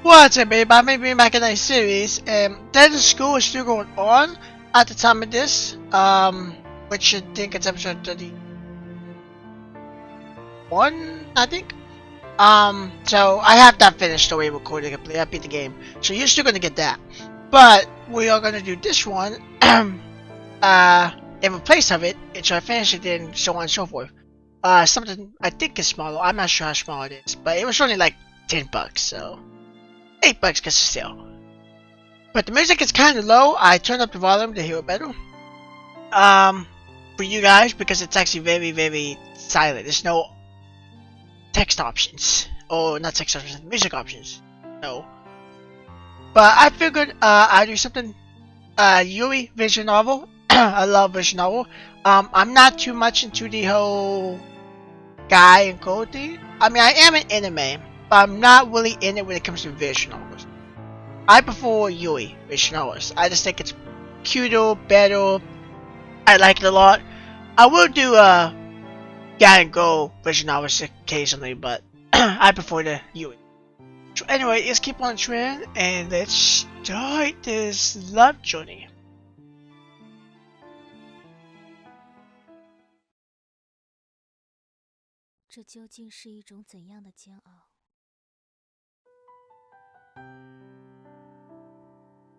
What's up, everybody? Maybe back in a series. Then the school is still going on at the time of this. Which I think it's episode 31, I think. So I have not finished the way recording it. I beat the game, so you're still gonna get that. But we are gonna do this one, in place of it, until I finish it, and so on and so forth. Something I think is smaller. I'm not sure how small it is, but it was only like $10, so. $8 because it's still. But the music is kind of low. I turned up the volume to hear it better. For you guys, because it's actually very, very silent. There's no text options. Or not text options, music options. No. But I figured I'd do something Yuri visual novel. I love visual novel. I'm not too much into the whole guy and girl thing. I mean, I am an anime, but I'm not really in it when it comes to visual novels. I prefer Yui visual novels. I just think it's cuter, better. I like it a lot. I will do guy and girl visual novels occasionally, but I prefer the Yui. So anyway, let's keep on trend and let's start this love journey.这究竟是一种怎样的煎熬？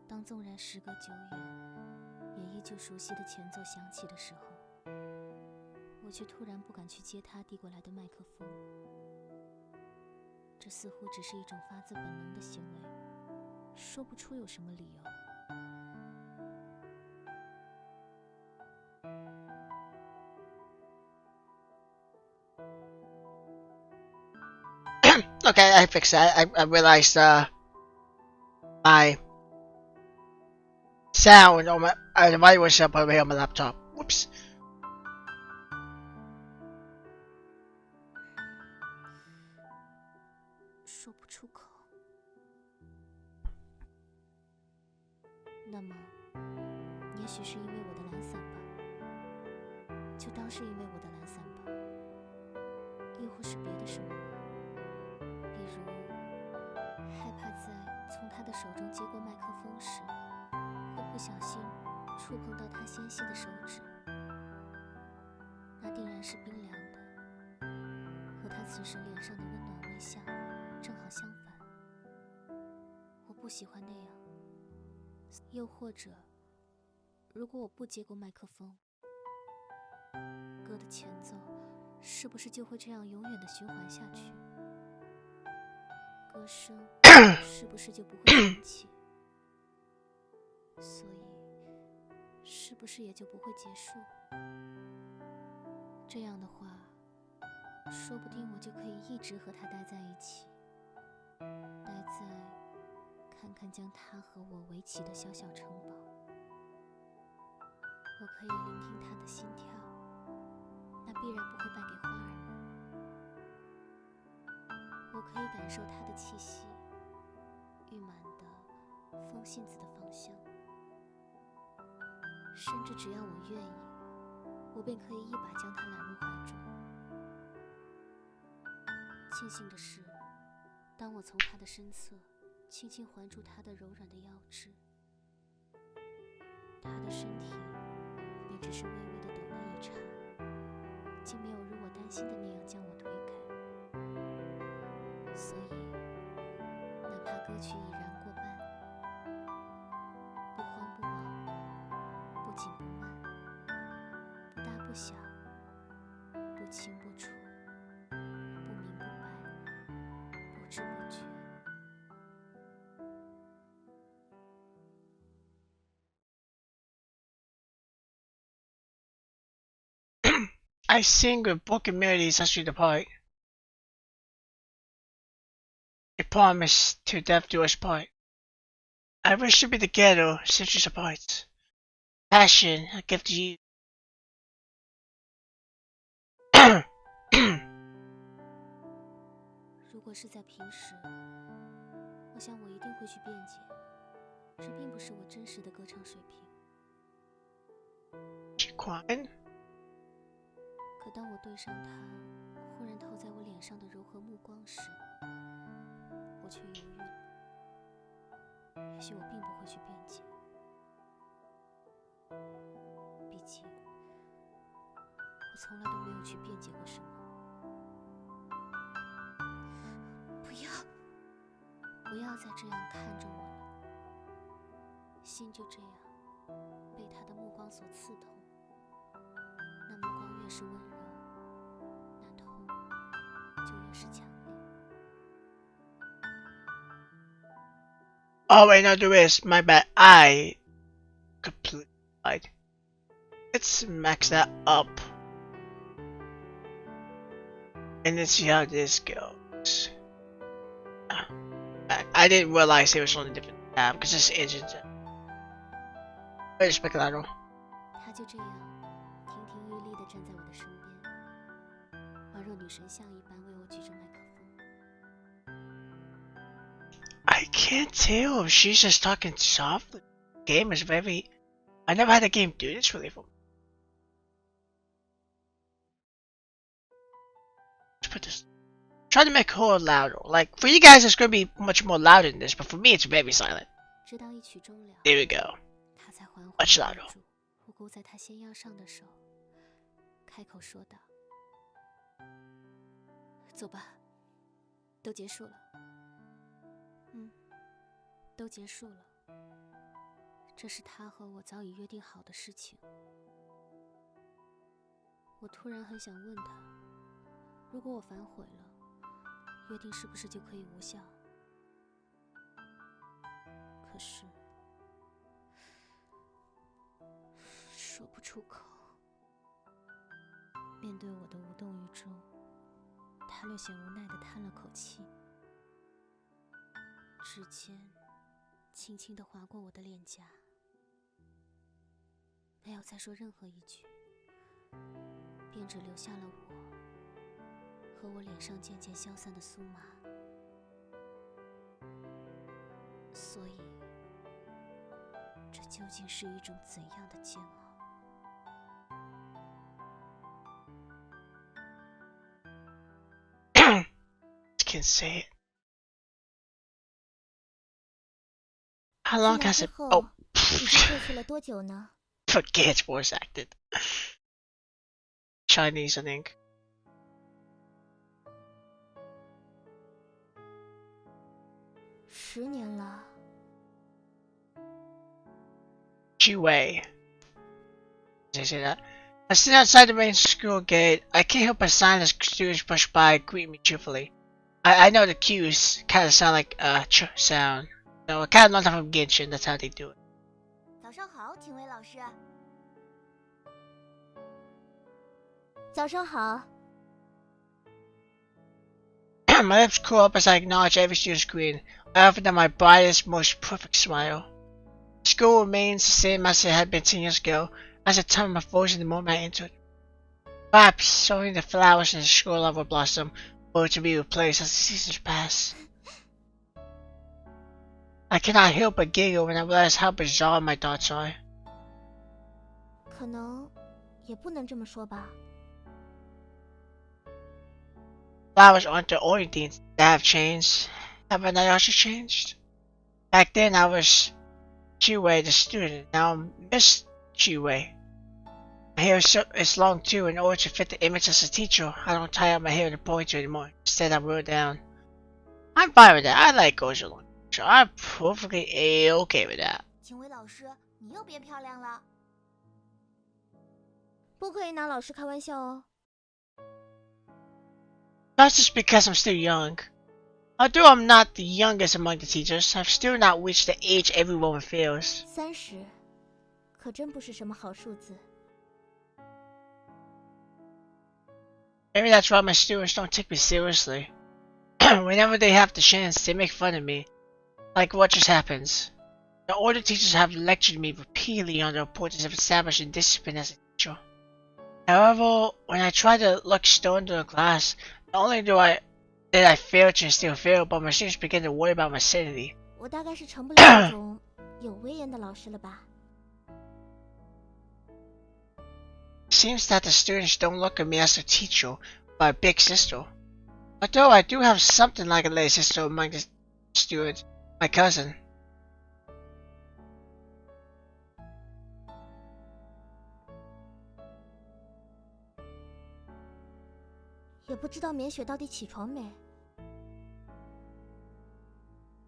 当纵然时隔久远，也依旧熟悉的前奏响起的时候，我却突然不敢去接他递过来的麦克风。这似乎只是一种发自本能的行为，说不出有什么理由。Okay, I fixed that. I realized my sound on my the volume was up over here on my laptop. Whoops. 说不出口。那么，也许是因为我的懒散吧，就当是因为我的懒散吧，亦或是别的什么。比如，害怕在从他的手中接过麦克风时，会不小心触碰到他纤细的手指，那定然是冰凉的，和他此时脸上的温暖微笑正好相反。我不喜欢那样。又或者，如果我不接过麦克风，歌的前奏是不是就会这样永远的循环下去？歌声是不是就不会响起？所以，是不是也就不会结束？这样的话，说不定我就可以一直和他待在一起，待在看看将他和我围起的小小城堡。我可以聆听他的心跳，那必然不会败给花儿们。我可以感受他的气息，溢满的风信子的芳香。甚至只要我愿意，我便可以一把将他揽入怀中。庆幸的是，当我从他的身侧轻轻环住他的柔软的腰肢，他的身体便只是微微的抖了一颤，竟没有如我担心的那样将我推开。所以，哪怕歌曲已然过半，不慌不忙，不紧不慢，不大不小，不清不楚，不明不白，不知不觉。I sing with broken melodies as we depart. A promise to death do us part. I wish to be together, centuries apart. Passion I give to you. 如果是在平时，我想我一定会去辩解，这并不是我真实的歌唱水平。She crying? 可当我对上他忽然投在我脸上的柔和目光时，我却犹豫了。许我并不会去辩解，毕竟我从来都没有去辩解过什么。不要再这样看着我了，心就这样被他的目光所刺痛。那目光越是温柔，那痛就越是强烈。Oh wait, no, there is. My bad. I completely lied. Let's max that up. And then see how this goes. I didn't realize it was on a different tab because this isn't. Wait a second, 他就这样亭亭玉立地站在我的身边，宛若女神像一般为我举着麦克风。I can't tell if she's just talking softly. The game is very. I never had a game do this really for me. Let's put this. Try to make her louder. Like for you guys, it's gonna be much more louder than this, but for me, it's very silent. 直到一曲终了， There we go. 他才缓缓 Much 地 louder. 握住我勾在他纤腰上的手，开口说道：“走吧，都结束了。都结束了。这是他和我早已约定好的事情。”我突然很想问他，如果我反悔了，约定是不是就可以无效？可是说不出口。面对我的无动于衷，他略显无奈地叹了口气，指尖轻轻地划过我的脸颊，没有再说任何一句，便只留下了我和我脸上渐渐消散的酥麻。所以，这究竟是一种怎样的煎熬？Can say it. How long has it? Oh, 已经过去了多久呢？ forget it's voice acted. Chinese, I think. 10年了。Wei. Did I say that? I sit outside the main school gate. I can't help but sign as students push by, greet me cheerfully. I know the cues kind of sound like a ch sound. So I kind of learned that from Genshin. That's how they do it. 早上好，廷威老师。早上好。My lips curl up as I acknowledge every student's greeting. I offer them my brightest, most perfect smile. The school remains the same as it had been 10 years ago, as the time of my voice in the moment I entered. Perhaps only the flowers in the school will blossom, or to be replaced as the seasons pass. I cannot help but giggle when I realize how bizarre my thoughts are. 可能也不能这么说吧。Flowers aren't the only things that have changed. Haven't I also changed? Back then I was Chiwei the student, now I'm Miss Chiwei. My hair is long too, in order to fit the image as a teacher. I don't tie up my hair in a ponytail anymore. Instead I roll it down. I'm fine with that. I like goes along. So I'm perfectly okay with that. 秦薇老师，你又变漂亮了。不可以拿老师开玩笑哦。That's just because I'm still young. Although I'm not the youngest among the teachers, I've still not reached the age every woman feels. 30，可真不是什么好数字。Maybe that's why my students don't take me seriously. Whenever they have the chance, they make fun of me. Like what just happens. The older teachers have lectured me repeatedly on the importance of establishing discipline as a teacher. However, when I try to look stern to the class, not only did I fail to instill fear, but my students begin to worry about my sanity. 我大概是成不了那种有威严的老师了吧。Seems that the students don't look at me as a teacher, but a big sister. Although I do have something like a little sister among the students, my cousin. 也不知道棉雪到底起床没。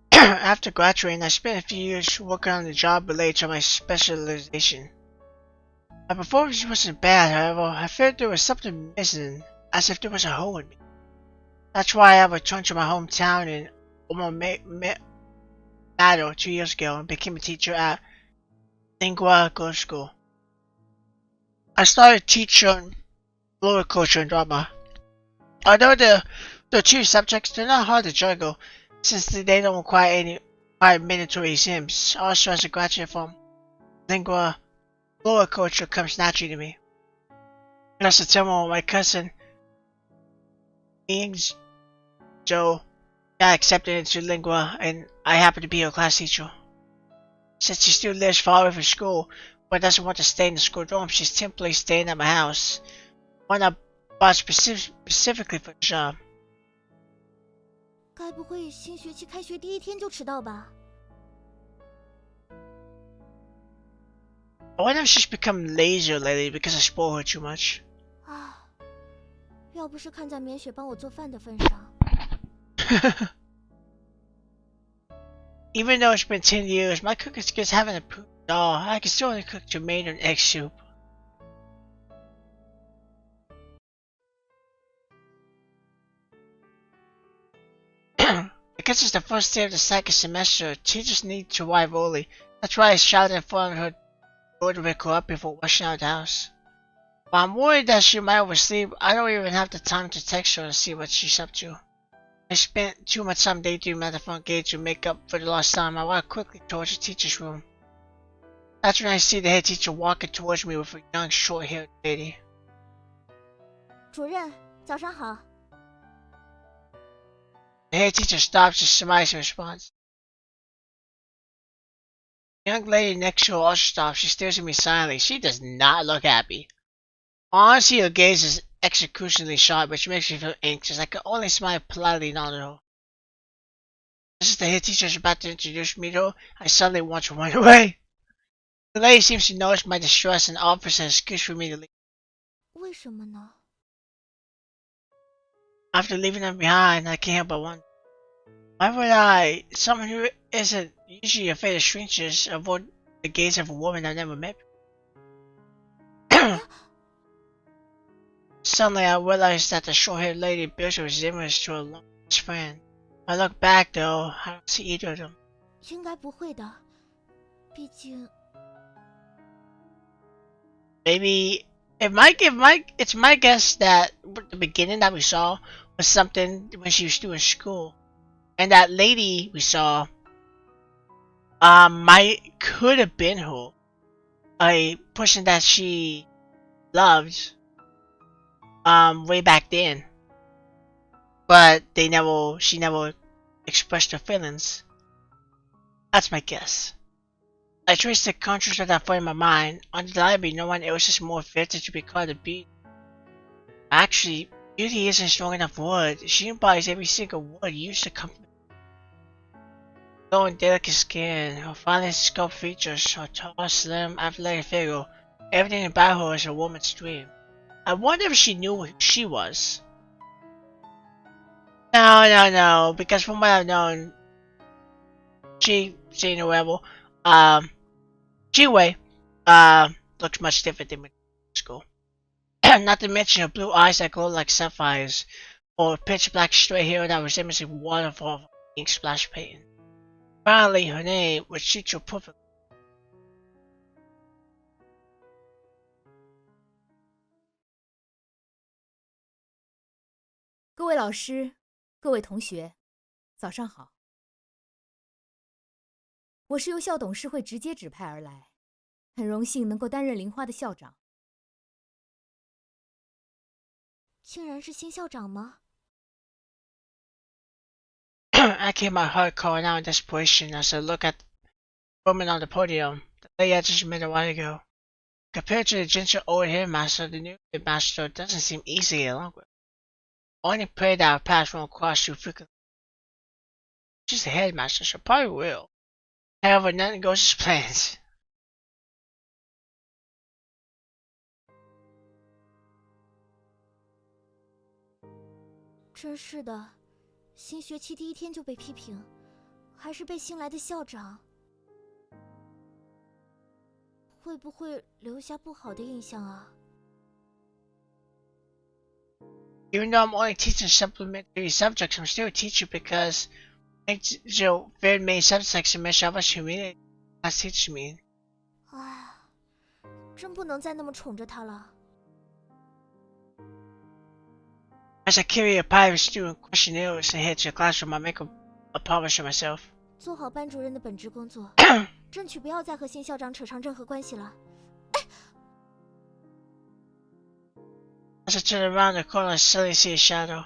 After graduating, I spent a few years working on the job related to my specialization. My performance wasn't bad, however. I felt there was something missing, as if there was a hole in me. That's why I returned to my hometown in Mato 2 years ago and became a teacher at Lingua Girls School. I started teaching lower culture and drama. Although the two subjects, they're not hard to juggle, since they don't require mandatory exams. Also, as a graduate from Lingua, lower culture comes naturally to me. Last September, my cousin Ings Joe got accepted into Lingua, and I happen to be her class teacher. Since she still lives far away from school, but doesn't want to stay in the school dorm, she's temporarily staying at my house. One I bought specifically for the job. 该不会新学期开学第一天就迟到吧？ I wonder if she's become lazier lately because I spoil her too much. 啊，要不是看在棉雪帮我做饭的份上。Even though it's been 10 years, my cooking skills haven't improved at all. I can still only cook tomato and egg soup. Because it's the first day of the second semester, teachers need to arrive early. That's why I shouted in front of her door to wake her up before rushing out of the house. But I'm worried that she might oversleep. I don't even have the time to text her to see what she's up to. I spent too much time daydreaming at the front gate to make up for the lost time. I walked quickly towards the teacher's room. That's when I see the head teacher walking towards me with a young, short-haired lady. 主任，早上好。 The head teacher stops and smiles in response. The young lady next to her also stops. She stares at me silently. She does not look happy. Honestly, her gaze is executionally sharp, which makes me feel anxious. I can only smile politely and nod at her. Just as the head teacher is about to introduce me to her, I suddenly want to run away. The lady seems to notice my distress and offers an excuse for me to leave. 为什么呢？ After leaving them behind, I can't help but wonder. Why would I, someone who isn't usually afraid of strangers, avoid the gaze of a woman I've never met? Suddenly, I realized that the short-haired lady bears a resemblance to her long-lost friend. I look back, though, I don't see either of them. 应该不会的，毕竟 Maybe it's my guess that the beginning that we saw was something when she was still in school, and that lady we saw could have been her, a person that she loved way back then, but she never expressed her feelings. That's my guess. I traced the contours of that thought in my mind. Undeniably, no one else is more fitted to be called a beauty. Actually, beauty isn't a strong enough word. She embodies every single word used to compliment. Low and delicate skin, her finely sculpted features, her tall, slim, athletic figure, everything about her is a woman's dream. I wonder if she knew who she was. No, because from what I've known, Jiwei, looks much different than in school. Not to mention her blue eyes that glow like sapphires, or pitch black straight hair that resembles a waterfall of ink splash paint. Finally, her name would suit you perfectly. 各位老师，各位同学，早上好。我是由校董事会直接指派而来，很荣幸能够担任玲花的校长。竟然是新校长吗？ I keep my heart calling out in desperation as I look at the woman on the podium, the lady I just met a while ago. Compared to the gentle old headmaster, the new headmaster doesn't seem easy to get along with. I only pray that our paths won't cross too frequently. She's the headmaster, so probably will. However, nothing goes as planned. 真是的，新学期第一天就被批评，还是被新来的校长，会不会留下不好的印象啊？ Even though I'm only teaching supplementary subjects, I'm still a teacher because very many subjects like semester of community class teaches me. 唉，真不能再那么宠着他了。As I carry a pile of student questionnaires and head to the classroom, I make a promise to myself. 做好班主任的本职工作，争取不要再和新校长扯上任何关系了。As I turn around the corner, I suddenly see a shadow.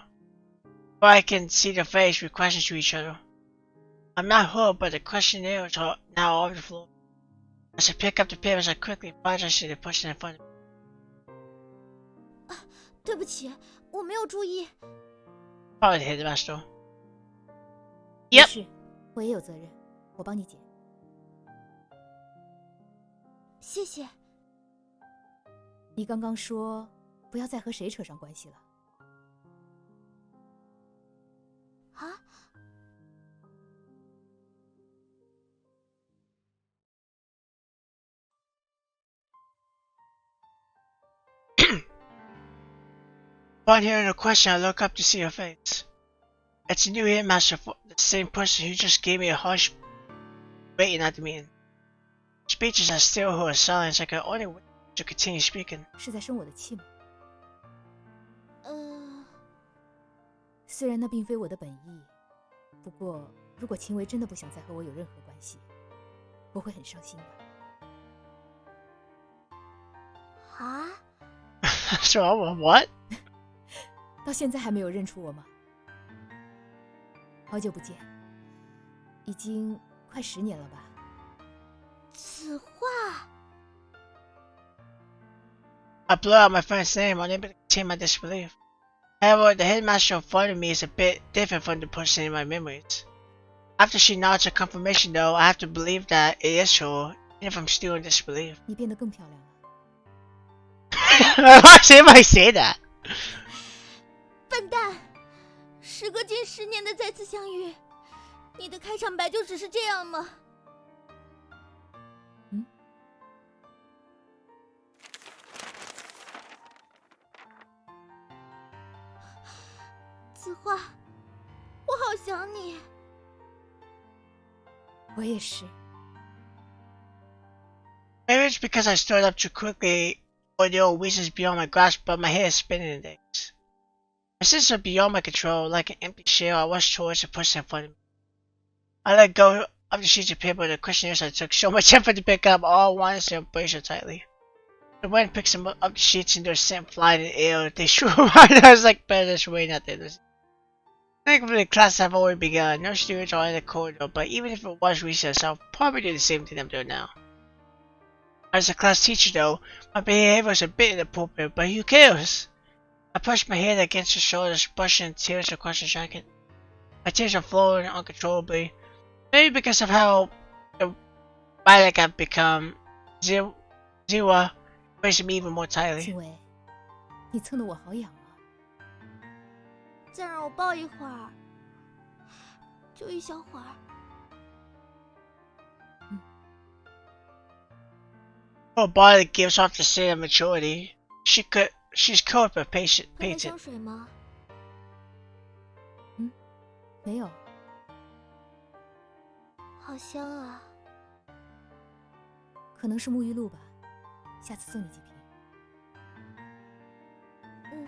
Before I can see the face, we question to each other. I'm not hurt, but the questionnaires are now all over the floor. As I pick up the papers, I quickly apologize to the person in front of me. 对不起，我没有注意。Probably the headmaster. 没 Yep. 事，我也有责任，我帮你捡。谢谢。你刚刚说不要再和谁扯上关系了。啊？Upon hearing the question, I look up to see her face. It's the new headmaster, the same person who just gave me a harsh rating at the meeting. Speeches are still her silence. I can only wait to continue speaking. 是在生我的气吗？呃，虽然那并非我的本意，不过如果秦维真的不想再和我有任何关系，我会很伤心的。啊？ So I'm what? 到现在还没有认出我吗？好久不见，已经快10年了吧？此话。I blew out my friend's name, unable to contain my disbelief. However, the headmaster in front of me is a bit different from the person in my memories. After she nods her confirmation, though, I have to believe that it is her, even if I'm still in disbelief. 你变得更漂亮了。 Why should I say that? 笨蛋！时隔近10年的再次相遇，你的开场白就只是这样吗？子画，我好想你。我也是。 Maybe it's because I stood up too quickly, or there are reasons beyond my grasp, but my head is spinning in things. My senses are beyond my control. Like an empty shell, I rush towards the person in front of me. I let go of the sheets of paper and the questionnaires I took so much effort to pick up, all at once and embrace her tightly. The wind picks them up the sheets and they're sent flying in the air. They shrew around us like feathers rain out there. Thankfully, the class have already begun. No students are in the corridor, but even if it was recess, I'll probably do the same thing I'm doing now. As a class teacher, though, my behavior is a bit inappropriate, but who cares? I push my head against her shoulders, brushing tears across her jacket. My tears are flowing uncontrollably, maybe because of how erratic I've become. Ziwa embracing me even more tightly. 秦维，你蹭得我好痒啊！再让我抱一会儿，就一小会儿。 Her body gives off the state of maturity. She's cold but patient. 喝点香水吗？没有，好香啊！可能是沐浴露吧，下次送你几瓶。嗯，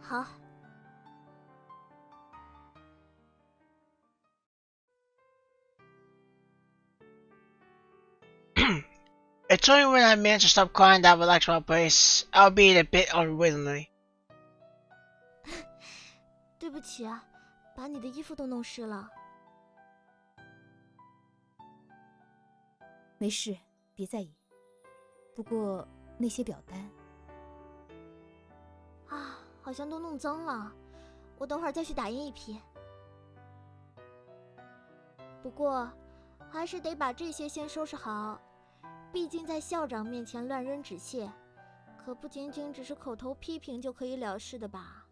好。 It's only when I manage to stop crying that I relax my brace, albeit a bit unwillingly. 对不起啊，把你的衣服都弄湿了。没事，别在意。不过那些表单啊，好像都弄脏了，我等会儿再去打印一批。不过，还是得把这些先收拾好。 毕竟在校长面前乱扔纸屑，可不仅仅只是口头批评就可以了事的吧？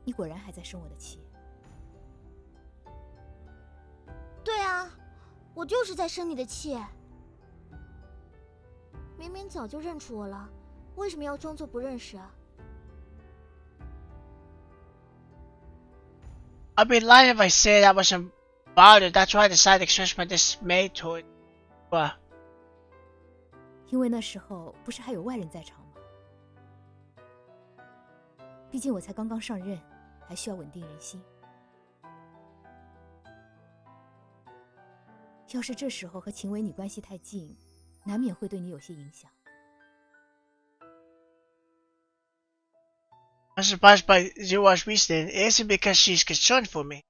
你果然还在生我的气。对啊，我就是在生你的气。明明早就认出我了，为什么要装作不认识啊？ I'd be lying if I said I wasn't bothered. That's why I decided to express my dismay toward you. 因为那时候不是还有外人在场吗？毕竟我才刚刚上任，还需要稳定人心。要是这时候和秦维你关系太近，难免会对你有些影响。I'm surprised by Zua's reasoning. It isn't because she's concerned for me,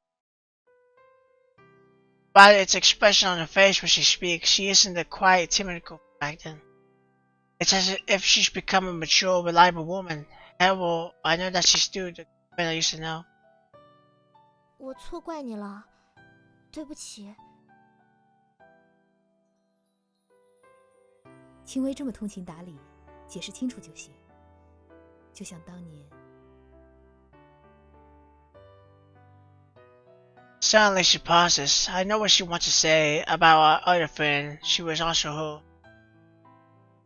but it's expression on her face when she speaks. She isn't the quiet, timid girl back then. It's as if she's become a mature, reliable woman. However, I know that she's still the woman I used to know. 我错怪你了，对不起。秦维这么通情达理，解释清楚就行。就像当年。Suddenly she pauses. I know what she wants to say about our other friend. She was also her.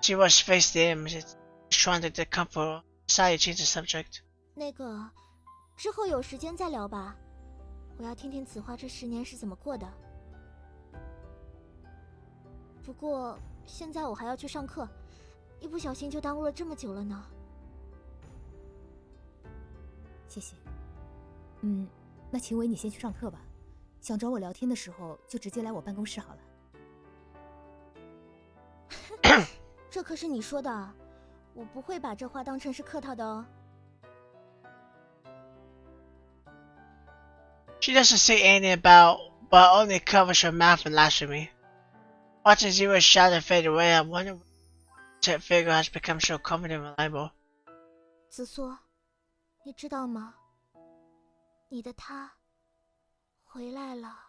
She was faced him. She's trying to comfort her. Decided to change the subject. 那个，之后有时间再聊吧。我要听听子花这10年是怎么过的。不过现在我还要去上课，一不小心就耽误了这么久了呢。谢谢。那秦维你先去上课吧。想找我聊天的时候，就直接来我办公室好了。这可是你说的，我不会把这话当成是客套的哦。She doesn't say anything about, but only covers her mouth and laughs at me. Watching Zero's shadow fade away, I wonder why that figure has become so confident and reliable. 子梭，你知道吗？你的他回来了。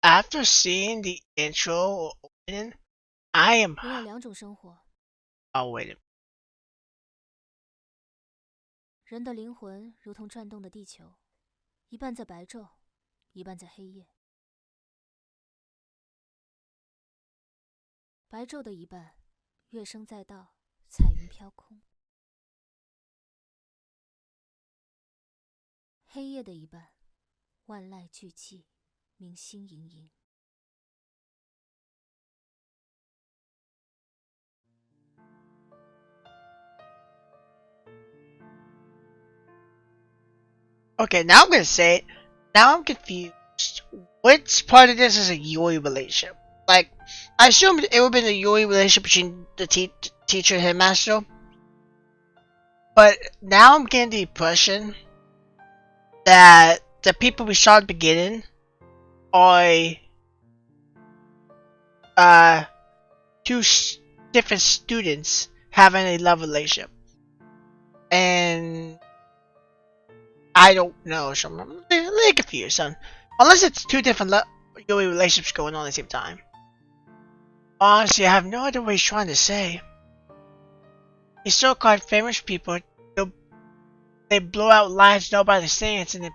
after seeing the intro opening, I am. 人有两种生活， Oh wait a minute. 人的灵魂如同转动的地球，一半在白昼，一半在黑夜。白昼的一半，乐声载道，彩云飘空；黑夜的一半，万籁俱寂，明星盈盈。Okay, now I'm gonna say it. Now I'm confused. Which part of this is a Yui relationship? Like, I assumed it would be a Yui relationship between the teacher and headmaster. But now I'm getting the impression that the people we saw at the beginning are two different students having a love relationship. And I don't know, so I'm a little confused, son. Unless it's two different Yui relationships going on at the same time. Honestly, I have no idea what he's trying to say. These so-called famous people, they blow out lines nobody understands, and if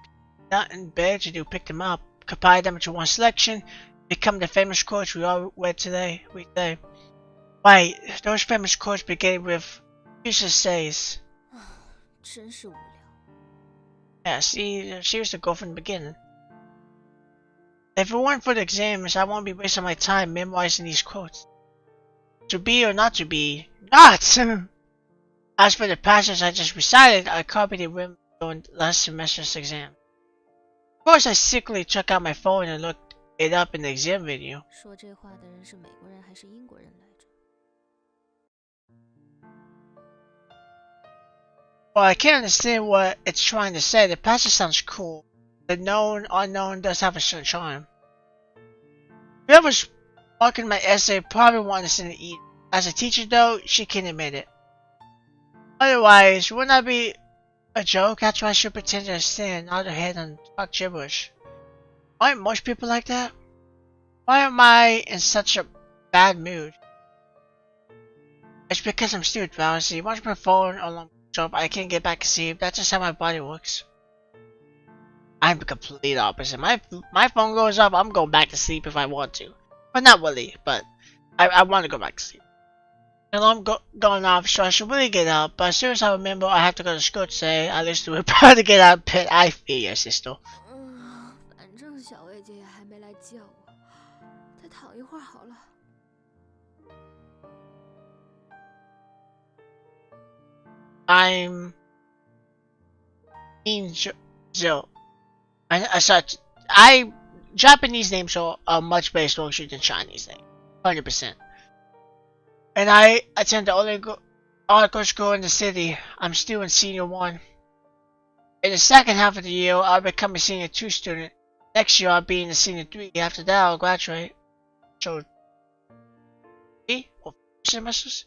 nothing better to do, pick them up, compile them into one selection, become the famous quotes we all read today. We say, wait, those famous quotes begin with "Jesus says." 真是无聊。 Yeah, see, she was the goal from the beginning. If it weren't for the exams, I won't be wasting my time memorizing these quotes. To be or not to be, not! As for the passage I just recited, I copied it when during last semester's exam. Of course, I secretly took out my phone and looked it up in the exam video. 说这话的人是美国人还是英国人来着？ Well, I can't understand what it's trying to say. The passage sounds cool. The known unknown does have a certain charm. Whoever's marking my essay probably wanted to send it eat. As a teacher though, she can admit it. Otherwise, wouldn't that be a joke? That's why I should pretend to understand, nod her head and talk gibberish. Aren't most people like that? Why am I in such a bad mood? It's because I'm still drowsy. Once my phone along up, I can't get back to sleep. That's just how my body works. I'm the complete opposite. My phone goes up, I'm going back to sleep if I want to. But not really, but I want to go back to sleep. And I'm going off, so I should really get up. But as soon as I remember I have to go to school today, I listen to it proud to get out of bed. I feel your sister. 反正小魏姐也还没来叫我，再躺一会儿好了。 I'm Joe. As such, Japanese names are much better structured than Chinese names, 100%. And I attend the only art school in the city. I'm still in senior 1. In the second half of the year, I'll become a senior 2 student. Next year, I'll be in the senior 3. After that, I'll graduate. So, 3 or 4 semesters?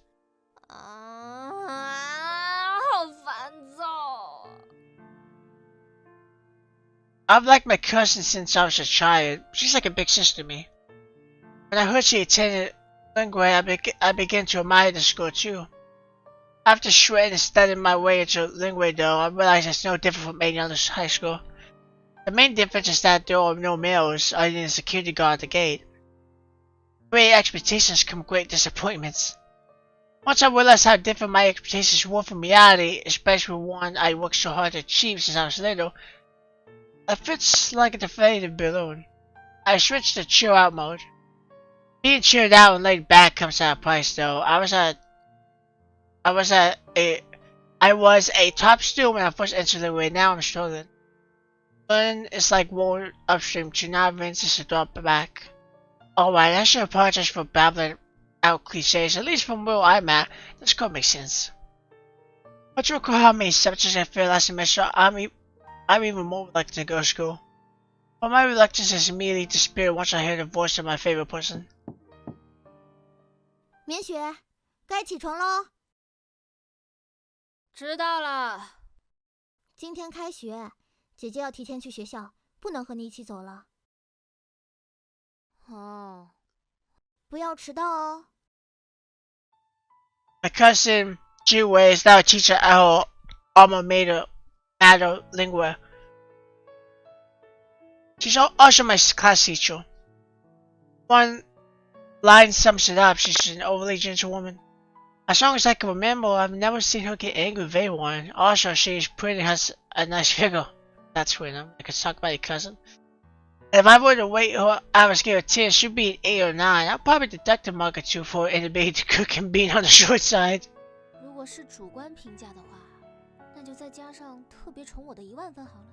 好烦躁。 I've liked my cousin since I was a child. She's like a big sister to me. When I heard she attended Lingway, I began to admire the school too. After shredding and studying my way into Lingway though, I realized it's no different from any other high school. The main difference is that there are no males other than the security guard at the gate. Great expectations come great disappointments. Once I realized how different my expectations were from reality, especially one I worked so hard to achieve since I was little, it fits like a deflated balloon. I switched to chill out mode. Being chilled out and laid back comes at a price though. I was a top student when I first entered the way, now I'm struggling. But it's like water upstream to not rinse is to drop back. Alright, I should apologize for babbling out cliches, at least from where I'm at, this could make sense. But you recall how many subjects I failed last semester, I'm even more reluctant to go to school. But my reluctance is immediately disappeared once I hear the voice of my favorite person. 绵雪，该起床喽。知道了。今天开学，姐姐要提前去学校，不能和你一起走了。哦，不要迟到哦。My cousin Jiwei is now a teacher at her alma mater lingua. She's also my class teacher. One line sums it up. She's an overly gentle woman. As long as I can remember, I've never seen her get angry with anyone. Also, she's pretty and has a nice figure. That's weird. I could talk about your cousin. If I were to wait her hours to get her 10, she'd be an 8 or 9. I'll probably deduct a mark or two for her inability to cook and being on the short side. 如果是主观评价的话，那就再加上特别宠我的10000分好了。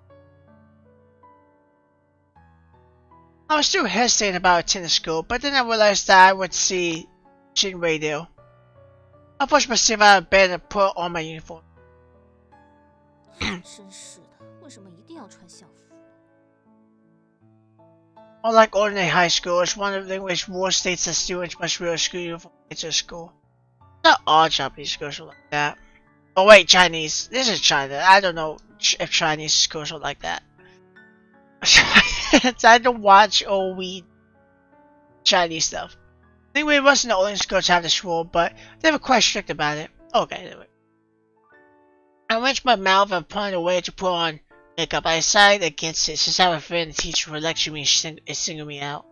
I was still hesitating about attending school, but then I realized that I would see Jinwei there. I pushed myself out of bed and put on my uniform. 真是的，为什么一定要穿校服？ Unlike ordinary high school, it's one of the language war states that students must wear a school uniform to enter school. Not all Japanese schools are like that. Oh wait, Chinese. This is China. I don't know if Chinese schools are like that. I don't watch or read Chinese stuff. Anyway, it wasn't the only school to have this rule, but they were quite strict about it. Okay, anyway. I wrenched my mouth and pointed away to put on makeup. I decided against it since I was afraid the teacher would lecture me and single me out.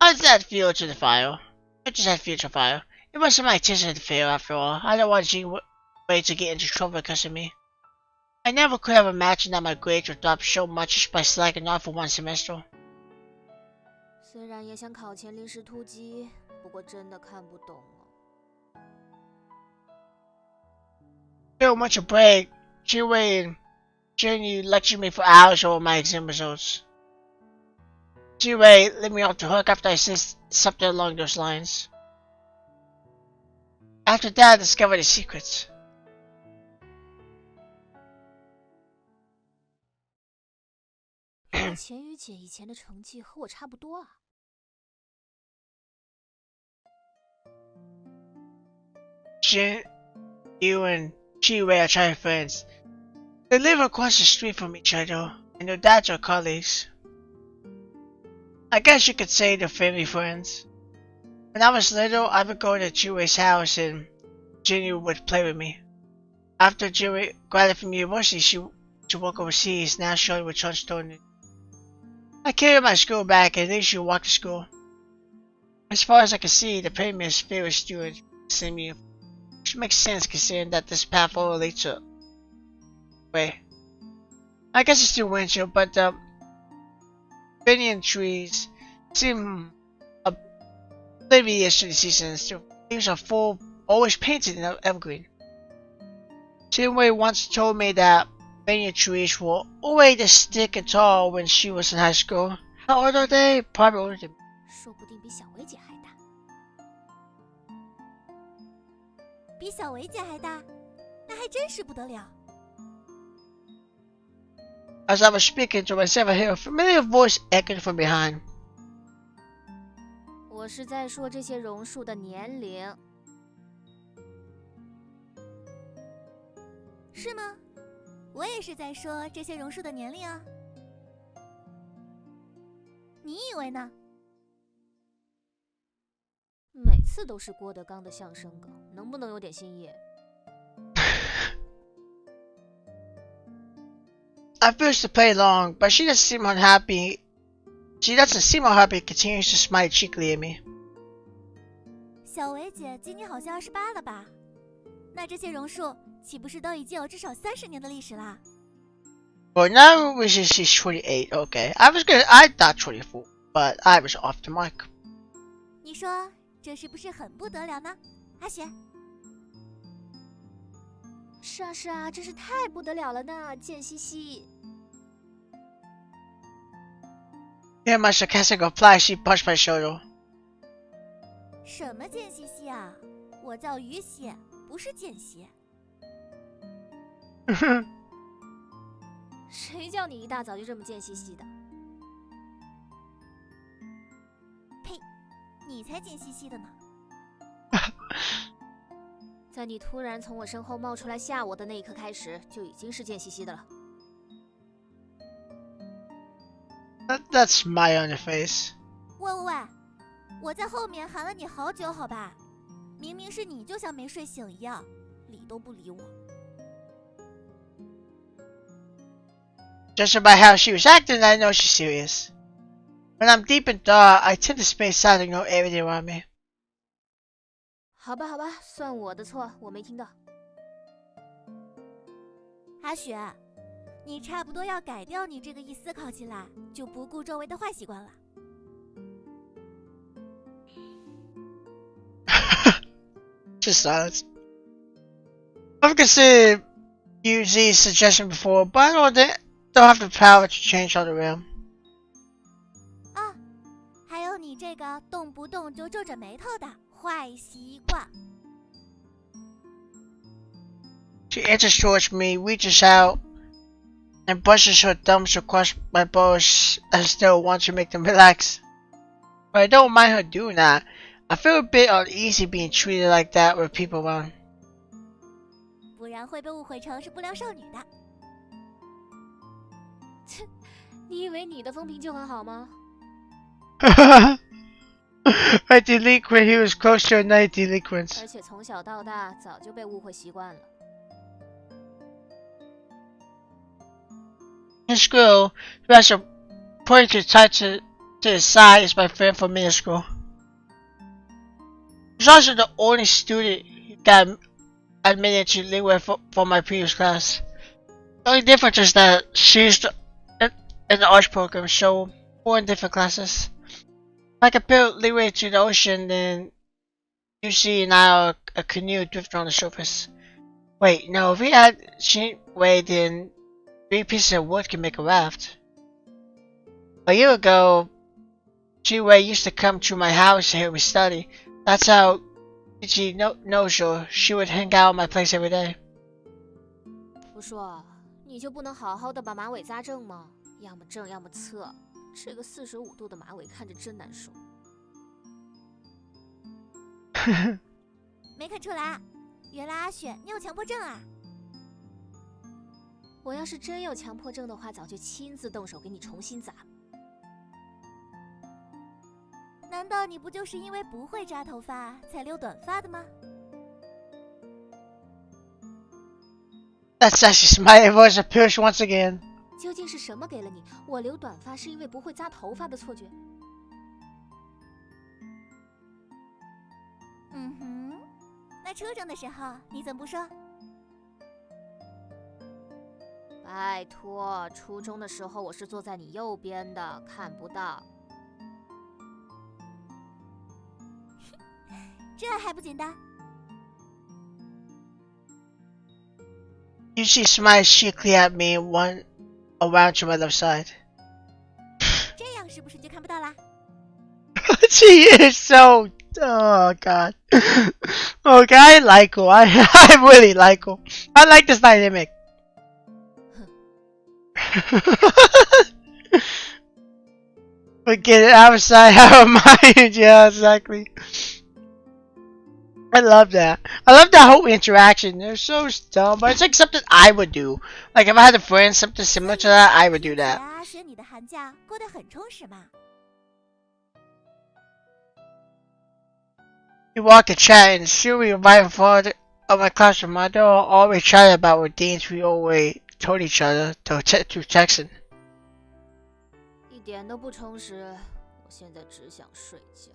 I just had fuel to the fire. It wasn't my intention to fail after all. I don't want Jinwei to get into trouble because of me. I never could have imagined that my grades would drop so much just by slacking off for one semester. 虽然也想考前临时突击，不过真的看不懂了。During much a break, Jinwei and Jenny lectured me for hours over my exam results. Jinwei let me off the hook after I said something along those lines. After that, I discovered the secrets. 钱宇姐以前的成绩和我差不多啊。Jin, you and Jiwei are childhood friends. They live across the street from each other, and their dads are colleagues. I guess you could say they're family friends. When I was little, I would go to Jiwei's house and Jinny would play with me. After Jiwei graduated from university, she went to work overseas, now showing return student. I carried my school bag and then she walked to school. As far as I could see, the premier's favorite student sent me, which makes sense considering that this path all leads to. Wait. I guess it's still winter, but the banyan trees seem oblivious to the seasons. The leaves are full, always painted in evergreen. Jinwei once told me that banyan trees were always this thick and tall when she was in high school. How old are they? Probably older than me. 说不定比小维姐还大。比小维姐还大，那还真是不得了。As I was speaking to myself, I heard a familiar voice echoing from behind. 我是在说这些榕树的年龄。是吗？我也是在说这些榕树的年龄啊。你以为呢？每次都是郭德纲的相声梗，能不能有点新意？ I refused to play along, but she doesn't seem unhappy. She doesn't seem unhappy. Continues to smile cheekily at me. 小维姐今年好像28了吧？那这些榕树岂不是都已经有至少30年的历史啦？ Well, now she's 28. Okay, I thought 24, but I was off the mark. 你说这是不是很不得了呢，阿雪？是啊是啊，真是太不得了了呢，贱兮兮。Hearing my sarcastic reply, she punched my shoulder. 什么贱兮兮啊？我叫雨雪，不是贱兮。谁叫你一大早就这么贱兮兮的？呸！你才贱兮兮的呢。在你突然从我身后冒出来吓我的那一刻开始，就已经是贱兮兮的了。That smile on your face. 喂喂喂，我在后面喊了你好久，好吧？明明是你就像没睡醒一样，理都不理我。Just by how she was acting, I know she's serious. When I'm deep in thought, I tend to space out and ignore everything around me. 好吧，好吧，算我的错，我没听到。阿雪，你差不多要改掉你这个一思考起来就不顾周围的坏习惯了。Just silence. I've considered UZ's suggestion before, but I don't have the power to change all the realm. 啊，还有你这个动不动就皱着眉头的坏习惯。She edges towards me, reaches out, and brushes her thumbs across my brows as though want to make them relax. But I don't mind her doing that. I feel a bit uneasy being treated like that with people around. 不然会被误会成是不良少女的。切，你以为你的风评就很好吗？ A delinquent who was close to another delinquent. 而且从小到大早就被误会习惯了。This girl who has a pointer tied to his side is my friend from middle school. She's also the only student who got admitted to Linguist for my previous class. The only difference is that she's in the arts program, so 4 different classes. If I compare Linguist to the ocean, then you see now a canoe drifting on the surface. Wait, no, if we had Shinwei, then 3 pieces of wood can make a raft. A year ago, Shinwei used to come to my house to hear me study. That's how she knows her. She would hang out at my place every day. 不说，你就不能好好的把马尾扎正吗？要么正，要么侧。这个45度的马尾看着真难受。没看出来，原来阿雪你有强迫症啊！我要是真有强迫症的话，早就亲自动手给你重新扎。难道你不就是因为不会扎头发才留短发的吗？ That sassy smiley voice appears once again. 究竟是什么给了你我留短发是因为不会扎头发的错觉？嗯哼，那初中的时候你怎么不说？拜托，初中的时候我是坐在你右边的，看不到。这还不简单？ Yuji smiles cheekily at me and one around to my left side. 这样是不是就看不到啦？ She is so... Oh god. Okay, I like her. I really like her. I like this dynamic. But get it outside our mind. Yeah, exactly. I love that. I love that whole interaction. They're so dumb, but it's like something I would do. Like if I had a friend, something similar to that, I would do that. 阿雪，你的寒假过得很充实嘛？ We walk and chat, and soon we were right in front of my classroom. My door always chatted about what things we always told each other through texting. 一点都不充实，我现在只想睡觉。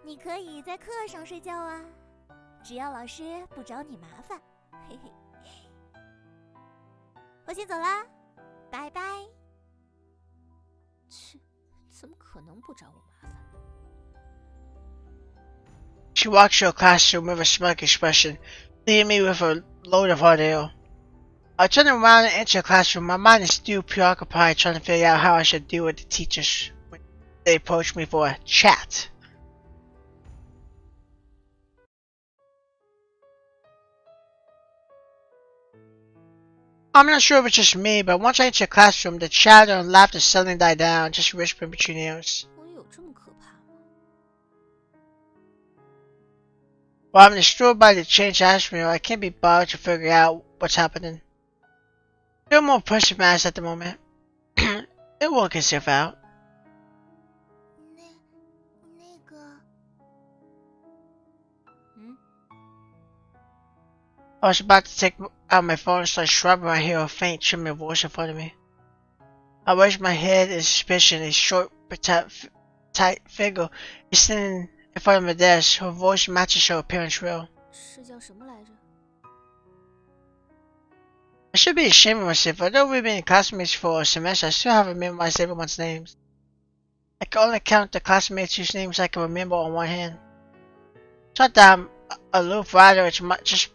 你可以在课上睡觉啊，只要老师不找你麻烦。嘿嘿，我先走啦，拜拜。切，怎么可能不找我麻烦？ She walks to her classroom with a smug expression, leaving me with a load of hot air. I turn around and enter the classroom. My mind is still preoccupied trying to figure out how I should deal with the teachers when they approach me for a chat. I'm not sure if it's just me, but once I enter the classroom, the chatter and laughter suddenly die down, just whispering between ears. 我有这么可怕吗？ While I'm disturbed by the change atmosphere, I can't be bothered to figure out what's happening. I feel more pressure matters at the moment. It work itself out. 那个， I was about to take out my phone and start swabbing my hair, a faint trembling voice in front of me. I raised my head in suspicion. A short, but tight figure is standing in front of my desk. Her voice matches her appearance real. 是叫什么来着？ I should be ashamed of myself. Although we've been classmates for a semester, I still haven't memorized everyone's names. I can only count the classmates whose names I can remember on one hand. It's not that I'm aloof, rather it's just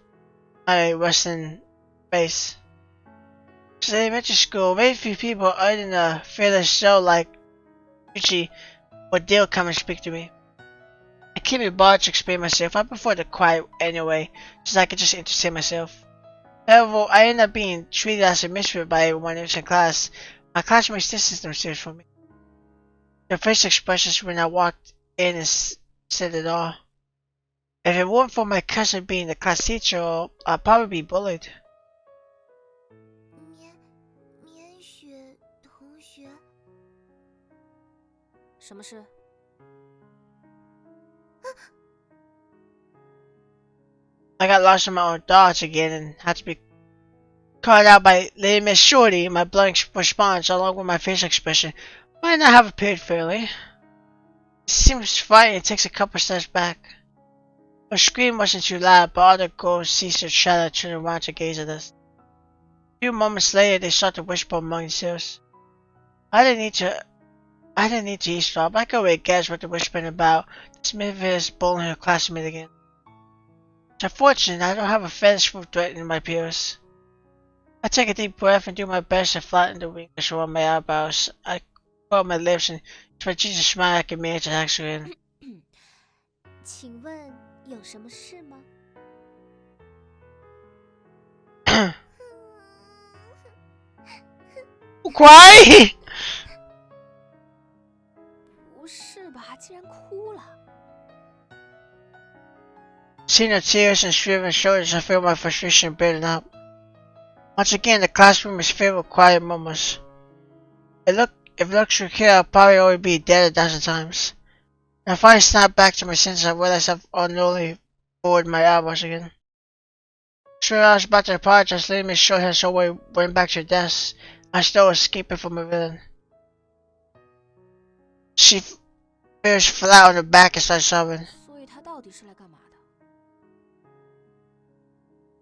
my resting face. Since elementary school, very few people other than a fearless soul like Richie or Dale come and speak to me. I can't be bothered to explain myself. I prefer to quiet anyway, so I can just entertain myself. However, I end up being treated as a misfit by everyone else in class. My classmates distance themselves from me. Their face expressions when I walked in and said it all. If it weren't for my cousin being the class teacher, I'd probably be bullied. 棉雪同学，什么事？ I got lost in my own thoughts again and had to be caught out by Lady Miss Shorty. My blank response, along with my facial expression, might not have appeared fairly. It seems frightened and takes a couple steps back. Her scream wasn't too loud, but all the girls ceased their chatter and turned around to gaze at us. A few moments later, they started to whisper among themselves. I didn't need to eavesdrop. I could already guess what they're whispering about. This misfit bullying her classmate again. It's unfortunate I don't have a fetish for threatening my peers. I take a deep breath and do my best to flatten the wrinkles around my eyebrows. I curl my lips and try to change the smile I can manage to ask her in. 请问有什么事吗？不cry! 不是吧，竟然哭了！ Seeing the tears and shriveled shoulders, I feel my frustration building up. Once again, the classroom is filled with quiet murmurs. If it looks like here, I'll probably already be dead 1,000 times. When I finally snap back to my senses, I realize I've unknowingly lowered my eyebrows again. Sure, I was about to apologize, letting Miss Short has her way, went back to her desk. I still escaping from a villain. She fell flat on her back and started sobbing. 所以他到底是来干嘛的？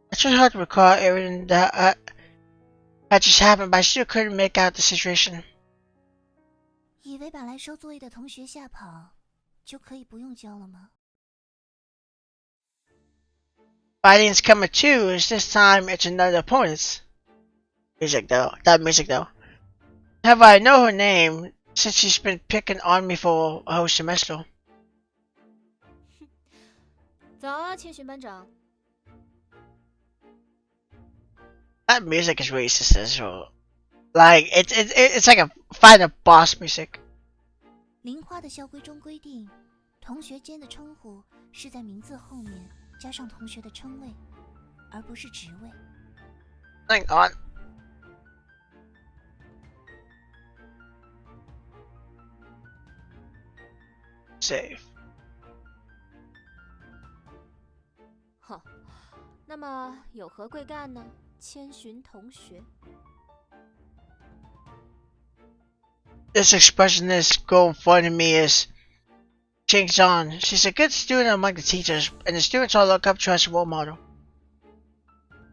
I tried hard to recall everything that had just happened, but I still couldn't make out the situation. 以为把来收作业的同学吓跑，就可以不用交了吗？ Fighting's coming too, is this time it's another opponent's. That music though. Have I know her name since she's been picking on me for a whole semester. 早啊，千寻班长。 That music is really successful. Like it's like a final boss music. 林花的校规中规定，同学间的称呼是在名字后面加上同学的称谓，而不是职位。 Hang on. Save. 哼，那么有何贵干呢？千寻同学。 This expressionist girl in front of me is Ching Zhan. She's a good student among the teachers, and the students all look up to her as a role model.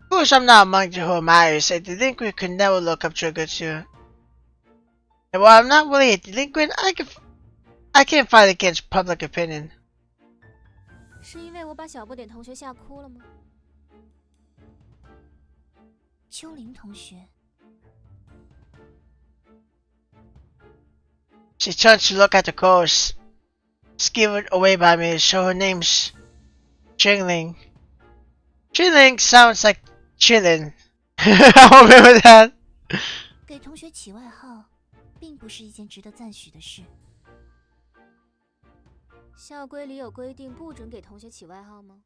Of course, I'm not among her admirers. A delinquent could never look up to a good student. And while I'm not really a delinquent, I can't fight against public opinion. 是因为我把小不点同学吓哭了吗？ 秋玲同学， She turns to look at the girls, scared away by me, so her name's Jingling. Jingling sounds like chillin'. I remember that. 给同学起外号，并不是一件值得赞许的事。 校规里有规定不准给同学起外号吗？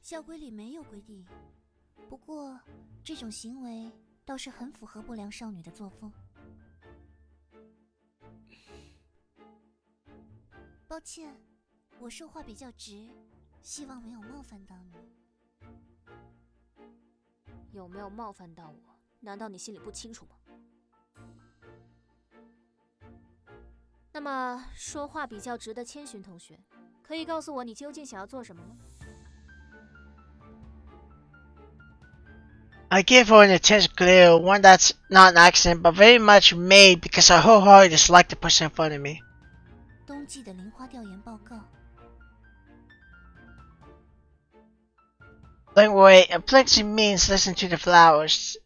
校规里没有规定，不过这种行为倒是很符合不良少女的作风。抱歉，我说话比较直，希望没有冒犯到你。有没有冒犯到我？难道你心里不清楚吗？那么，说话比较直的千寻同学，可以告诉我你究竟想要做什么吗？ I give her an intense glare, one that's not an accident, but very much made because I wholeheartedly dislike the person in front of me. 冬季的林花调研报告。Don't worry, it plenty means listen to the flowers.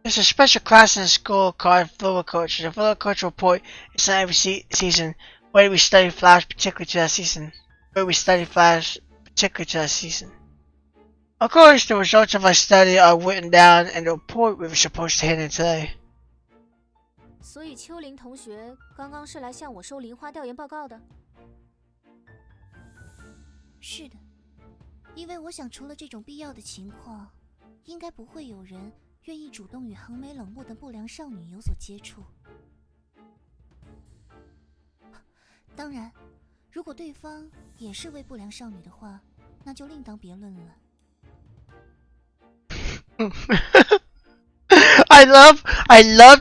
There's a special class in the school called Floriculture. The Floriculture report is not every season where we study flowers particular to that season. Of course, the results of our study are written down in the report we were supposed to hand in today. 所以秋林同学刚刚是来向我收林花调研报告的。是的，因为我想除了这种必要的情况，应该不会有人愿意主动与横眉冷目的不良少女有所接触。当然，如果对方也是位不良少女的话，那就另当别论了。I love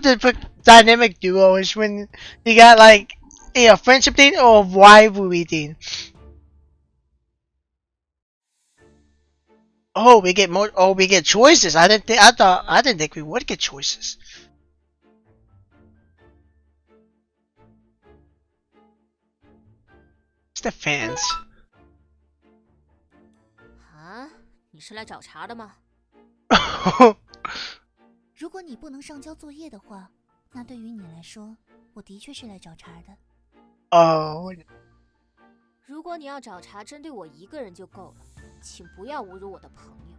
the dynamic duos when you got like a friendship thing or a rivalry thing. Oh, we get more. Oh, we get choices. I didn't think we would get choices. It's the fans. 啊，你是来找茬的吗？如果你不能上交作业的话，那对于你来说，我的确是来找茬的。Oh. 如果你要找茬针对我一个人就够了，请不要侮辱我的朋友。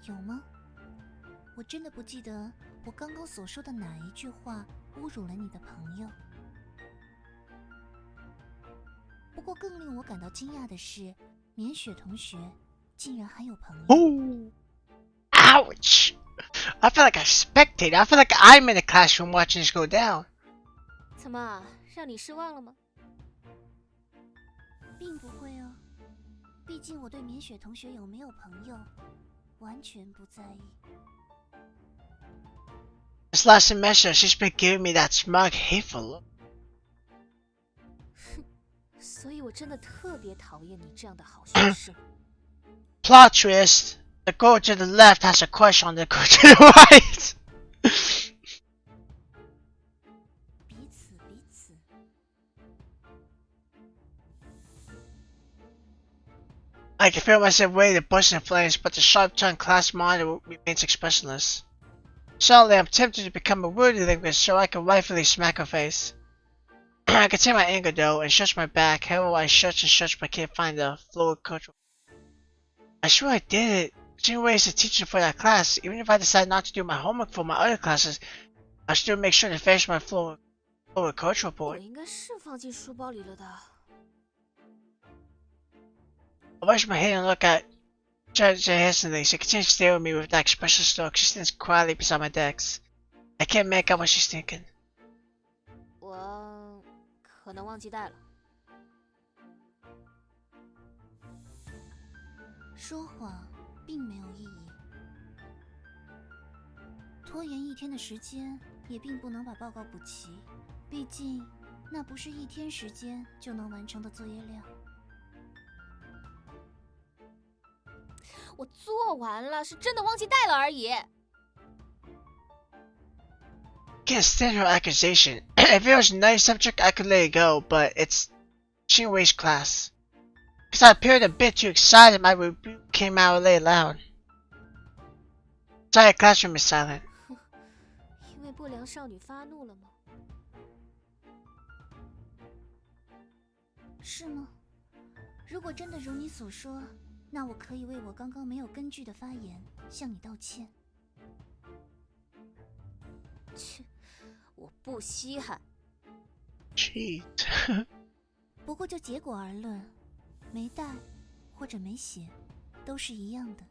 有吗？我真的不记得我刚刚所说的哪一句话侮辱了你的朋友。不过更令我感到惊讶的是，绵雪同学竟然还有朋友。Oh. Ouch! I feel like a spectator. I feel like I'm in the classroom watching this go down. 怎么，让你失望了吗？并不会哦，毕竟我对绵雪同学有没有朋友完全不在意。This last semester, she's been giving me that smug, hateful look. 所以我真的特别讨厌你这样的好学生。Plot twist: the girl to the left has a crush on the girl to the right. 彼此。I can feel myself ready to burst in flames, but the sharp-tongued class monitor remains expressionless. Suddenly, I'm tempted to become a wordy linguist so I can rightfully smack her face. I contain my anger though and stretch my back. However, I stretch and stretch but can't find the fluid control. I swear I did it. Anyway, as a teacher for that class, even if I decide not to do my homework for my other classes, I'll still make sure to finish my fluid culture 我 report. 应该是放进书包里了的。I raise my head and look at Judge hesitantly. She continues to stare at me with that expressionless look. She stands quietly beside my desk. I can't make out what she's thinking. 我可能忘记带了。说谎并没有意义，拖延一天的时间也并不能把报告补齐，毕竟那不是一天时间就能完成的作业量。我做完了，是真的忘记带了而已。Can't stand her accusation. If it was another subject, I could let it go, but it's Shinwei's class. Because I appeared a bit too excited, my rebuke came out really loud. The entire classroom is silent. 因为不良少女发怒了吗？是吗？如果真的如你所说，那我可以为我刚刚没有根据的发言向你道歉。切，我不稀罕。Cheat. 不过就结果而论，没带或者没写都是一样的。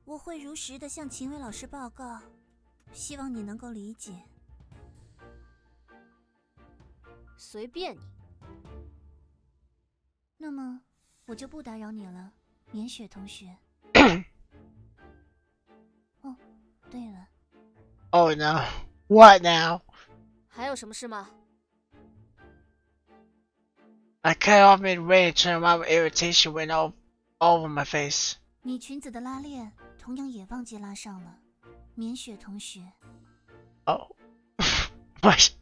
我会如实的向秦伟老师报告，希望你能够理解。随便你。那么我就不打扰你了，绵雪同学。哦，对了， Oh no. What now? 还有什么事吗？ I cut off mid-range, turning my irritation went all over my face. 你裙子的拉链同样也忘记拉上了，绵雪同学。 Oh. What?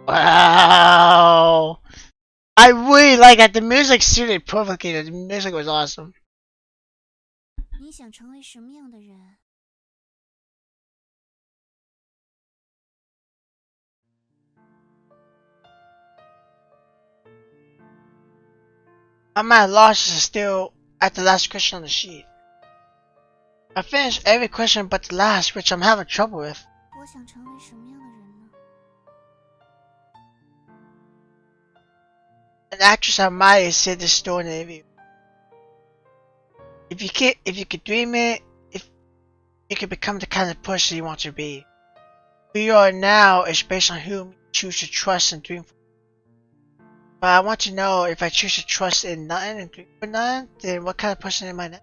Wow. I really like that. The music suited perfectly. The music was awesome. 你想成为什么样的人？ I'm at a loss still at the last question on the sheet. I finished every question but the last, which I'm having trouble with. 我想成为什么样的人呢？ An actress I admire said this story in an interview. If you could dream it, if you could become the kind of person you want to be. Who you are now is based on whom you choose to trust and dream for. But I want to know, if I choose to trust in nothing and dream for nothing, then what kind of person am I now?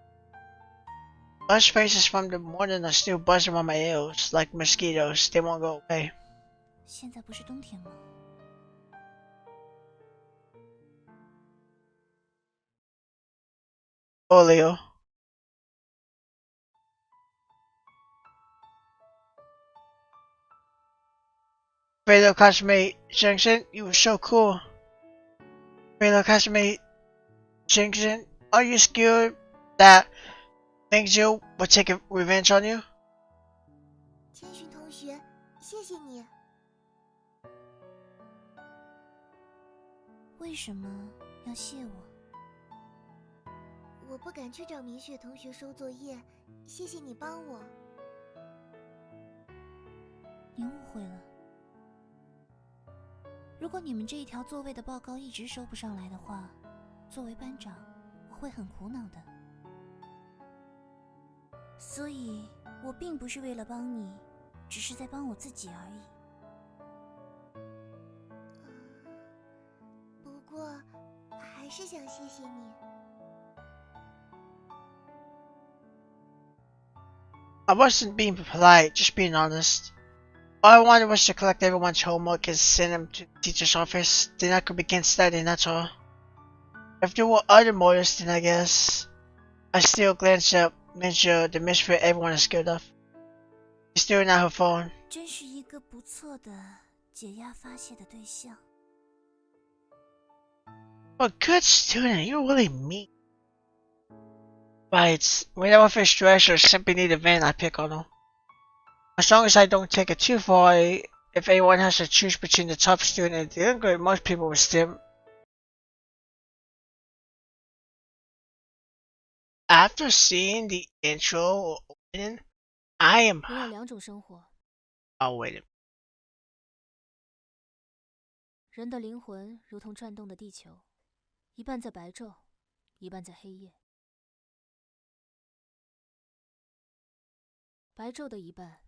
Buzz faces from the morning are still buzzing around my ears like mosquitoes. They won't go away. 现在不是冬天吗？ Olio. Fellow classmate Junction, you were so cool. Fellow classmate Junction, are you scared that Mingzhu will take a revenge on you? 千寻同学，谢谢你。为什么要谢我？我不敢去找明雪同学收作业，谢谢你帮我。你误会了。如果你们这一条座位的报告一直收不上来的话，作为班长，我会很苦恼的。所以，我并不是为了帮你，只是在帮我自己而已。不过，还是想谢谢你。I wasn't being polite, just being honest. All I wanted was to collect everyone's homework and send them to the teacher's office. Then I could begin studying, that's all. If there were other motives, then I guess. I still glanced up, measure the misfit everyone is scared of. She's staring at her phone. 真是一个不错的解压发泄的对象。 A good student, you're really mean. Right, whenever I feel stressed or simply need a vent, I pick on them. As long as I don't take it too far, if anyone has to choose between the top student and the other grade, most people would still. After seeing the intro opening, I am. 人有两种生活， Oh, wait a minute. 人的灵魂如同转动的地球，一半在白昼，一半在黑夜。白昼的一半，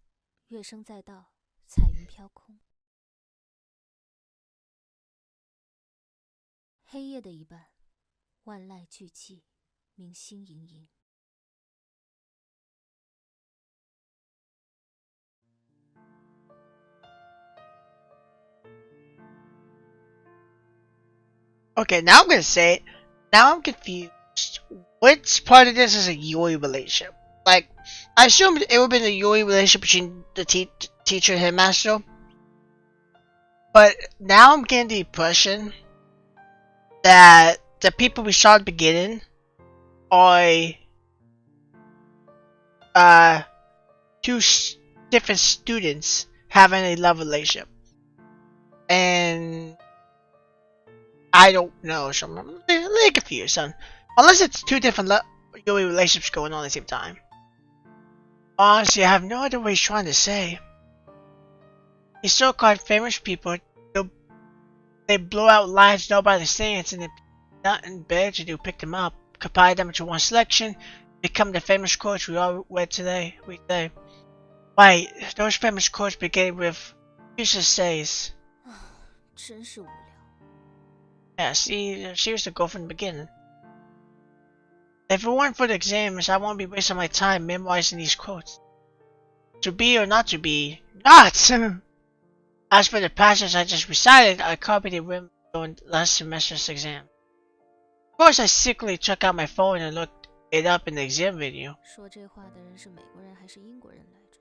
乐声载道，彩云飘空；黑夜的一半，万籁俱寂，明星盈盈。Okay, now I'm gonna say it. Now I'm confused. Which part of this is a Yui relationship? Like, I assumed it would be the Yui relationship between the teacher and headmaster. But now I'm getting the impression that the people we saw at the beginning are two different students having a love relationship. And I don't know, so I'm a little confused, son. Unless it's two different Yui relationships going on at the same time. Honestly, I have no idea what he's trying to say. These so-called famous people, They blow out lines nobody stands, and there's nothing better to do. Pick them up, compile them into one selection, become the famous quotes we all read today. Wait, those famous quotes begin with "Jesus says." 真是无聊。 Yeah, see, she was the goal from the beginning. If it weren't for the exams, I won't be wasting my time memorizing these quotes. To be or not to be, not! As for the passage I just recited, I copied it when during last semester's exam. Of course, I secretly took out my phone and looked it up in the exam video. 说这话的人是美国人还是英国人来着？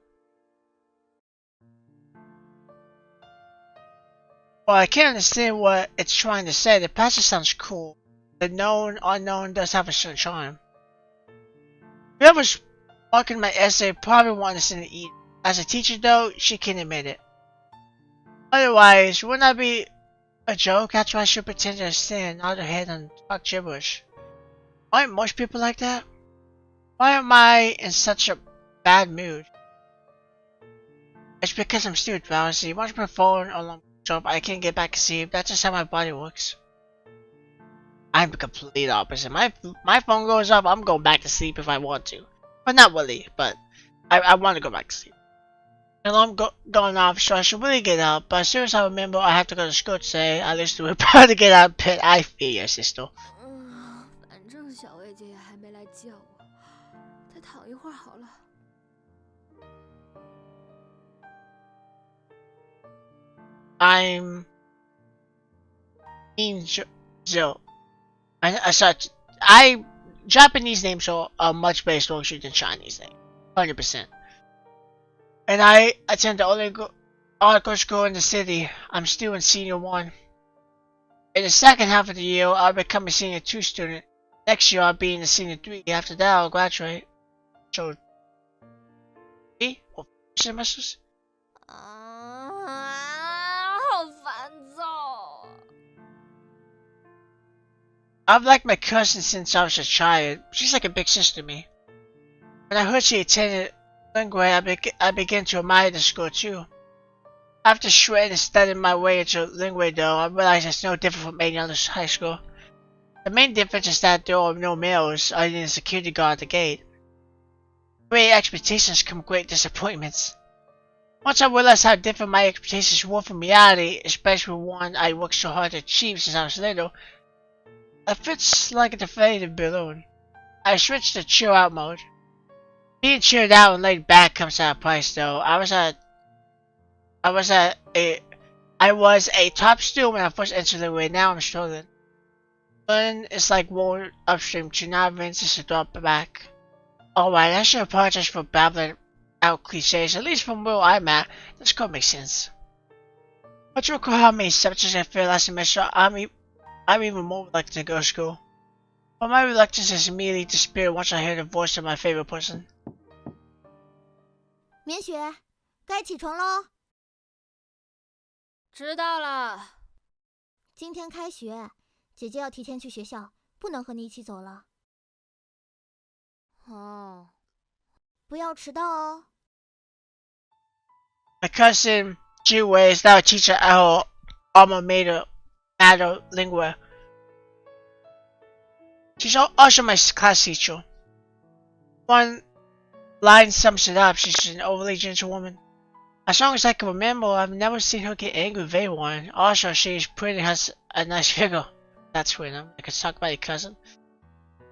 While I can't understand what it's trying to say, the passage sounds cool. The known unknown does have a certain charm. Whoever's marking my essay probably won't understand it either. As a teacher though, she can admit it. Otherwise, wouldn't that be a joke? That's why I should pretend to understand, nod her head and talk gibberish. Aren't most people like that? Why am I in such a bad mood? It's because I'm still drowsy. Once my phone alarm goes off, I can't get back to sleep. That's just how my body works. I'm the complete opposite. My phone goes off, I'm going back to sleep if I want to. But not really, but I want to go back to sleep. The alarm going off, so I should really get up. But as soon as I remember I have to go to school today, I listen to it proud to get out of bed. I feel your sister. 反正小魏姐也还没来叫我，再躺一会儿好了。 I'm Joe. I Japanese names are much better structured than Chinese names, 100%. And I attend the only art school in the city. I'm still in senior 1. In the second half of the year, I'll become a senior 2 student. Next year, I'll be in the senior 3. After that, I'll graduate. So, 3 or 4 semesters. 好烦躁。 I've liked my cousin since I was a child. She's like a big sister to me. When I heard she attended Lingway, I began to admire the school too. After shredding and studying my way into Lingway though, I realized it's no different from any other high school. The main difference is that there are no males other than the security guard at the gate. Great expectations come great disappointments. Once I realized how different my expectations were from reality, especially one I worked so hard to achieve since I was little, it fits like a deflated balloon. I switched to chill out mode. Being chilled out and laid back comes at a price though. I was a top student when I first entered the way, now I'm struggling. But it's like rolling upstream to not rinse is to drop back. Alright, I should apologize for babbling out cliches, at least from where I'm at, this could make sense. But you recall how many subjects I failed last semester, I'm even more reluctant to go to school. But my reluctance is immediately disappeared once I hear the voice of my favorite person. 棉雪，该起床喽。知道了。今天开学，姐姐要提前去学校，不能和你一起走了。哦。不要迟到哦。My cousin Jiwei is now a teacher at her alma mater, Lingua. She's also my class teacher. One line sums it up, she's an overly gentle woman. As long as I can remember, I've never seen her get angry with anyone. Also, she's pretty and has a nice figure. That's weird, I could talk about your cousin.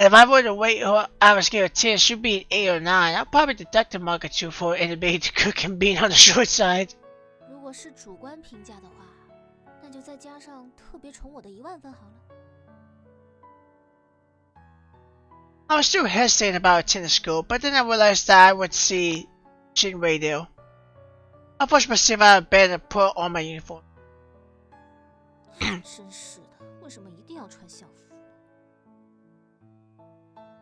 If I were to rate her out of a scale of 10, she'd be an 8 or 9. I'll probably deduct a mark or 2 for her inability to cook and being on the short side. 如果是主观评价的话，那就再加上特别宠我的10000分好了。 I was still hesitating about attending school, but then I realized that I would see Jinwei there. I pushed myself out of bed and put on my uniform. 真是的，为什么一定要穿校服？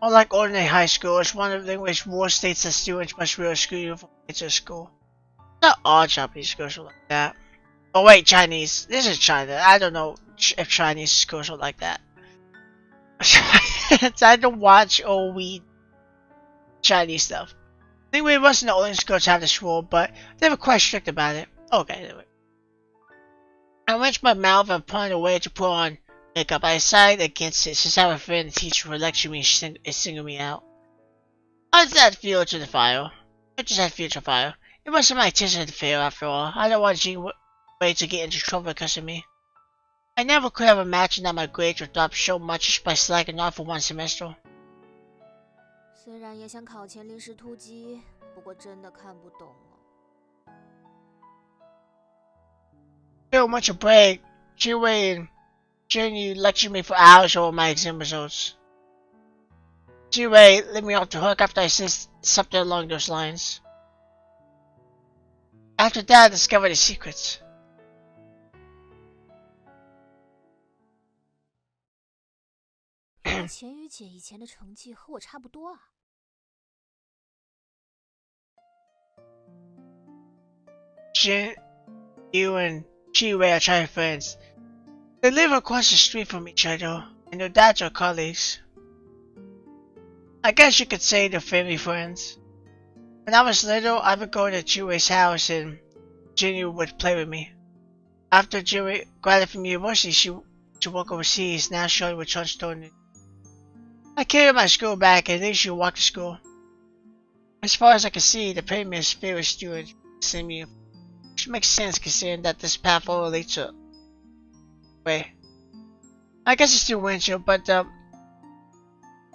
Unlike ordinary high school, it's one of Lingway's rules states that students must wear a school uniform to enter school. Not all Japanese schools are like that. Oh wait, Chinese. This is China. I don't know if Chinese schools are like that. I don't watch or read Chinese stuff. Anyway, it wasn't the only school to have this rule, but they were quite strict about it. Okay, anyway. I wrenched my mouth and pointed away to put on makeup. I decided against it since I was afraid the teacher would lecture me and single me out. I just had fuel to the fire. It wasn't my intention to fail after all. I don't want Jinwei to get into trouble because of me. I never could have imagined that my grades would drop so much just by slacking off for one semester. 虽然也想考前临时突击，不过真的看不懂了。So much a break. Jinwei and Jenny lectured me for hours over my exam results. Jinwei let me off the hook after I said something along those lines. After that, I discovered the secrets. 钱宇姐以前的成绩和我差不多啊。Jin, you and Jinwei are childhood friends. They live across the street from each other, and their dads are colleagues. I guess you could say they're family friends. When I was little, I would go to Jinwei's house and Jinwei would play with me. After Jinwei graduated from university, she to work overseas, now showing with Chunstone. I carried my school bag and then she walked to school. As far as I could see, the premier's favorite student, same year. Which makes sense considering that this path all leads to. Wait. I guess it's still winter, but the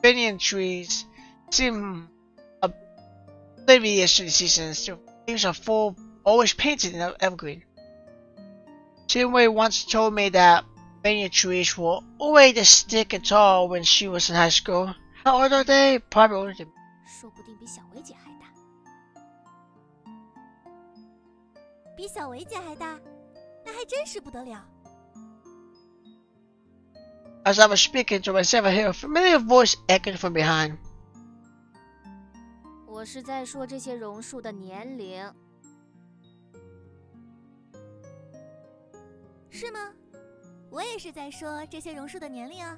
banyan trees seem oblivious to the seasons. The leaves are full, always painted in evergreen. Jinwei once told me that banyan trees were always stick and tall when she was in high school. How old are they? Probably older than me. 说不定比小维姐还大。比小维姐还大，那还真是不得了。As I was speaking to myself, I heard a familiar voice echoing from behind. 我是在说这些榕树的年龄。是吗？我也是在说这些榕树的年龄啊。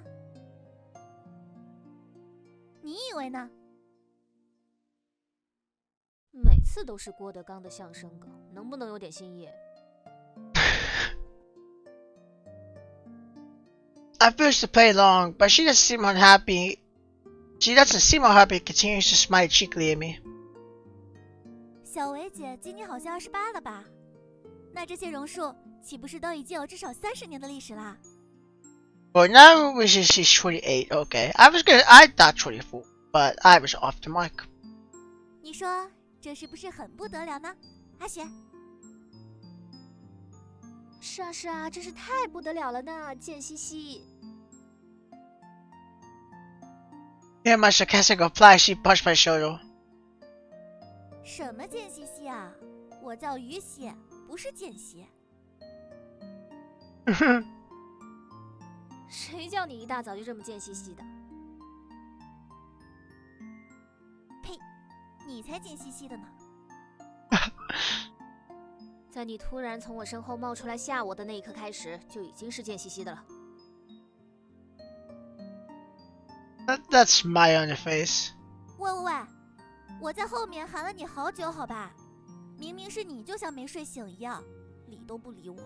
你以为呢？每次都是郭德纲的相声梗，能不能有点新意？ I refused to play along, but she doesn't seem unhappy. She doesn't seem unhappy. Continues to smile cheekily at me. 小维姐今年好像28了吧？那这些榕树岂不是都已经有至少30年的历史啦？ Well, now she's 28. Okay, I thought 24, but I was off the mark. 你说这是不是很不得了呢，阿雪？是啊是啊，真是太不得了了呢，贱兮兮。 Hear my sarcastic reply, she punched my shoulder. 什么贱兮兮啊？我叫雨雪，不是贱兮。谁叫你一大早就这么贱兮兮的？呸！你才贱兮兮的呢。在你突然从我身后冒出来吓我的那一刻开始，就已经是贱兮兮的了。That smile on your face. 喂，我在后面喊了你好久，好吧？明明是你就像没睡醒一样，理都不理我。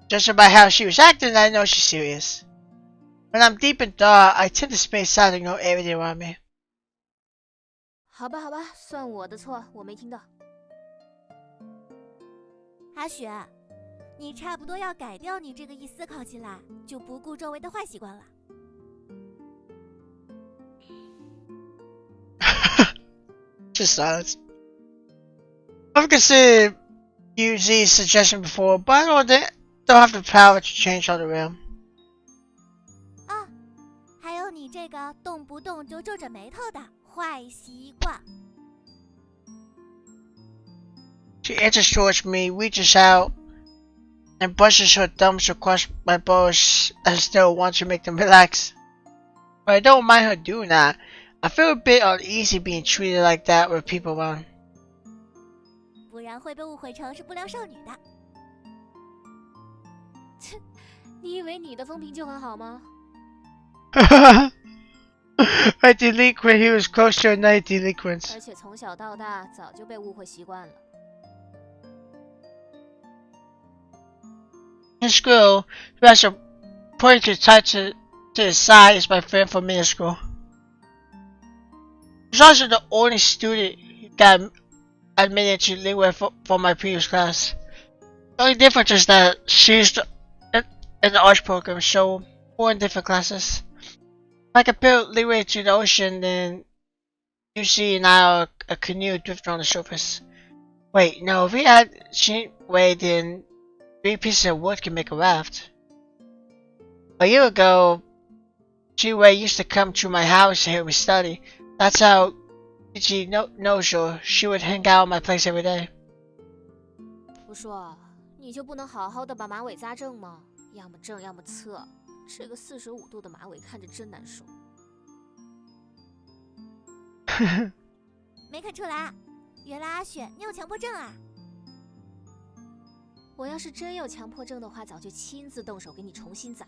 Just by how she was acting, I know she's serious. When I'm deep in thought, I tend to stay silent and know everything around me. 好吧，算我的错，我没听到。阿雪，你差不多要改掉你这个一思考起来就不顾周围的坏习惯了。Just silence. I've considered UZ's suggestion before, but I don't have the power to change all the realm. 啊，还有你这个动不动就皱着眉头的坏习惯。She edges towards me, reaches out, and brushes her thumbs across my brows as though want to make them relax. But I don't mind her doing that. I feel a bit uneasy being treated like that with people around. 不然会被误会成是不良少女的。切，你以为你的风评就很好吗？ A delinquent, he was close to a night delinquent. 而且从小到大早就被误会习惯了。In school, who has a pointer tied to his side is my friend from middle school. He's also the only student who got admitted to Leeway for my previous class. The only difference is that she's in the arts program, so 4 different classes. If I compare Leeway to the ocean, then you see now a canoe drifting on the surface. Wait, no, if we had Way, then 3 pieces of wood can make a raft. A year ago, Way used to come to my house to hear me study. That's how she knows her. She would hang out at my place every day. 不说，你就不能好好的把马尾扎正吗？要么正，要么侧。这个45度的马尾看着真难受。没看出来，原来阿雪你有强迫症啊！我要是真有强迫症的话，早就亲自动手给你重新扎。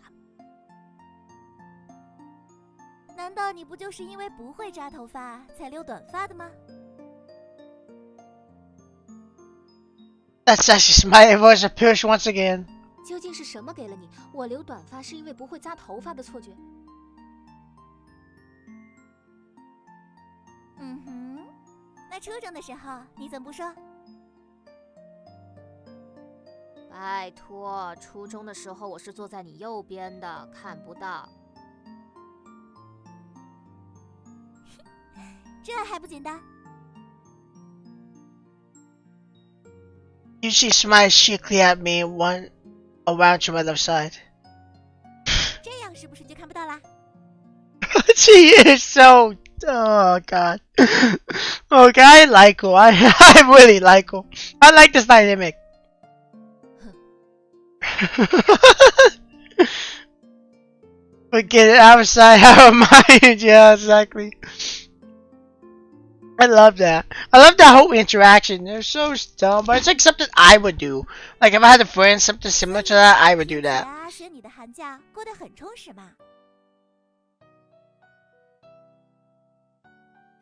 难道你不就是因为不会扎头发才留短发的吗？ That's actually my voice appears once again. 究竟是什么给了你我留短发是因为不会扎头发的错觉？嗯哼，那初中的时候你怎么不说？拜托，初中的时候我是坐在你右边的，看不到。这还不简单？ You see Smile cheekily at me, one around to my left side. 这样是不是就看不到啦？ She is so... Oh god. Okay, I like her. I really like her. I like this dynamic. But get it outside our mind. Yeah, exactly. I love that. I love that whole interaction. They're so dumb, but it's like something I would do. Like if I had a friend, something similar to that, I would do that. 阿雪，你的寒假过得很充实嘛？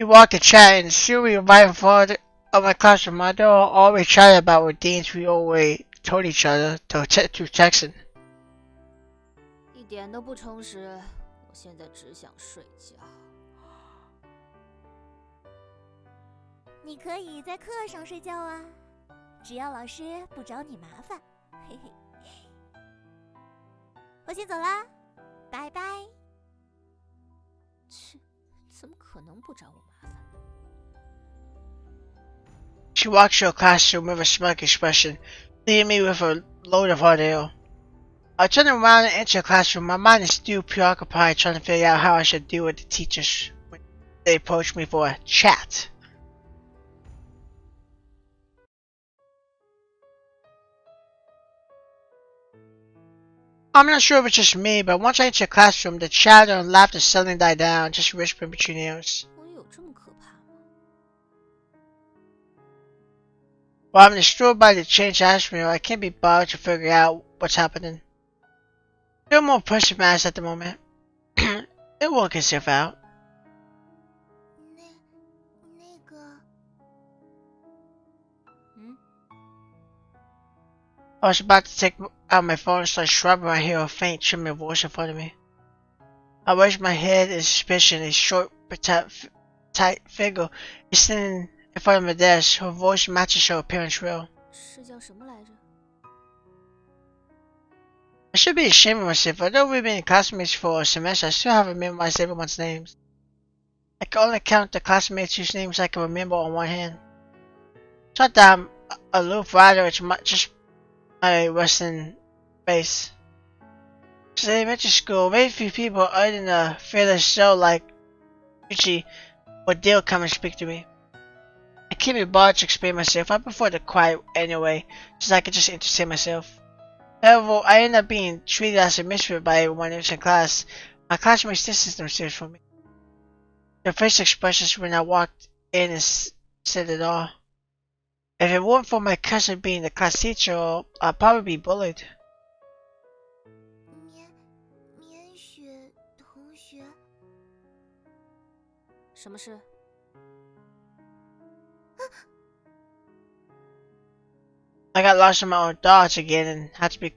We walked and chatted, and soon we were right in front of my classroom. My door always chatted about what things we always told each other through texting. 一点都不充实，我现在只想睡觉。你可以在课上睡觉啊，只要老师不找你麻烦。嘿嘿，我先走啦，拜拜。切，怎么可能不找我麻烦？ She walked to her classroom with a smug expression, leaving me with a load of hot air. I turned around and entered the classroom. My mind is still preoccupied trying to figure out how I should deal with the teachers when they approached me for a chat. I'm not sure if it's just me, but once I entered the classroom, the chatter and laughter suddenly died down, just whispering between ears. 我有这么可怕吗？ While I'm disturbed by the change atmosphere, I can't be bothered to figure out what's happening. Feel more pressure matters at the moment. It will work itself out. 那个， I was about to take out my phone and start swapping when I hear a faint, trembling voice in front of me. I raised my head in suspicion. A short, tight figure is standing in front of my desk. Her voice matches her appearance real. 是叫什么来着？ I should be ashamed of myself. Although we've been classmates for a semester, I still haven't memorized everyone's names. I can only count the classmates whose names I can remember on one hand. It's not that I'm aloof, rather it's just my resting face. Since elementary school, very few people other than a fearless soul like Richie or Dale come and speak to me. I can't be bothered to explain myself. I prefer to quiet anyway, so I can just entertain myself. However, I end up being treated as a misfit by everyone else in class. My classmates distance themselves from me. Their face expressions when I walked in and said it all. If it weren't for my cousin being the class teacher, I'd probably be bullied. 棉雪同学，什么事？ I got lost in my own thoughts again and had to be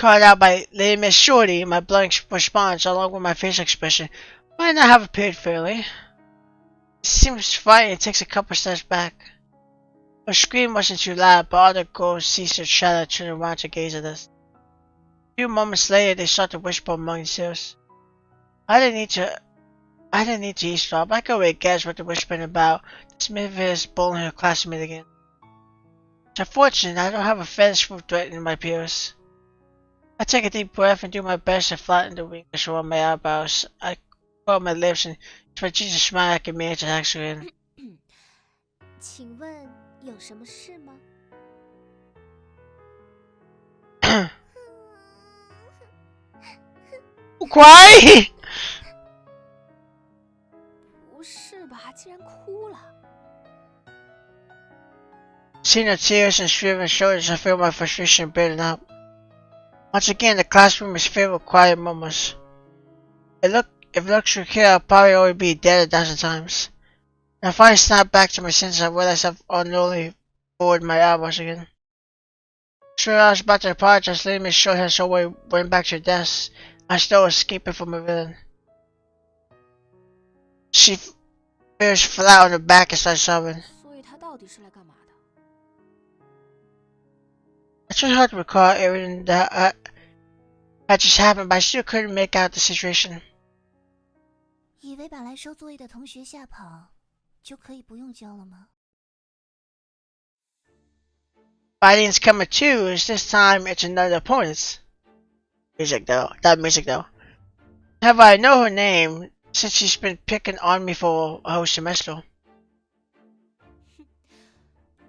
called out by Lady Miss Shorty, my blank response, along with my facial expression, might not have appeared fairly. It seems frightened and takes a couple steps back. Her scream wasn't too loud, but all the girls ceased their chatter, turned around to gaze at us. A few moments later, they started to whisper among themselves. I didn't need to eavesdrop. I could already guess what they're whispering about. This mischievous, bullying her classmate again. It's unfortunate I don't have a fetish for threatening my peers. I take a deep breath and do my best to flatten the wrinkles around my eyebrows. I curl my lips and try to smile I can manage to ask her in. 请问有什么事吗？不cry! 不是吧，竟然哭了！ Seeing the tears and shriveled shoulders, I feel my frustration building up. Once again, the classroom is filled with quiet murmurs. If it looks like here, I'll probably already be dead 1,000 times. And I finally snap back to my senses, I realize I've unknowingly lowered my eyebrows again. Sure, I was about to apologize, Lady Miss Short had already went back to her desk. I still escaping from a villain. She fell flat on her back and started sobbing. 所以他到底是来干嘛的？ I tried hard to recall everything that had just happened, but I still couldn't make out the situation. 以为把来收作业的同学吓跑，就可以不用交了吗？ Fighting's coming too, is this time it's another opponent's. That music though. Have I know her name since she's been picking on me for a whole semester.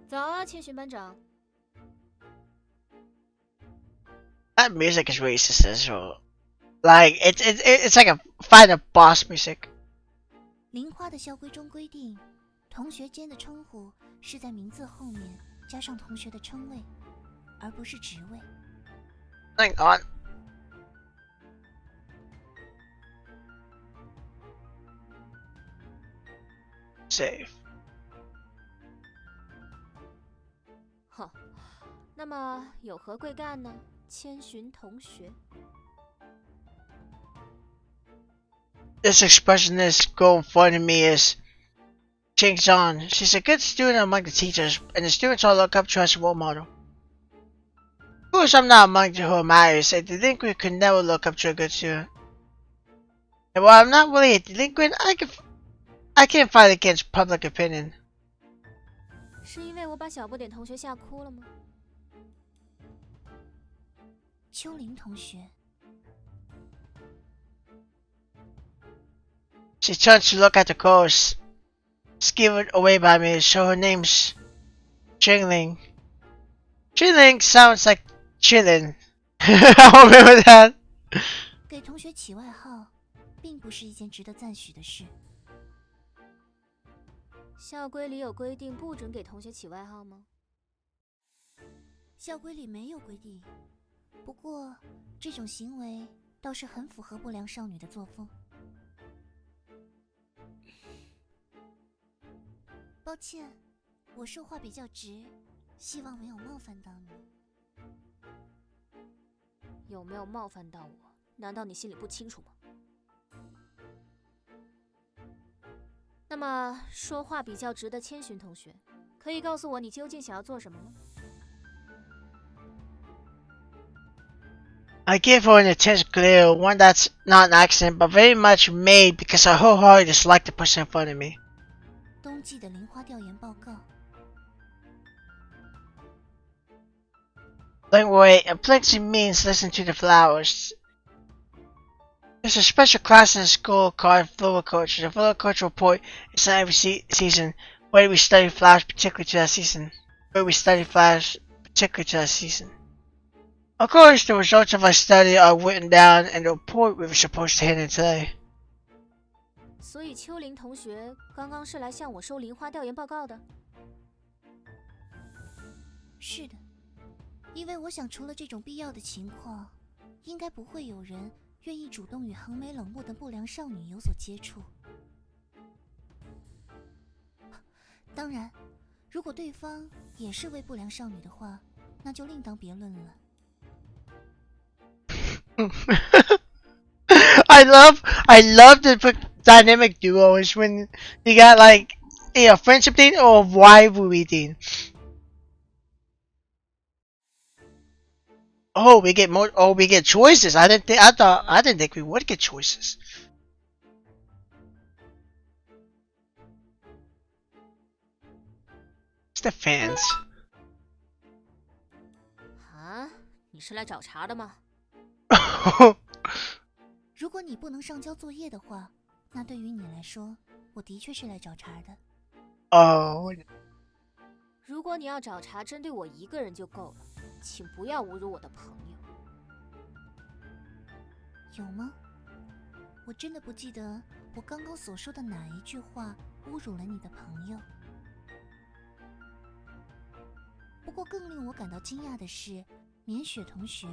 早啊，千寻班长。 That music is really successful. Like it's like a final boss music. 林花的校规中规定，同学间的称呼是在名字后面加上同学的称谓，而不是职位。 Hang on. Save. 哼，那么有何贵干呢？千寻同学。 This expressionist girl in front of me is Ching Zhan. She's a good student among the teachers, and the students all look up to her as a role model. Of course, I'm not among her admirers. A delinquent could never look up to a good student. And while I'm not really a delinquent, I can't fight against public opinion. 是因为我把小不点同学吓哭了吗？ 秋玲同学， She turns to look at the girls, scared away by me, so her name's Jingling. Jingling sounds like chillin'. I remember that. 给同学起外号，并不是一件值得赞许的事。 校规里有规定不准给同学起外号吗？ 校规里没有规定，不过这种行为倒是很符合不良少女的作风。抱歉，我说话比较直，希望没有冒犯到你。有没有冒犯到我？难道你心里不清楚吗？那么说话比较直的千寻同学，可以告诉我你究竟想要做什么吗？ I give her an intense glare, one that's not an accident, but very much made because I wholeheartedly dislike the person in front of me. 冬季的林花调研报告。 Don't worry, it plenty means listen to the flowers. There's a special class in the school called Floriculture. The Floriculture report is on every season, where we study flowers particular to that season. Of course, the results of our study are written down in the report we were supposed to hand in today. 所以秋玲同学刚刚是来向我收林花调研报告的。是的，因为我想除了这种必要的情况，应该不会有人愿意主动与横眉冷目的不良少女有所接触。当然，如果对方也是位不良少女的话，那就另当别论了。I love the dynamic duos when you got like a friendship thing or rivalry thing. Oh, we get more. Oh, we get choices. I didn't think we would get choices. It's the fans. 啊，你是来找茬的吗？如果你不能上交作业的话，那对于你来说，我的确是来找茬的。哦，如果你要找茬针对我一个人就够了，请不要侮辱我的朋友。有吗？我真的不记得我刚刚所说的哪一句话侮辱了你的朋友。不过更令我感到惊讶的是，绵雪同学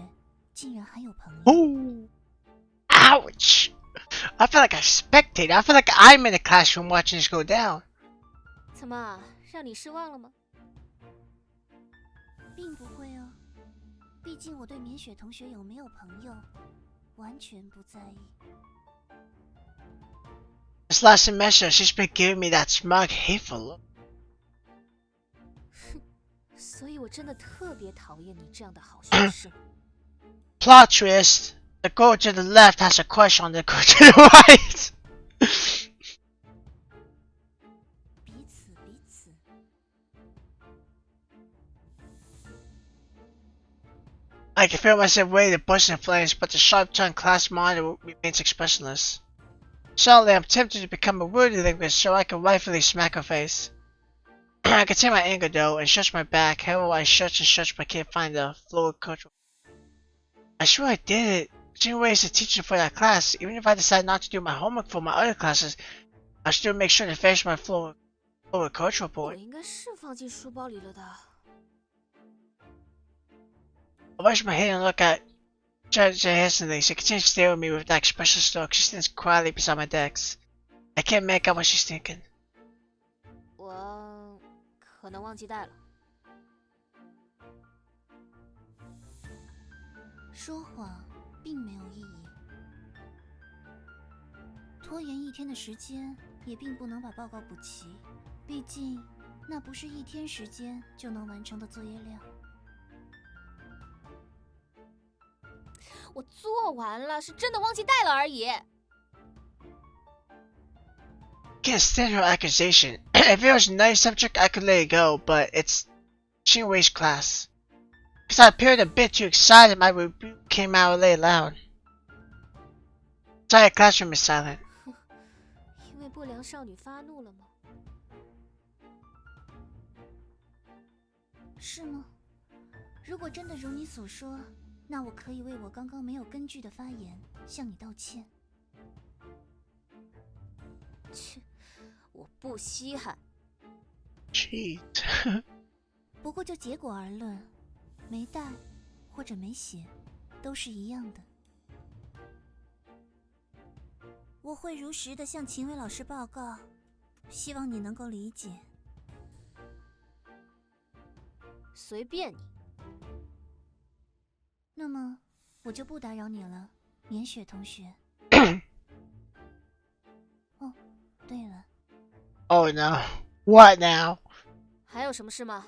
竟然还有朋友。Oh, ouch! I feel like a spectator. I feel like I'm in the classroom watching this go down. 怎么让你失望了吗？并不会哦，毕竟我对绵雪同学有没有朋友完全不在意。This last semester, she's been giving me that smug, hateful look. 所以我真的特别讨厌你这样的好学生。Plot twist: the girl to the left has a crush on the girl to the right. 彼此。I can feel myself ready to burst in flames, but the sharp-tongued class monitor remains expressionless. Suddenly, I'm tempted to become a wordy linguist so I can rightfully smack her face. I contain my anger though and stretch my back. However, I stretch and stretch but can't find the fluid control. I swear I did it. Jinwei is the teacher for that class. Even if I decide not to do my homework for my other classes, I'll still make sure to finish my fluid culture 我 report. 应该是放进书包里了的。I raise my head and look at Judge hesitantly. She continues to stare at me with that expressionless look. She stands quietly beside my desk. I can't make out what she's thinking. 我可能忘记带了。说谎并没有意义，拖延一天的时间也并不能把报告补齐，毕竟那不是一天时间就能完成的作业量。我做完了，是真的忘记带了而已。Can't stand her accusation. If it was another subject, I could let it go, but it's Shinwei's class. Because I appeared a bit too excited, my rebuke came out really loud. The entire classroom is silent. 因为不良少女发怒了吗？是吗？如果真的如你所说，那我可以为我刚刚没有根据的发言向你道歉。切，我不稀罕。Cheat. 不过就结果而论，没带或者没写，都是一样的。我会如实的向秦伟老师报告，希望你能够理解。随便你。那么我就不打扰你了，绵雪同学。哦，对了， Oh no. What now? 还有什么事吗？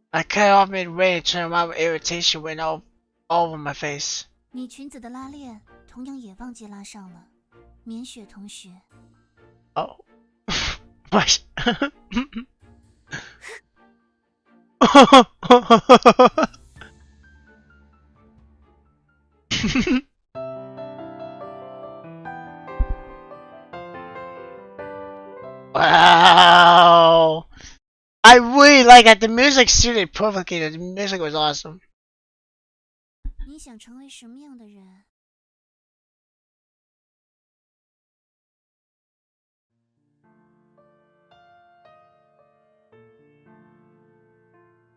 I cut off midway and turned around with irritation went all over my face. 你裙子的拉链同样也忘记拉上了，绵雪同学。Oh. What? Wow. I really like that. The music suited perfectly. The music was awesome. 你想成为什么样的人？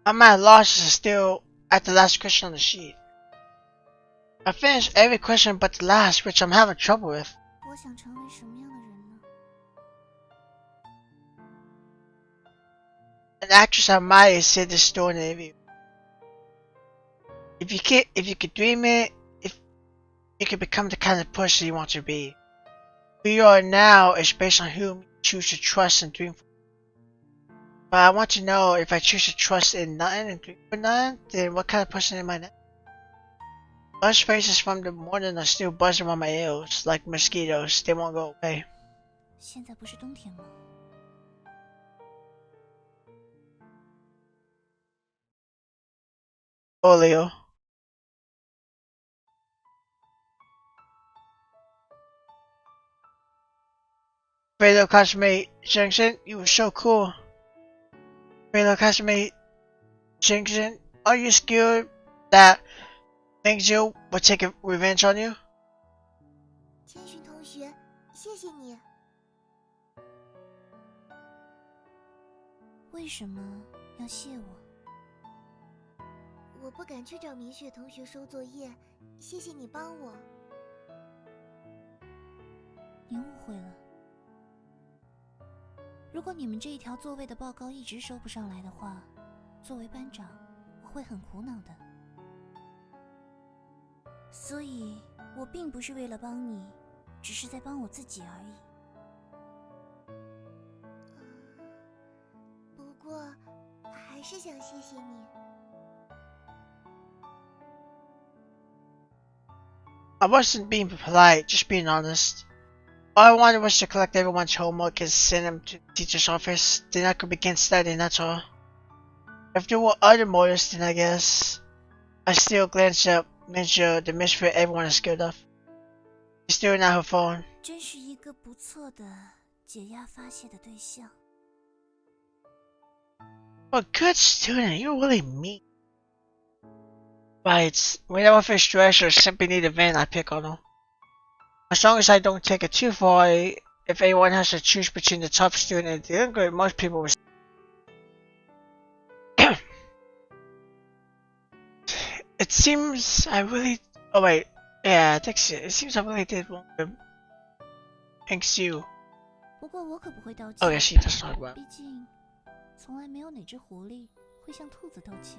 I'm at a loss still at the last question on the sheet. I finished every question but the last, which I'm having trouble with. 我想成为什么样的人呢？ An actress I admire said this story in an interview. if you could dream it, if you could become the kind of person you want to be. Who you are now is based on whom you choose to trust and dream for. But I want to know, if I choose to trust in nothing and dream for nothing, then what kind of person am I now? Buzz faces from the morning are still buzzing around my ears like mosquitoes. They won't go away. 现在不是冬天吗？ Olio. Fellow classmate Junction, you were so cool. Fellow classmate Junction, are you scared that Mingzhu will take revenge on you? 千寻同学，谢谢你。为什么要谢我？我不敢去找明雪同学收作业，谢谢你帮我。你误会了。如果你们这一条座位的报告一直收不上来的话，作为班长，我会很苦恼的。所以，我并不是为了帮你，只是在帮我自己而已。不过，还是想谢谢你。 I wasn't being polite, just being honest. All I wanted was to collect everyone's homework and send them to the teacher's office. Then I could begin studying, that's all. If there were other motives, then I guess. I still glanced up, made sure the misfit everyone is scared of. She's staring at her phone. 真是一个不错的解压发泄的对象。 A good student, you're really mean. Right, whenever I feel stressed or simply need a vent, I pick on them. As long as I don't take it too far, if anyone has to choose between the top student and the younger, most people will. It seems I really. Oh wait, yeah, I think it seems I really did want to. Thanks you. 不过我可不会道歉。 Oh yeah, she does talk about. 毕竟，从来没有哪只狐狸会向兔子道歉。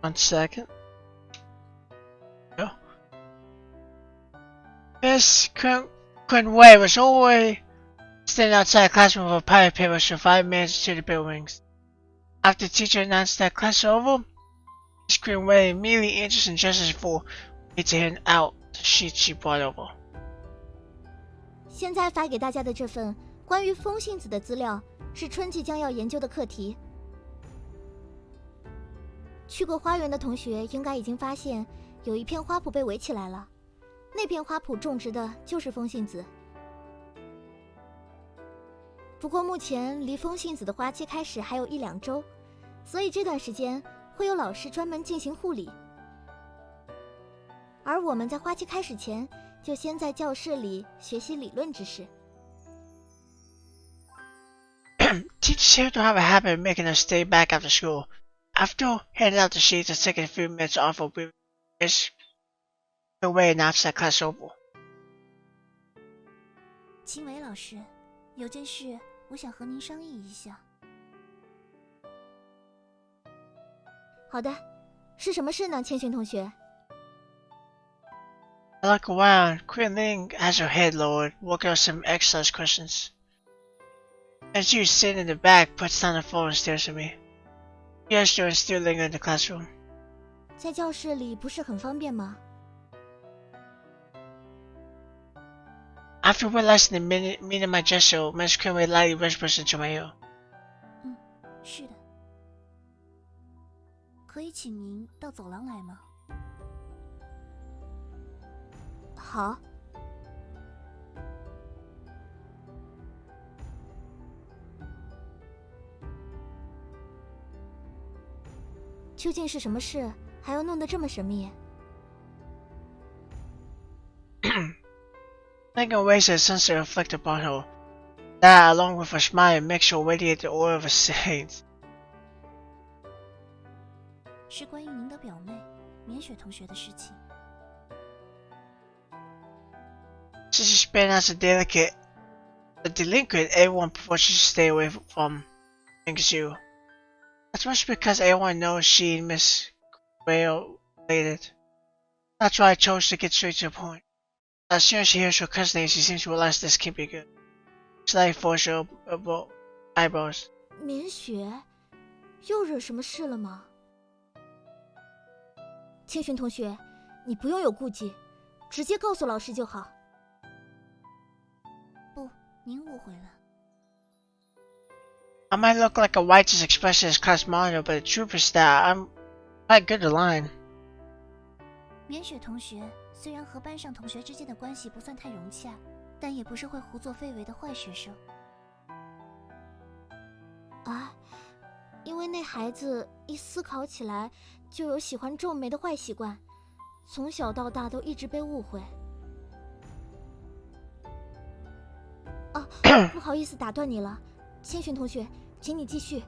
1 second. No. Miss Quinway was always standing outside the classroom with a pile of papers for 5 minutes to the buildings. After the teacher announced that class was over, Miss Quinway immediately introduced and justice for me to hand out the sheet she brought over. 现在发给大家的这份关于风信子的资料，是春季将要研究的课题。去过花园的同学应该已经发现，有一片花圃被围起来了。那片花圃种植的就是风信子。不过目前离风信子的花期开始还有1、2周，所以这段时间会有老师专门进行护理。而我们在花期开始前，就先在教室里学习理论知识。Teachers seem to have a habit of making us stay back after school. After handing out the sheets and taking a few minutes off of Miss Quinway announced that class over. 青梅老师，有件事我想和您商议一下。好的，是什么事呢，千寻同学？ I look around. Queen Ling has her head lowered, working on some exercise questions. As you sitting in the back, puts down the phone and stares at me. The other students still linger in the classroom. 在教室里不是很方便吗？ After realizing the meaning of my gesture, Miss Quinway lightly whispers into my ear. 是的。可以请您到走廊来吗？好。究竟是什么事，还要弄得这么神秘Thinking ways that sense to reflect upon her. That, along with a smile, makes her radiate the aura of a saint. 是关于您的表妹绵雪同学的事情。 Since she's been as a delinquent, everyone prefers to stay away from. thanks you. That's much because everyone knows she and Miss Quayle related. That's why I chose to get straight to the point. As soon as she hears her cousin's name, she seems to realize this can't be good. Slightly furrows her eyebrows. 绵雪，又惹什么事了吗？千寻同学，你不用有顾忌，直接告诉老师就好。不，您误会了。I might look like a righteous expressionist class monitor, but the truth is that I'm quite good at lying. 绵雪同学虽然和班上同学之间的关系不算太融洽，但也不是会胡作非为的坏学生。啊，因为那孩子一思考起来就有喜欢皱眉的坏习惯，从小到大都一直被误会。啊，不好意思打断你了，千寻同学，请你继续。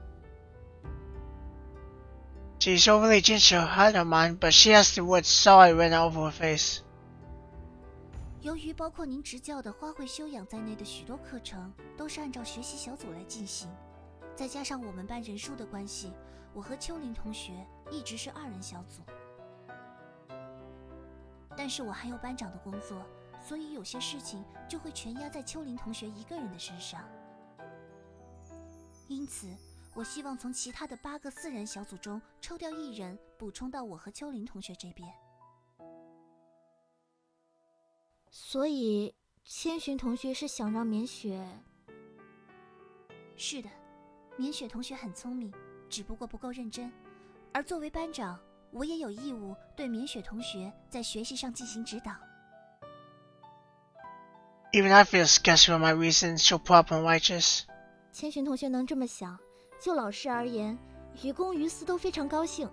She's overly gentle, I don't mind, but she has the word sorry written over her face. 由于包括您执教的花卉修养在内的许多课程都是按照学习小组来进行，再加上我们班人数的关系，我和秋林同学一直是2人小组。但是我还有班长的工作，所以有些事情就会全压在秋林同学一个人的身上。因此我希望从其他的8个4人小组中抽调1人，补充到我和秋林同学这边。所以，千寻同学是想让绵雪……是的，绵雪同学很聪明，只不过不够认真。而作为班长，我也有义务对绵雪同学在学习上进行指导。Even I feel disgusted with my reasons, so proper and righteous. 千寻同学能这么想，就老师而言，于公于私都非常高兴。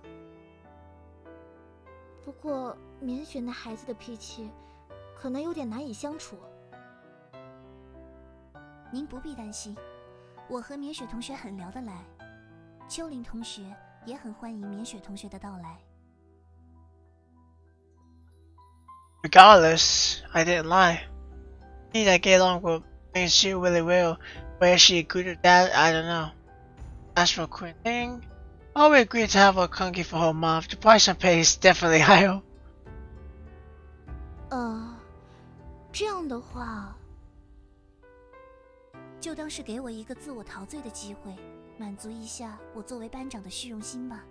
不过，绵雪那孩子的脾气，可能有点难以相处。您不必担心，我和绵雪同学很聊得来，秋林同学也很欢迎绵雪同学的到来。Regardless, I didn't lie. I think I get along with Sue really well. Where she good at that, I don't know. As for Quinn Thing, oh, we agreed to have a conky for her month. The price I pay is definitely higher. 这样的话，就当是给我一个自我陶醉的机会，满足一下我作为班长的虚荣心吧。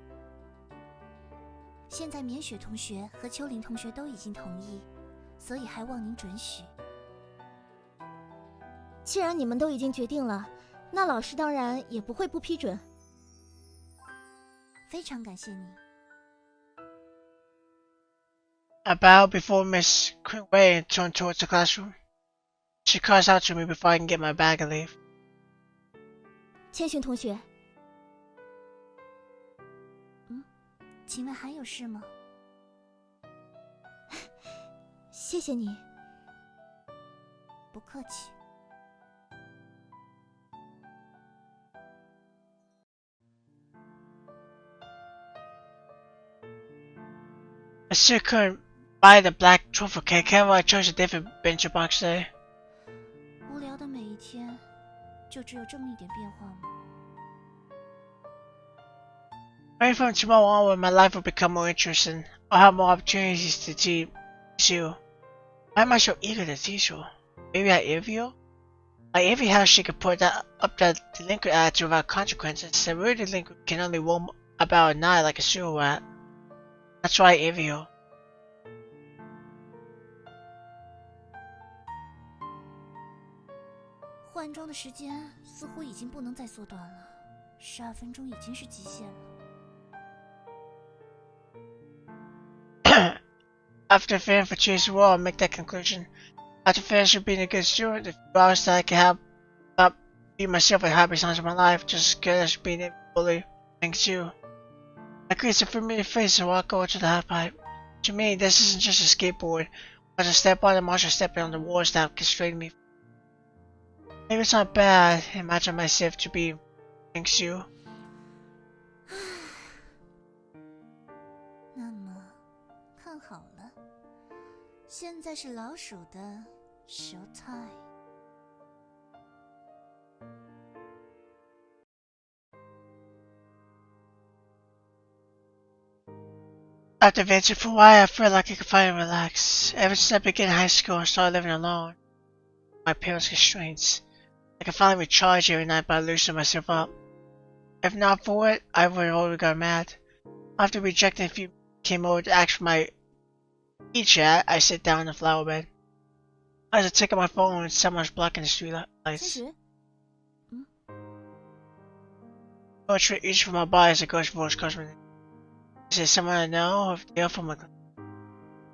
现在绵雪同学和秋林同学都已经同意，所以还望您准许。既然你们都已经决定了，那老师当然也不会不批准。非常感谢你。I bow before Miss Quinway and turn towards the classroom. She calls out to me before I can get my bag and leave. 千寻同学，请问还有事吗？谢谢你。不客气。I still couldn't buy the black truffle cake, however I chose a different bento box today. 无聊的每一天，就只有这么一点变化吗？ Maybe from tomorrow onward, my life will become more interesting. I'll have more opportunities to teach you. Why am I so eager to teach you? Maybe I envy you? I envy how she could put up that delinquent attitude without consequences. The real delinquent can only roam about at night like a sewer rat. That's why I envy you. 换装的时间似乎已经不能再缩短了，12分钟已经是极限了。After failing for choice war, I'll make that conclusion. After finishing being a good student, the few hours that I can have up be myself at happy times of my life, just as good as being a bully. Thanks you. I create a familiar face and walk over to the half pipe. To me, this isn't just a skateboard. As I step on, I'm also stepping on the walls that have constrained me. Maybe it's not bad. I imagine myself to be. Thanks you. 那么，看好了，现在是老鼠的 show time。After venturing for a while, I felt like I could finally relax. Ever since I began high school and started living alone, my parents' constraints, I could finally recharge every night by loosening myself up. If not for it, I would have already got mad. After rejecting a few came over to ask for my teacher, I sat down on the flower bed. As I took out my phone and someone's blocking the street lights. Torture each from my body as a ghost voice calls me. Is there someone I know? If they offer my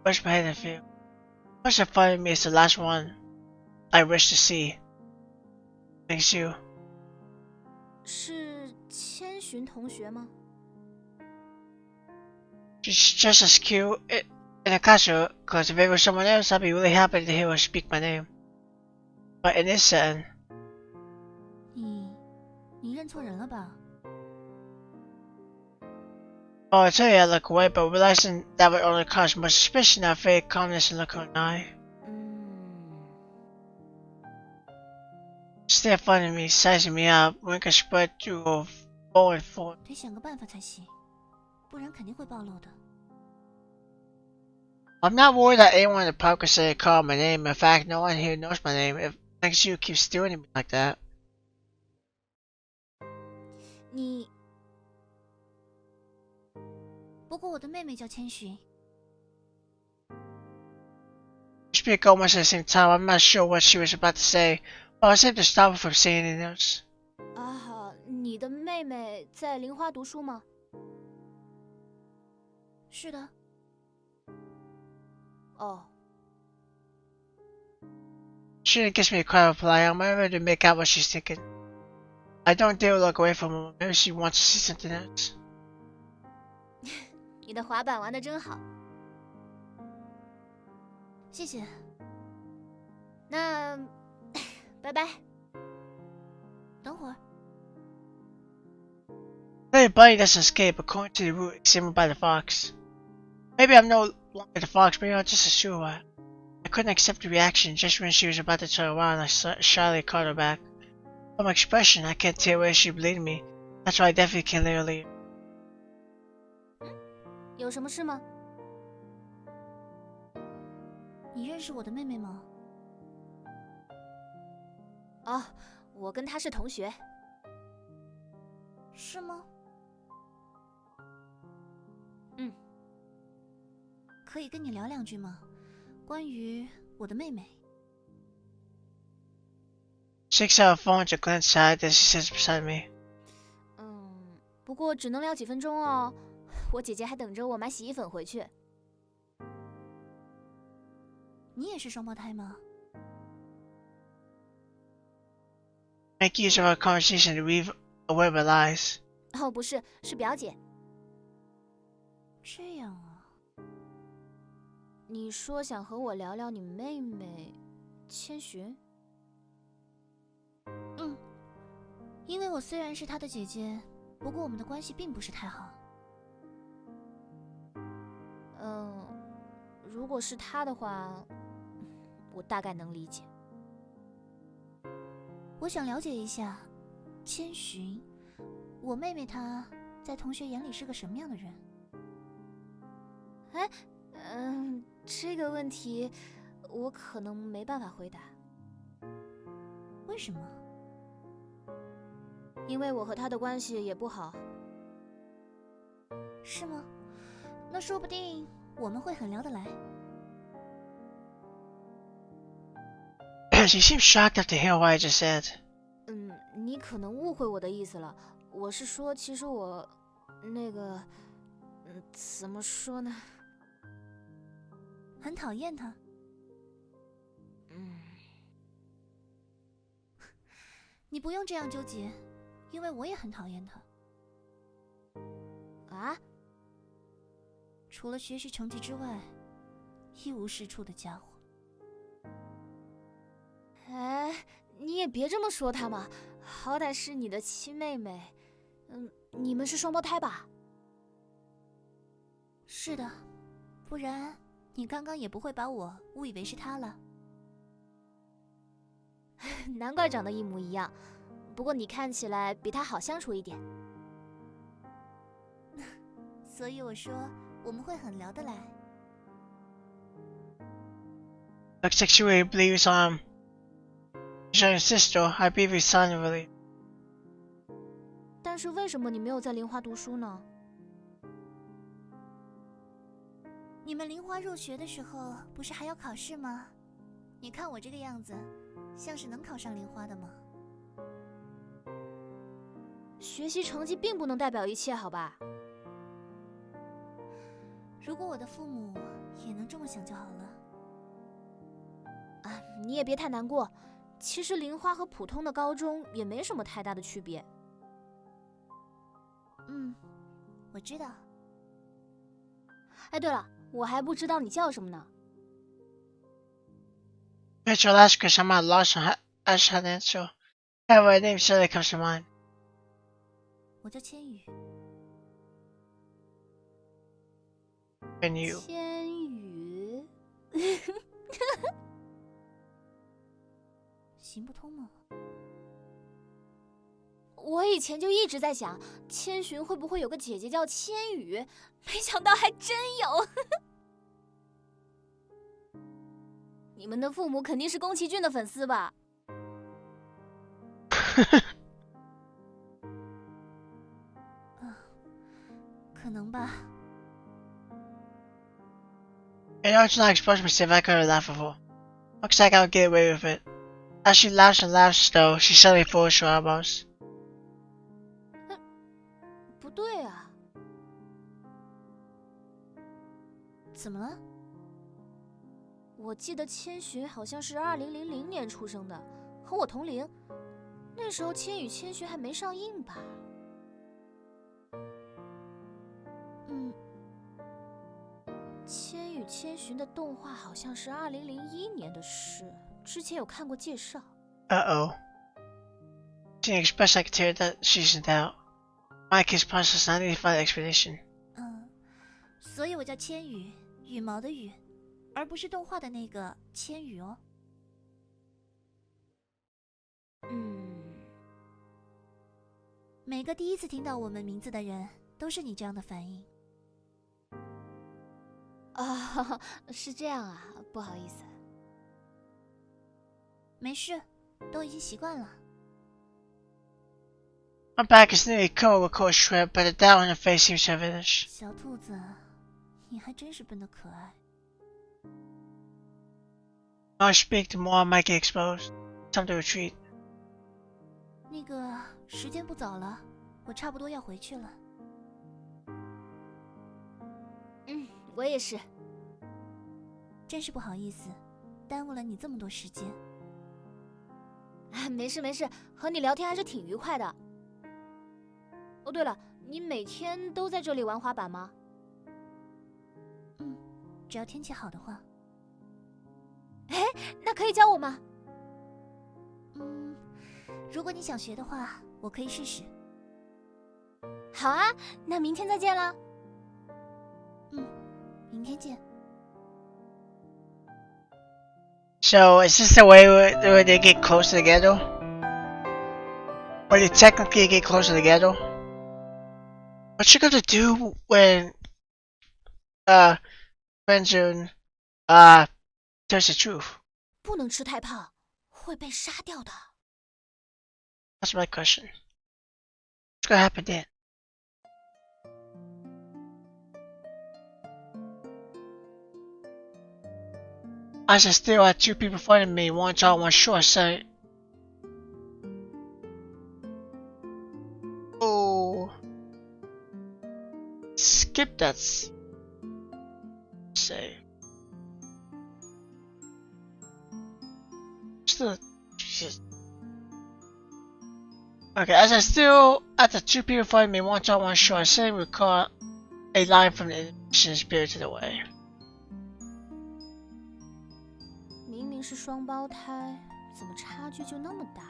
push my head and feel. What's in front of me is the last one I wish to see. Thanks you. 是千寻同学吗？ She's just as cute in a classroom, cause if it was someone else, I'd be really happy to hear her speak my name. But in this setting, 你认错人了吧？ oh, I tell you I look away, but realizing that would only cause more suspicion, I felt calmness and look her in the eye. Stare in front of me, sizing me up, wrinkles spread through her forward foot. 得想个办法才行，不然肯定会暴露的。 I'm not worried that anyone in the park would say call my name. In fact, no one here knows my name. If thanks you keeps doing me like that. 你，不过我的妹妹叫千寻。 We speak almost at the same time. I'm not sure what she was about to say, but I was able to stop her from saying anything else. 啊，你的妹妹在林花读书吗？是的。 哦。 She didn't gives me a quiet reply. I'm unable to make out what she's thinking. I don't dare look away from her. Maybe she wants to see something else. 你的滑板玩得真好。谢谢。那，拜拜。等会儿。 Little buddy doesn't escape according to the route examined by the fox. Maybe I'm no longer the fox, but I'm just a sure I couldn't accept the reaction just when she was about to turn around. I shyly caught her back. From her expression, I can't tell where she believed me. That's why I definitely can't let her leave. 有什么事吗？你认识我的妹妹吗？哦，我跟她是同学。是吗？嗯。可以跟你聊两句吗？关于我的妹妹。 Takes out her phone to glance aside, then she sits beside me. 不过只能聊几分钟哦。我姐姐还等着我买洗衣粉回去。你也是双胞胎吗？ Make use of our conversation to weave a web of lies. 哦，不是，是表姐。这样啊。 你说想和我聊聊你妹妹千寻？因为我虽然是她的姐姐，不过我们的关系并不是太好。如果是她的话，我大概能理解。我想了解一下，千寻，我妹妹她在同学眼里是个什么样的人？哎，这个问题我可能没办法回答。为什么？因为我和她的关系也不好。是吗？那说不定我们会很聊得来。She seems shocked after hearing what I just said. 你可能误会我的意思了。我是说，其实我那个，怎么说呢？很讨厌她。你不用这样纠结，因为我也很讨厌她。啊？除了学习成绩之外，一无是处的家伙。哎，你也别这么说她嘛，好歹是你的亲妹妹。你们是双胞胎吧？是的，不然你刚刚也不会把我误以为是她了。难怪长得一模一样，不过你看起来比她好相处一点。所以我说，我们会很聊得来。Looks like she really believes your sister. I believe you son really. 但是为什么你没有在林花读书呢？你们林花入学的时候不是还要考试吗？你看我这个样子，像是能考上林花的吗？学习成绩并不能代表一切，好吧？如果我的父母也能这么想就好了。啊，你也别太难过。其实林花和普通的高中也没什么太大的区别。我知道。哎，对了，我还不知道你叫什么呢。Rachel asked because I'm at lost on how to answer. However, a name suddenly comes to mind. 我叫千羽。And you. 千羽，行不通吗？我以前就一直在想，千寻会不会有个姐姐叫千羽，没想到还真有。你们的父母肯定是宫崎骏的粉丝吧？可能吧。In order to not expose myself, I couldn't laugh before. Looks like I'll get away with it. As she laughs and laughs, though, she suddenly falls to her elbows. 不对啊，怎么了？我记得千寻好像是2000年出生的，和我同龄。那时候《千与千寻》还没上映吧？千与千寻的动画好像是2001年的事，之前有看过介绍。Uh-oh. She expressed like a tear that she's in doubt. Mike is process not need to find explanation. 所以我叫千羽，羽毛的羽，而不是动画的那个千羽哦。每个第一次听到我们名字的人，都是你这样的反应。啊，是这样啊，不好意思。没事，都已经习惯了。My back is nearly covered with cold sweat, but the doubt on her face seems to have vanished. 小兔子，你还真是笨得可爱。The more I speak, the more I might get exposed. Time to retreat. 那个，时间不早了，我差不多要回去了。我也是。真是不好意思，耽误了你这么多时间。没事没事，和你聊天还是挺愉快的。哦，对了，你每天都在这里玩滑板吗？只要天气好的话。哎，那可以教我吗？如果你想学的话，我可以试试。好啊，那明天再见了。明天见。 So, is this the way where they get closer together? Where they technically get closer together? What's she gonna do when, Benjamin, tells the truth? 不能吃太胖，会被杀掉的。 That's my question. What's gonna happen then? As I still had two people fighting me, one tall, one short, say. Oh. Skip that. Say. Still. Jesus. Okay, as I still at the two people fighting me, one tall, one short, say recall a line from the ancient Spirited Away. 明明是双胞胎，怎么差距就那么大呢？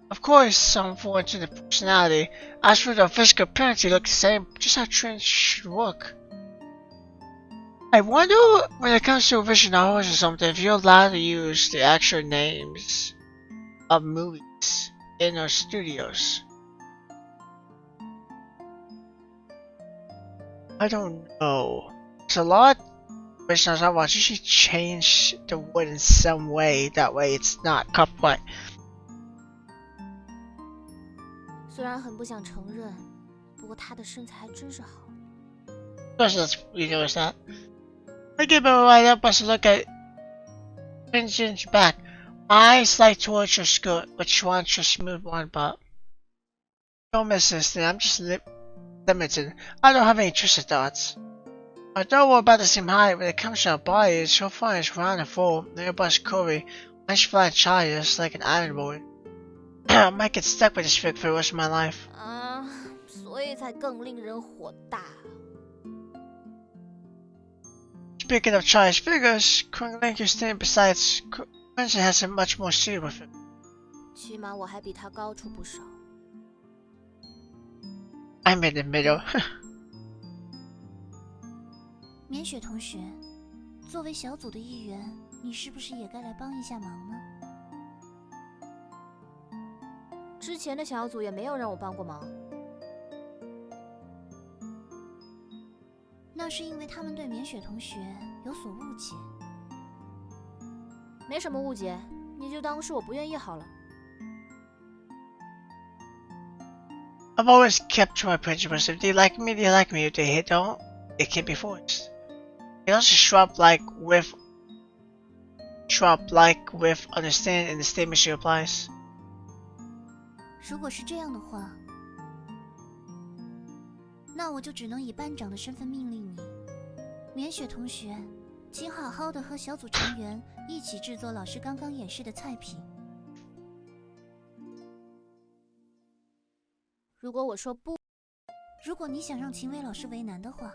Of course, some fall into the personality. As for the physical appearance, they look the same, just how twins should look. I wonder when it comes to visual novels or something, if you're allowed to use the actual names of movies in our studios. I don't know. There's a lot of questions I want. You should change the wood in some way. That way it's not copyright. 虽然很不想承认，不过他的身材还真是好。Of course, you notice that. I give him a right up as a look at Vincent's back. My eyes like towards your skirt, which wants your smooth one, but don't miss this thing. I'm just limited. I don't have any twisted thoughts. I know we're about the same height when it comes to our bodies. So far, it's round and full. Nearby's curvy. Nice flat childish like an iron board. I might get stuck with this fig for the rest of my life. 所以才更令人火大。Speaking of childish figures, Link is thin. Besides, Vincent has a much more suitable figure. 起码我还比他高出不少。I'm in the middle. 绵雪同学，作为小组的一员，你是不是也该来帮一下忙呢？之前的小组也没有让我帮过忙。那是因为他们对绵雪同学有所误解。没什么误解，你就当是我不愿意好了。I've always kept to my principles. If they like me, they like me. If they don't, it can't be forced. It also shrub like with understand in the statement she applies. 如果是这样的话，那我就只能以班长的身份命令你，绵雪同学，请好好的和小组成员一起制作老师刚刚演示的菜品。如果我说不，如果你想让秦薇老师为难的话，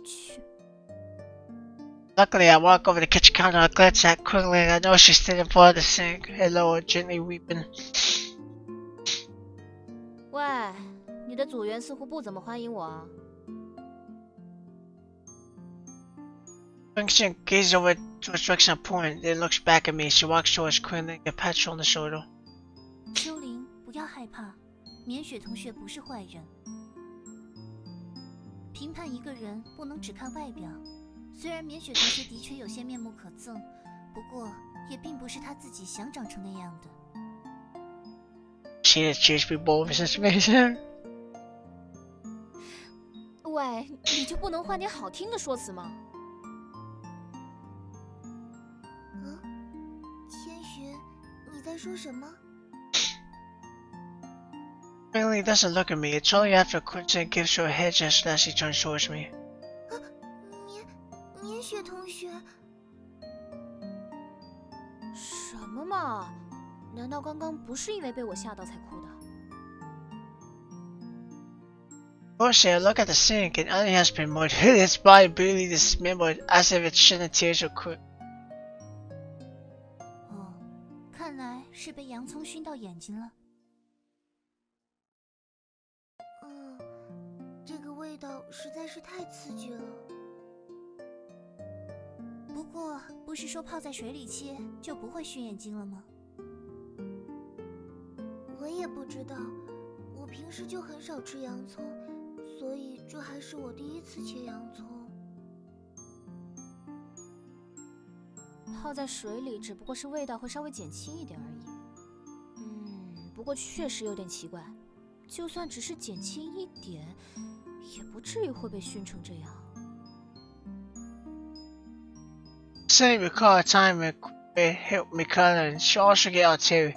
去。Luckily, I walk over the kitchen counter. I glance at quickly. I know she's sitting in front of the sink, hello, gently weeping. 喂，你的组员似乎不怎么欢迎我啊。Vincent gazes over towards direction of point, then looks back at me. She walks towards Quinlan and pats her on the shoulder. 秋玲，不要害怕，绵雪同学不是坏人。评判一个人不能只看外表。虽然绵雪同学的确有些面目可憎，不过也并不是他自己想长成那样的。She didn't choose to be bold for such amazing. 喂，你就不能换点好听的说辞吗？千寻，你在说什么？ Quinlan doesn't look at me. It's only after Quinlan gives her a head gesture that she turns towards me. 绵雪同学，什么嘛？难道刚刚不是因为被我吓到才哭的？ Firstly, I look at the sink and Annie has been moved. Its body brutally dismembered as if its shed tears were quick. 哦，看来是被洋葱熏到眼睛了。这个味道实在是太刺激了。不过，不是说泡在水里切就不会熏眼睛了吗？我也不知道，我平时就很少吃洋葱，所以这还是我第一次切洋葱。泡在水里只不过是味道会稍微减轻一点而已。不过确实有点奇怪，就算只是减轻一点，也不至于会被熏成这样。Suddenly recall a time when it helped me color and she also get out too.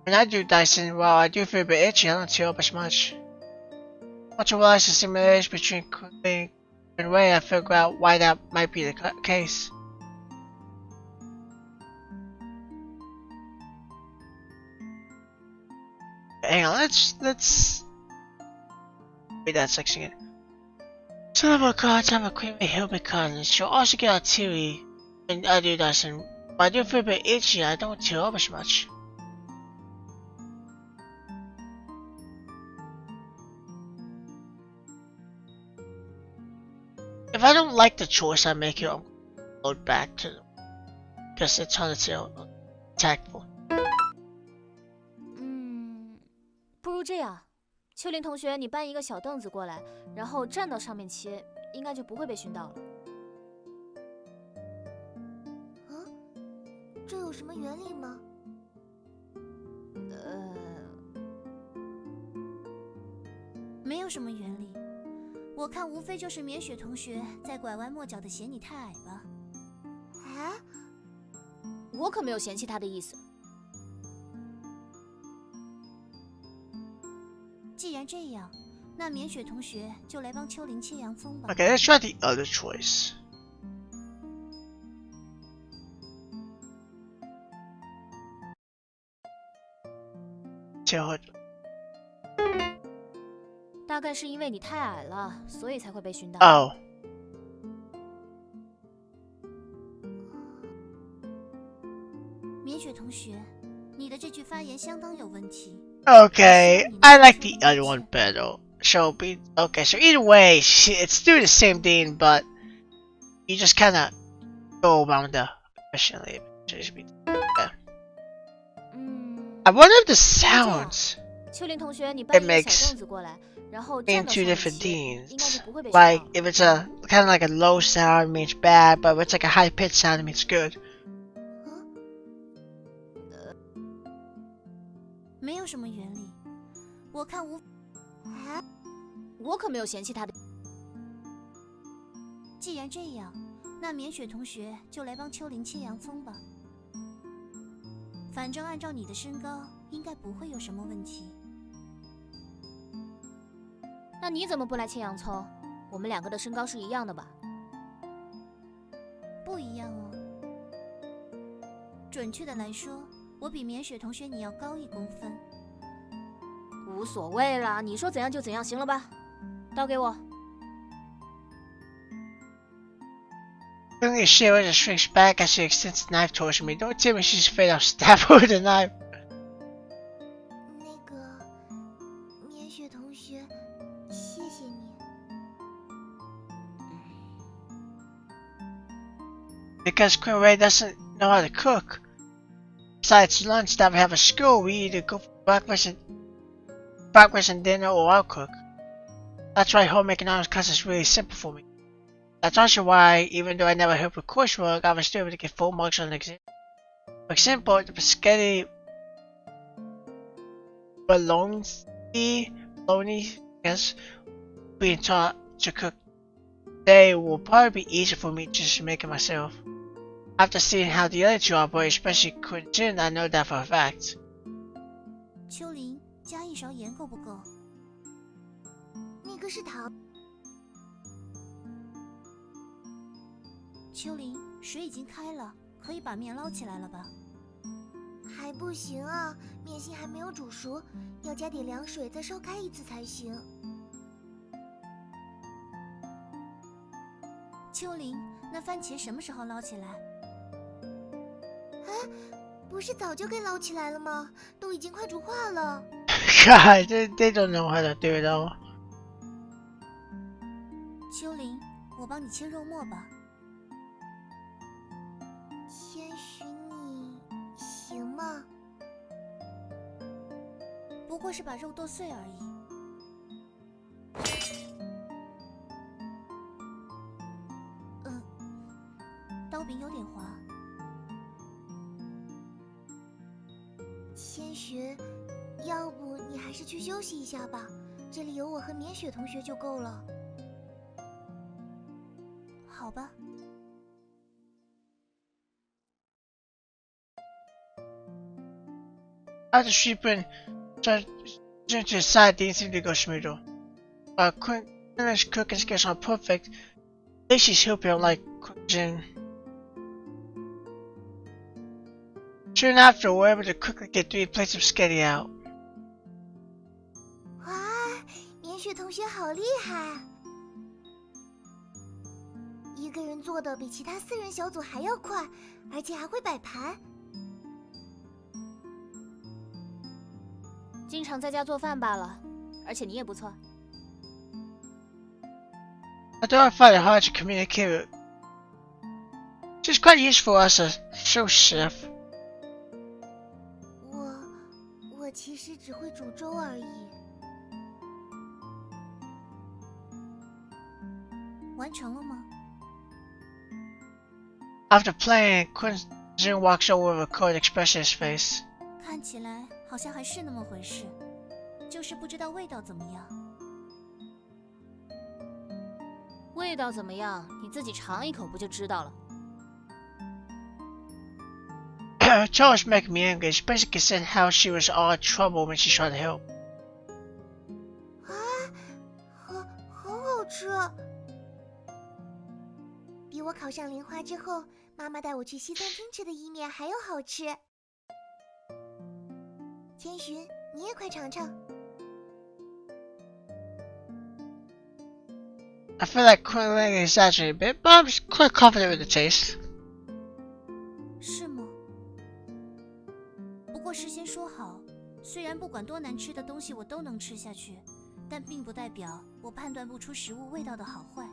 When I do Dyson, while I do feel a bit itchy, I don't tear up as much. Once I realize the similarity between Quinlan and Ray, I figure out why that might be the case. Hang on, let's read that section again. Some of our cards have a Queen may help me color. She'll also get out teary when I do Dyson. But I do feel a bit itchy, I don't tear up as much. If I don't like the choice I make here, I'm going to load back to them. Because it's hard to tell. Tactful. 不如这样，秋林同学，你搬一个小凳子过来，然后站到上面切，应该就不会被熏到了。这有什么原理吗？没有什么原理，我看无非就是绵雪同学在拐弯抹角的嫌你太矮吧。啊？我可没有嫌弃他的意思。既然这样，那绵雪同学就来帮秋林切洋葱吧。Okay, let's try the other choice. 切换。大概是因为你太矮了，所以才会被熏到。Oh. 绵雪同学，你的这句发言相当有问题。Okay, I like the other one better. So either way, it's doing the same thing, but you just kind of go around the question a little bit. Yeah. I wonder if the sounds 秋林同学，你搬一个小凳子过来，然后站 mean 到 two 上面 different 切，应该 things. 就不会被熏到 Like if it's a kind of like a low sound, it means bad, but if it's like a high pitched sound, it means good. 没有什么原理，我看我可没有嫌弃他的。既然这样，那绵雪同学就来帮秋林切洋葱吧。反正按照你的身高，应该不会有什么问题。那你怎么不来切洋葱？我们两个的身高是一样的吧？不一样哦。准确的来说，我比绵雪同学你要高1公分。无所谓啦，你说怎样就怎样，行了吧？刀给我。Feeling ashamed as she shrinks back as she extends the knife towards me. Don't tell me she's afraid I'll stab her with a knife. 那个，绵雪同学，谢谢你。Because Queen Ray doesn't know how to cook. Besides lunch that we have at school, we either go for breakfast and dinner, or I'll cook. That's why homemaking honors class is really simple for me. That's also why, even though I never helped with coursework, I was still able to get full marks on an exam. For example, the spaghetti bologna, yes, being taught to cook today will probably be easier for me just to make it myself. After seeing how the other two operate, especially Quentin, I know that for a fact. 秋林，加1勺盐够不够？那个是糖。秋林，水已经开了，可以把面捞起来了吧？还不行啊，面心还没有煮熟，要加点凉水再烧开1次才行。秋林，那番茄什么时候捞起来？啊，不是早就给捞起来了吗？都已经快煮化了。God, they don't know how to do it all. 秋林，我帮你切肉末吧。谦虚你行吗？不过是把肉剁碎而已。刀柄有点滑。千寻，要不你还是去休息一下吧，这里有我和绵雪同学就够了。好吧。After Sheepin turned to his side, things seemed to go smoother. Quentin's cooking skills aren't perfect. At least she's helping him like Quentin. Soon after, we're able to quickly get 3 plates of spaghetti out. 哇，绵雪同学好厉害！一个人做的比其他4人小组还要快，而且还会摆盘。经常在家做饭罢了，而且你也不错。I don't find it hard to communicate. She's quite useful as a sous chef. 我其实只会煮粥而已。完成了吗？ After playing, Quentin walks over with a cold expression in his face. 看起来好像还是那么回事，就是不知道味道怎么样。味道怎么样？你自己尝一口不就知道了。Cho was making me angry. She basically said how she was all in trouble when she tried to help. 啊，好好吃啊！比我考上莲花之后，妈妈带我去西餐厅吃的意面还要好吃。千寻，你也快尝尝。I feel like Quentin exaggerated a bit, but I'm quite confident with the taste. 是吗？不过事先说好，虽然不管多难吃的东西我都能吃下去，但并不代表我判断不出食物味道的好坏。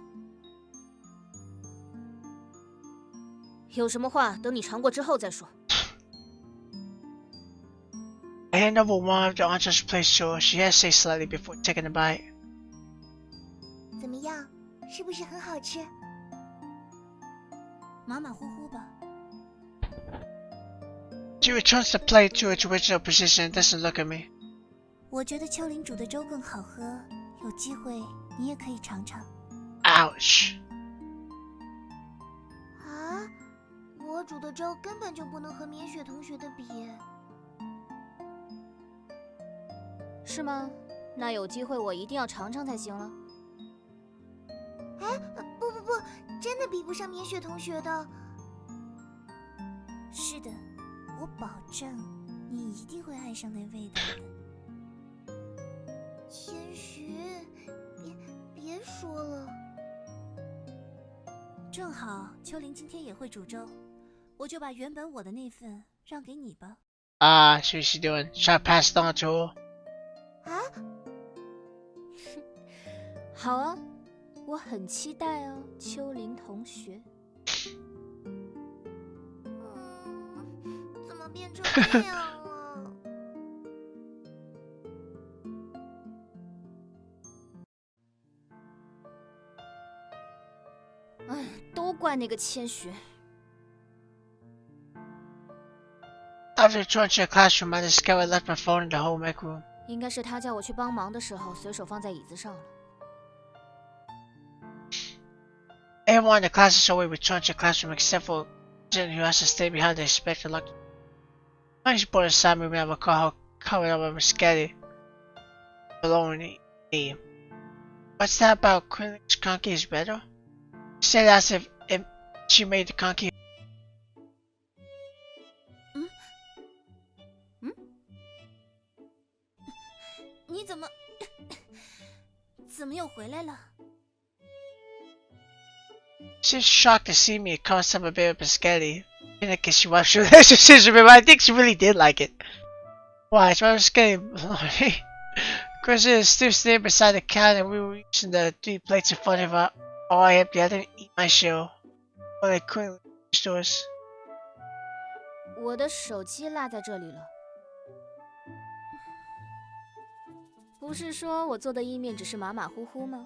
有什么话等你尝过之后再说。I hand over one of the entrees plates to her. She hesitates slightly before taking a bite. 怎么样？是不是很好吃？马马虎虎吧。She returns the plate to its original position and doesn't look at me. 我觉得秋玲煮的粥更好喝，有机会你也可以尝尝。Ouch. 啊，我煮的粥根本就不能和绵雪同学的比。是吗？那有机会我一定要尝尝才行了。哎，不，真的比不上绵雪同学的。是的，我保证，你一定会爱上那味道的。千寻，别说了。正好秋玲今天也会煮粥，我就把原本我的那份让给你吧。Ah, so what's she doing? Try to pass it on to her. 啊？好啊，我很期待哦，秋玲同学。怎么变成这样了？哎，都怪那个千寻。After returning to the classroom, I discovered I left my phone in the home ec room. 应该是他叫我去帮忙的时候，随手放在椅子上了。Everyone in the class is always returned to the classroom except for Jen, who has to stay behind the expected lucky. I just brought aside me when I recall how covered up with spaghetti bologna. What's that about Quentin's conky is better? She said as if she made the conky. 你怎么又回来了？ She's shocked to see me call some a bit of spaghetti. And I guess she watched her relationship, but I think she really did like it. Why? It's my spaghetti. Kristen is still standing beside the counter and we were using the 3 plates in front of her. All I empty. I didn't eat my share. Well, I couldn't stores. 我的手机落在这里了。不是说我做的意面只是马马虎虎吗？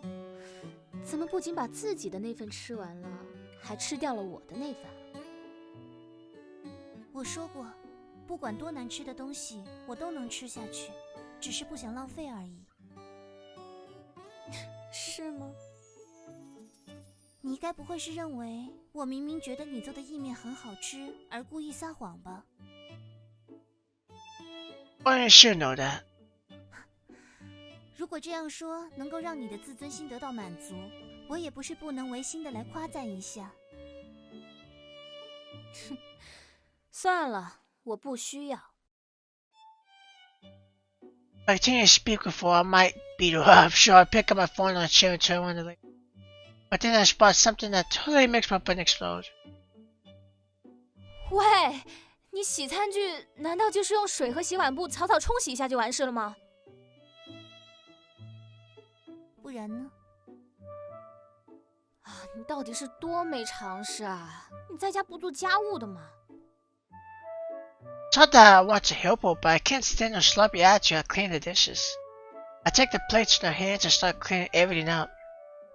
怎么不仅把自己的那份吃完了，还吃掉了我的那份？我说过，不管多难吃的东西，我都能吃下去，只是不想浪费而已。是吗？你该不会是认为我明明觉得你做的意面很好吃，而故意撒谎吧？ Well, you should know that. 如果这样说能够让你的自尊心得到满足，我也不是不能违心的来夸赞一下。算了，我不需要。If I continue to speak before, I might beat her up. Sure, I pick up my phone on the chair and turn on the light. But then I spot something that totally makes my brain explode. 喂，你洗餐具难道就是用水和洗碗布草草冲洗一下就完事了吗？不然呢？啊，你到底是多没常识啊！你在家不做家务的吗？ It's not that I want to help her, but I can't stand her sloppy attitude at cleaning the dishes. I take the plates in her hands and start cleaning everything up.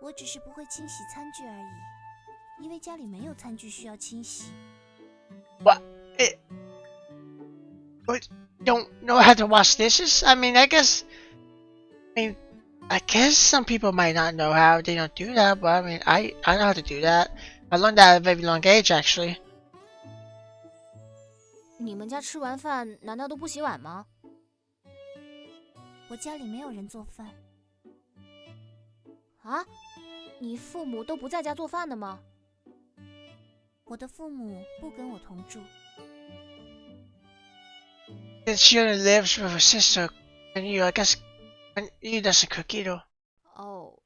我只是不会清洗餐具而已，因为家里没有餐具需要清洗。 What? What? Don't know how to wash dishes? I mean, I guess some people might not know how. They don't do that, but I mean, I know how to do that. I learned that at a very young age, actually. 你们家吃完饭难道都不洗碗吗？我家里没有人做饭。啊？你父母都不在家做饭的吗？我的父母不跟我同住。She only lives with her sister, and you, I guess, and you doesn't cook either. 哦，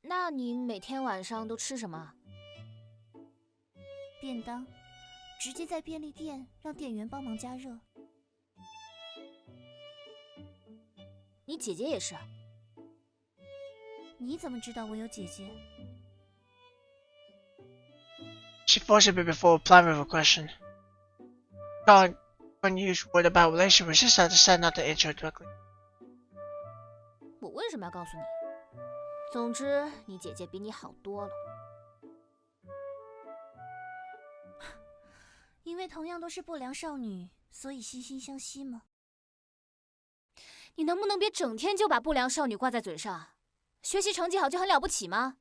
那你每天晚上都吃什么？便当，直接在便利店让店员帮忙加热。你姐姐也是？你怎么知道我有姐姐？ She forced me before replying with a question. God, when you word about relationship with sister, I decided not to answer it directly. 我为什么要告诉你？总之，你姐姐比你好多了。因为同样都是不良少女，所以惺惺相惜吗？你能不能别整天就把不良少女挂在嘴上？学习成绩好就很了不起吗？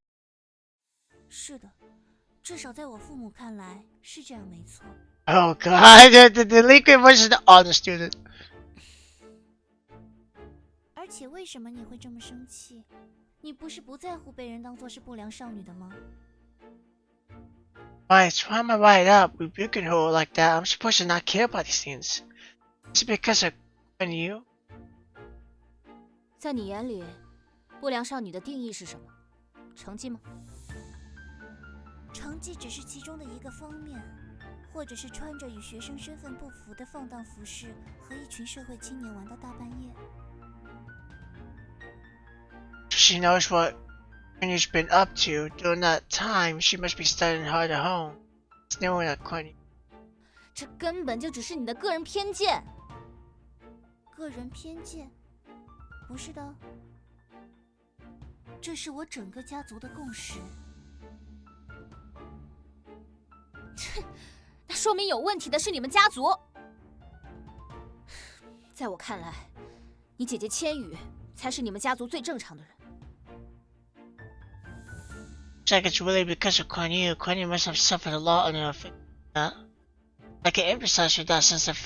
是的，至少在我父母看来是这样，没错。Oh God, the liquid versus the honor student. 而且为什么你会这么生气？你不是不在乎被人当作是不良少女的吗？ Why am I right up rebuking her like that? I'm supposed to not care about these things. Is it because of you? 在你眼里，不良少女的定义是什么？成绩吗？成绩只是其中的一个方面，或者是穿着与学生身份不符的放荡服饰，和一群社会青年玩到大半夜。She knows what Queenie's been up to during that time. She must be studying hard at home. It's knowing that Queenie. 这根本就只是你的个人偏见。个人偏见？不是的，这是我整个家族的共识。那说明有问题的是你们家族。在我看来，你姐姐千羽才是你们家族最正常的人。It's like it's really because of Queenie. Queenie must have suffered a lot on her face. I can empathize with that sense of.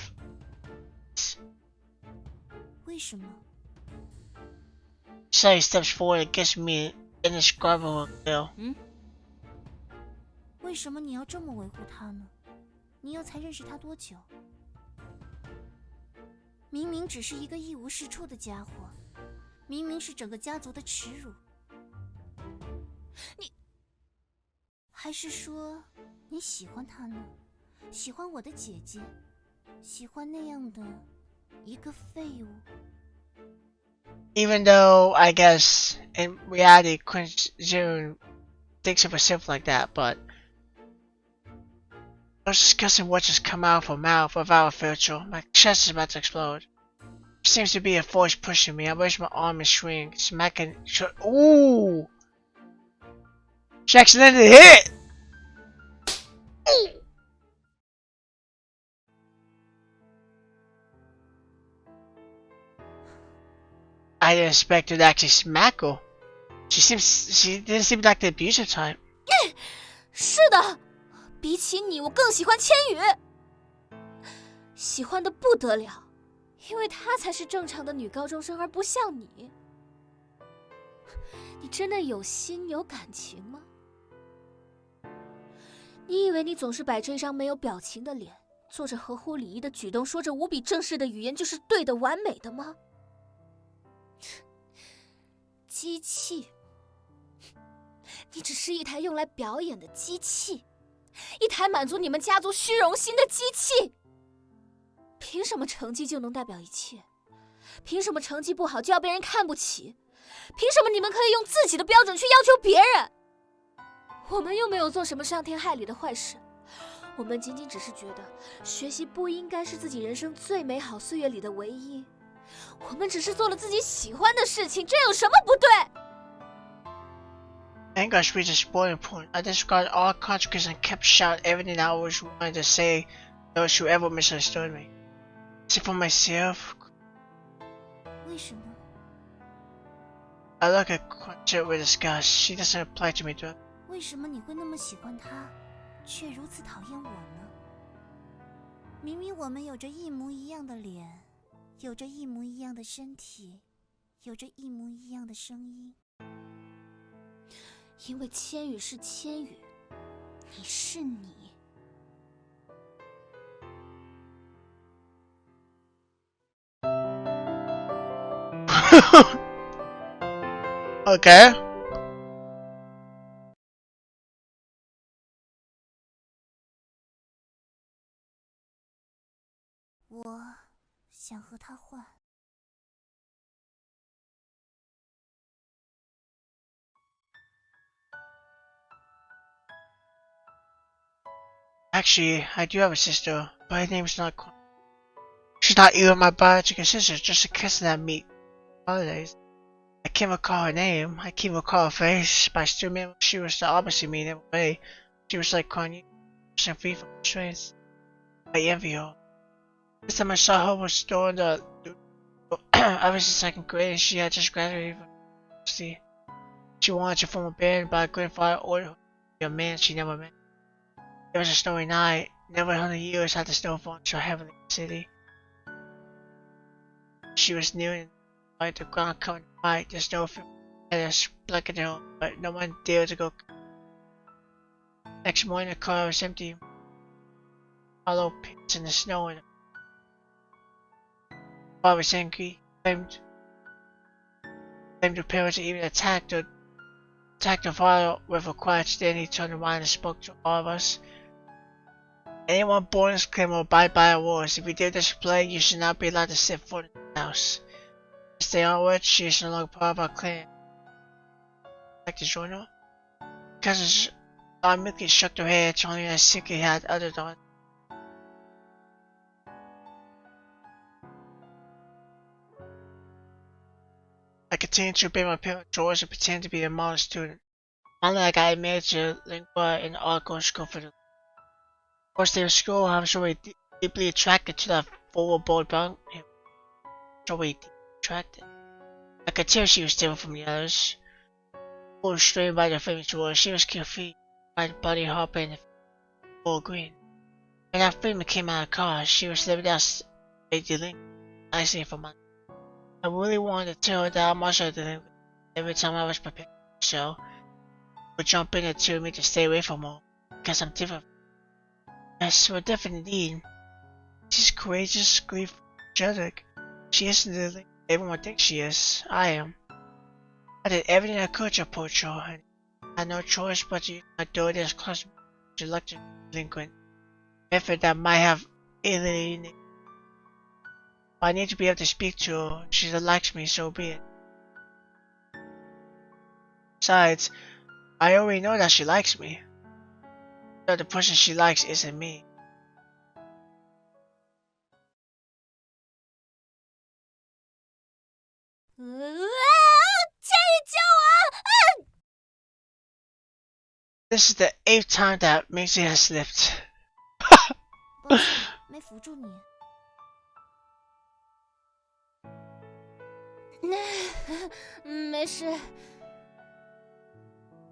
为什么？ So he steps forward and gives me an indescribable feel. 为什么你要这么维护他呢？你又才认识他多久？明明只是一个一无是处的家伙，明明是整个家族的耻辱。你，还是说你喜欢他呢？喜欢我的姐姐，喜欢那样的一个废物。Even though I guess in reality Queen June thinks of herself like that, but I was discussing what just come out of her mouth without a filter. My chest is about to explode. There seems to be a force pushing me. I raise my arm and swing, smacking. Ooh! She accidentally hit! I didn't expect her to actually smack her. She didn't seem like the abusive type. 是的，比起你，我更喜欢千羽，喜欢的不得了，因为她才是正常的女高中生，而不像你。你真的有心有感情吗？你以为你总是摆着一张没有表情的脸，做着合乎礼仪的举动，说着无比正式的语言就是对的、完美的吗？机器，你只是一台用来表演的机器，一台满足你们家族虚荣心的机器。凭什么成绩就能代表一切？凭什么成绩不好就要被人看不起？凭什么你们可以用自己的标准去要求别人？我们又没有做什么伤天害理的坏事，我们仅仅只是觉得学习不应该是自己人生最美好岁月里的唯一。我们只是做了自己喜欢的事情，这有什么不对？ Anger reached its boiling point. I disregarded all consequences and kept shouting everything I always wanted to say to those who ever misunderstood me. Is it for myself? 为什么？ I look at Quanchette with disgust. She doesn't apply to me, though. 为什么你会那么喜欢他，却如此讨厌我呢？明明我们有着一模一样的脸，有着一模一样的身体，有着一模一样的声音。因为千羽是千羽，你是你。Okay. 我想和他换。 Actually, I do have a sister, but her name's not Quan. She's not even my biological sister, just a cousin I meet holidays. I can't recall her name, I can't recall her face, but I still remember she was the opposite of me in every way. She was like Quan, percent free from restraints. I envy her. This time I saw her was during the I was in second grade and she had just graduated from university. She wanted to form a band, but her grandfather ordered her to be a man she never met. It was a snowy night. Never in 100 years had the snow fallen so heavily in the city. She was kneeling by the ground covered in white. The snow had a speck in her, but no one dared to go. Next morning, the car was empty. Hollow pits in the snow, and the father was angry. Blamed the parents and even attacked the father with a quiet stand. He turned around and spoke to all of us. Anyone born in this clan will abide by our rules. If you dare display, you should not be allowed to set foot in the house. From this day onward, she is no longer part of our clan. Like to join her? Cousins immediately shook their heads, only I secretly had other daughters. I continued to obey my parents' chores and pretend to be a model student. Finally, I got admitted to lingua and art school for the first day of school. I was already deeply attracted to that forward bold brown hair. Already deeply attracted. I could tell she was different from the others. Full strained by the famous words, she was carefree, by the body hopping and full green. When that female came out of the car, she was living out a delinquent. I say for months. I really wanted to tell her that I'm also a delinquent. Every time I was prepared to show, would jump in and tell me to stay away from her, because I'm different. Yes, we're different indeed. She's courageous, gleeful, energetic. She isn't the delinquent everyone thinks she is. I am. I did everything I could to approach her, and I had no choice but to use my authority as close to elected delinquent. Method that might have alienated. But I need to be able to speak to her. If she likes me, so be it. Besides, I already know that she likes me. But the person she likes isn't me. This is the 8th time that Maisie has slipped. 抱歉，没扶住你。没事。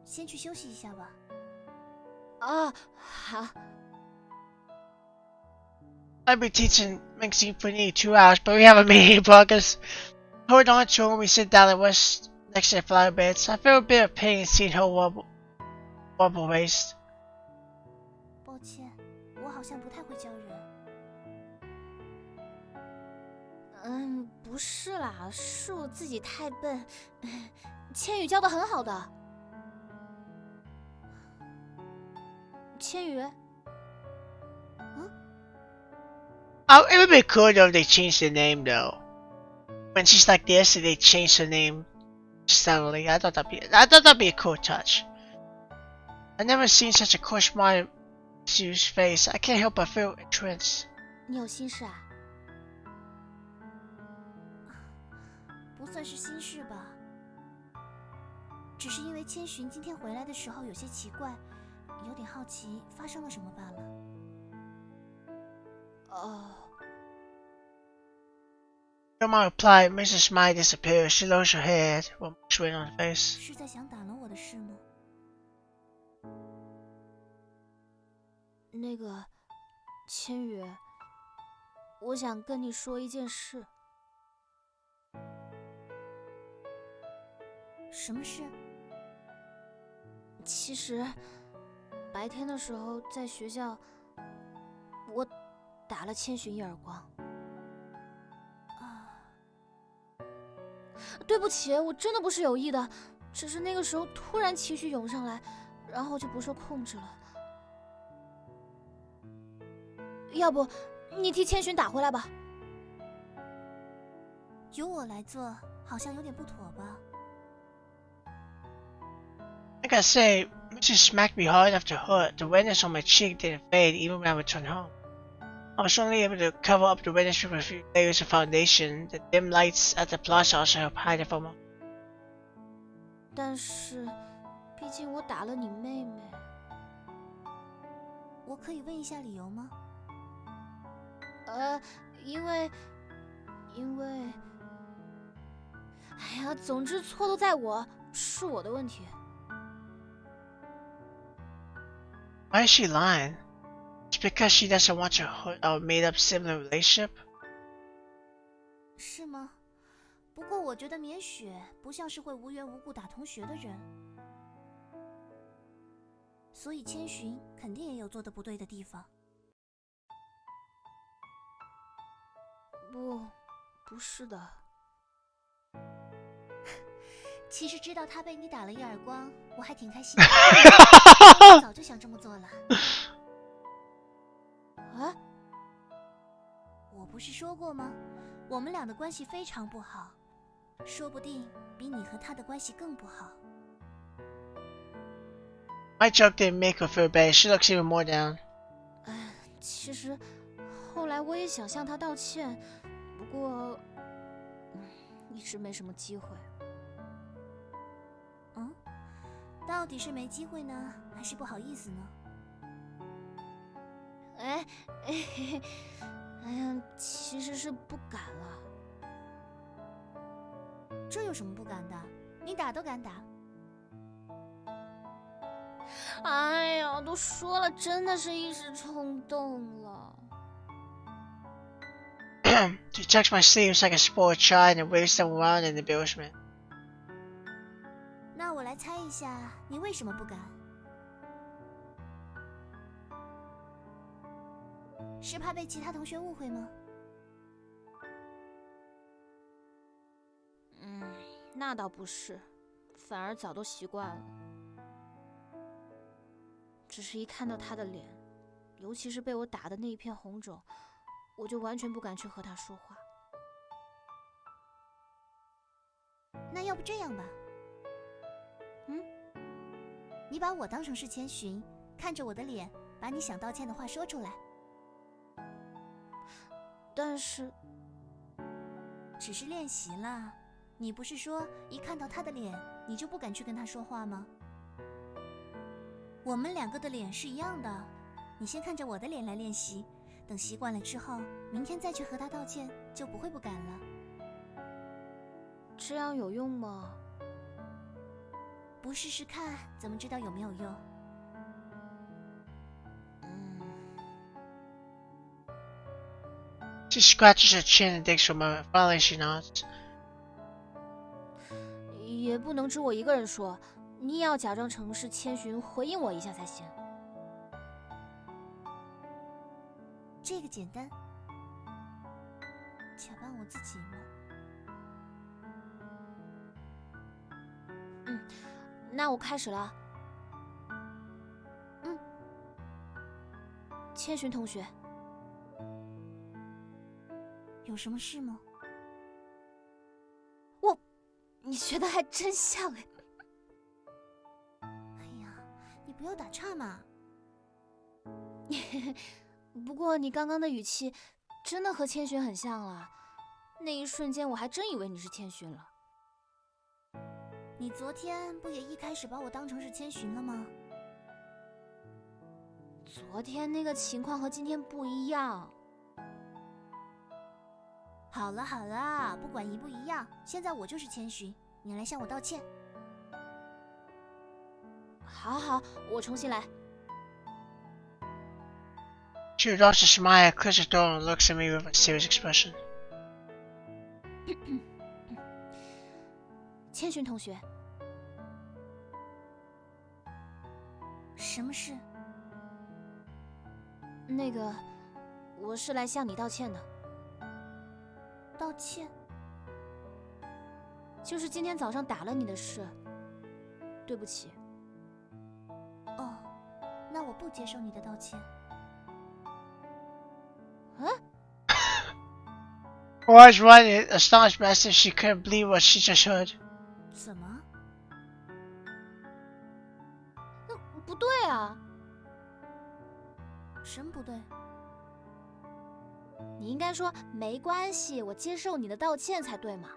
先去休息一下吧。哦，好。 I've been teaching Mixing for nearly 2 hours, but we haven't made any progress. Hold on to her when we sit down and rest next to the flower beds. I feel a bit of pain seeing her wobble waist. 抱歉，我好像不太会教人。不是啦，是我自己太笨。千羽教的很好的。千羽。 Oh, it would be cool though if they changed the name though. When she's like this, they changed her name suddenly. I thought that'd be a cool touch. I've never seen such a question Sue's face. I can't help but feel entranced. 你有心事啊？不算是心事吧，只是因为千寻今天回来的时候有些奇怪，有点好奇发生了什么罢了。哦。Grandma replied. Mrs. Smiley disappeared. She lowered her head with much weight on her face. 是在想打了我的事吗？那个，千羽，我想跟你说一件事。什么事？其实，白天的时候在学校，我打了千寻一耳光。对不起，我真的不是有意的，只是那个时候突然情绪涌上来，然后就不受控制了。要不，你替千寻打回来吧。由我来做，好像有点不妥吧？ I gotta say, Mrs. smacked me hard enough to hurt. The redness on my cheek didn't fade even when I returned home. I was only able to cover up the redness with a few layers of foundation. The dim lights at the plaza also helped hide it from me. 但是，毕竟我打了你妹妹。我可以问一下理由吗？因为，哎呀，总之错都在我，是我的问题。Why is she lying? It's because she doesn't want to hurt our made-up sibling relationship? 是吗？不过我觉得绵雪不像是会无缘无故打同学的人，所以千寻肯定也有做得不对的地方。不是的。其实知道他被你打了一耳光，我还挺开心的。我早就想这么做了。啊？我不是说过吗？我们俩的关系非常不好，说不定比你和他的关系更不好。My joke didn't make her feel bad. She looks even more down. 其实后来我也想向他道歉，不过一直没什么机会。到底是没机会呢，还是不好意思呢？哎呀，其实是不敢了。这有什么不敢的？你打都敢打。哎呀，都说了，真的是一时冲动了。She tucks my sleeves like a spoiled child and waves them around in embarrassment. 那我来猜一下，你为什么不敢？是怕被其他同学误会吗？那倒不是，反而早都习惯了。只是一看到他的脸，尤其是被我打的那一片红肿，我就完全不敢去和他说话。那要不这样吧，你把我当成是千寻，看着我的脸，把你想道歉的话说出来。但是，只是练习啦。你不是说一看到他的脸，你就不敢去跟他说话吗？我们两个的脸是一样的，你先看着我的脸来练习，等习惯了之后，明天再去和他道歉，就不会不敢了。这样有用吗？不试试看，怎么知道有没有用？She scratches her chin and digs for a moment. Finally, she nods. 也不能只我一个人说，你也要假装成是千寻回应我一下才行。这个简单，假扮我自己吗？那我开始了。千寻同学，有什么事吗？你学的还真像哎。哎呀，你不要打岔嘛。不过你刚刚的语气真的和千寻很像了，那一瞬间我还真以为你是千寻了。你昨天不也一开始把我当成是千寻了吗？昨天那个情况和今天不一样。好了好了，不管一不一样，现在我就是千寻，你来向我道歉。好好，我重新来。She drops a smile, closes the door, and looks at me with a serious expression. 千寻同学，什么事？那个，我是来向你道歉的。道歉？就是今天早上打了你的事，对不起。哦，那我不接受你的道歉。Wise Riley, astonished as if she couldn't believe what she just heard. 怎么？那不对啊！什么不对？你应该说没关系，我接受你的道歉才对嘛。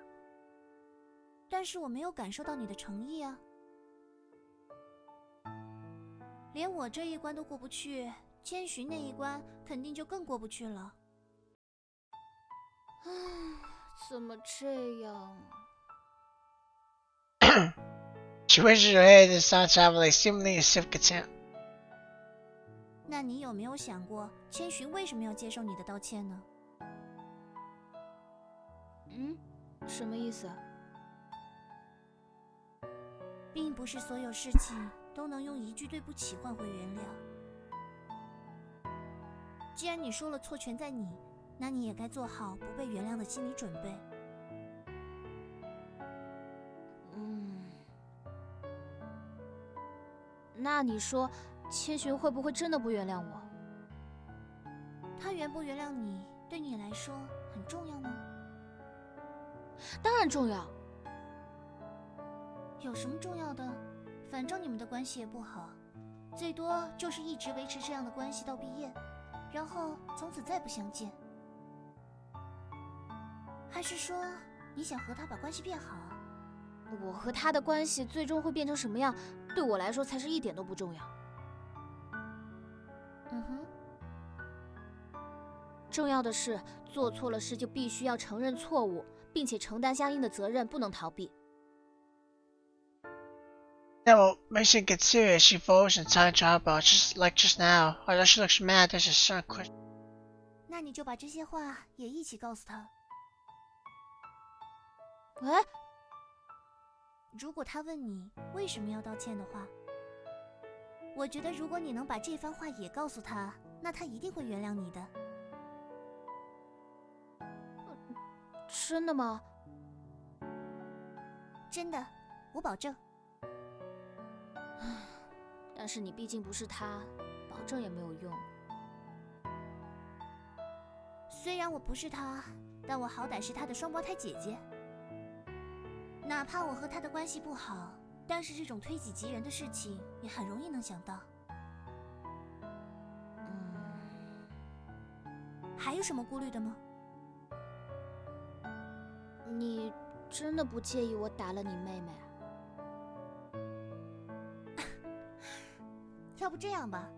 但是我没有感受到你的诚意啊！连我这一关都过不去，千寻那一关肯定就更过不去了。唉，怎么这样啊？ She raises her head and starts traveling, seemingly in self-contempt. 那你有没有想过，千寻为什么要接受你的道歉呢？什么意思？并不是所有事情都能用一句对不起换回原谅。既然你说了错全在你，那你也该做好不被原谅的心理准备。那你说，千寻会不会真的不原谅我？他原不原谅你，对你来说很重要吗？当然重要。有什么重要的？反正你们的关系也不好，最多就是一直维持这样的关系到毕业，然后从此再不相见。还是说你想和他把关系变好？我和他的关系最终会变成什么样，对我来说才是一点都不重要。重要的是，做错了事就必须要承认错误，并且承担相应的责任，不能逃避。Now, when she gets serious, she falls and silent to her about just like just now. Although she looks mad, there's a certain question. 那你就把这些话也一起告诉他。喂，如果他问你为什么要道歉的话，我觉得如果你能把这番话也告诉他，那他一定会原谅你的。真的吗？真的，我保证。但是你毕竟不是他，保证也没有用。虽然我不是他，但我好歹是他的双胞胎姐姐。哪怕我和他的关系不好，但是这种推己及人的事情也很容易能想到。还有什么顾虑的吗？你真的不介意我打了你妹妹啊？要不这样吧，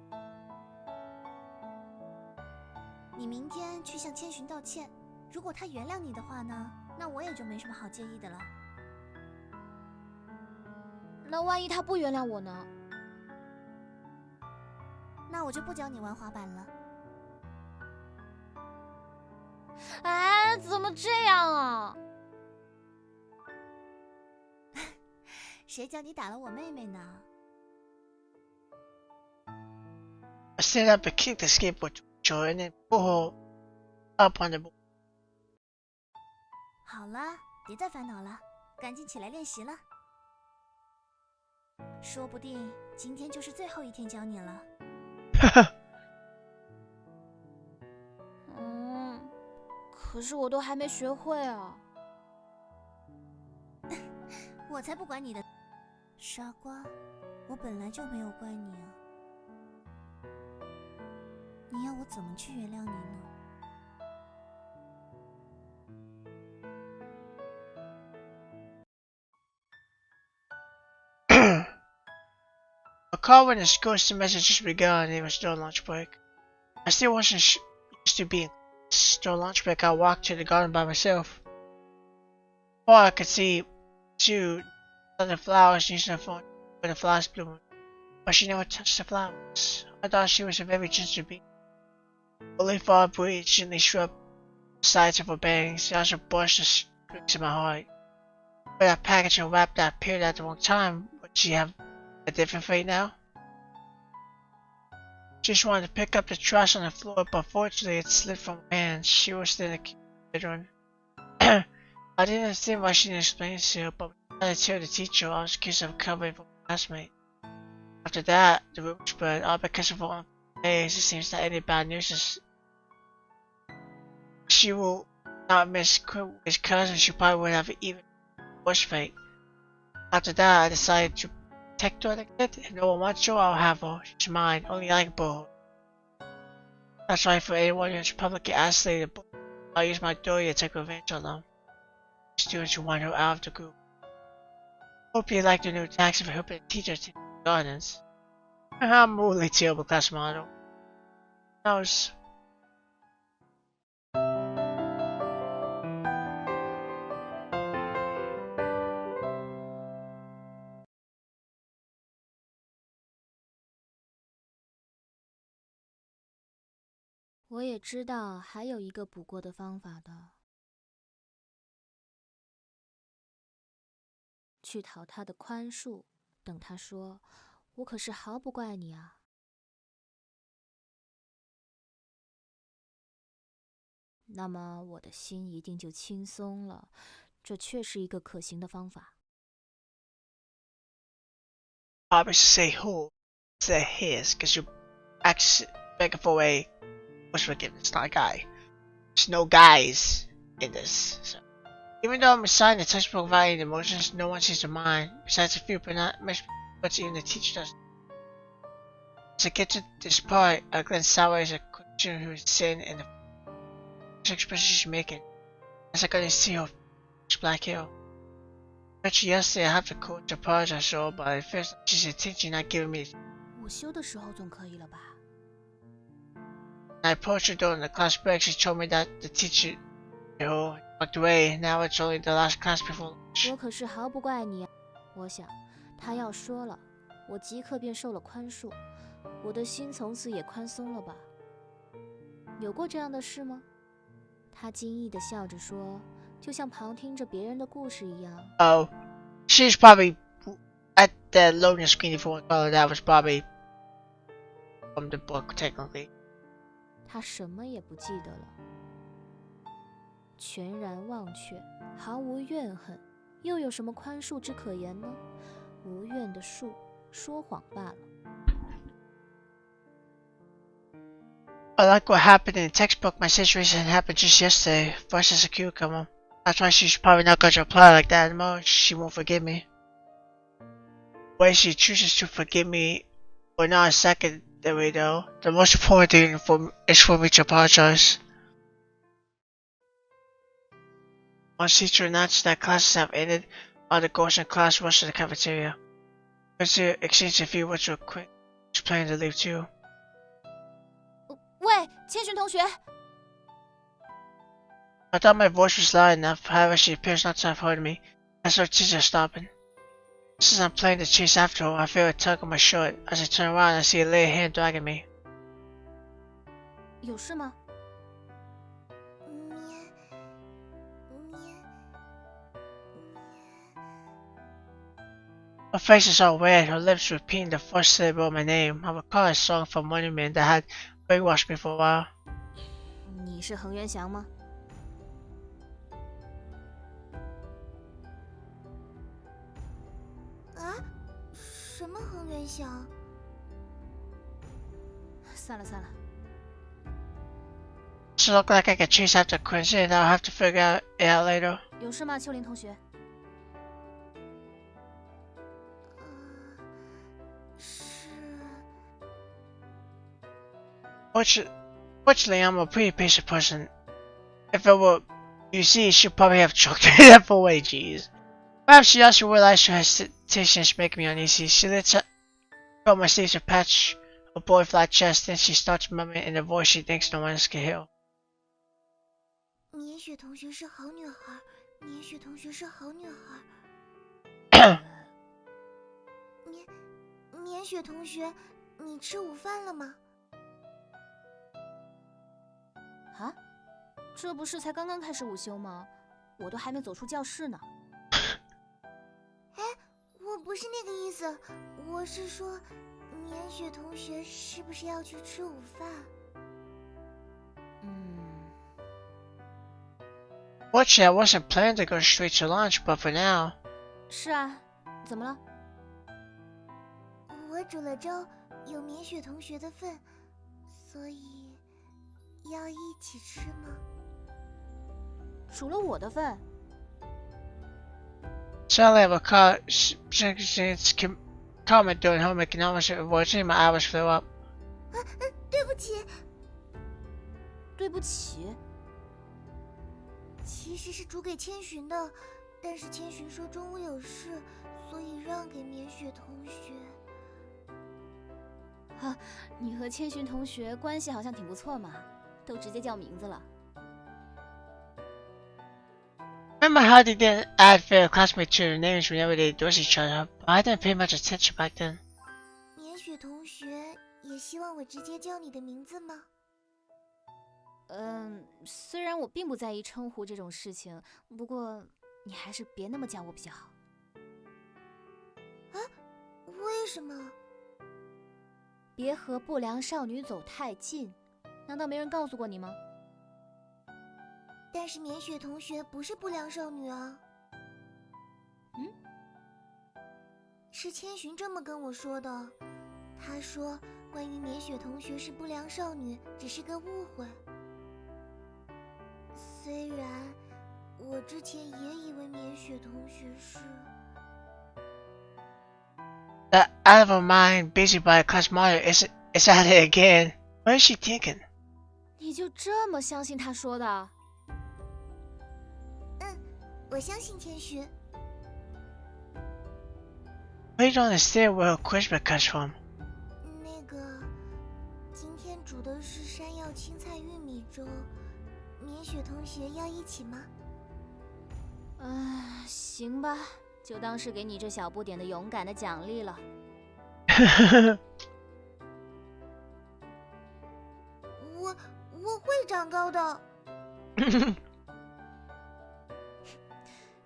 你明天去向千寻道歉，如果他原谅你的话呢，那我也就没什么好介意的了。那万一他不原谅我呢？那我就不教你玩滑板了。哎，怎么这样啊？谁叫你打了我妹妹呢？ I stand up and kick the skateboard to Joy and then pull her up on the board. 好了，别再烦恼了，赶紧起来练习了。说不定今天就是最后一天教你了。可是我都还没学会啊。我才不管你的，傻瓜，我本来就没有怪你啊。你要我怎么去原谅你呢？ call when the school semester just begun and it was still lunch break. I still wasn't used to being still lunch break. I walked to the garden by myself. Before I could see two other flowers using her phone when the flowers bloomed, but she never touched the flowers. I thought she was a very gentle being. Only for a breeze gently shrub the sides of her bangs. She also brushed the strings in my heart. But that package and wrap that appeared at the wrong time. Would she have a different fate now? She just wanted to pick up the trash on the floor, but fortunately it slipped from her hands. She was still in the bedroom. I didn't understand why she didn't explain it to her, but when I tell the teacher, I was accused of covering for my classmate. After that, the rumor spread, all because of her days. It seems that any bad news is she will not miss his cousin. She probably would have even worse fate. After that, I decided to protect her like that. If no one wants her, I'll have her. She's mine, only I can borrow her. That's right, for anyone who's publicly isolated, I'll use my authority to take revenge on them. Students who want her out of the group. Hope you like the new tax for helping teachers in gardens. I'm a really terrible class model. Who knows?我也知道还有一个补过的方法的，去讨他的宽恕，等他说：“我可是毫不怪你啊。”那么我的心一定就轻松了。这确是一个可行的方法。Obviously say who, say his, because you're actually begging for a what's forgiveness, not a guy. There's no guys in this. So. Even though I'm assigned the textbook providing emotions, no one sees the mind, besides a few, but not much, but even the teacher does. As I get to this part, I glance sideways at a student who is sitting in the expression she's making. As I can see her black hair. Actually, yesterday I have to coach to apologize to her, but it feels like she's intentionally not giving me. 午休的时候总可以了吧？ I approached her during the class break. She told me that the teacher walked away. Now it's only the last class before lunch. 我可是毫不怪你啊。我想，他要说了，我即刻便受了宽恕，我的心从此也宽松了吧？有过这样的事吗？他惊异地笑着说，就像旁听着别人的故事一样。Oh, she's probably at the loading screen if you want to call it. That was probably from the book, technically. 他什么也不记得了，全然忘却，毫无怨恨，又有什么宽恕之可言呢？无怨的恕，说谎罢了。I like what happened in the textbook. My situation happened just yesterday. Fresh as a cucumber. That's why she's probably not going to reply like that anymore. She won't forgive me. Whether she chooses to forgive me or not is secondary though. The most important thing is for me to apologize. Once teacher announced that classes have ended, all the girls in class rushed to the cafeteria. To exchange a few words real quick. She's planning to leave too. 喂，千寻同学。 I thought my voice was loud enough, however she appears not to have heard me. I saw teacher stopping. Since I'm planning to chase after her, I feel a tug on my shirt. As I turn around, I see a lady hand dragging me. 有事吗？ Her face is all red, her lips repeating the first syllable of my name. I recall a song from Wonder Man that had brainwashed me for a while. 你是恒源祥吗？ 啊？什么恒源祥？算了算了， Does it look like I can chase after Quincy and I'll have to figure it out later? 有事吗，秋林同学？ Fortunately, I'm a pretty patient person. If it were you see, she'd probably have choked me that for way, jeez. Perhaps she also realized her hesitation is making me uneasy. She lets her Got my sleeves a patch, a boy flat chest, then she starts mumbling in a voice she thinks no one else can hear. 绵雪同学是好女孩，绵雪同学是好女孩。绵雪同学，你吃午饭了吗？啊，这不是才刚刚开始午休吗？我都还没走出教室呢。哎，我不是那个意思，我是说，绵雪同学是不是要去吃午饭Watch, I wasn't planning to go straight to lunch, but for now. 是啊，怎么了？我煮了粥，有绵雪同学的份，所以要一起吃吗？煮了我的份。 Suddenly, I recall comment doing home economics, watching my hours fill up. 对不起，对不起，其实是煮给千寻的，但是千寻说中午有事，所以让给绵雪同学。啊，你和千寻同学关系好像挺不错嘛，都直接叫名字了。 Remember how they didn't add favorite classmates to their names whenever they addressed each other, but I didn't pay much attention back then. 绵雪同学也希望我直接叫你的名字吗？虽然我并不在意称呼这种事情，不过你还是别那么叫我比较好。啊？为什么？别和不良少女走太近，难道没人告诉过你吗？ 但是绵雪同学不是不良少女啊。是千寻这么跟我说的。她说关于绵雪同学是不良少女只是个误会。虽然我之前也以为绵雪同学是。 That out of her mind, busybody class monitor is at it again. What is she thinking? 你就这么相信他说的？ 我相信千寻。 I don't understand where her charisma comes from. 那个，今天煮的是山药青菜玉米粥，绵雪同学要一起吗？行吧，就当是给你这小不点的勇敢的奖励了。我会长高的。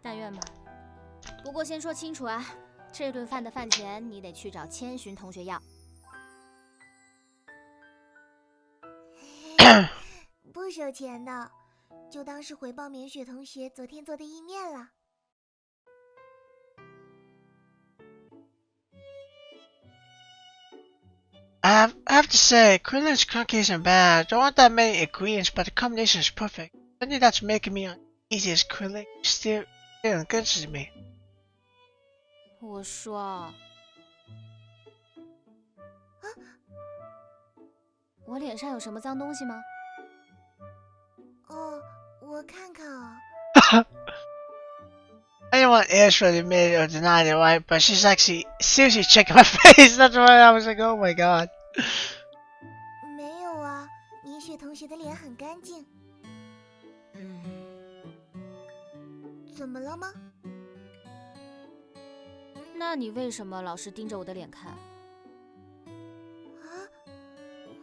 但愿吧。不过先说清楚啊，这顿饭的饭钱你得去找千寻同学要。不收钱的，就当是回报绵雪同学昨天做的意面了。I have to say, Quinlan's cookie isn't bad. There aren't that many ingredients, but the combination is perfect. I think that's making me uneasy as Quinlan still good to me. 我说，我脸上有什么脏东西吗？哦，我看看啊。Anyone else would admit or deny it, right? But she's actually seriously checking my face. That's why I was like, oh my god. 没有啊，绵雪同学的脸很干净。怎么了吗？那你为什么老是盯着我的脸看？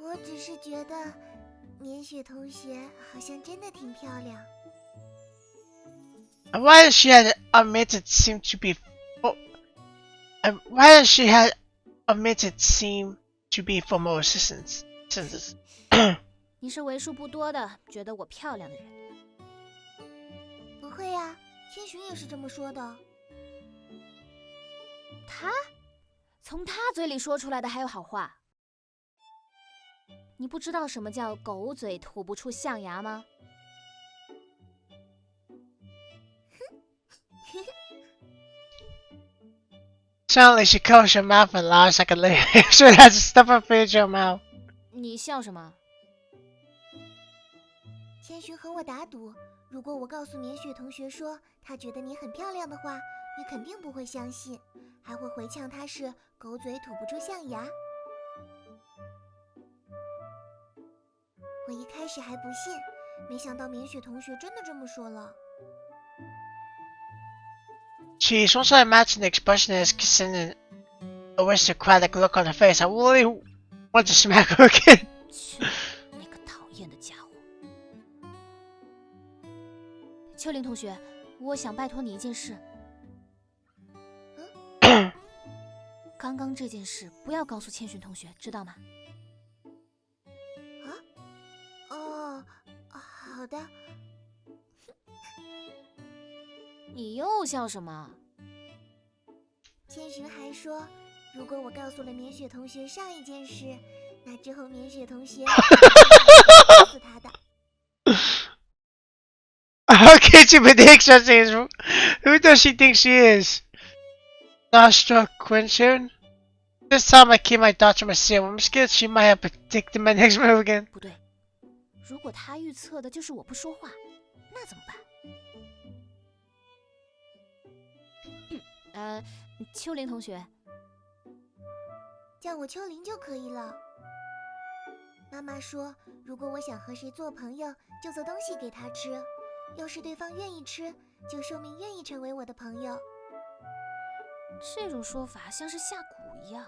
我只是觉得绵雪同学好像真的挺漂亮。And why does she have omitted seem to be? And why does she have omitted seem to be for more assistance? 你是为数不多的觉得我漂亮的人。不会呀，千寻也是这么说的。他？从他嘴里说出来的还有好话？你不知道什么叫狗嘴吐不出象牙吗？Suddenly she covers her mouth and laughs like a lady. She has to stuff her face in her mouth. 你笑什么？千寻和我打赌，如果我告诉绵雪同学说她觉得你很漂亮的话，你肯定不会相信。还会回呛他是狗嘴吐不出象牙。我一开始还不信，没想到棉雪同学真的这么说了。Jeez, once I imagine the expression is kissing an aristocratic look on her face, I really want to smack her again. 去，那个讨厌的家伙！秋玲同学，我想拜托你一件事。刚刚这件事不要告诉千寻同学，知道吗？哦，好的。你又笑什么？千寻还说，如果我告诉了棉雪同学上一件事，那之后棉雪同学会告诉他的。How can she predict such things? Who does she think she is? Starstruck Quinchun? This time I keep my thoughts to myself. I'm scared she might have predicted my next move again. 不对，如果他预测的就是我不说话，那怎么办？秋玲同学，叫我秋玲就可以了。妈妈说，如果我想和谁做朋友，就做东西给他吃；要是对方愿意吃，就说明愿意成为我的朋友。这种说法像是下蛊一样。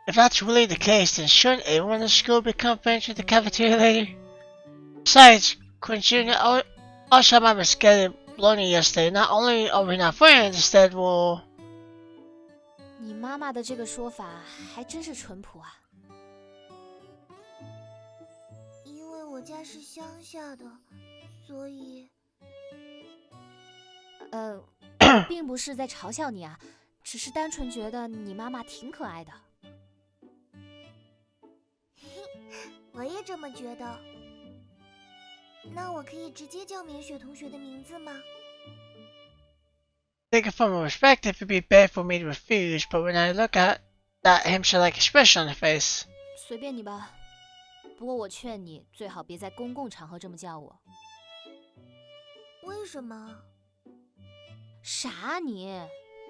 If that's really the case, then shouldn't everyone in school become friends with the cafeteria lady? Besides, Quinchun, I saw my mosquito Lonnie yesterday. Not only are we not friends, instead we'll... 你妈妈的这个说法还真是淳朴啊。因为我家是乡下的，所以……并不是在嘲笑你啊，只是单纯觉得你妈妈挺可爱的。我也这么觉得。那我可以直接叫棉雪同学的名字吗？ Take it from a perspective, it'd be bad for me to refuse, but when I look at that him-like expression on her face... 随便你吧，不过我劝你最好别在公共场合这么叫我。为什么？傻啊你！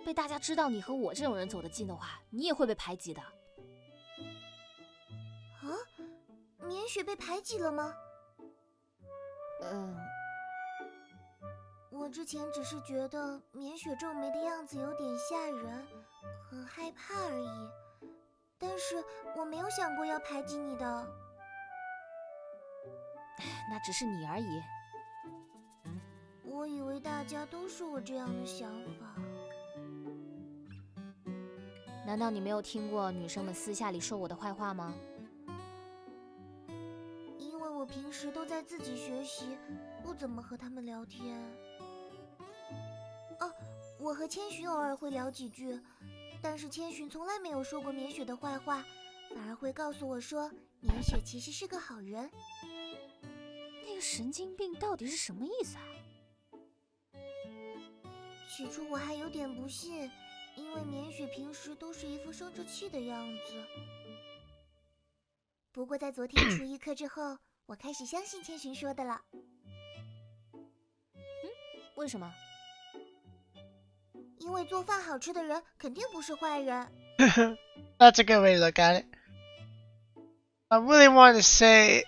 被大家知道你和我这种人走得近的话，你也会被排挤的。啊？棉雪被排挤了吗？我之前只是觉得棉雪皱眉的样子有点吓人，很害怕而已。但是我没有想过要排挤你的。那只是你而已。我以为大家都是我这样的想法。难道你没有听过女生们私下里说我的坏话吗？因为我平时都在自己学习，不怎么和他们聊天。我和千寻偶尔会聊几句，但是千寻从来没有说过棉雪的坏话，反而会告诉我说棉雪其实是个好人。那个神经病到底是什么意思啊？起初我还有点不信，因为棉雪平时都是一副生着气的样子。不过在昨天厨艺课之后，我开始相信千寻说的了。为什么？因为做饭好吃的人肯定不是坏人。That's a good way to look at it. I really want to say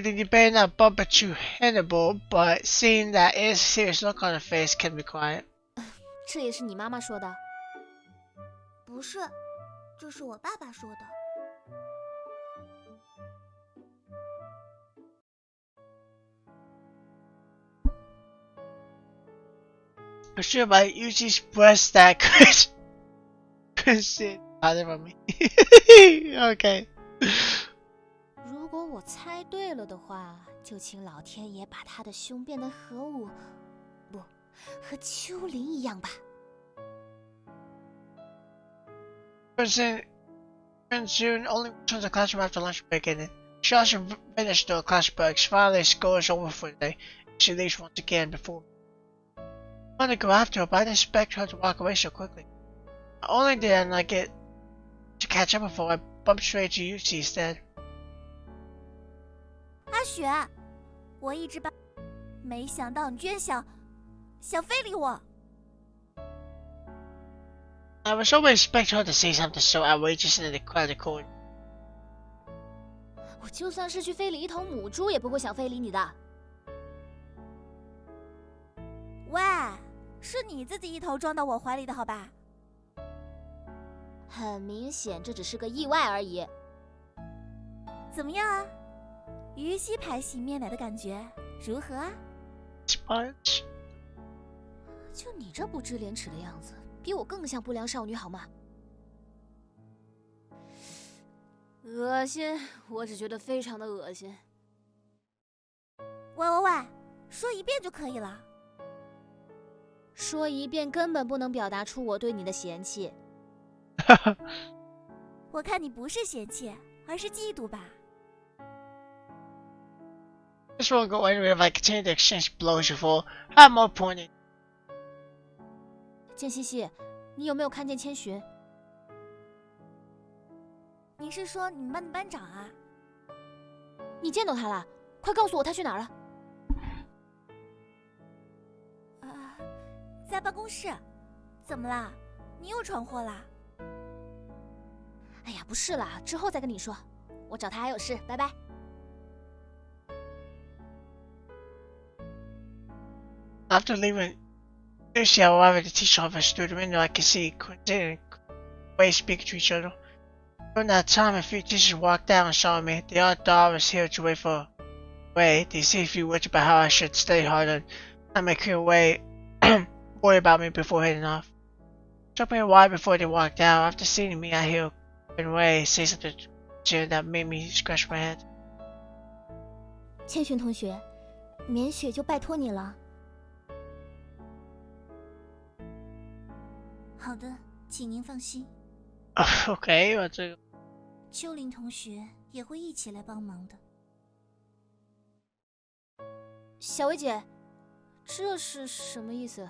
that you better not bump into Hannibal, but seeing that it is a serious look on her face, can be quiet. 这也是你妈妈说的？不是，这是我爸爸说的。I'm sure if I use these breasts that could sit either of me. Okay. 如果我猜对了的话，就请老天爷把他的胸变得和秋玲一样吧。June only returns to the classroom after lunch break, and she also finished her class books. Finally, school is over for the day. She leaves once again before. I wanted to go after her, but I didn't expect her to walk away so quickly. Not only did I not get to catch up with her, I bumped straight to Yuchi instead. 阿雪，我一直没想到你居然想想非礼我。I was always expecting her to say something so outrageous and the crowd called. 我就算是去非礼一头母猪，也不会想非礼你的。喂，是你自己一头撞到我怀里的好吧？很明显，这只是个意外而已。怎么样啊？鱼溪排洗面奶的感觉如何啊？ Sponge. 就你这不知廉耻的样子，比我更像不良少女好吗？恶心，我只觉得非常的恶心。喂，说一遍就可以了。说一遍根本不能表达出我对你的嫌弃。我看你不是嫌弃，而是嫉妒吧。This won't go anywhere if I continue to exchange blows with her. I'm more pointed. 见西西，你有没有看见千寻？你是说你们班的班长啊？你见到他了？快告诉我他去哪儿了。在办公室。怎么啦？你又闯祸啦？哎呀，不是啦，之后再跟你说。我找他还有事，拜拜。After leaving Lucy, however, the teacher office through the window, I could see coincident ways speaking to each other. During that time, a few teachers walked out and saw me. They all thought I was here to wait for way. They say a few words about how I should study harder and make clear way worry about me before heading off. Took me a while before they walked out. After seeing me, I hear Way say something that made me scratch my head. 千寻同学，免雪就拜托你了。好的，请您放心。OK， 我这个。秋林同学也会一起来帮忙的。小薇姐，这是什么意思？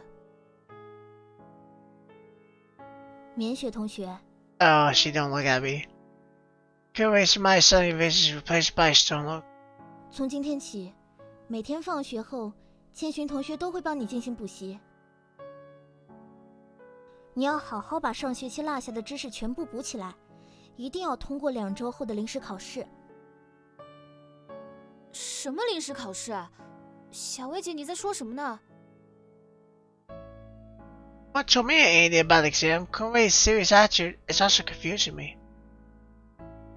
免雪同学。Oh, she don't look at me. Curious, my sunny face is replaced by a stone look. 从今天起，每天放学后，千寻同学都会帮你进行补习。你要好好把上学期落下的知识全部补起来，一定要通过2周后的临时考试。什么临时考试啊？小薇姐，你在说什么呢？ What told me anything about the exam? Conway's serious attitude is also confusing me.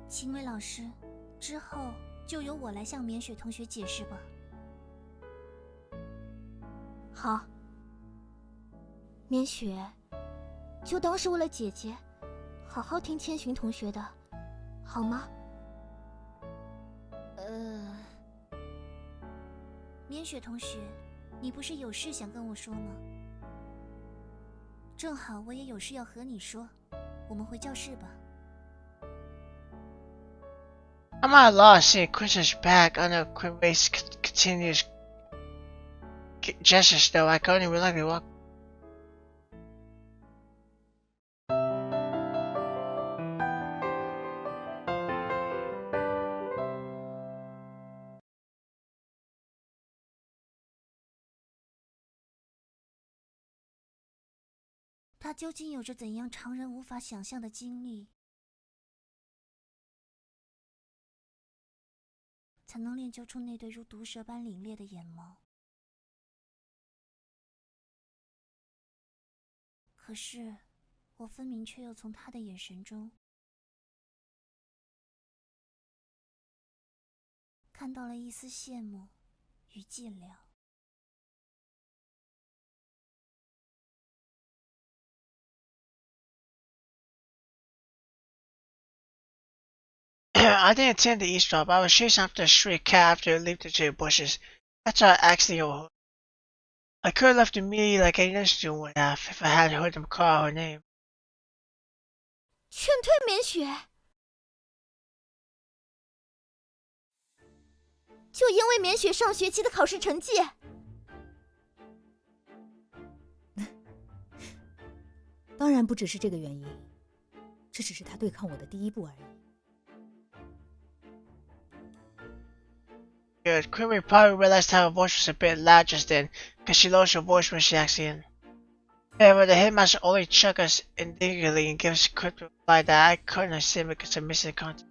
秦薇老师，之后就由我来向免雪同学解释吧。好，免雪，就当是为了姐姐，好好听千寻同学的，好吗？免雪同学，你不是有事想跟我说吗？正好我也有事要和你说，我们回教室吧。I'm at a loss seeing Chris's back under Conway's continuous gestures, though I can only reluctantly walk.他究竟有着怎样常人无法想象的经历，才能练就出那对如毒蛇般凛冽的眼眸？可是，我分明却又从他的眼神中看到了一丝羡慕与寂寥。I didn't intend to eavesdrop. I was chasing after a stray cat after it leaped into the bushes. That's how I accidentally overheard. I could have left immediately like any other student would have if I hadn't heard them call her name. 劝退免雪，就因为免雪上学期的考试成绩。当然不只是这个原因，这只是他对抗我的第一步而已。Good. Quimby probably realized how her voice was a bit loud just then, because she lowers her voice when she acts in. However, the headmaster only chuckles indignantly and gives a quick reply that I couldn't understand because I'm missing the context.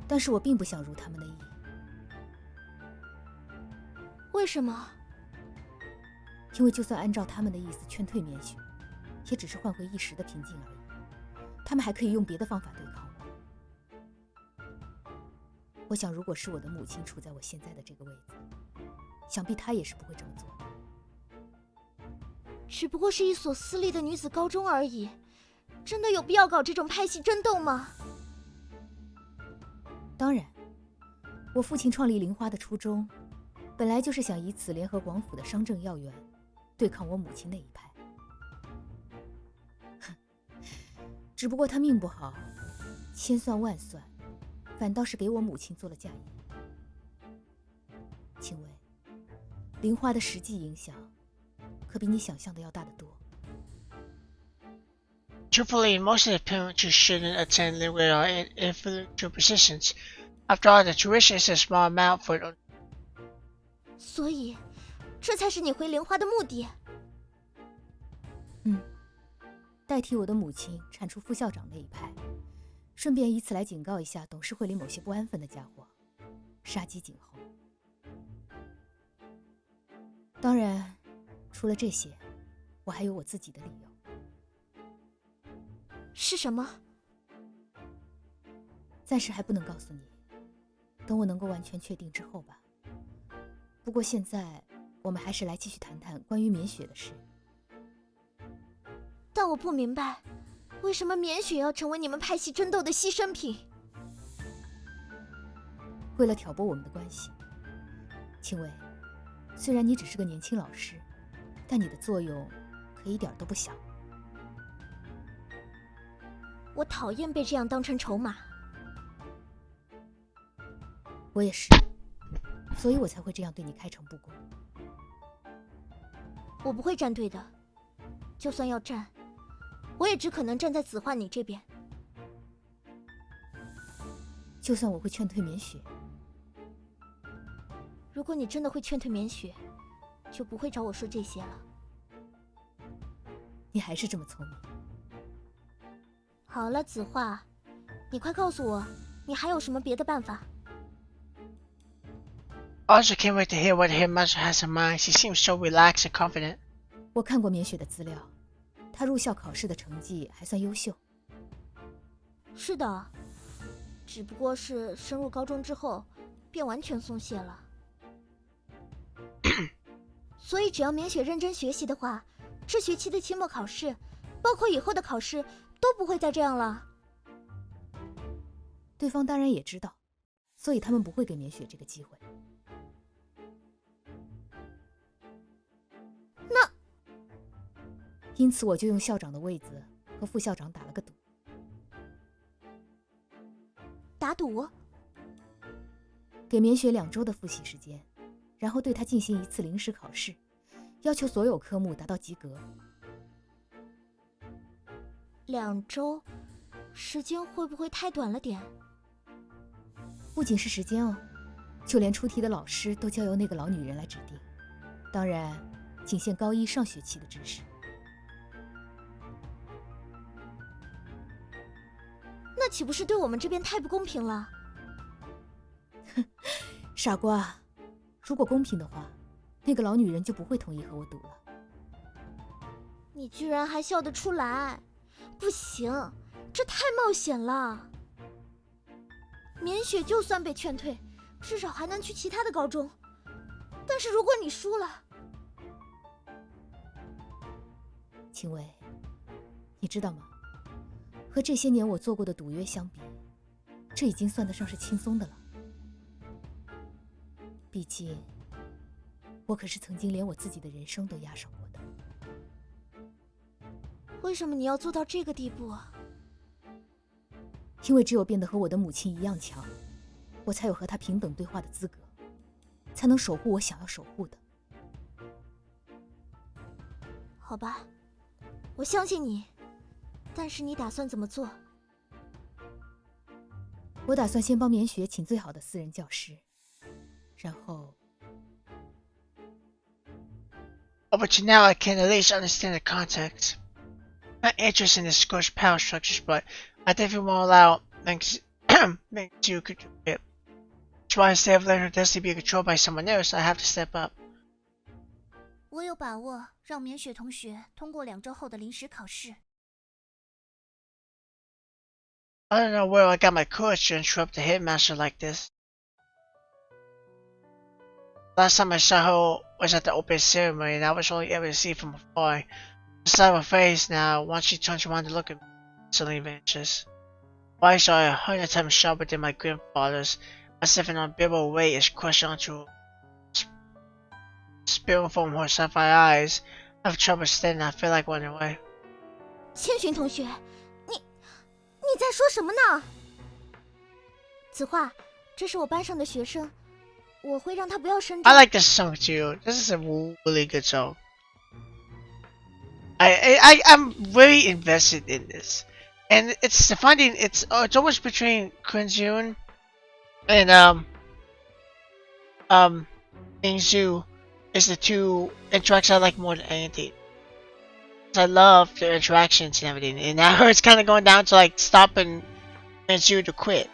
但是我并不想如他们的意。为什么？因为就算按照他们的意思劝退棉雪，也只是换回一时的平静而已。他们还可以用别的方法对抗我。我想，如果是我的母亲处在我现在的这个位子，想必她也是不会这么做的。只不过是一所私立的女子高中而已，真的有必要搞这种派系争斗吗？当然，我父亲创立玲花的初衷，本来就是想以此联合广府的商政要员，对抗我母亲那一派。只不过他命不好，千算万算，反倒是给我母亲做了嫁衣。请问，玲花的实际影响，可比你想象的要大得多。Truthfully, most of the parents who shouldn't attend Linwood are in influential positions. After all, the tuition is a small amount for. 所以，这才是你回莲花的目的。代替我的母亲铲除副校长那一派，顺便以此来警告一下董事会里某些不安分的家伙，杀鸡儆猴。当然，除了这些，我还有我自己的理由。是什么？暂时还不能告诉你，等我能够完全确定之后吧。不过现在，我们还是来继续谈谈关于棉雪的事。但我不明白，为什么棉雪要成为你们派系争斗的牺牲品？为了挑拨我们的关系，青薇，虽然你只是个年轻老师，但你的作用可一点都不小。我讨厌被这样当成筹码。我也是，所以我才会这样对你开诚布公。我不会站队的，就算要站，我也只可能站在子焕你这边。就算我会劝退棉雪，如果你真的会劝退棉雪，就不会找我说这些了。你还是这么聪明。好了，子焕，你快告诉我，你还有什么别的办法？ Also, can't wait to hear what the headmaster has in mind. She seems so relaxed and confident. 我看过棉雪的资料，她入校考试的成绩还算优秀。是的，只不过是升入高中之后，便完全松懈了。所以只要棉雪认真学习的话，这学期的期末考试，包括以后的考试，都不会再这样了。对方当然也知道，所以他们不会给棉雪这个机会。因此，我就用校长的位子和副校长打了个赌。打赌？给棉雪2周的复习时间，然后对她进行一次临时考试，要求所有科目达到及格。2周，时间会不会太短了点？不仅是时间哦，就连出题的老师都交由那个老女人来指定，当然，仅限高1上学期的知识。那岂不是对我们这边太不公平了？傻瓜，如果公平的话，那个老女人就不会同意和我赌了。你居然还笑得出来？不行，这太冒险了。棉雪就算被劝退，至少还能去其他的高中。但是如果你输了，青薇，你知道吗？和这些年我做过的赌约相比，这已经算得上是轻松的了。毕竟，我可是曾经连我自己的人生都押上过的。为什么你要做到这个地步啊？因为只有变得和我的母亲一样强，我才有和她平等对话的资格，才能守护我想要守护的。好吧，我相信你。但是你打算怎么做？我打算先帮棉雪请最好的私人教师，然后 Up to now, I can at least understand the context. My interest in the Scorched power structures, but I definitely won't allow Meng's to control it. That's why instead of letting her destiny be controlled by someone else, I have to step up. 我有把握让绵雪同学通过2周后的临时考试。I don't know where I got my courage to interrupt the headmaster like this. Last time I saw her was at the open ceremony, and I was only able to see from afar. The side of her face now, once she turns around to look at me, suddenly vanishes. My eyes are 100 times sharper than my grandfather's. As if an unbearable weight is crushed onto spilling from her sapphire eyes. I have trouble standing. I feel like running away. 千寻同学，你在说什么呢？子画，这是我班上的学生，我会让他不要声张。I like this song too. This is a really good song. I'm very invested in this, and it's finding it's almost between Kunjun and Mingzhu is the two interactions I like more than anything. I love their interactions and everything, and now it's kind of going down to like stopping Mingzhu to quit,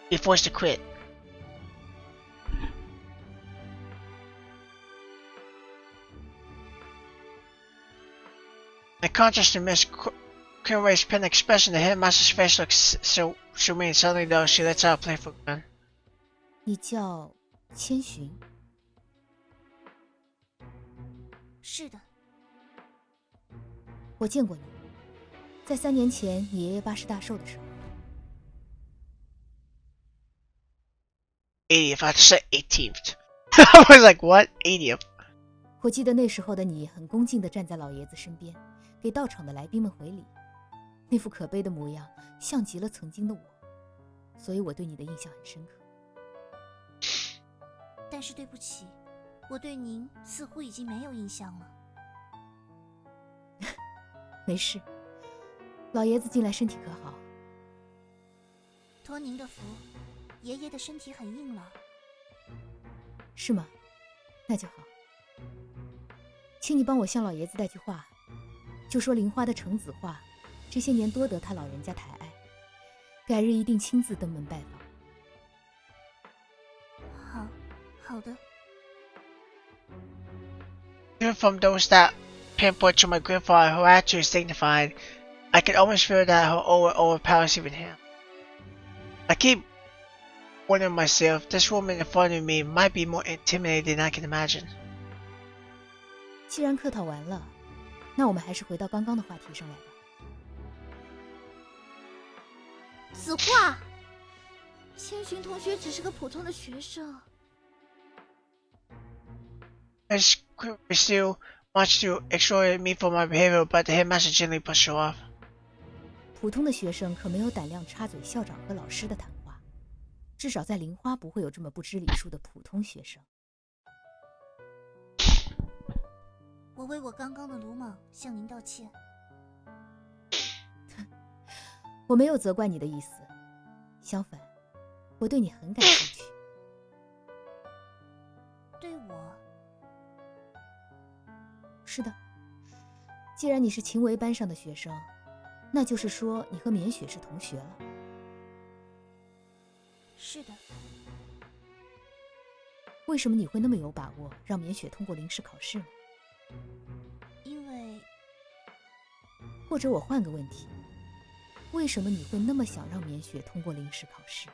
be forced to quit. In contrast to Miss Kunway's pen expression, the headmaster's face looks so serene. Suddenly, though, she lets out a playful grin. 你叫千寻？是的，我见过你，在3年前你爷爷80大寿的时候。80th, I said 18th. I was like, what? 80th? 我记得那时候的你很恭敬地站在老爷子身边，给到场的来宾们回礼，那副可悲的模样像极了曾经的我，所以我对你的印象很深刻。但是对不起，我对您似乎已经没有印象了。没事，老爷子近来身体可好？托您的福，爷爷的身体很硬朗。是吗？那就好。请你帮我向老爷子带句话，就说林花的程子画这些年多得他老人家抬爱，改日一定亲自登门拜访。好的。 Even from those that pinpoint to my grandfather, her attitude is dignified, I can almost feel that her aura overpowers even him. I keep wondering myself, this woman in front of me might be more intimidating than I can imagine. 既然客套完了，那我们还是回到刚刚的话题上来吧。子画，千寻同学只是个普通的学生。Miss still wants to extort me for my behavior, but the headmaster gently pushed her off. 普通的学生可没有胆量插嘴校长和老师的谈话，至少在林花不会有这么不知礼数的普通学生。我为我刚刚的鲁莽向您道歉。我没有责怪你的意思，相反，我对你很感兴趣。对我？是的，既然你是秦维班上的学生，那就是说你和绵雪是同学了。是的。为什么你会那么有把握让绵雪通过临时考试呢？因为……或者我换个问题，为什么你会那么想让绵雪通过临时考试？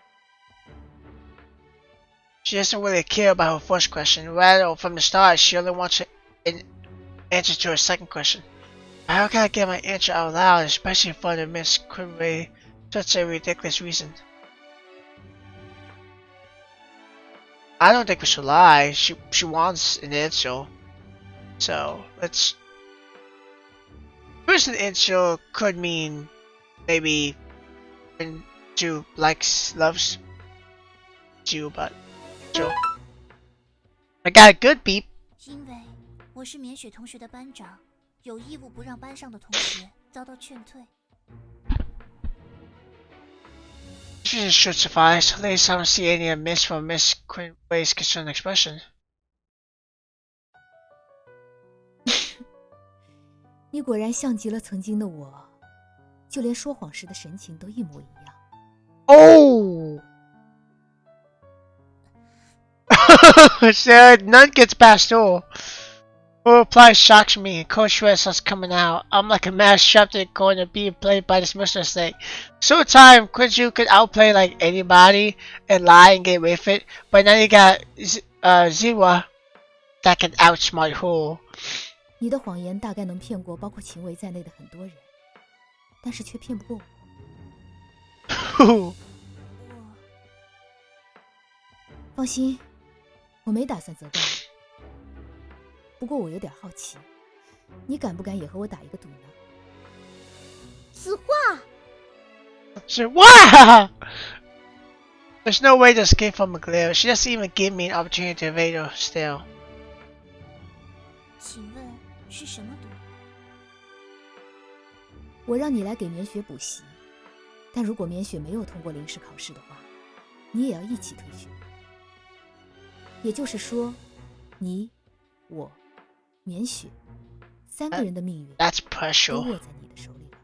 She doesn't really care about her first question. Rather, from the start, she only wants an answer to her second question. How can I get my answer out loud, especially in front of Miss Quinway, such a ridiculous reason? I don't think we should lie. She wants an answer. So let's. First, an answer could mean maybe Ju loves Ju, but Ju. I got a good beep. 因为我是绵雪同学的班长，有义务不让班上的同学遭到劝退。This should suffice. At least I don't see any amiss from Miss Quinway's concerned expression. 你果然像极了曾经的我，就连说谎时的神情都一模一样。Oh! So none gets past all. Who replies shocks me, and Coach Red starts coming out. I'm like a mad strapped to the corner being played by this Mr. Snake. So time, you could outplay like anybody and lie and get away with it, but now you got Ziwa that can outsmart who. 你的谎言大概能骗过包括秦维在内的很多人，但是却骗不过我。放心，我没打算责怪你。不过我有点好奇，你敢不敢也和我打一个赌呢？此话，So wow! There's no way to escape from a glare. She doesn't even give me an opportunity to evade her still. 请问是什么赌？我让你来给绵雪补习，但如果绵雪没有通过临时考试的话，你也要一起退学。也就是说，你、我、绵雪3个人的命运 That's 都 pressure. 握在你的手里了。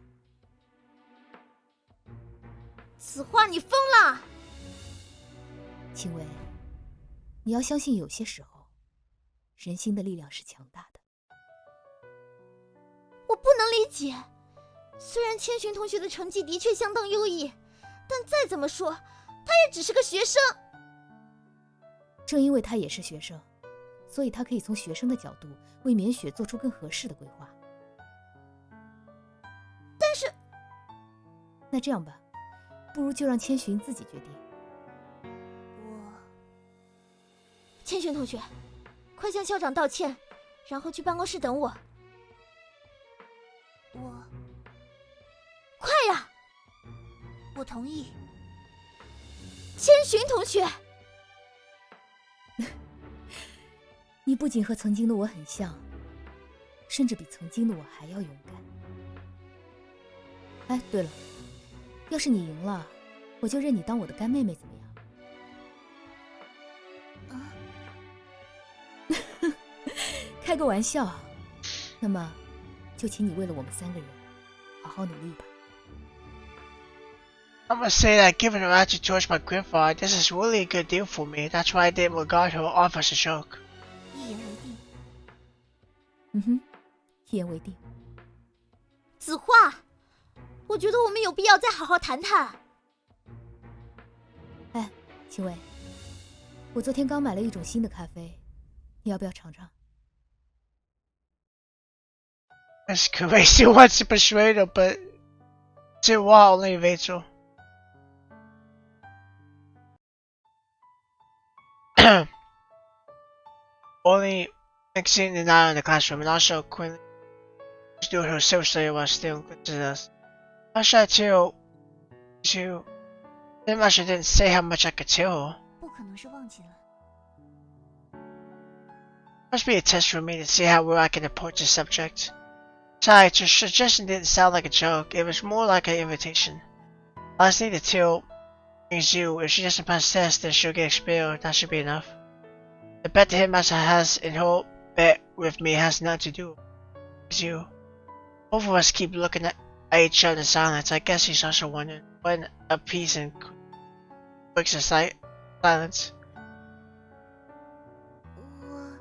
此话你疯了！秦薇，你要相信，有些时候，人心的力量是强大的。我不能理解，虽然千寻同学的成绩的确相当优异，但再怎么说，他也只是个学生。正因为他也是学生，所以他可以从学生的角度为绵雪做出更合适的规划。但是，那这样吧，不如就让千寻自己决定。千寻同学，快向校长道歉，然后去办公室等我。快呀！我同意。千寻同学，你不仅和曾经的我很像，甚至比曾经的我还要勇敢。哎，对了，要是你赢了，我就认你当我的干妹妹，怎么样？开个玩笑。那么，就请你为了我们3个人，好好努力吧。I must say that given her attitude towards my grandfather, this is really a good deal for me. That's why I didn't regard her offer as a joke. 一言为定。嗯哼，一言为定。子画，我觉得我们有必要再好好谈谈。哎，秦薇，我昨天刚买了一种新的咖啡，你要不要尝尝？ Miss Crazy wants to persuade her, but Ziwa only evades her. Only mixing the night in the classroom, and also Quinn doing her self-study while still considers. I should tell you. Then I didn't say how much I could tell her. 不可能是忘记了。 Must be a test for me to see how well I can approach the subject. Besides, your suggestion didn't sound like a joke, it was more like an invitation. I just need to tell you, if she doesn't pass the test, then she'll get expelled. That should be enough. The bet the headmaster has in her bet with me has nothing to do with you. Both of us keep looking at each other in silence. I guess he's also wondering when a peace and breaks the silence. 我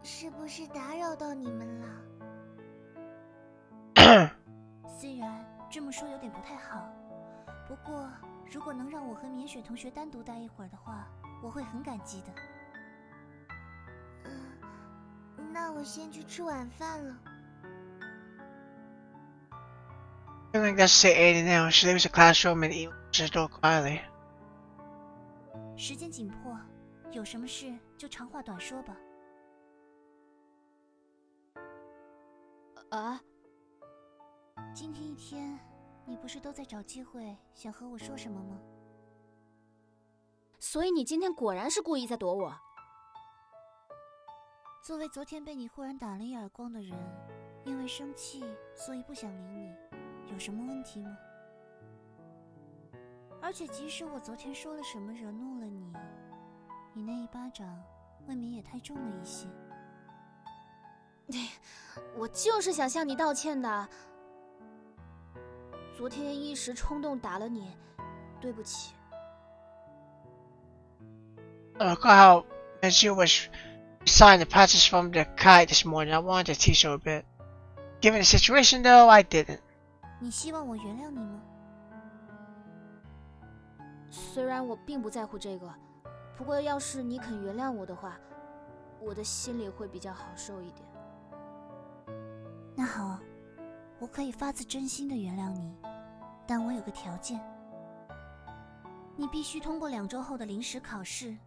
是不是打扰到你们了？虽然这么说有点不太好，不过如果能让我和绵雪同学单独待一会儿的话，我会很感激的。那我先去吃晚饭了。 Feeling doesn't say anything now, she leaves the classroom and eats the door quietly. 时间紧迫，有什么事就长话短说吧。啊？今天一天，你不是都在找机会想和我说什么吗？所以你今天果然是故意在躲我。作为昨天被你忽然打了一耳光的人，因为生气，所以不想理你，有什么问题吗？而且即使我昨天说了什么惹怒了你，你那一巴掌未免也太重了一些。我就是想向你道歉的。昨天一时冲动打了你，对不起。I recall how as you was reciting the passage from the kite this morning, I wanted to teach her a bit. Given the situation, though, I didn't. 你希望我原谅你吗？虽然我并不在乎这个，不过要是你肯原谅我的话，我的心里会比较好受一点。那好，我可以发自真心的原谅你，但我有个条件，你必须通过2周后的临时考试，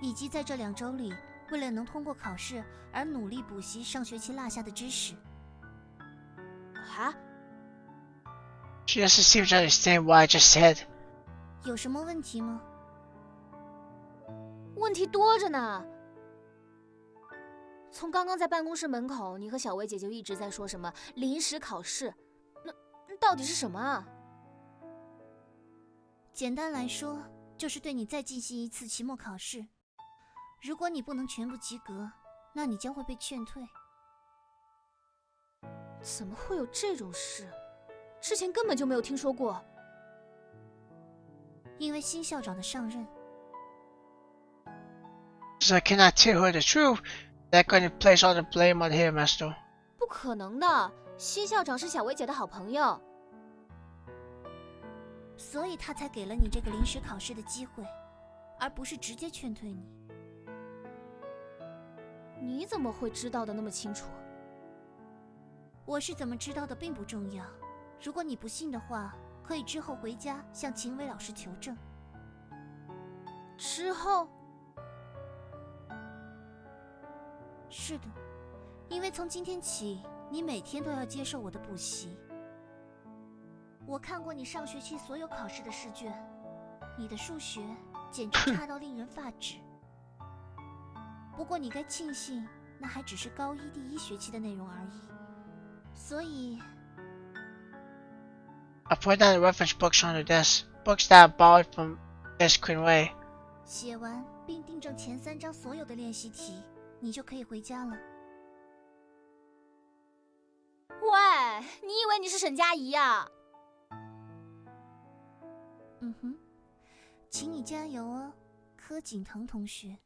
以及在这2周里为了能通过考试而努力补习上学期落下的知识。啊？ She doesn't seem to understand what I just said. 有什么问题吗？问题多着呢。从刚刚在办公室门口，你和小薇姐就一直在说什么临时考试，那到底是什么啊？简单来说，就是对你再进行一次期末考试。如果你不能全部及格，那你将会被劝退。怎么会有这种事？之前根本就没有听说过。因为新校长的上任。So I cannot tell her the truth. They're going to place all the blame on him, Master. 不可能的，新校长是小薇姐的好朋友，所以他才给了你这个临时考试的机会，而不是直接劝退你。你怎么会知道的那么清楚？我是怎么知道的并不重要，如果你不信的话，可以之后回家向秦伟老师求证。之后？是的，因为从今天起，你每天都要接受我的补习。我看过你上学期所有考试的试卷，你的数学简直差到令人发指。不过你该庆幸，那还只是高一第1学期的内容而已。所以 I put down the reference books on the desk. Books that I borrowed from Miss Quinway. 写完并订正前3章所有的练习题，你就可以回家了。喂，你以为你是沈佳宜呀？嗯哼，请你加油哦，柯景腾同学。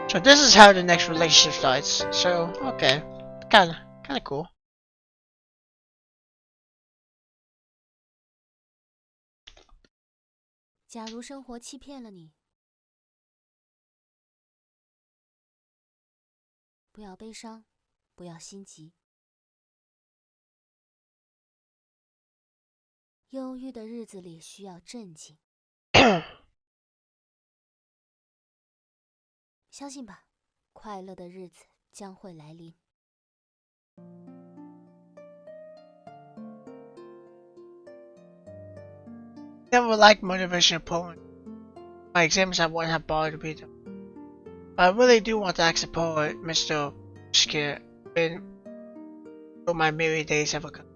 So this is how the next relationship starts. So okay, kind of cool. 假如生活欺骗了你，不要悲伤，不要心急。忧郁的日子里需要镇静。相信吧，快乐的日子将会来临。Never liked motivational poem. My exams I wouldn't have bothered to read them. But I really do want to ask the poet, Mr. Skir, when will my merry days ever come?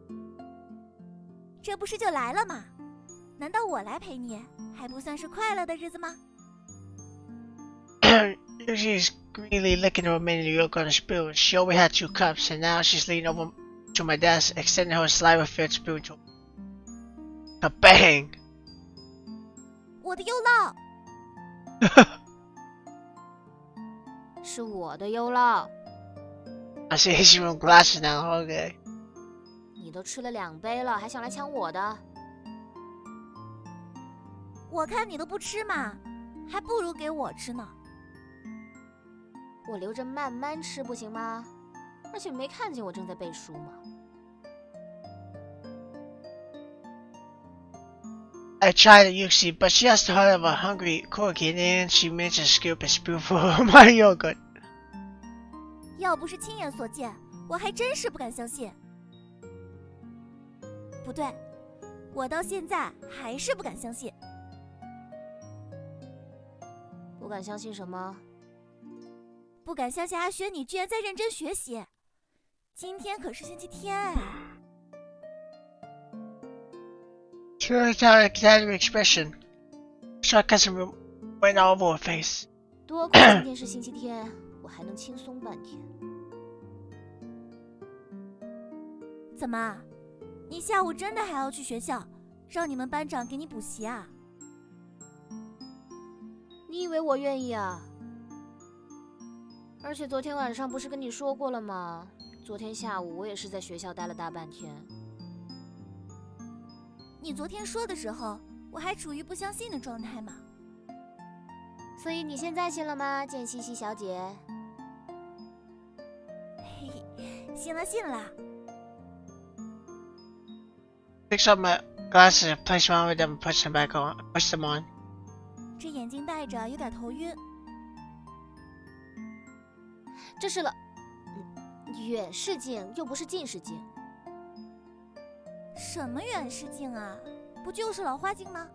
这不是就来了吗？难道我来陪你，还不算是快乐的日子吗？ She's greedily licking the remaining yolk on the spoon. She always had 2 cups, and now she's leaning over to my desk, extending her saliva-filled spoon to Kabang! 我的优酪。是我的优酪。I see his room glasses now. Okay. 你都吃了2杯了，还想来抢我的？我看你都不吃嘛，还不如给我吃呢。我留着慢慢吃不行吗？而且没看见我正在背书吗？ I tried to Yuxi, but she has the heart of a hungry corgi, and she managed to scoop a spoonful of my yogurt. 要不是亲眼所见，我还真是不敢相信。不对，我到现在还是不敢相信。不敢相信什么？不敢相信阿轩你居然在认真学习。今天可是星期天哎。Sure, it's our exaggerated expression. Sarcasm went all over her face. 多亏今天是星期天，我还能轻松半天。怎么，你下午真的还要去学校，让你们班长给你补习啊？你以为我愿意啊？而且昨天晚上不是跟你说过了吗？昨天下午我也是在学校待了大半天。你昨天说的时候，我还处于不相信的状态嘛。所以你现在信了吗，简西西小姐？嘿嘿，信了信了。Picks up my glasses and plays around with them and puts them back on. Puts them on. 这眼镜戴着有点头晕。这是远视镜，又不是近视镜。什么远视镜啊？不就是老花镜吗？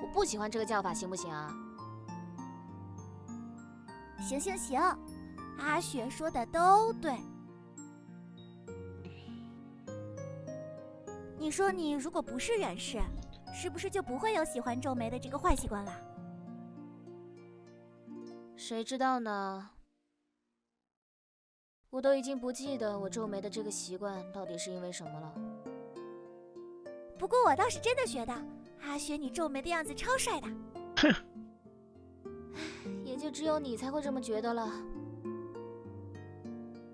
我不喜欢这个叫法，行不行啊？行行行，阿雪说的都对。你说你如果不是远视，是不是就不会有喜欢皱眉的这个坏习惯了？谁知道呢？我都已经不记得我皱眉的这个习惯到底是因为什么了。不过我倒是真的觉得，阿雪你皱眉的样子超帅的。也就只有你才会这么觉得了。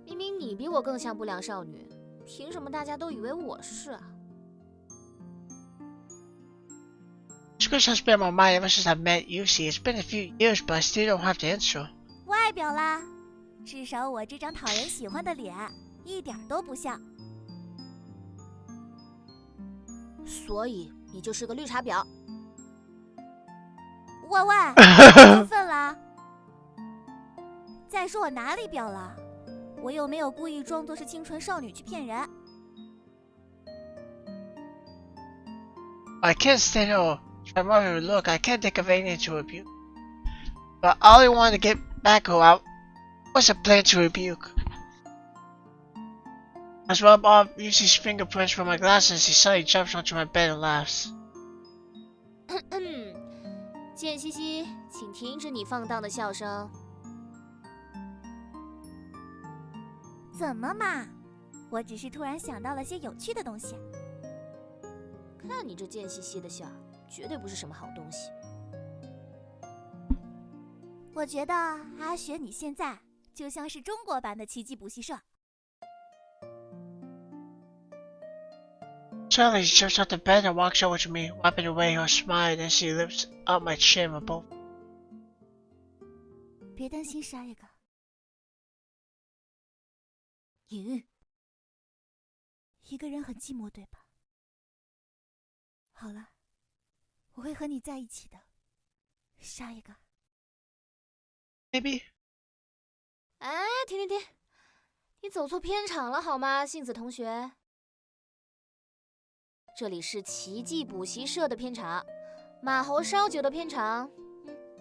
明明你比我更像不良少女，凭什么大家都以为我是啊Squish has been on my mind ever since I met you. See, it's been a few years, but I still don't have the answer. 外表啦，至少我这张讨人喜欢的脸一点都不像。所以你就是个绿茶婊。喂喂，过分了！再说我哪里婊了？我又没有故意装作是清纯少女去骗人。I can't stand her charming look. I can't think of anything to rebuke. But all I wanted to get back her out was a plan to rebuke. I rub off Lucy's fingerprints from my glasses. He suddenly jumps onto my bed and laughs. 简西西，请停止你放荡的笑声。怎么嘛？我只是突然想到了些有趣的东西。看你这贱兮兮的笑，绝对不是什么好东西。我觉得阿雪你现在就像是中国版的奇迹补习社。Suddenly, she jumps out the bed and walks over to me, wiping away her smile, and she lifts up my chin with both. 别担心，沙一个。一个人很寂寞，对吧？好了，我会和你在一起的，沙一个。Maybe. 哎，停！你走错片场了好吗，杏子同学？这里是奇迹补习社的片场，马猴烧酒的片场，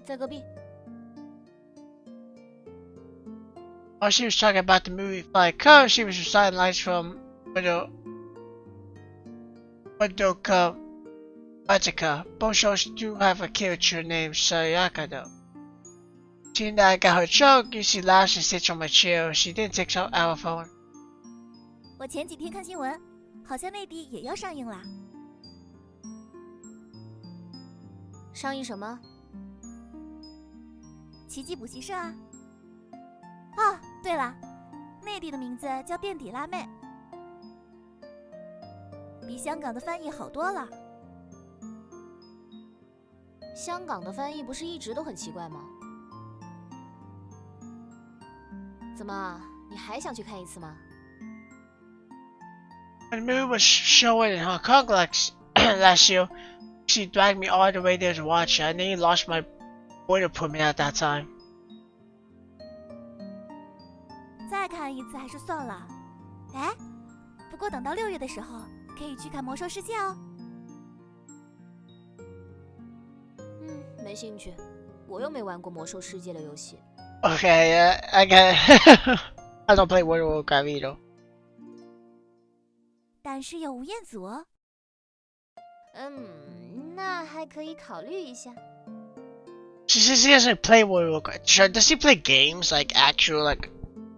在隔壁。While she was talking about the movie Fly Come, she was reciting lines from Madoka Magica. Both shows do have a character named Sayaka though. Seeing that I got her joke, Lucy laughs and sits on my chair. She then takes out our phone. 我前几天看新闻，好像内地也要上映啦。上映什么？奇迹补习社啊。哦，对了，内地的名字叫垫底辣妹，比香港的翻译好多了。香港的翻译不是一直都很奇怪吗？怎么，你还想去看一次吗？ When the movie was showing in Hong Kong last year, she dragged me all the way there to watch it. I nearly lost my boy appointment at that time. 再看一次还是算了。哎，不过等到6月的时候，可以去看《魔兽世界》哦。没兴趣，我又没玩过《魔兽世界》的游戏。Okay, I get it. I don't play World of Warcraft either. 但是有吴彦祖哦。那还可以考虑一下。 She says he doesn't play World War. Does he play games like actual like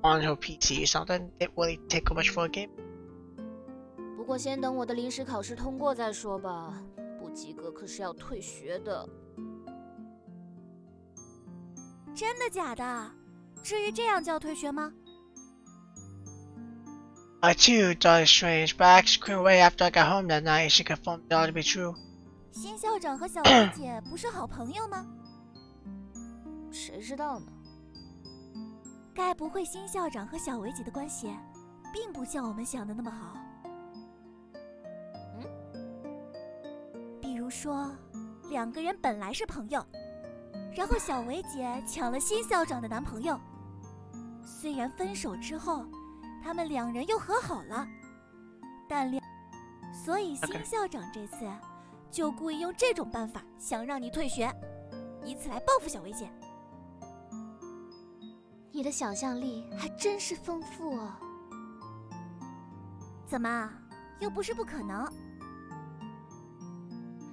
on her PC or something? Will he take how much for a game? 不过先等我的临时考试通过再说吧，不及格可是要退学的。真的假的？至于这样就要退学吗？ I too thought it strange, but I actually couldn't wait after I got home that night. She confirmed it all to be true. 新校长和小薇姐不是好朋友吗？谁知道呢？该不会新校长和小薇姐的关系，并不像我们想的那么好？比如说，两个人本来是朋友，然后小薇姐抢了新校长的男朋友。虽然分手之后，他们两人又和好了，所以新校长这次就故意用这种办法想让你退学，以此来报复小薇姐。你的想象力还真是丰富哦。怎么，又不是不可能？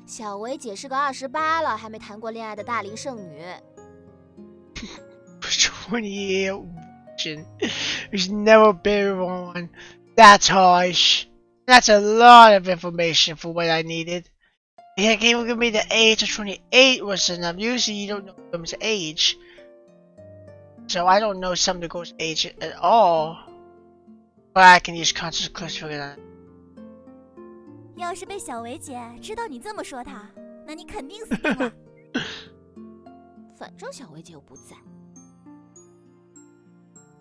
小薇姐是个28了还没谈过恋爱的大龄剩女。20-year virgin who's never been one. That's harsh. That's a lot of information for what I needed. He gave me the age of 28 was enough. Usually you don't know women's age. So I don't know some of the girls' age at all. But I can use conscious clues to figure that out. 要是被小薇姐知道你这么说她，那你肯定死定了。反正小薇姐又不在。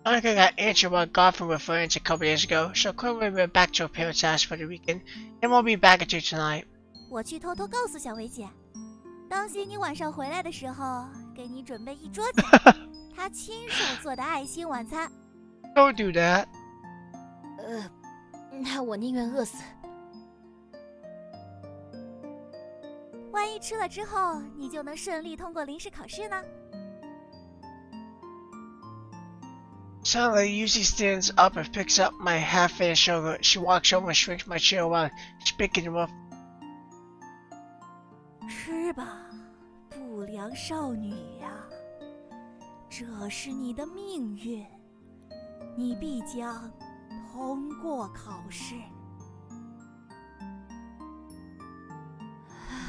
Monica got injured while golfing with friends a couple years ago, so Chloe went back to her parents' house for the weekend and won't be back until tonight. 我去偷偷告诉小薇姐，当心你晚上回来的时候，给你准备一桌子她亲手做的爱心晚餐。Don't do that. 那我宁愿饿死。万一吃了之后，你就能顺利通过临时考试呢？ Suddenly, Yuzi stands up and picks up my half-finished yogurt. She walks over and shrinks my chair while speaking to her. 吃吧，不良少女呀，这是你的命运，你必将通过考试。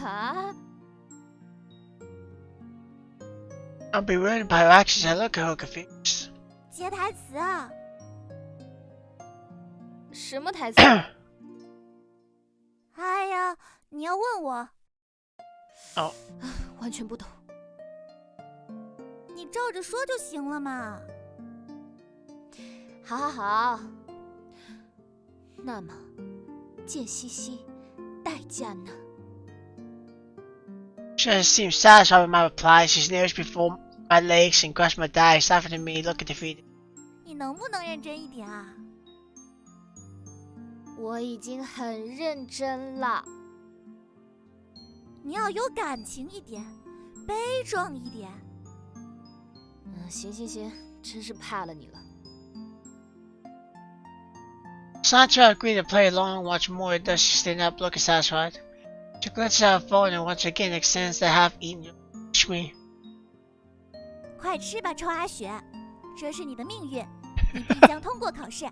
啊？ I'll be ruined by her actions. I look at her confused. 接台词啊！什么台词？哎呀，你要问我，哦，完全不懂。你照着说就行了嘛。好好好。那么，间隙隙，代价呢？ She doesn't seem satisfied with my reply. She kneels before my legs and grasps my thighs, laughing at me, looking defeated. 你能不能认真一点啊？我已经很认真了。你要有感情一点，悲壮一点。行行行，真是怕了你了。 Sancho agreed to play along and watch more. Does she stand up, looking satisfied? She glances at her phone and once again extends the half-eaten screen. 快吃吧，臭阿雪，这是你的命运，你必将通过考试。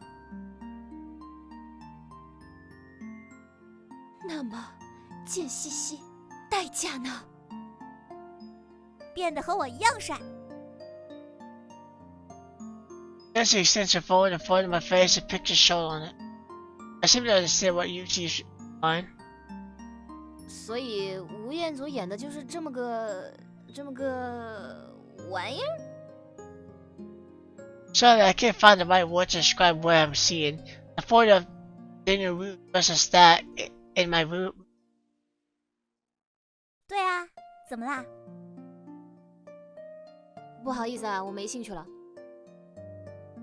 那么，间隙隙，代价呢？变得和我一样帅。 Then she extends her phone and points to my face and pictures shown on it. I seem to understand what Yuji's line. 所以吴彦祖演的就是这么个玩意儿。 Sorry, I can't find the right words to describe what I'm seeing. The photo of Daniel Root versus that in my room. 对啊，怎么啦？不好意思啊，我没兴趣了。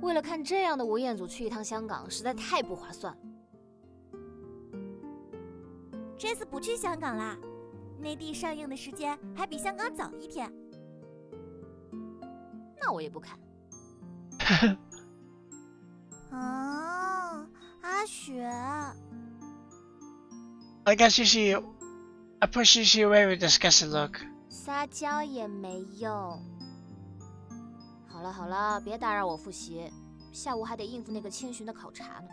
为了看这样的吴彦祖去一趟香港，实在太不划算了。这次不去香港啦，内地上映的时间还比香港早1天。那我也不看。啊，阿雪， I guess you see, I pushed Yushi away with a disgusted look. 撒娇也没用。好了好了，别打扰我复习，下午还得应付那个千寻的考察呢。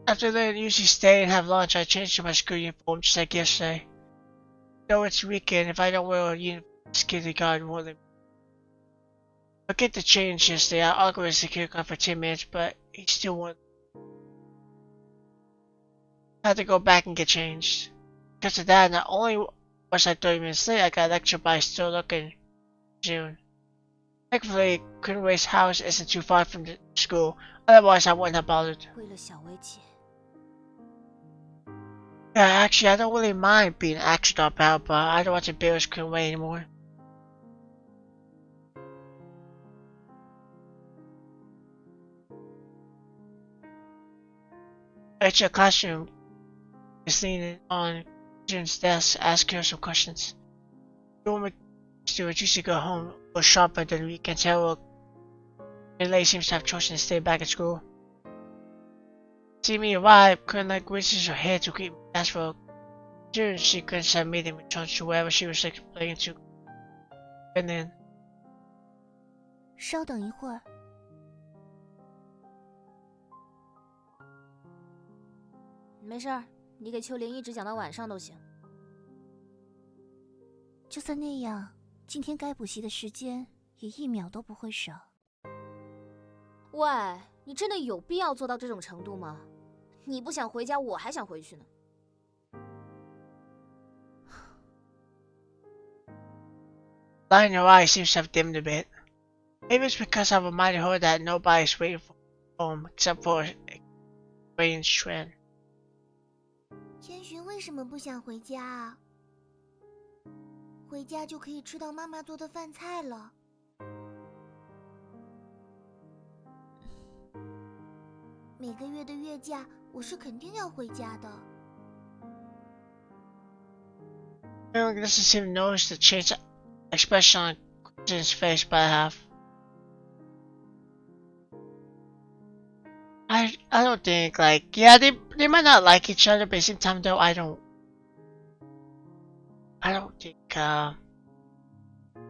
After letting Yushi stay and have lunch, I changed to my school uniform just like yesterday. Though it's weekend, if I don't wear a uniform, security guard won't let me. I get the change yesterday. I argued with the security guard for 10 minutes, but he still won't. I had to go back and get changed. Because of that, not only was I 30 minutes late, I got lectured by still looking June. Thankfully, Kunway's house isn't too far from the school, otherwise I wouldn't have bothered. 为了小薇姐， Yeah, actually, I don't really mind being an action dropout, but I don't want to embarrass Kunway anymore. I enter a classroom, is leaning on June's desk, asking her some questions. The woman student used to go home or sharper than we can tell. The lady seems to have chosen to stay back at school. See me arrive, couldn't like raises her head to keep ask for June. She couldn't have made him in charge to wherever she was explaining to. And then 稍等一会儿。没事儿，你给秋玲一直讲到晚上都行。就算那样，今天该补习的时间也1秒都不会少。喂，你真的有必要做到这种程度吗？你不想回家，我还想回去呢。light in her eyes seems to have dimmed a bit. Maybe it's because I reminded her that nobody's waiting for home except for a strange trend. 千寻为什么不想回家啊？回家就可以吃到妈妈做的饭菜了。每个月的月假，我是肯定要回家的。Everyone doesn't seem to notice the change expression on Kristen's face, but I have. I don't think, like, yeah, they might not like each other, but at the same time though, I don't think it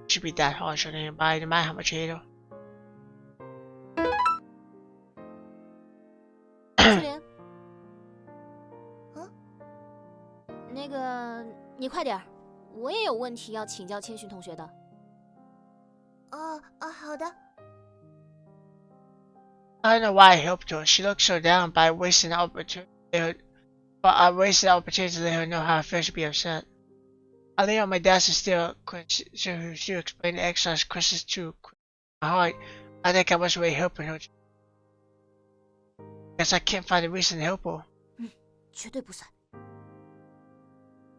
should be that harsh on anybody, no matter how much you hate her. 秋玲，那个你快点儿，我也有问题要请教千寻同学的。好的。I don't know why I helped her. She looked so down, but I wasted an opportunity. But I wasted the opportunity to let her know how I felt to be upset. I lay on my desk and still explain the exercise questions to my heart. I think I was really helping her. Guess I can't find a reason to help her. 绝对不算。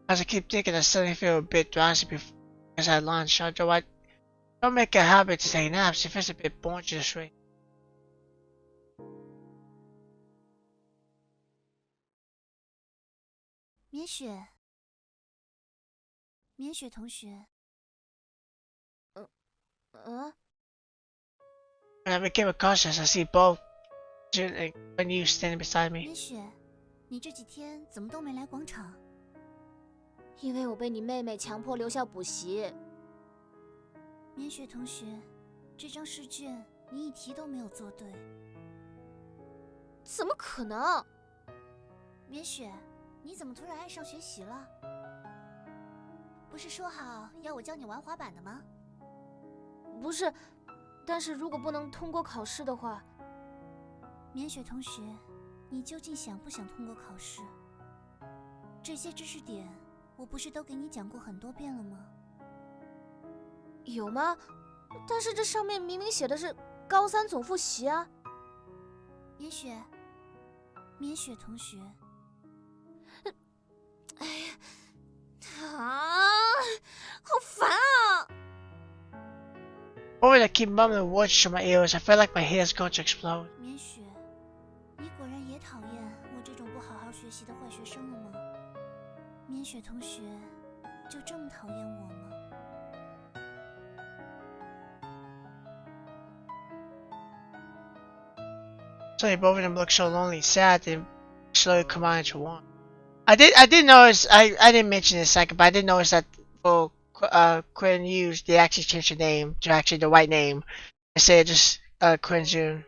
As I keep thinking, I suddenly feel a bit drowsy because I had lunch. Although I don't make a habit to take naps, it feels a bit boring to just wait. 绵雪同学。When I became conscious, I see both June and Yu standing beside me. 绵雪，你这几天怎么都没来广场？因为我被你妹妹强迫留校补习。绵雪同学，这张试卷你一题都没有做对。怎么可能？绵雪，你怎么突然爱上学习了？不是说好要我教你玩滑板的吗？不是，但是如果不能通过考试的话，绵雪同学，你究竟想不想通过考试？这些知识点我不是都给你讲过很多遍了吗？有吗？但是这上面明明写的是高3总复习啊。绵雪同学。哎呀，好烦啊！ Over I keep mumbling words to my ears, I feel like my hair's going to explode. 绵雪，你果然也讨厌我这种不好好学习的坏学生了吗？绵雪同学，就这么讨厌我吗？ Suddenly both of them looked so lonely and sad they slowly combined into one. I did notice, I didn't mention this second, but I did notice that for Quinn Hughes, they actually changed the name to actually the white name instead of just Quinn June.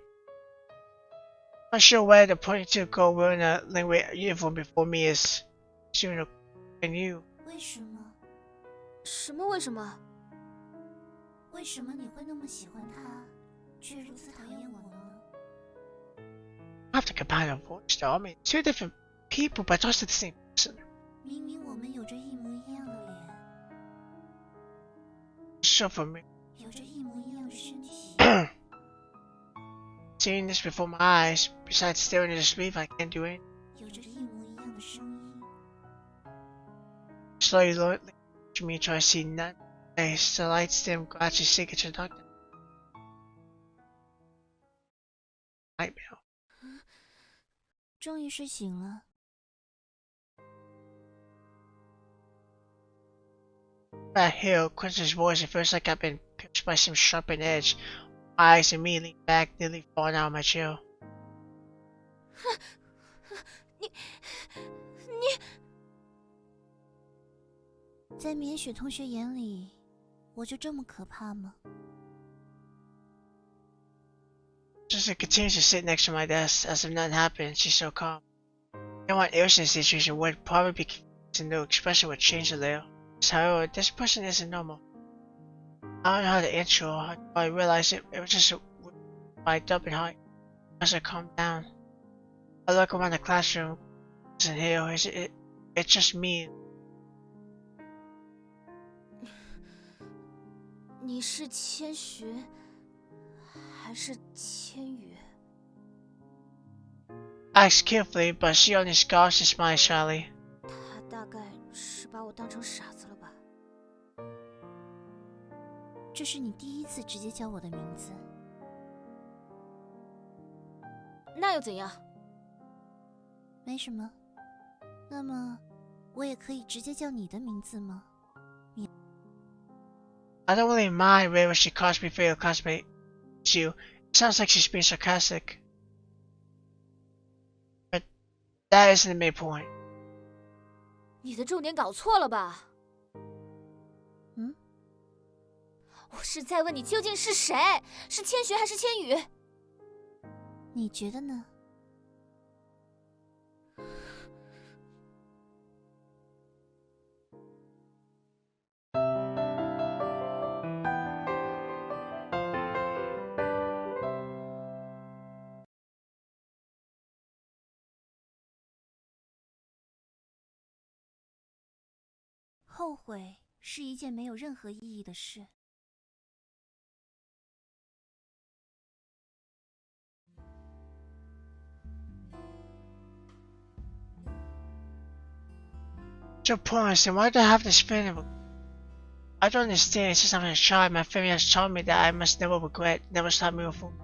Not sure where the pointing to go wearing a lingerie uniform before me is June or Quinn Hughes. 为什么？什么？为什么？为什么你会那么喜欢他，却如此讨厌我呢？ I have to combine a voice though. I mean, two different people, but also the same person. 明明我们有着一模一样的脸， So for me, 有着一模一样的身体， seeing this before my eyes, besides staring at the sleeve, I can't do it. 有着一模一样的声音， Slowly looking to me, try to see none. Face the lights dim, gradually sink into the darkness. Nightmare. 终于睡醒了。 That hill, Quincy's voice, it feels like I've been pierced by some sharpened edge. My eyes immediately back, nearly falling out of my chair. 在绵雪同学眼里，我就这么可怕吗？ Jessica continues to sit next to my desk as if nothing happened. She's so calm. Anyone else in this situation would probably be confused and no expression would change a little. However, this person isn't normal. I don't know how to answer her. I realized it was just spiked up in height. As I calmed down, I look around the classroom. Isn't here? It's just me. 你是千寻，还是千羽？ I asked carefully, but she only scoffs and smiles shyly. 他大概是把我当成傻子了吧？ 这是你第一次直接叫我的名字， 那又怎样？ 没什么。那么，我也可以直接叫你的名字吗？ I don't really mind whether she calls me fair classmate. It sounds like she's being sarcastic. But that isn't the main point. 你的重点搞错了吧？嗯？我是在问你究竟是谁？是千寻还是千羽？你觉得呢？ 后悔是一件没有任何意义的事。So pointless, and why do I have this feeling? I don't understand. Since I'm a child, my family has taught me that I must never regret, never stop moving forward.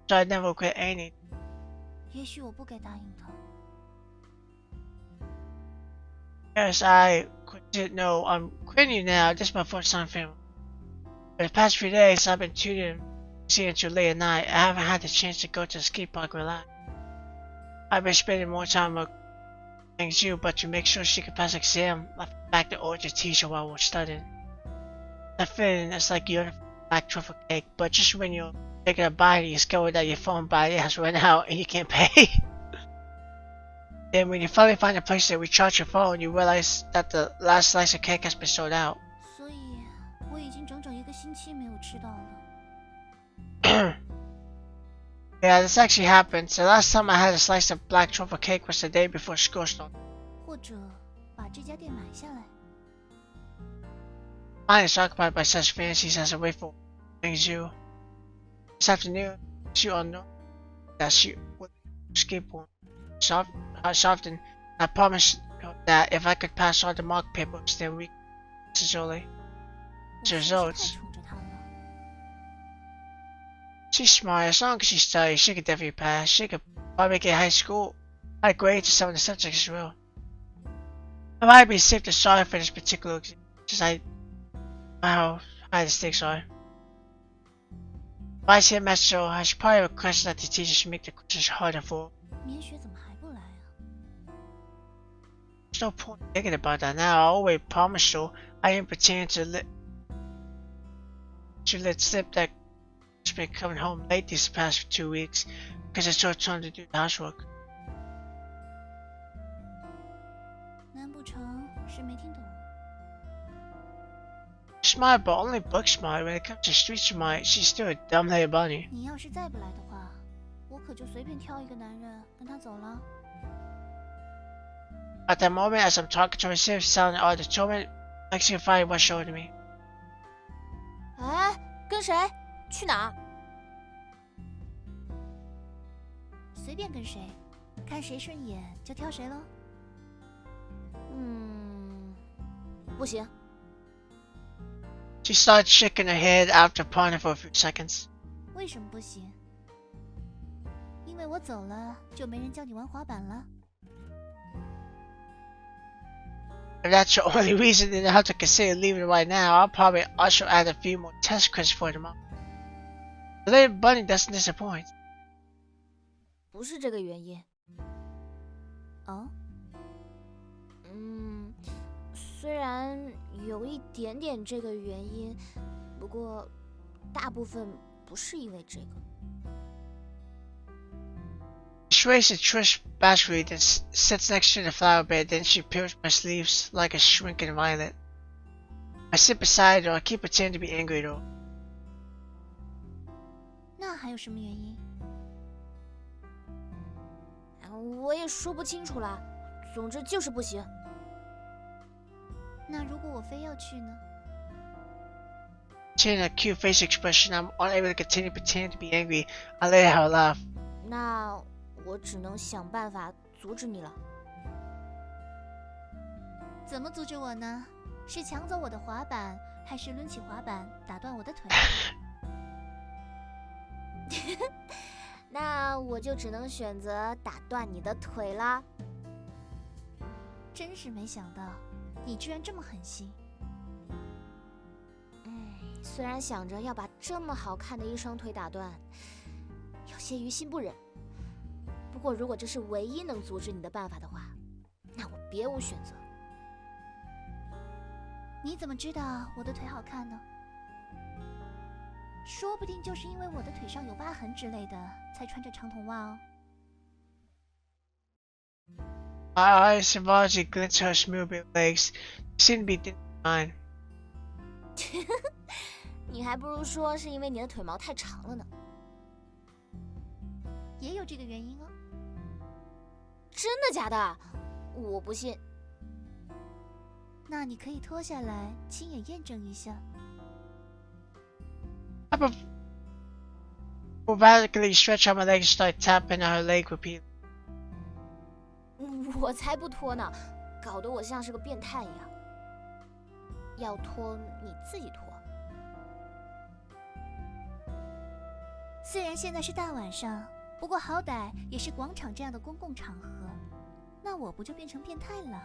So I never regret anything. 也许我不该答应他。 Yes, I quit. No, I'm quitting you now. This is my first time film. For the past few days, I've been tutoring, seeing until late at night. I haven't had the chance to go to the skate park and relax. I've been spending more time with things you, but to make sure she could pass the exam, I back to order teacher while we're studying. That feeling is like you're in a black truffle cake, but just when you're taking a bite, you discover that your phone battery has run out and you can't pay. Then when you finally find a place to recharge your phone, you realize that the last slice of cake has been sold out. 所以我已经整整1个星期没有吃到了。 Yeah, this actually happened. The last time I had a slice of black truffle cake was the day before school started. 或者把这家店买下来。 Mine is occupied by such fantasies as a way for things you. This afternoon, she all know that she would skateboard. Often, I promised her that if I could pass all the mock papers, then we slowly. 我是不是 results. 太宠着他了？ She's smart. As long as she studies, she could definitely pass. She could probably get high grades in some of the subjects as well. It might be safe to sorry for this particular exam, since I know how high the stakes are. Vice Headmaster has probably requested that the teachers should make the questions harder for. 绵雪怎么还不来啊？ There's no point thinking about that now. I always promised you I ain't pretending to let slip that she's been coming home late these past 2 weeks because I started trying to do the housework. 难不成是没听懂？ Smart, but only book smart. When it comes to street smart, she's still a dumb little bunny. 你要是再不来的话，我可就随便挑一个男人跟他走了。 At that moment, as I'm talking to myself, sounding all determined, Lexi finally was showing to me. 哎，跟谁？去哪儿？随便跟谁，看谁顺眼就挑谁喽。不行。 She started shaking her head after pondering for a few seconds. 为什么不行？因为我走了，就没人教你玩滑板了。 If that's your only reason, then I'll have to consider leaving right now. I'll probably also add a few more test questions for tomorrow. The little bunny doesn't disappoint. 不是这个原因。哦，虽然有一点点这个原因，不过大部分不是因为这个。 She raises a trash battery that sits next to the flower bed, then she peels my sleeves like a shrinking violet. I sit beside her, I keep pretending to be angry though. 那还有什么原因？我也说不清楚啦，总之就是不行。那如果我非要去呢？ Seeing a cute face expression, I'm unable to continue pretending to be angry. I let her laugh. 那我只能想办法阻止你了。怎么阻止我呢？是抢走我的滑板，还是抡起滑板打断我的腿？那我就只能选择打断你的腿啦。真是没想到，你居然这么狠心。虽然想着要把这么好看的一双腿打断，有些于心不忍。不过如果这是唯一能阻止你的办法的话，那我别无选择。你怎么知道我的腿好看呢？说不定就是因为我的腿上有疤痕之类的，才穿着长筒袜哦。 My eyes savagely glint her smooth built legs. They seem to be thin mine. 你还不如说是因为你的腿毛太长了呢。也有这个原因哦。真的假的？我不信。那你可以脱下来，亲眼验证一下。 I dramatically stretch out my legs and start tapping on her leg repeatedly. 我才不脱呢，搞得我像是个变态一样。要脱你自己脱。虽然现在是大晚上，不过好歹也是广场这样的公共场合，那我不就变成变态了？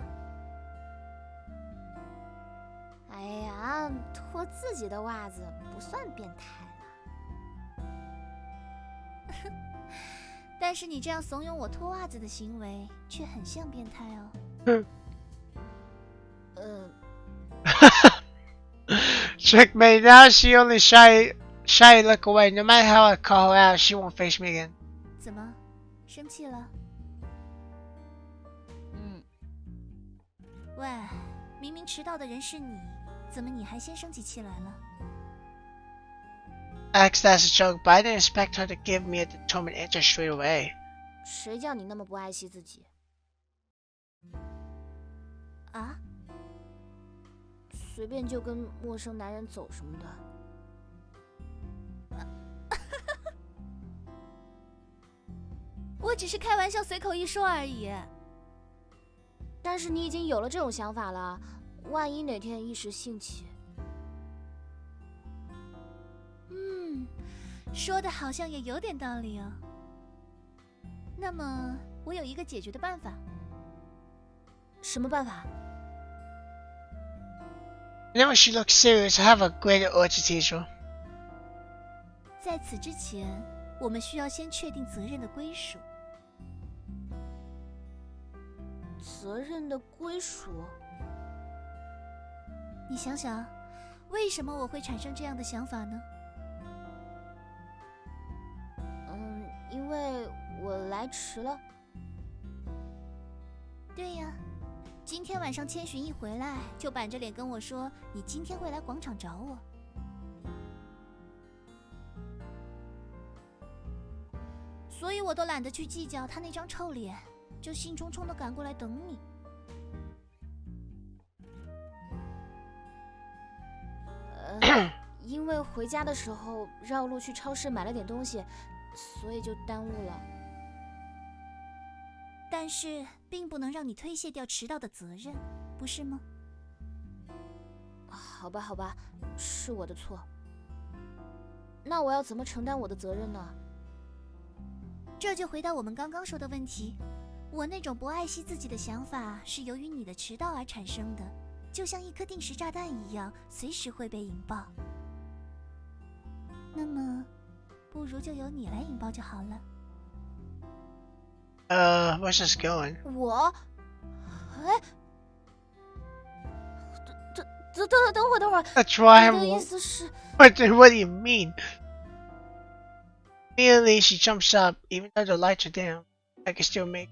哎呀，脱自己的袜子不算变态了。但是你这样怂恿我脱袜子的行为，却很像变态哦。Checkmate. Now she only shy look away. No matter how I call her out, she won't face me again. 怎么，生气了？喂，明明迟到的人是你，怎么你还先生起气来了？ Asked as a joke, but I didn't expect her to give me a determined answer straight away. 谁叫你那么不爱惜自己？啊？随便就跟陌生男人走什么的。我只是开玩笑，随口一说而已。但是你已经有了这种想法了，万一哪天一时兴起……说的好像也有点道理哦。那么，我有一个解决的办法。什么办法？ Whenever she looks serious, I have a greater urge to tease her. 在此之前，我们需要先确定责任的归属。责任的归属？你想想，为什么我会产生这样的想法呢？因为我来迟了。对呀，今天晚上千寻一回来，就板着脸跟我说你今天会来广场找我。所以我都懒得去计较他那张臭脸，就兴冲冲地赶过来等你。因为回家的时候绕路去超市买了点东西，所以就耽误了。但是并不能让你推卸掉迟到的责任，不是吗？好吧，好吧，是我的错。那我要怎么承担我的责任呢？这就回到我们刚刚说的问题，我那种不爱惜自己的想法是由于你的迟到而产生的，就像一颗定时炸弹一样，随时会被引爆。那么，不如就由你来引爆就好了。Where's this going? 我？哎，等会儿。That's why 你的意 I'm. 思是What do you mean? Immediately she jumps up, even though the lights are down. I can still make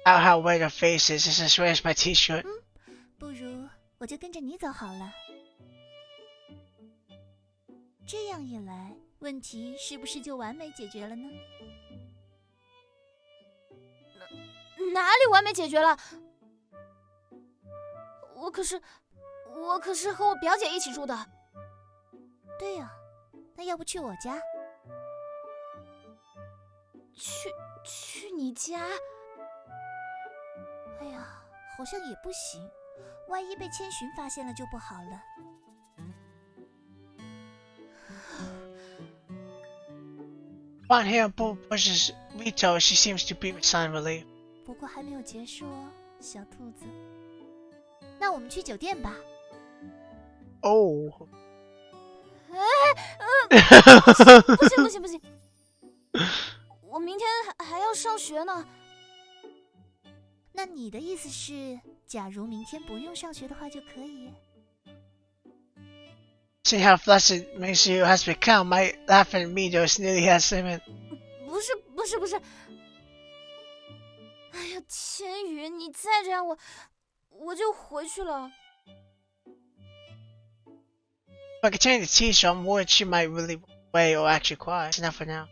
out how white her face is as I swear it's my t-shirt. 不如我就跟着你走好了。这样一来，问题是不是就完美解决了呢？哪里完美解决了？我可是和我表姐一起住的。对呀，那要不去我家？去你家？哎呀，好像也不行，万一被千寻发现了就不好了。One here, Bull pushes Rito. She seems to be with sign relief. 不过还没有结束哦，小兔子。那我们去酒店吧。Oh. 不行，我明天还要上学呢。那你的意思是，假如明天不用上学的话就可以See how flustered Monsieur has become. My laughing Mitos nearly has him. 不是。哎呀，千羽，你再这样我就回去了。If I continue to tease her, I'm worried she might really away or actually quiet. It's enough for now.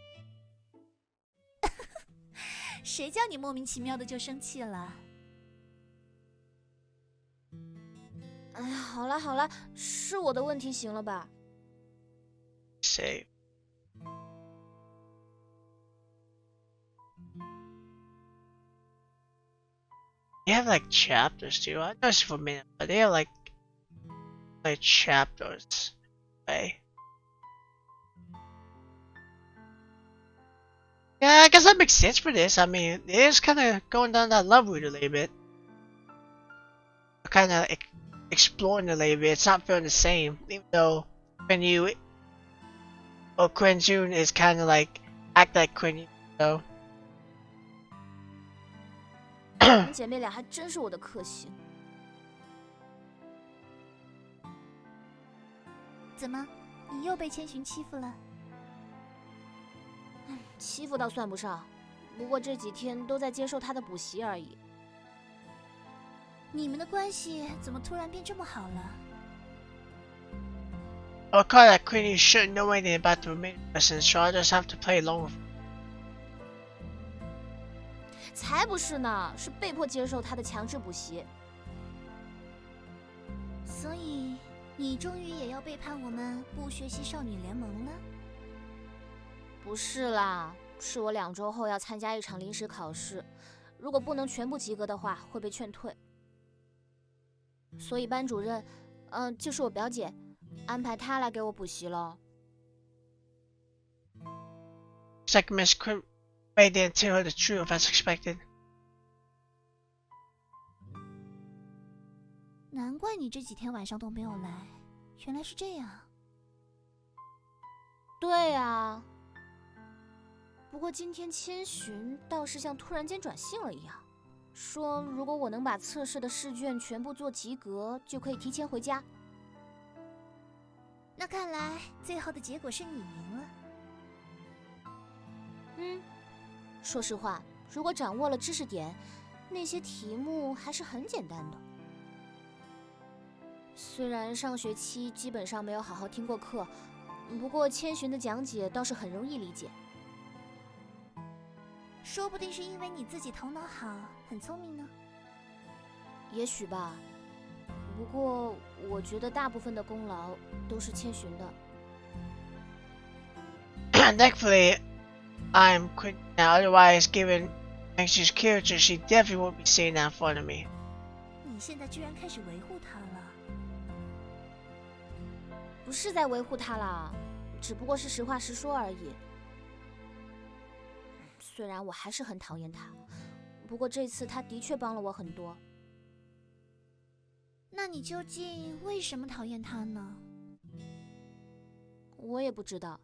谁叫你莫名其妙的就生气了？哎呀，好了，是我的问题，行了吧？ Save. They have like chapters too. I noticed for a minute, but they have like chapters. Way. Yeah, I guess that makes sense for this. I mean, it is kind of going down that love route a little bit. Kind of exploring a little bit. It's not feeling the same, even though Quinn Jun is kind of like act like Quinn, so. 你们姐妹俩还真是我的克星。怎么，你又被千寻欺负了？欺负倒算不上，不过这几天都在接受她的补习而已。你们的关系怎么突然变这么好了？ I'll call that Quinn you shouldn't know anything about the remaining lessons, so I'll just have to play along with her. 才不是呢，是被迫接受她的强制补习。所以，你终于也要背叛我们不学习少女联盟了？不是啦，是我2周后要参加一场临时考试，如果不能全部及格的话，会被劝退。所以班主任，就是我表姐，安排她来给我补习了。It's like Miss Quinn didn't tell her the truth as expected. 难怪你这几天晚上都没有来，原来是这样。对啊，不过今天千寻倒是像突然间转性了一样，说如果我能把测试的试卷全部做及格，就可以提前回家。那看来最后的结果是你赢了。说实话，如果掌握了知识点，那些题目还是很简单的。虽然上学期基本上没有好好听过课，不过千寻的讲解倒是很容易理解。说不定是因为你自己头脑好，很聪明呢。也许吧，不过我觉得大部分的功劳都是千寻的。Thankfully, I'm quit now. Otherwise, given Max's character, she definitely won't be saying that in front of me. 你现在居然开始维护他了？不是在维护他啦，只不过是实话实说而已。虽然我还是很讨厌他，不过这次他的确帮了我很多。那你究竟为什么讨厌他呢？我也不知道，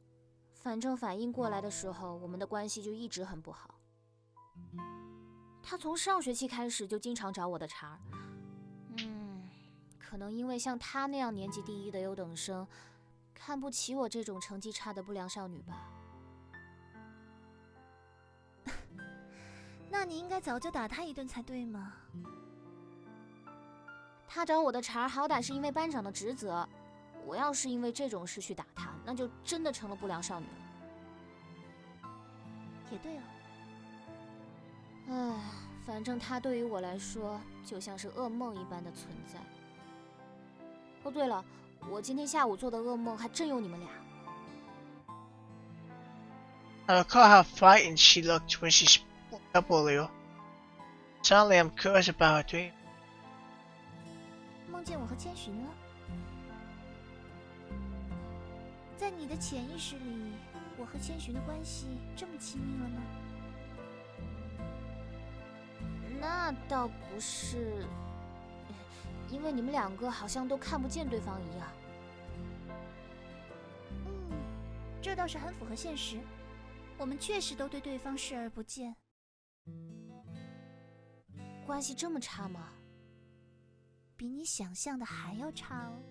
反正反应过来的时候，我们的关系就一直很不好。他从上学期开始就经常找我的茬儿，可能因为像他那样年级第一的优等生，看不起我这种成绩差的不良少女吧。那你应该早就打他一顿才对嘛。他找我的茬儿，好歹是因为班长的职责。我要是因为这种事去打他，那就真的成了不良少女了。也对哦。唉，反正他对于我来说就像是噩梦一般的存在。哦，对了，我今天下午做的噩梦还真有你们俩。I recall how frightened she looked when she spoke up earlier. Suddenly, I'm curious about her dream. 梦见我和千寻了。在你的潜意识里，我和千寻的关系这么亲密了吗？那倒不是，因为你们两个好像都看不见对方一样。这倒是很符合现实，我们确实都对对方视而不见。关系这么差吗？比你想象的还要差哦。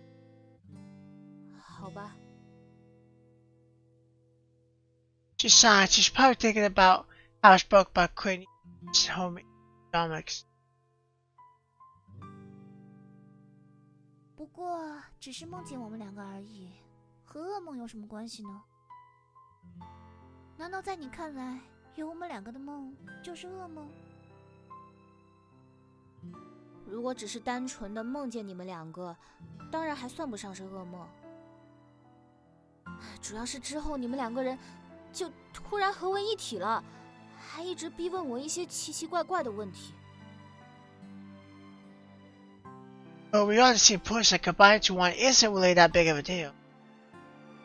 好吧。She sighed. She's probably thinking about how I spoke about quitting home economics. 不过只是梦见我们两个而已，和噩梦有什么关系呢？难道在你看来，有我们两个的梦就是噩梦？如果只是单纯的梦见你们两个，当然还算不上是噩梦。主要是之后你们两个人就突然合为一体了，还一直逼问我一些奇奇怪怪的问题。But we are the same person combined to one isn't really that big of a deal.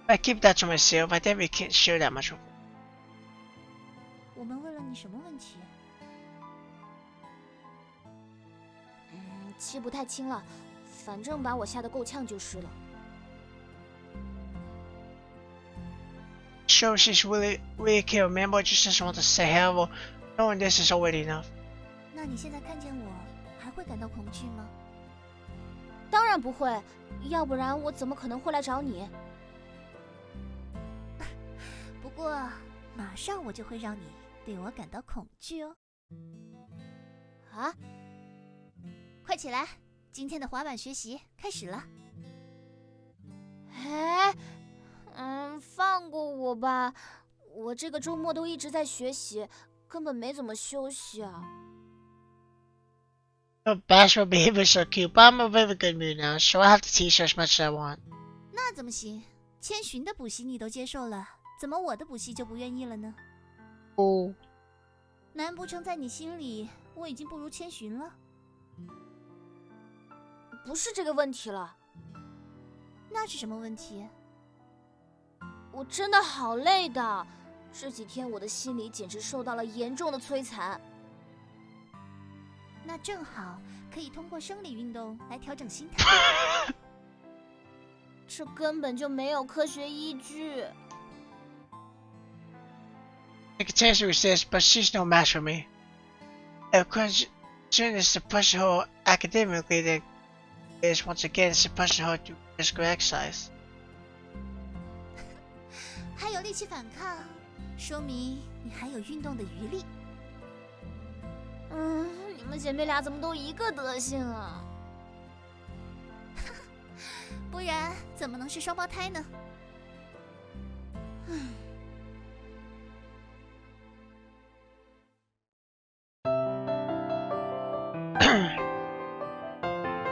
If I keep that to myself, I definitely can't share that much with her. 我们问了你什么问题？记不太清了，反正把我吓得够呛就是了。Sure, she's really can't remember. Just doesn't want to say hello. Knowing this is already enough. 那你现在看见我，还会感到恐惧吗？当然不会，要不然我怎么可能会来找你？不过，马上我就会让你对我感到恐惧哦。啊？快起来，今天的滑板学习开始了。哎，放过我吧，我这个周末都一直在学习，根本没怎么休息啊。Her bashful behavior is so cute, but I'm in a very good mood now, so I have to teach her as much as I want. 那怎么行？千寻的补习你都接受了，怎么我的补习就不愿意了呢？Oh. 难不成在你心里我已经不如千寻了？不是这个问题了。那是什么问题？我真的好累的，这几天我的心理简直受到了严重的摧残。那正好可以通过生理运动来调整心态。这根本就没有科学依据。I continue to resist, but she's no match for me. If Quinn is to push her academically, then is once again to push her to physical exercise. 还有力气反抗，说明你还有运动的余力。你们姐妹俩怎么都一个德行啊？不然怎么能是双胞胎呢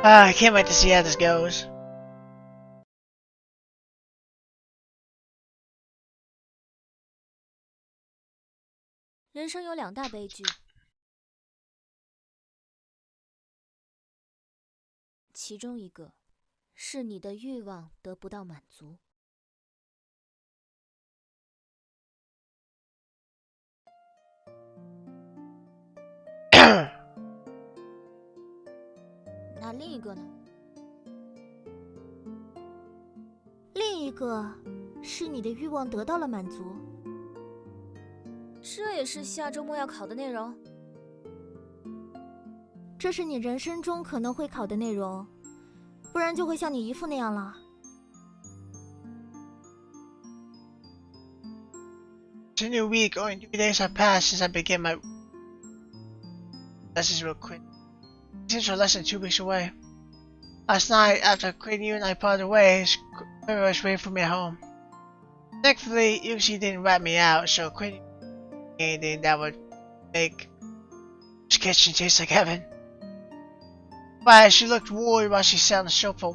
？I can't wait to see how this goes. 人生有2大悲剧，其中一个是你的欲望得不到满足。那另一个呢？另一个是你的欲望得到了满足。这也是下周末要考的内容。这是你人生中可能会考的内容，不然就会像你姨父那样了。It's a new week. Only 2 days have passed since I began my lessons real quick. Since we're less than 2 weeks away. Last night, after Quinn, you and I parted ways, Quinn was waiting for me at home. Thankfully, she didn't rat me out, so Quinn anything that would make this kitchen taste like heaven. But she looked worried while she sat on the sofa.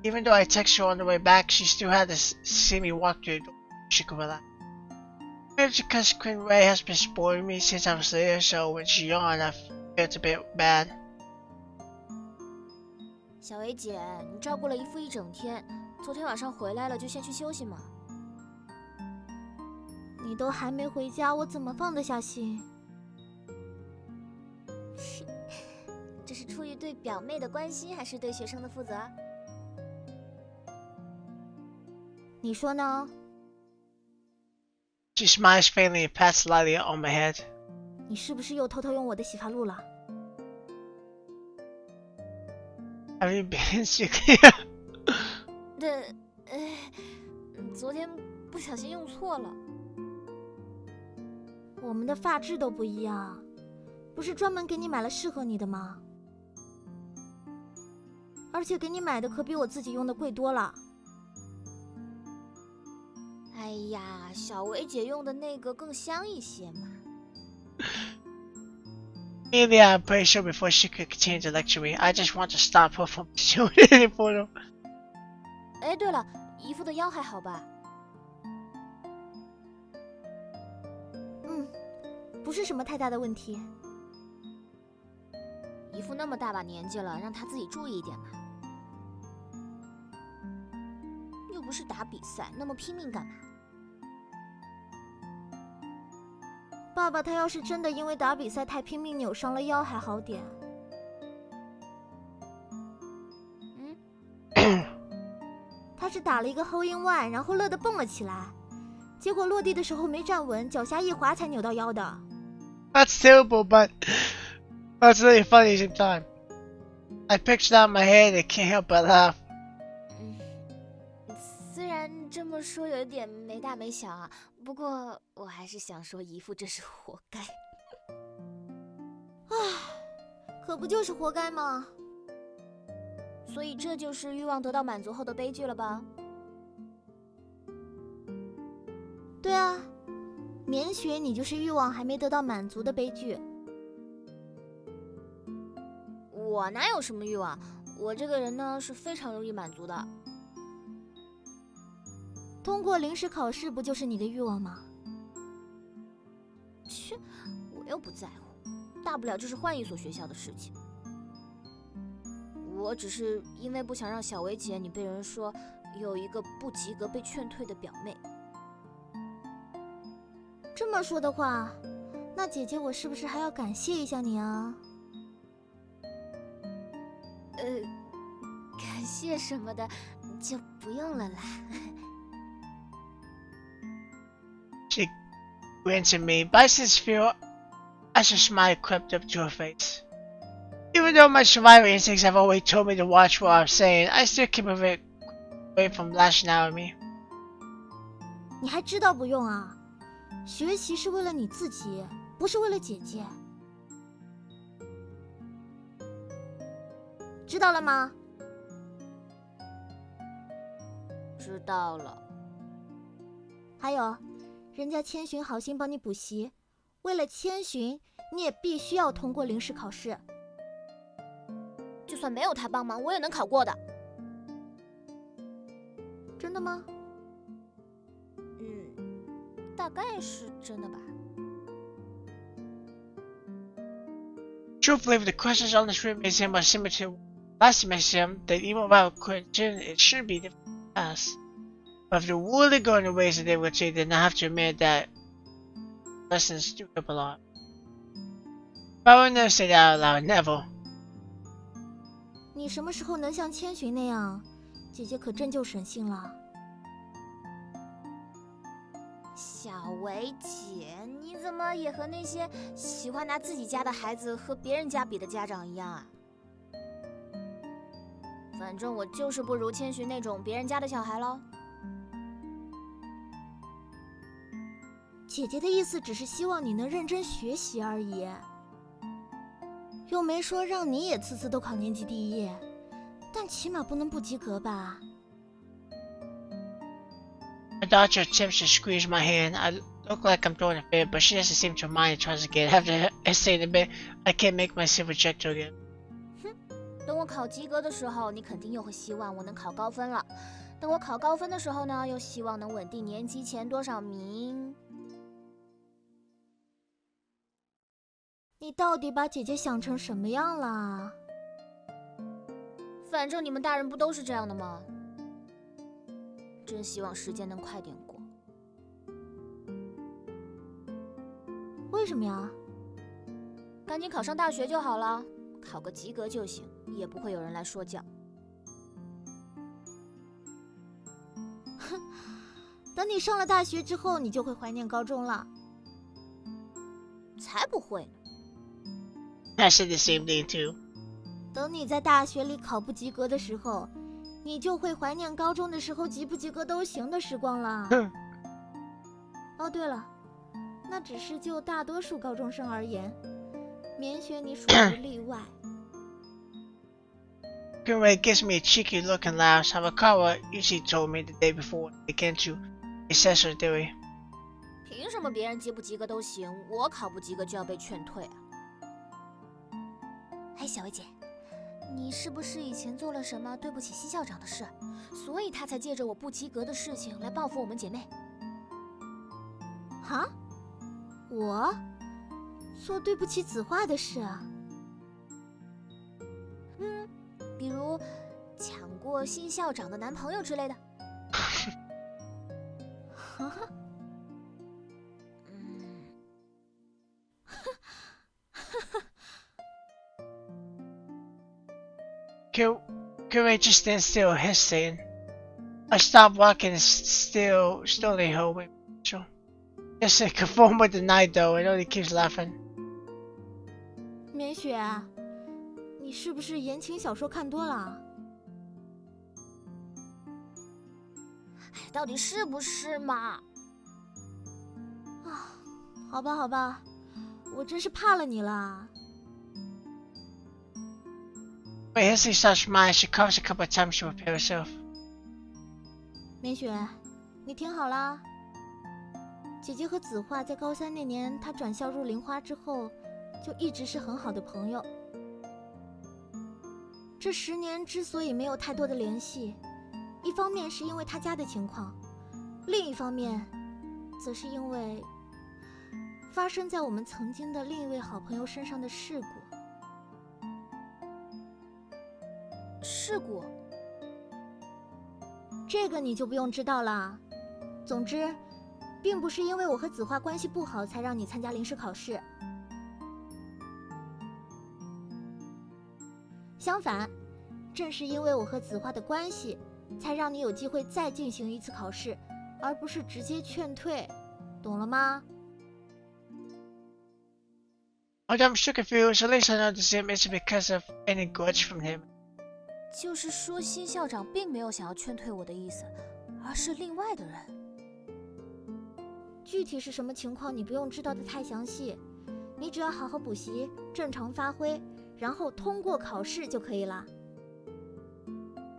Even though I texted her on the way back, she still had to see me walk through the door. She could relax. Maybe because Quinn Ray has been spoiling me since I was there, so when she yawned, I felt a bit bad. 小薇姐，你照顾了姨父一整天，昨天晚上回来了就先去休息嘛。你都还没回家，我怎么放得下心？这是出于对表妹的关心，还是对学生的负责？你说呢？ She smiles faintly and pats lightly on my head. 你是不是又偷偷用我的洗发露了？ Have you been sick? 昨天不小心用错了。我们的发质都不一样，不是专门给你买了适合你的吗？而且给你买的可比我自己用的贵多了。哎呀，小薇姐用的那个更香一些嘛。Maybe I'm pretty sure before she could continue to lecture me, I just want to stop her from doing any photo. 哎，对了，姨父的腰还好吧？不是什么太大的问题。姨父那么大把年纪了，让他自己注意一点嘛。又不是打比赛，那么拼命干嘛？爸爸他要是真的因为打比赛太拼命扭伤了腰还好点。他是打了一个 hole in one， 然后乐得蹦了起来，结果落地的时候没站稳，脚下一滑才扭到腰的。That's terrible, but that's really funny sometimes. I picture that in my head and can't help but laugh. 虽然这么说有点没大没小啊，不过我还是想说姨父这是活该。可不就是活该吗？所以这就是欲望得到满足后的悲剧了吧？对啊，免许你就是欲望还没得到满足的悲剧。我哪有什么欲望？我这个人呢是非常容易满足的。通过临时考试不就是你的欲望吗？切，我又不在乎，大不了就是换一所学校的事情。我只是因为不想让小薇姐你被人说有一个不及格被劝退的表妹。这么说的话，那姐姐我是不是还要感谢一下你啊？感谢什么的就不用了啦。answered me, but I since feel as a smile crept up to her face. Even though my survival instincts have always told me to watch what I'm saying, I still keep away from lashing out at me. 你还知道不用啊？学习是为了你自己，不是为了姐姐。知道了吗？知道了。还有，人家千寻好心帮你补习，为了千寻，你也必须要通过临时考试。就算没有他帮忙，我也能考过的。真的吗？大概是真的吧。Truthfully, if the questions on this room museum are similar to last museum, then even without question, it should be different from the past. But if they're really going to waste the difficulty, then I have to admit that lessons do help a lot. But I would never say that out loud, never. 你什么时候能像千寻那样，姐姐可真就省心了。小维姐，你怎么也和那些喜欢拿自己家的孩子和别人家比的家长一样啊？反正我就是不如千寻那种别人家的小孩咯。姐姐的意思只是希望你能认真学习而已，又没说让你也次次都考年级第一，但起码不能不及格吧。My daughter attempts to squeeze my hand. I look like I'm throwing a fit, but she doesn't seem to mind and tries again. After hesitating a bit, I can't make myself reject her again. 等我考及格的时候，你肯定又会希望我能考高分了。等我考高分的时候呢，又希望能稳定年级前多少名。你到底把姐姐想成什么样啦？反正你们大人不都是这样的吗？真希望时间能快点过。为什么呀？赶紧考上大学就好了，考个及格就行，也不会有人来说教。哼，等你上了大学之后，你就会怀念高中了。才不会呢。I said the same thing too. 等你在大学里考不及格的时候，你就会怀念高中的时候及不及格都行的时光了。哦，对了，那只是就大多数高中生而言，免雪你属于例外。Kunwei gives me a cheeky look and laughs. Hamakawa usually told me the day before they came to assess her theory. 凭什么别人及不及格都行，我考不及格就要被劝退啊？哎，小薇姐，你是不是以前做了什么对不起西校长的事，所以他才借着我不及格的事情来报复我们姐妹？哈？我做对不起子画的事啊？比如抢过新校长的男朋友之类的。Kunwei just stands still, hesitating. I stop walking and still in her way. Just to conform with the night though, and only keeps laughing. 免雪，你是不是言情小说看多了？哎，到底是不是嘛？啊，好吧好吧，我真是怕了你了。Wait, hastily stops smiling. She coughs a couple of times to prepare herself. 免雪，你听好啦。姐姐和子画在高三那年，她转校入玲花之后，就一直是很好的朋友。这10年之所以没有太多的联系，一方面是因为她家的情况，另一方面，则是因为发生在我们曾经的另一位好朋友身上的事故。事故？这个你就不用知道了。总之，并不是因为我和子画关系不好才让你参加临时考试。相反，正是因为我和子画的关系，才让你有机会再进行一次考试，而不是直接劝退，懂了吗？ Although I'm still confused, at least I know this isn't because of any grudge from him. 就是说，新校长并没有想要劝退我的意思，而是另外的人。具体是什么情况，你不用知道的太详细，你只要好好补习，正常发挥，然后通过考试就可以了。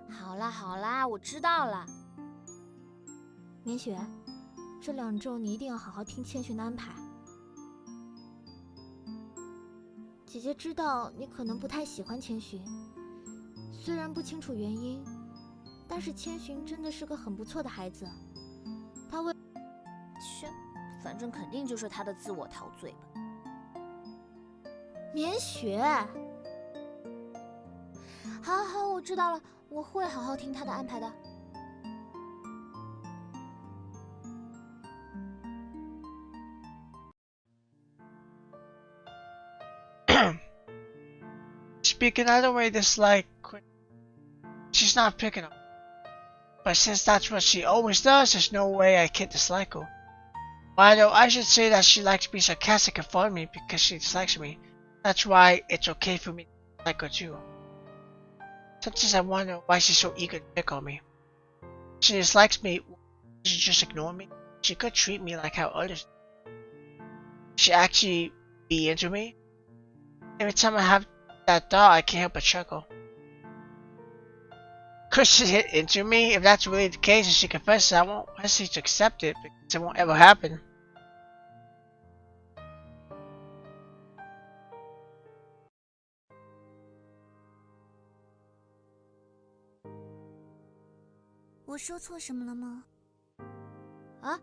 好啦好啦，我知道了。绵雪，这2周你一定要好好听千寻的安排。姐姐知道你可能不太喜欢千寻，虽然不清楚原因，但是千寻真的是个很不错的孩子。他为……切，反正肯定就是他的自我陶醉吧。绵雪，好好，我知道了，我会好好听他的安排的。Speaking, I don't really dislike Quinn. She's not picking up. But since that's what she always does, there's no way I can dislike her. Although I should say that she likes to be sarcastic and fun me because she dislikes me. That's why it's okay for me to like her too. Sometimes I wonder why she's so eager to pick on me. She dislikes me, she just ignore me. She could treat me like how others do. She actually be into me. Every time I have that thought, I can't help but chuckle. Could she hit into me? If that's really the case and she confesses, I won't hesitate to accept it because it won't ever happen. “我说错什么了吗？啊？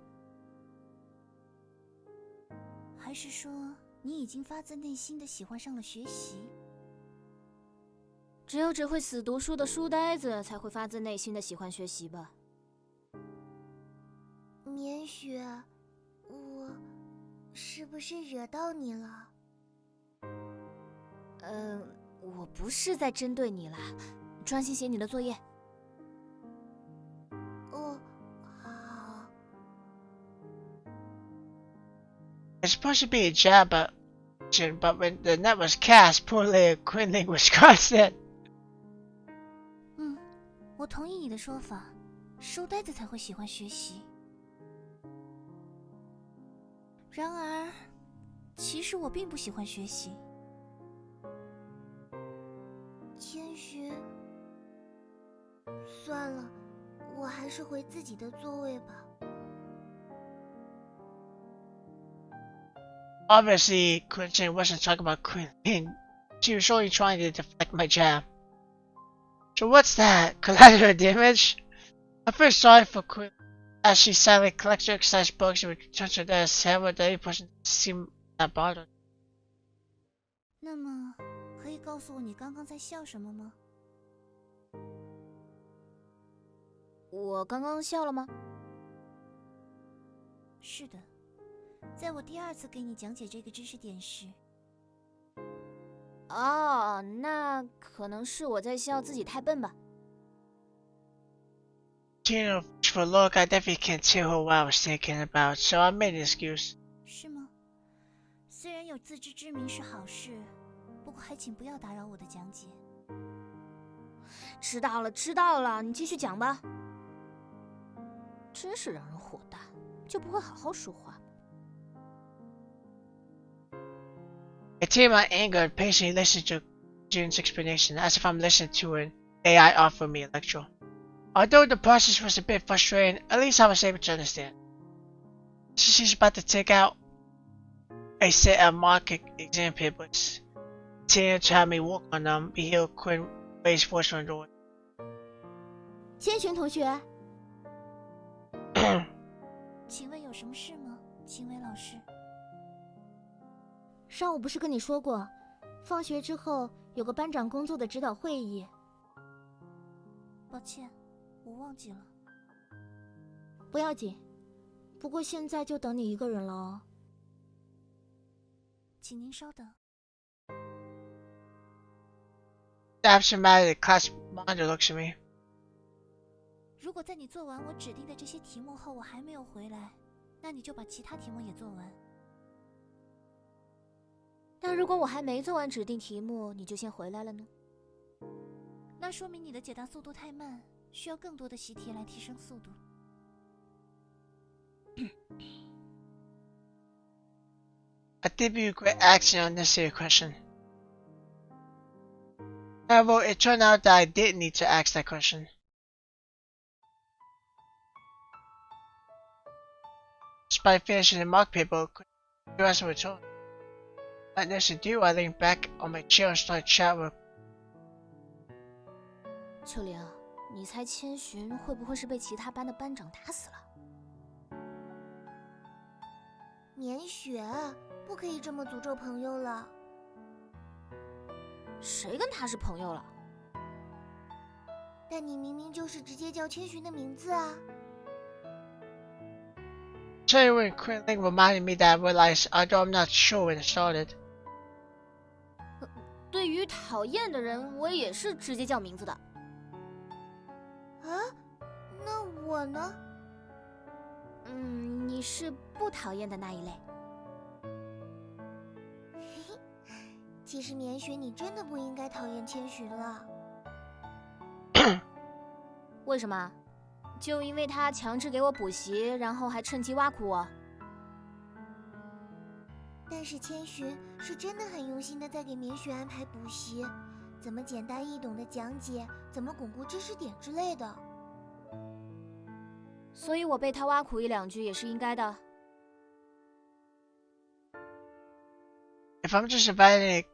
还是说你已经发自内心的喜欢上了学习？只有只会死读书的书呆子才会发自内心的喜欢学习吧。绵雪，我是不是惹到你了？我不是在针对你啦，专心写你的作业。哦，好。It's supposed to be a jab at but when the net was cast, poor little Quinling was constant. 我同意你的说法，书呆子才会喜欢学习。然而，其实我并不喜欢学习。千寻，算了，我还是回自己的座位吧。Obviously, Quinton wasn't talking about Quinling. She was only trying to deflect my jab. So what's that? Collateral damage? I feel sorry for Quinn as she silently collects her exercise books and returns to her desk. However, the other person seemed not bothered. 那么，可以告诉我你刚刚在笑什么吗？我刚刚笑了吗？是的，在我第2次给你讲解这个知识点时。哦，那可能是我在笑自己太笨吧。Taking for a look, I definitely can't tell her what I was thinking about, so I made an excuse. 是吗？虽然有自知之明是好事，不过还请不要打扰我的讲解。知道了，知道了，你继续讲吧。真是让人火大，就不会好好说话。I tame my anger and patiently listen to June's explanation, as if I'm listening to an AI offer me a lecture. Although the process was a bit frustrating, at least I was able to understand. She's about to take out a set of mock exam papers. Continue to have me work on them. We hear Quinn raise voice from the door. 千寻同学，请问有什么事吗，秦伟老师？上午不是跟你说过，放学之后有个班长工作的指导会议。抱歉，我忘记了。不要紧，不过现在就等你一个人了哦。请您稍等。Absent-minded class monitor looks at me. 如果在你做完我指定的这些题目后我还没有回来，那你就把其他题目也做完。但如果我还没做完指定题目，你就先回来了呢？那说明你的解答速度太慢，需要更多的习题来提升速度。I think you quit asking an unnecessary question. However, it turned out that I didn't need to ask that question. Despite finishing the mock paper, the rest were told. Not nothing to do, I leaned back on my chair and started chat with. 秋玲，你猜千寻会不会是被其他班的班长打死了？绵雪，不可以这么诅咒朋友了。谁跟他是朋友了？但你明明就是直接叫千寻的名字啊。Tell you when Quinling reminded me that I realized, although I'm not sure when it started. 对于讨厌的人，我也是直接叫名字的。啊？那我呢？你是不讨厌的那一类。其实绵雪，你真的不应该讨厌千寻了。为什么？就因为他强制给我补习，然后还趁机挖苦我。但是千寻是真的很用心的在给绵雪安排补习，怎么简单易懂的讲解，怎么巩固知识点之类的。所以我被他挖苦一两句也是应该的。If I'm just evaluating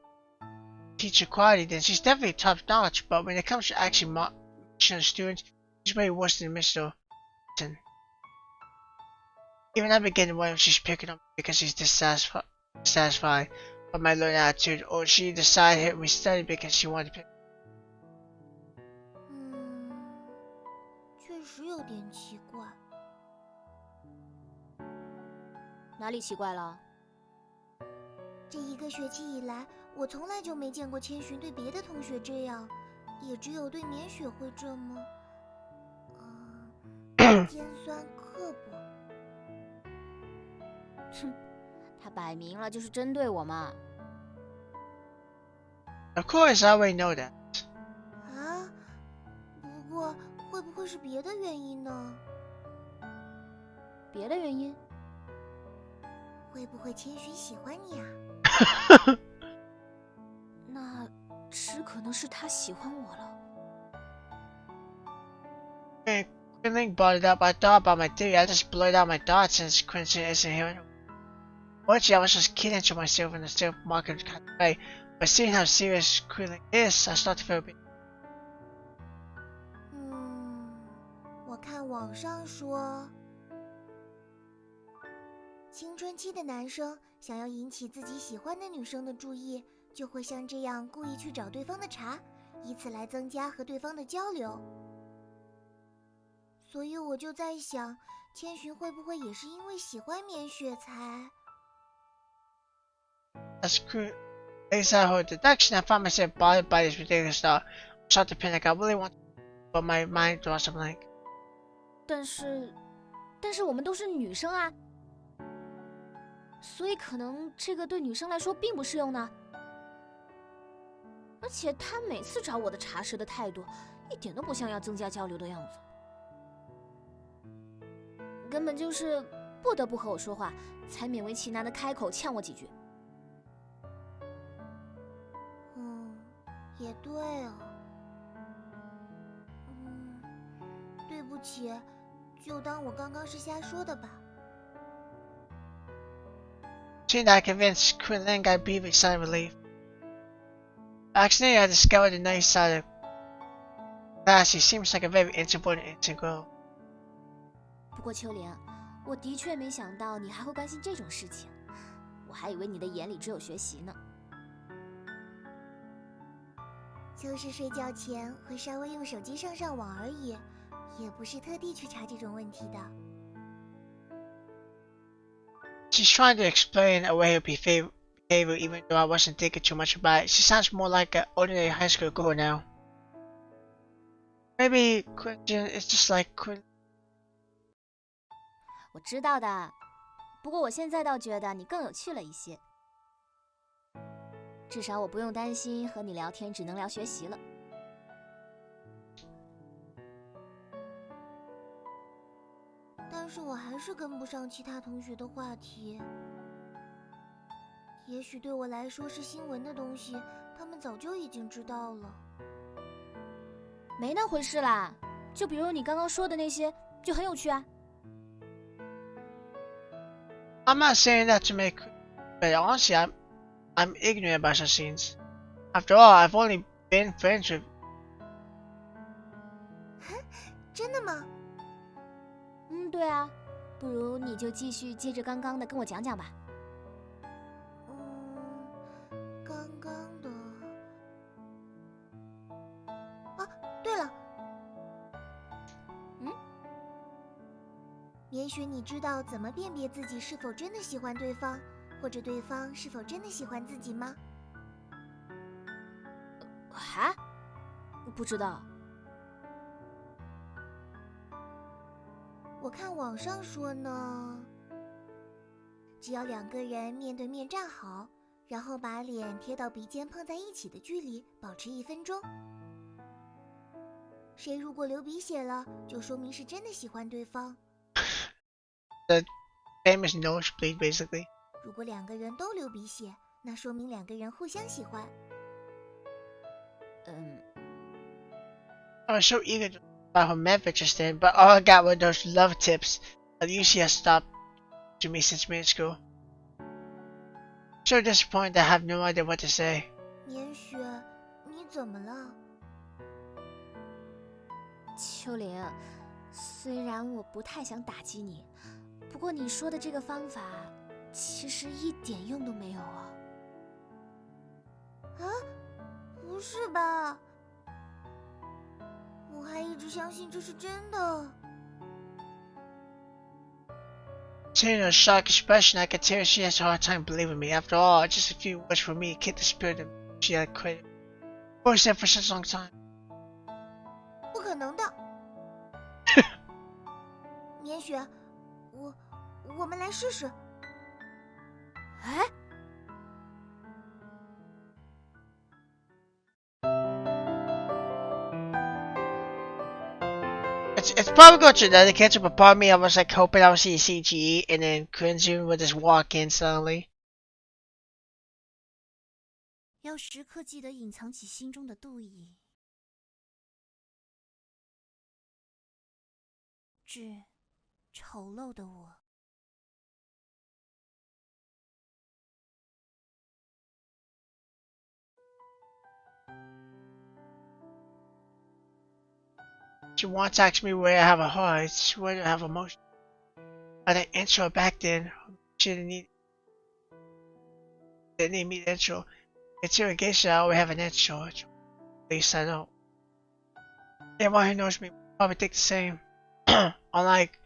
teacher quality, then she's definitely top notch, but when it comes to actually motivation students, she's way worse than Mr. Even I've been getting wondering if she's picking on me because she's dissatisfied with my learning attitude, or she decided to help me study because she wanted to pick. 确实有点奇怪。哪里奇怪了？这一个学期以来，我从来就没见过千寻对别的同学这样，也只有对绵雪会这么，尖酸刻薄。哼，他摆明了就是针对我嘛。Of course, I already know that. 啊，不过会不会是别的原因呢？别的原因？会不会千寻喜欢你啊？那只可能是他喜欢我了。When Quinling brought it up, I thought about my theory. I just blurted out my thoughts since Quincy isn't here. Once I was just kidding to myself in a self-marketed kind of way, but seeing how serious Quinling is, I started to feel a bit. 我看网上说，青春期的男生想要引起自己喜欢的女生的注意，就会像这样故意去找对方的茬，以此来增加和对方的交流。所以我就在想，千寻会不会也是因为喜欢绵雪才That's cruel. As I heard deduction, I found myself bothered by this ridiculous thought. I started to panic. I really want to, but my mind draws something blank. 但是我们都是女生啊，所以可能这个对女生来说并不适用呢。而且他每次找我的茬时的态度，一点都不像要增加交流的样子，根本就是不得不和我说话，才勉为其难的开口呛我几句。也对哦。对不起，就当我刚刚是瞎说的吧。Soon I convinced Quinling I'd be with sigh of relief. Accidentally, I discovered the nice side of class. She seems like a very insubordinate innocent girl. 不过秋莲，我的确没想到你还会关心这种事情，我还以为你的眼里只有学习呢。就是睡觉前会稍微用手机上网而已，也不是特地去查这种问题的。She's trying to explain away her behavior even though I wasn't thinking too much about it. She sounds more like an ordinary high school girl now. Maybe Quinton is just like Quinn. 我知道的，不过我现在倒觉得你更有趣了一些。至少我不用担心和你聊天只能聊学习了。但是我还是跟不上其他同学的话题。也许对我来说是新闻的东西，他们早就已经知道了。没那回事啦，就比如你刚刚说的那些，就很有趣啊。I'm not saying that to make, but honestly, I'm ignorant about such things. After all, I've only been friends with. 真的吗？对啊，不如你就继续接着刚刚的跟我讲讲吧。刚刚的。啊，对了，也许你知道怎么辨别自己是否真的喜欢对方，或者对方是否真的喜欢自己吗？哈？不知道。我看网上说呢，只要2个人面对面站好，然后把脸贴到鼻尖碰在一起的距离，保持1分钟。谁如果流鼻血了，就说明是真的喜欢对方。The famous nosebleed, basically. 如果2个人都流鼻血，那说明2个人互相喜欢。I was so eager to about her method just then, but all I got were those love tips that Lucy has stopped to me since middle school. So disappointed I have no idea what to say. 年雪，你怎么了？秋玲，虽然我不太想打击你，不过你说的这个方法其实一点用都没有啊。啊？不是吧？我还一直相信这是真的。Seeing her shocked expression, I could tell she has a hard time believing me. After all, just a few words from me kept the spirit of she had quit. For said for such a long time. 不可能的。年雪，我们来试试。哎， It's probably got genetic cancer, but part of me I was like hoping I would see a CGE and then Quincy would just walk in suddenly. 要时刻记得隐藏起心中的妒意。致丑陋的我。She once asked me where I have a heart, where I have emotion. I didn't answer her back then. She didn't need me to answer. Interrogation, I always have an answer. At least I know. Everyone who knows me probably think the same. Unlike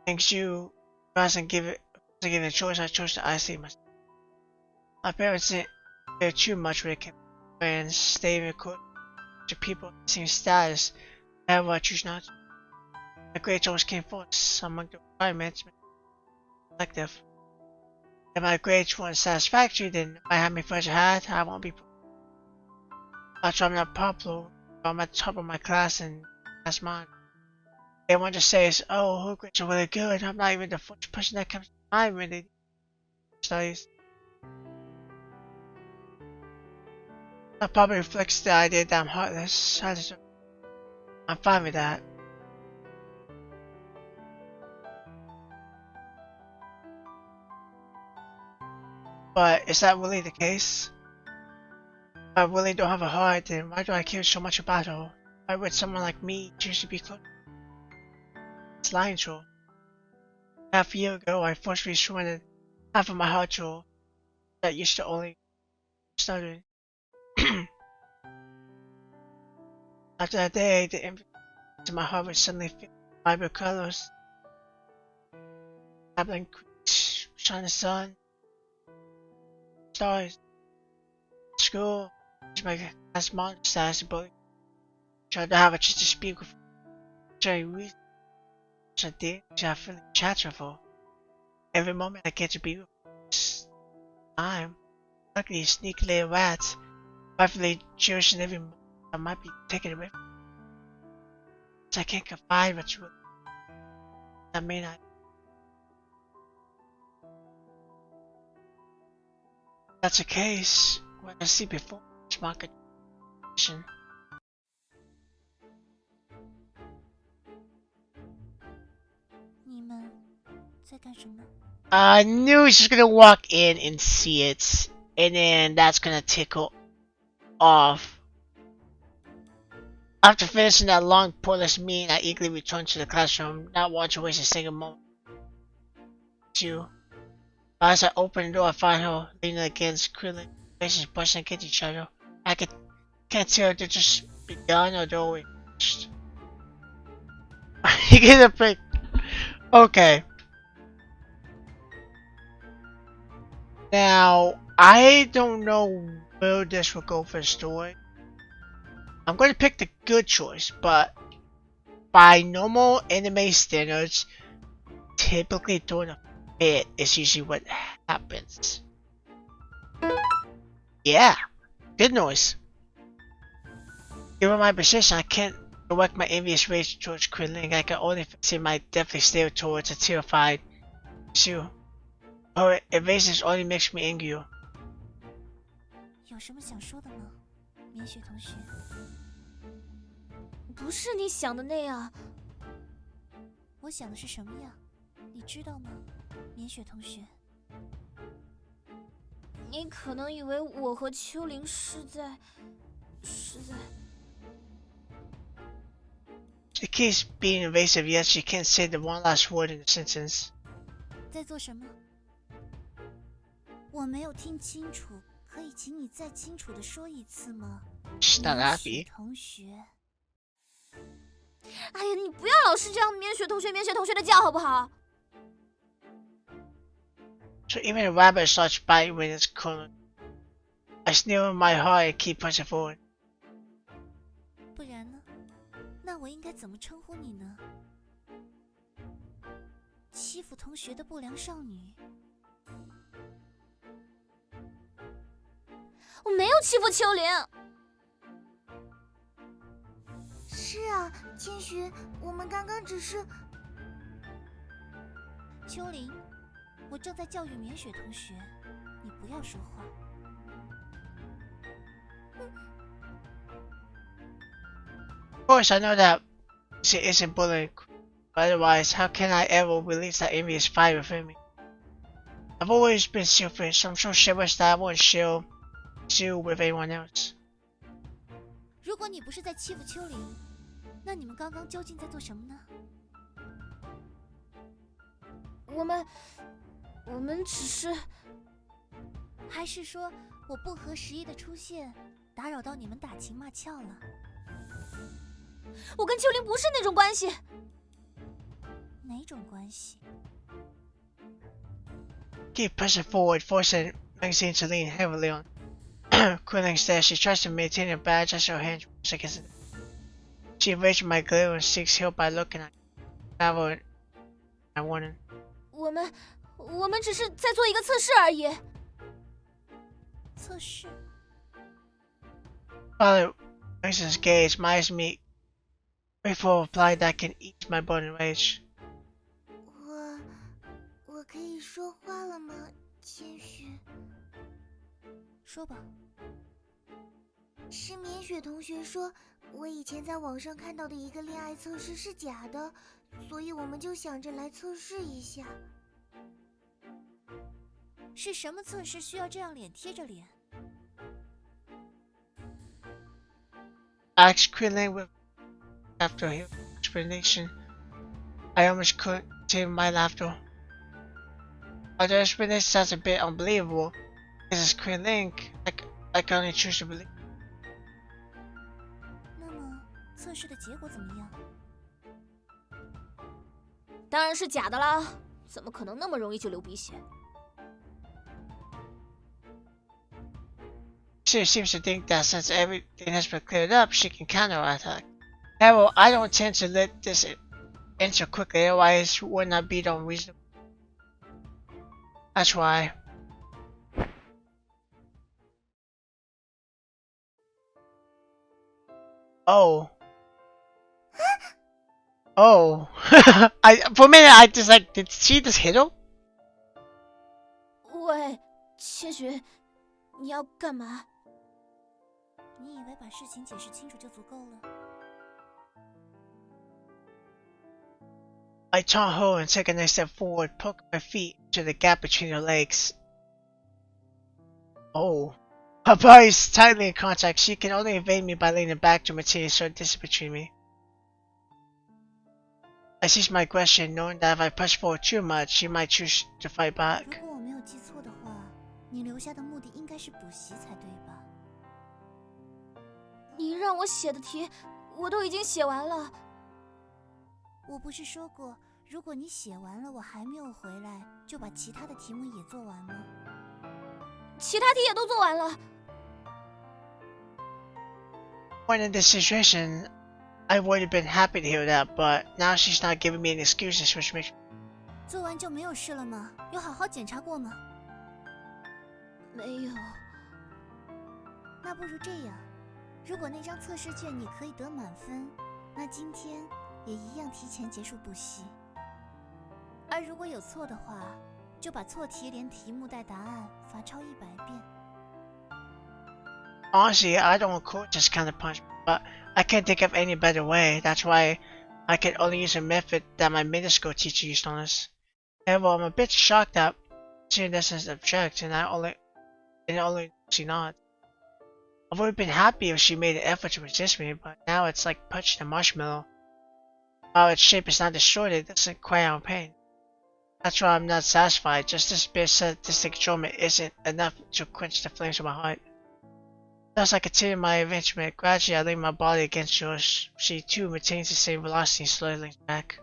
things you wasn't given a choice, I chose to isolate myself. My parents didn't care too much when it came to friends. They even could to people of the same status. However, I choose not to. My grades always came first among the requirements collective. If my grades weren't satisfactory, then no matter how many friends I had, I won't be. That's why I'm not popular. I'm at the top of my class, and that's mine. Everyone just says, "Oh, her grades are really good." I'm not even the first person that comes to mind when they studies. That probably reflects the idea that I'm heartless. I'm fine with that. But is that really the case? If I really don't have a heart, then why do I care so much about her? Why would someone like me choose to be close? It's lying to her. Half a year ago, I forcefully surrendered half of my heart to her. That used to only stuttering. After that day, the empty in my heart would suddenly fill with vibrant colors. Dabbling creeks, shining sun, stars. School, my class monitor status bully. Tried to have a chance to speak with Jerry Reese. Which I did, which I feel chatter for. Every moment I get to be with time. ugly, sneaky little rats. Rightfully Jewish and every moment I might be taken away from me. So I can't confide what's really. I mean, that's the case. When I see before, it's market condition. I knew he's just gonna walk in and see it, and then that's gonna tickle off. After finishing that long, pointless meeting, I eagerly returned to the classroom, not wanting to waste a single moment. As I opened the door, I found her leaning against Krillin, faces brushing against each other. Can't tell if they just begun or they're always finished. You get a pic. Okay. Now, I don't know where this will go for the story. I'm going to pick the good choice, but by normal anime standards, typically during a fit is usually what happens. Yeah, good noise. Given my position, I can't direct my envious rage towards Krillin. I can only see my deathly stare towards a terrified Sue. Her evasiveness only makes me angrier. 有什么想说的吗，棉雪同学？不是你想的那样。我想的是什么呀？你知道吗，棉雪同学？你可能以为我和秋玲是在。 She keeps being evasive, yet she can't say the one last word in the sentence. 在做什么？我没有听清楚，可以请你再清楚地说一次吗？ She's not happy. 同学。哎呀，你不要老是这样棉雪同学的叫好不好？ So even a rabbit starts biting when it's cornered. I sneer in my heart and keep pushing forward. 不然呢？那我应该怎么称呼你呢？欺负同学的不良少女？我没有欺负秋玲。是啊，千寻，我们刚刚只是……秋玲，我正在教育棉雪同学，你不要说话。Of course, I know that she isn't bullying, but otherwise, how can I ever release that envious fire within me? I've always been selfish. I'm so selfish that I won't share you with anyone else. 如果你不是在欺负秋玲，那你们刚刚究竟在做什么呢？我们只是……还是说我不合时宜的出现，打扰到你们打情骂俏了？我跟秋玲不是那种关系。哪种关系？ Keep pushing forward, forcing Maxine to lean heavily on Krillin says. She tries to maintain her badge as her hand pushes against it. She evades my glare and seeks help by looking at Travel and I warning. 我们只是在做一个测试而已。测试。Father Maxine's gaze reminds me wait for a reply that can ease my burning rage. 我可以说话了吗，千寻？说吧。是棉雪同学说，我以前在网上看到的一个恋爱测试是假的，所以我们就想着来测试一下。是什么测试需要这样脸贴着脸？ Asked Krillin with after his explanation. I almost couldn't contain my laughter. Although explanation sounds a bit unbelievable, this is Krillin. I can only choose to believe. 那么测试的结果怎么样？当然是假的啦，怎么可能那么容易就流鼻血？ She seems to think that since everything has been cleared up, she can counterattack. However, I don't tend to let this end so quickly, otherwise would not be unreasonable. That's why. Oh. Oh. For a minute I just like, did she just hit him? 喂，千寻，你要干嘛？你以为把事情解释清楚就足够了？ I turned her and took a next step forward, poking my feet to the gap between her legs. Oh. Her body is tightly in contact. She can only evade me by leaning back to maintain a certain distance between me. I ceased my question, knowing that if I pushed forward too much, she might choose to fight 如 back. 果我没有记错的话，你留下的目的应该是补习才对吧？你让我写的题，我都已经写完了。我不是说过，如果你写完了我还没有回来，就把其他的题目也做完吗？其他题也都做完了。When in this situation, I would have been happy to hear that, but now she's not giving me any excuses, which makes 做完就没有事了吗？有好好检查过吗？没有。那不如这样，如果那张测试卷你可以得满分，那今天也一样提前结束补习。而如果有错的话，就把错题连题目带答案罚抄100遍。Honestly, I don't quote this kind of punishment, but I can't think of any better way. That's why I can only use a method that my middle school teacher used on us. However, I'm a bit shocked that seeing this as object, and only she not. I would have been happy if she made an effort to resist me, but now it's like punching a marshmallow. While its shape is not destroyed, it doesn't quite out pain. That's why I'm not satisfied. Just this bit of sadistic enjoyment isn't enough to quench the flames of my heart. Thus, I continue my adventure. Gradually, I lean my body against yours. She too maintains the same velocity and slowly leans back.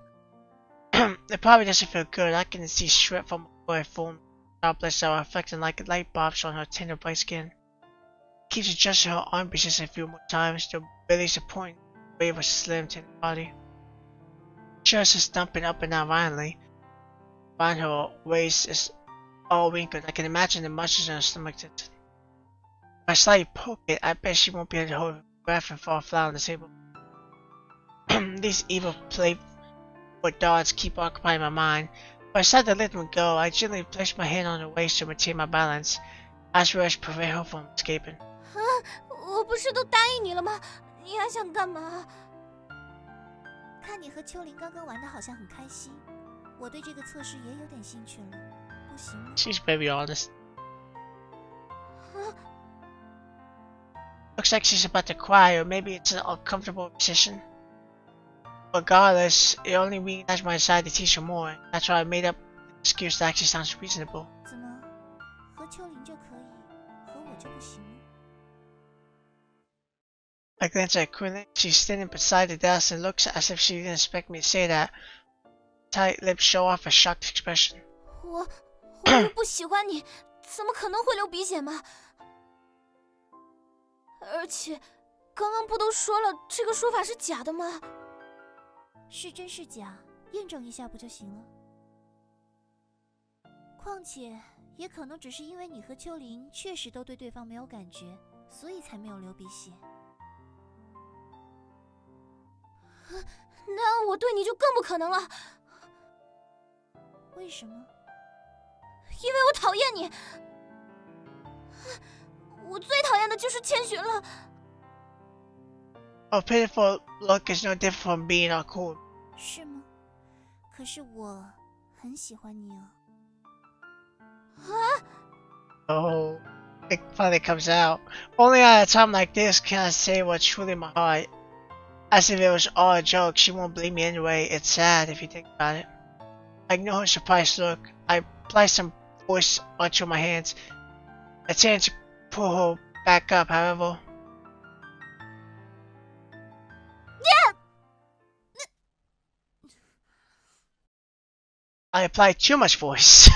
It probably doesn't feel good. I can see sweat from her foam droplets that are reflecting like light bulbs on her tender bright skin. Keeps adjusting her arm position a few more times to release a point wave of slim tender body. Chest is dumping up and down violently. Around her waist is all wrinkled. I can imagine the muscles in her stomach tense. If I slightly poke it, I bet she won't be able to hold her breath and fall flat on the table. These evil playful thoughts keep occupying my mind. If I decide to let them go, I gently place my hand on her waist to maintain my balance, as well as prevent her from escaping. 我不是都答应你了吗？你还想干嘛？看你和秋玲刚刚玩的好像很开心，我对这个测试也有点兴趣了，不行吗？ She's very honest. Looks like she's about to cry, or maybe it's an uncomfortable position. Regardless, it only reignites my desire to teach her more. That's why I made up an excuse that actually sounds reasonable. 怎么，和秋玲就可以，和我就不行吗？ I glance at Quillen. She's standing beside the desk and looks as if she didn't expect me to say that. Tight lips show off a shocked expression. 我又不喜欢你，怎么可能会流鼻血吗？而且，刚刚不都说了这个说法是假的吗？是真是假，验证一下不就行了？况且，也可能只是因为你和秋玲确实都对对方没有感觉，所以才没有流鼻血。那我对你就更不可能了。为什么？因为我讨厌你。我最讨厌的就是千寻了。A pitiful look is no different from being uncool. 是吗？可是我很喜欢你哦。Oh, it finally comes out. Only at a time like this can I say what's truly in my heart. As if it was all a joke, she won't believe me anyway. It's sad if you think about it. I ignore her surprised look. I apply some force onto my hands, attempting to pull her back up, however. I applied too much force.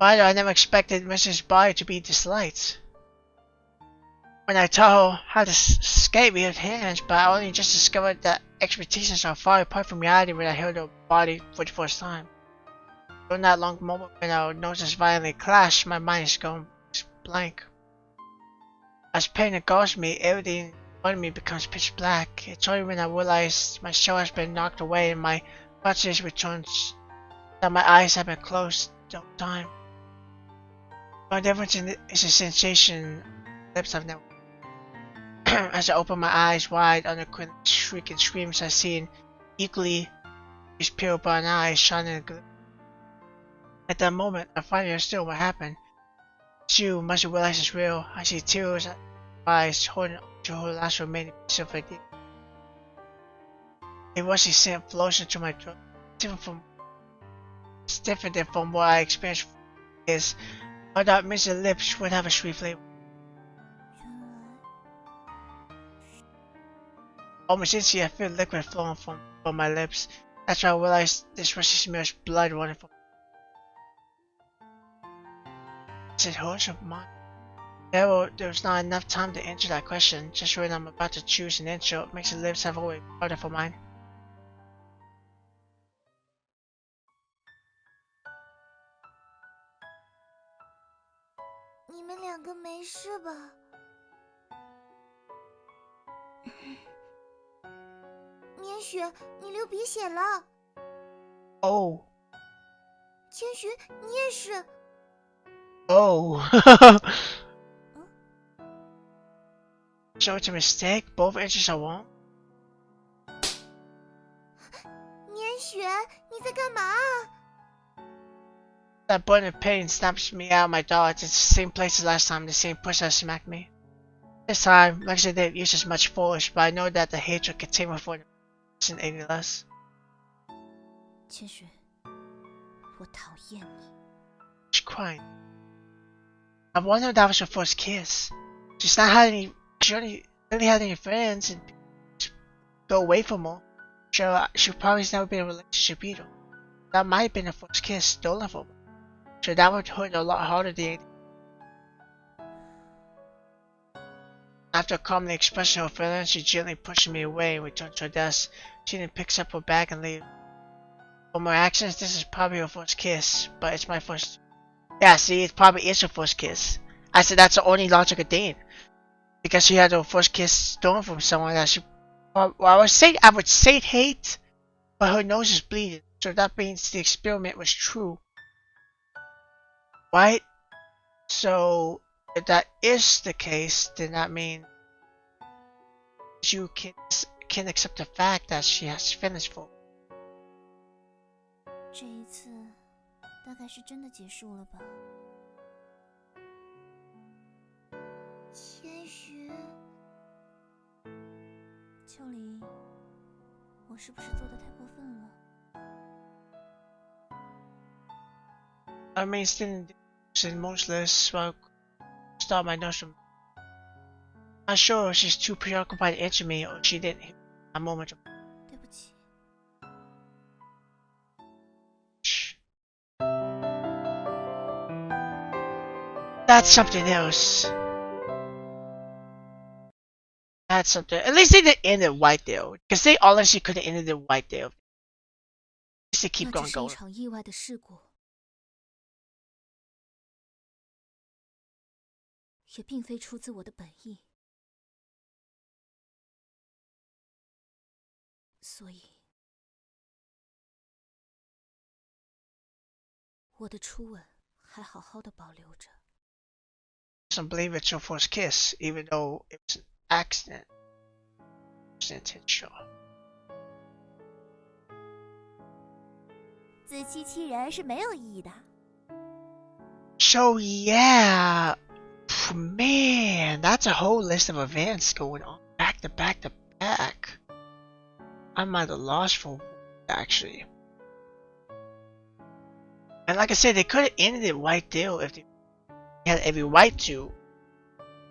Rather, I never expected Mrs. Body to be this light. When I taught her how to skate with her hands, but I only just discovered that expectations are far apart from reality when I held her body for the first time. During that long moment when our noses violently clashed, my mind is going blank. As pain engulfs me, everything around me becomes pitch black. It's only when I realize my shell has been knocked away and my consciousness returns that my eyes have been closed the whole time. The only difference is a sensation lips I've never. As I open my eyes wide under shrieking screams, I see an equally these pale brown eyes shining in the gloom. At that moment, I finally understood what happened. Sue must have realized it's real. I see tears in her eyes, holding on to her last remaining piece of idea. A rusty scent flows into my throat. It's different than from what I experienced is. My dark minted lips would have a sweet flavor. Almost instantly, I feel liquid flowing from my lips. That's when I realized this rusty smells blood running from. Is it hers or mine? There was not enough time to answer that question. Just when I'm about to choose an answer, it makes the lips have always harder for mine. 你们两个没事吧？棉雪，你流鼻血了。Oh. 千寻，你也是。Oh. So it's a mistake? Both answers are wrong? 棉雪，你在干嘛？ That burn of pain snaps me out of my thoughts. It's the same place as last time, the same person that smacked me. This time, like I said, they didn't use as much force, but I know that the hatred contained before it isn't any less. 千寻，我讨厌你。 She's crying. I wonder if that was her first kiss. She's not had any. She only really had any friends and go away from her. She probably has never been in a relationship either. That might have been her first kiss stolen from her. So that would hurt a lot harder than anything. After calmly expressing her feelings, she gently pushes me away and returns to her desk. She then picks up her bag and leaves. From her actions, this is probably her first kiss, but it's my first. Yeah, see, it probably is her first kiss. I said that's the only logical thing. Because she had her first kiss stolen from someone that she. Well, I would say hate, but her nose is bleeding, so that means the experiment was true. Right? So, if that is the case, then that means you can accept the fact that she has feelings for. 这一次，大概是真的结束了吧？千寻，秋离，我是不是做的太过分了？ I mean, still motionless while stop my nose from. Not sure if she's too preoccupied to answer me or she didn't hear a moment of. 对不起。 That's something else. That's something. At least they didn't end it right there. Because they honestly could have ended it right there. At least they keep 那 going, 只是一 going. 场意外的事故，也并非出自我的本意，所以，我的初吻还好好的保留着。 Doesn't believe it's your first kiss, even though it was an accident. It was intentional. 自欺欺人是没有意义的。 So yeah, man, that's a whole list of events going on back to back to back. I'm at a loss for actually. And like I said, they could have ended it right there if they had every right to.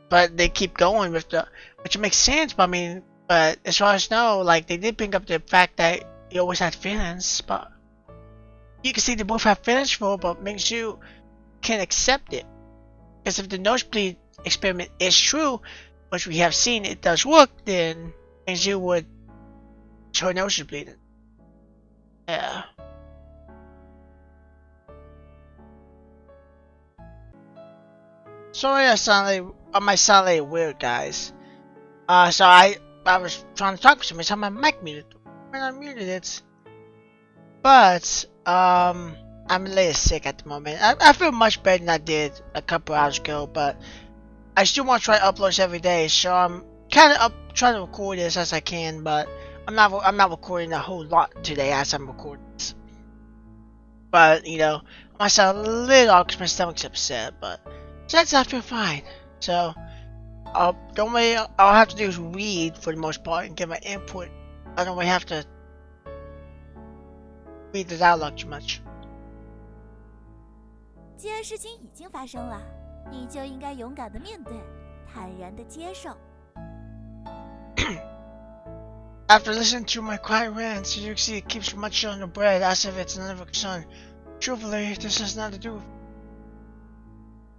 But they keep going with the, which makes sense. But I mean, but as far as I know, like they did bring up the fact that he always had feelings, but you can see they both have feelings for her, but makes you can't accept it. Because if the nosebleed experiment is true, which we have seen it does work, then means you would her nose is bleeding. Yeah. sorry I might sound like weird, guys. So I was trying to talk to somebody, so my mic muted when I muted it. But I'm a little sick at the moment. I feel much better than I did a couple hours ago, but I still want to try to upload every day. So I'm kind of trying to record this as I can, but I'm not recording a whole lot today as I'm recording this. But you know, I might sound a little off because my stomach's upset, but since I feel fine. So the only way I'll have to do is read for the most part and get my input. I don't really have to read the dialogue too much. 既然事情已经发生了，你就应该勇敢的面对，坦然的接受。After listening to my quiet rants, you see it keeps much on the bread as if it's another concern. Truthfully, this has nothing to do.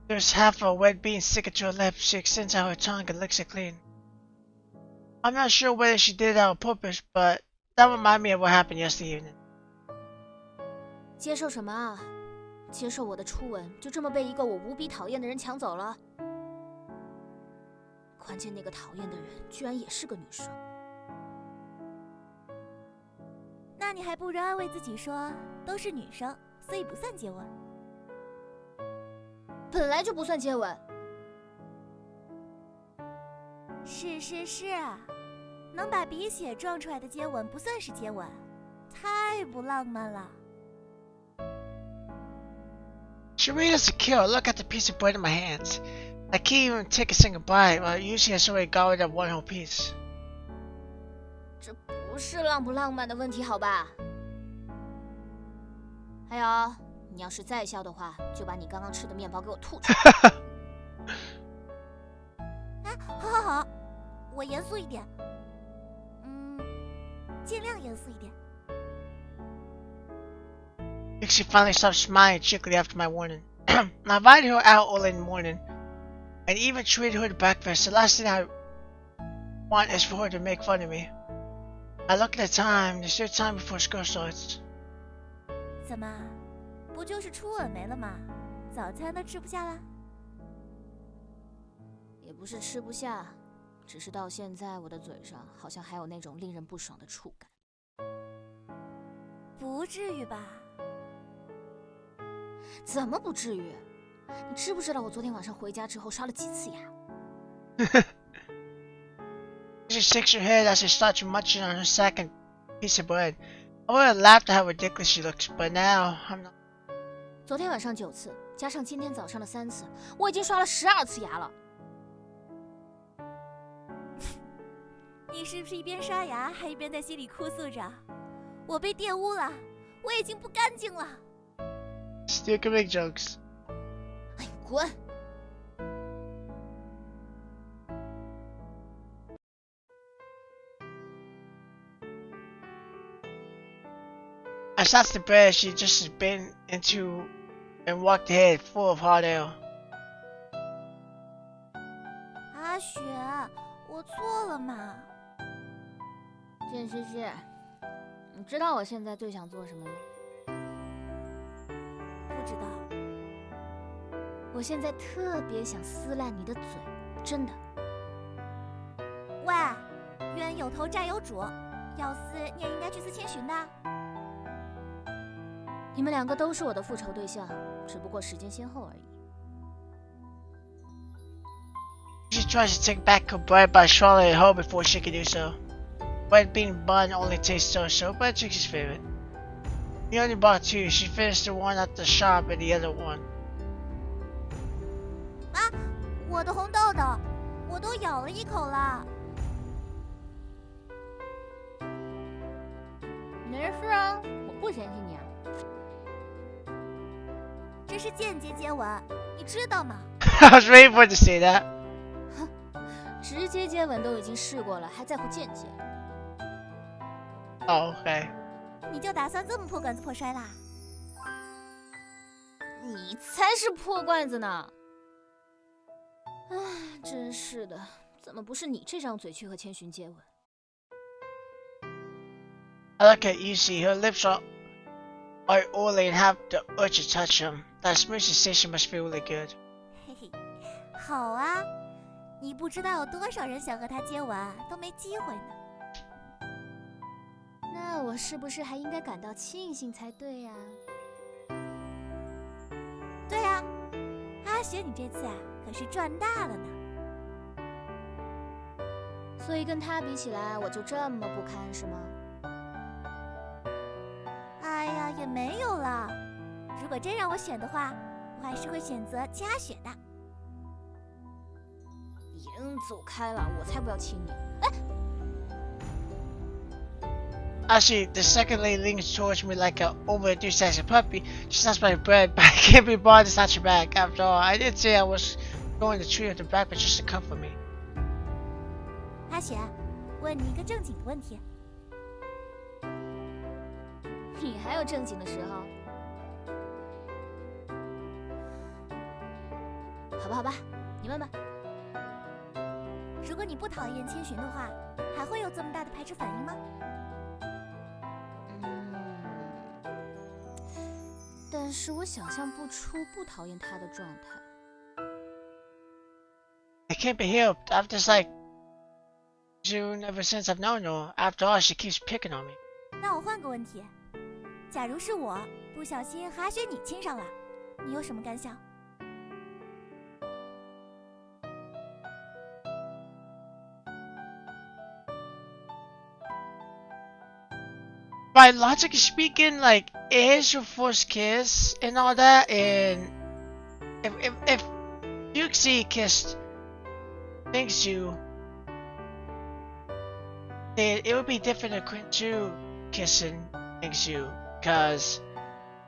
There's half a wet bean sticking to her lips. She extends out her tongue and licks it clean. I'm not sure whether she did that on purpose, but that reminded me of what happened yesterday evening. 接受什么啊？接受我的初吻就这么被一个我无比讨厌的人抢走了？关键那个讨厌的人居然也是个女生。那你还不如安慰自己说，都是女生，所以不算接吻。本来就不算接吻。是啊，能把鼻血撞出来的接吻不算是接吻，太不浪漫了。Sharita's a killer. Look at the piece of bread in my hands. I can't even take a single bite. Well, usually I already got rid of one whole piece. 这不是浪不浪漫的问题，好吧？还有，你要是再笑的话，就把你刚刚吃的面包给我吐出来。哎，好，我严肃一点。尽量严肃一点。She finally stopped smiling cheerfully after my warning. I invited her out early in the morning, and even treated her to breakfast. The last thing I want is for her to make fun of me. I look at the time. There's still time before school starts. 怎么，不就是初吻没了吗？早餐都吃不下了？也不是吃不下，只是到现在我的嘴上好像还有那种令人不爽的触感。不至于吧？怎么不至于？你知不知道我昨天晚上回家之后刷了几次牙？She shakes her head as she starts munching on her second piece of bread. I would have laughed at how ridiculous she looks, but now I'm not. 昨天晚上9次，加上今天早上的3次，我已经刷了12次牙了。你是不是一边刷牙还一边在心里哭诉着？我被玷污了，我已经不干净了。Still can make jokes. 哎，滚！ As that's the bed she just been into and walked ahead, full of hot air. 阿雪，我错了嘛。简西西，你知道我现在最想做什么吗？不知道。我现在特别想撕烂你的嘴，真的。喂，冤有头债有主，要撕你也应该去撕千寻的。你们2个都是我的复仇对象，只不过时间先后而已。She tries to take back her bread by swallowing it whole before she can do so. Bread being bun only tastes so, but it's Trixie's favorite. He only bought 2. She finished the one at the shop and the other one. 啊，我的红豆豆，我都咬了一口了。没事啊，我不嫌弃你啊。这是间接接吻，你知道吗？ I was waiting for her to say that. 直接接吻都已经试过了，还在乎间接？ Oh, okay. 你就打算这么破罐子破摔啦？你才是破罐子呢！唉，真是的，怎么不是你这张嘴去和千寻接吻？ I look at Yusi. Her lips are oily and have the urge to touch them. That smooth sensation must feel really good. 嘿嘿，好啊，你不知道有多少人想和他接吻，都没机会呢。那我是不是还应该感到庆幸才对呀？对呀，阿雪你这次啊可是赚大了呢。所以跟他比起来，我就这么不堪是吗？哎呀，也没有了。如果真让我选的话，我还是会选择亲阿雪的。你人走开了，我才不要亲你！哎。Actually, the second lady leans towards me like an over-enthusiastic puppy. She snatched my bread, but I can't be bothered to snatch her back. After all, I did say I was going to treat her to breakfast just to comfort me. 阿雪，问你一个正经的问题。你还有正经的时候？好吧，好吧，你问吧。如果你不讨厌千寻的话，还会有这么大的排斥反应吗？但是我想象不出不讨厌他的状态。It can't be helped. I've disliked June ever since I've known her. After all, she keeps picking on me. 那我换个问题，假如是我不小心和阿雪你亲上了，你有什么感想？By logically speaking, like, it is your first kiss and all that, and if Yuxi kissed Mingsu, then it would be different than Quintu kissing Mingsu, because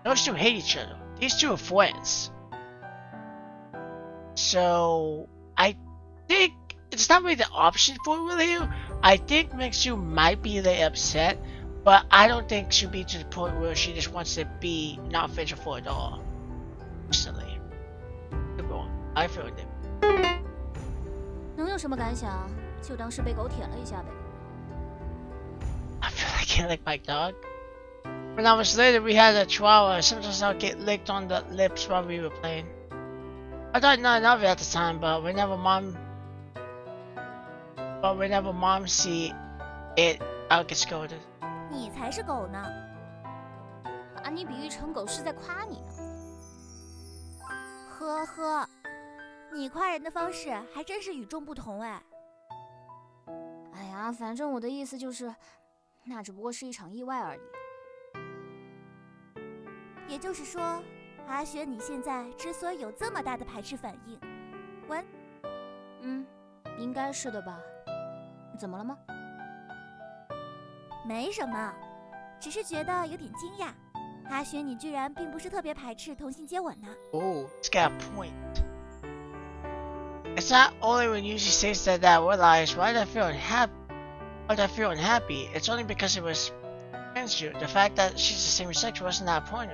those two hate each other. These two are friends. So, I think it's not really the option for William. I think Mingsu might be a little upset, but I don't think she'll be to the point where she just wants to be not faithful at all. Personally. I feel it. 能有什么感想？就当是被狗舔了一下呗。I feel like I lick my dog. When I was little, we had a chihuahua. Sometimes I'll get licked on the lips while we were playing. I thought nothing of it at the time, but whenever mom see it, I'll get scolded. 你才是狗呢！把你比喻成狗是在夸你呢。呵呵，你夸人的方式还真是与众不同哎。哎呀，反正我的意思就是，那只不过是一场意外而已。也就是说，阿雪你现在之所以有这么大的排斥反应，应该是的吧？怎么了吗？没什么，只是觉得有点惊讶，阿雪你居然并不是特别排斥同性接吻呢。Oh, it's got a point. It's not only when Yuji says that I realize why did I feel unhappy. It's only because it was against you. The fact that she's the same sex wasn't that point.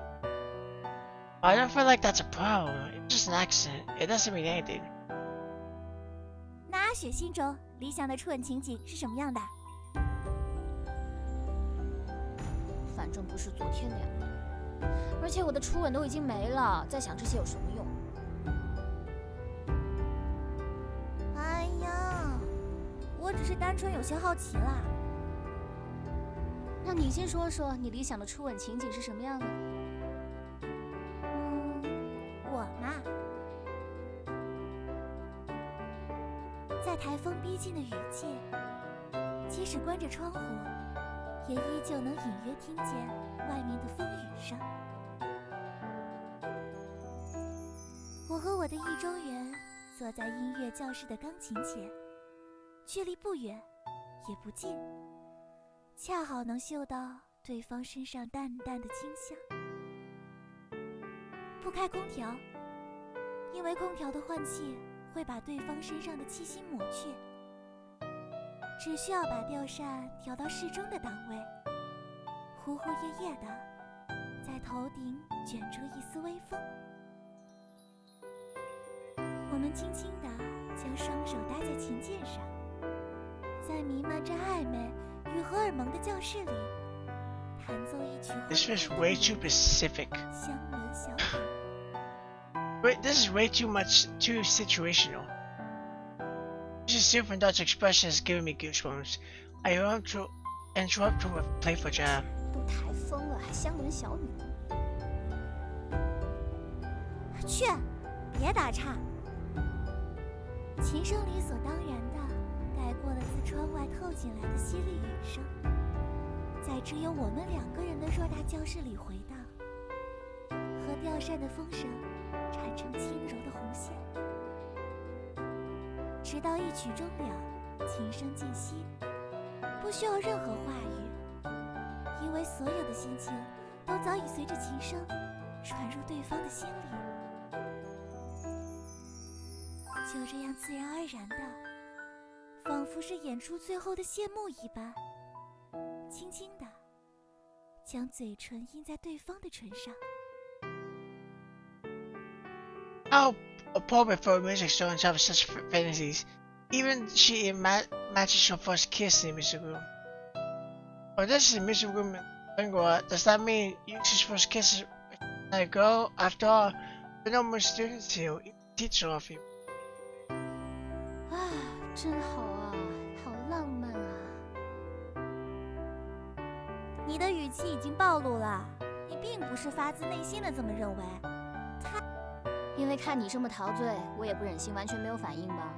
I don't feel like that's a problem. It's just an accident. It doesn't mean anything. 那阿雪心中理想的初吻情景是什么样的？反正不是昨天那样的。而且我的初吻都已经没了，再想这些有什么用？哎呀，我只是单纯有些好奇啦。那你先说说你理想的初吻情景是什么样的？我嘛，在台风逼近的雨季，即使关着窗户，也依旧能隐约听见外面的风雨声。我和我的意中人坐在音乐教室的钢琴前，距离不远也不近，恰好能嗅到对方身上淡淡的清香。不开空调，因为空调的换气会把对方身上的气息抹去，只需要把吊扇调到适中的档位，呼呼夜夜的在头顶卷出一丝微风。我们轻轻地将双手搭在琴键上，在弥漫着暧昧与荷尔蒙的教室里弹奏一曲 This was way too specific. 香轮小曲。Wait, this is way too situational. Just different Dutch expression is giving me goosebumps. I interrupt with playful jab. 都台风了，还乡人小女。去，别打岔。琴声理所当然地盖过了自窗外透进来的淅沥雨声，在只有我们2个人的偌大教室里回荡，和吊扇的风声缠成轻柔的红线，直到一曲终了，琴声渐息，不需要任何话语，因为所有的心情都早已随着琴声传入对方的心里。就这样自然而然的，仿佛是演出最后的谢幕一般，轻轻的将嘴唇印在对方的唇上。How appropriate for a music store to have such fantasies. Even she matches her first kiss in the music room. Oh, this is the music room in Bangor. Does that mean Yuki's first kiss is with a girl? After all, there are no more students here. Even the teacher of you. 啊，真好啊，好浪漫啊！你的语气已经暴露了，你并不是发自内心的这么认为。因为看你这么陶醉，我也不忍心完全没有反应吧。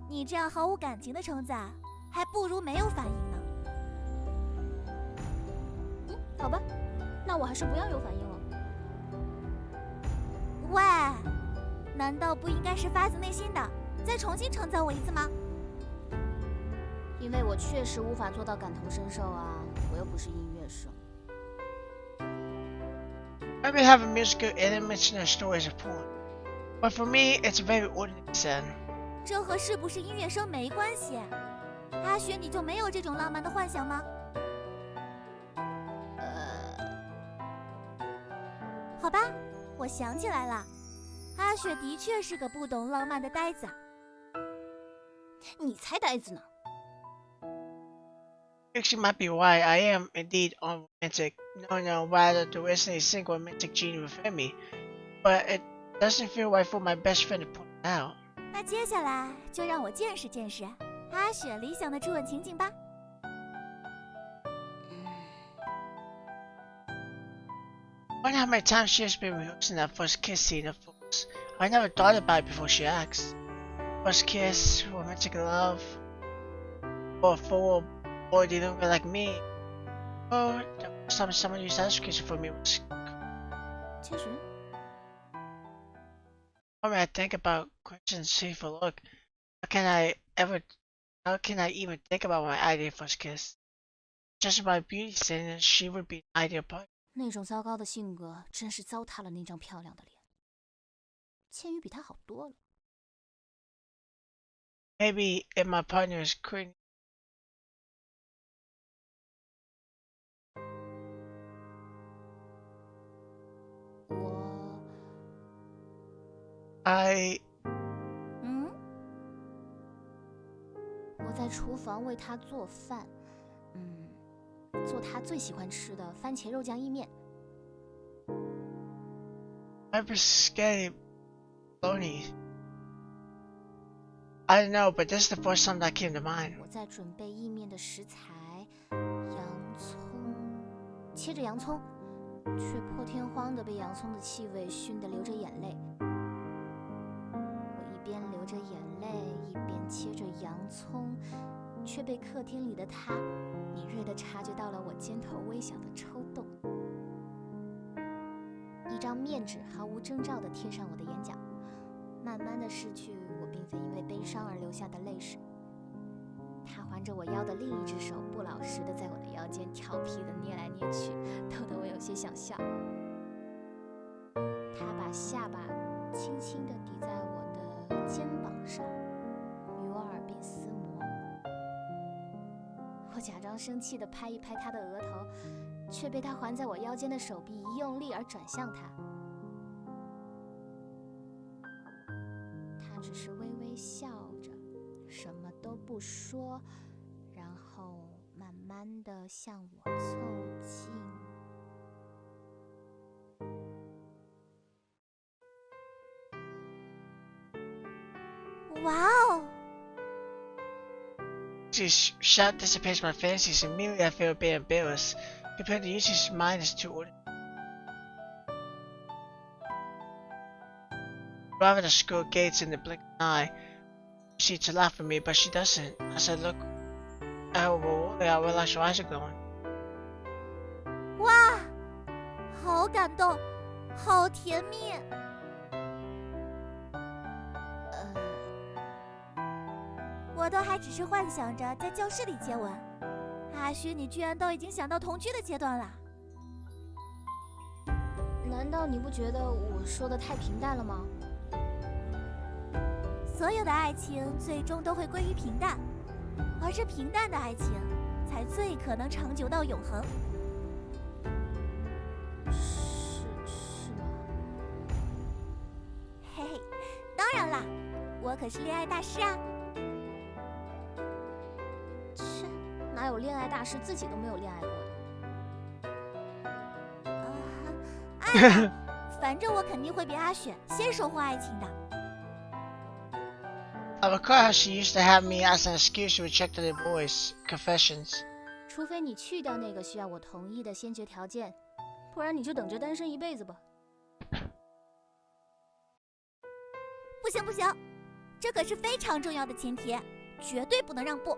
你这样毫无感情的称赞，还不如没有反应呢。好吧，那我还是不要有反应了。喂，难道不应该是发自内心的再重新称赞我一次吗？因为我确实无法做到感同身受啊，我又不是音乐生。Maybe having musical elements in a story is a point, but for me, it's a very ordinary sound. 这和是不是音乐生没关系。阿雪，你就没有这种浪漫的幻想吗？好吧，我想起来了，阿雪的确是个不懂浪漫的呆子。你才呆子呢！ Actually, might be why I am indeed unromantic, no, rather to resonate single romantic gene within me, but it doesn't feel right for my best friend to point it out. 那接下来就让我见识见识阿雪理想的初吻情景吧。Wonder how many times she has been rehearsing that first kiss scene of course. I never thought about it before she asked. First kiss, romantic love, or for a boy dealing with like me. Oh, the first time someone used education for me was. 确实， When I think about Christian's hateful look, how can I even think about my ideal first kiss? Just by beauty standards, she would be an ideal partner. 那种糟糕的性格真是糟蹋了那张漂亮的脸。千羽比他好多了。Maybe if my partner is cringy. I 我在厨房为他做饭，做他最喜欢吃的番茄肉酱意面。I'm scared bologna. I don't know, but this is the first time that came to mind. 我在准备意面的食材，洋葱，切着洋葱，却破天荒地被洋葱的气味熏得流着眼泪。我一边流着眼泪，一边切着洋葱，却被客厅里的他敏锐地察觉到了我肩头微小的抽动。一张面纸毫无征兆地贴上我的眼角，慢慢地拭去我并非因为悲伤而流下的泪水。他环着我腰的另一只手不老实地在我的腰间调皮地捏来捏去，逗得我有些想笑。他把下巴轻轻地抵在我的肩膀上，与我耳鬓厮磨。我假装生气地拍一拍他的额头，却被他环在我腰间的手臂一用力而转向他。他只是微微笑着，什么都不说，然后慢慢地向我凑近。哇哦！ This shout dissipates my fancies. Immediately I feel a bit embarrassed. Compared to Yuchi's mind is too ordinary. Rather than screw Gates in the blink of an eye, she to laugh at me, but she doesn't. As I look at her, I realize her eyes are glowing. 哇，好感动，好甜蜜。我都还只是幻想着在教室里接吻，阿虚，你居然都已经想到同居的阶段了。难道你不觉得我说的太平淡了吗？所有的爱情最终都会归于平淡，而这平淡的爱情才最可能长久到永恒。是吗？嘿嘿，当然啦，我可是恋爱大师啊！切，哪有恋爱大师自己都没有恋爱过的？哎呀，反正我肯定会比阿雪先收获爱情的。I recall how she used to have me as an excuse to reject the boys' confessions. 除非你去掉那个需要我同意的先决条件，不然你就等着单身一辈子吧。不行不行，这可是非常重要的前提，绝对不能让步。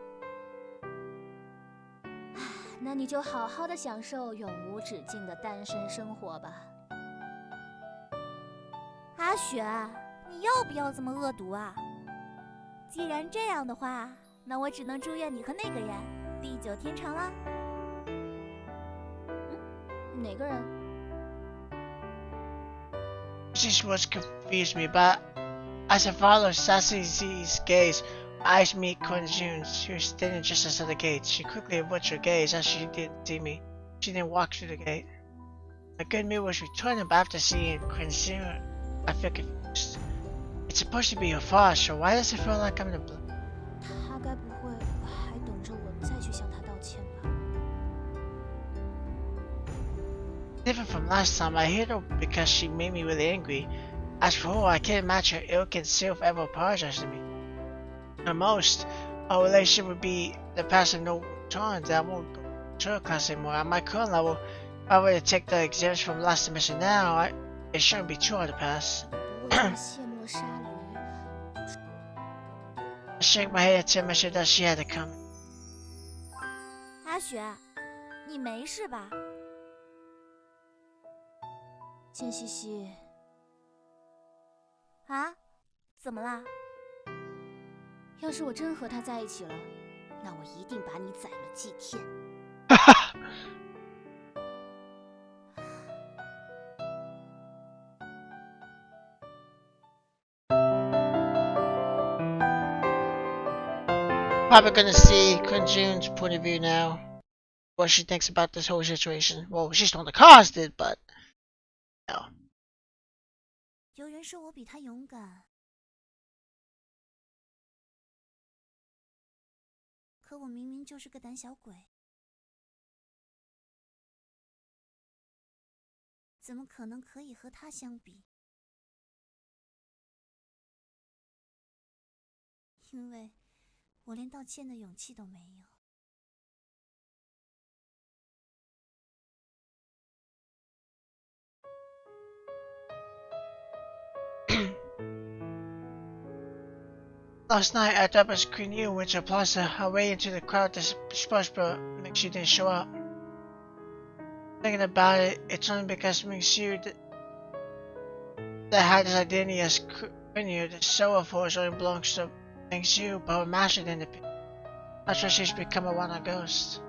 那你就好好的享受永无止境的单身生活吧。阿雪，你要不要这么恶毒啊？既然这样的话，那我只能祝愿你和那个人地久天长了。哪个人？ These words confused me, but as I followed Sassy's gaze, eyes meet Kunjun's, who was standing just outside the gate. She quickly averted her gaze as she didn't see me. She then walked through the gate. My good mood was returning, but after seeing Kunjun, I feel confused. It's supposed to be your father, so why does it feel like I'm the blame? 他该不会还等着我再去向他道歉吧？ Different from last time, I hate her because she made me really angry. As for her, I can't imagine her ilk and self ever apologized to me. At most, our relationship would be the pass of no return, that I won't go to her class anymore. At my current level, if I were to take the exams from last semester now, it shouldn't be too hard to pass. 不会卸磨杀驴。 I shake my head to tell myself that she had to come. 阿雪，你没事吧？见西西，啊？怎么啦？要是我真和他在一起了，那我一定把你宰了祭天。Probably gonna see Kunjun's point of view now. What she thinks about this whole situation. Well, she's not the cause did, but no. 有人说我比他勇敢，可我明明就是个胆小鬼，怎么可能可以和他相比？因为我连道歉的勇气都没有。Last night, after I was Queen U, went to the plaza, her way into the crowd to but Mingxiu didn't show up. Thinking about it, it's only because Mingxiu that had his identity as Queen U, the soul of horse only belongs to Mingxiu, but her master didn't appear. That's why she's become a wanted ghost.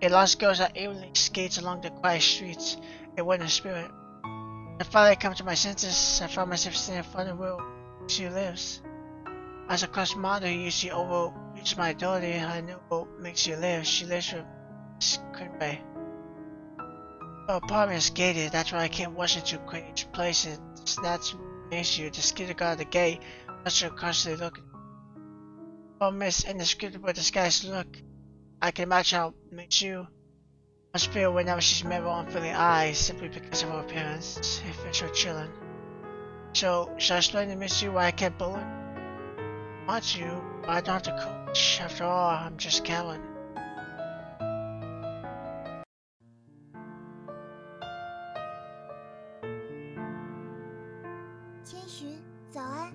A lost ghost that aimlessly skates along the quiet streets, a witness spirit. I finally come to my senses. I found myself standing in front of where she lives. As a cross mother who usually overreached my authority, I know what makes you live. She lives with Kunbei. Her apartment is gated, that's why I can't rush into each place and snatch makes you. The scared guard at the gate, must have constantly looking. Oh, miss, indescribable disguised look. I can imagine how it makes you must feel whenever she's met with unfeeling eyes, simply because of her appearance. It feels so chilling. So, should I explain to Miss you why I kept bullying? want to, but I don't have to coach. After all, I'm just Callan. 千寻，早安。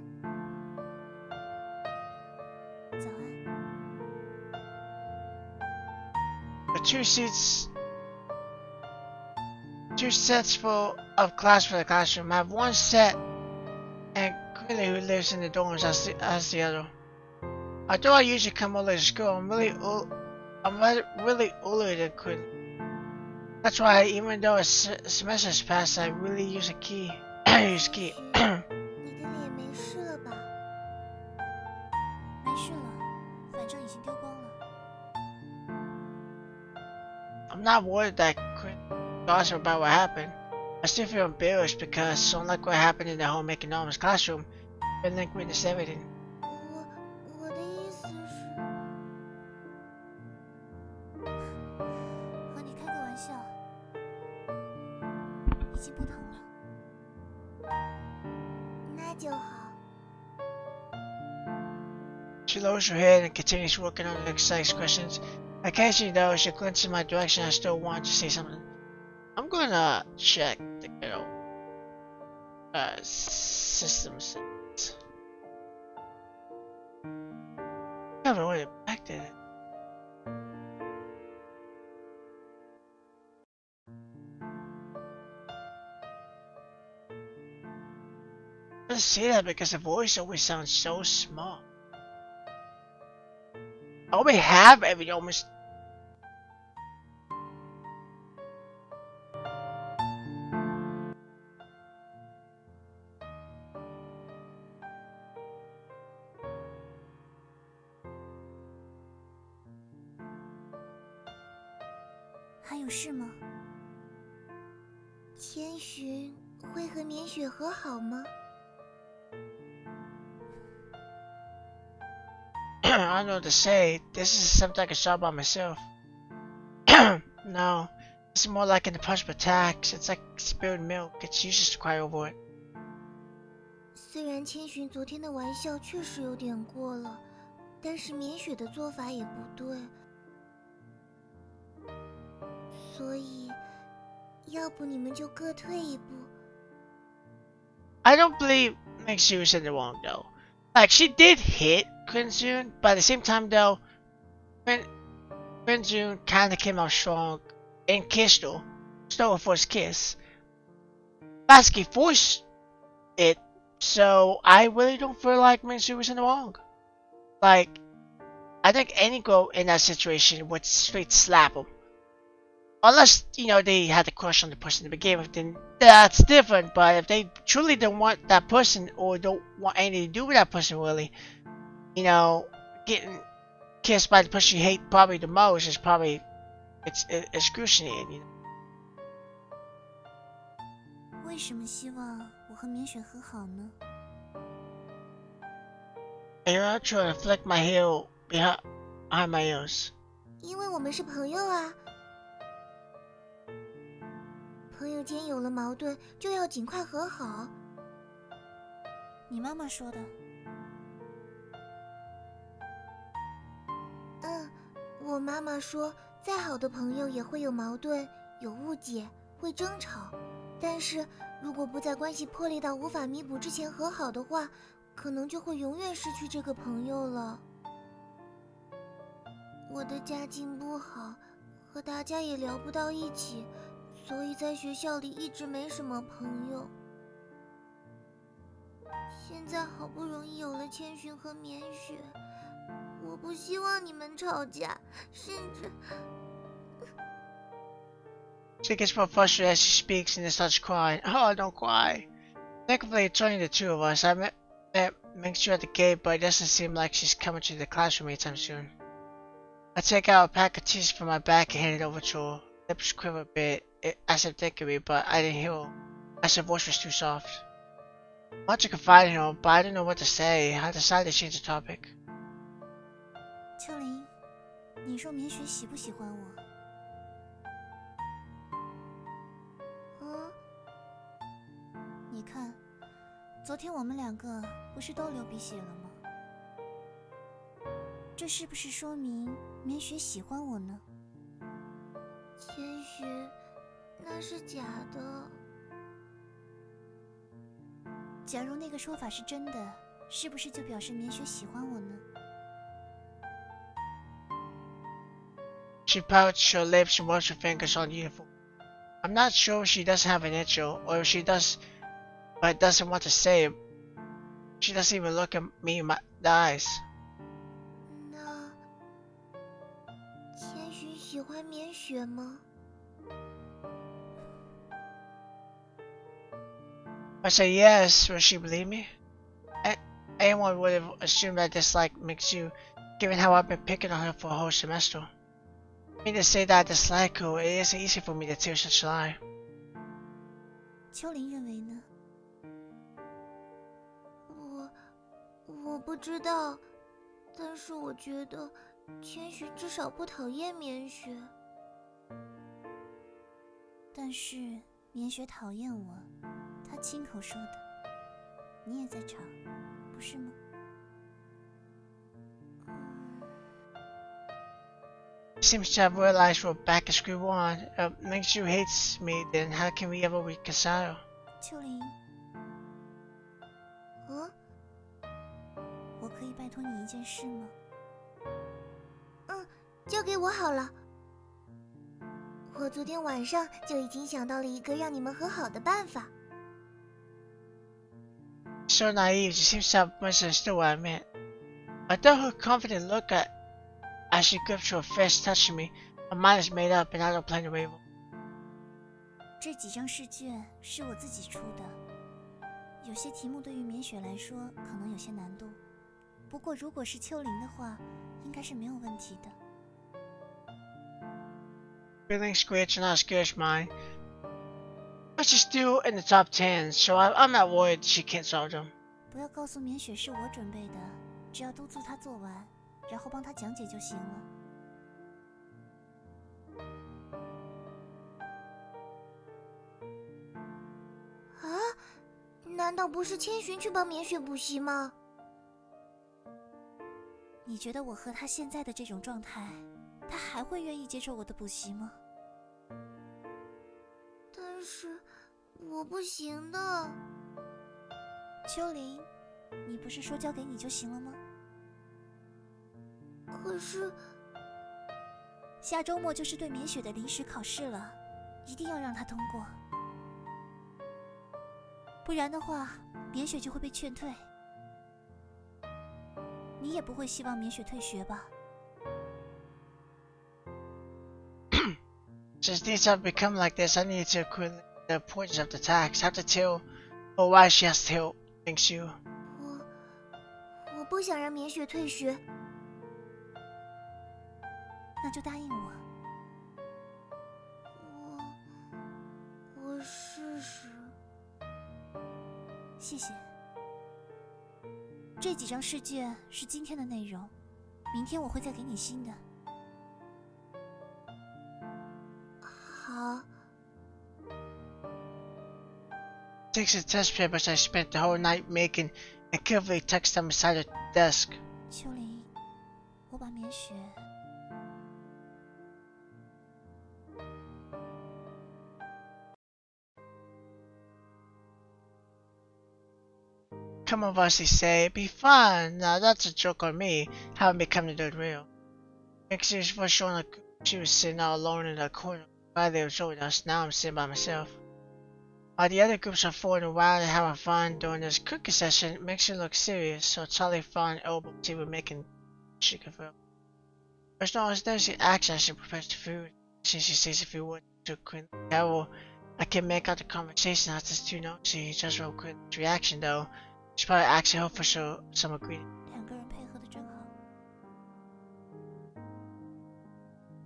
早安。 The two sets full of class for the classroom. I have one set, and Quilly, who lives in the dorms, has the other. Although I usually come early to school, I'm really older than Quilly. That's why, even though a semester has passed, I really use a key. use key. 你的脸没事了吧？没事了，反正已经丢光了。 I'm not worried that Quilly gossip about what happened. I still feel embarrassed because, unlike what happened in the home economics classroom, I didn't witness everything. 我的意思是，和你开个玩笑，已经不疼了。那就好。 She lowers her head and continues working on the exercise questions. Occasionally, though, she glances in my direction. I still want to say something. I'm gonna check the system settings. I haven't really backed it. I just say that because the voice always sounds so small. I already have every almost. “还有事吗？”千寻会和绵雪和好吗？ I don't know what to say. This is something I can solve by myself. No, it's more like an impossible tax. It's like spilled milk. It's useless to cry over it. 虽然千寻昨天的玩笑确实有点过了，但是绵雪的做法也不对，所以，要不你们就各退一步。 I don't believe Mingxu was in the wrong though. Like she did hit Quinzun, but at the same time though, Quinzun kinda came out strong and kissed her. Stole her first kiss. Basically forced it, so I really don't feel like Mingxu was in the wrong. Like, I think any girl in that situation would straight slap him. Unless, you know, they had a crush on the person to begin with, then that's different. But if they truly don't want that person or don't want anything to do with that person really, you know, getting kissed by the person you hate probably the most is probably, it's excruciating, you know. 为什么希望我和绵雪和好呢？ And you're not trying to flick my heel behind my ears. 因为我们是朋友啊。朋友间有了矛盾，就要尽快和好。你妈妈说的。我妈妈说，再好的朋友也会有矛盾、有误解、会争吵，但是如果不在关系破裂到无法弥补之前和好的话，可能就会永远失去这个朋友了。我的家境不好，和大家也聊不到一起。 所以在学校里一直没什么朋友。现在好不容易有了千寻和绵雪，我不希望你们吵架，甚至…… She gets more frustrated as she speaks and then starts crying. Oh, don't cry. Thankfully, it's only the two of us. I met Mingxu at the gate, but it doesn't seem like she's coming to the classroom anytime soon. I take out a pack of tissues from my back and hand it over to her. Lips quiver a bit. As if thinking me, but I didn't hear her, as her voice was too soft. I want to confide in her, but I didn't know what to say. I decided to change the topic. 秋林，你说绵雪喜不喜欢我？你看，昨天我们两个不是都流鼻血了吗？这是不是说明棉雪喜欢我呢？千寻，那是假的。假如那个说法是真的，是不是就表示棉雪喜欢我呢？ She pouts her lips and rubs her fingers on the uniform. I'm not sure if she doesn't have an intro, or if she does, but doesn't want to say it. She doesn't even look at me in the eyes. 那千寻喜欢棉雪吗？ I say yes, will she believe me? Anyone would have assumed that dislike makes you, given how I've been picking on her for a whole semester. I mean to say that I dislike her, it isn't easy for me to tell such a lie. 秋玲认为呢？我不知道，但是我觉得千寻至少不讨厌棉雪。但是棉雪讨厌我，她亲口说的。你也在场，不是吗Seems to have realized we're back at square one. Makes you hates me, then how can we ever reconcile? 秋玲，我可以拜托你一件事吗？交给我好了。我昨天晚上就已经想到了一个让你们和好的办法。So naive, she seems to have much to still admit. I thought her confident look as she gripped her fist touching me. My mind is made up and I don't plan to waver. 这几张试卷是我自己出的，有些题目对于棉雪来说可能有些难度，不过如果是秋玲的话，应该是没有问题的。Feeling squished and not as good as mine. But she's still in the top 10, so I'm not worried she can't solve them. 不要告诉棉雪是我准备的，只要督促她做完，然后帮她讲解就行了。难道不是千寻去帮棉雪补习吗？你觉得我和她现在的这种状态，她还会愿意接受我的补习吗？但是我不行的。秋玲，你不是说交给你就行了吗？可是下周末就是对棉雪的临时考试了，一定要让她通过，不然的话，棉雪就会被劝退。你也不会希望棉雪退学吧？ Since things have become like this, I need to quit the importance of the task. Have to tell her why she has to help. Thanks you. 我不想让棉雪退学。那就答应我。我试试。谢谢。这几张试卷是今天的内容，明天我会再给你新的。好。 Takes the test papers I spent the whole night making and carefully tucks them beside her desk. 秋玲，我把棉雪。 Come of us, they say. Be fun. Now that's a joke on me. Haven't become the dirt real. Next year's first show on the she was sitting all alone in the corner. While they were showing us, now I'm sitting by myself. While the other groups are fooling around and having fun during this cooking session, it makes it look serious, so Charlie found elbow tea we're making chicken for. There's no understanding action as she prepares the food. Since she says a few words to Quinn Carol, I can make out the conversation as it's too nosy. Just real quick reaction though. She's probably asking her for some ingredient. 两个人配合的真好。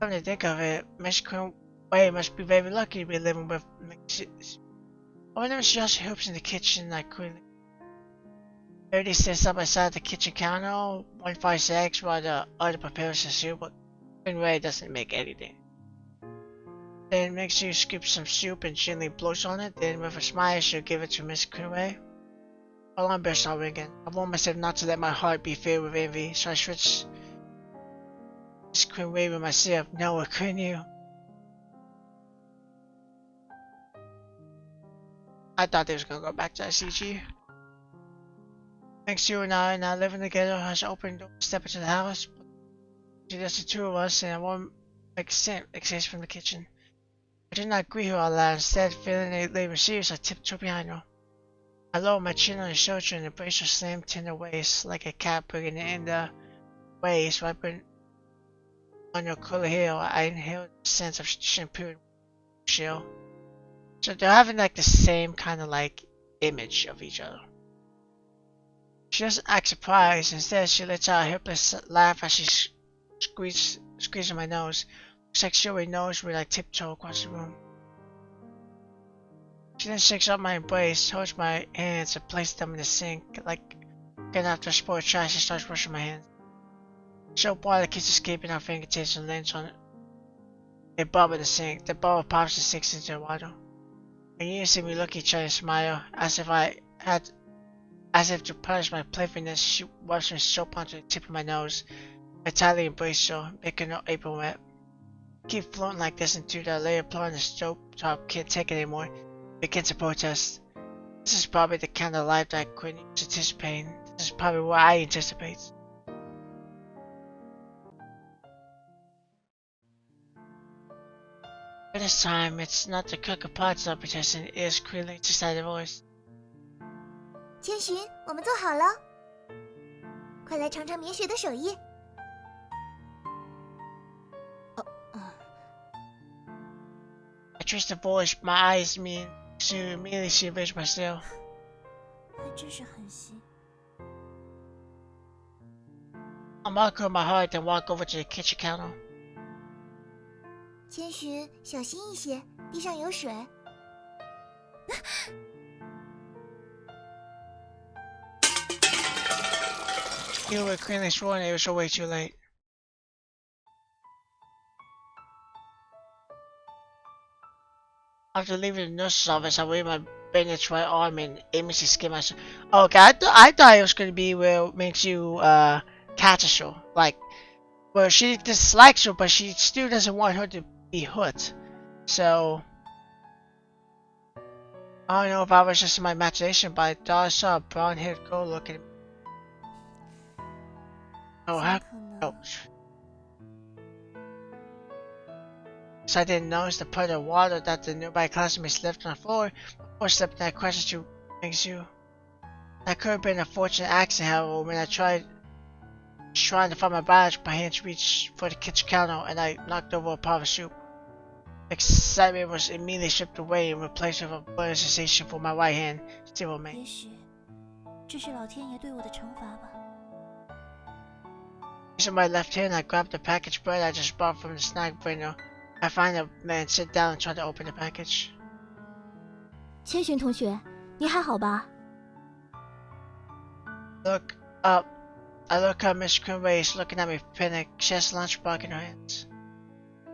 Come to think of it, Miss Quinn Wei must be very lucky to be living with Mrs. I wonder if she also helps in the kitchen like Quinn. There they sit side by side at the kitchen counter. One fries eggs while the other prepares the soup, but Quinn Wei doesn't make anything. Then makes you scoop some soup and gently blows on it. Then with a smile she'll give it to Miss Quinn Wei. Alarm bells start ringing. I warn myself not to let my heart be filled with envy, so I switch just couldn't wait with myself. No, I couldn't you. I thought they was gonna go back to ICG. Thanks you and I now living together has opened door, step into the house. Just the two of us and I won't make a scent exist from the kitchen. I did not greet her out loud. Instead, feeling a little serious, I tiptoed behind her. I lowered my chin on her shoulder and embraced her slim, tender waist like a cat bringing it in the waist, wiping on your curly hair. I inhaled the sense of shampoo and chill. So they're having like the same kind of like image of each other. She doesn't act surprised. Instead, she lets out a helpless laugh as she squeezes my nose. Looks like she already knows where I tiptoe across the room. She then shakes up my embrace, holds my hands and places them in the sink. Like getting after a sport trash, she starts brushing my hands. Soap water keeps escaping our fingertips and lands on a bubble in the sink. The bubble pops and sinks into the water. And you see me look at each other and smile, as if to punish my playfulness. She wipes some soap onto the tip of my nose. I tightly embrace her, making her apron wet. Keep floating like this until the layer applying the soap top can't take it anymore. Begin to protest. This is probably the kind of life that I couldn't anticipate. This is probably what I anticipate. But this time, it's not the cook of pots that protesting, it is Creeling's excited voice. 千寻，我们做好了，快来尝尝棉雪的手艺。I traced the voice, my eyes mean to immediately see rich myself. 还真是狠心。I mark her my heart and walk over to the kitchen counter. 千寻，小心一些，地上有水。You were clearly sworn it was way too late. After leaving the nurse's office, I waved my bandaged right arm and aimlessly skinned myself. Okay, I thought it was going to be where it makes you catch her. Like, well, she dislikes her, but she still doesn't want her to be hurt. So, I don't know if I was just in my imagination, but I thought I saw a brown-haired girl looking at me. Oh, how? Oh. So I didn't notice the puddle of water that the nearby classmates left on the floor before slipping that question to things you. That could have been a fortunate accident, however, when I trying to find my badge, my hands reached for the kitchen counter and I knocked over a pot of soup. Excitement was immediately stripped away and replaced with a burning sensation for my right hand still remained. 也许这是老天爷对我的惩罚吧。 Using my left hand, I grabbed the packaged bread I just bought from the snack vendor. I find the man sit down and try to open the package. 千寻同学，你还好吧？ Look up. I look up. Miss Cranberry is looking at me panic. She has a lunchbox in her hands.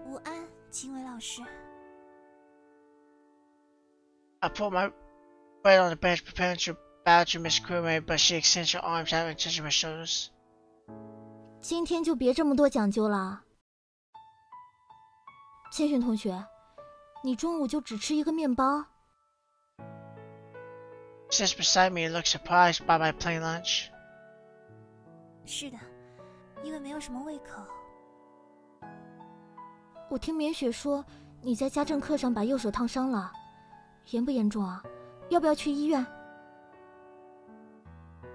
午安，金伟老师。 I put my bread on the bench, preparing to bow to Miss Cranberry, but she extends her arms out and touches my shoulders. 今天就别这么多讲究了。千寻同学，你中午就只吃一个面包？ She sits beside me and looks surprised by my plain lunch. 是的，因为没有什么胃口。我听棉雪说你在家政课上把右手烫伤了，严不严重啊？要不要去医院？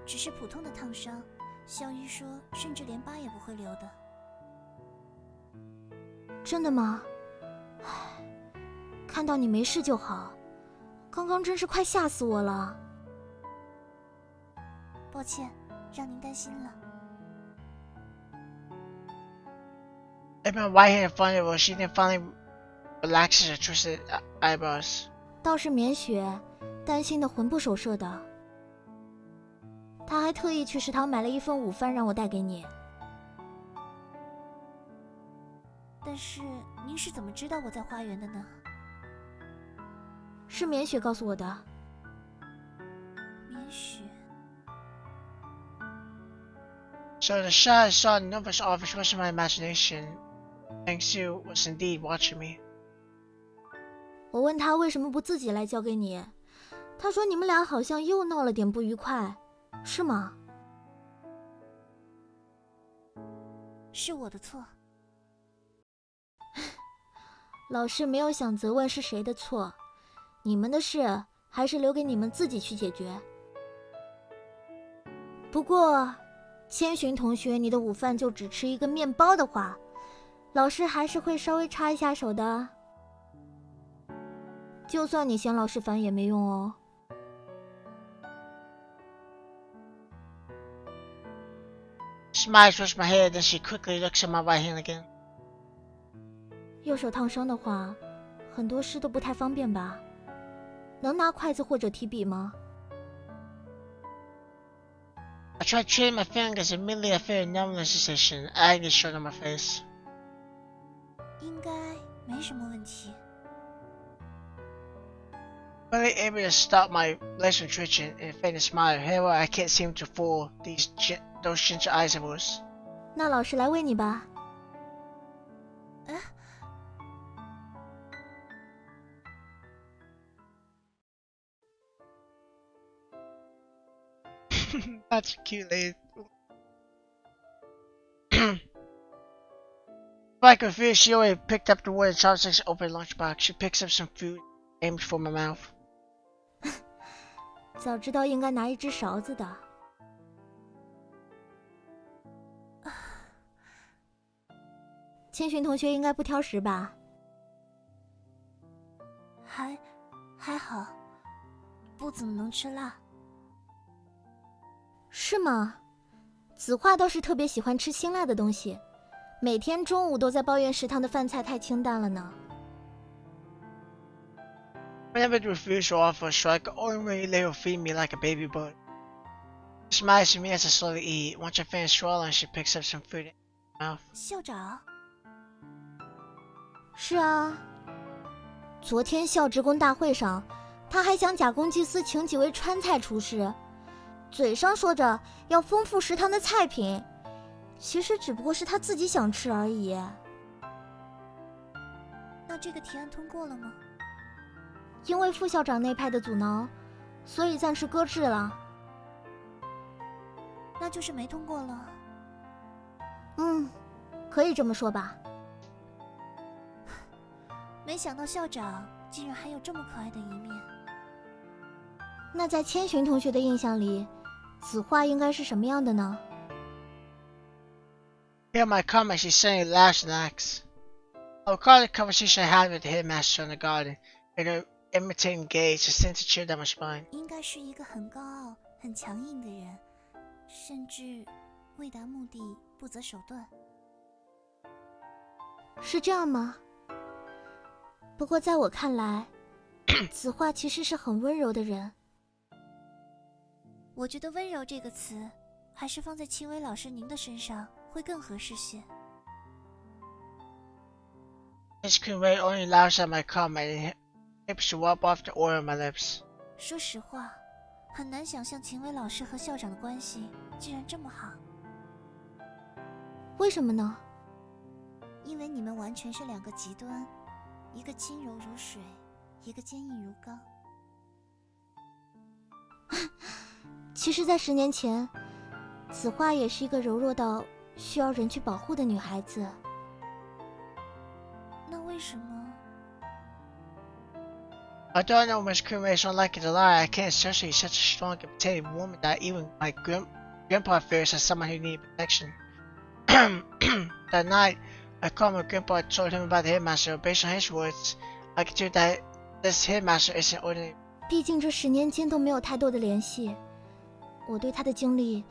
只是普通的烫伤，校医说甚至连疤也不会留的。真的吗？唉，看到你没事就好，刚刚真是快吓死我了。抱歉，让您担心了。 If my right hand in front of her, she then finally relaxes her twisted eyebrows. 倒是棉雪担心的魂不守舍的，她还特意去食堂买了一份午饭让我带给你。但是您是怎么知道我在花园的呢？是棉雪告诉我的。棉雪， So the shot I saw in Nova's office wasn't my imagination. Feng Su was indeed watching me. 我问他为什么不自己来交给你，他说你们俩好像又闹了点不愉快，是吗？是我的错。老师没有想责问是谁的错，你们的事还是留给你们自己去解决。不过，千寻同学，你的午饭就只吃一个面包的话，老师还是会稍微插一下手的。就算你嫌老师烦也没用哦。She might wash my hair, then she quickly looks at my right hand again. 右手烫伤的话，很多事都不太方便吧？能拿筷子或者提笔吗？ I tried training my fingers, immediately I felt a numbness sensation, agony showed on my face. 应该没什么问题。Barely able to stop my legs from twitching and a faint smile. However, I can't seem to fool those ginger eyes of hers. 那老师来喂你吧。That's cute, lady. Like confused, she already picked up the wooden chopsticks and opened the lunchbox. She picks up some food, aims for my mouth. 早知道应该拿一只勺子的。千寻同学应该不挑食吧？还好，不怎么能吃辣。是吗？子画倒是特别喜欢吃辛辣的东西，每天中午都在抱怨食堂的饭菜太清淡了呢。Whenever the refuse or offer a strike, only they will feed me like a baby bird. She smiles at me as I slowly eat. Once I finish swallowing, she picks up some food in her mouth. 校长，是啊，昨天校职工大会上，他还想假公济私，请几位川菜厨师，嘴上说着要丰富食堂的菜品，其实只不过是他自己想吃而已。那这个提案通过了吗？因为副校长那派的阻挠，所以暂时搁置了。那就是没通过了。可以这么说吧。没想到校长竟然还有这么可爱的一面。那在千寻同学的印象里，子画应该是什么样的呢？ Hear my comment, she suddenly laughs and acts. I recall the conversation I had with the headmaster in the garden, and her imitating gaze, a sense of chill down my spine. 应该是一个很高傲、很强硬的人，甚至为达目的不择手段。是这样吗？不过在我看来，子画其实是很温柔的人。我觉得温柔这个词，还是放在秦薇老师您的身上会更合适些。Miss Kunway only laughs at my comment and hips to wipe off the oil on my lips. 说实话，很难想象秦薇老师和校长的关系居然这么好。为什么呢？因为你们完全是两个极端，一个轻柔如水，一个坚硬如钢。其实在10年前，子画也是一个柔弱到需要人去保护的女孩子。那为什么？ Although I know Miss Kunway is unlikely to lie, I can't associate such a strong, competitive woman that even my grandpa fears as someone who needs protection. That night, I called my grandpa and told him about the headmaster. Based on his words, I could tell that this headmaster isn't ordinary. 毕竟这10年间都没有太多的联系，我对他的经历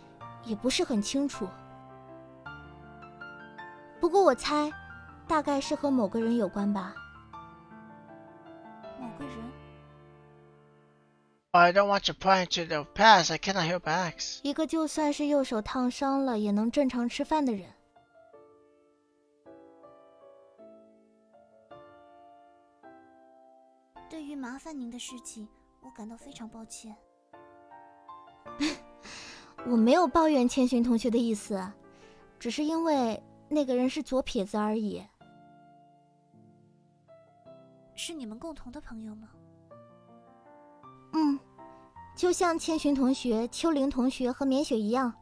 也不是很清楚。不过我猜，大概是和某个人有关吧。某个人？ I don't want to pry into the past. I cannot help but ask. 一个就算是右手烫伤了也能正常吃饭的人。对于麻烦您的事情，我感到非常抱歉。我没有抱怨千寻同学的意思，只是因为那个人是左撇子而已。是你们共同的朋友吗？就像千寻同学、秋玲同学和绵雪一样，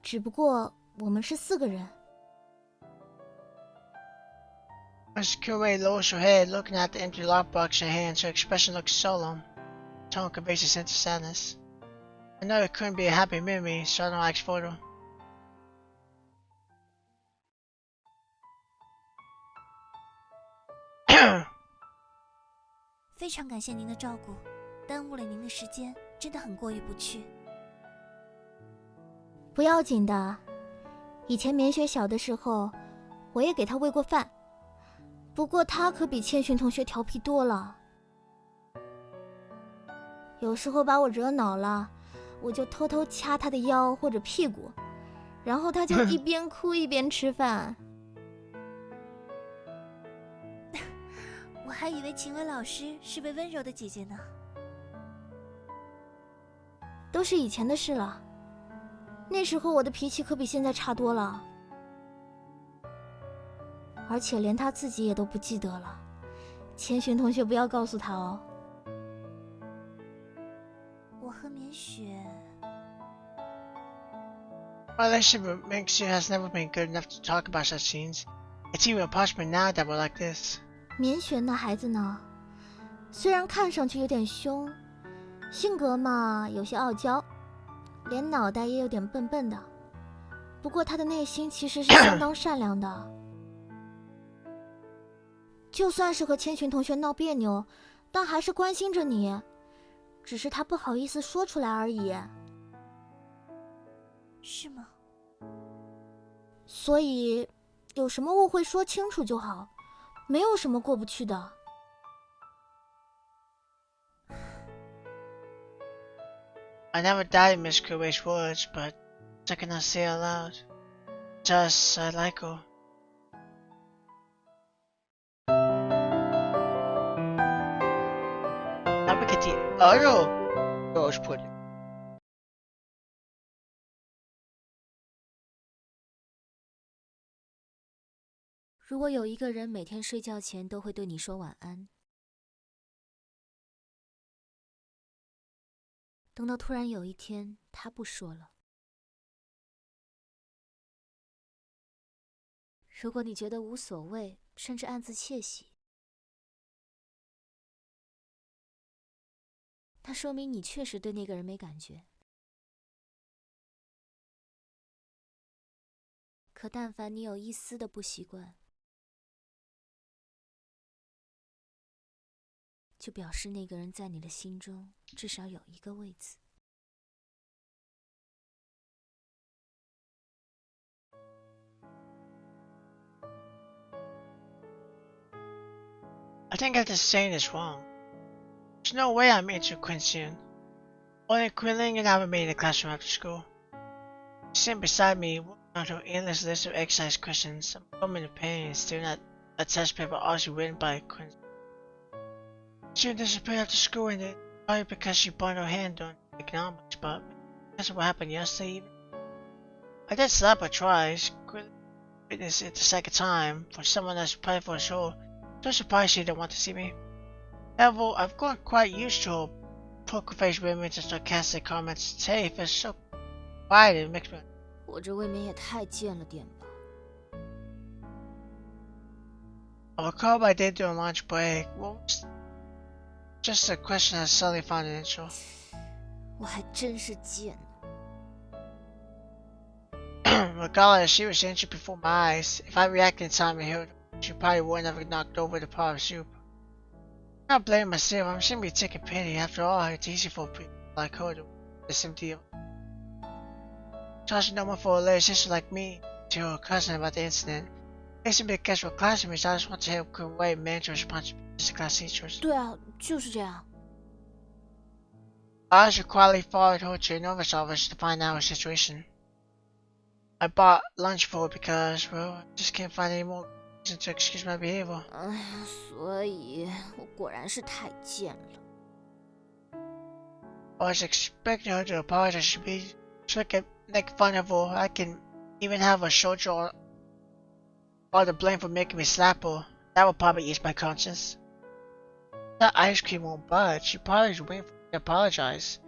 只不过我们是4个人。Miss Kuwei lowers her head, looking at the empty lockbox in her hands. Her expression looks solemn. Tone conveys a sense of sadness. I know it couldn't be a happy memory, so I don't ask for it. 非常感谢您的照顾，耽误了您的时间，真的很过意不去。不要紧的，以前绵雪小的时候，我也给她喂过饭，不过她可比千寻同学调皮多了。有时候把我惹恼了，我就偷偷掐她的腰或者屁股，然后她就一边哭一边吃饭。我还以为晴雯老师是位温柔的姐姐呢。都是以前的事了，那时候我的脾气可比现在差多了，而且连她自己也都不记得了。千寻同学不要告诉她哦。我和绵雪 My relationship with Mingxu has never been good enough to talk about such scenes. It's even impossible now that we're like this. 绵雪那孩子呢，虽然看上去有点凶，性格嘛有些傲娇，连脑袋也有点笨笨的，不过他的内心其实是相当善良的。就算是和千寻同学闹别扭，但还是关心着你，只是他不好意思说出来而已。是吗？所以有什么误会说清楚就好，没有什么过不去的。I never doubted Miss Kuwei's words, but I cannot say out loud. Just, I like her. Now we get the other rose pudding. 如果有一个人每天睡觉前都会对你说晚安，等到突然有一天他不说了，如果你觉得无所谓，甚至暗自窃喜，那说明你确实对那个人没感觉。可但凡你有一丝的不习惯，就表示那个人在你的心中至少有一个位子。I think I'm saying this wrong. There's no way I'm into Quincy. Only Quinling and I were made in the classroom after school. She's sitting beside me, working on her endless list of exercise questions. I'm coming to pain, staring at a test paper also written by Quincy. She disappeared after school and it's probably because she burned her hand on economics, but that's what happened yesterday evening. I did slap her twice, Quinling witnessed it the second time, for someone that's playing for a show. So surprised she didn't want to see me. However, I've grown quite used to her poker-faced women and sarcastic comments. Today it feels so quiet and makes me... 我这未免也太贱了点吧。I recall what I did during lunch break. What was just a question I suddenly found an intro. 我还真是贱呢。Regardless, she was injured before my eyes. If I reacted in time and heard her, she probably wouldn't have knocked over the pot of soup. I'm not blaming myself, I'm simply taking pity. After all, it's easy for people like her to do the same deal. Trusting no one for a little sister like me to her cousin about the incident. Basically because we're classmates, I just want to help Kuwei manage her responsibilities to class teachers. 对啊，就是这样。I also quietly followed her to a nervous office to find out her situation. I bought lunch for her because, well, I just can't find any more reason to excuse my behavior. 哎呀，所以我果然是太贱了。I was expecting her to apologize. She So I can make fun of her. I can even have her shoulder all the blame for making me slap her. That would probably ease my conscience. That ice cream won't budge. She probably is waiting for me to apologize.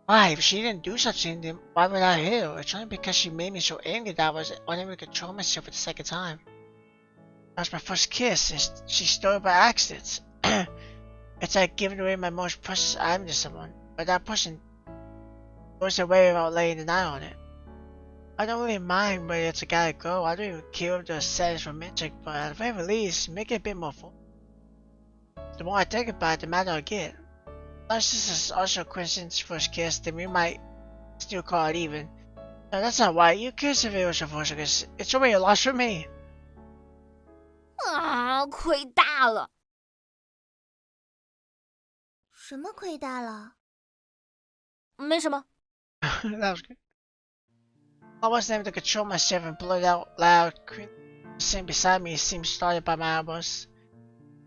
Why? If she didn't do such thing, then why would I hit her? It's only because she made me so angry that I was unable to control myself for the second time. That was my first kiss, and she stole it by accident. It's like giving away my most precious item to someone, but that person goes away without laying an eye on it. I don't really mind whether it's a guy or girl. I don't even care if the set is romantic, but at the very least, make it a bit more fun. The more I think about it, the madder I get. Unless this is also a coincidence first kiss, then we might still call it even. No, that's not right. You kiss if it was your first kiss. It's already a loss for me. 啊，亏大了！什么亏大了？没什么。That was good. I wasn't able to control myself and blurted out loud. Sitting beside me seemed startled by my elbows.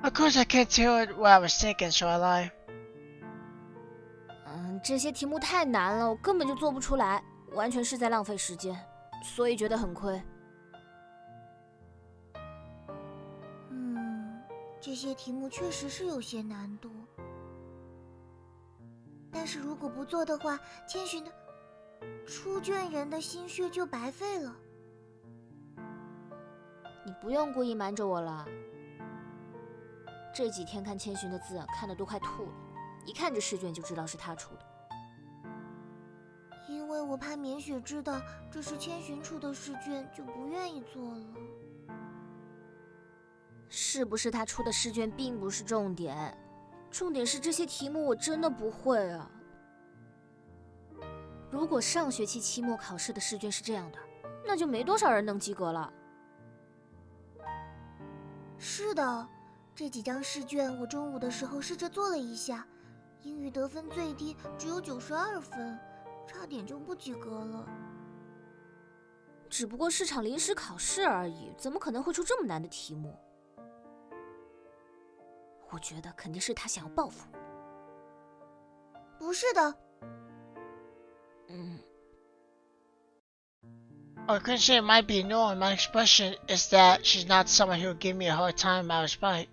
Of course I can't tell it what I was thinking, so I lie. 这些题目太难了，我根本就做不出来，完全是在浪费时间，所以觉得很亏。这些题目确实是有些难度，但是如果不做的话，千寻的出卷人的心血就白费了。你不用故意瞒着我了。这几天看千寻的字，看得都快吐了，一看这试卷就知道是他出的。因为我怕绵雪知道这是千寻出的试卷，就不愿意做了。是不是他出的试卷并不是重点，重点是这些题目我真的不会啊。如果上学期期末考试的试卷是这样的，那就没多少人能及格了。是的，这几张试卷我中午的时候试着做了一下，英语得分最低只有92分，差点就不及格了。只不过是场临时考试而已，怎么可能会出这么难的题目？我觉得肯定是他想要报复。不是的。I couldn't say it might be annoying. My expression is that she's not someone who would give me a hard time out of spite.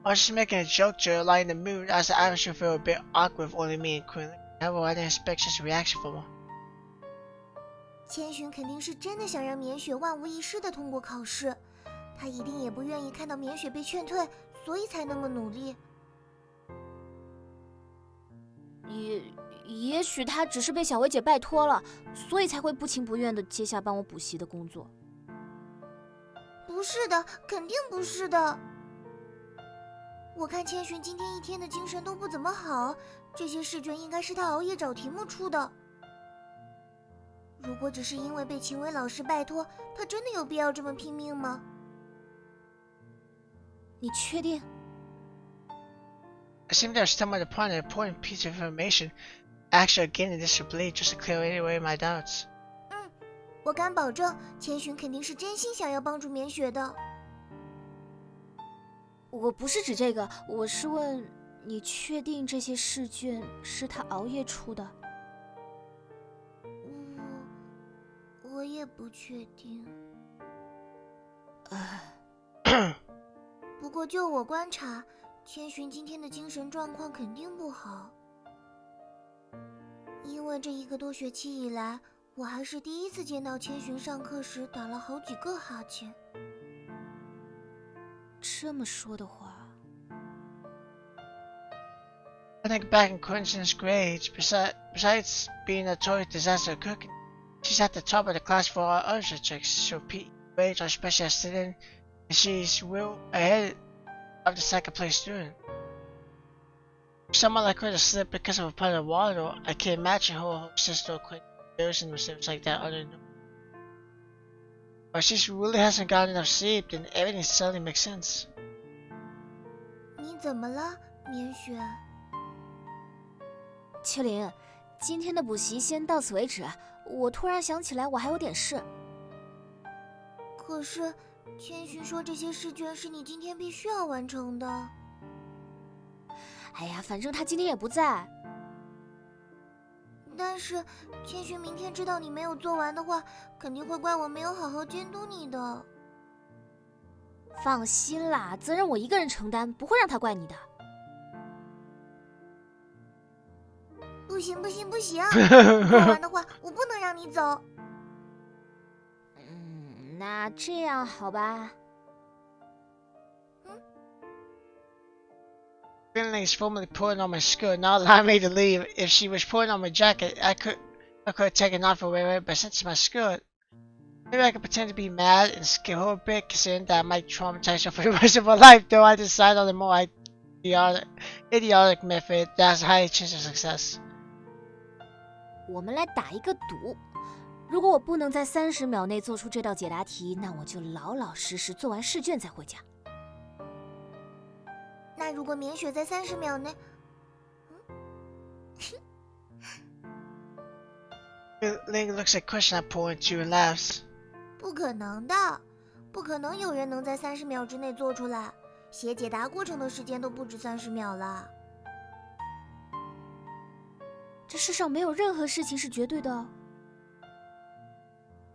I was just making a joke to lighten the mood, as the atmosphere felt a bit awkward with only me and Quinlan. However, I didn't expect such a reaction from her. 千寻肯定是真的想让绵雪万无一失地通过考试，他一定也不愿意看到绵雪被劝退，所以才那么努力。也许他只是被小薇姐拜托了，所以才会不情不愿地接下帮我补习的工作。不是的，肯定不是的。我看千寻今天一天的精神都不怎么好，这些试卷应该是他熬夜找题目出的。如果只是因为被秦薇老师拜托，他真的有必要这么拼命吗？你确定？ I seemed to have stumbled upon an important piece of information. Actually, gaining this belief just to clear away my doubts. 我敢保证，千寻肯定是真心想要帮助绵雪的。我不是指这个，我是问你确定这些试卷是他熬夜出的？我也不确定。不过就我观察，千寻今天的精神状况肯定不好，因为这1个多学期以来，我还是第一次见到千寻上课时打了好几个哈欠。这么说的话， I think back in Quentin's grades, besides being a total disaster at cooking, she's at the top of the class for all other subjects, so PE grades are especially outstanding, and she's well ahead of the second place student. For someone like her to slip because of a pot of water, I can't imagine her sister quite embarrassing themselves like that other than. Or she really hasn't gotten enough sleep, then everything suddenly makes sense. 你怎么了，绵雪？秋玲，今天的补习先到此为止。我突然想起来，我还有点事。可是，千寻说这些试卷是你今天必须要完成的。哎呀，反正他今天也不在。但是千寻明天知道你没有做完的话，肯定会怪我没有好好监督你的。放心啦，责任我一个人承担，不会让他怪你的。不行，做完的话我不能让你走。那这样好吧。Finley is formally pulling on my skirt, not allowing me to leave. If she was pulling on my jacket, I could have taken off and wear it, but since it's my skirt, maybe I could pretend to be mad and scare her a bit, considering that I might traumatize her for the rest of her life. Though I decide on the more idiotic method that has a higher chance of success. 我们来打一个赌，如果我不能在30秒内做出这道解答题，那我就老老实实做完试卷再回家。那如果免雪在30秒内Ling looks at question I pull into and laughs. 不可能的，不可能有人能在30秒之内做出来。写解答过程的时间都不止30秒了。这世上没有任何事情是绝对的哦。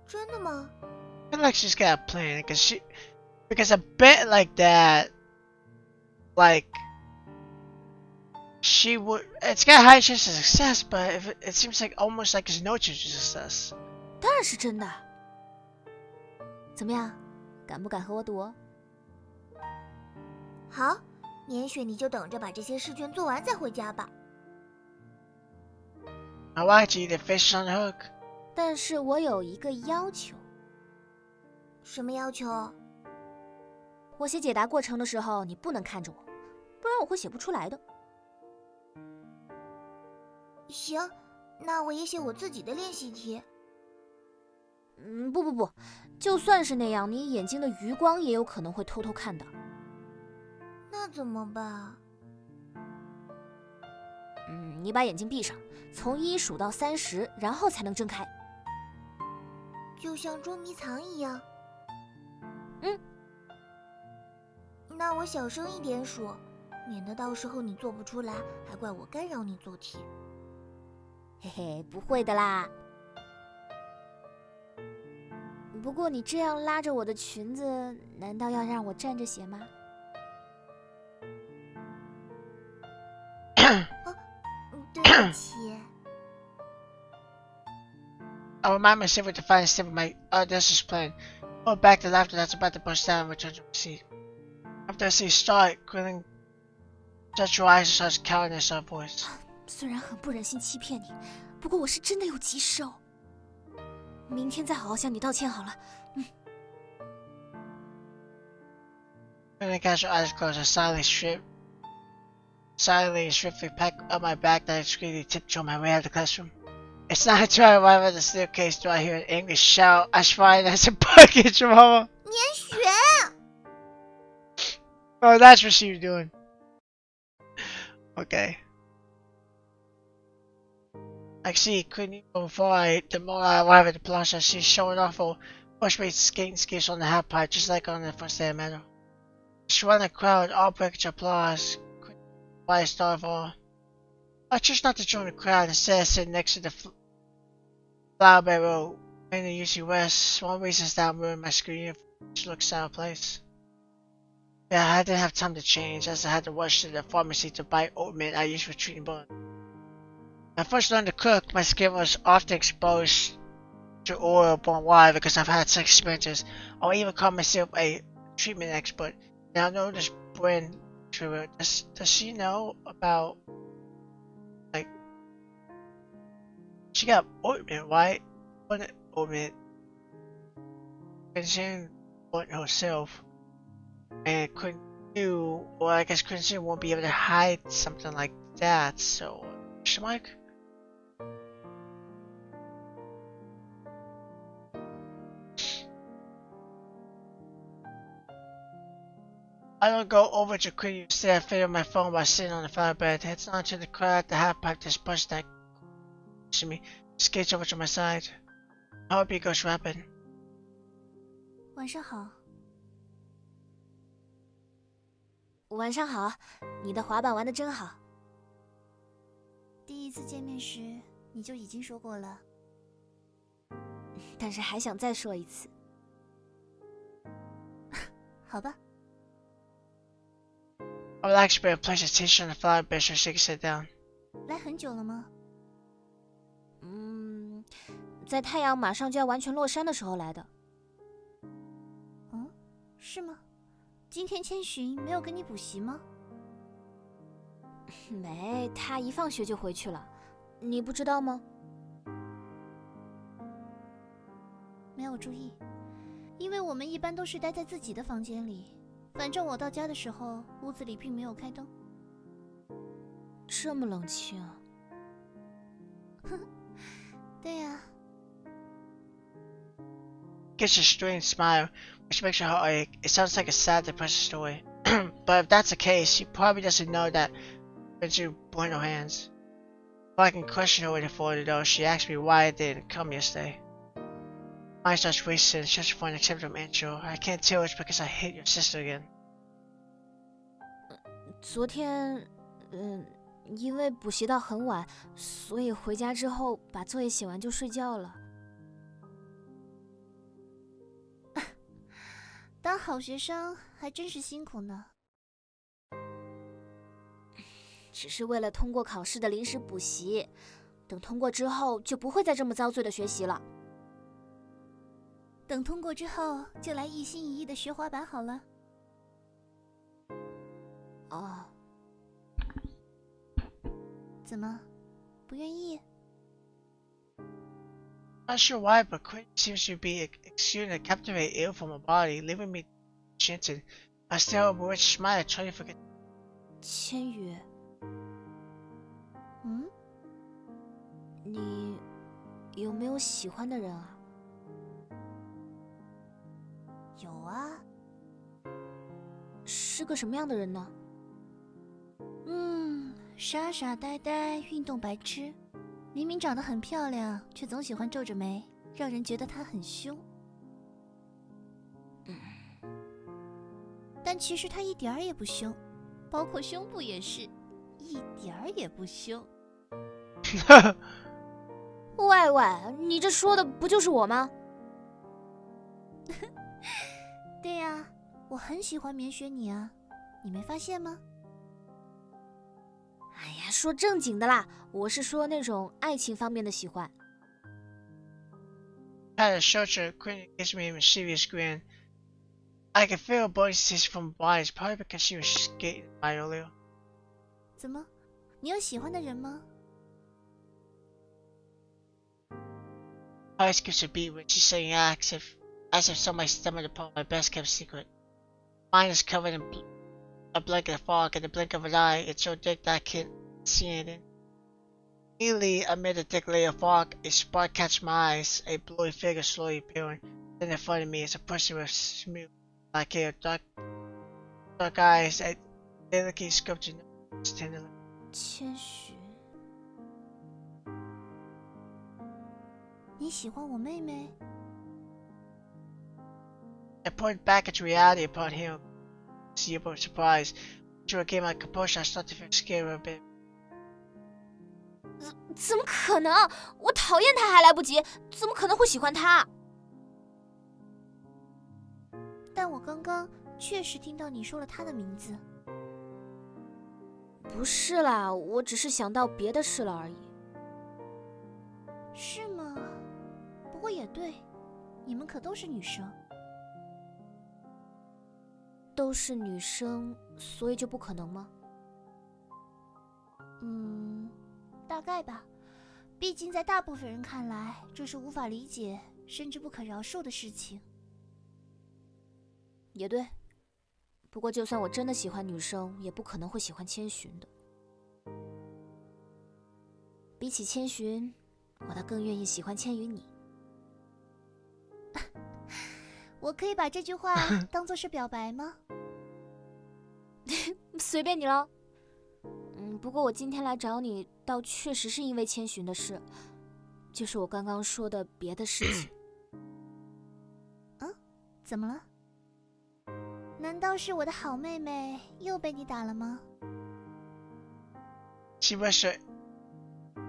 真的吗？ I feel like she's got a plan, because a bet like that, like, she would, it's got a high chance of success, but if it seems like almost like there's no chance of success. 当然是真的。怎么样，敢不敢和我赌？好，免雪你就等着把这些试卷做完再回家吧。I watch you, the fish on the hook. 但是我有一个要求。什么要求？我写解答过程的时候，你不能看着我，不然我会写不出来的。行，那我也写我自己的练习题。不，就算是那样，你眼睛的余光也有可能会偷偷看的。那怎么办？你把眼睛闭上，从1数到30，然后才能睁开。就像捉迷藏一样。那我小声一点数，免得到时候你做不出来，还怪我干扰你做题。嘿嘿，不会的啦。不过你这样拉着我的裙子，难道要让我站着写吗？对不起。I remind myself to find a step of my audacious plan. Pull back the laughter that's about to burst out and return to my seat. After I see start, grinning, shut your eyes and starts counting in a soft voice. 虽然很不忍心欺骗你，不过我是真的有急事哦。明天再好好向你道歉好了。When I catch your eyes closed, I silently and swiftly pack up my bag that I discreetly tiptoe my way out of the classroom. It's not until I arrive at the staircase do I hear an angry shout as fine as a bucket from home. 免雪！ Oh, that's what she was doing. Okay. I see, couldn't go far. The more I arrive at the plaza, she's showing off her first-rate skating skills on the half pipe, just like on the first day I met her. Surrounding the crowd, all breaks applause. Why start of all? I choose not to join the crowd. Instead, I sit next to the flower barrel in the UC West. One reason is that I'm wearing my school uniform, which looks out of place. Yeah, I didn't have time to change, as I had to rush to the pharmacy to buy oatmeal I use for treating burns. When I first learned to cook, my skin was often exposed to oil burnt wire because I've had such experiences. I would even call myself a treatment expert. Now I know this brand true. Does she know about, like, she got ointment, right? What ointment? And she burnt herself. And couldn't do, well, I guess couldn't won't be able to hide something like that, so, question mark? I don't go over to Quinn. Instead, I figure my phone while sitting on the flower bed. Heads on to the crowd at the half pipe. This push that to me skates over to my side. I hope he goes rapid. 晚上好。晚上好，你的滑板玩得真好。第一次见面时，你就已经说过了。但是还想再说一次。好吧。I would like to be a place attention on the flower bed so she can sit down. 来很久了吗？在太阳马上就要完全落山的时候来的。是吗？今天千寻没有跟你补习吗？没，他一放学就回去了，你不知道吗？没有注意，因为我们一般都是待在自己的房间里。反正我到家的时候，屋子里并没有开灯。这么冷清啊？对呀。Gets a strange smile, which makes her heart ache. It sounds like a sad, depressing story. But if that's the case, she probably doesn't know that when she burned her hands. If I can question her waiting for it though, she asked me why I didn't come yesterday. Mine starts racing, searching for an acceptable answer. I can't tell it's because I hate your sister again. 昨天，因为补习到很晚，所以回家之后把作业写完就睡觉了。当好学生还真是辛苦呢。只是为了通过考试的临时补习，等通过之后就不会再这么遭罪的学习了。等通过之后就来一心一意的学滑板好了。哦。怎么，不愿意Not sure why, but Quinn seems to be exuding a captivating air from her body, leaving me enchanted. I stare over with a smile, trying to forget. 千羽，你有没有喜欢的人啊？有啊。是个什么样的人呢？傻傻呆呆，运动白痴，明明长得很漂亮，却总喜欢皱着眉，让人觉得她很凶。但其实她一点儿也不凶，包括胸部也是，一点儿也不凶。喂喂，你这说的不就是我吗？对呀，我很喜欢棉雪你啊，你没发现吗？哎呀，说正经的啦，我是说那种爱情方面的喜欢。Had a shoulder, Quinn gives me a mischievous grin. I can feel a body sensation from behind, probably because she was skating by earlier. 怎么，你有喜欢的人吗？ Heart skips a beat when she's saying as if somebody stumbled upon my best kept secret. Mine is covered in a blanket of fog in the blink of an eye. It's so thick that I can't see anything. Immediately, amid a thick layer of fog, a spark catches my eyes. A blurry figure slowly appearing. Then in front of me is a person with smooth black hair, dark eyes, and delicately sculpted nose tenderly. 千寻，你喜欢我妹妹？ I pointed back into reality upon him. See about surprise. To regain my composure, I started to feel scared a bit. 怎么可能？我讨厌他还来不及，怎么可能会喜欢他？但我刚刚确实听到你说了他的名字。不是啦，我只是想到别的事了而已。是吗？不过也对，你们可都是女生。都是女生，所以就不可能吗？大概吧。毕竟在大部分人看来，这是无法理解甚至不可饶恕的事情。也对，不过就算我真的喜欢女生，也不可能会喜欢千寻的。比起千寻，我倒更愿意喜欢千羽你。我可以把这句话当作是表白吗？随便你喽。不过我今天来找你，倒确实是因为千寻的事，就是我刚刚说的别的事情。怎么了？难道是我的好妹妹又被你打了吗？ She rushed her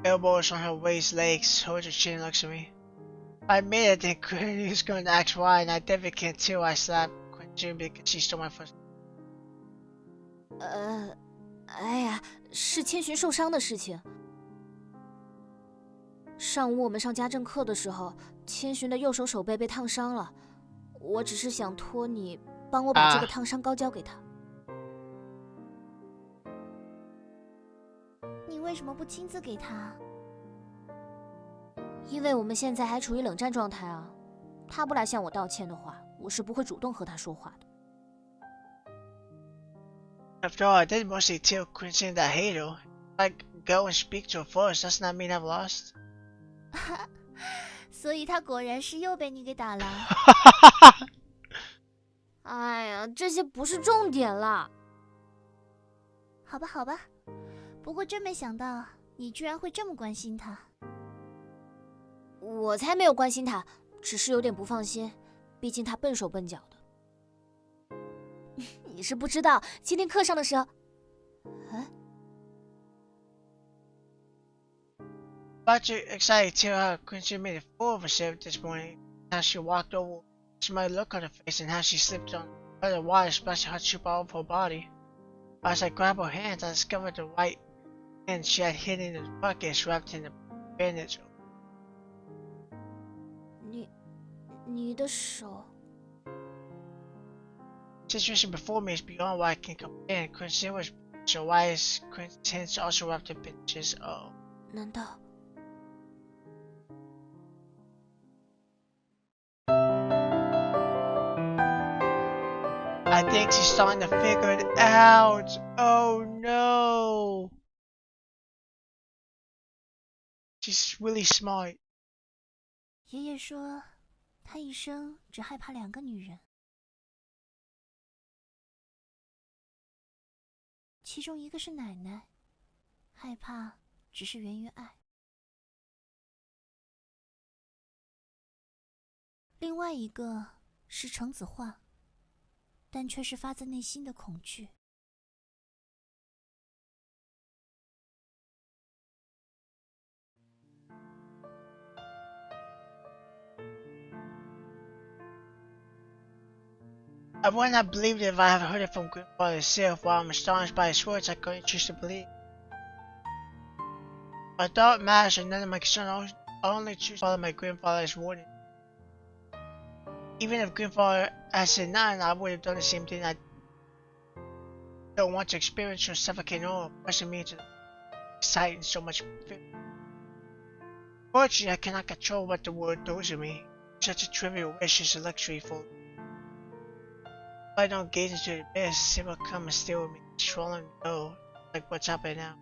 elbows on her waist, legs, holds her chin, looks at me. I admit I think Quinn was going to ask why, and I definitely can't tell. I slapped Quinn because she stole my first. 哎呀，是千寻受伤的事情。上午我们上家政课的时候，千寻的右手手背被烫伤了。我只是想托你帮我把这个烫伤膏交给他。你为什么不亲自给他？因为我们现在还处于冷战状态啊。他不来向我道歉的话，我是不会主动和他说话的。After all, I did mostly tell Quincy that I hate her. I go and speak to her first. Doesn't that mean I've lost? 所以他果然是又被你给打了。哎呀，这些不是重点啦。好吧，好吧，不过真没想到你居然会这么关心他。我才没有关心他，只是有点不放心，毕竟他笨手笨脚的。你是不知道，今天课上的时候，About you excited to tell how Quincy made a fool of herself this morning. How she walked over, smiled look on her face, and how she slipped on her water splashing hot soup all over her body. As I grabbed her hands, I discovered the white hand she had hidden in the bucket wrapped in a bandage. 你的手。Situation before me is beyond what I can comprehend. Quincy was so why is Quincy's hands also wrapped in bandages? Oh. 难道？ I think she's starting to figure it out. Oh no. She's really smart. 爷爷说，他一生只害怕2个女人，其中一个是奶奶，害怕只是源于爱；另外一个是橙子画，但却是发自内心的恐惧。I would not believe it if I had heard it from grandfather himself. While I'm astonished by his words, I couldn't choose to believe. I thought it matters and none of my concern. I only choose to follow my grandfather's warning. Even if grandfather had said nothing, I would have done the same thing. I don't want to experience or suffocate or pushing me into exciting so much fear. Fortunately, I cannot control what the world throws at me. Such a trivial wish is a luxury for. If I don't gaze into the abyss, it will come and stay with me, swallowing me whole, like what's happening now.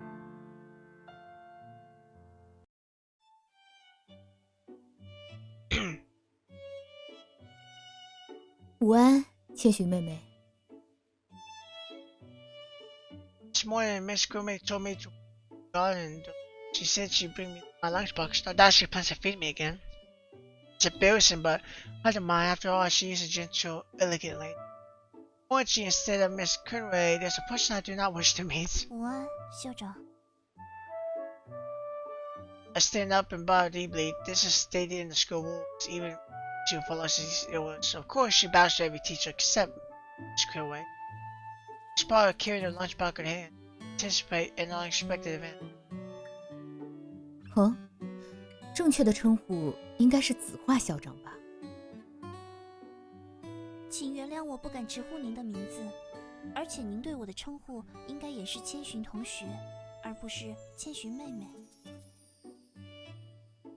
午安，千寻妹妹。This morning, Miss Grimmy told me to go and she said she'd bring me my lunchbox. Now that she plans to feed me again. It's embarrassing, but I don't mind. After all, she is a gentle, elegant lady. Fortunately, instead of Miss Conway, there's a person I do not wish to meet. 午安，校长。I stand up and bow deeply. This is stated in the school rules, even to follows these rules. Of course, she bows to every teacher except Miss Conway. Miss Potter carried her lunchbox in her hand. Anticipate an unexpected event. 哦，正确的称呼应该是子画校长吧？请原谅我不敢直呼您的名字，而且您对我的称呼应该也是千寻同学，而不是千寻妹妹。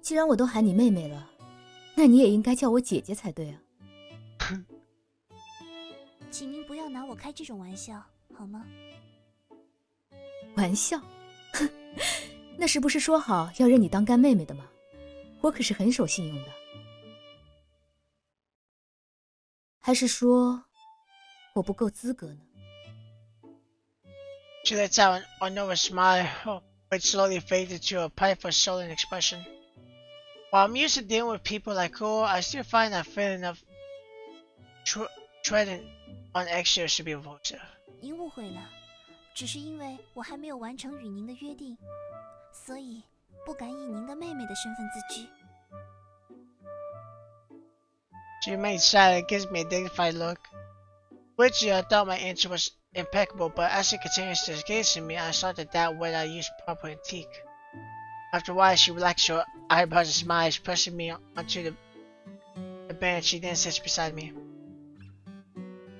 既然我都喊你妹妹了，那你也应该叫我姐姐才对啊。请您不要拿我开这种玩笑，好吗？玩笑？哼，那是不是说好要认你当干妹妹的吗？我可是很守信用的。还是说我不够资格呢？ She lets out an nervous smile, which slowly fades into a pitiful, sullen expression. While I'm used to dealing with people like her, I still find that feeling of treading on eggshells to be repulsive. 您误会了，只是因为我还没有完成与您的约定，所以不敢以您的妹妹的身份自居。She remained silent, gives me a dignified look. Originally, I thought my answer was impeccable, but as she continues to gaze at me, I start to doubt whether I used proper antique. After a while, she relaxed her eyebrows and smiles, pressing me onto the bench. She then sits beside me.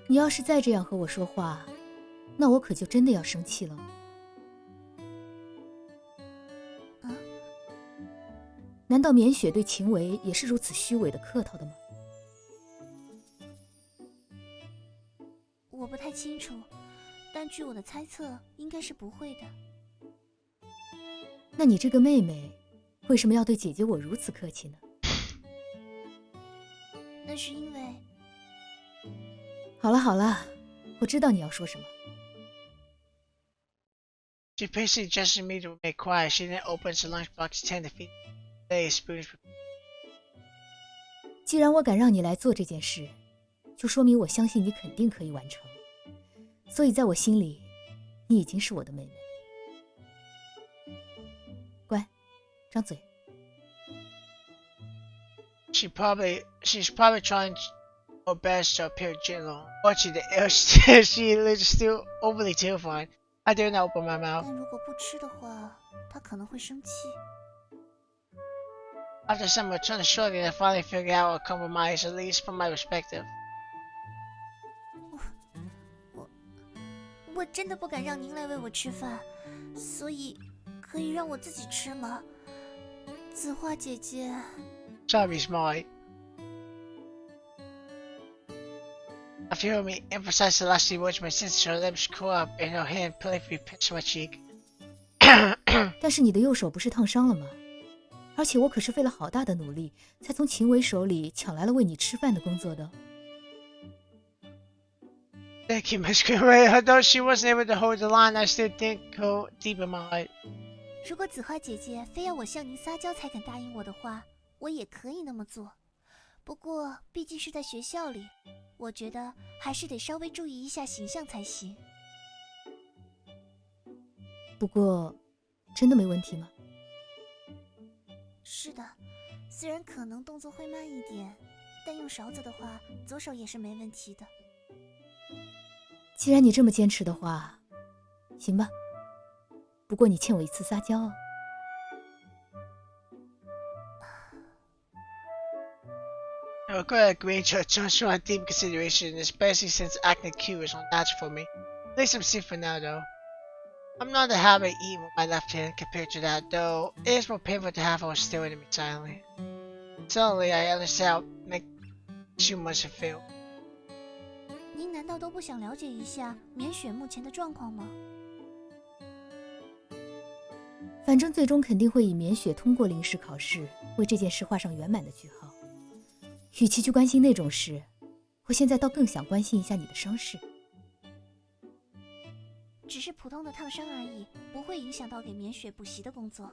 你要是再这样和我说话，那我可就真的要生气了。难道绵雪对秦维也是如此虚伪的客套的吗？我不太清楚，但据我的猜测，应该是不会的。那你这个妹妹，为什么要对姐姐我如此客气呢？那是因为……好了好了，我知道你要说什么。She patiently gestures me to remain quiet. She then opens the lunchbox, tend to feed me spoons. 既然我敢让你来做这件事，就说明我相信你肯定可以完成。所以在我心里，你已经是我的妹妹了。乖，张嘴。She's probably trying her best to appear gentle. Watching the she is still overly terrifying. I dare not open my mouth. 但如果不吃的话，她可能会生气。After some return to shrugging, I finally figured out a compromise, at least from my perspective. 我真的不敢让您来喂我吃饭，所以可以让我自己吃吗？紫花姐姐。Sorry, smile. After hearing me emphasize the last few words, my sister, her lips curl up and her hand playfully pinches my cheek. 但是你的右手不是烫伤了吗？而且我可是费了好大的努力，才从秦维手里抢来了喂你吃饭的工作的。Thank you, Miss Gray. Although she wasn't able to hold the line, I still think her deep in my heart. 如果紫花姐姐非要我向您撒娇才肯答应我的话，我也可以那么做。不过毕竟是在学校里，我觉得还是得稍微注意一下形象才行。不过，真的没问题吗？是的，虽然可能动作会慢一点，但用勺子的话，左手也是没问题的。既然你这么坚持的话，行吧。不过你欠我一次撒娇哦。I regret agreeing to a judgment on deep consideration, especially since acting cute is unnatural for me. At least I'm safe for now, though. I'm not in the habit of eating with my left hand compared to that, though it is more painful to have her staring at me silently. Suddenly, I understand how makes you must feel. 您难道都不想了解一下绵雪目前的状况吗？反正最终肯定会以绵雪通过临时考试为这件事画上圆满的句号。与其去关心那种事，我现在倒更想关心一下你的伤势。只是普通的烫伤而已，不会影响到给绵雪补习的工作。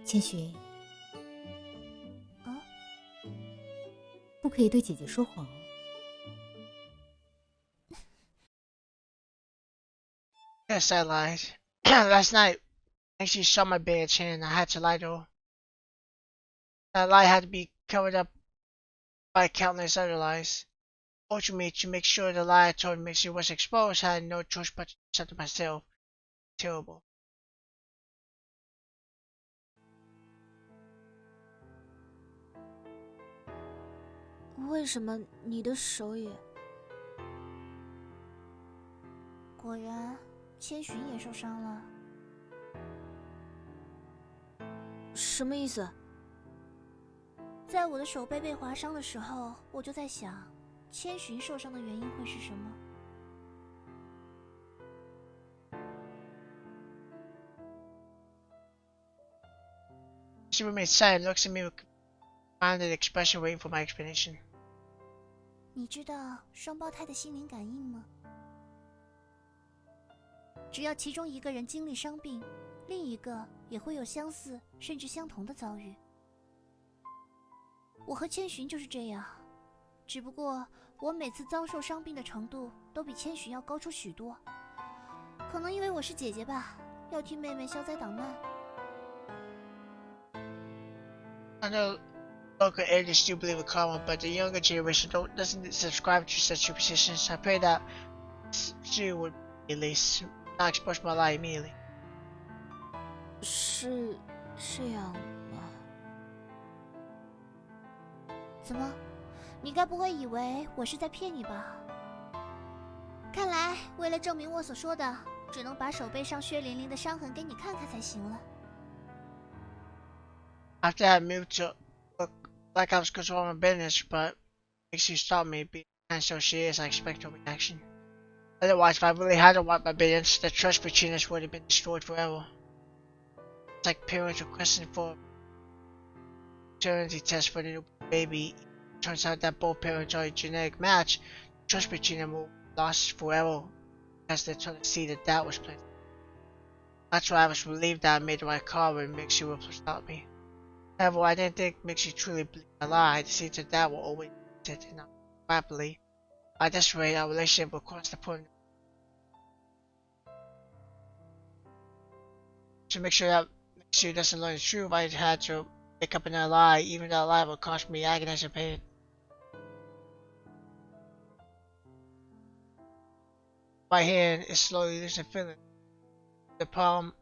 千寻，啊？不可以对姐姐说谎哦。Yes, I lied. Last night, when she saw my bare chin, I had to lie to her. That lie had to be covered up by countless other lies. Fortunately, to make sure the lie I told me she was exposed, I had no choice but to accept it myself. Terrible. 为什么你的手也……果然，千寻也受伤了。什么意思？在我的手背被划伤的时候，我就在想，千寻受伤的原因会是什么？ She remains silent, looks at me with a confounded expression, waiting for my explanation. 你知道双胞胎的心灵感应吗？只要其中一个人经历伤病，另一个也会有相似甚至相同的遭遇。我和千寻就是这样，只不过我每次遭受伤病的程度都比千寻要高出许多。可能因为我是姐姐吧，要替妹妹消灾挡难， I know local areas do believe in karma, but the younger generation doesn't subscribe to such superstitions. I pray that she would at least not expose my lie immediately. 是这样吗？怎么？你该不会以为我是在骗你吧？看来为了证明我所说的，只能把手背上血淋淋的伤痕给你看看才行了。After I moved to look like I was controlling my business, but makes you stop me being kind so serious, I expect a reaction. Otherwise, if I really had to wipe my business, the trust between us would have been destroyed forever. It's like parents requesting for a paternity test for the new baby. Turns out that both parents are a genetic match. Trust between them will be lost forever as they're trying to see that was planted. That's why I was relieved that I made the right call when Mixie would stop me. However, I didn't think Mixie truly believed my lie. I decided that will always be and not rapidly. At this rate, our relationship will cross the point. To make sure that Mixie doesn't learn the truth, I had to make up another lie, even though that lie would cost me agonizing pain. My hand is slowly losing feeling. The palm,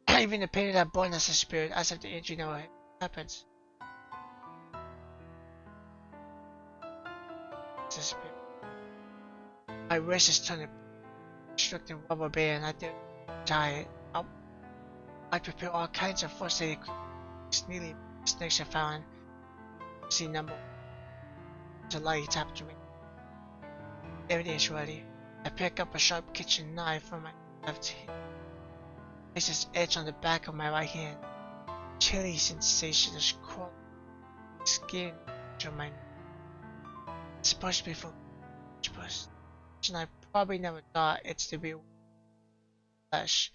even the pain of that button has disappeared, as if the injury never happens. Disappeared. My wrist is turning restricting rubber band. I didn't tie it. I prepare all kinds of first aid nearly snakes I found. See number. The light tap to me. Everything's ready. I pick up a sharp kitchen knife from my left hand. Place its edge on the back of my right hand. Chilly sensation is crawling skin to my neck. It's supposed to be for push, and I probably never thought it's to be flesh.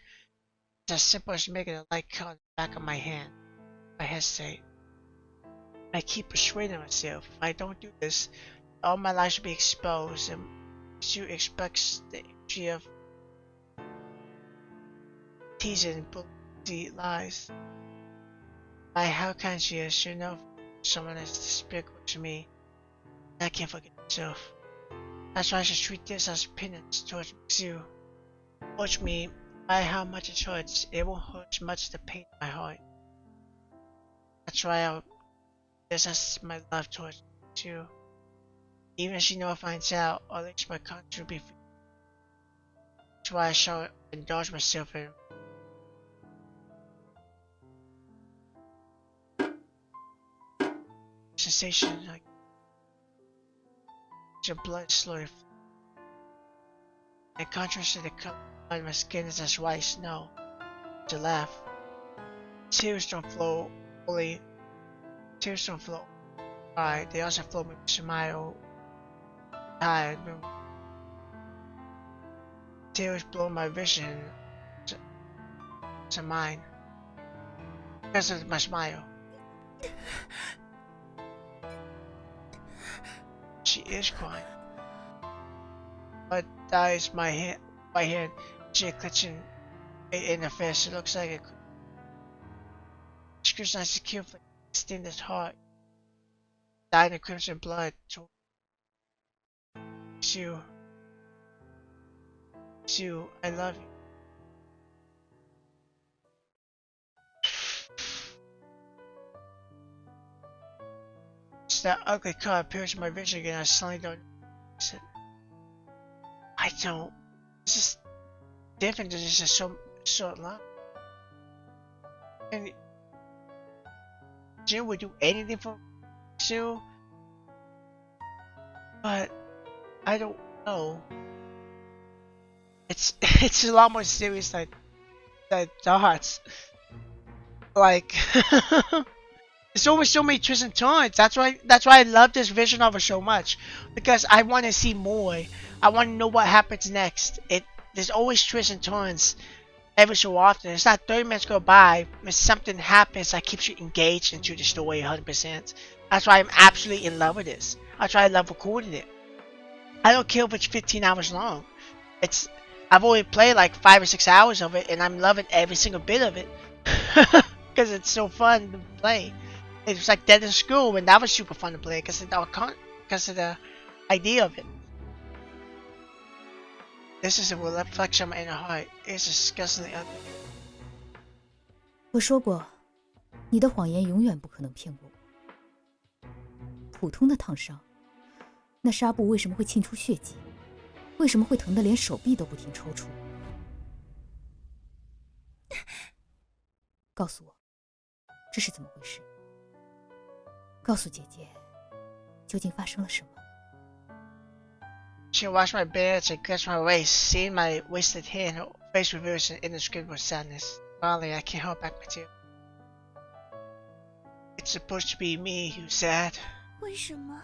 It's as simple as making a light cut on the back of my hand. I hesitate. I keep persuading myself if I don't do this, all my life should be exposed, and she expects the entry of teasing bully lies. How kind she is, she knows someone is despicable to me. I can't forget myself. That's why I should treat this as penance towards you. Watch me, by how much it hurts, it won't hurt as much the pain in my heart. That's why I'll this as my love towards you. Even if she never finds out, or least my conscience will be free. That's why I shall indulge myself in sensation like your blood slowly. In contrast to the color of my skin is as white as snow. To laugh. Tears don't flow only. Tears don't flow. Alright, they also flow with a smile. Tired. Tears blow my vision to mine. Because of my smile. She is crying. But that is my hand. My hand. She clutching in the face. It looks like it. Scrutinizes carefully. Extend his heart. Dying in crimson blood. Sue, I love you. As that ugly car appears in my vision again, I suddenly don't notice it. I don't. This is different than just a short love. And Jim would do anything for Sue, but I don't know. It's a lot more serious than thoughts. Like there's always so many twists and turns. That's why I love this vision of her so much, because I want to see more. I want to know what happens next. There's always twists and turns every so often. It's not 30 minutes go by when something happens that keeps you engaged into the story 100%. That's why I'm absolutely in love with this. That's why I love recording it. I don't care if it's 15 hours long. I've already played like 5 or 6 hours of it, and I'm loving every single bit of it because it's so fun to play. It was like that in school, and that was super fun to play because of the idea of it. This is a reflection of my inner heart. It's disgustingly ugly. 我说过，你的谎言永远不可能骗过我。普通的烫伤，那纱布为什么会沁出血迹？为什么会疼得连手臂都不停抽搐？告诉我，这是怎么回事？告诉姐姐，究竟发生了什么？ She washed my beard and clutched my waist, seeing my wasted hair and her face reveals an indescribable sadness. Finally, I can't hold back my tears. It's supposed to be me who's sad. 为什么？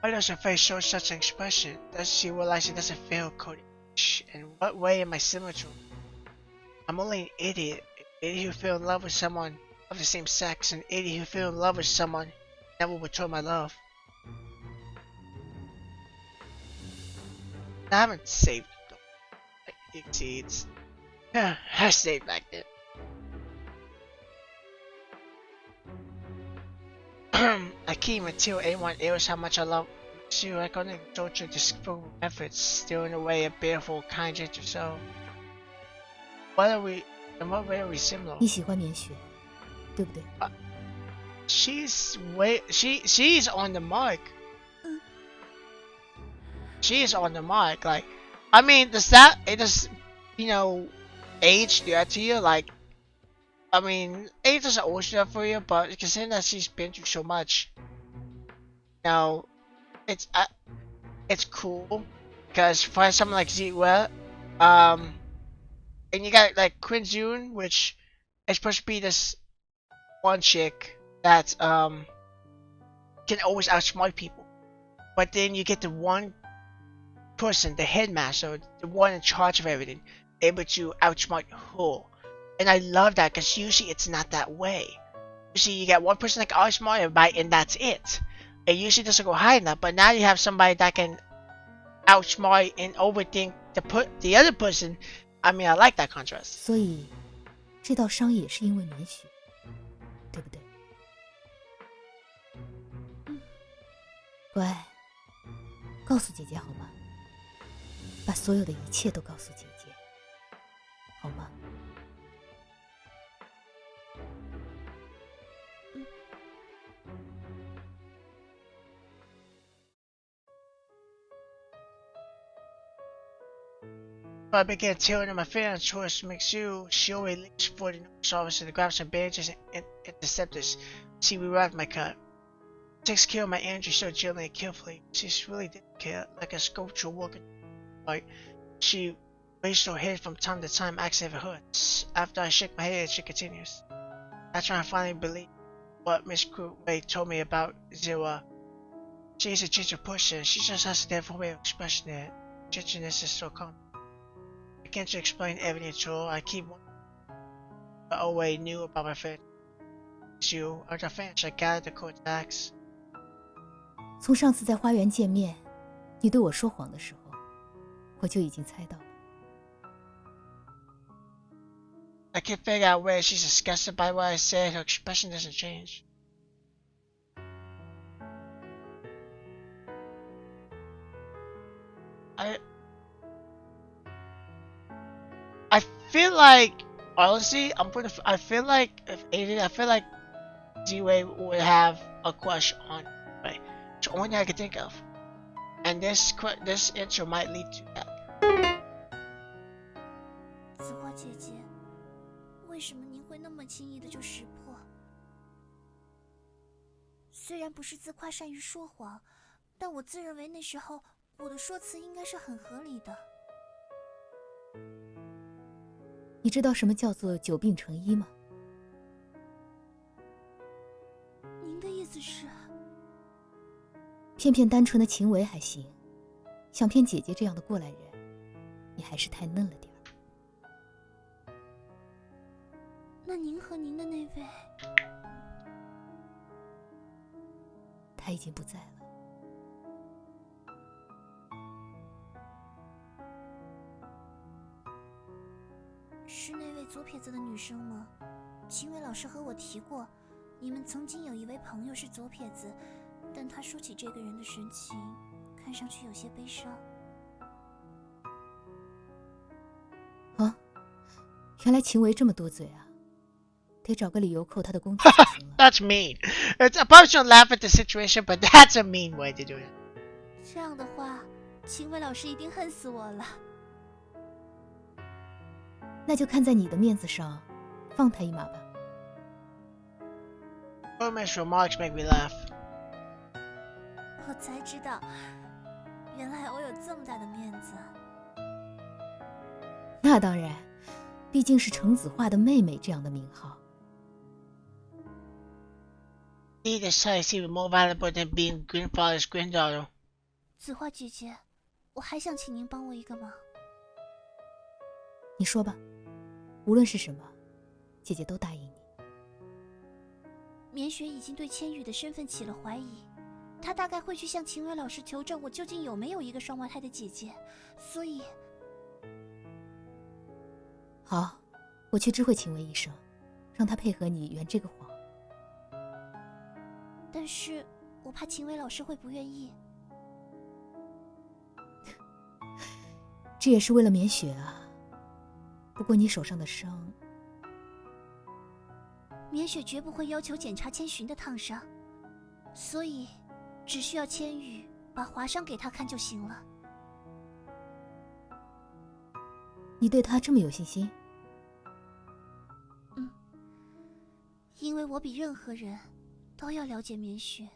Why does her face show such an expression? Does she realize it doesn't feel cold? In what way am I similar to her? I'm only an idiot who fell in love with someone of the same sex, an idiot who fell in love with someone who never returned my love. I haven't saved though. Like, you can see it's I saved back then. I can't even tell anyone else how much I love you. I can only indulge your despicable efforts, stealing away a beautiful, kind gentle soul. What are we? In what way are we similar? 你喜欢棉雪，对不对？ She's on the mark. She is on the mark. Like, I mean, does age do that to you? Like, I mean, age doesn't always do that for you, but considering that she's been through so much, it's cool because for someone like Zitwell, and you got like Quinn June, which is supposed to be this one chick that can always outsmart people, but then you get the one person, the headmaster, the one in charge of everything, able to outsmart her. And I love that because usually it's not that way. Usually you get one person that can outsmart everybody and that's it. It usually doesn't go high enough, but now you have somebody that can outsmart and overthink the other person. I mean, I like that contrast. 所以，这道伤也是因为棉雪，对不对？乖，告诉姐姐好吗？把所有的一切都告诉姐姐，好吗？ I began tearing in my feelings towards McSue. She always leaves for the news officer to grab some bandages and interceptors. She revived my cut. Takes care of my energy so gently and carefully. She's really delicate, like a sculpture working. Like, she raised her head from time to time, asking if it hurts. After I shake my head, she continues. After I finally believe what Miss Way told me about Zira. She's a ginger person. She just has a different way of expressing it. Gingerness is so common. I can't explain everything to her. I keep wondering what I always knew about my friend. You are the fans. I gathered the contacts. 从上次在花园见面，你对我说谎的时候，我就已经猜到了。 I can't figure out whether she's disgusted by what I said. Her expression doesn't change. I feel like, honestly, I feel like if Aiden, I feel like Z-Way would have a crush on Ray. It's the only thing I can think of. And this intro might lead to that. 紫花姐姐，为什么您会那么轻易的就识破？虽然不是自夸善于说谎，但我自认为那时候我的说辞应该是很合理的。 你知道什么叫做久病成医吗？ 您的意思是？ 骗骗单纯的秦维还行，想骗姐姐这样的过来人，你还是太嫩了点儿。那您和您的那位，他已经不在了。 是那位左撇子的女生吗？秦伟老师和我提过，你们曾经有一位朋友是左撇子，但他说起这个人的神情，看上去有些悲伤。啊，原来秦维这么多嘴啊，得找个理由扣他的工资才行了。That's mean. It's I probably shouldn't laugh at the situation, but that's a mean way to do it. 这样的话，秦伟老师一定恨死我了。那就看在你的面子上，放他一马吧。Roman's remarks make me laugh. 我才知道，原来我有这么大的面子。那当然，毕竟是程子画的妹妹这样的名号。He decides even more valuable than being grandfather's granddaughter. 子画姐姐，我还想请您帮我一个忙。你说吧，无论是什么，姐姐都答应你。绵雪已经对千羽的身份起了怀疑，她大概会去向秦伟老师求证我究竟有没有一个双胞胎的姐姐，所以……好，我去知会秦维医生，让他配合你圆这个谎。但是我怕秦伟老师会不愿意。这也是为了免血啊。不过你手上的伤，绵雪绝不会要求检查千寻的烫伤，所以只需要千羽把划伤给他看就行了。你对他这么有信心？因为我比任何人都要了解绵雪。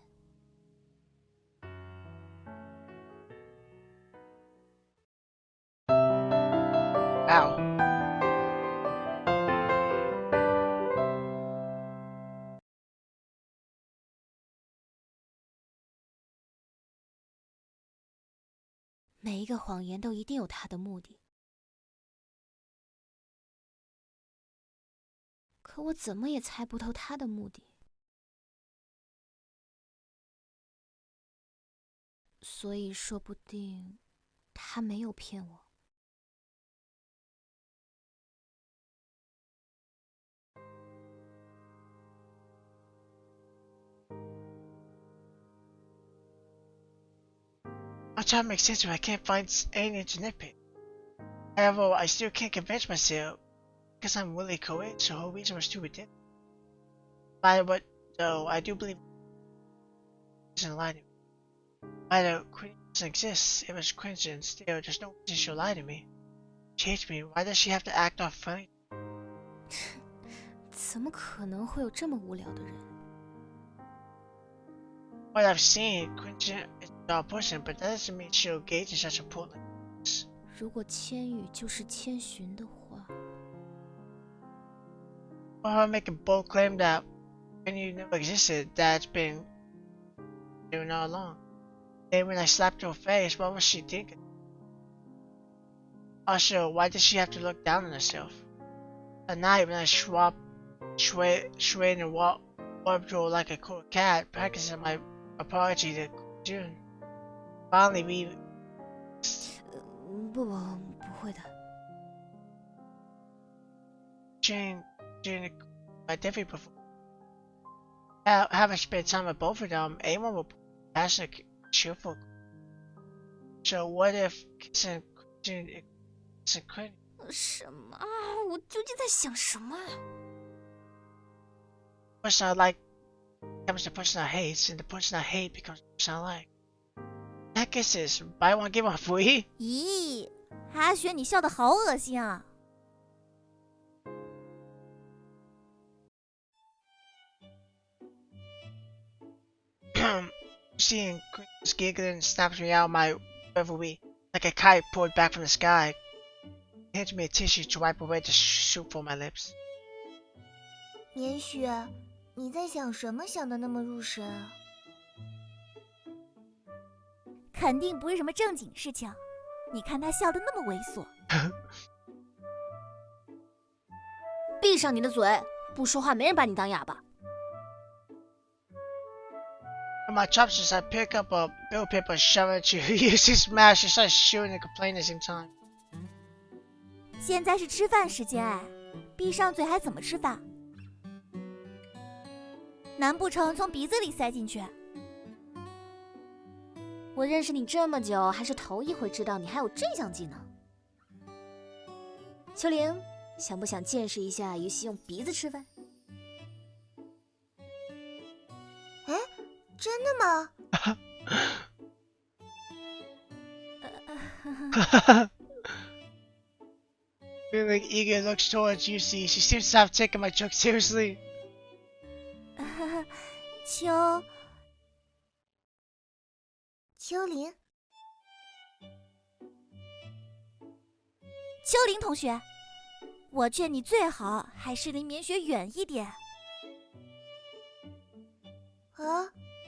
Ow. 每一个谎言都一定有它的目的，可我怎么也猜不透他的目的，所以说不定他没有骗我。I'll try to make sense if I can't find anything to nitpick. However, I still can't convince myself because I'm Willie Coed, so the whole reason was stupid. No matter what, though, I do believe she doesn't lie to me. No matter coincidence exists, if it's coincidence, still, there's no reason she'll lie to me. She hates me. Why does she have to act off funny? 怎么可能会有这么无聊的人？ What I've seen, coincidence is a dull person, but that doesn't mean she'll engage in such a poor like this. 如果千羽就是千寻的话， Or I'll make a bold claim that when you never existed, that's been doing all along. Then when I slapped her face, what was she thinking? Also, why does she have to look down on herself? At night when I swayed and warped her like a cool cat, practicing my apology to June. Finally, we 不会的。 June, my definitely before. Having spent time with both of them, anyone will be passionate, cheerful. So what if kissing couldn't? 什么？我究竟在想什么？ Person I like becomes the person I hate, and the person I hate becomes the person I like. That kisses, buy one get one free. 咦，阿雪，你笑得好恶心啊！ Seeing Chris giggling snaps me out of my reverie like a kite pulled back from the sky. He hands me a tissue to wipe away the soup from my lips. 绵雪，你在想什么？想得那么入神啊？肯定不是什么正经事情。你看他笑得那么猥琐。闭上你的嘴，不说话没人把你当哑巴。 From my chopsticks, I pick up a bill paper, shove it to use his smash, and start shooting and complaining at the same time. 现在是吃饭时间哎，闭上嘴还怎么吃饭？难不成从鼻子里塞进去？我认识你这么久，还是头一回知道你还有这项技能。秋玲，想不想见识一下于西用鼻子吃饭？哎，真的吗？Really eager looks towards Yusi. She seems to have taken my joke seriously. 秋玲同学，我劝你最好还是离棉雪远一点。啊？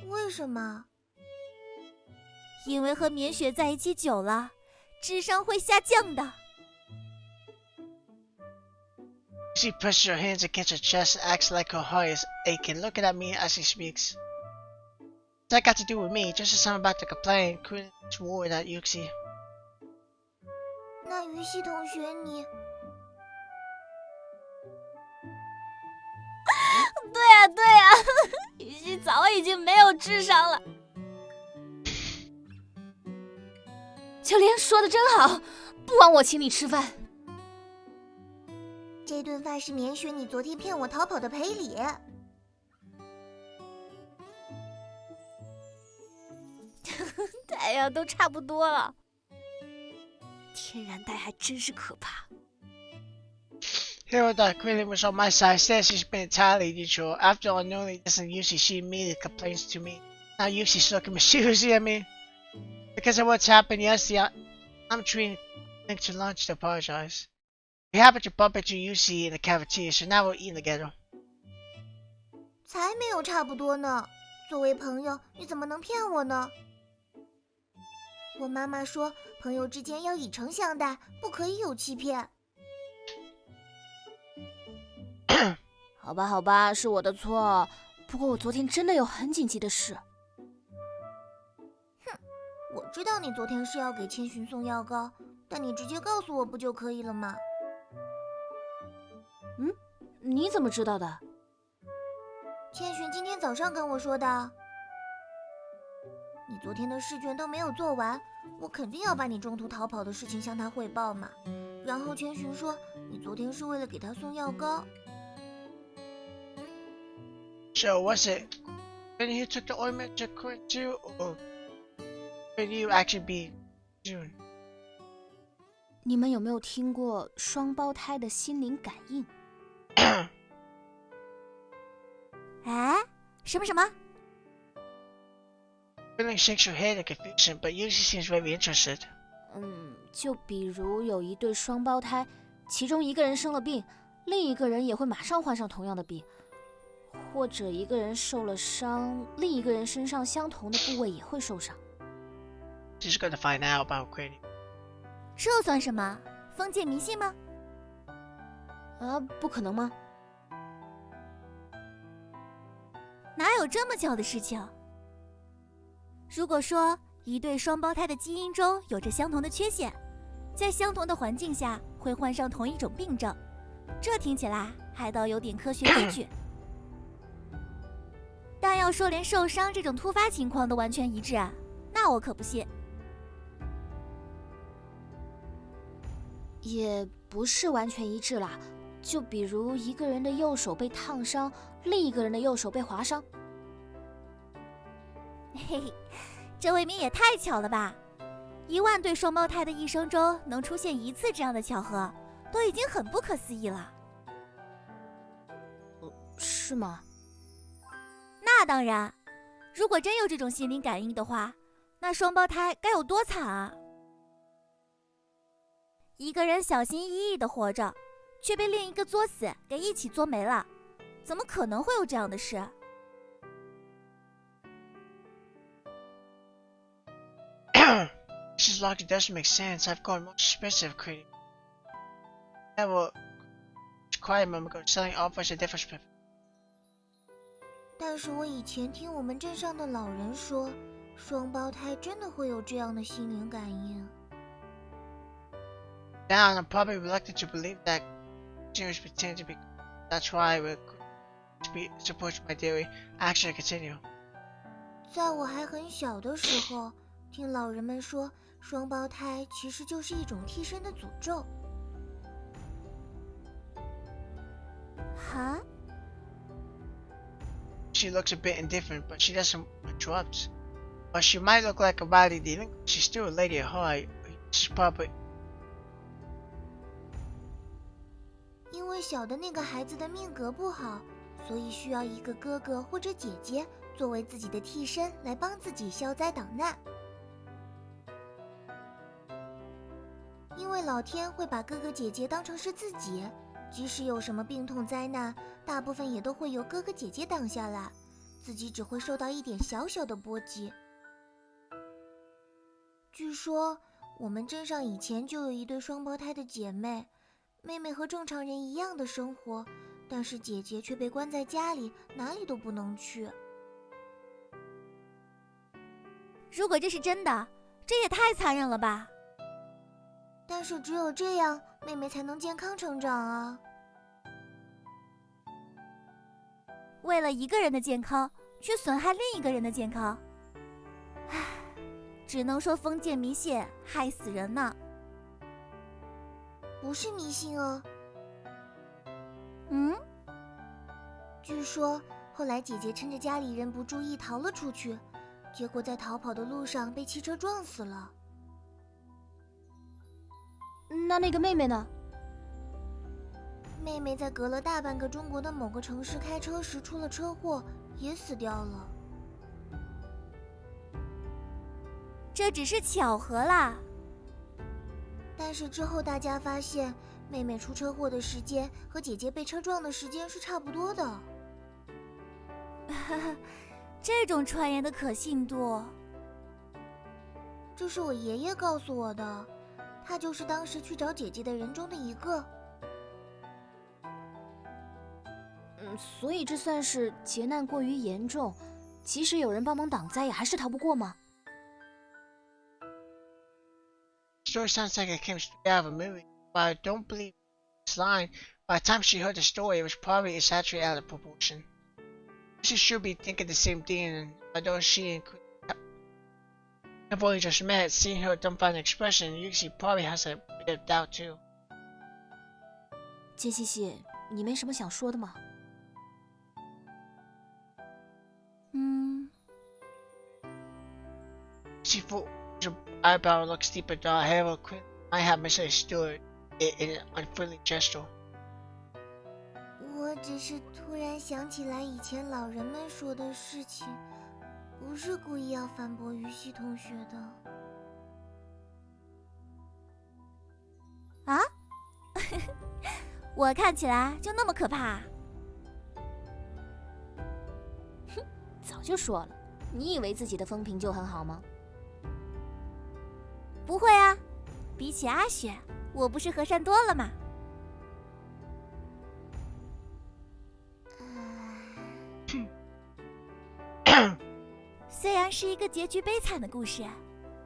为什么？因为和棉雪在一起久了，智商会下降的。She presses her hands against her chest and acts like her heart is aching, looking at me as she speaks. What's that got to do with me? Just as I'm about to complain, Quinn swore at Yuxi. 那于西同学你……对啊，于西早已经没有智商了。秋莲说的真好，不枉我请你吃饭。这顿饭是棉雪你昨天骗我逃跑的赔礼。哎呀，都差不多了。天然呆还真是可怕。Hero that Quinn was on my side, says she's been entirely neutral. After all, knowing this and Yuxi, she immediately complains to me. Now Yuxi's looking mysteriously at me. Because of what's happened yesterday, I'm treating Quinn to lunch to apologize. We happened to bump into Yuxi in the cafeteria, so now we're eating together. 才没有差不多呢，作为朋友，你怎么能骗我呢？我妈妈说，朋友之间要以诚相待，不可以有欺骗。好吧，是我的错。不过我昨天真的有很紧急的事。哼，我知道你昨天是要给千寻送药膏，但你直接告诉我不就可以了吗？你怎么知道的？千寻今天早上跟我说的。你昨天的试卷都没有做完，我肯定要把你中途逃跑的事情向他汇报嘛。然后千寻说，你昨天是为了给他送药膏。So was it when you took the ointment to Quinn too, or when you actually be June? 你们有没有听过双胞胎的心灵感应？哎，什么？ Quinn shakes her head in confusion, but Yuxi seems very interested. 就比如有一对双胞胎，其中一个人生了病，另一个人也会马上患上同样的病。或者一个人受了伤，另一个人身上相同的部位也会受伤。She's gonna find out about Quinn. 这算什么？封建迷信吗？不可能吗？哪有这么巧的事情？如果说一对双胞胎的基因中有着相同的缺陷，在相同的环境下会患上同一种病症，这听起来还倒有点科学依据。但要说连受伤这种突发情况都完全一致，那我可不信。也不是完全一致啦，就比如一个人的右手被烫伤，另一个人的右手被划伤。嘿嘿，这未免也太巧了吧！10000对双胞胎的一生中能出现一次这样的巧合，都已经很不可思议了。是吗？那当然，如果真有这种心灵感应的话，那双胞胎该有多惨啊！一个人小心翼翼地活着，却被另一个作死给一起作没了，怎么可能会有这样的事This logic doesn't make sense. I've got more expensive Quinn. I will quiet a moment ago, selling offers a different spec. 但是我以前听我们镇上的老人说，双胞胎真的会有这样的心灵感应。Now I'm probably reluctant to believe that Junior's pretending to be. That's why we're supports my theory. Actually, continue. 在我还很小的时候，听老人们说，双胞胎其实就是一种替身的诅咒。哈？ She looks a bit indifferent, but she doesn't interrupt. While she might look like a wily delinquent, she's still a lady at heart. She's probably 因为小的那个孩子的命格不好，所以需要一个哥哥或者姐姐作为自己的替身来帮自己消灾挡难。因为老天会把哥哥姐姐当成是自己，即使有什么病痛灾难，大部分也都会由哥哥姐姐挡下来，自己只会受到一点小小的波及。据说我们镇上以前就有一对双胞胎的姐妹，妹妹和正常人一样的生活，但是姐姐却被关在家里，哪里都不能去。如果这是真的，这也太残忍了吧！但是只有这样，妹妹才能健康成长啊。为了一个人的健康，去损害另一个人的健康，唉，只能说封建迷信害死人呢。不是迷信哦。嗯？据说后来姐姐趁着家里人不注意逃了出去，结果在逃跑的路上被汽车撞死了。那个妹妹呢？妹妹在隔了大半个中国的某个城市开车时出了车祸，也死掉了。这只是巧合啦。但是之后大家发现，妹妹出车祸的时间和姐姐被车撞的时间是差不多的。这种传言的可信度，这是我爷爷告诉我的，他就是当时去找姐姐的人中的一个。所以这算是劫难过于严重，即使有人帮忙挡灾，也还是逃不过吗？ Story sounds like it came straight out of a movie, but I don't believe this line. By the time she heard the story, it was probably exaggerated out of proportion. She should be thinking the same thing, and although she and have only just met, seeing her dumbfounded expression, Yuki probably has a bit of doubt too. 杰西西，你没什么想说的吗？She thought her eyebrow looks deeper down her hair quick. I have misunderstood it in an unfriendly gesture. 我只是突然想起来以前老人们说的事情，不是故意要反驳于西同学的。啊？我看起来就那么可怕？哼，早就说了，你以为自己的风评就很好吗？不会啊，比起阿雪，我不是和善多了吗？虽然是一个结局悲惨的故事，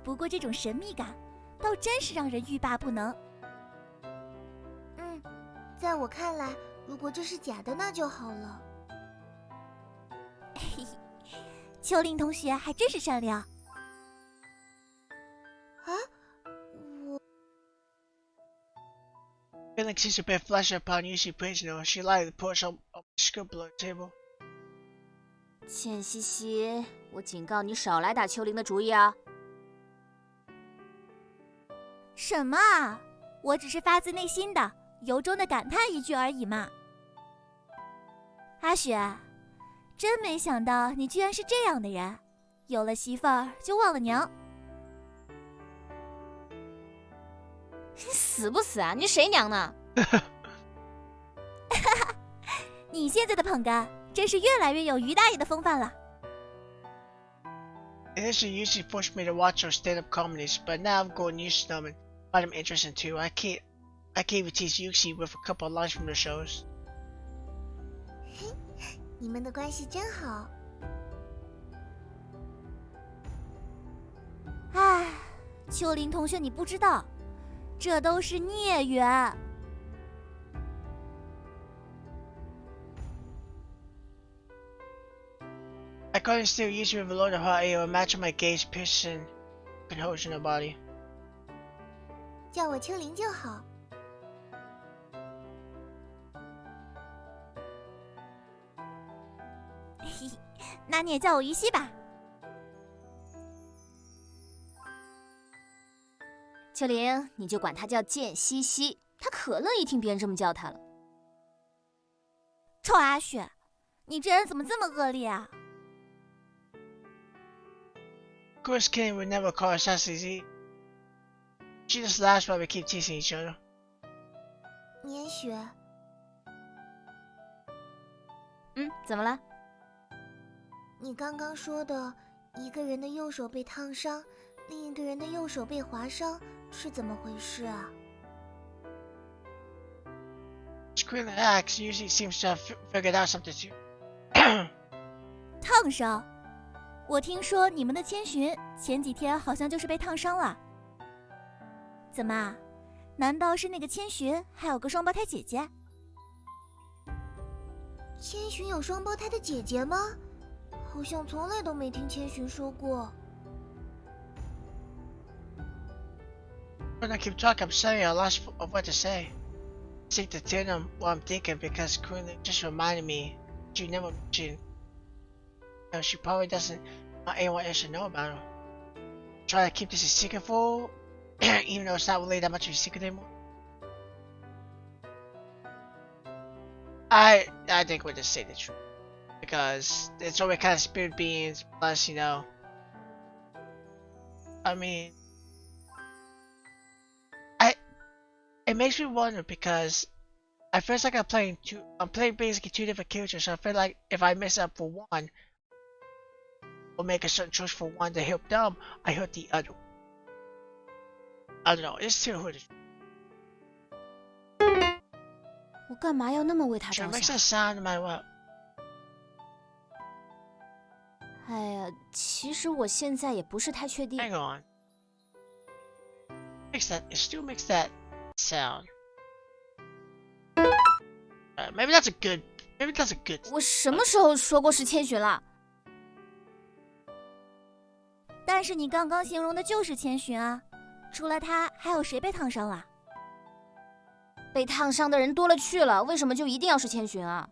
不过这种神秘感，倒真是让人欲罢不能。在我看来，如果这是假的，那就好了。嘿嘿，秋玲同学还真是善良。Feeling seems a bit flushed upon Yuki prisoner, she lightly pushed up the scoop below the table. 倩西西，我警告你少来打秋玲的主意啊！什么啊？我只是发自内心的、由衷的感叹一句而已嘛。阿雪，真没想到你居然是这样的人，有了媳妇儿就忘了娘。你死不死啊？你谁娘呢？你现在的捧哏真是越来越有于大爷的风范了。Initially, Yuki forced me to watch those stand-up comedies, but now I've grown used to them and find them interesting too. I can't even tease Yuki with a couple of lines from the shows. 你们的关系真好。唉，秋玲同学，你不知道，这都是孽缘。I couldn't still use me below the heart. It would match my gaze, piercing, conholes in the body. 叫我秋玲就好。嘿嘿，那你也叫我于西吧。秋玲，你就管她叫贱西西，她可乐意听别人这么叫她了。臭阿雪，你这人怎么这么恶劣啊 Of course, Kenny would never call us easy. She just laughs while we keep teasing each other. 年雪，怎么了？你刚刚说的一个人的右手被烫伤，另一个人的右手被划伤，是怎么回事啊？ Squealing Axe usually seems to have figured out something too. 烫伤？我听说你们的千寻前几天好像就是被烫伤了。怎么？难道是那个千寻还有个双胞胎姐姐？千寻有双胞胎的姐姐吗？好像从来都没听千寻说过。 When I keep talking, I'm sorry, I lost of what to say. I think to tell them what I'm thinking because Queen just reminded me she never mentioned. No, she probably doesn't want anyone else to know about her. Try to keep this a secret for, even though it's not really that much of a secret anymore. I think we'll just say the truth because it's always kind of spirit beings. Plus, you know, I mean. It makes me wonder because I feel like I'm playing basically two different characters, so I feel like if I mess up for one or make a certain choice for one to help them, I hurt the other. I don't know, it's still who it is. 我干嘛要那么为她 Sure, 着 it makes 想？ a sound no matter what. 哎呀，其实我现在也不是太确定。 Hang on. It still makes that sound. Maybe that's a good. 我什么时候说过是千寻了？但是你刚刚形容的就是千寻啊，除了他，还有谁被烫伤了？被烫伤的人多了去了，为什么就一定要是千寻啊？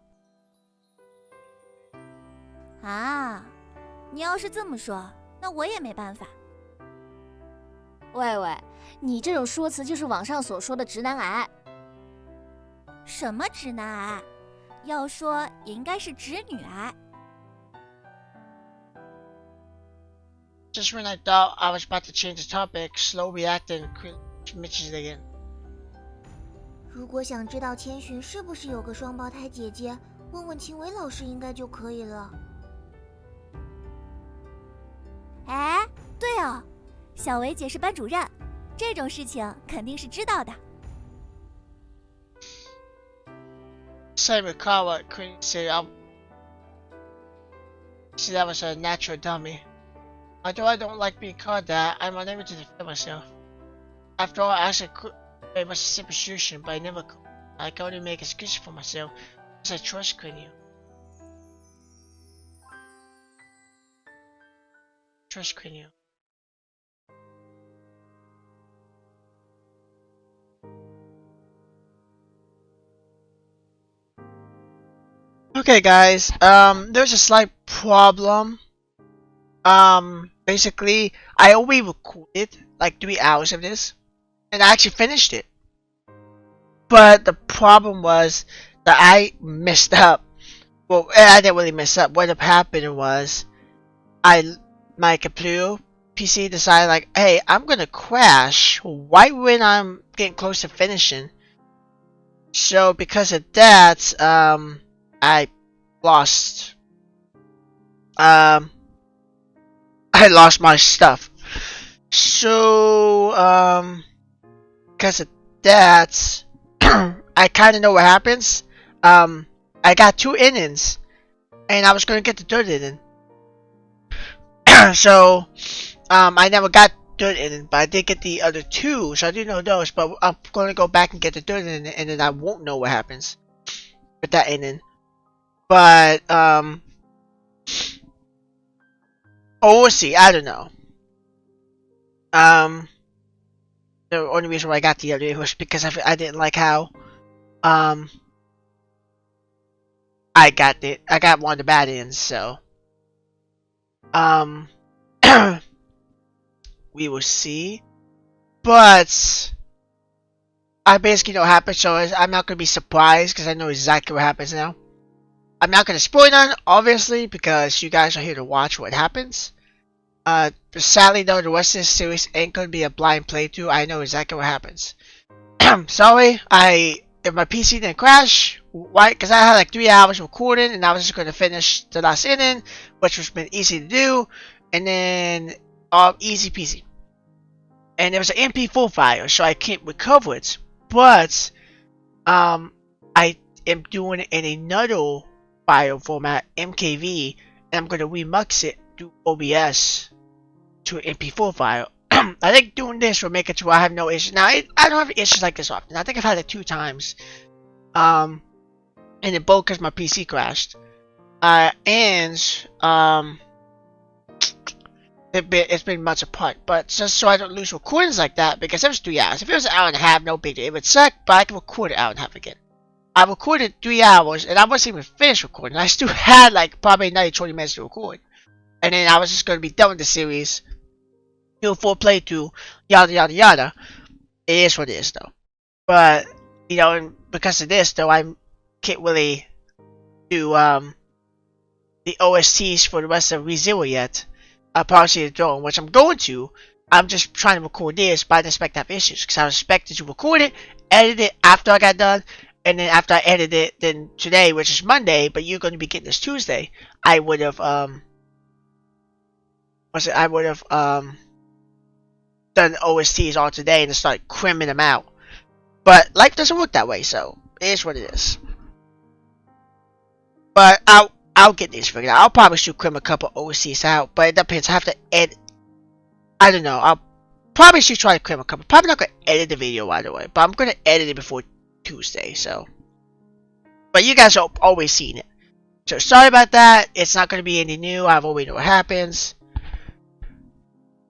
啊，你要是这么说，那我也没办法。喂喂，你这种说辞就是网上所说的直男癌。什么直男癌？要说也应该是直女癌。 Just when I thought I was about to change the topic, slow reacted and mentions it again. 如果想知道千寻是不是有个双胞胎姐姐，问问秦伟老师应该就可以了。哎，对哦，小维姐是班主任，这种事情肯定是知道的。 Same with Kawa, Queen said see that was a natural dummy. Although I don't like being called that, I'm unable to defend myself. After all, I actually very much superstition, but I never could. I can only make excuses for myself because I trust Queen you. Trust Queen you. Okay guys, there's a slight problem. Basically, I only recorded like 3 hours of this, and I actually finished it. But the problem was that I messed up. Well, I didn't really mess up. What happened was, my computer PC decided like, hey, I'm gonna crash right when I'm getting close to finishing. So because of that, I lost my stuff. So because of that, I kind of know what happens. I got 2 innings, and I was going to get the 3rd inning. So I never got 3rd inning, but I did get the other 2, so I didn't know those. But I'm going to go back and get the 3rd inning, and then I won't know what happens with that inning. But Oh, we'll see. I don't know. The only reason why I got the other was because I didn't like how um I got one of the bad ends. So um we will see. But I basically know what happens, so I'm not gonna be surprised because I know exactly what happens now. I'm not gonna spoil none, obviously, because you guys are here to watch what happens. Sadly though, the rest of this series ain't gonna be a blind playthrough. I know exactly what happens. Sorry, if my PC didn't crash, why? Because I had like 3 hours recording, and I was just gonna finish the last inning, which was been easy to do, and then easy peasy. And it was an MP4 file, so I can't recover it. But I am doing it in another file format, MKV, and I'm gonna remix it through OBS to an MP4 file. I think doing this will make it to where I have no issues. Now, I don't have issues like this often. I think I've had it 2 times. And it both because my PC crashed. It's been months apart. But just so I don't lose recordings like that, because it was 3 hours. If it was an hour and a half, no big deal. It would suck, but I can record an hour and a half again. I recorded 3 hours, and I wasn't even finished recording. I still had like probably another 20 minutes to record. And then I was just going to be done with the series. Do a full playthrough, yada yada yada. It is what it is though. But, you know, and because of this though, I can't really do the OSTs for the rest of ReZero yet. Policy of the Throne, which I'm going to. I'm just trying to record this, but I didn't expect to have issues. Because I was expecting to record it, edit it after I got done, and then after I edit it, then today, which is Monday, but you're going to be getting this Tuesday, I would have, done OSTs all today and start crimming them out. But life doesn't work that way, so it is what it is. But I'll get these figured out. I'll probably should crim a couple OSTs out, but it depends. I have to edit. I don't know. I'll probably should try to crim a couple. Probably not gonna edit the video right away, but I'm gonna edit it before Tuesday. So, but you guys have always seen it. So sorry about that. It's not gonna be any new. I've already know what happens.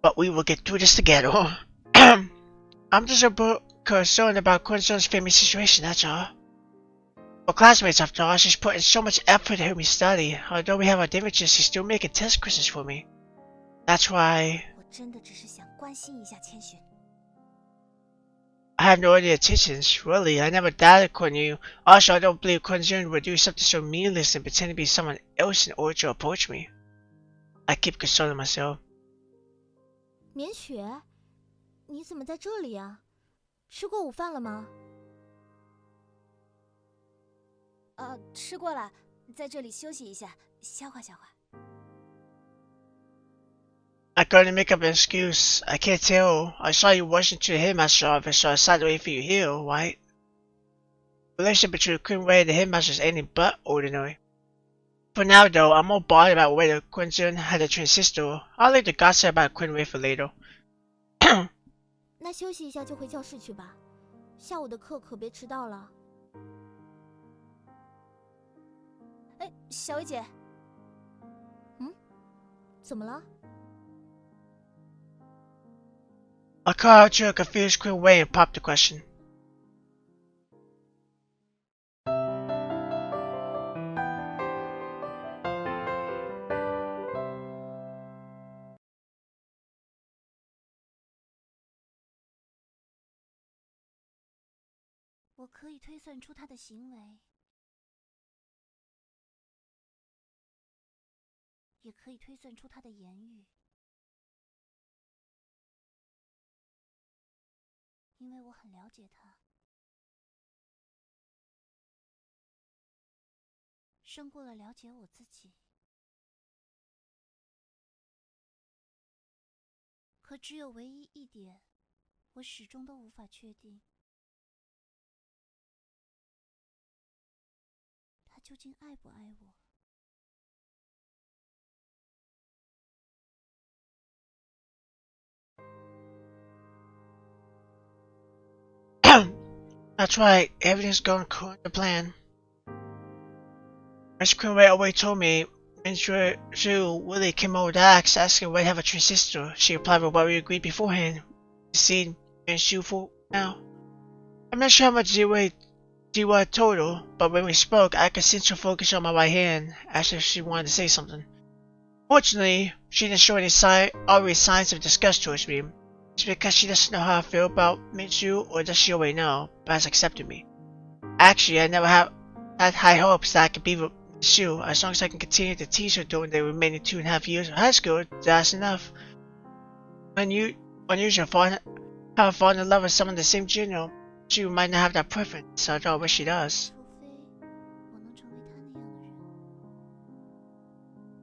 But we will get through this together. I'm just a bit concerned about Quincy's family situation, that's all. We're classmates after all. She's putting so much effort to help me study. Although we have our differences, she's still making test questions for me. That's why I have no other intentions, really. I never doubted Quinn. Also, I don't believe Quinn would do something so meaningless and pretend to be someone else in order to approach me. I keep consoling myself. 绵雪，你怎么在这里啊？吃过午饭了吗？吃过了，在这里休息一下，消化消化。I couldn't make up an excuse. I can't tell. I saw you rushing to the headmaster's office, so I decided to wait for you here, right? The relationship between Quinway and the headmaster is anything but ordinary. For now, though, I'm more bothered about whether Quincy had a twin sister. I'll leave the gossip about Quinway for later. 那休息一下就回教室去吧，下午的课可别迟到了。哎，小薇姐，怎么了？ I called out to a confused Quinway and popped the question. “我可以推算出他的行为，也可以推算出他的言语，因为我很了解他，胜过了了解我自己。可只有唯一一点，我始终都无法确定。” 他究竟爱不爱我？ That's right, everything's going according to plan. Miss Quinway always told me when Sue Willie came over to ask, asking why have a twin sister, she replied with what we agreed beforehand. You see, and Sue for now. I'm not sure how much Jiwa told her, but when we spoke, I could sense her focus on my right hand, as if she wanted to say something. Fortunately, she didn't show any obvious signs of disgust towards me. It's because she doesn't know how I feel about Mitsu, or does she already know, but has accepted me. Actually, I never had high hopes that I could be with Mitsu. As long as I can continue to tease her during the remaining 2.5 years of high school, that's enough. Unusual how falling in love with someone the same gender. She might not have that preference, although I wish she does. 除非我能成为他那样的人。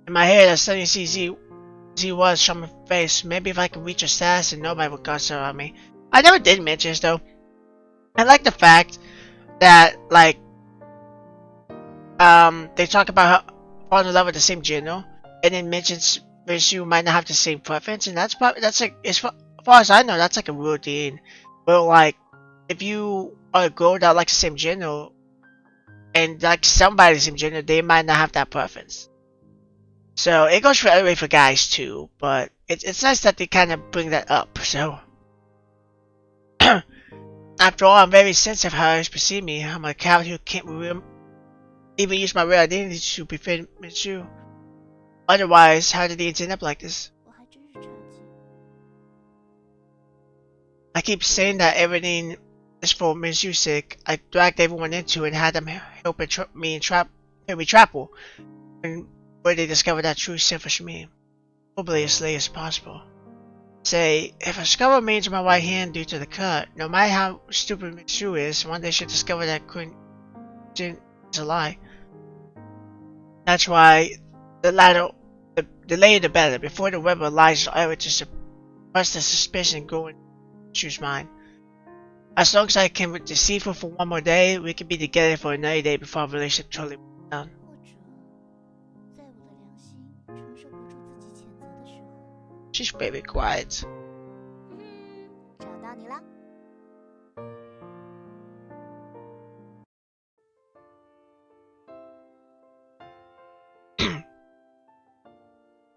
In my head, I suddenly see Z was showing my face. Maybe if I could reach her status and nobody would gossip about me. I never did mention this though. I like the fact that like they talk about how falling in love with the same gender, and then mentions you might not have the same preference, and that's like as far as I know, that's like a routine. But like if you are a girl that likes the same gender and like somebody the same gender, they might not have that preference. So it goes for every way for guys too, but it's nice that they kind of bring that up. So after all, I'm very sensitive how others perceive me. I'm a coward who can't even use my real identity to befriend Mitsu. Otherwise, how did things end up like this? 我还真是差劲。 I keep saying that everything is for Mitsu's sake. I dragged everyone into it and had them help me trap her. And where they discover that true selfish me. Probably as late as possible. Say, if a skull remains in my right hand due to the cut, no matter how stupid Mitsu is, one day she'll discover that is a lie. That's why the later the better, before the web of lies or error to suppress the suspicion going Mitsu's mind. As long as I can deceive her for one more day, we can be together for another day before our relationship totally breaks down. 或者，在我的良心承受不住自己谴责的时候。 She's very quiet. 找到你了。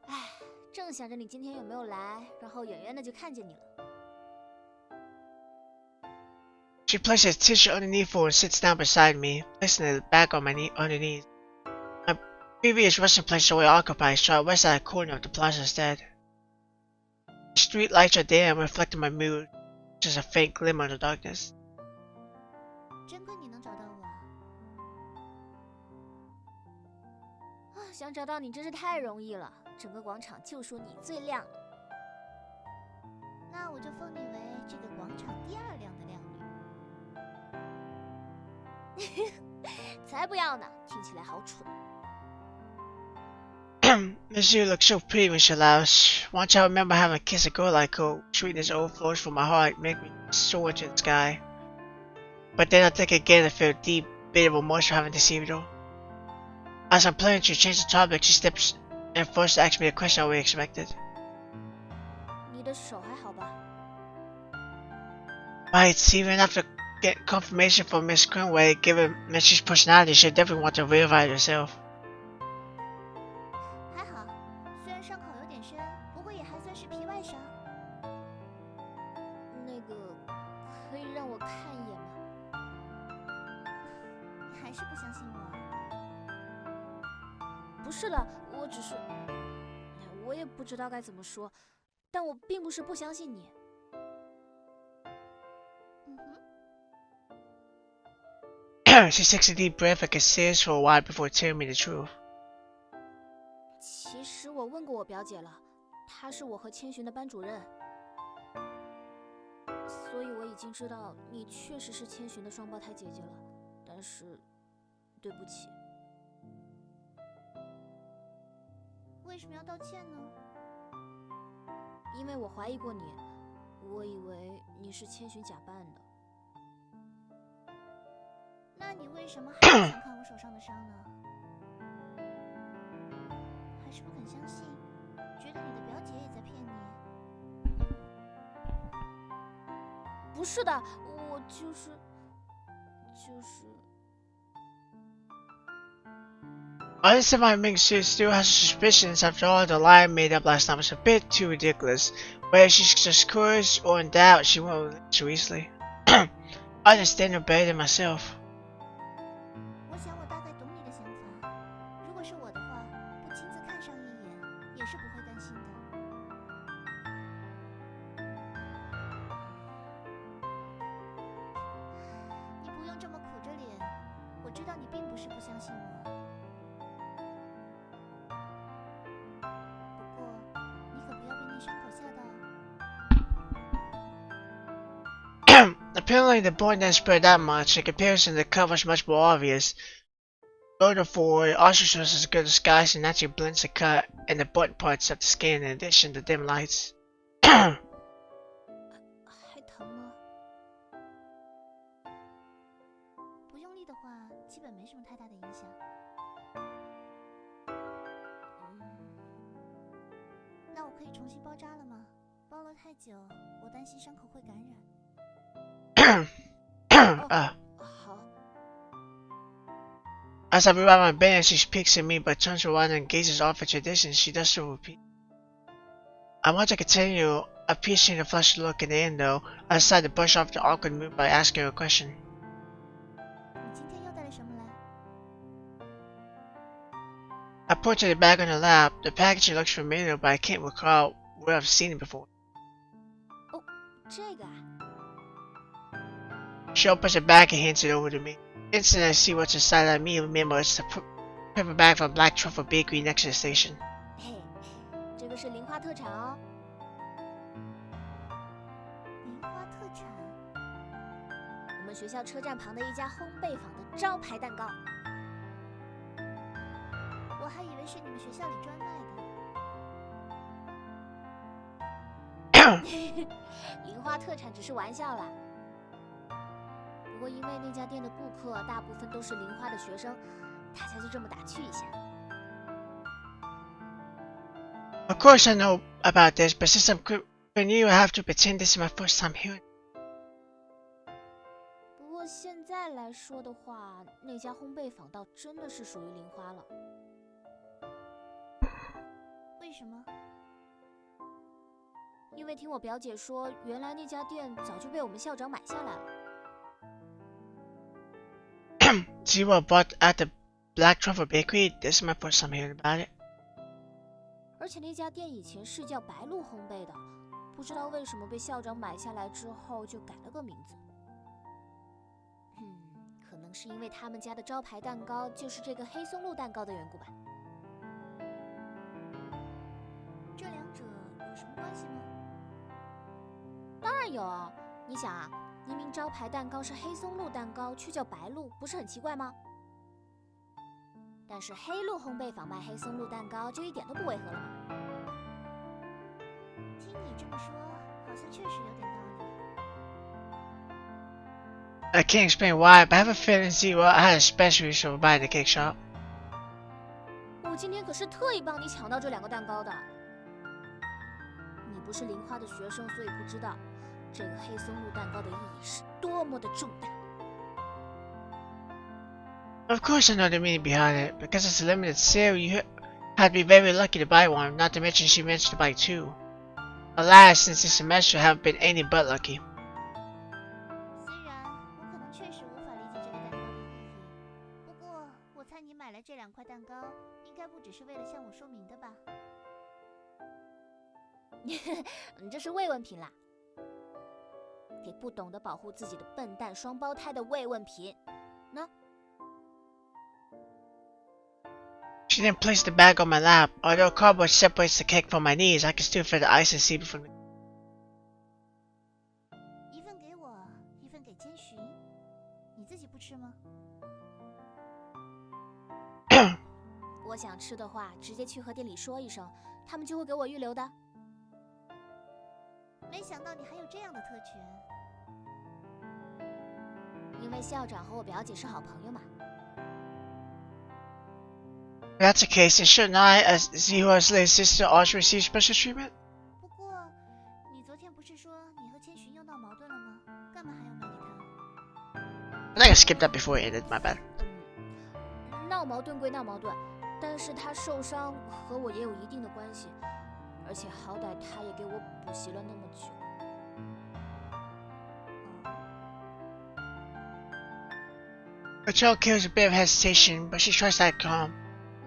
唉，正想着你今天有没有来，然后远远的就看见你了。 She places a tissue underneath her and sits down beside me, placing it back on on her knees. My previous resting place is already occupied, so I rest at a corner of the plaza instead. The street lights are there and reflecting my mood, just a faint glimmer in the darkness. 真亏你能找到我。想找到你真是太容易了，整个广场就说你最亮了。那我就封你为这个广场第二亮的靓女。 才不要呢，听起来好蠢。 Miss Yu looks so pretty when she laughs. Once I remember having kissed a girl like her, sweetness overflows from my heart, making me soar to the sky. But then I think again and feel deep, bitter remorse for having deceived her. As I'm planning to change the topic, she steps in first to ask me a question I already expected. 你的手还好吧？ Right, even after getting confirmation from Miss Greenway, given Missy's personality, she'll definitely want to verify herself. 还好，虽然伤口有点深，不过也还算是皮外伤。那个，可以让我看一眼吗？你还是不相信我？不是的，我也不知道该怎么说，但我并不是不相信你。 She takes a deep breath and considers for a while before telling me the truth. 其实我问过我表姐了，她是我和千寻的班主任，所以我已经知道你确实是千寻的双胞胎姐姐了。但是，对不起。为什么要道歉呢？因为我怀疑过你，我以为你是千寻假扮的。 那你为什么还是想看我手上的伤呢？还是不肯相信，觉得你的表姐也在骗你？不是的，我就是…… Honestly, my Ming Su still has suspicions. After all, the lie made up last time was a bit too ridiculous. Whether she's just curious or in doubt, she won't release so easily. I understand her better than myself. 我想我大概懂你的想法。如果是我的话，不亲自看上一眼，也是不会甘心的。你不用这么苦着脸，我知道你并不是不相信我。不过，你可不要被那伤口吓到。 Apparently, the boy didn't spread that much. In comparison, the cut was much more obvious. Going forward, also shows us a good disguise and naturally blends the cut and the button parts of the skin in addition to dim lights. 还疼吗？不用力的话，基本没什么太大的影响。那我可以重新包扎了吗？包了太久，我担心伤口会感染。好。 As I rewind my band, she speaks at me but turns around and gazes off at your distance. She does so repeat. I want to continue, appreciating the flushed look in the end though. I decide to brush off the awkward mood by asking her a question. 你今天又带了什么来？ I put the bag on her lap. The packaging looks familiar, but I can't recall where I've seen it before. 哦，这个啊。 She opens the bag and hands it over to me. Instantly, I see what's inside. I immediately remember it's the paper bag from Black Truffle Bakery next to the station. 嘿，这个是零花特产哦。零花特产。我们学校车站旁的一家烘焙坊的招牌蛋糕。我还以为是你们学校里专卖的。零花特产只是玩笑啦。不过因为那家店的顾客大部分都是零花的学生，大家就这么打趣一下。Of course I know about this, but since I'm new, I have to pretend this is my first time hearing. 不过现在来说的话，那家烘焙坊倒真的是属于零花了。为什么？因为听我表姐说，原来那家店早就被我们校长买下来了。 Zero bought at the Black Truffle Bakery. This is my first time hearing about it. 而且那家店以前是叫白鹿烘焙的，不知道为什么被校长买下来之后就改了个名字。可能是因为他们家的招牌蛋糕就是这个黑松露蛋糕的缘故吧。这两者有什么关系吗？当然有啊，你想啊。 明明招牌蛋糕是黑松露蛋糕，却叫白鹿，不是很奇怪吗？但是黑鹿烘焙坊卖黑松露蛋糕就一点都不违和了嘛。听你这么说，好像确实有点道理。 I can't explain why, but I have a feeling Zero had a special reason for buying the cake shop. 我今天可是特意帮你抢到这两个蛋糕的。你不是零花的学生，所以不知道。 这个黑松露蛋糕的意义是多么的重大。Of course I know the meaning behind it. Because it's a limited sale, you had to be very lucky to buy one, not to mention she managed to buy two. Alas, since this semester I haven't been any but lucky. 虽然我可能确实无法理解这个蛋糕的意义，不过我猜你买来这两块蛋糕，应该不只是为了向我说明的吧？这是慰问品啦。 给不懂得保护自己的笨蛋双胞胎的慰问品，呢？ She then placed the bag on my lap. Although cardboard separates the cake from my knees, I can still feel the ice and seep from the. 一份给我，一份给千寻，你自己不吃吗？我想吃的话，直接去和店里说一声，他们就会给我预留的。 没想到你还有这样的特权。因为校长和我表姐是好朋友嘛。 If that's the case, then shouldn't I, as Zero's little sister, also receive special treatment? 不过，你昨天不是说你和千寻又闹矛盾了吗？干嘛还要卖给他？ I think I skipped that before it ended. My bad. 闹矛盾归闹矛盾，但是他受伤和我也有一定的关系，而且好歹他也给我补习了那么久。Rachel gives a bit of hesitation, but she tries to act calm.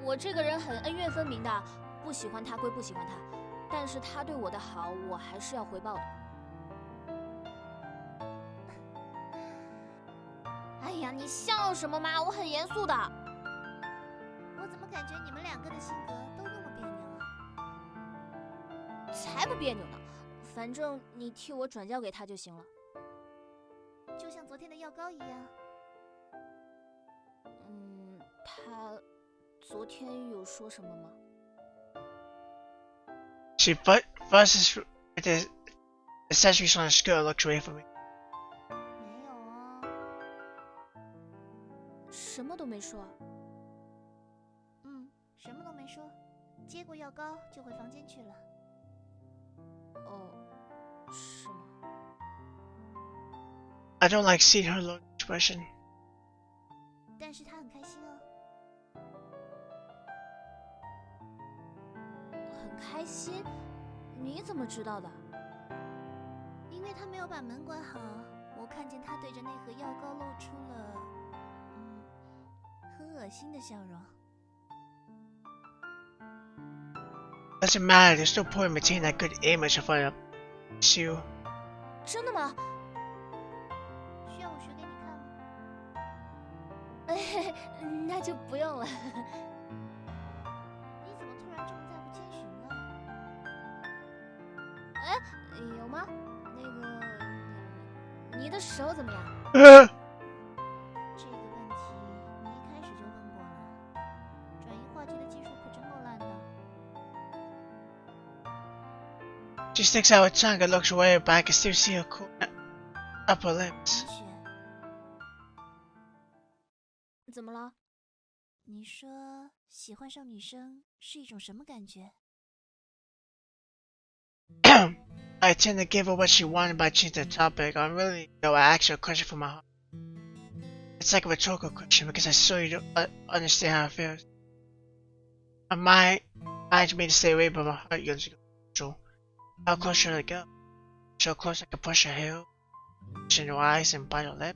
我这个人很恩怨分明的，不喜欢他归不喜欢他，但是他对我的好，我还是要回报的。哎呀，你笑什么嘛？我很严肃的。我怎么感觉你们两个的性格都那么别扭啊？才不别扭呢，反正你替我转交给他就行了。就像昨天的药膏一样。他昨天有说什么吗？ She fusses with the accessories on her skirt and looks away from me. 没有啊。什么都没说。什么都没说，接过药膏就回房间去了。哦，是吗？ I don't like seeing her low expression. 但是他很开心哦。很开心？你怎么知道的？因为他没有把门关好，我看见他对着那盒药膏露出了，很恶心的笑容。Doesn't matter, there's no point in maintaining that good image if I pursue. 真的吗？需要我学给你看吗？那就不用了。你怎么突然这么在乎千寻了？有吗？那个，你的手怎么样？这个问题你一开始就问过了。转移话题的技术可真够烂的。She sticks out her tongue and looks away, but I can still see her cool upper lips. 千寻，怎么了？你说喜欢上女生是一种什么感觉？ I tend to give her what she wanted by changing the topic. I'm really no actual question from my heart. It's like a rhetorical question because I so you don't understand how it feels. My mind urged me to stay away, but my heart yearns to go. How close should I go? So close I can push her hair, push in her eyes and bite her lip.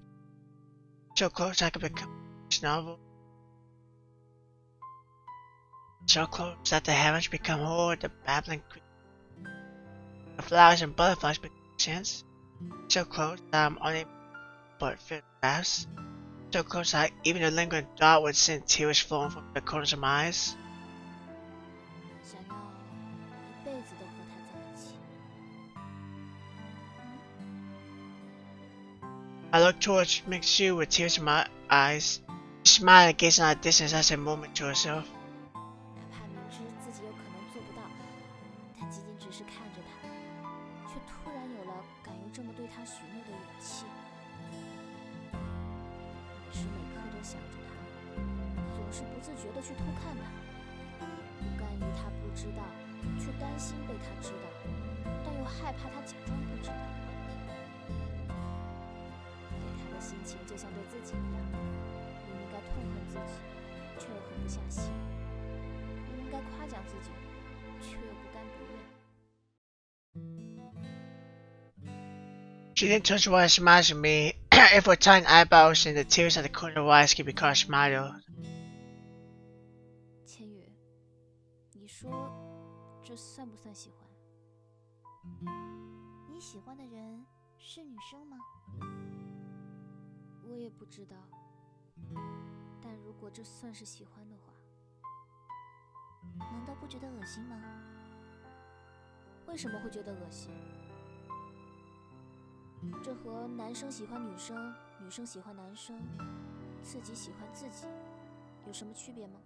So close I can become a novel. So close that the heavens become whole, the babbling creek. The flowers and butterflies become chance. So close that I'm unable but feel fast. So close that even a lingering thought would send tears flowing from the corners of my eyes. 想要一辈子都和他在一起。I look towards Mixu with tears in my eyes. She smiled, gazing at a distance as a moment to herself. 哪怕明知自己有可能做不到，但仅仅只是看着他，却突然有了敢于这么对他许诺的勇气。时每刻都想着他，总是不自觉地去偷看他，不甘于他不知道，却担心被他知道，但又害怕他假装不知道。对他的心情就像对自己一样，明明该痛恨自己，却又狠不下心。明明该夸奖自己，却又不甘不愿。 She then turns around and smiles at me. If her tiny eyebrows and the tears at the corner of her eyes can be caught smile. 千羽，你说这算不算喜欢？你喜欢的人是女生吗？我也不知道，但如果这算是喜欢的话，难道不觉得恶心吗？为什么会觉得恶心？这和男生喜欢女生，女生喜欢男生，自己喜欢自己，有什么区别吗？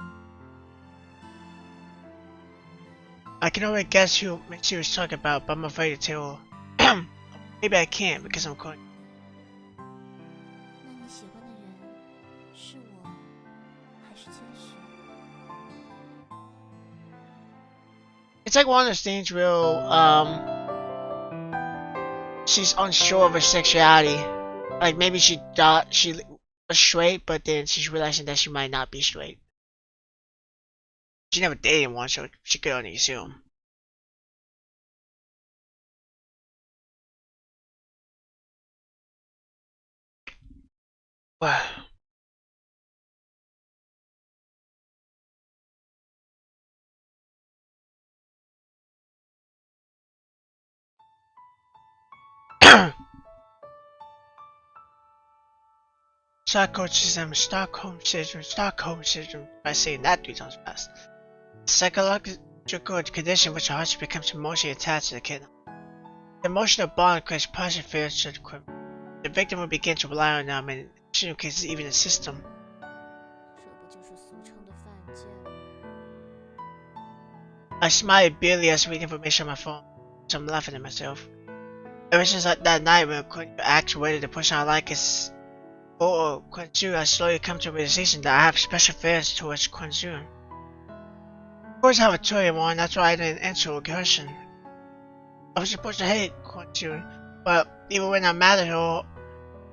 I can already guess who Mixu is talking about, but I'm afraid to tell her. Maybe I can't because I'm caught. 那你喜欢的人是我，还是千寻？ It's like one of those things where she's unsure of her sexuality. Like maybe she thought she was straight, but then she's realizing that she might not be straight. She never dated one, so she could only assume. Wow. Stockholm syndrome, by saying that 3 times fast. Psychological condition which a hostage becomes emotionally attached to the kidnapper. The emotional bond creates positive feelings to the criminal. The victim will begin to rely on them, and in extreme cases even the system. 这不就是俗称的犯贱吗？ I smiled bitterly as I read information on my phone, so I'm laughing at myself. Ever since that night when Quinn actuated the person I like is Quinzu, I slowly come to a realization that I have special feelings towards Quinzu. Of course I have a toy one, that's why I didn't answer a question. I was supposed to hate Quinzu, but even when I'm mad at her,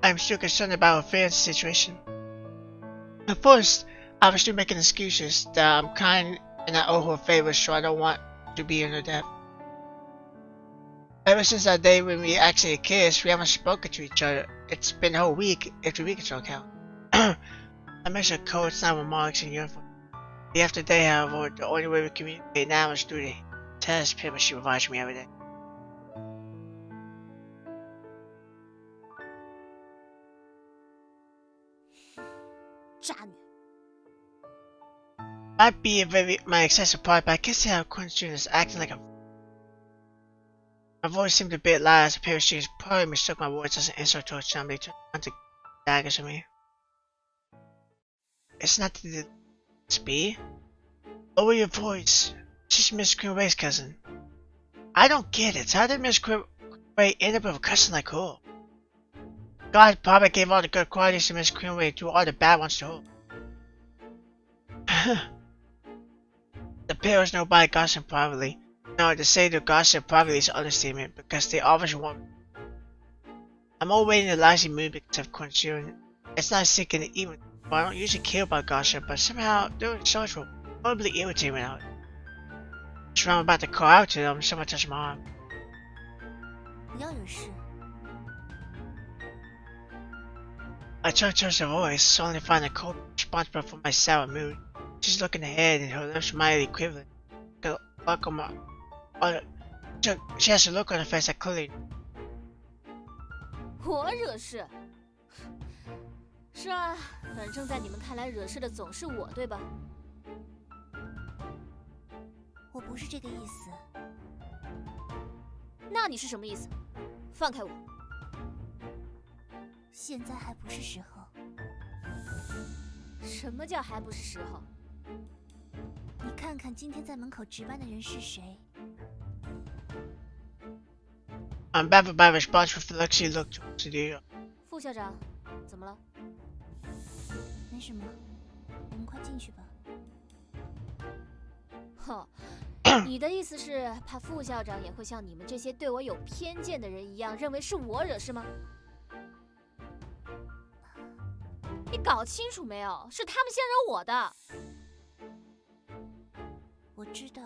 I'm still concerned about her feelings situation. At first, I was still making excuses that I'm kind and I owe her favors, so I don't want to be in her debt. Ever since that day when we actually kissed, we haven't spoken to each other. It's been a whole week, every week it's okay. I miss her cold, snap remarks, and uniform. Day after day, however, the only way we communicate now is through the test paper she provides me every day. Might be my excessive part, but I can see how Quincy is acting like a. My voice seemed a bit loud as a pair of shoes probably mistook my words as an insult towards somebody turned to daggers at me. It's not the speed. Lower your voice. She's Miss Greenway's cousin. I don't get it. How did Miss Greenway end up with a cousin like her? God probably gave all the good qualities to Miss Greenway and threw all the bad ones to her. The parents know by gossip privately. No, to say the gossip privately is an understatement because they obviously want. I'm always in a lazy mood because of Quincy. It's not sinking even. I don't usually care about gossip, but somehow doing such will probably irritate me out. So I'm about to call out to them, someone touched my arm. 不要惹事。 I turned towards her voice, only finding a cold responsible for my sour mood. She's looking ahead and her lips mildly quivering. She has a look on her face that clearly. 我惹事？是啊，反正在你们看来惹事的总是我，对吧？我不是这个意思。那你是什么意思？放开我！现在还不是时候。什么叫还不是时候？你看看今天在门口值班的人是谁？ I'm baffled by response with Lexi looked to the. 副校长，怎么了？没什么，我们快进去吧。哼，你的意思是怕副校长也会像你们这些对我有偏见的人一样，认为是我惹事吗？你搞清楚没有？是他们先惹我的。我知道。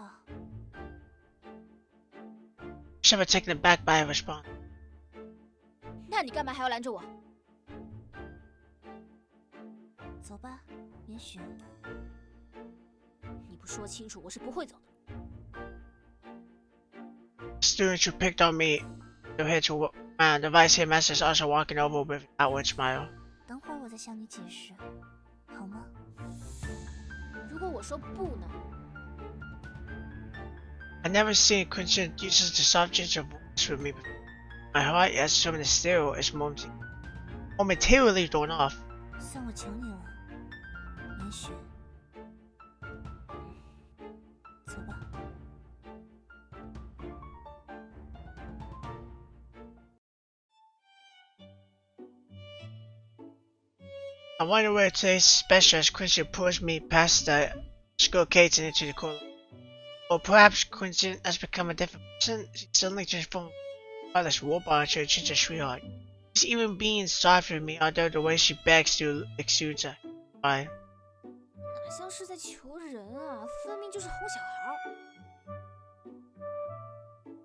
She was taken aback by her response. 那你干嘛还要拦着我？走吧，也许。你不说清楚，我是不会走的。 Students who picked on me, their heads were round. The vice headmaster is also walking over with an outward smile. 等会儿我再向你解释，好吗？如果我说不呢？ I've never seen Quincy uses the subject of voice with me before. My heart, as something still, is momentarily thrown off. 算我求你了，也许。走吧。 I wonder where today's special as Quincy pulls me past the school gates and into the corridor. Or perhaps Quincy has become a different person. She suddenly transformed by this robot into a ginger sweetheart. She's even being soft with me, although the way she begs to exudes a fine. 像是在求人啊，分明就是哄小孩。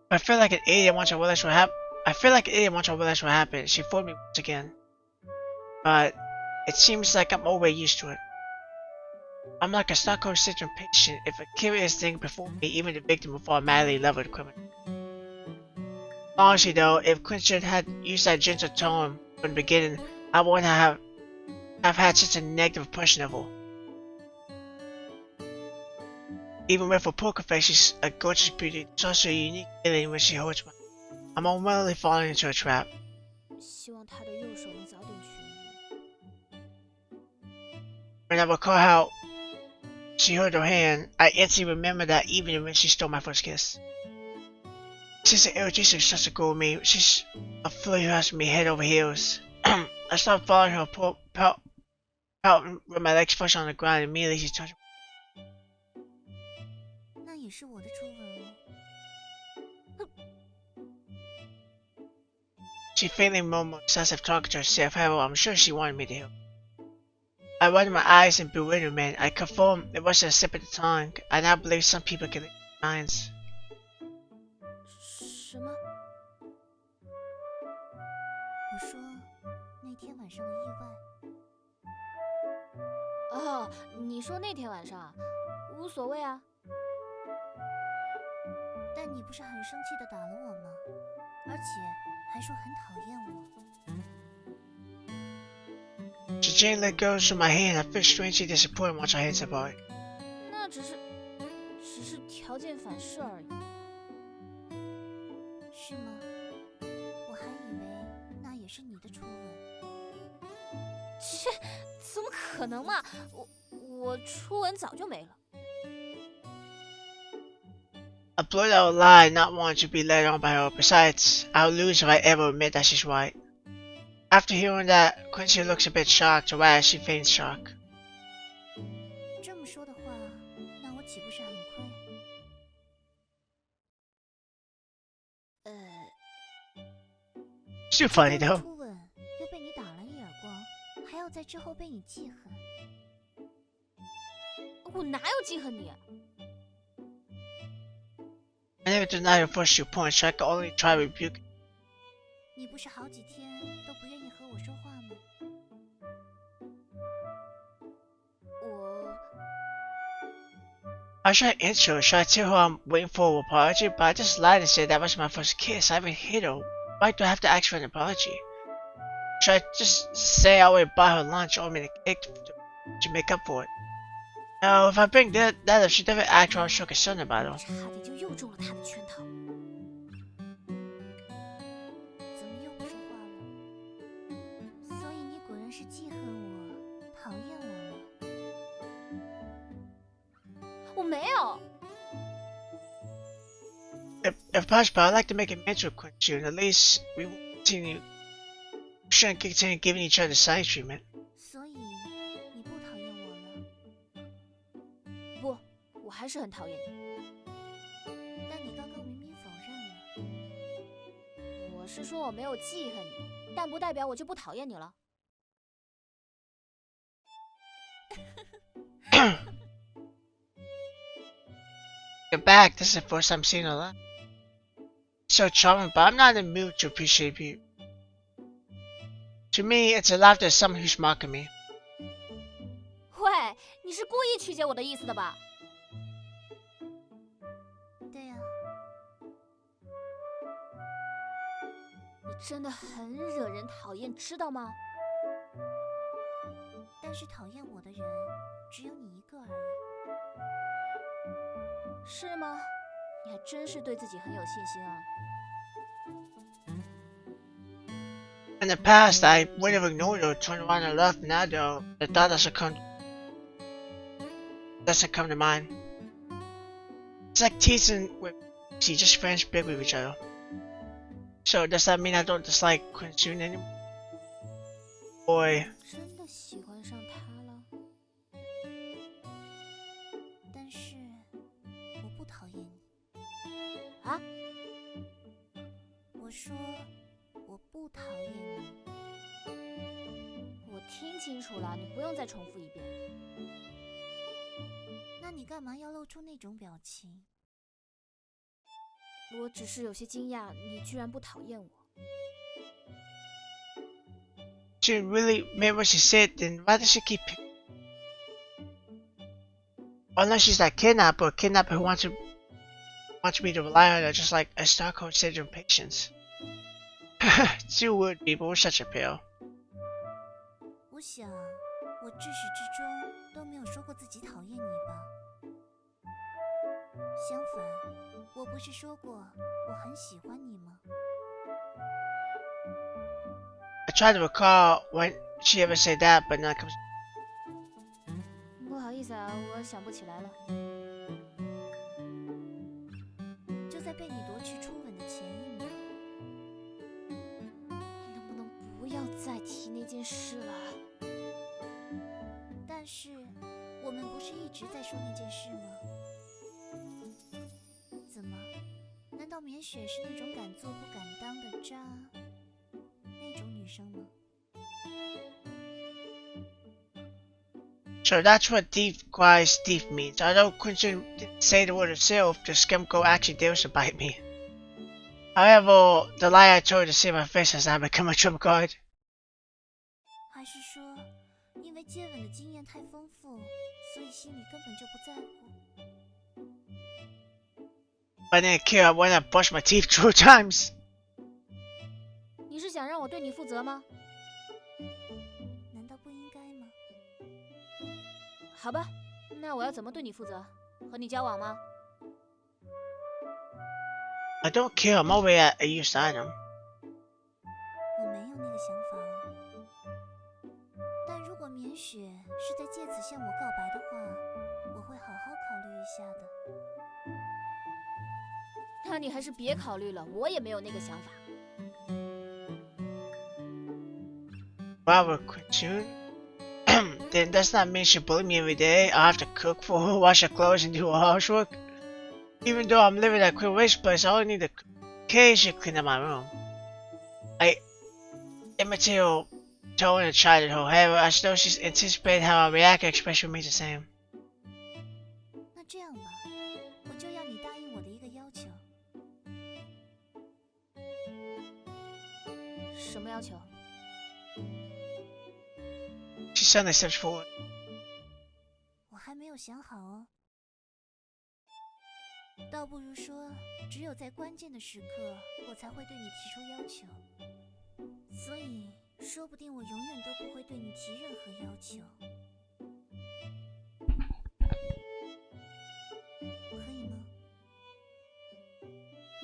I feel like an idiot once I realized what happened. I feel like an idiot once I realized what happened. She fooled me once again. But it seems like I'm already used to it. I'm like a Stockholm syndrome patient. If a curious thing before me, even the victim will fall madly in love with the criminal. Honestly though, if Quinton had used that gentle tone from the beginning, I wouldn't have had such a negative impression of her. Even with her poker face, she's a gorgeous beauty. There's also a unique feeling when she holds me. I'm unwillingly falling into a trap. 希望他的右手能早点痊愈。 When I recall how she held her hand, I instantly remember that evening when she stole my first kiss. Since the irritation starts to grow on me, she's a filly who has me head over heels. I stopped following her, pouting with my legs first on the ground, and immediately she touched me. 那也是我的初吻哦。 She faintly murmured, as if talking to herself. However, I'm sure she wanted me to hear. I widened my eyes in bewilderment. I confirmed it wasn't a slip of the tongue. I now believe some people can read minds. 什么？我说那天晚上的意外。哦，你说那天晚上，无所谓啊。但你不是很生气的打了我吗？而且还说很讨厌我。 She gently let go of my hand. I feel strangely disappointed once I hit about it. 那只是条件反射而已。是吗？我还以为那也是你的初吻。切，怎么可能嘛！我初吻早就没了。 I blurted out a lie, not wanting to be led on by her. Besides, I'll lose if I ever admit that she's right. After hearing that, Quincy looks a bit shocked, or rather, she feigns shock. 这么说的话，那我岂不是很亏？ It's too funny though. 初吻又被你打了一耳光，还要在之后被你记恨。我哪有记恨你？ I never denied her first 2 points, so I could only try rebuking. 你不是好几天都不愿意和我说话吗？ I tried to answer her, so I tell her I'm waiting for an apology, but I just lied and said that was my first kiss. I haven't hit her. Why do I have to ask for an apology? Should I just say I would buy her lunch or make a cake to make up for it? Now, if I bring that up, she'd never act how I'm so concerned about her. 差点就又中了他的圈套。怎么又不说话了？所以你果然是记恨我、讨厌我了。 我没有。 If possible, I'd like to make amends with Quincy, and at least we shouldn't continue giving each other silent treatment. 所以你不讨厌我了？不，我还是很讨厌你。但你刚刚明明否认了。我是说我没有记恨你，但不代表我就不讨厌你了。You're back. This is the first time seeing her laugh. So charming, but I'm not in the mood to appreciate you. To me, it's a laughter of someone who's mocking me. 喂，你是故意曲解我的意思的吧？对呀、你真的很惹人讨厌，知道吗？但是讨厌我的人只有你一个而已。是吗？你还真是对自己很有信心啊。 In the past, I would have ignored her, turned around and left. Now, though, the thought doesn't come to mind. It's like teasing with see just friends big with each other. So does that mean I don't dislike Quincy anymore? Boy, 真的喜欢上他了？但是我不讨厌你。啊？我说我不讨厌你。我听清楚了，你不用再重复一遍。你干嘛要露出那种表情？我只是有些惊讶，你居然不讨厌我。She really meant what she said, then why does she keep picking? Unless she's that kidnapper, who wants me to rely on her, just like a Stockholm syndrome patients. Two would be, but we're such a pair. 我想，我至始至终都没有说过自己讨厌你吧。相反，我不是说过我很喜欢你吗？ I tried to recall when she ever said that, but none comes. 不好意思啊，我想不起来了。就在被你夺去初吻的前一秒。能不能不要再提那件事了？但是，我们不是一直在说那件事吗？怎么？难道棉雪是那种敢做不敢当的渣？那种女生吗？ So that's what thief requires thief means. Although Quincy didn't say the word herself, the scarecrow actually dares to bite me. However, the lie I told to save my face has now become a trump card. 还是说，因为接吻的经验太丰富，所以心里根本就不在乎？ I didn't care when I brushed my teeth 2 times. 你是想让我对你负责吗？难道不应该吗？好吧，那我要怎么对你负责？和你交往吗？ I don't care, I'm already at a used item. 我没有那个想法哦。但如果棉雪是在借此向我告白的话，我会好好考虑一下的。那你还是别考虑了，我也没有那个想法。Wow, Quincy. Then does that mean she bullied me every day? I have to cook for her, wash her clothes, and do her housework? Even though I'm living at a quick waste place, I only need to occasionally clean up my room. I imitate tone and tried it whole. However, I know she's anticipating how I react, her expression remains the same. 那这样吧，我就要你答应我的一个要求。什么要求？ She suddenly steps forward. 我还没有想好哦。倒不如说，只有在关键的时刻，我才会对你提出要求。所以，说不定我永远都不会对你提任何要求。可以吗？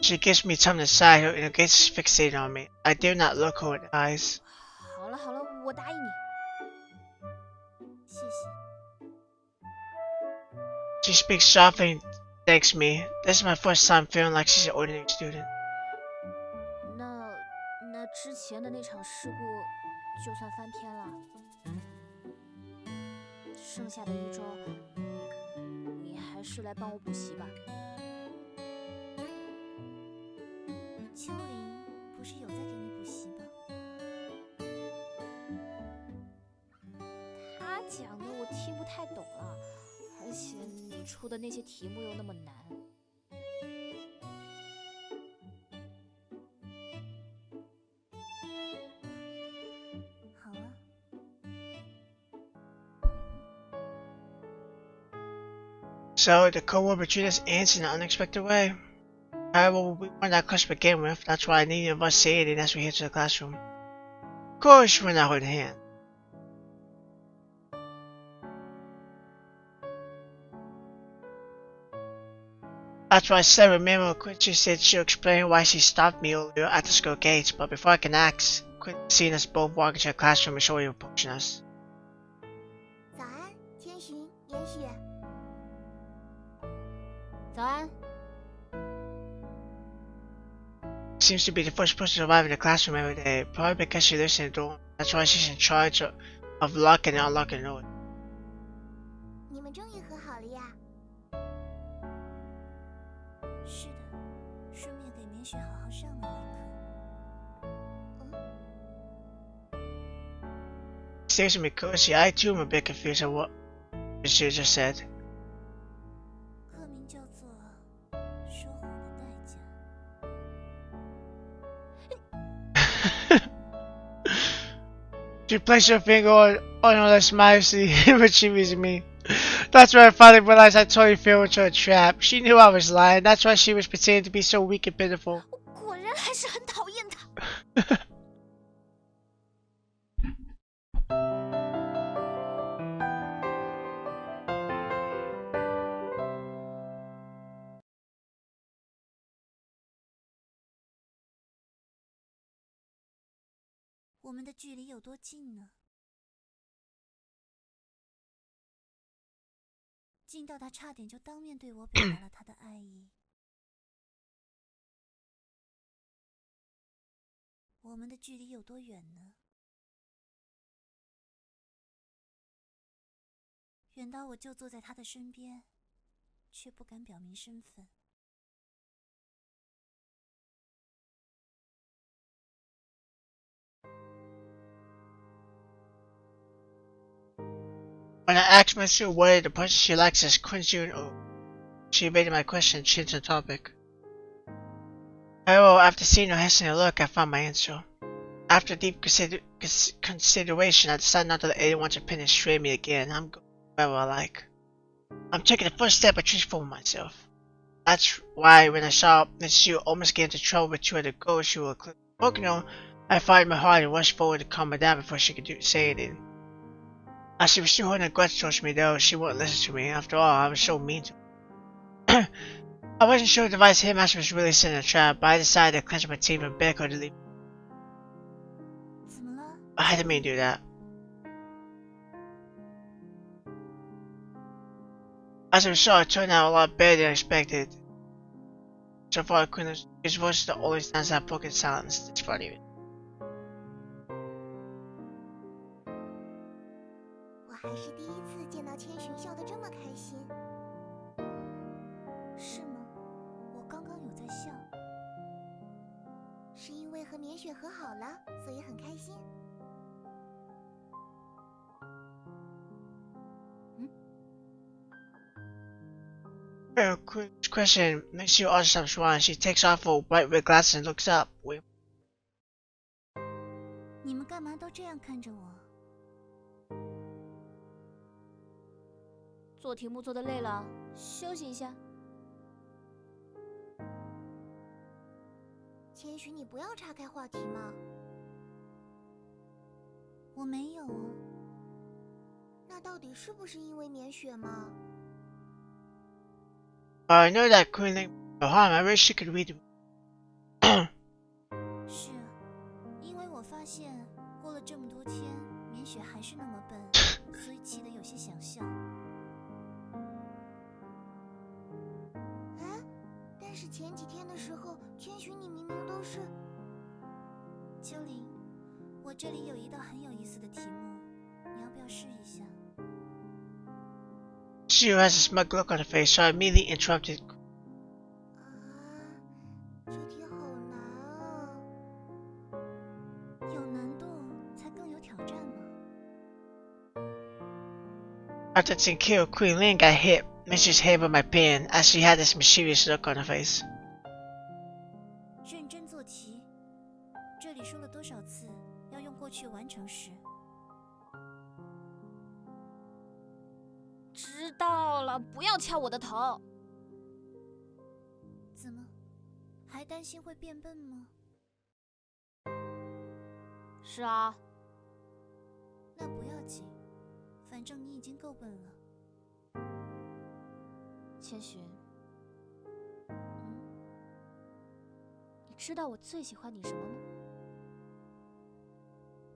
She gives me time to sigh, her gaze is fixated on me. I dare not look her in the eyes. 好了好了，我答应你。谢谢。 She speaks softly and thanks me. This is my first time feeling like she's an ordinary student. 那之前的那场事故就算翻篇了。剩下的1周，你还是来帮我补习吧。秋玲不是有在给你补习吗？他讲的我听不太懂了，而且你出的那些题目又那么难。好啊。 So the co-worker treated us ants in an unexpected way. However, we weren't that close to begin with. That's why neither of us say anything as we head to the classroom. Of course, we're not holding hands. That's why I said, remember, Quincy said she'll explain why she stopped me earlier at the school gates, but before I can ask, Quincy seen us both walk into the classroom and slowly approaching us. 早安，天寻、严雪。早安。 Seems to be the first person to arrive in the classroom every day, probably because she lives in the dorm. That's why she's in charge of locking and unlocking the door. 你们终于和好了呀？是的，顺便给棉雪好好上了一课。Stares at me closely. I too am a bit confused at what she just said. She placed her finger on her lips modestly, but she was me. That's when I finally realized I totally fell into a trap. She knew I was lying. That's why she was pretending to be so weak and pitiful. 我果然还是很讨厌他。我们的距离有多近呢？近到他差点就当面对我表达了他的爱意。我们的距离有多远呢？远到我就坐在他的身边，却不敢表明身份。When I asked my sister what the person she likes is Quincy, she evaded my question and changed the topic. However, after seeing her hesitant look, I found my answer. After deep consideration, I decided not to let anyone's opinion sway me again. I'm going wherever I like. I'm taking the first step of transforming myself. That's why when I saw Miss Sue almost get into trouble with two other girls who were working on, I fired my heart and rushed forward to calm her down before she could say anything. As she was still holding a grudge towards me though, she wouldn't listen to me. After all, I was so mean to her. I wasn't sure the device Hitmaster was really setting a trap, but I decided to clench my teeth and beg her to leave. 怎么了？ I didn't mean to do that. As a result, it turned out a lot better than I expected. So far, his voice is the only sounds that broken silence. It's funny. 我还是第一次见到千寻笑得这么开心。是吗？我刚刚有在笑。是因为和绵雪和好了，所以很开心。Her question makes you also stops running. She takes off her white red glasses and looks up. 你们干嘛都这样看着我？做题目做得累了，休息一下。千寻，你不要岔开话题嘛。我没有啊。那到底是不是因为绵雪吗？ I know that Queen Link harm. I wish she could read. 是啊，因为我发现过了这么多天，绵雪还是那么笨，所以气得有些想笑。哎，但是前几天的时候，千寻你明明都是……秋玲，我这里有一道很有意思的题目，你要不要试一下？ She has a smug look on her face, so I immediately interrupted. 啊，这题好难啊！有难度才更有挑战嘛。 After seeing kill, Queen Lin got hit, Mrs. head with my pen, as she had this mysterious look on her face. 认真做题，这里说了多少次要用过去完成时？ 知道了，不要敲我的头。怎么，还担心会变笨吗？是啊。那不要紧，反正你已经够笨了。千寻，你知道我最喜欢你什么吗？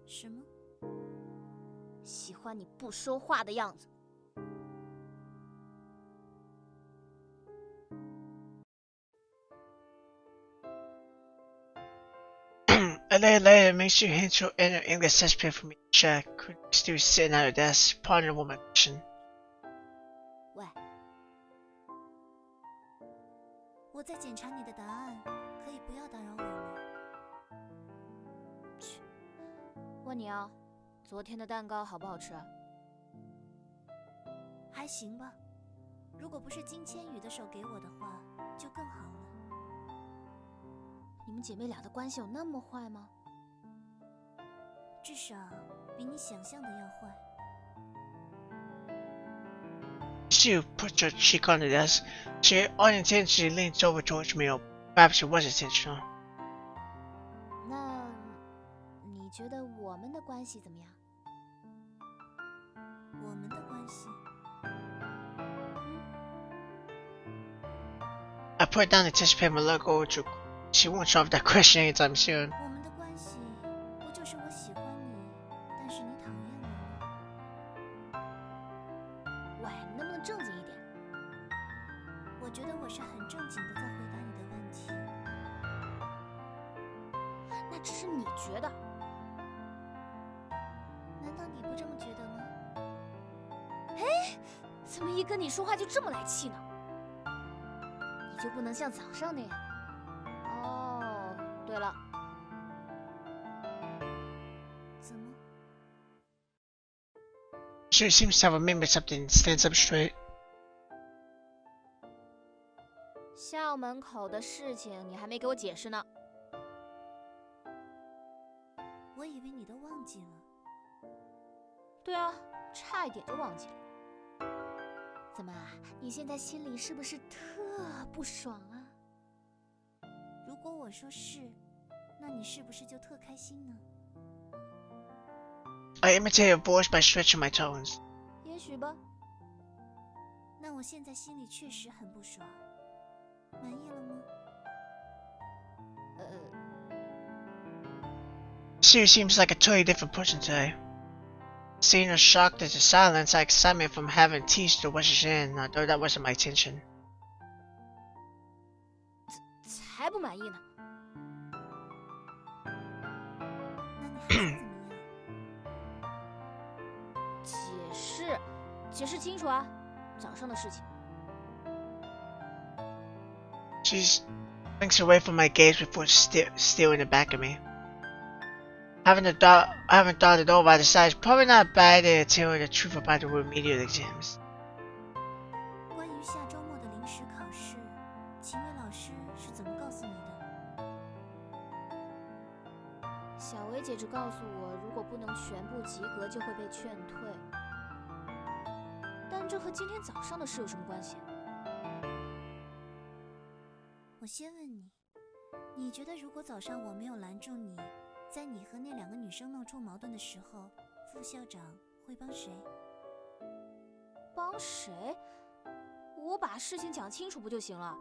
什么？喜欢你不说话的样子。 A day later, makes you hint her inner English test paper for me to check. Queen still sitting at her desk, pondering over my question. 喂，我在检查你的答案，可以不要打扰我吗？去，问你啊，昨天的蛋糕好不好吃？还行吧，如果不是金千羽的手给我的话，就更好了。 你们姐妹俩的关系有那么坏吗？至少比你想象的要坏。Sue put her cheek on the desk. She unintentionally leaned over towards me, or perhaps it was intentional. 那你觉得我们的关系怎么样？我们的关系， I put down the tissue paper and looked over to. She won't solve that question anytime soon. 我们的关系不就是我喜欢你，但是你讨厌我吗？喂，你能不能正经一点？我觉得我是很正经的在回答你的问题。那只是你觉得。难道你不这么觉得吗？怎么一跟你说话就这么来气呢？你就不能像早上那样？哦，对了，怎么？ Sue seems to have remembered something and stands up straight. 校门口的事情你还没给我解释呢。我以为你都忘记了。对啊，差一点就忘记了。怎么啊？你现在心里是不是特不爽啊？如果我说是，那你是不是就特开心呢？ I imitate her voice by stretching my tones. 也许吧。那我现在心里确实很不爽。满意了吗？ Sue seems like a totally different person today. Seeing her shocked at the silence, I excitement from having teased her was in, although that wasn't my intention. 才不满意呢。那你还想怎么样？解释清楚啊，早上的事情。She blinks away from my gaze before stealing it back at me. I haven't thought it over. I decided it's probably not a bad idea to tell her the truth about the remedial exams. 关于下周末的临时考试，秦薇老师是怎么告诉你的？小薇姐只告诉我，如果不能全部及格，就会被劝退。但这和今天早上的事有什么关系？我先问你，你觉得如果早上我没有拦住你，在你和那2个女生闹出矛盾的时候，副校长会帮谁？帮谁？我把事情讲清楚不就行了？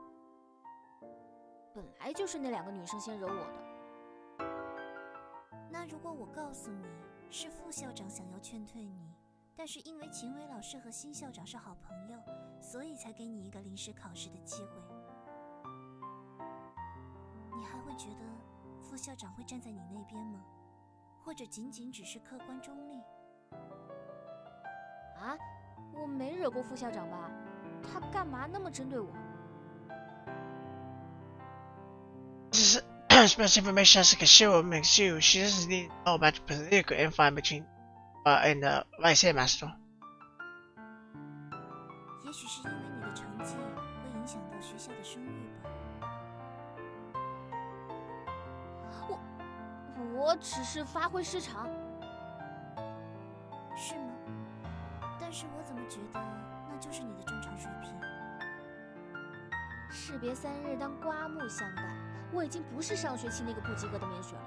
本来就是那2个女生先惹我的。那如果我告诉你是副校长想要劝退你，但是因为秦薇老师和新校长是好朋友，所以才给你一个临时考试的机会，你还会觉得副校长会站在你那边吗？或者仅仅只是客观中立？啊，我没惹过副校长吧？他干嘛那么针对我？ This is as much information as I can share with Miss Sue. She doesn't need to know about the political infighting between and the vice headmaster. 也许是因为你的成绩会影响到学校的声誉吧。我只是发挥失常。是吗？但是我怎么觉得那就是你的正常水平？士别3日当刮目相待，我已经不是上学期那个不及格的免选了。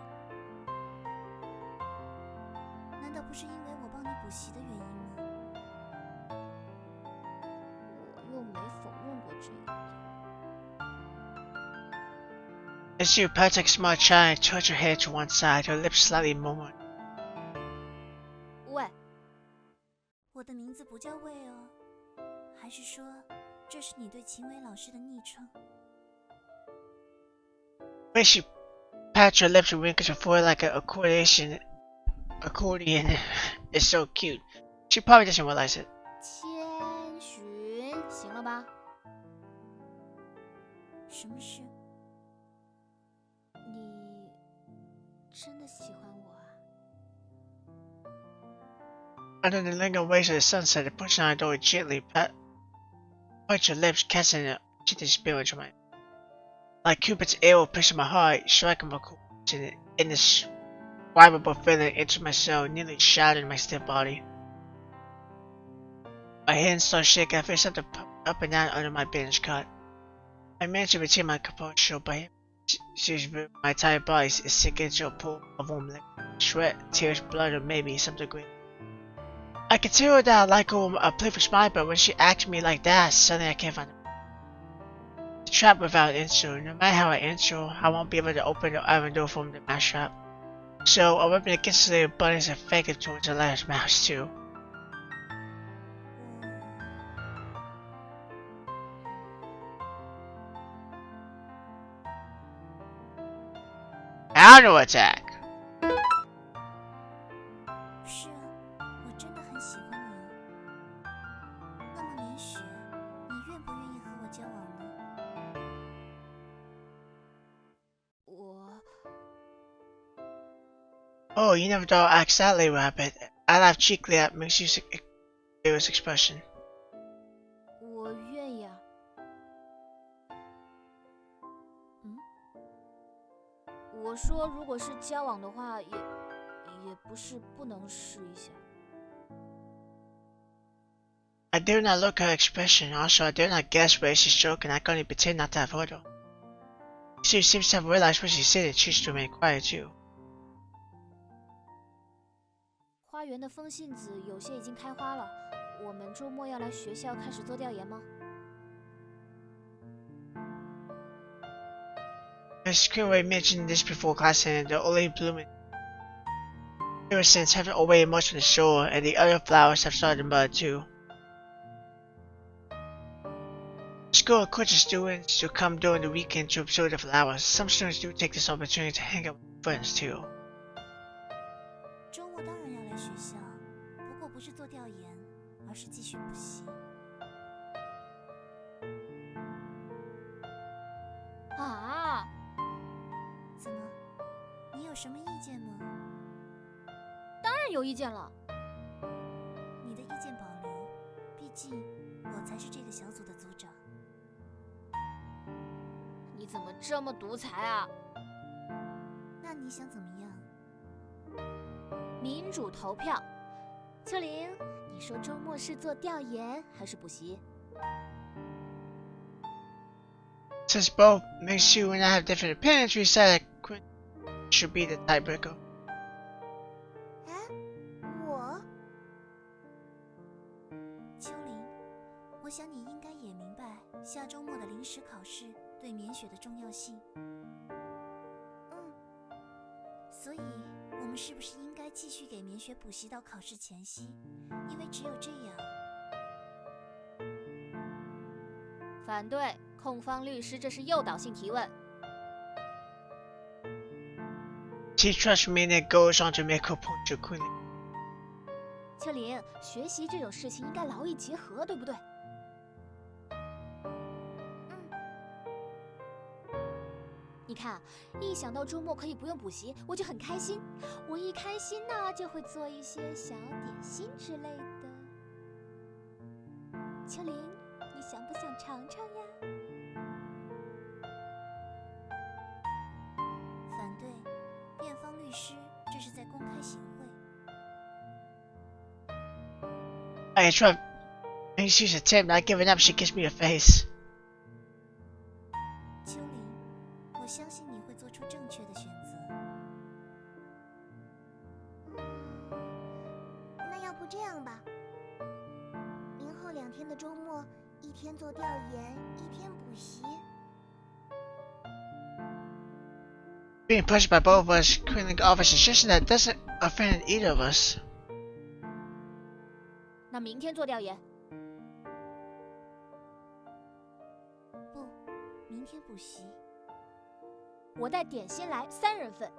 难道不是因为我帮你补习的原因吗？我又没否认过这一点。 Miss Sue pats like a small child and tilts her head to one side, her lips slightly murmured. 喂，我的名字不叫魏哦，还是说这是你对秦薇老师的昵称？ When she pats her lips and wrinkles her forehead like an accordion, it's so cute. She probably doesn't realize it. 千寻，行了吧？什么事？你真的喜欢我啊？ Under the lingering rays of the sunset, the push on the door gently parts her lips, casting a gentle spirit to my. Like Cupid's arrow piercing my heart, striking my course in the indescribable feeling entered my soul, nearly shattering my stiff body. My hands started shaking. I felt something pop up and down under my bandage cut. I managed to retain my composure, but my entire body is sinking into a pool of warm liquid. Sweat, tears, blood, or maybe something green. I could tell her that I like a playful smile, but when she acts me like that, suddenly I can't find it. It's a trap without an answer. No matter how I answer, I won't be able to open the iron door from the mouse trap. So I weapon against the buttons and fake it towards the last mouse too. Counter attack. 是啊，我真的很喜欢你啊。那么明雪，你愿不愿意和我交往呢？我 Oh, you never thought I'd act that way, Rabbit. I laughed cheekily at Mingxi's expression. 我愿意啊。我说，如果是交往的话，也不是不能试一下。I dare not look at her expression. Also, I dare not guess where she's joking. I can only pretend not to have heard her. She seems to have realized what she said and chooses to remain quiet too. 花园的风信子有些已经开花了，我们周末要来学校开始做调研吗？ Miss Greenway mentioned this before class, and the only blooming hyacinths haven't already emerged from the shore, and the other flowers have started to bud too. School encourages students to come during the weekend to observe the flowers. Some students do take this opportunity to hang out with friends too. 周末当然要来学校，不过不是做调研，而是继续补习。啊！怎么？你有什么意见吗？当然有意见了。你的意见保留，毕竟我才是这个小组的组长。你怎么这么独裁啊？那你想怎么样？民主投票。秋玲，你说周末是做调研还是补习？ Since both Mingxiu and I have different opinions, we decided that Quinn should be the tiebreaker. 哎，我秋玲，我想你应该也明白下周末的临时考试对免雪的重要性。所以，我们是不是应该继续给免雪补习到考试前夕？因为只有这样。反对，控方律师这是诱导性提问。 She trusts me and then goes on to make her point to Quinn. 秋玲，学习这种事情应该劳逸结合，对不对？你看，一想到周末可以不用补习，我就很开心。我一开心呢，就会做一些小点心之类的。秋玲，你想不想尝尝呀？反对，辩方律师这是在公开行贿。 I interrupt Mingxiu's attempt, not giving up. She gives me a face. 秋玲，我相信你会做出正确的选择。那要不这样吧，明后2天的周末，1天做调研，1天补习。 Being pushed by both of us, Quinn offers a suggestion that doesn't offend either of us. 那明天做调研。不，明天补习。我带点心来，3人份。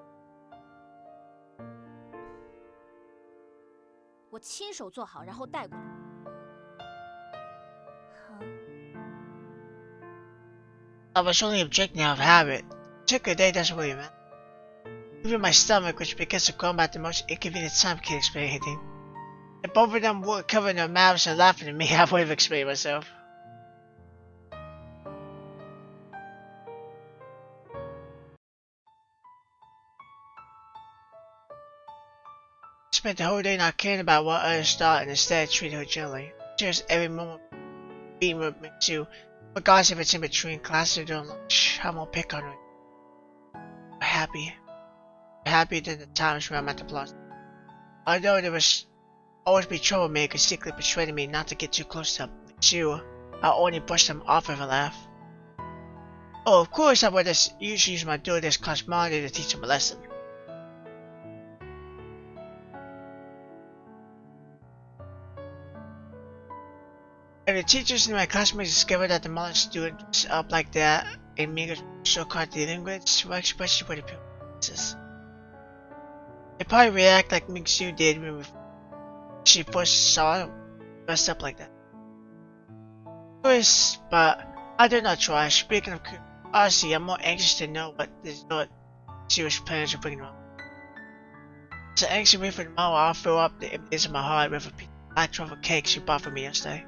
我亲手做好，然后带过来。好。 I was only objecting out of habit. Took a day doesn't really matter. Even my stomach, which begins to grumble at the most inconvenient time, can't explain anything. If both of them were covering their mouths and laughing at me, I would have explained myself. spent the whole day not caring about what others thought and instead treated her gently. Just every moment being with me too. Regardless if it's in between classes or during lunch, I won't pick on her. Happy. Happier than the times when I'm at the plaza. Although there was always be troublemakers secretly persuading me not to get too close to you, I only brushed them off with a laugh. Oh, of course I would just usually use my daughter's class monitor to teach them a lesson. If the teachers and my classmates discovered that the modern student was up like that and me so-called dealing with, my expression would appear. They probably react like Mingsu did when she first saw dressed up like that. Of course, but I did not try. Speaking of curiosity, I'm more anxious to know what this serious plans are bringing on. So anxious me for tomorrow, I'll fill up the emptiness of my heart with a piece of black truffle cake she bought for me yesterday.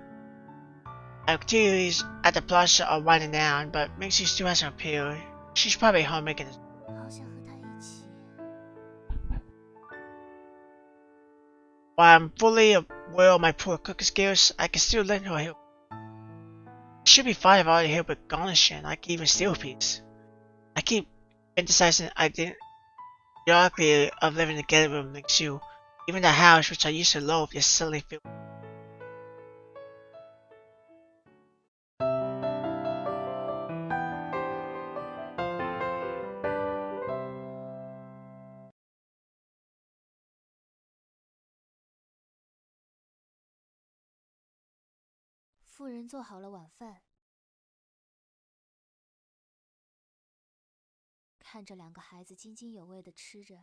Activities at the plaza are winding down, but Mingsu still hasn't appeared. She's probably home making this. 好想和他一起。 While I'm fully aware of my poor cooking skills, I can still lend her help. Should be fine if I already help with garnishing, I can even steal a piece. I keep emphasizing ideologically of living together with Mingsu. Even the house, which I used to loathe, just suddenly feels. 妇人做好了晚饭，看着两个孩子津津有味地吃着，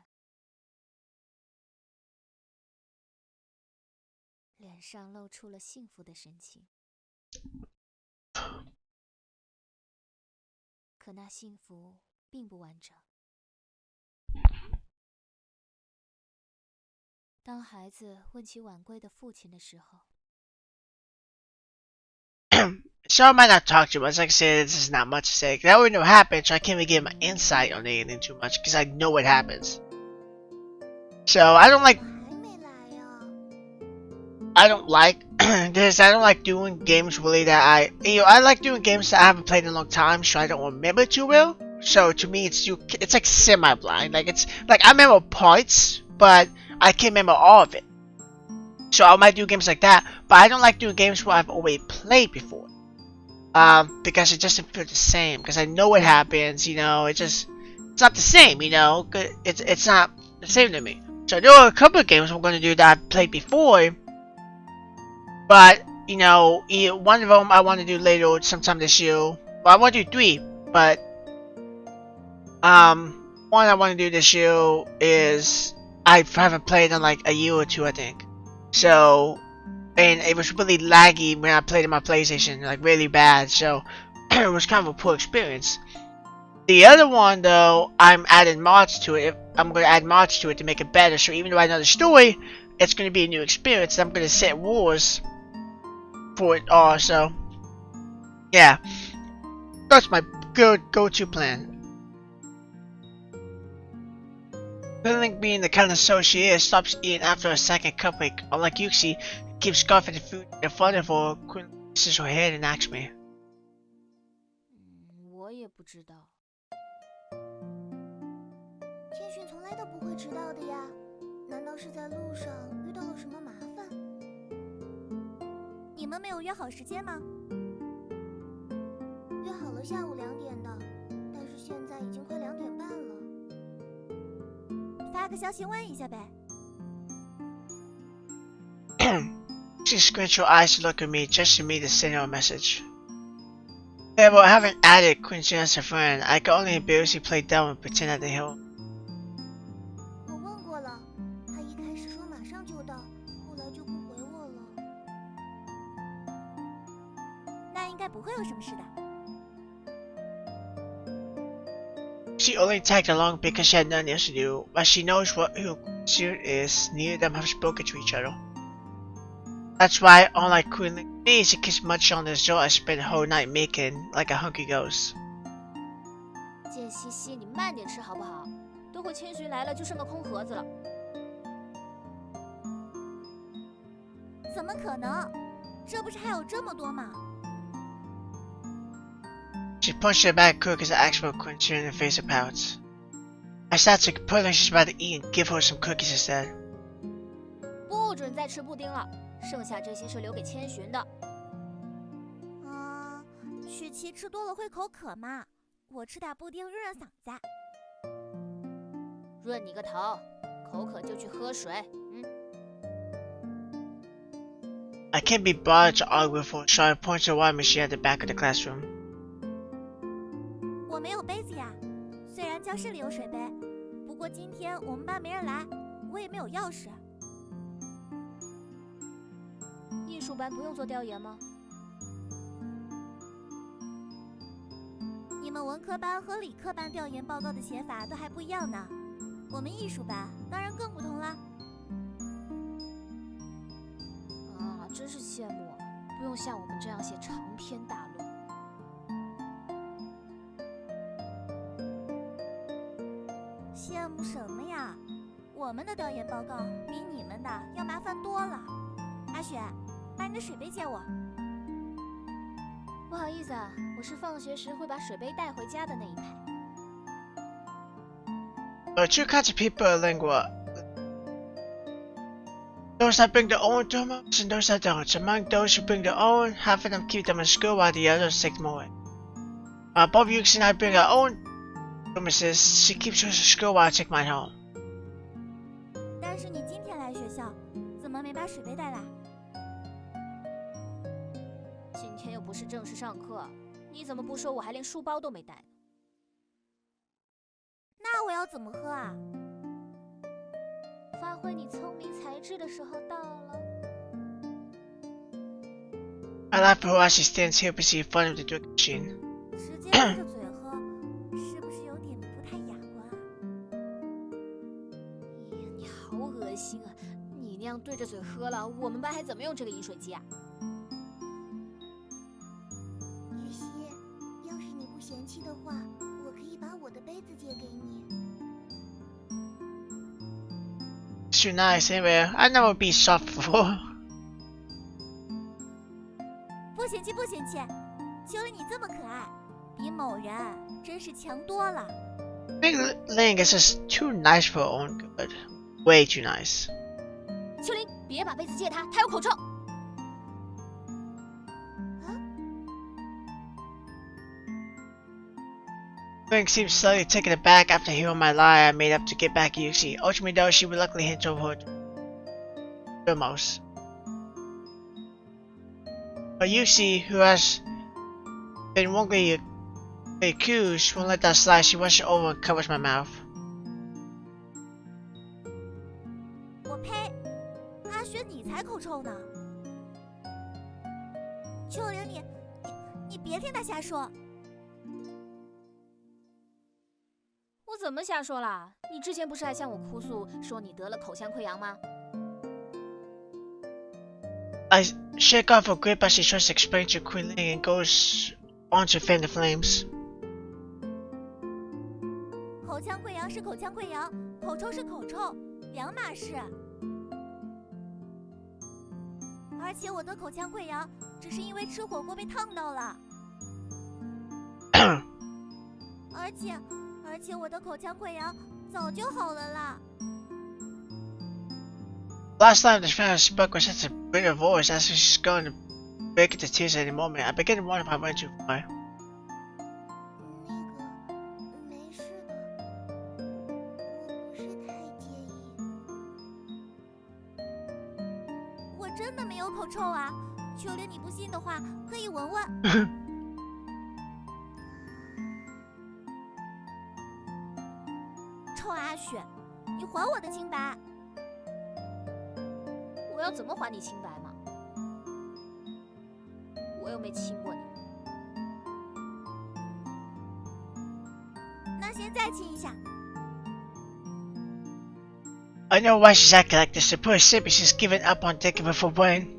脸上露出了幸福的神情。可那幸福并不完整。当孩子问起晚归的父亲的时候， So I might not talk too much. Like I said, this is not much to say. 'Cause I already know what happened, so I can't really give my insight on anything too much because I know what happens. So I don't like 还没来呀？ I don't like this. I don't like doing games really that I like doing games that I haven't played in a long time, so I don't remember too well. So to me, it's like semi-blind. Like it's like I remember parts, but I can't remember all of it. So I might do games like that, but I don't like doing games where I've already played before. Because it doesn't feel the same. Because I know what happens, you know. It's not the same, you know. It's not the same to me. So there are a couple of games I'm going to do that I've played before, but you know, one of them I want to do later sometime this year. Well, I want to do 3, but one I want to do this year is I haven't played in like a year or 2, I think. So, and it was really laggy when I played on my PlayStation, like really bad. So it was kind of a poor experience. The other one though, I'm adding mods to it. I'm going to add mods to it to make it better. So even though I know the story, it's going to be a new experience. I'm going to set rules for it all. So yeah, that's my good go-to plan. Quinlan, being the kind of soul she is, stops eating after a second cupcake. Unlike Yuxi, who keeps scoffing the food in front of her, Quinlan raises her head and asks me. 我也不知道。天勋从来都不会迟到的呀，难道是在路上遇到了什么麻烦？你们没有约好时间吗？约好了下午2点的，但是现在已经快2点半了。发个消息问一下呗。She squints her eyes to look at me just for me to send her a message. However, I haven't added Quincy as a friend. I can only embarrassingly play dumb and pretend I didn't hear. 我问过了，他一开始说马上就到，后来就不回我了。那应该不会有什么事的。 She only tagged along because she had nothing else to do, but she knows who Quincy is. Neither of them have spoken to each other. That's why, unlike Quinlan and me, she keeps much on the dessert I spent the whole night making, like a hungry ghost. 贱兮兮，你慢点吃好不好？等会千寻来了就剩个空盒子了。么可能？这不是还有这么多吗？ She punched her bag quick as the actual quench her in the face of pouts. I started to put her she's about to eat and give her some cookies instead. 不准再吃布丁了，剩下这些是留给千寻的。许琪吃多了会口渴嘛，我吃点布丁润润嗓子。润你个头，口渴就去喝水。I can't be bothered to argue with her, so I pointed to a water machine at the back of the classroom. 我没有杯子呀，虽然教室里有水杯，不过今天我们班没人来，我也没有钥匙。艺术班不用做调研吗？你们文科班和理科班调研报告的写法都还不一样呢，我们艺术班当然更不同啦。啊，真是羡慕啊，不用像我们这样写长篇大论。羡慕什么呀？我们的调研报告比你们的要麻烦多了。阿雪，把你的水杯借我。不好意思啊，我是放学时会把水杯带回家的那一排。There are two kinds of people in lingua. Those that bring their own thermos and those that don't. Among those who bring their own, half of them keep them in school while the others take them away. Both Yuki and I bring our own thermoses. She keeps hers in school while I take mine home. 但是你今天来学校，怎么没把水杯带来？今天又不是正式上课，你怎么不说我还连书包都没带呢？那我要怎么喝啊？发挥你聪明才智的时候到了。I laugh at her as she stands here beside in front of the drink machine. 直接对着嘴喝，是不是有点不太雅观啊？你好恶心啊！你那样对着嘴喝了，我们班还怎么用这个饮水机啊？于西，要是你不嫌弃的话，我可以把我的杯子借给你。It's too nice anyway. I never be soft before. 不嫌弃不嫌弃，就你这么可爱，比某人真是强多了。Big Ling is just too nice for her own good. Way too nice. 秋林，别把杯子借他，他有口臭。Ling seemed slightly taken aback after hearing my lie I made up to get back at Yuxi. Ultimately though, she reluctantly hinted over her thermos. But Yuxi, who has been wrongly accused, won't let that slide. She rushes over and covers my mouth. 我呸！阿雪你才口臭呢！秋玲，你别听他瞎说。我怎么瞎说啦？你之前不是还向我哭诉说你得了口腔溃疡吗？ I shake off her grip as she tries to explain to Queen Ling and goes on to fan the flames. 口腔溃疡是口腔溃疡，口臭是口臭，两码事。而且我的口腔溃疡只是因为吃火锅被烫到了。而且我的口腔溃疡早就好了啦。Last time the fan spoke with such a bitter voice as if she's going to break into tears at any moment. I began to wonder if I went too far. 没事的，我不是太介意。我真的没有口臭啊！秋玲，你不信的话可以闻闻。臭阿雪，你还我的清白！我要怎么还你清白嘛？我又没亲过你。那先再亲一下。I know why she's acting like this. The poor sip she's given up on taking her for brain.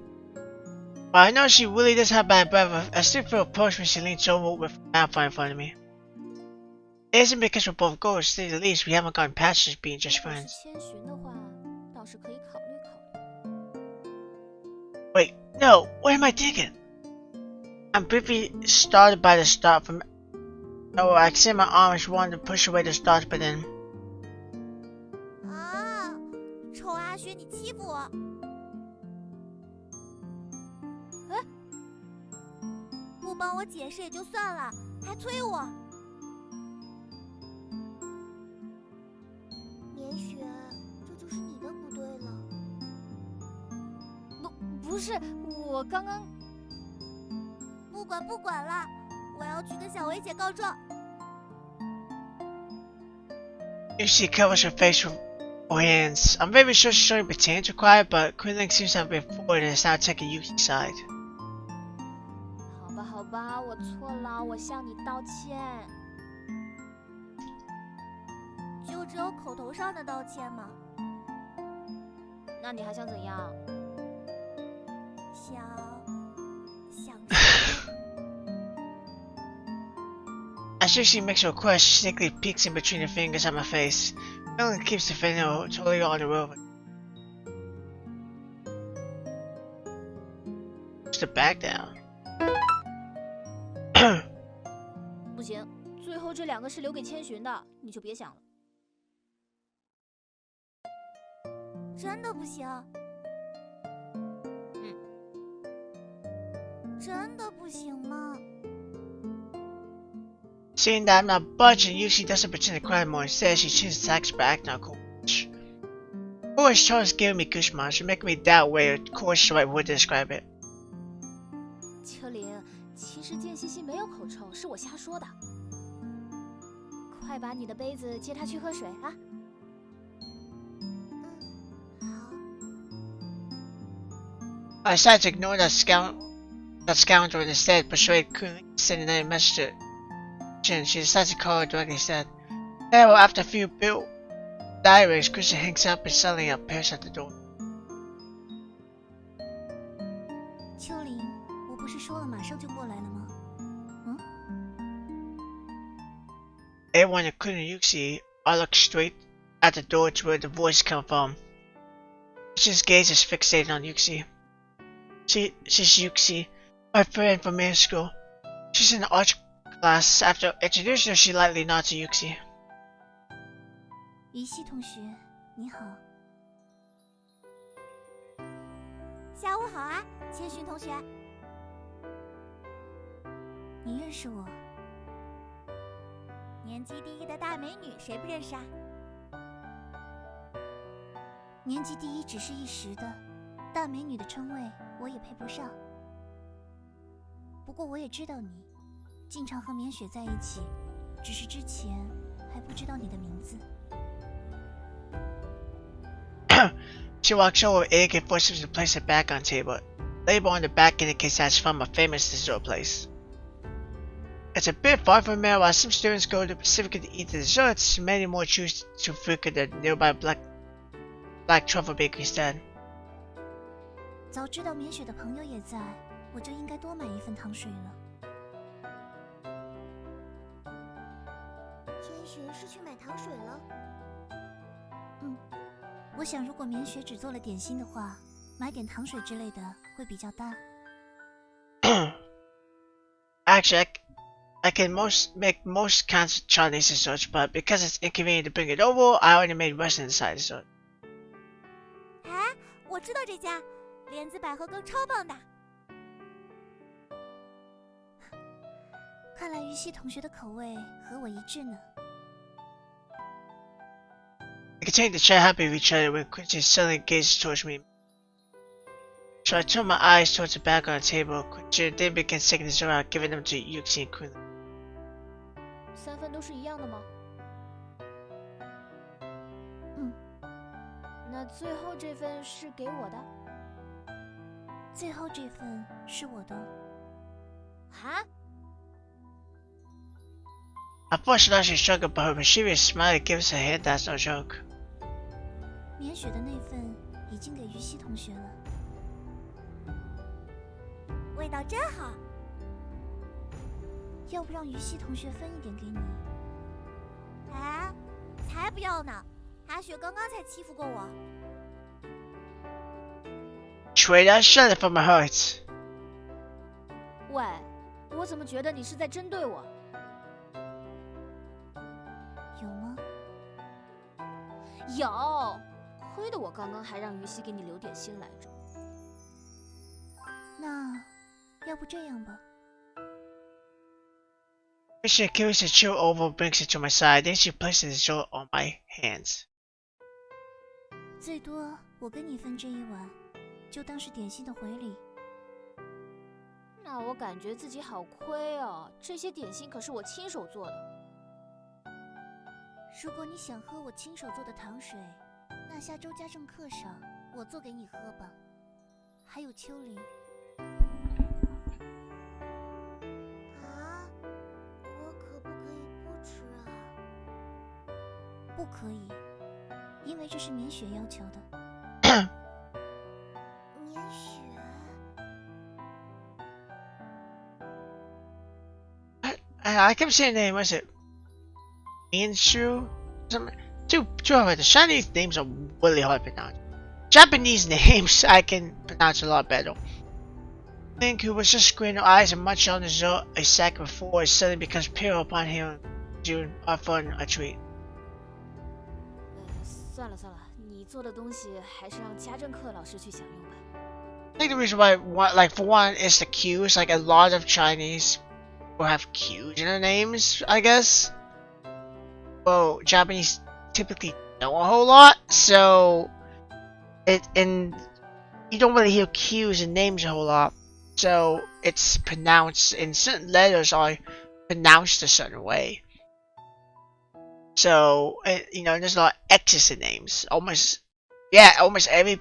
But I know she really does have bad breath. I still feel approached when she leans over with a mouth in front of me. It isn't because we're both ghosts, to say the least. We haven't gotten past just being just 如果是 friends. 千寻的话，倒是可以考虑考虑。Wait, no, what am I thinking? I'm briefly startled by the start from. Oh, I extend my arms, wanting to push away the start, but then. 啊，臭阿雪，你欺负我！哎，不帮我解释也就算了，还催我。绵雪，这就是你的不对了。不是，我刚刚。不管了，我要去跟小薇姐告状。Yuki covers her face with her hands. I'm very sure she's showing pretend to cry, but Quinlan seems to have been forward and is now taking Yuki's side. 好吧，我错了，我向你道歉。就只有口头上的道歉吗？那你还想怎样？想。As Yuki makes a request, she sneakily peeks in between her fingers at my face. Quinlan keeps defending her, totally on the road. Push the bag down. 不行，最后这2个是留给千寻的，你就别想了。真的不行？真的不行吗？ Seeing that I'm not budging, Yuki doesn't pretend to cry more. Instead, she changes tacks by acting on cool. Of course, Charles giving me goosebumps, making me doubt where course is the right word to describe it. 秋玲，其实见西西没有口臭，是我瞎说的。快把你的杯子接他去喝水啊！好。 I decided to ignore that scoundrel and instead persuade Quinlan to send another message to She decides to call her directly instead. However, after a few diaries, Christian hangs up and suddenly appears at the door. 秋玲，我不是说了马上就过来了吗？ Everyone, including Yuki, all look straight at the door to where the voice comes from. Christian's gaze is fixated on Yuki. She's Yuki, my friend from middle school. She's in the art class. After introducing her, she lightly nods to Yuki. 于西同学，你好。下午好啊，千寻同学。你认识我？年级第1的大美女，谁不认识啊？年级第1只是一时的，大美女的称谓我也配不上。不过我也知道你，经常和绵雪在一起，只是之前还不知道你的名字。She walks over with Egg and forces him to place it back on the table. Label on the back indicates that it's from a famous dessert place. It's a bit far from here. While some students go to Pacifica to eat the desserts, many more choose to frequent the nearby Black Truffle Bakery instead. 早知道绵雪的朋友也在，我就应该多买一份糖水了。千寻是去买糖水了？我想如果绵雪只做了点心的话，买点糖水之类的会比较搭。Actually, I can make most kinds of Chinese desserts, but because it's inconvenient to bring it over, I only made Western side dessert. 哎，我知道这家，莲子百合羹超棒的。看来于西同学的口味和我一致呢。I continue to chat happy with each other when Quincy suddenly gazes towards me. So I turn my eyes towards the bag on the table. Quincy then begins taking these around, giving them to Yuki and Quinlan. 3份都是一样的吗？那最后这份是给我的？最后这份是我的。哈？ At first, I she's joking, but her mischievous smile gives her hint that's no joke. 绵雪的那份已经给于西同学了，味道真好。要不让于西同学分一点给你？哎，才不要呢！阿雪刚刚才欺负过我。She traitor. I shot it from my heart. 喂，我怎么觉得你是在针对我？有吗？有，亏得我刚刚还让于西给你留点心来着。那要不这样吧。She carries the chill over, brings it to my side, then she places the chill on my hands. 最多我跟你分这一碗，就当是点心的回礼。那我感觉自己好亏哦，这些点心可是我亲手做的。如果你想喝我亲手做的糖水，那下周家政课上我做给你喝吧。还有秋玲。啊，我可不可以不吃啊？不可以，因为这是免雪要求的。免雪。I kept saying the name. Was it Minshu? Two of the Chinese names are really hard to pronounce. Japanese names I can pronounce a lot better. Link, who was just squinting her eyes and much on dessert a second before, suddenly becomes pale upon hearing June offering a treat. 算了算了，你做的东西还是让家政课老师去享用吧。I think the reason why, like, for one, is the Q's. Like, a lot of Chinese will have Q's in their names, I guess. Well, Japanese typically know a whole lot, so and you don't really hear Q's in names a whole lot. So it's pronounced, and certain letters are pronounced a certain way. So, there's a lot of X's in names. Almost every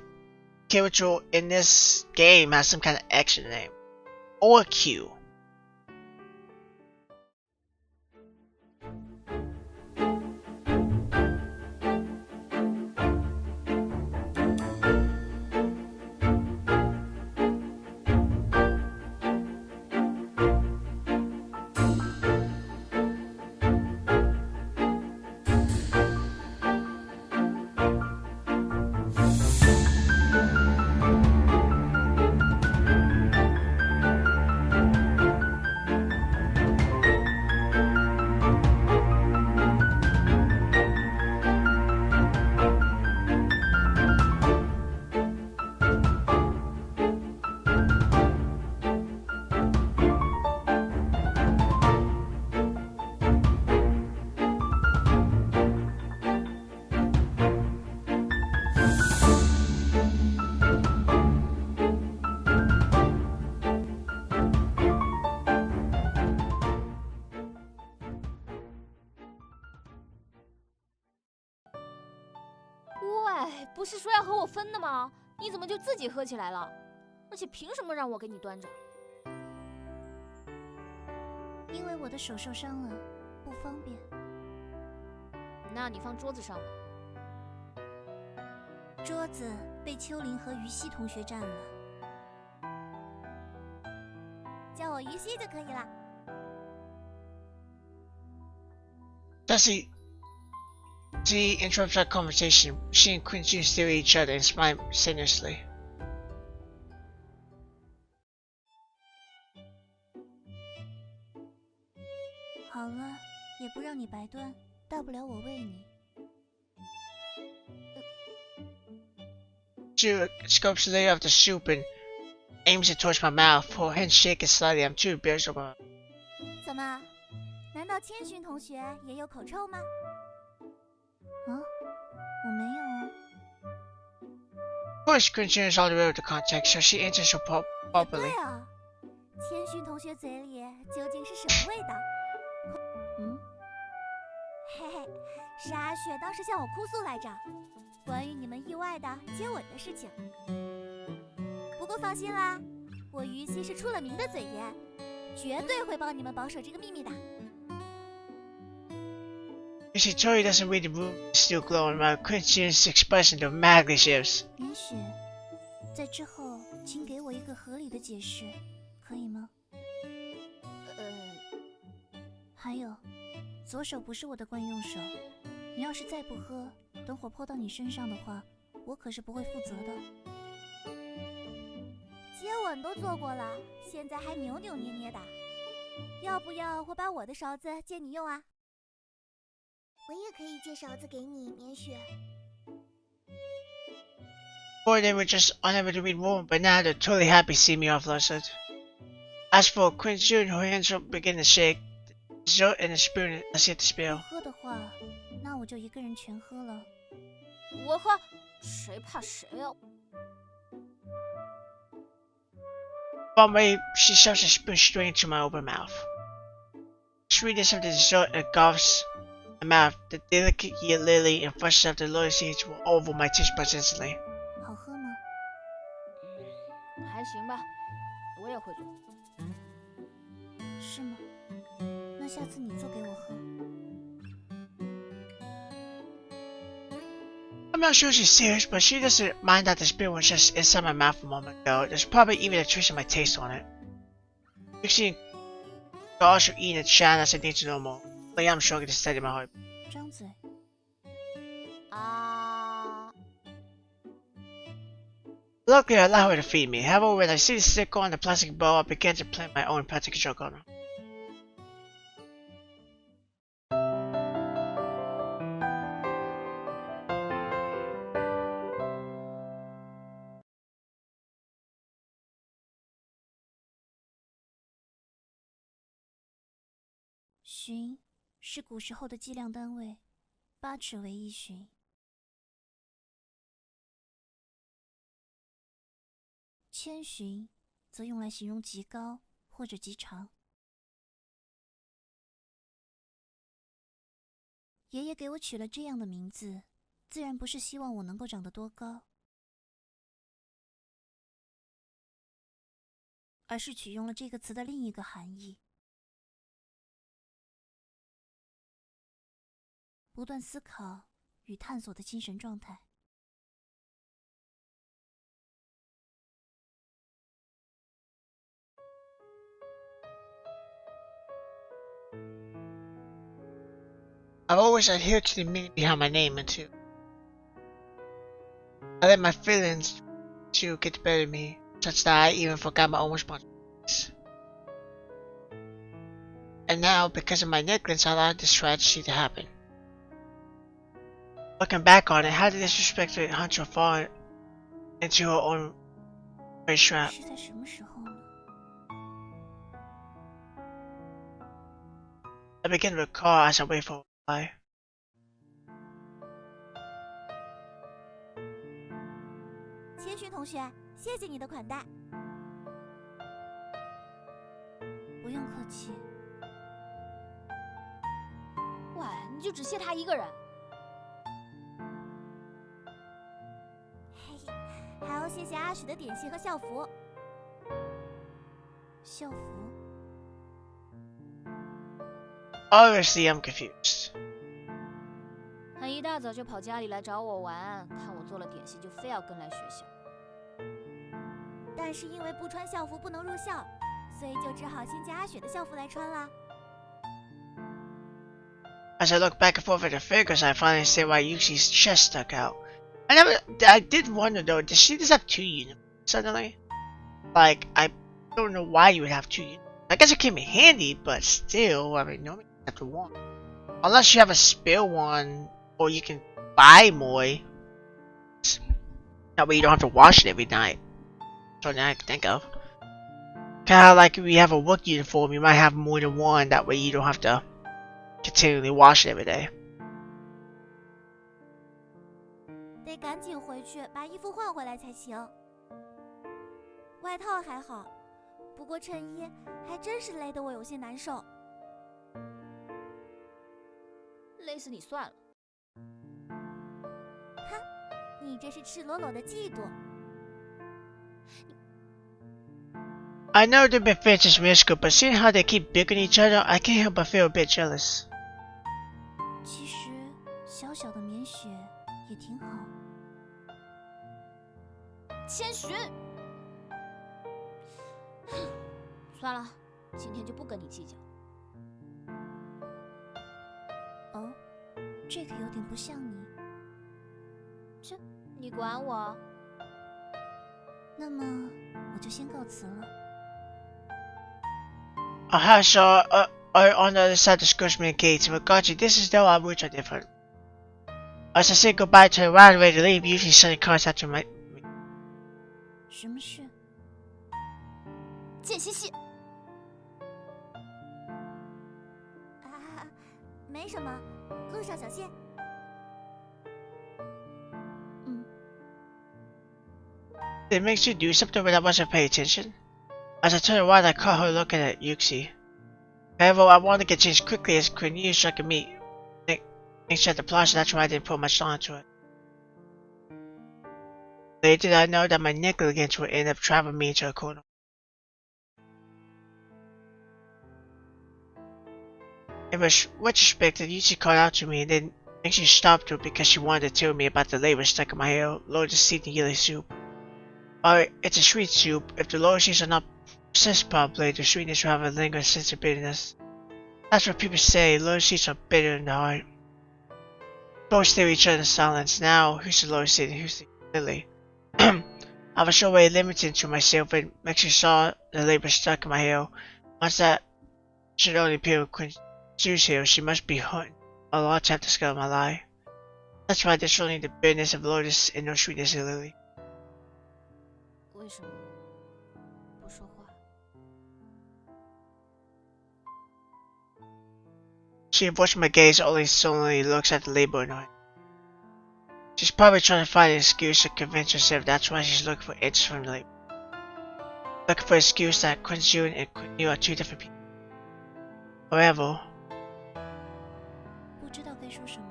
character in this game has some kind of X in the name. Or Q.喂，不是说要和我分的吗？你怎么就自己喝起来了？而且凭什么让我给你端着？因为我的手受伤了，不方便。那你放桌子上吧。桌子被秋玲和于西同学占了。叫我于西就可以了。Jessie interrupts our conversation. She and Quincy stare at each other and smile sinisterly. 好了，也不让你白端，大不了我喂你。She scopes the layer of the soup and aims it towards my mouth. Her hand shakes slightly. I'm too embarrassed to go. 怎么？难道千寻同学也有口臭吗？啊，我没有啊。Of course, Quincy is all aware of the context, so she answers so properly. 对啊，千寻同学嘴里究竟是什么味道？嘿嘿，是阿雪当时向我哭诉来着，关于你们意外的接吻的事情。不过放心啦，我于西是出了名的嘴严，绝对会帮你们保守这个秘密的。You see, Tori doesn't read the room, still glowing, while Quincy's expression dramatically shifts. 明雪，在之后请给我一个合理的解释，可以吗？还有，左手不是我的惯用手，你要是再不喝，等会泼到你身上的话，我可是不会负责的。接吻都做过了，现在还扭扭捏捏的。要不要我把我的勺子借你用啊？我也可以借勺子给你，棉雪。 Before they were just unable to read warm, but now they're totally happy seeing me off said. As for Queen June, her hands begin to shake. The dessert and the spoon has yet to 不 spill. 喝的话，那我就一个人全喝了。我喝，谁怕谁啊？ One way, she shoves the spoon straight into my open mouth. The sweetness of the dessert engulfs my mouth. The delicate yet lily and freshness of the lotus seeds were over my taste buds instantly. 好喝吗？还行吧，我也会做。是吗？那下次你做给我喝。 I'm not sure she's serious, but she doesn't mind that the spoon was just inside my mouth a moment ago. There's probably even a trace of my taste on it. Mixing gosh of eating and chatting as I need to know more. Like I'm struggling to steady my heart. 张嘴。啊， Luckily, I allow her to feed me. However, when I see the sticker on the plastic bowl, I begin to plant my own practical joke on her. “寻”是古时候的计量单位，8尺为1寻。千寻则用来形容极高或者极长。爷爷给我取了这样的名字，自然不是希望我能够长得多高，而是取用了这个词的另一个含义。不断思考与探索的精神状态。I've always adhered to the meaning behind my name until I let my feelings to get the better of me, such that I even forgot my own responsibilities. And now, because of my negligence, I allowed this tragedy to happen. Looking back on it, how did this disrespected hunter fall into her own very trap? 是在什么时候呢？ I begin to recall as I wait for a reply. 千寻同学，谢谢你的款待。不用客气。喂，你就只谢他一个人？嘿嘿，还要谢谢阿许的点心和校服。校服？ Obviously, I'm confused. 他一大早就跑家里来找我玩，看我做了点心，就非要跟来学校。但是因为不穿校服不能入校，所以就只好先借阿雪的校服来穿啦。 As I look back and forth at the figures, I finally see why Yuki's chest stuck out. I did wonder though, does she just have 2 uniforms suddenly? Like, I don't know why you would have 2 uniforms. I guess it came in handy, but still, I mean, normally you have to one. Unless you have a spare one, or you can buy more. That way you don't have to wash it every night. That's all I can think of. Kinda like if you have a work uniform, you might have more than one, that way you don't have to continually wash it every day. 得赶紧回去把衣服换回来才行。外套还好，不过衬衣还真是勒得我有些难受。勒死你算了。哼，你这是赤裸裸的嫉妒。 I know they've been friends since middle school, but seeing how they keep bickering each other, I can't help but feel a bit jealous. 其实小小的棉雪也挺好。千寻，算了，今天就不跟你计较。哦，这个有点不像你。切，你管我？那么我就先告辞了。So are on the other side of the Scotsman gates. But got you. This is though our roots are different. As I say goodbye to her, right ready to leave, usually suddenly comes after my. 什么事？间隙戏。没什么，路上小心。It makes you do something when I wasn't paying attention. As I turned around, I caught her looking at Yuxi. However, I wanted to get changed quickly as Quinn knew so I could meet things at the plaza. That's why I didn't put much thought into it. Later did I know that my negligence would end up trapping me into a corner. In retrospect, Yuxi called out to me and then she stopped her because she wanted to tell me about the labor stuck in my hair, loaded seed and yellow soup. Alright, it's a sweet soup. If the lower seeds are not processed properly, the sweetness will have a lingering sense of bitterness. That's what people say, lower seeds are bitter in the heart. Both stare at each other in silence. Now, who's the lower seed and who's the lily? I was already limited to myself and actually saw the labor stuck in my hair. Once that should only appear with Quincy's hair, she must be hunting a lot to have to scale my lie. That's why there's only the bitterness of lotus and no sweetness of lily. 为什么不说话？ She avoids my gaze, only solely looks at the label annoyed. She's probably trying to find an excuse to convince herself that's why she's looking for answers from the label. Looking for an excuse that Quincy and Quinn are two different people. However, 不知道该说什么。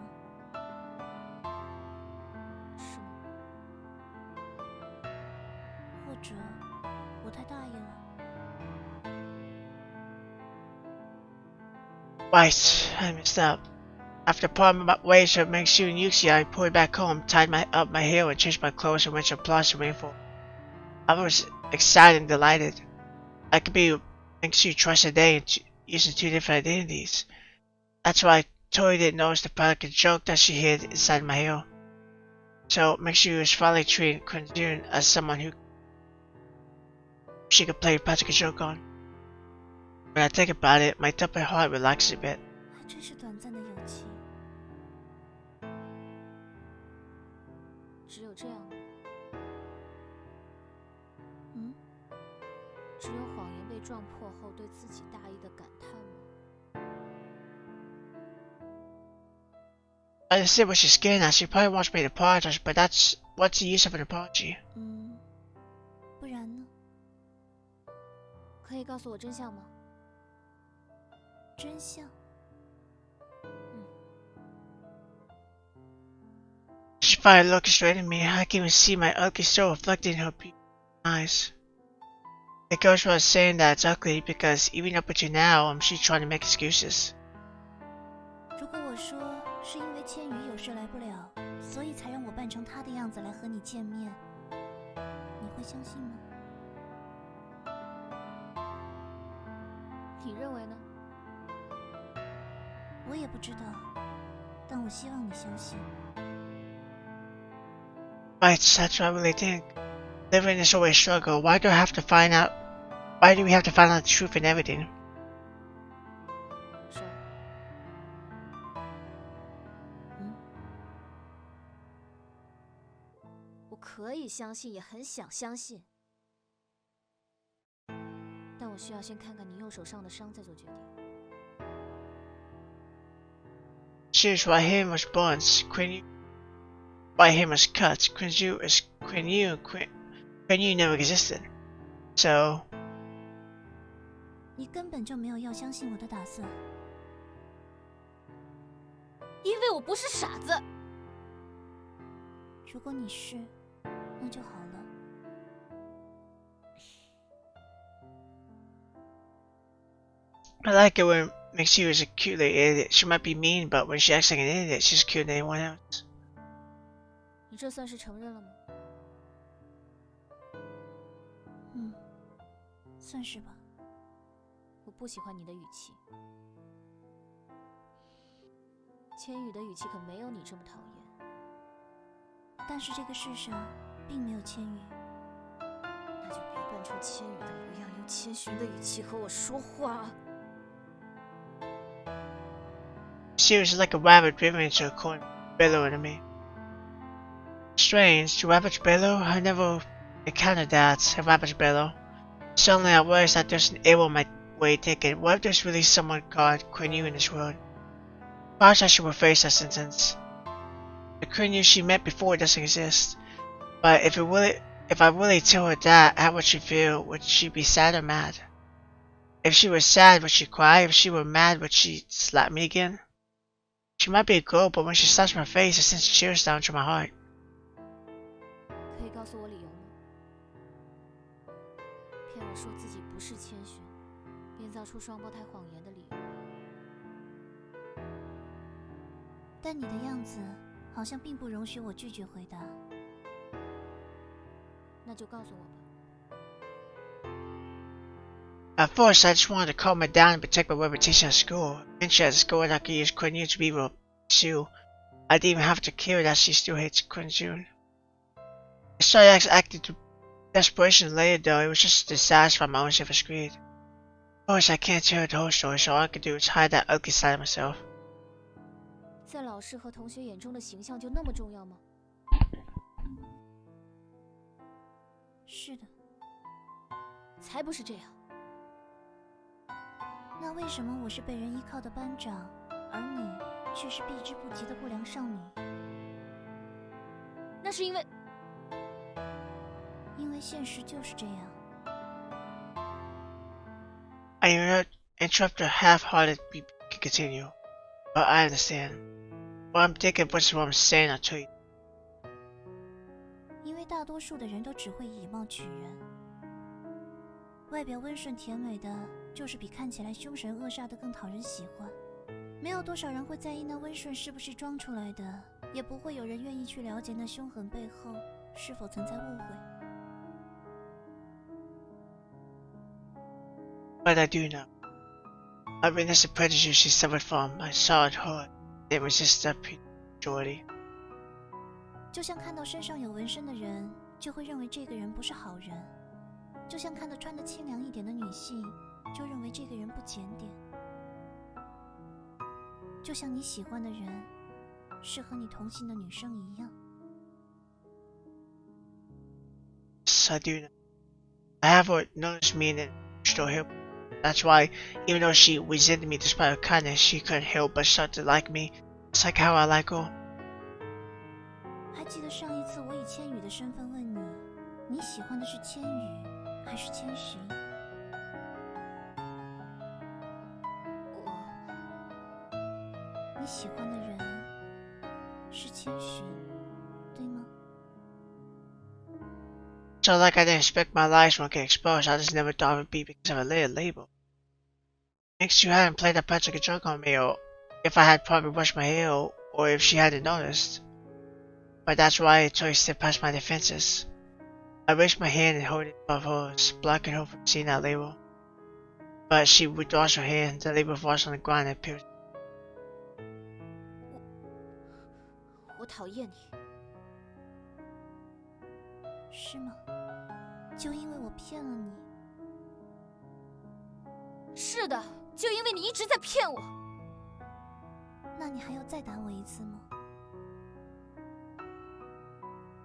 是吗？或者我太大意了。 right, I messed up. After parting my ways with Mengsu and Yuxi, I pulled back home, tied up my hair, and changed my clothes and went to a plaza rainfall. I was excited and delighted. I could be Mengsu twice a day and using two different identities. That's why I totally didn't notice the practical joke that she hid inside my hair. So Mengsu was finally treating Quinjun as someone who she could play a practical joke on. When I think about it, my top heart relaxes a bit. 还真是短暂的友情。只有这样吗？只有谎言被撞破后对自己大意的感叹吗？ I said what she's getting at. She probably wants me to apologize, but what's the use of an apology? 不然呢？可以告诉我真相吗？真相？ She finally looked straight at me. I can even see my ugly soul reflected in her beautiful eyes. It goes without saying that it's ugly because even up until now, she's trying to make excuses. 如果我说是因为千羽有事来不了，所以才让我扮成他的样子来和你见面，你会相信吗？你认为呢？我也不知道，但我希望你相信。 Right, that's what I really think. Living is always a struggle. Why do we have to find out the truth in everything? 是。我可以相信，也很想相信，但我需要先看看你右手上的伤，再做决定。 Choose why him was burns, why him was cuts, Quinyu is Quinyu, Quinyu never existed. So 你根本就没有要相信我的打算。因为我不是傻子。如果你是，那就好了。 I like it when Mixu is a cute little idiot. She might be mean, but when she acts like an idiot, she's cute than anyone else. 你这算是承认了吗？算是吧。我不喜欢你的语气。千羽的语气可没有你这么讨厌。但是这个世上并没有千羽。扮成千羽的模样，用谦逊的语气和我说话。She was like a rabbit driven into a corner, bellowing at me. Strange, a rabbit bellow? I never encountered that, a rabbit bellow. Suddenly I realized that there's an error in my way of thinking. What if there's really someone called Quinn in this world? Perhaps I should rephrase that sentence. The Quinn she met before doesn't exist. But if I really tell her that, how would she feel? Would she be sad or mad? If she was sad, would she cry? If she were mad, would she slap me again? She might be a girl, but when she slaps my face, it sends chills down to my heart. 可以告诉我理由吗？骗我说自己不是千寻，编造出双胞胎谎言的理由。但你的样子好像并不容许我拒绝回答。那就告诉我吧。At first, I just wanted to calm her down and protect my reputation at school. Then she had discovered I could use Quinn to be real too. I didn't even have to care that she still hates Quinn June. I started acting to desperation later though, it was just to satisfy my own selfish greed. Of course, I can't tell her the whole story, so all I could do is hide that ugly side of myself. 在老师和同学眼中的形象就那么重要吗？是的。才不是这样。那为什么我是被人依靠的班长，而你却是避之不及的不良少女？那是因为现实就是这样。I interrupt her half-hearted to continue, but I understand. What I'm thinking versus what I'm saying, I'll tell you. 因为大多数的人都只会以貌取人，外表温顺甜美的，就是比看起来凶神恶煞的更讨人喜欢。没有多少人会在意那温顺是不是装出来的，也不会有人愿意去了解那凶狠背后是否存在误会。But I do know. I witnessed the prejudice she suffered from. I saw it hurt. They resist that purity. 就像看到身上有纹身的人，就会认为这个人不是好人；就像看到穿得清凉一点的女性，就认为这个人不检点；就像你喜欢的人是和你同性的女生一样。Yes, I do know. I have what noticed me and still help. That's why, even though she resented me despite her kindness, she couldn't help but start to like me. It's like how I like her. 还记得上一次我以千羽的身份问你，你喜欢的是千羽还是千寻？你喜欢的人是千寻，对吗？ So like I didn't expect my lies won't get exposed, I just never thought it would be because of a little label. Thanks you hadn't played that practical joke on me, or if I had probably brushed my hair, or if she hadn't noticed. But that's why I totally stepped past my defenses. I raised my hand and held it above hers, blocking her from seeing that label. But she withdraws her hand, the label falls on the ground and appears. 我讨厌你。是吗？就因为我骗了你？是的，就因为你一直在骗我。那你还要再打我一次吗？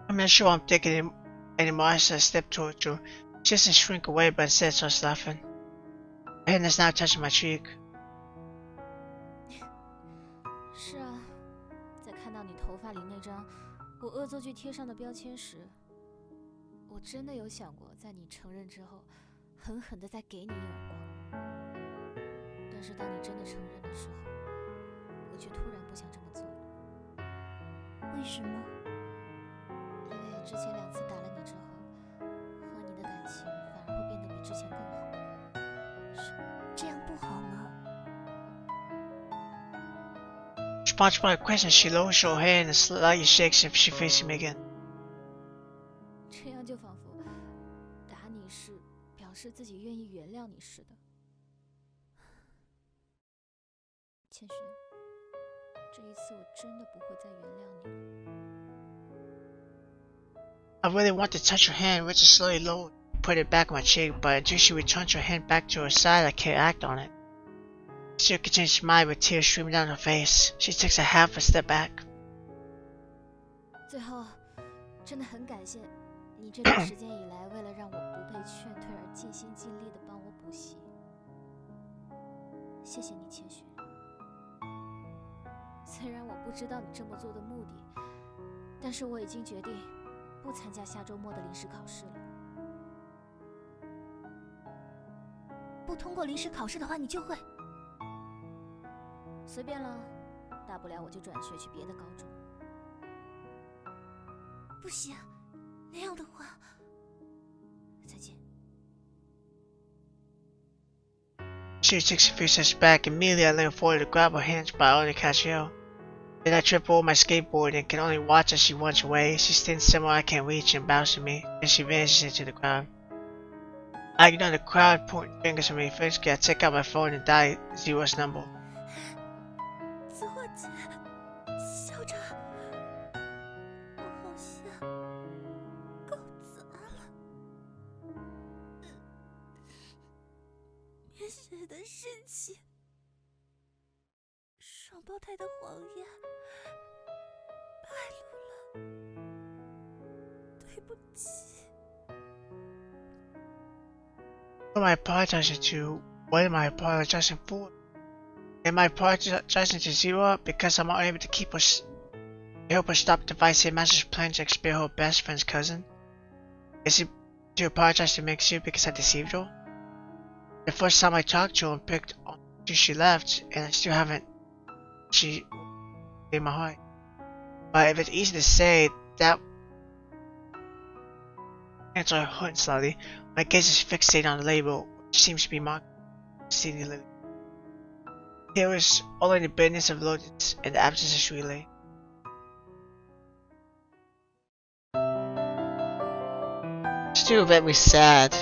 I'm not sure I'm thinking anymore as I step towards her. She doesn't shrink away, but instead starts laughing. Her hand is now touching my cheek. 是啊，在看到你头发里那张我恶作剧贴上的标签时，我真的有想过，在你承认之后，狠狠地再给你一耳光。但是当你真的承认的时候，我却突然不想这么做了。为什么？因为之前2次打了你之后，和你的感情反而会变得比之前更好。是这样不好吗？ Responsive by a question, she lowers her hand and slightly shakes if she faces me again. 这样就仿佛打你是表示自己愿意原谅你似的。千寻，这一次我真的不会再原谅你了。 I really want to touch her hand, which is slowly lowered. put it back on my cheek, but until she returns her hand back to her side, I can't act on it. She still continues to smile with tears streaming down her face. She takes a half a step back. 最后，真的很感谢你这段时间以来，为了让我不被劝退而尽心尽力的帮我补习。谢谢你，千寻。虽然我不知道你这么做的目的，但是我已经决定不参加下周末的临时考试了。不通过临时考试的话，你就会……随便了，大不了我就转学去别的高中。不行，那样的话，再见。She takes a few steps back. Immediately, I lean forward to grab her hands, but I only catch hell. Then I trip over my skateboard and can only watch as she runs away. She stands somewhere I can't reach and bows to me, and she vanishes into the crowd. I ignore the crowd, pointing fingers at me. Firstly, I take out my phone and dial Zero's number. 子画姐，校长，我好像搞砸了面试的事情，双胞胎的谎言败露了，对不起。What am I apologizing to? What am I apologizing for? Am I apologizing to Zero because I'm unable to help her stop the Vice Headmaster's plan to expel her best friend's cousin? Is it to apologize to Mixu because I deceived her? The first time I talked to her and picked on her, she left, and I still haven't. She in my heart. But if it's easy to say that, answer her hurt slightly. My gaze is fixated on the label, which seems to be marked exceedingly. Here is only the bitterness of loneliness and the absence of relay. Still very sad.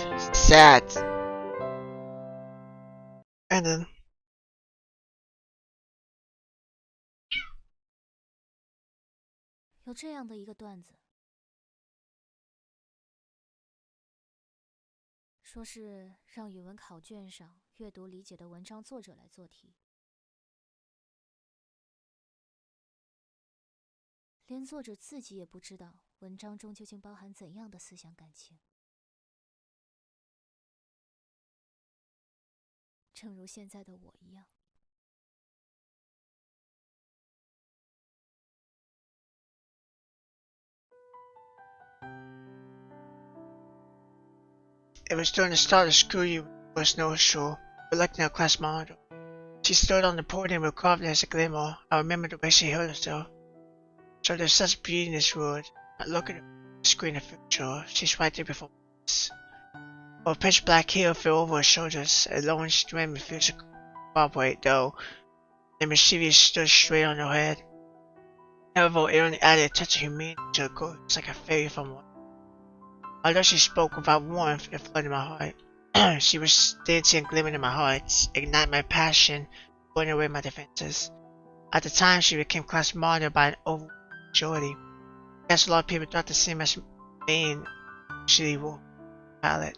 And then有这样的一个段子，说是让语文考卷上阅读理解的文章作者来做题，连作者自己也不知道文章中究竟包含怎样的思想感情。正如现在的我一样。It was during the start of the school year when there was no show, electing a class monitor. She stood on the podium with confidence and glamour. I remember the way she held herself. So there's such beauty in this world. I look at her screen of future. She's right there before us. Her pitch black hair fell over her shoulders. A lone strand refused to cooperate, though. The mischievous stood straight on her head. However, it only added a touch of humanity to her gorgeous like a fairy from one. Although she spoke without warmth, it flooded my heart. She was dancing and glimmering in my heart, igniting my passion, burning away my defenses. At the time, she became class monitor by an overwhelming majority. I guess a lot of people thought the same as Maine actually wore palette.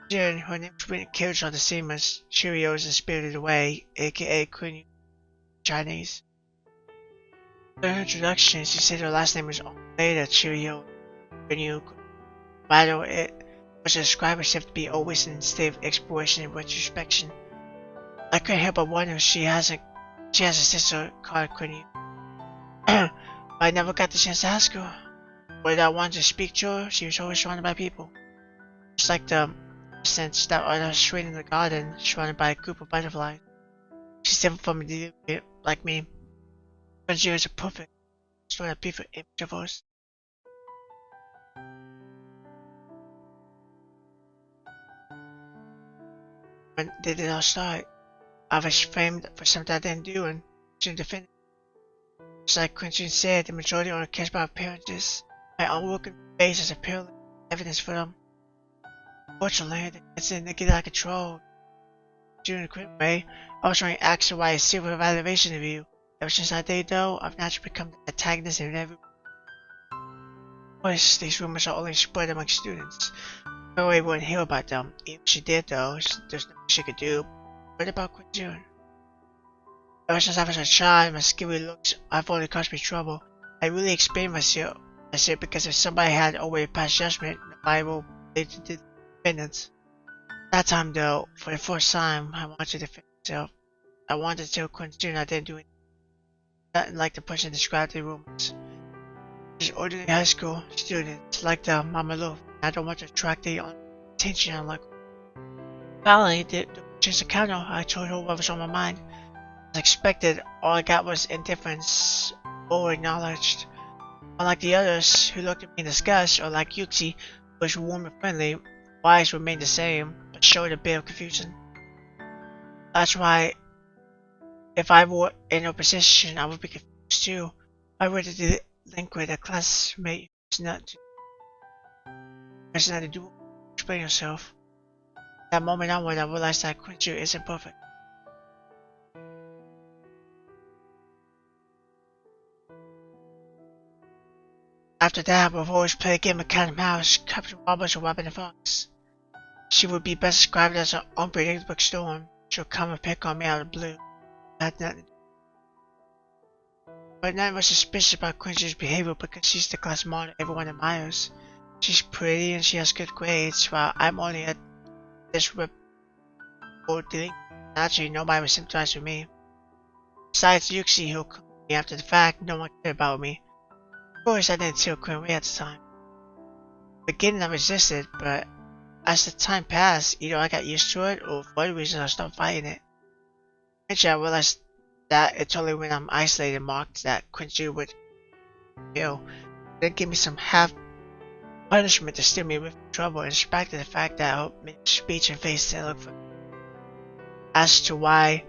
June, her name was written character on the same as Cheerios and Spirited Away, aka Queen Chinese. During her introduction, she said her last name was later Cheerio. Rather, it was to describe herself to be always in a state of exploration and retrospection. I couldn't help but wonder if she has a sister called Quinn. But I never got the chance to ask her. Whether I wanted to speak to her, she was always surrounded by people. Just like the sense that I was straight in the garden, surrounded by a group of butterflies. She's different from me, like me. But she was a perfect, sort of beautiful image of us. When they did not start, I was framed for something I didn't do and soon defended. Just like Quentin said, the majority only cares about appearances. My unworking face is apparently evidence for them. Fortunately, it's in the get out of control. During the quick way, I was trying to ask why a silver evaluation of you. Ever since that day, though, I've naturally become the antagonist in every. Of course, these rumors are only spread among students. Chloe wouldn't hear about them. Even if she did though, there's nothing she could do. What about Quinjun? Ever since I was a child, my scary looks have only caused me trouble. I really explained myself. I said because if somebody had already passed judgment, the Bible they did defendants. That time though, for the first time, I wanted to defend myself. I wanted to tell Quinjun I didn't do nothing like the person described in the rumors. Just ordinary high school students like the Mama Love. I don't want to attract their attention. I'm like, finally, the just a counter. I told her what was on my mind. As expected, all I got was indifference or acknowledged. Unlike the others who looked at me in disgust, or like Yuxi, who was warm and friendly, my eyes remained the same, but showed a bit of confusion. That's why, if I were in her position, I would be confused too. If I were to link with a classmate who's not to do explain yourself. That moment onward, I realized that Quincy isn't perfect. After that, we've always played a game of cat and mouse, capture robbers, or robbing the fox. She would be best described as an unpredictable storm. She'll come and pick on me out of the blue. Had nothing. But none was suspicious about Quincy's behavior because she's the class model everyone admires. She's pretty and she has good grades, while I'm only at this rep or dealing. Naturally, nobody was sympathized with me. Besides Yuxi, who called me after the fact, no one cared about me. Of course, I didn't tell Quinn Ray at the time. Beginning, I resisted, but as the time passed, either I got used to it, or for other reasons, I stopped fighting it. Eventually, I realized that it's only when I'm isolated and marked that Quincy would then give me some half punishment to steer me away from trouble, in spite of the fact that I hope my speech and face didn't look for. As to why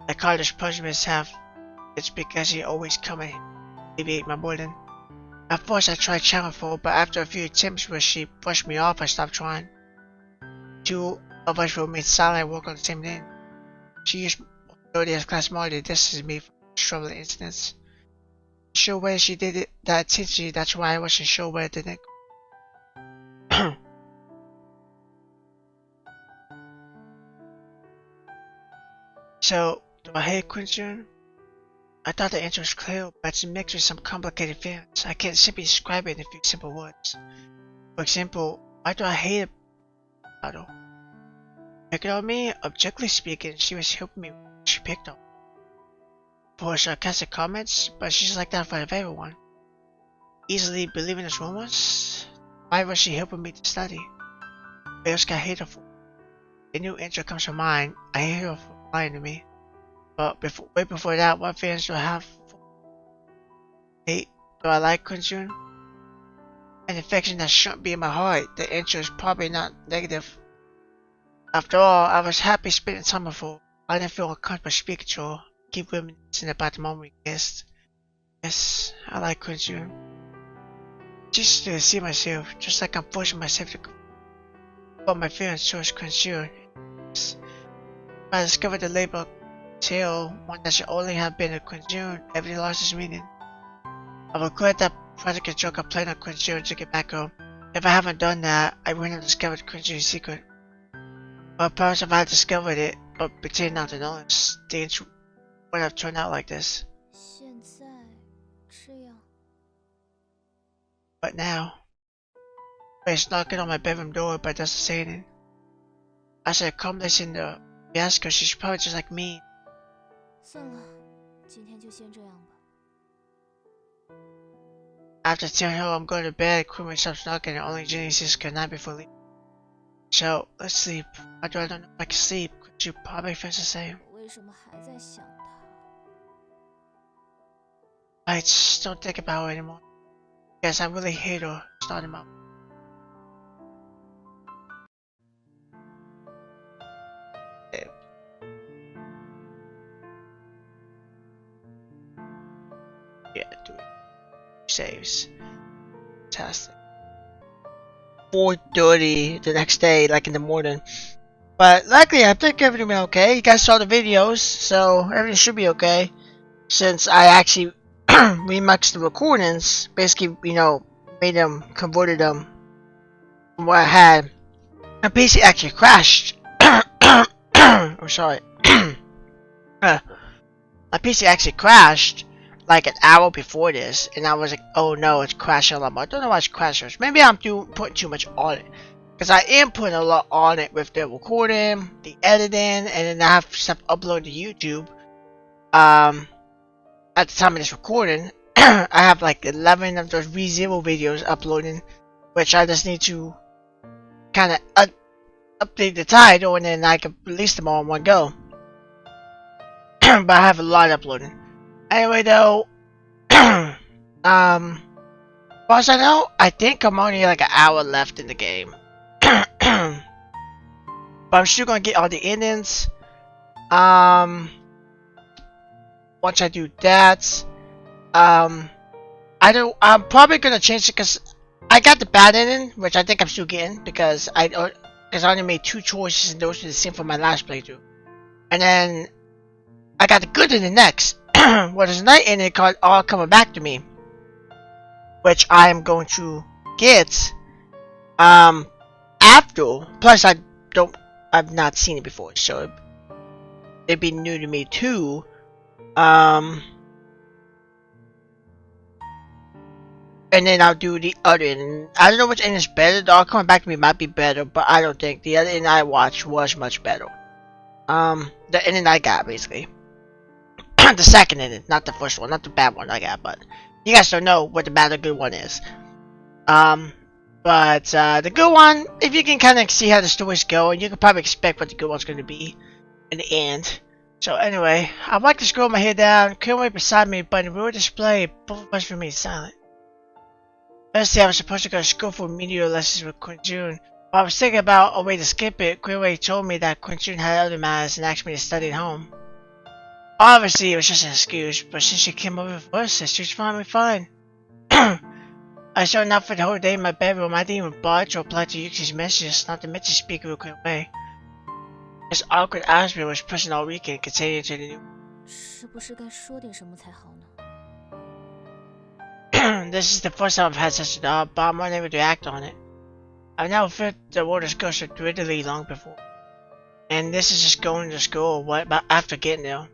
I call this punishments half, it's because he always come and alleviate my burden. At first I tried challenging for her, but after a few attempts where she brushed me off, I stopped trying. Two of us remained silent and worked on the same thing. She used authority as class monitor to distance me from troubling incidents. Sure whether she did it that intentionally, that's why I wasn't sure whether it didn't. So, do I hate Quincy? I thought the answer was clear, but it's mixed with some complicated feelings. I can't simply describe it in a few simple words. For example, why do I hate her? Pick it on me, objectively speaking, she was helping me when she picked on me. For her sarcastic comments, but she's like that in front of everyone. Easily believing his rumors? Why was she helping me to study? What else can I hate her for? A new answer comes to mind. I hate her for lying to me. But way before that, what feelings do I have for hate? Do I like Kunjun? An affection that shouldn't be in my heart. The answer is probably not negative. After all, I was happy spending time with her. I didn't feel uncomfortable speaking to her. Keep reminiscing about the moment we kissed. Yes, I like Kunjun. Just to see myself, just like I'm forcing myself to confront my feelings towards Kunjun. I discovered the label tale, one that should only have been a Kunjun, everything lost its meaning. I regret that practical joke I played on Kunjun to get back home. If I haven't done that, I wouldn't have discovered Kunjun's secret. Or perhaps if I had discovered it, but pretended not to notice, things wouldn't have turned out like this. 现在这样。 But now, Ray's knocking on my bedroom door but doesn't say anything. I said, come listen to Bianca, she's probably just like me. 算了，今天就先这样吧。 After telling her I'm going to bed, Quinn stops knocking and only Jenny says good night before leaving. So, let's sleep. I don't know if I can sleep, because you probably feels the same. 我为什么还在想他？ I just don't think about her anymore. Because I really hate her starting out. Yeah, do it. Saves. Fantastic. 4:30 the next day, like in the morning. But luckily, I think everything went okay. You guys saw the videos, so everything should be okay. Since I actually remixed the recordings, basically, you know, converted them what had my PC actually crashed. I'm sorry. My PC actually crashed like an hour before this, and I was like, oh no, it's crashing a lot more. I don't know why it's crashing. Maybe I'm putting too much on it. Because I am putting a lot on it with the recording, the editing, and then I have stuff uploaded to YouTube. At the time of this recording, I have like 11 of those ReZero videos uploading, which I just need to kind of update the title, and then I can release them all in one go. But I have a lot uploading. Anyway, though, as far as I know, I think I'm only like an hour left in the game. But I'm still gonna get all the endings. Once I do that, I'm probably gonna change it because I got the bad ending, which I think I'm still getting because I only made 2 choices and those were the same for my last playthrough. And then I got the good ending next. Well, there's a night ending called All Coming Back to Me, which I am going to get after. Plus, I've not seen it before, so it'd be new to me too. And then I'll do the other end. I don't know which end is better. The All Coming Back to Me might be better, but I don't think the other end I watched was much better. The ending I got, basically. The second ending, not the first one, not the bad one I got, but you guys don't know what the bad or good one is. But the good one, if you can kind of see how the story's going, you can probably expect what the good one's going to be in the end. So anyway, I'd like to scroll my head down, couldn't wait beside me, but in the real display, both of us remained silent. Let's see, I was supposed to go to school for remedial lessons with Quinjun. While I was thinking about a way to skip it, Quinwei told me that Quinjun had other matters and asked me to study at home. Obviously, it was just an excuse, but since she came over first, she was fine with fine. I showed up for the whole day in my bedroom. I didn't even budge or reply to Yuki's messages, not to mention speak real quick way. This awkward atmosphere was present all weekend, continuing to the new. 是不是该说点什么才好呢？ This is the first time I've had such a thought, but I'm unable to act on it. I've never felt the waters go so dwindly long before. And this is just going to school after getting there.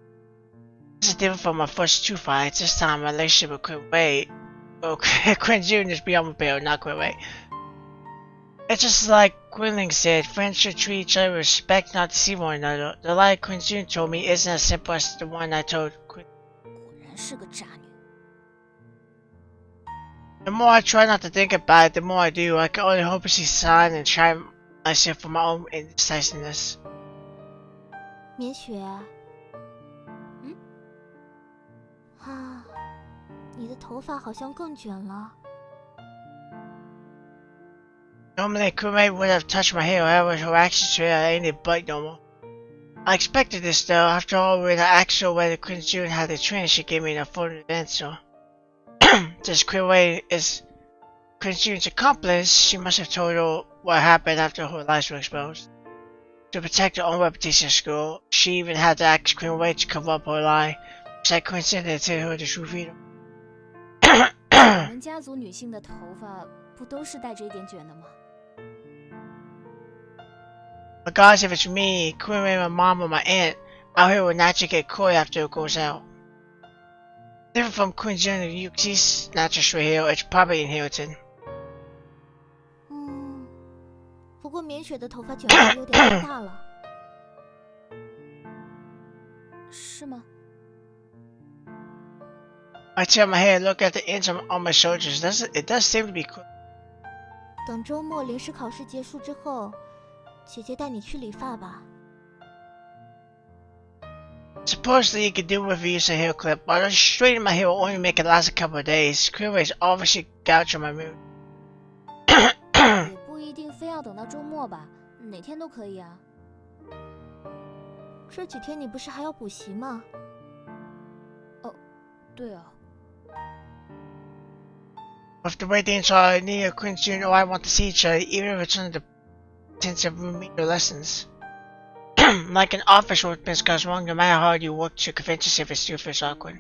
This is different from my first 2 fights. This time my relationship with Quinwei, Quinjun is beyond repair, not Quinwei. It's just like Quinling said, friends should treat each other with respect, not deceive one another. The lie Quinjun told me isn't as simple as the one I told Quin. 果然是个渣女。 The more I try not to think about it, the more I do. I can only hope to see sign and try myself for my own indecisiveness. 绵雪，你的头发好像更卷了。 Normally, Kume would have touched my hair, however, her actions today ain't a bite no more. I expected this though. After all, when I asked her whether Quinjun had the train, she gave me an affirmative answer. Since Quinwei is Quinjun's accomplice, she must have told her what happened after her lies were exposed. To protect her own reputation at school, she even had to ask Quinwei to cover up her lie, which I coincidentally tell her the truth either. 我们家族女性的头发不都是带着一点卷的吗？ Regardless if it's me, Quinwei, my mom, or my aunt, our hair will naturally get coy after it goes out. Different from Quinjun and Yuki's natural straight hair, it's probably inherited. 不过绵雪的头发卷得有点太大了。是吗？ I tell my hair, look at the ends on my shoulders. It does seem to be cool. 等周末临时考试结束之后，姐姐带你去理发吧。 Supposedly you could do with using a hair clip, but straightening my hair will only make it last a couple of days. Quinwei's obviously gouging my mood. 也不一定非要等到周末吧，哪天都可以啊。这几天你不是还要补习吗？哦，对啊。 With the way things are, neither Quinjun or I want to see each other, even if it's under the pretense of remedial lessons. Like an office workplace goes wrong, no matter how hard you work to convince yourself, it still feels awkward.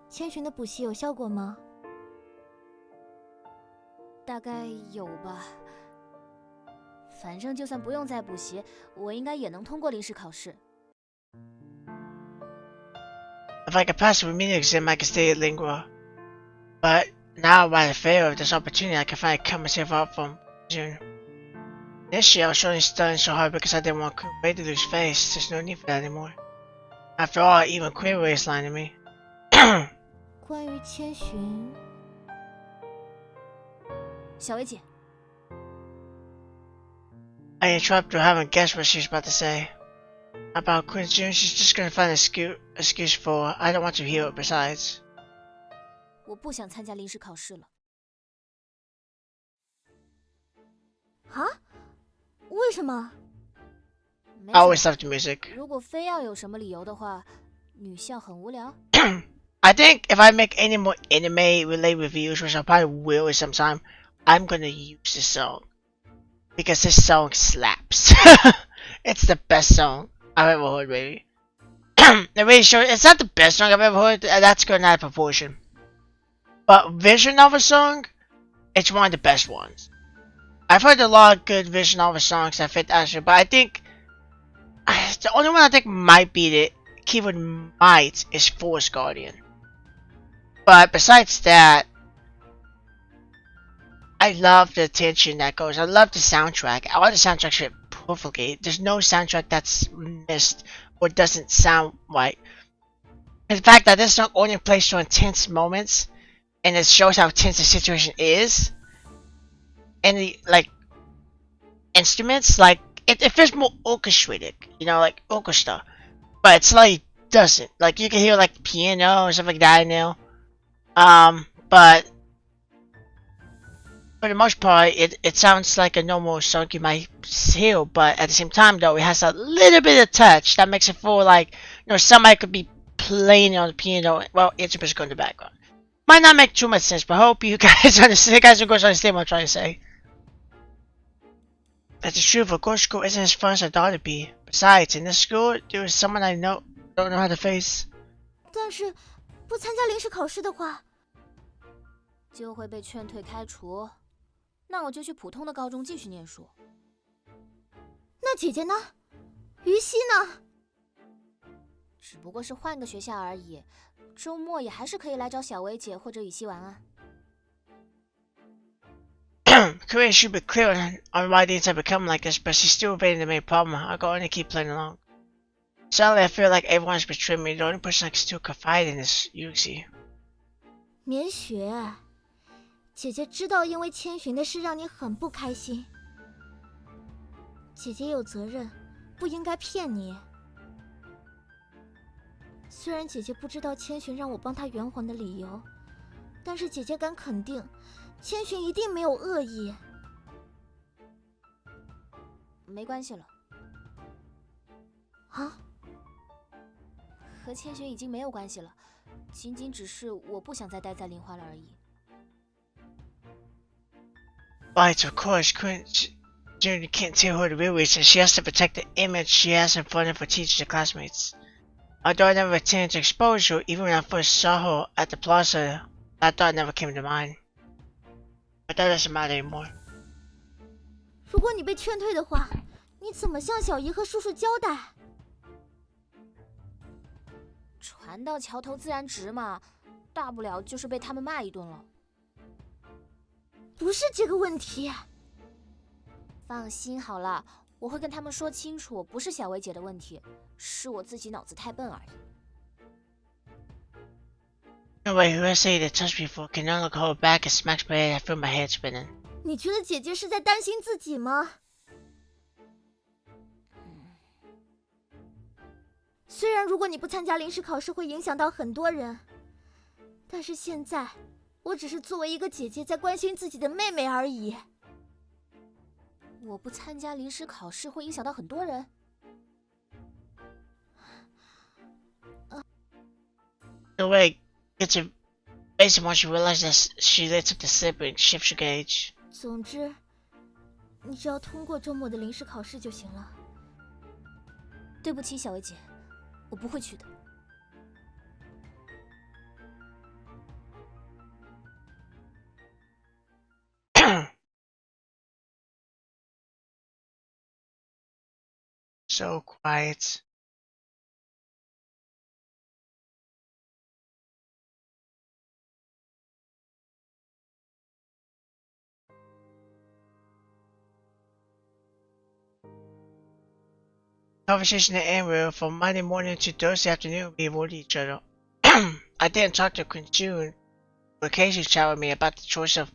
千寻的补习有效果吗？大概有吧。反正就算不用再补习，我应该也能通过临时考试。If I could pass the remedial exam, I could stay at Lingua. But now, by the failure of this opportunity, I can finally cut myself out from June. Initially, I was only studying so hard because I didn't want Queen to lose face. There's no need for that anymore. After all, even Queen waistline to me. 关于千寻，小薇姐， I interrupted her, haven't guessed what she was about to say. About Queen June, she's just gonna find an excuse for. I don't want to hear it. Besides, 我不想参加临时考试了。啊？为什么？没 I 什 always 么 loved the music. 如果非要有什么理由的话，女校很无聊。I think if I make any more anime-related reviews, which I probably will at some time, I'm gonna use this song. Because this song slaps. It's the best song I've ever heard, really. It really shows, it's not the best song I've ever heard, that's going out of proportion. But Vision of a song, it's one of the best ones. I've heard a lot of good Vision of a songs that fit actually, but I think the only one I think might beat it, keyword might, is Force Guardian. But besides that, I love the attention that goes. I love the soundtrack. All the soundtracks fit perfectly. There's no soundtrack that's missed or doesn't sound right. And the fact that this song only plays during tense moments, and it shows how tense the situation is. And the instruments, it feels more orchestrated, like orchestra. But it slightly doesn't. Like you can hear like piano and stuff like that now. But for the most part, it sounds like a normal song you might hear, but at the same time, though, it has a little bit of touch that makes it feel like, somebody could be playing on the piano while instruments go in the background. Might not make too much sense, but I hope you guys understand. You guys understand what I'm trying to say. That's the truth. Of course, school isn't as fun as I thought it'd be. Besides, in this school, there is someone I don't know how to face. 但是不参加临时考试的话，就会被劝退开除。那我就去普通的高中继续念书。那姐姐呢？于西呢？只不过是换个学校而已，周末也还是可以来找小薇姐或者雨熙玩啊。Korea should be clear on why things have become like this, but she's still evading the main problem. I can only keep playing along. Sadly, I feel like everyone's betrayed me. The only person I can still confide in is Yuxi. 绵雪，姐姐知道因为千寻的事让你很不开心，姐姐有责任，不应该骗你。虽然姐姐不知道千寻让我帮她圆谎的理由，但是姐姐敢肯定，千寻一定没有恶意。没关系了。啊？和千寻已经没有关系了，仅仅只是我不想再待在林花了而已。Right, of course, June can't tell her the real reason. She has to protect the image she has in front of her teachers and classmates. Although I never attended to exposure, even when I first saw her at the plaza, that thought never came to mind. But that doesn't matter anymore. 如果你被劝退的话，你怎么向小姨和叔叔交代？船到桥头自然直嘛，大不了就是被他们骂一顿了。不是这个问题。放心好了，我会跟他们说清楚，不是小薇姐的问题，是我自己脑子太笨而已。Nobody who has said it touched me before can no longer hold back and smacks my head. I feel my head spinning. 你觉得姐姐是在担心自己吗？虽然如果你不参加临时考试会影响到很多人，但是现在我只是作为一个姐姐在关心自己的妹妹而已。我不参加临时考试会影响到很多人。The way gets a basic once you realize that she lets up the slip and shifts her gauge. 总之，你只要通过周末的临时考试就行了。对不起，小薇姐，我不会去的。so quiet. Conversation in Amber from Monday morning to Thursday afternoon we avoided each other. I didn't talk to Quinchun, who occasionally chat with me about the choice of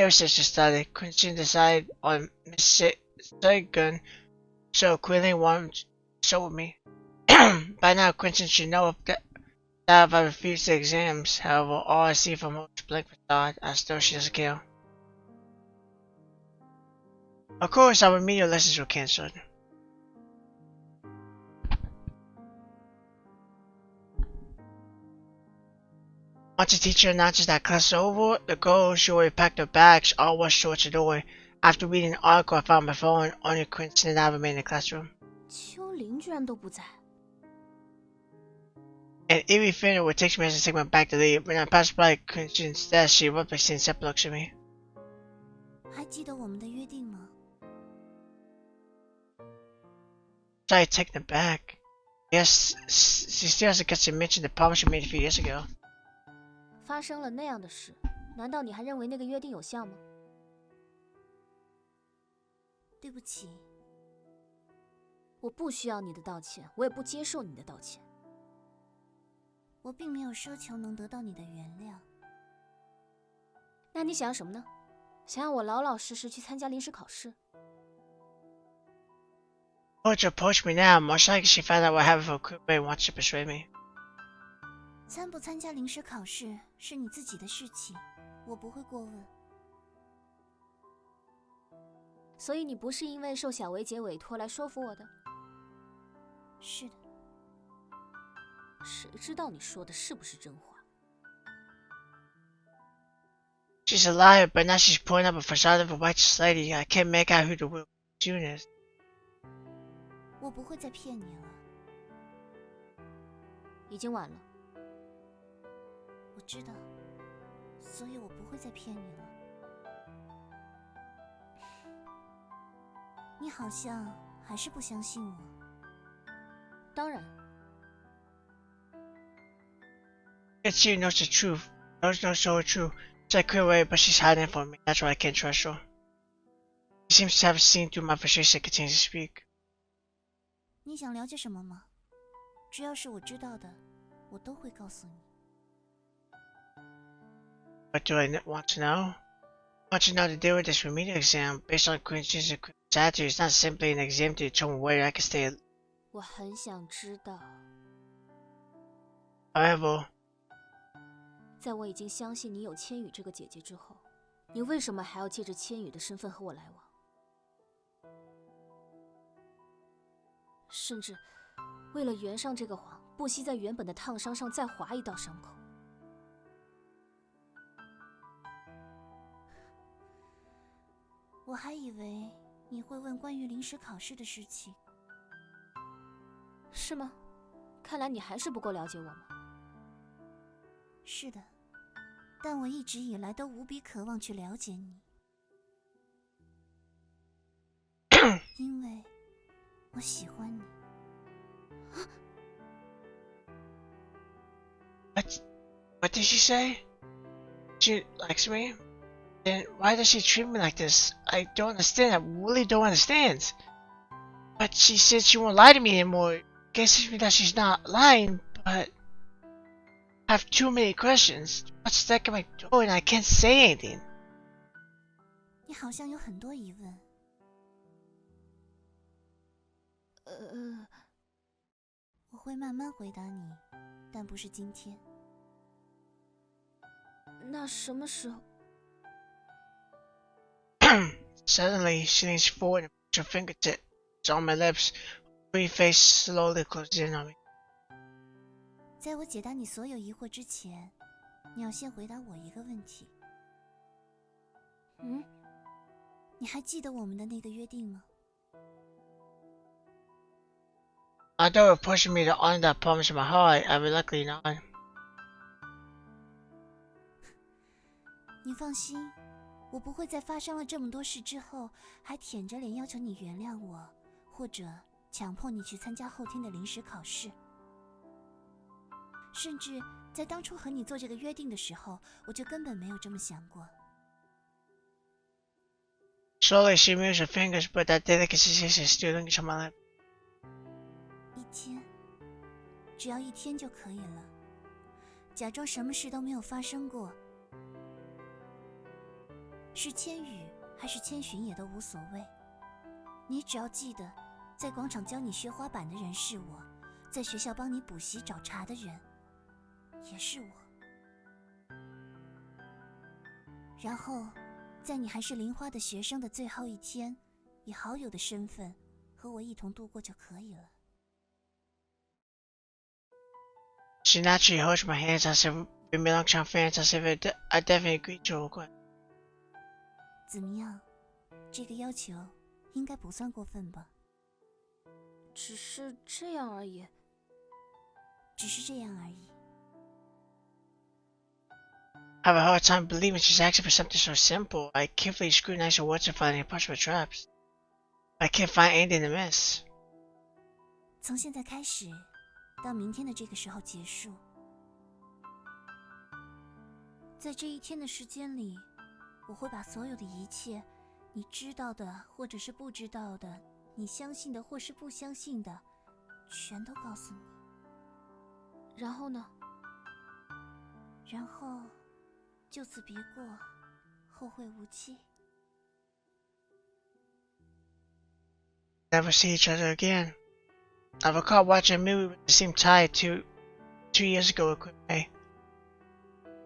hairstyles to study. Quinchun decided on Michigan, so Quillen wanted to show with me. By now, Quinchun should know that if I refused the exams. However, all I see from her is blank facade, and still she doesn't care. Of course, our remedial lessons were cancelled. Once the teacher announces that class is over, the girls who already packed their bags all rushed towards the door. After reading an article, I found my phone. Only Quincy and I remained in the classroom. 秋玲居然都不在。 An eerie feeling would take me as I take my back to leave. When I passed by Quincy's desk, she abruptly stepped looks at me. 还记得我们的约定吗？ Sorry, taken aback. Yes, she still hasn't got to mention the promise she made a few years ago. 发生了那样的事，难道你还认为那个约定有效吗？对不起，我不需要你的道歉，我也不接受你的道歉。我并没有奢求能得到你的原谅。那你想要什么呢？想要我老老实实去参加临时考试？ Oh, to approach me now, most likely she found out what happened for a quick way and wants to persuade me. 参不参加临时考试是你自己的事情，我不会过问。所以你不是因为受小维姐委托来说服我的？是的。谁知道你说的是不是真话？ She's a liar, but now she's putting up a facade of a righteous lady. I can't make out who the real June is. 我不会再骗你了。已经晚了。我知道，所以我不会再骗你了。你好像还是不相信我。当然。 Yet she knows the truth. Knows the truth. It's a clear way, but she's hiding it from me. That's why I can't trust her. She seems to have seen through my frustration and continues to speak. 你想了解什么吗？只要是我知道的，我都会告诉你。 What do I want to know? I want to know the deal with this remedial exam. Based on Quincy's attitude, it's not simply an exam to determine whether I can stay. 我很想知道。 However, 在我已经相信你有千羽这个姐姐之后，你为什么还要借着千羽的身份和我来往？甚至为了圆上这个谎，不惜在原本的烫伤上再划一道伤口。我还以为你会问关于临时考试的事情。是吗？看来你还是不够了解我嘛。是的，但我一直以来都无比渴望去了解你，因为我喜欢你。What did she say? She likes me? Then why does she treat me like this? I don't understand. I really don't understand. But she said she won't lie to me anymore. Guess it means that she's not lying, but I have too many questions. What's stuck in my throat and I can't say anything. 你好像有很多疑问。我会慢慢回答你，但不是今天。那什么时候？ Suddenly, she leans forward and puts her fingertips on my lips. Her pretty face slowly closes in on me. 在我解答你所有疑惑之前，你要先回答我一个问题。你还记得我们的那个约定吗？ Although it pushed me to honor that promise in my heart, I reluctantly nod. 你放心，我不会在发生了这么多事之后，还舔着脸要求你原谅我，或者强迫你去参加后天的临时考试。甚至在当初和你做这个约定的时候，我就根本没有这么想过。Slowly she moves her fingers, but that delicacy is still on my lip. 一天，只要一天就可以了，假装什么事都没有发生过。是千语还是千寻也都无所谓，你只要记得，在广场教你学滑板的人是我，在学校帮你补习找茬的人也是我。然后在你还是零花的学生的最后一天，以好友的身份和我一同度过就可以了。She naturally holds my hands as if we're Melancholy fans, as if I definitely agreed to her request. 怎么样？这个要求应该不算过分吧？只是这样而已。只是这样而已。I have a hard time believing she's asking for something so simple. I carefully scrutinize her words to find any possible traps. I can't find anything to miss. 从现在开始，到明天的这个时候结束，在这一天的时间里，我会把所有的一切，你知道的或者是不知道的，你相信的或是不相信的，全都告诉你。然后呢？然后就此别过，后会无期。Never see each other again. I recall watching a movie with the same tie 2 years ago with Quick May.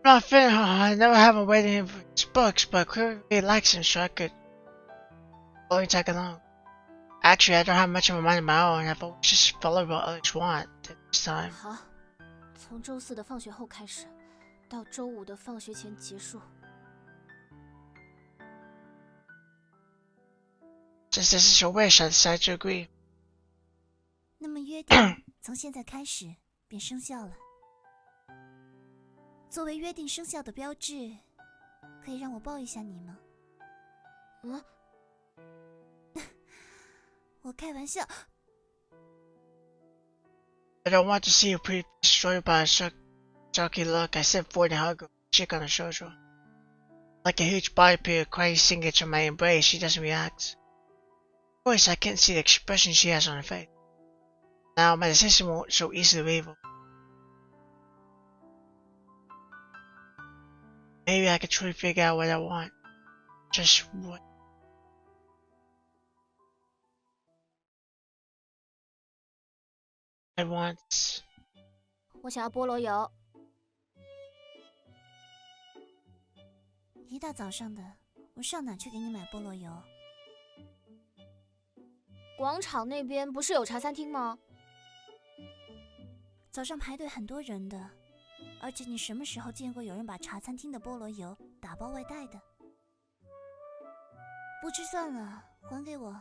I'm not feeling I never have a waiting for his books, but Quick really likes him, so I could only tag along. Actually, I don't have much of a mind of my own. I've always just followed what others want. This time. 好，从周四的放学后开始，到周五的放学前结束。Since this is your wish, I decided to agree. 那么约定从现在开始便生效了。作为约定生效的标志，可以让我抱一下你吗？我开玩笑。I don't want to see you destroyed by a sulky look. I step forward and hug her, cheek on her shoulder. Like a huge body pillow, crying singing to my embrace, she doesn't react. Of course, I can't see the expression she has on her face. Now, my decision won't so easily waver. Maybe I can truly figure out what I want. Just what? I want. 我想要菠萝油。一大早上的，我上哪去给你买菠萝油？广场那边不是有茶餐厅吗？早上排队很多人的，而且你什么时候见过有人把茶餐厅的菠萝油打包外带的？不吃算了，还给我。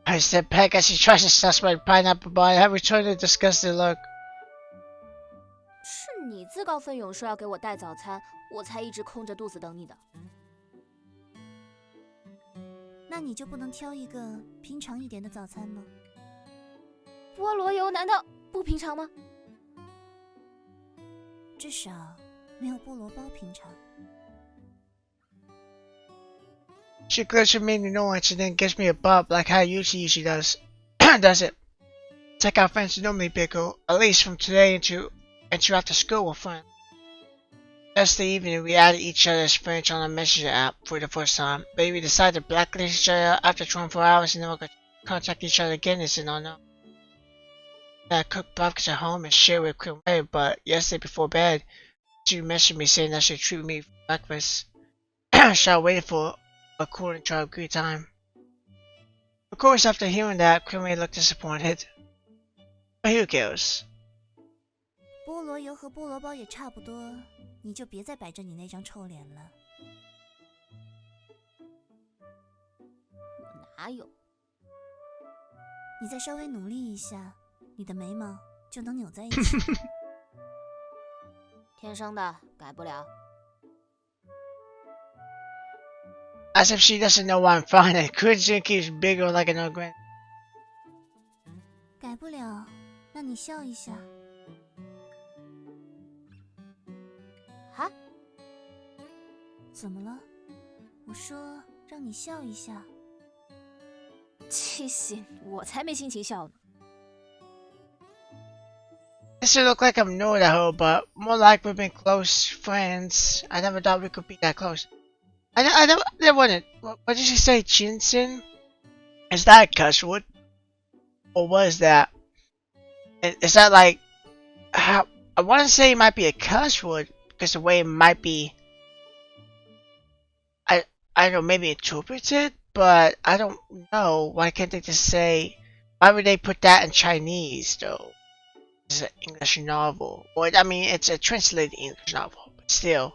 I step back as she tries to suss my pineapple bite. I returned a disgusted look. 是你自告奋勇说要给我带早餐，我才一直空着肚子等你的。那你就不能挑一个平常一点的早餐吗？菠萝油难道不平常吗？至少没有菠萝包平常。She glares at me in annoyance and then gives me a bump like how usually does. Does it? It's like our friends normally bickle, at least from today and after school we're friends. Yesterday evening we added each other's friends on a messenger app for the first time, but we decided to blacklist each other after 24 hours and then we're going to contact each other again is a no-no. I cook breakfast at home and share with Quick Way, but yesterday before bed, she messaged me saying that she'd treat me for breakfast. So I waited for according to our agreed time. Of course, after hearing that, Quick Way looked disappointed. But who cares? 菠萝油和菠萝包也差不多，你就别再摆着你那张臭脸了。我哪有？你再稍微努力一下，你的眉毛就能扭在一起。天生的，改不了。As if she doesn't know why I'm fine, and Quincy keeps bigger like an old grand. 改不了，那你笑一下。啊？怎么了？我说让你笑一下。气死！我才没心情笑呢。Does it look like I'm new to her, but more like we've been close friends. I never thought we could be that close. I never wanted. What did she say? Chinsin? Is that a cuss word? Or what is that? Is that like how I want to say it might be a cuss word because the way it might be, I don't know, maybe interpreted, but I don't know. Why can't they just say? Why would they put that in Chinese though? It's an English novel, or I mean, it's a translated English novel, but still,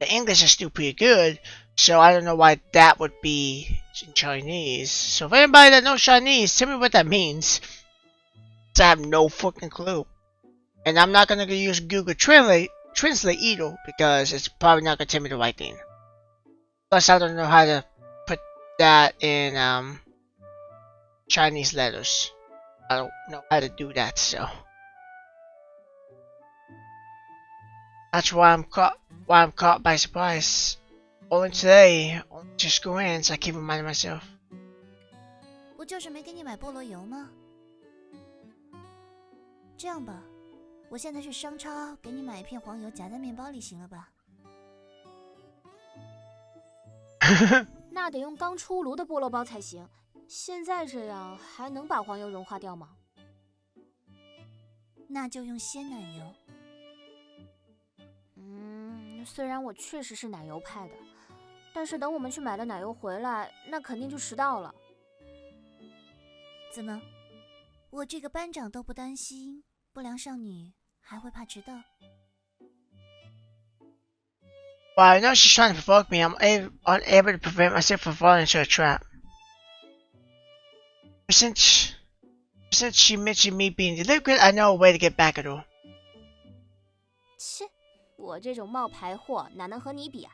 the English is still pretty good. So I don't know why that would be in Chinese. So if anybody that knows Chinese, tell me what that means. I have no fucking clue. And I'm not gonna use Google Translate either, because it's probably not gonna tell me the right thing. Plus, I don't know how to put that in Chinese letters. I don't know how to do that, so that's why I'm caught by surprise. Only today, only just glance, I keep reminding myself. 不就是没给你买菠萝油吗？这样吧，我现在去商超给你买一片黄油夹在面包里，行了吧？那得用刚出炉的菠萝包才行。现在这样还能把黄油融化掉吗？那就用鲜奶油。虽然我确实是奶油派的，但是等我们去买了奶油回来，那肯定就迟到了。怎么，我这个班长都不担心，不良少女还会怕迟到？ Well, I know she's trying to provoke me. I'm unable to prevent myself from falling into a trap. Since she mentioned me being delinquent, I know a way to get back at her. 切，我这种冒牌货哪能和你比啊？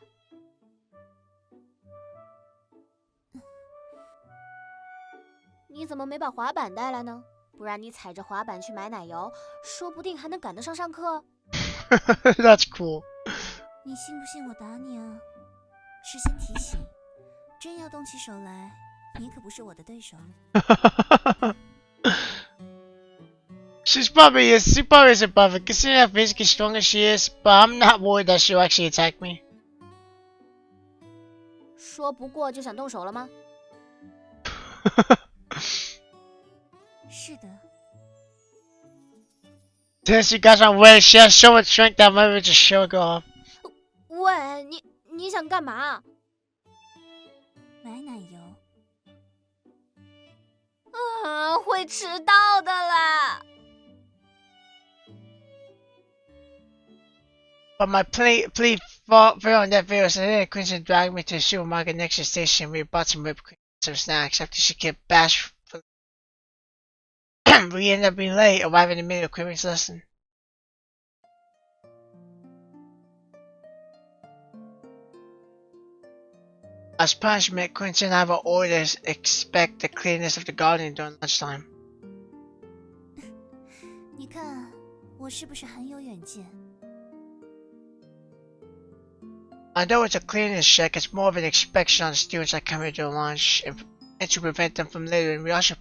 你怎么没把滑板带来呢？不然你踩着滑板去买奶油，说不定还能赶得上上课。That's cool. 你信不信我打你啊？事先提醒，真要动起手来，你可不是我的对手。She probably isn't perfect, considering how physically strong as she is, but I'm not worried that she'll actually attack me. 说不过就想动手了吗？是的。Since she got some weight, she has so much strength that maybe just show her off. 喂，你想干嘛？买奶油。会迟到的啦。But my plea fell on that video, so then Quincy dragged me to the supermarket next to the station. We bought some whipped cream and some snacks. After she kept bashful, we ended up being late, arriving in the middle of Quimming's lesson. As punishment, Quincy and I were orders expect the cleanliness of the garden during lunchtime. 你看，我是不是很有远见？ Although it's a cleanliness check, it's more of an inspection on the students that come here during lunch, and to prevent them from littering. We also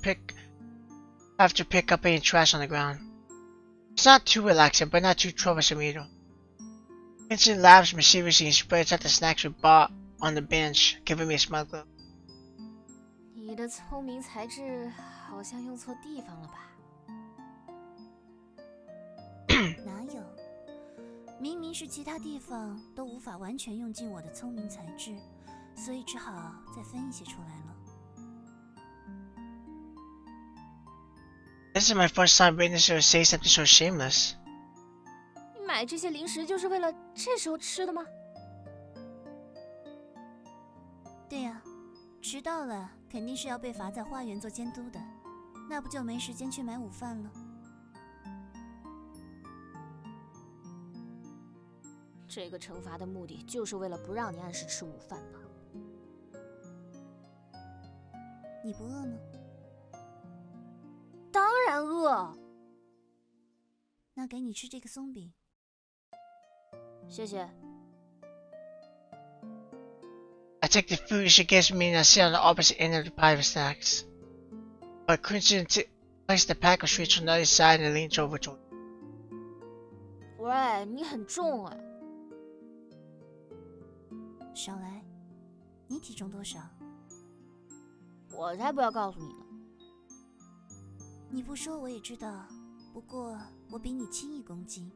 have to pick up any trash on the ground. It's not too relaxing, but not too troublesome either. Quincy laughs mischievously and spreads out the snacks we bought on the bench, giving me a smug look. 你的聪明才智好像用错地方了吧？哪有？明明是其他地方都无法完全用尽我的聪明才智，所以只好再分一些出来了。This is my first time witnessing her say something so shameless. 你买这些零食就是为了这时候吃的吗？对呀，迟到了肯定是要被罚在花园做监督的，那不就没时间去买午饭了？这个惩罚的目的就是为了不让你按时吃午饭吧？你不饿吗？当然饿。那给你吃这个松饼。谢谢。I take the food she gives me and I sit on the opposite end of the pile of snacks. But Quincy placed the pack of sweets on the other side and leans over to me. 喂，你很重哎。少来，你体重多少？我才不要告诉你呢。你不说我也知道，不过我比你轻1公斤。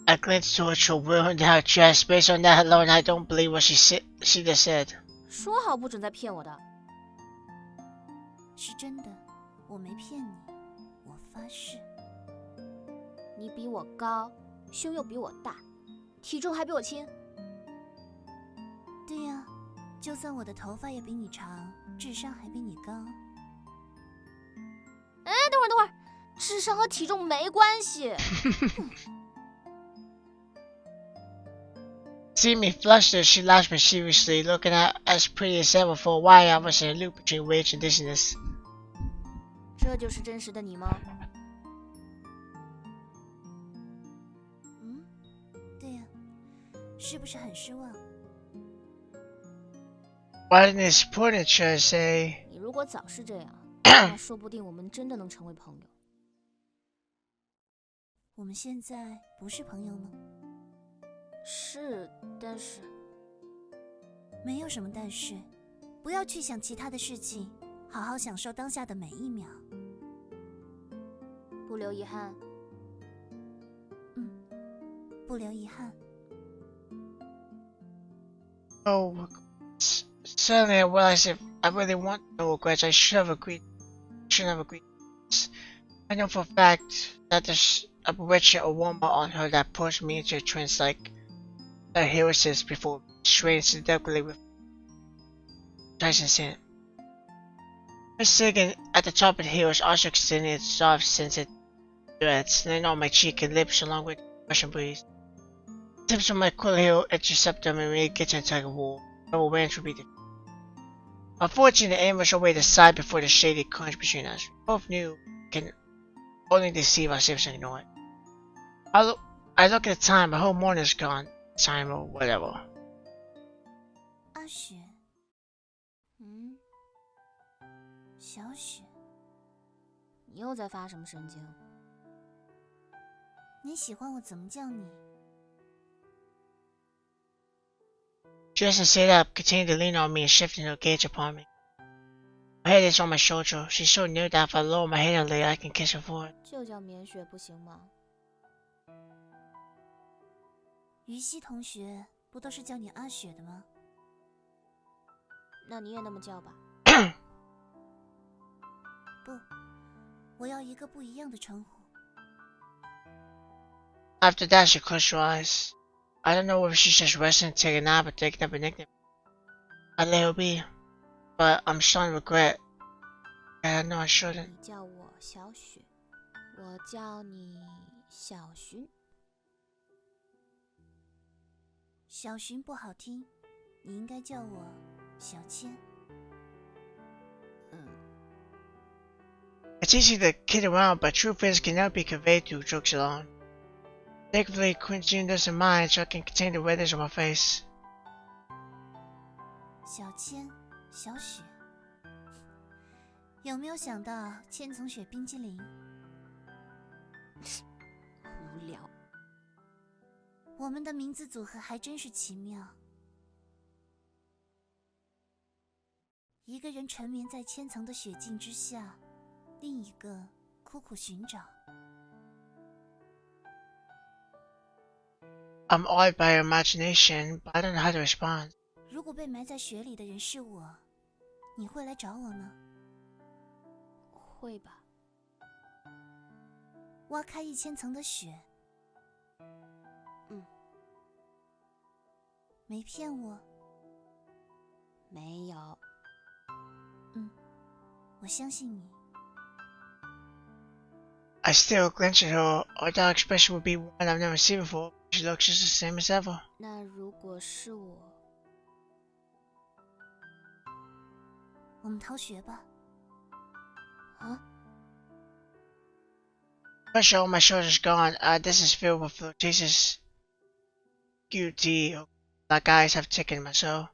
I glanced towards her willing her chest. Based on that alone, I don't believe what she just said. 说好不准再骗我的。是真的，我没骗你，我发誓。你比我高，胸又比我大，体重还比我轻。对呀，就算我的头发也比你长，智商还比你高。哎，等会儿，智商和体重没关系。Seeing me flustered, she laughed mischievously, looking as pretty as ever. For a while, I was in a loop between rage and dizziness. 这就是真实的你吗？对呀，是不是很失望？ Why didn't it support it, should I say? 你如果早是这样，那说不定我们真的能成为朋友。我们现在不是朋友吗？是，但是没有什么但是，不要去想其他的事情，好好享受当下的每一秒。不留遗憾。不留遗憾。Oh, suddenly I realized if I really want no regrets, I shouldn't have agreed. I know for a fact that there's a bewitching aroma on her that pushed me into a trance like the hero says before, straight seductively with Tyson sin. Her singing at the top of the hills also extended its soft, sensitive threads, laying on my cheek and lips along with the Russian breeze. Tips from my cool heel intercept them and really get to a tug of war. No ranch would be the. Unfortunately, the aim was away to side before the shady crunch between us. We both knew we can only deceive ourselves and ignore it. I look at the time, the whole morning's gone. Time or whatever. 阿雪，小雪，你又在发什么神经？你喜欢我怎么叫你？ She doesn't sit up, continuing to lean on me and shifting her gaze upon me. Her head is on my shoulder. She's so near that if I lower my head a little, I can kiss her forehead. 就叫棉雪不行吗？于西同学不都是叫你阿雪的吗？那你也那么叫吧。不，我要一个不一样的称呼。 After that, she closed her eyes. I don't know if she's just resting, taking a nap, or taking up a nickname. I let her be, but I'm starting to regret. And I know I shouldn't. 你叫我小雪，我叫你小寻。小寻不好听，你应该叫我小千。It's easy to kid around, but true feelings can never be conveyed through jokes alone. Thankfully, Quincy doesn't mind, so I can contain the redness on my face. 小千，小雪，有没有想到千层雪冰激凌？无聊。我们的名字组合还真是奇妙。一个人沉眠在千层的雪境之下，另一个苦苦寻找。I'm awed by her imagination, but I don't know how to respond. 如果被埋在雪里的人是我，你会来找我吗？会吧。挖开1000层的雪。没骗我。没有。我相信你。I still glance at her. Her dark expression would be one I've never seen before. She looks just the same as ever. 那如果是我，我们逃学吧。啊？ Pressure on my shoulders gone. This is filled with flirtatious QT. Black eyes have taken my soul.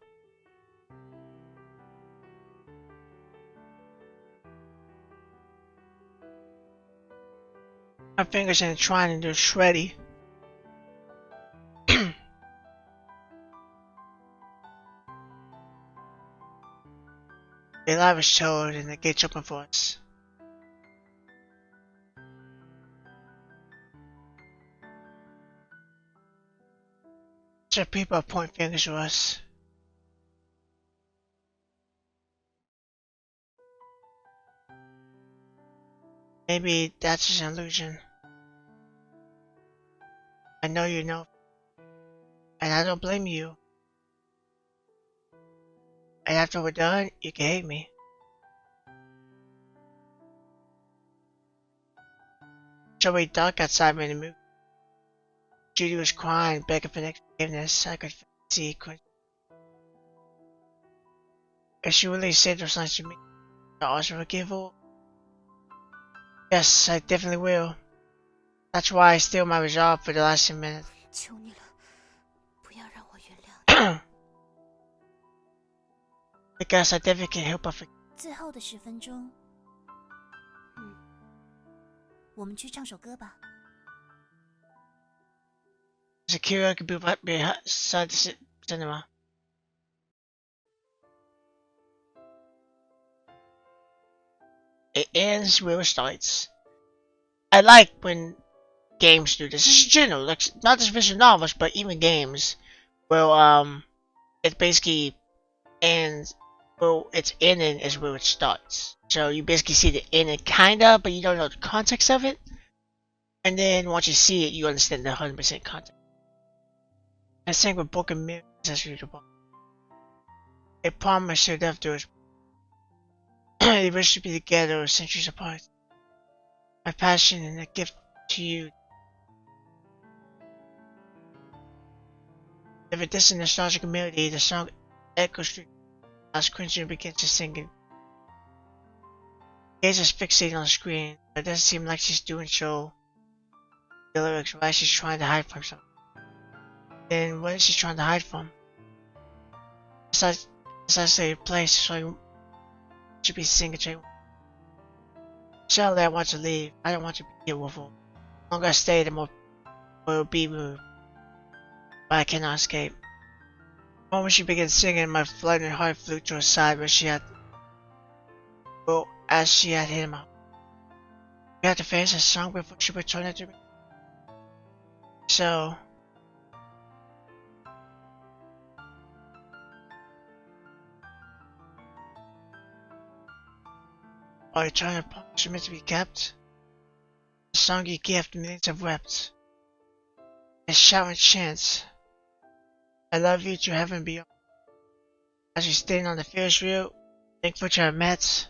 My fingers entwined into shreddy. A lie was told and the gates open for us. So people point fingers to us. Maybe that's just an illusion. I know you know, and I don't blame you. And after we're done, you can hate me. So we dark outside me in the movie. Judy was crying, begging for forgiveness. I could see it. If she really said those lines to me, I'll also forgive her. Yes, I definitely will. That's why I steal my resolve for the last 10 minutes. 求你了，不要让我原谅你。Because I definitely can't help but forgive. 最后的10分钟，我们去唱首歌吧。The karaoke could be right beside the cinema. It ends where it starts. I like when games do this. This is general, like not just visual novels, but even games. Well, it basically ends. Well, its ending is where it starts. So you basically see the ending, kinda, but you don't know the context of it. And then once you see it, you understand the 100% context. I sang with broken mirrors as usual. A promise to death to us. They wish to be together centuries apart. My passion and a gift to you. If a distant nostalgic melody, the song echoes through as Quentin begins to sing it. Gaze is fixated on the screen, but it doesn't seem like she's doing so. The lyrics, why she's trying to hide from something. Then what is she trying to hide from? Besides a place, so you should be singing to. Sadly, I want to leave. I don't want to be here with her. The longer I stay, the more will be moved. But I cannot escape. The moment she began singing, my fluttering heart flew to her side where she had, well, as she had hit him out. We had to finish the song before she returned it to me. So, our eternal promise meant to be kept. The song you gave millions have wept. A shouting chants. I love you to heaven beyond. As we stand on the Ferris wheel, thankful to have met.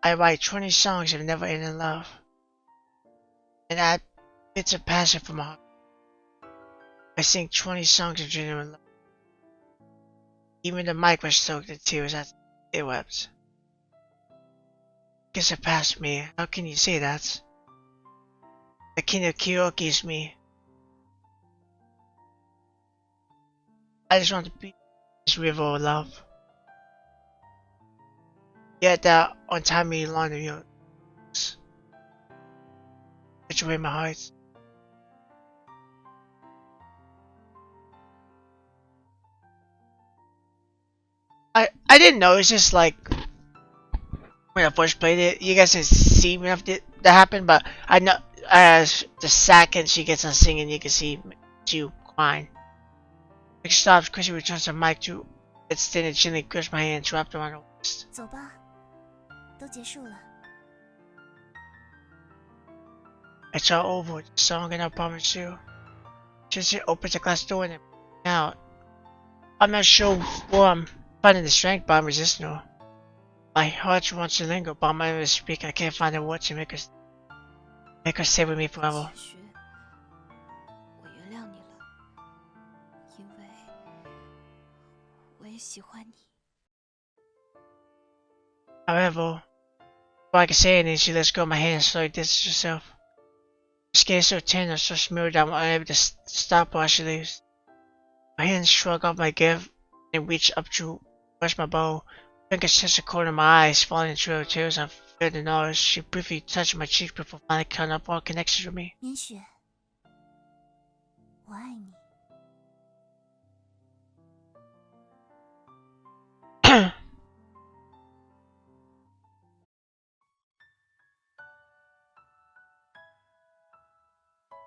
I write 20 songs of never ending love. And add bits of passion from my heart. I sing 20 songs of genuine love. Even the mic was soaked in tears as it wept. Guess it passed me. How can you say that? The king of karaoke is me. I just want to be this river of love. Yet that untimely line of yours, which away my heart. I didn't know. It's just like when I first played it, you guys didn't see enough that happened, but I know as the second she gets on singing, you can see you crying. It stops. Chrissy returns the mic to extended gently grasps my hand, wrapped around her waist. 走吧，都结束了。 It's all over. The song and I promise you. She opens the glass door and I'm out. I'm not sure where I'm finding the strength, but I'm resisting her. My heart wants to linger, but I'm unable to speak. I can't find the words to make her stay with me forever. 其实，我原谅你了，因为我也喜欢你。However, before I can say anything, she lets go of my hand and slowly distances herself. Her skin is so tender, so smooth that I'm unable to stop while she leaves. My hands shrug off my gift and reach up to brush my bow. Fingers touch the corner of my eyes, falling into her tears. I feel the nose. She briefly touched my cheek before finally cutting up all connections with me. 年雪，我爱你。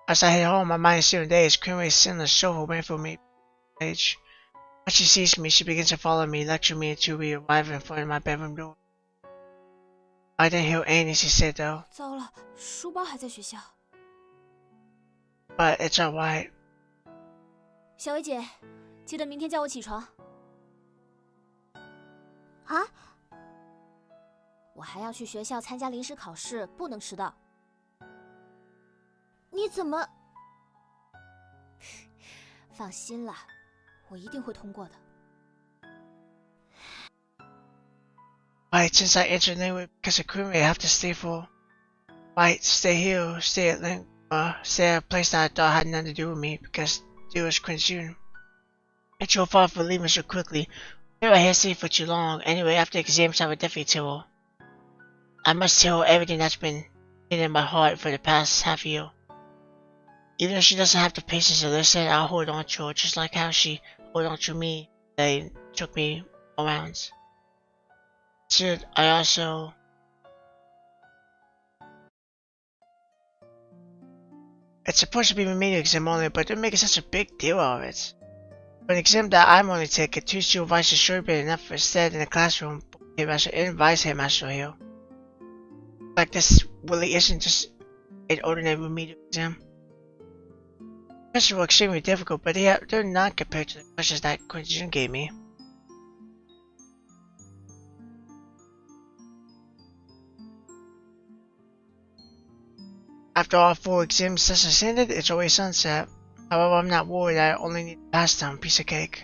As I head home, my mind is still in days. Queen is sitting on the sofa waiting for me. When she sees me, she begins to follow me, lecturing me until we arrive in front of my bedroom door. I didn't hear anything she said though. 糟了，书包还在学校。 But it's alright. 小薇姐，记得明天叫我起床。啊？我还要去学校参加临时考试，不能迟到。你怎么？放心啦，我一定会通过的。 Right, since I entered anyway because of Queen, I have to stay for. Right, stay here, stay at a place that I thought had nothing to do with me because it was Queen's June. It's your fault for leaving so quickly. Maybe I hesitated for too long. Anyway, after the exams, I would definitely tell her. I must tell her everything that's been hidden in my heart for the past half year. Even if she doesn't have the patience to listen, I'll hold on to her just like how she held on to me. They took me around. Should I also... It's supposed to be a mini exam only, but they're making such a big deal of it. For an exam that I'm only taking, 2 supervisors should have been enough instead in the classroom. Headmaster and vice headmaster here. Like this really isn't just an ordinary remedial exam. Questions were extremely difficult, but they're not compared to the questions that Quincy gave me. After all 4 exam sessions ended, it's always sunset. However, I'm not worried. I only need a pass down piece of cake.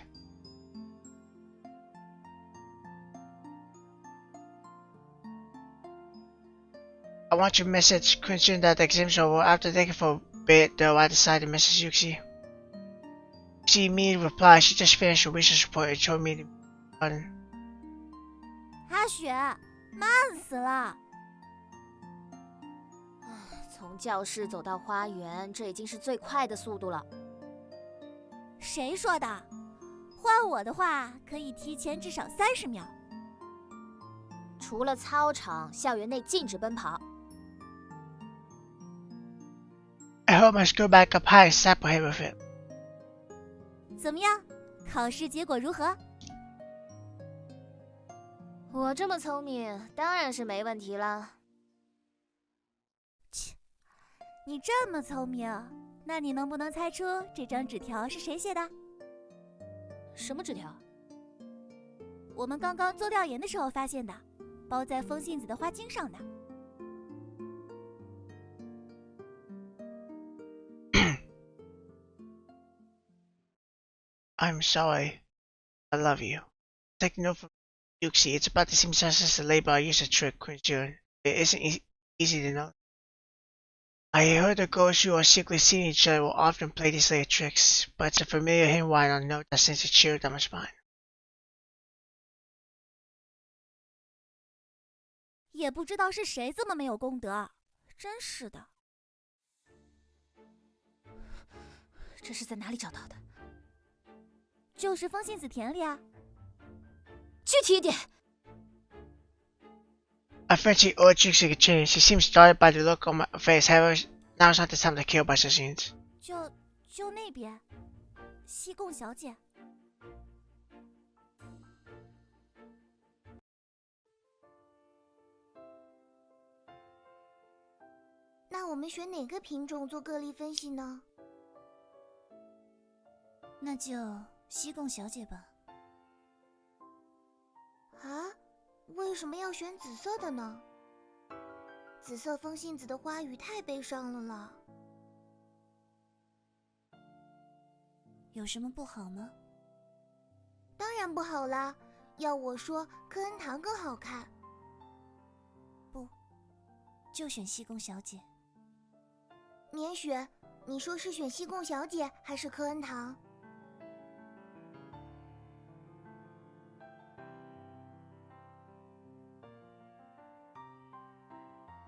I want you to message Quincy that the exam's over. After thinking for a bit, though, I decided to message Yuxi. She immediately replied. She just finished her research report and told me to button. 阿雪，慢死了！从教室走到花园，这已经是最快的速度了。谁说的？换我的话，可以提前至少30秒。除了操场，校园内禁止奔跑。 I hold my skirt back up high and slap her head with it. 怎么样？考试结果如何？我这么聪明，当然是没问题啦。切，你这么聪明，那你能不能猜出这张纸条是谁写的？什么纸条？我们刚刚做调研的时候发现的，包在风信子的花茎上的。I'm sorry. I love you. Take note from Yuxi. It's about the same size as the label I used to trick Quincy. It isn't easy to know. I heard the girls who are secretly seeing each other will often play these little tricks, but it's a familiar handwriting on a note that sends a chill down my spine. 也不知道是谁这么没有公德，真是的。这是在哪里找到的？就是风信子田里啊。具体一点。 I fancy old Yuxi could change. She seems startled by the look on my face. However, now's not the time to kill by such means. 就那边，西贡小姐。那我们选哪个品种做个例分析呢？那就西贡小姐吧。啊？为什么要选紫色的呢？紫色风信子的花语太悲伤了啦。有什么不好吗？当然不好啦，要我说，科恩堂更好看。就选西宫小姐。年雪，你说是选西贡小姐还是科恩堂？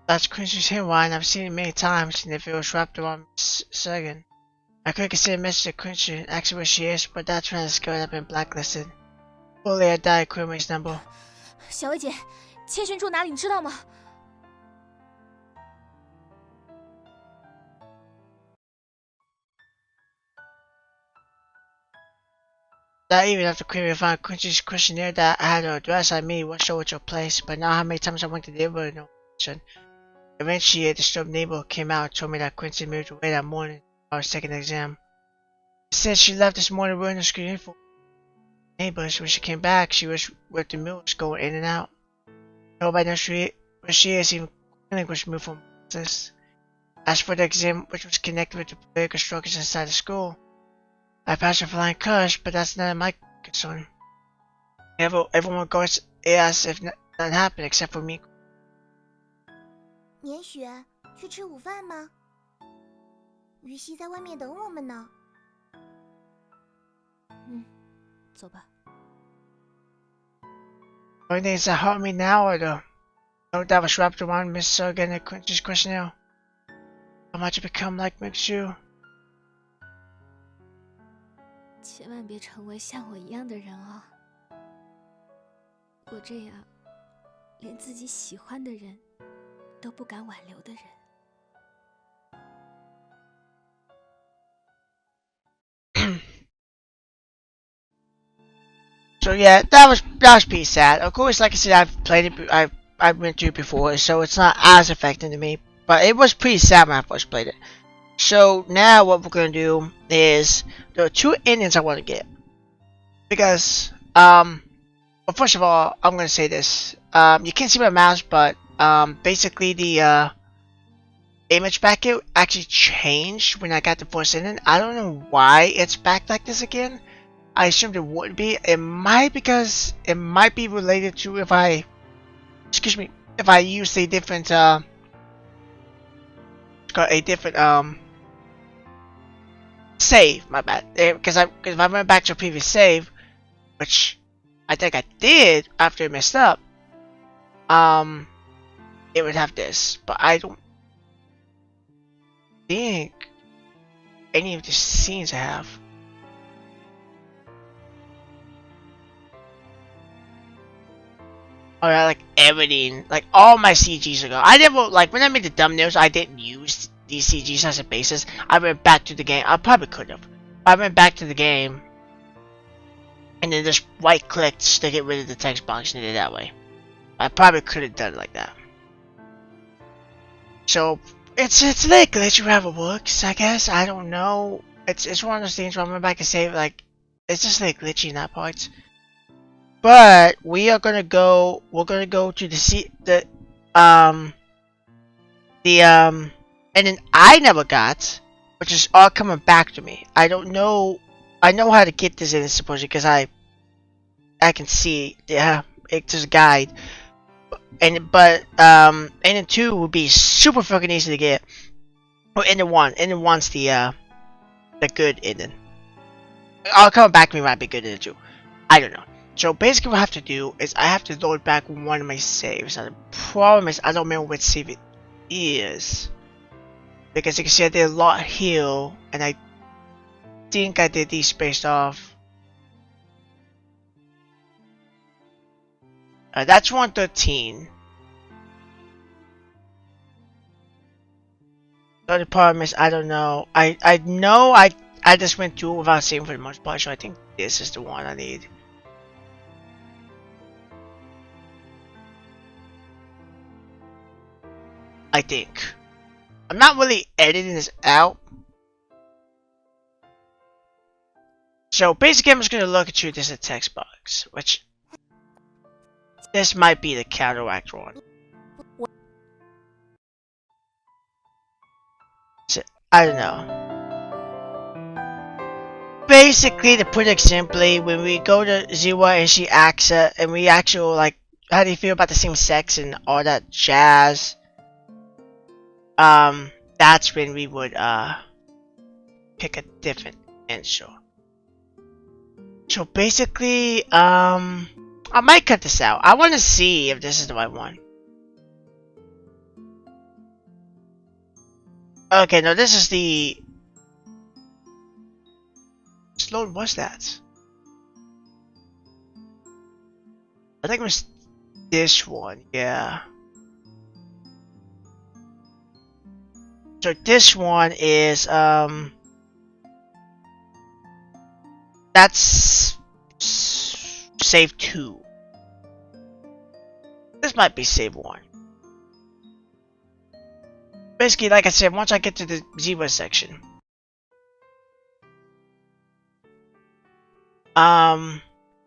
That's Quincy's hair wine. I've seen it many times, and if it was wrapped around Miss Sagan. I could consider a message to Quincy and ask her where she is, but that's when I discovered I've been blacklisted. Fully, I died Quincy's number. 小薇姐，千寻住哪里你知道吗？ That evening after Quincy found Quincy's questionnaire that I had her address, I immediately wasn't sure which place, but now how many times I went to the neighborhood, no answer. Eventually, a disturbed neighbor came out and told me that Quincy moved away that morning while I was taking the exam. She said she left this morning wearing a screen for neighbors. When she came back, she was with the mills going in and out. Nobody knows where she is, even clinic was moved from this. As for the exam, which was connected with the political struggles inside the school, I passed with flying colors, but that's none of my concern. Everyone goes as if nothing happened except for me. 年雪，去吃午饭吗？于西在外面等我们呢。走吧。 Only things that hurt me now are the note that was wrapped around Miss Sagan and Quincy's questionnaire. How much it become like makes you? 千万别成为像我一样的人啊！我这样，连自己喜欢的人都不敢挽留的人。 So yeah, that was pretty sad. Of course, like I said, I've played it. I've been through it before, so it's not as affecting to me. But it was pretty sad when I first played it. So now what we're gonna do is there are two endings I want to get because well, first of all, I'm gonna say this. You can't see my mouse, but basically the image background actually changed when I got the first ending. I don't know why it's back like this again. I assumed it would be. It might be related to if I use a different save. My bad. Because if I went back to a previous save, which I think I did after it messed up, it would have this. But I don't think any of the scenes I have. Alright, like everything, like all my CGs ago. I never, like when I made the thumbnails, I didn't use these CGs as a basis. I went back to the game. I probably could have. I went back to the game and then just right clicked to get rid of the text box and did it that way. I probably could have done it like that. So it's like glitchy wherever works, I guess. I don't know. It's one of those things where I went back and say like it's just like glitchy in that part. But we're gonna go to the and then I never got, which is all coming back to me. I don't know. I know how to get this in supposedly because I can see. Yeah, it's a guide. But ending 2 would be super fucking easy to get. Or ending 1. Ending 1's the good ending. I'll come back to me might be good ending 2. I don't know. So basically what I have to do is I have to load back one of my saves. Now the problem is I don't remember which save it is. Because you can see I did a lot here and I think I did these spaced off. That's 113. The other problem is I don't know. I know I just went through without saving for the most part, so I think this is the one I need. I think. I'm not really editing this out. So basically I'm just gonna look at you this as a text box, which this might be the counteract one. So, I don't know. Basically, to put it simply, when we go to Ziwa and she asks, and we actually like, how do you feel about the same sex and all that jazz? Basically, the point example is I have to load back one of my saves. Now the problem is I don't remember which save it is. Because you can see I did a lot here and I think I did these spaced off. The other problem is I don't remember which save it is. And we actually like, how do you feel about the same sex and all that jazz? that's when we would pick a different answer. So basically, I might cut this out. I want to see if this is the right one. Okay, no, this is the... Which load was that? I think it was this one, yeah. So this one is, that's save 2. This might be save 1. Basically, like I said, once I get to the 0 section.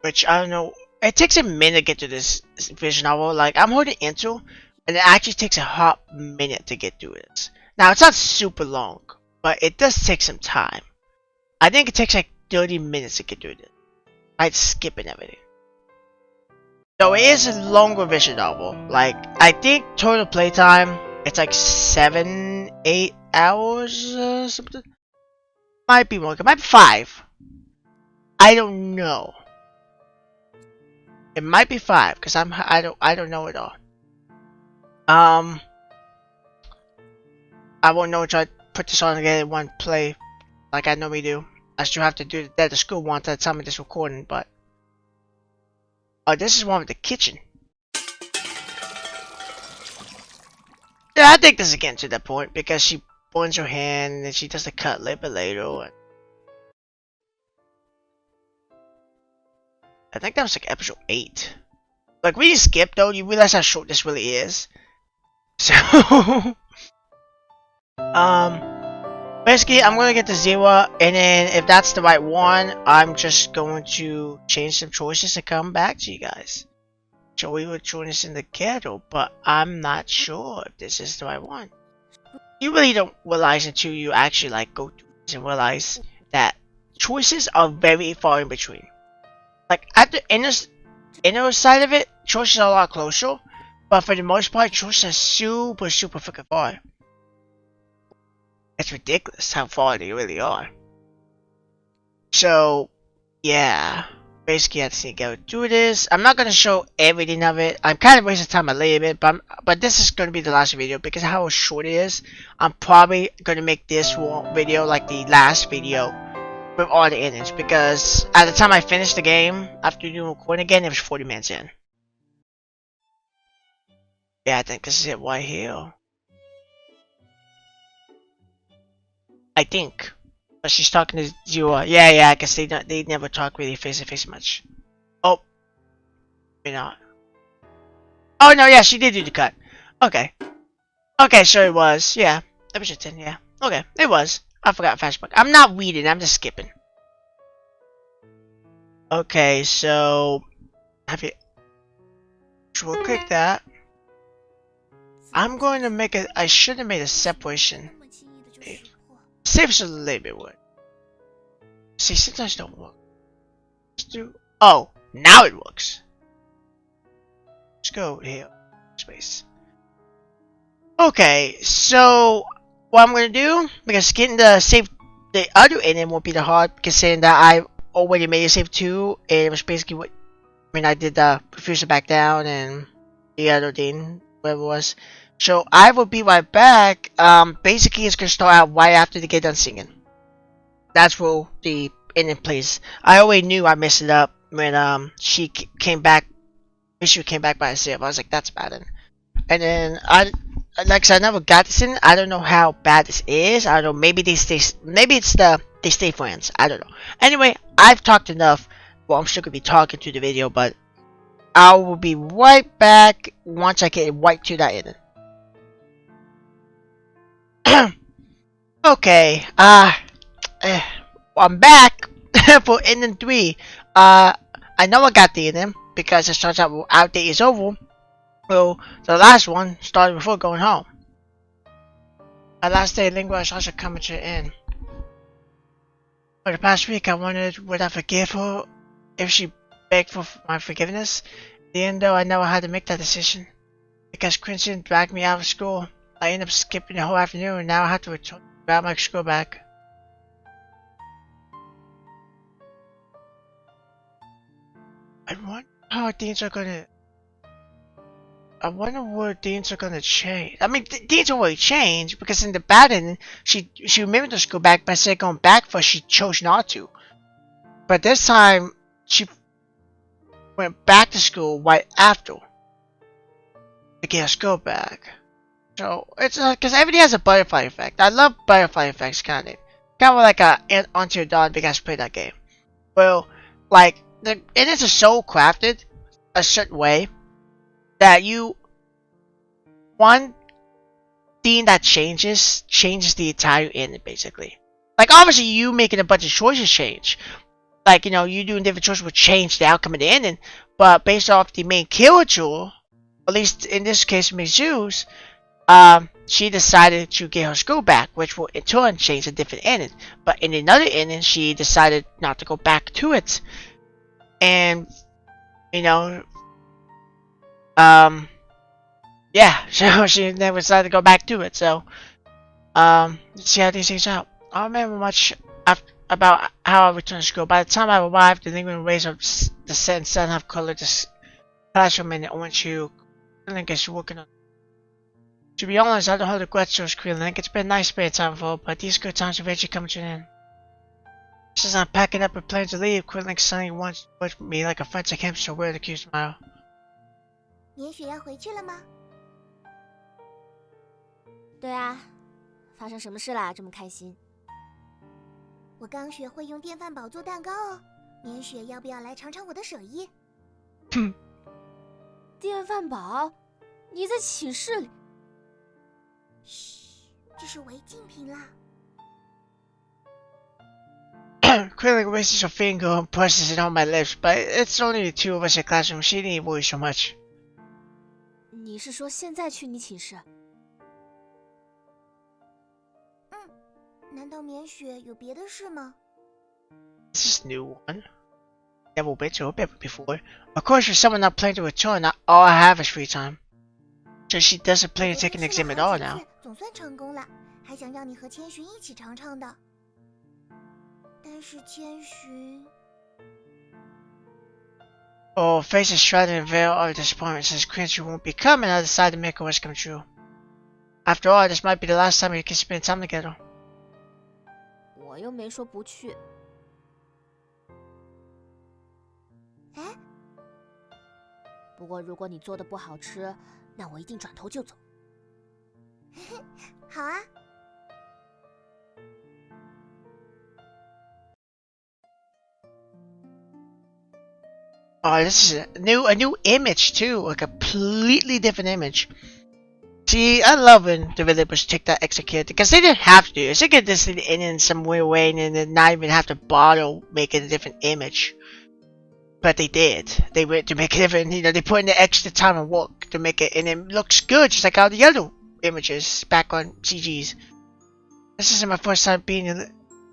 Which I don't know. It takes a minute to get to this visual novel. Like, I'm holding Enter, and it actually takes a hot minute to get through this. Now, it's not super long, but it does take some time. I think it takes like 30 minutes to get through this. I'd skip and everything. So it is a longer visual novel. Like, I think total playtime, it's like 7-8 hours or something. Might be more, it might be 5. I don't know. It might be 5, because I don't know it all. I won't know until I put this on again in one play, like I normally do. I still have to do that at school once at the time of this recording, but... Oh, this is one with the kitchen. Yeah, I think this is getting to that point, because she burns her hand, and then she does the cut a little bit later. And... I think that was like episode 8. Like, when you skip though, you realize how short this really is. So... basically, I'm going to get to 0, and then if that's the right one, I'm just going to change some choices and come back to you guys. So we will join us in the ghetto, but I'm not sure if this is the right one. You really don't realize until you actually like go through this and realize that choices are very far in between. Like, at the inner side of it, choices are a lot closer, but for the most part, choices are super freaking far. It's ridiculous how far they really are. So, yeah. Basically, I just need to go do this. I'm not going to show everything of it. I'm kind of wasting time a little bit, but this is going to be the last video because of how short it is. I'm probably going to make this video like the last video with all the endings, because at the time I finished the game, after doing recording again, it was 40 minutes in. Yeah, I think this is it right here. I think. But she's talking to Zua. Yeah, I guess they never talk really face to face much. Oh. Maybe not. Oh no, yeah, she did do the cut. Okay. Okay, so it was. Yeah. Episode 10, yeah. Okay, it was. I forgot flashback. I'm not reading, I'm just skipping. Okay, so have you we'll click that. I'm going to make a I should have made a separation. Saves a little bit would. See, sometimes don't work. Let's do oh, now it works. Let's go here. Space. Okay, so what I'm gonna do, because getting the save the other ending won't be the hard, considering that I already made a save 2, and it was basically what when I did the refuser back down and the other thing, whatever it was. So I will be right back. Basically it's gonna start out right after they get done singing. That's where the ending plays. I already knew I messed it up when she came back. She came back by herself. I was like, that's bad. And then like I said, I never got this in. I don't know how bad this is. I don't know. Maybe they stay. Maybe it's they stay friends. I don't know. Anyway, I've talked enough. Well, I'm still gonna be talking to the video, but I will be right back once I get right to that ending. Okay. I'm back for ending 3. I know I got the ending because it starts out our day is over. So the last one started before going home. My last day lingua is also coming to an end. For the past week, I wondered would I forgive her if she begged for my forgiveness. In the end, though, I know I had to make that decision because Crimson dragged me out of school I end up skipping the whole afternoon, and now I have to grab my school bag. I wonder how things are gonna. I wonder what things are gonna change. I mean, things already change because in the bad end, she remembered to school back, but instead of going back for, she chose not to. But this time, she went back to school right after to get her school back. So it's because everything has a butterfly effect. I love butterfly effects, kind of like a Until Dawn. If you guys play that game, well, like it is so crafted a certain way that one thing that changes the entire ending basically. Like obviously you making a bunch of choices change. Like, you know, you doing different choices would change the outcome of the ending, but based off the main character, at least in this case Miss Zeus, she decided to get her school back, which will in turn change a different ending. But in another ending, she decided not to go back to it. And, you know, yeah, so she never decided to go back to it. So, let's see how these things out. I don't remember much about how I returned to school. By the time I arrived, the lingering rays of the setting sun have colored this classroom in the orange hue. I think she's working on. To be honest, I don't hold regrets towards Quilling. It's been a nice spare time for her, but these good times eventually come to an end. Just as I'm packing up and planning to leave, Quilling suddenly wants to push me like a frantic hamster with a cute smile. 年雪要回去了吗？对啊，发生什么事啦？这么开心？我刚学会用电饭煲做蛋糕哦。年雪要不要来尝尝我的手艺？电饭煲？你在寝室里？嘘，这是违禁品啦。Quilling raises her finger and presses it on my lips, but it's only the two of us in the classroom. She didn't worry so much. 你是说现在去你寝室？难道年雪有别的事吗？ This is a new one. Never been to a bedroom before. Of course, for someone not planning to return, all I have is free time. So she doesn't plan to take an exam at all now. 总算成功了，还想要你和千寻一起尝尝的。但是千寻…… Oh, faces shrouded in a veil of disappointment since Quincy won't be coming. I decided to make her wish come true. After all, this might be the last time we can spend time together. 我又没说不去。哎，不过如果你做的不好吃，那我一定转头就走。好啊。Oh, this is a new image too, a completely different image. See, I love when developers take that extra character because they didn't have to. They could just in some weird way and then not even have to bother making a different image. But they did. They went to make it different. You know, they put in the extra time and work to make it, and it looks good, just like all the other images back on CGs. This isn't my first time being in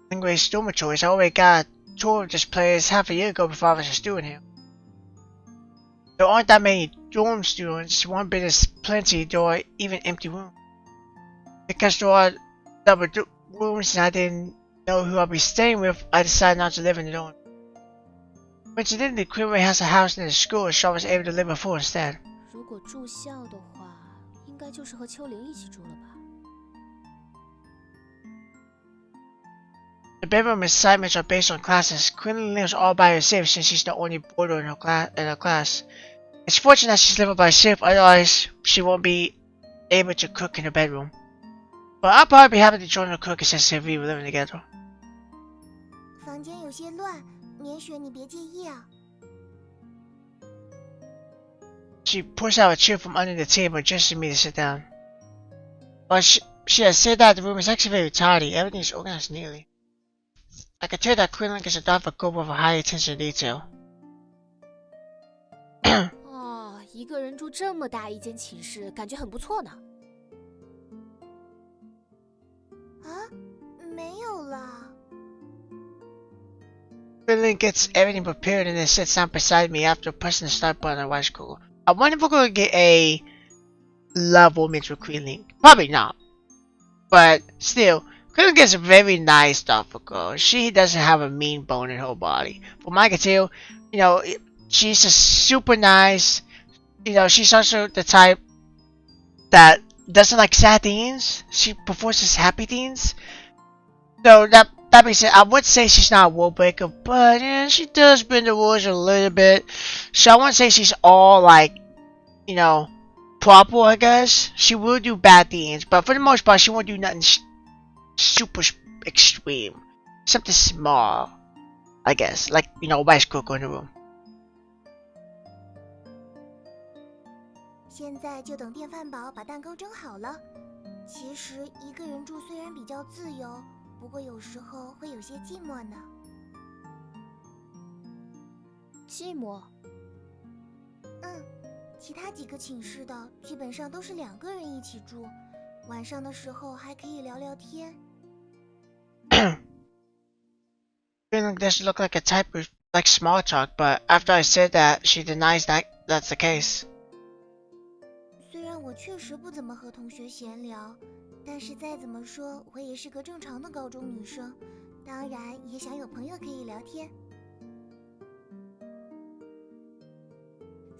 Lingua's dormitories. I already got a tour of this place half a year ago before I was a student here. There aren't that many dorm students. One bit is plenty. There are even empty rooms. Because there are double rooms and I didn't know who I'll be staying with, I decided not to live in the dorm. Coincidentally, Quilway has a house near the school, so I was able to live with her instead. 如果住校的话，应该就是和秋玲一起住了吧？ The bedroom assignments are based on classes. Quinlan lives all by herself since she's the only boarder in her class. It's fortunate that she's living by herself, otherwise she won't be able to cook in her bedroom. But I'll probably be happy to join her cook since we were living together. 房间有些乱，年雪你别介意啊。She pushed out a chair from under the table just for me to sit down. But she has said that the room is actually very tidy. Everything is organized neatly. I can tell that Quinlan is a thoughtful girl with a high attention to detail. 哦，一个人住这么大一间寝室，感觉很不错呢。啊，没有啦。Quinlan gets everything prepared and then sits down beside me after pressing the start button on the white scroll. I wonder if we're going to get a love moments with Queen Ling. Probably not. But still, Queen Ling is a very nice, thoughtful girl. She doesn't have a mean bone in her body. From what I can tell, you know, she's just super nice. You know, she's also the type that doesn't like sad things. She prefers happy things. So that being said, I would say she's not a rule breaker, but yeah, she does bend the rules a little bit. So I wouldn't say she's all like, you know, proper. I guess she will do bad things, but for the most part, she won't do nothing super extreme. Something small, I guess, like you know, rice cooker in the room. 现在就等电饭煲把蛋糕蒸好了。其实一个人住虽然比较自由，不过有时候会有些寂寞呢。寂寞？其他几个寝室的基本上都是2个人一起住，晚上的时候还可以聊聊天。Queen doesn't look like a type who likes small talk, but after I said that, she denies that that's the case. 虽然我确实不怎么和同学闲聊，但是再怎么说，我也是个正常的高中女生，当然也想有朋友可以聊天。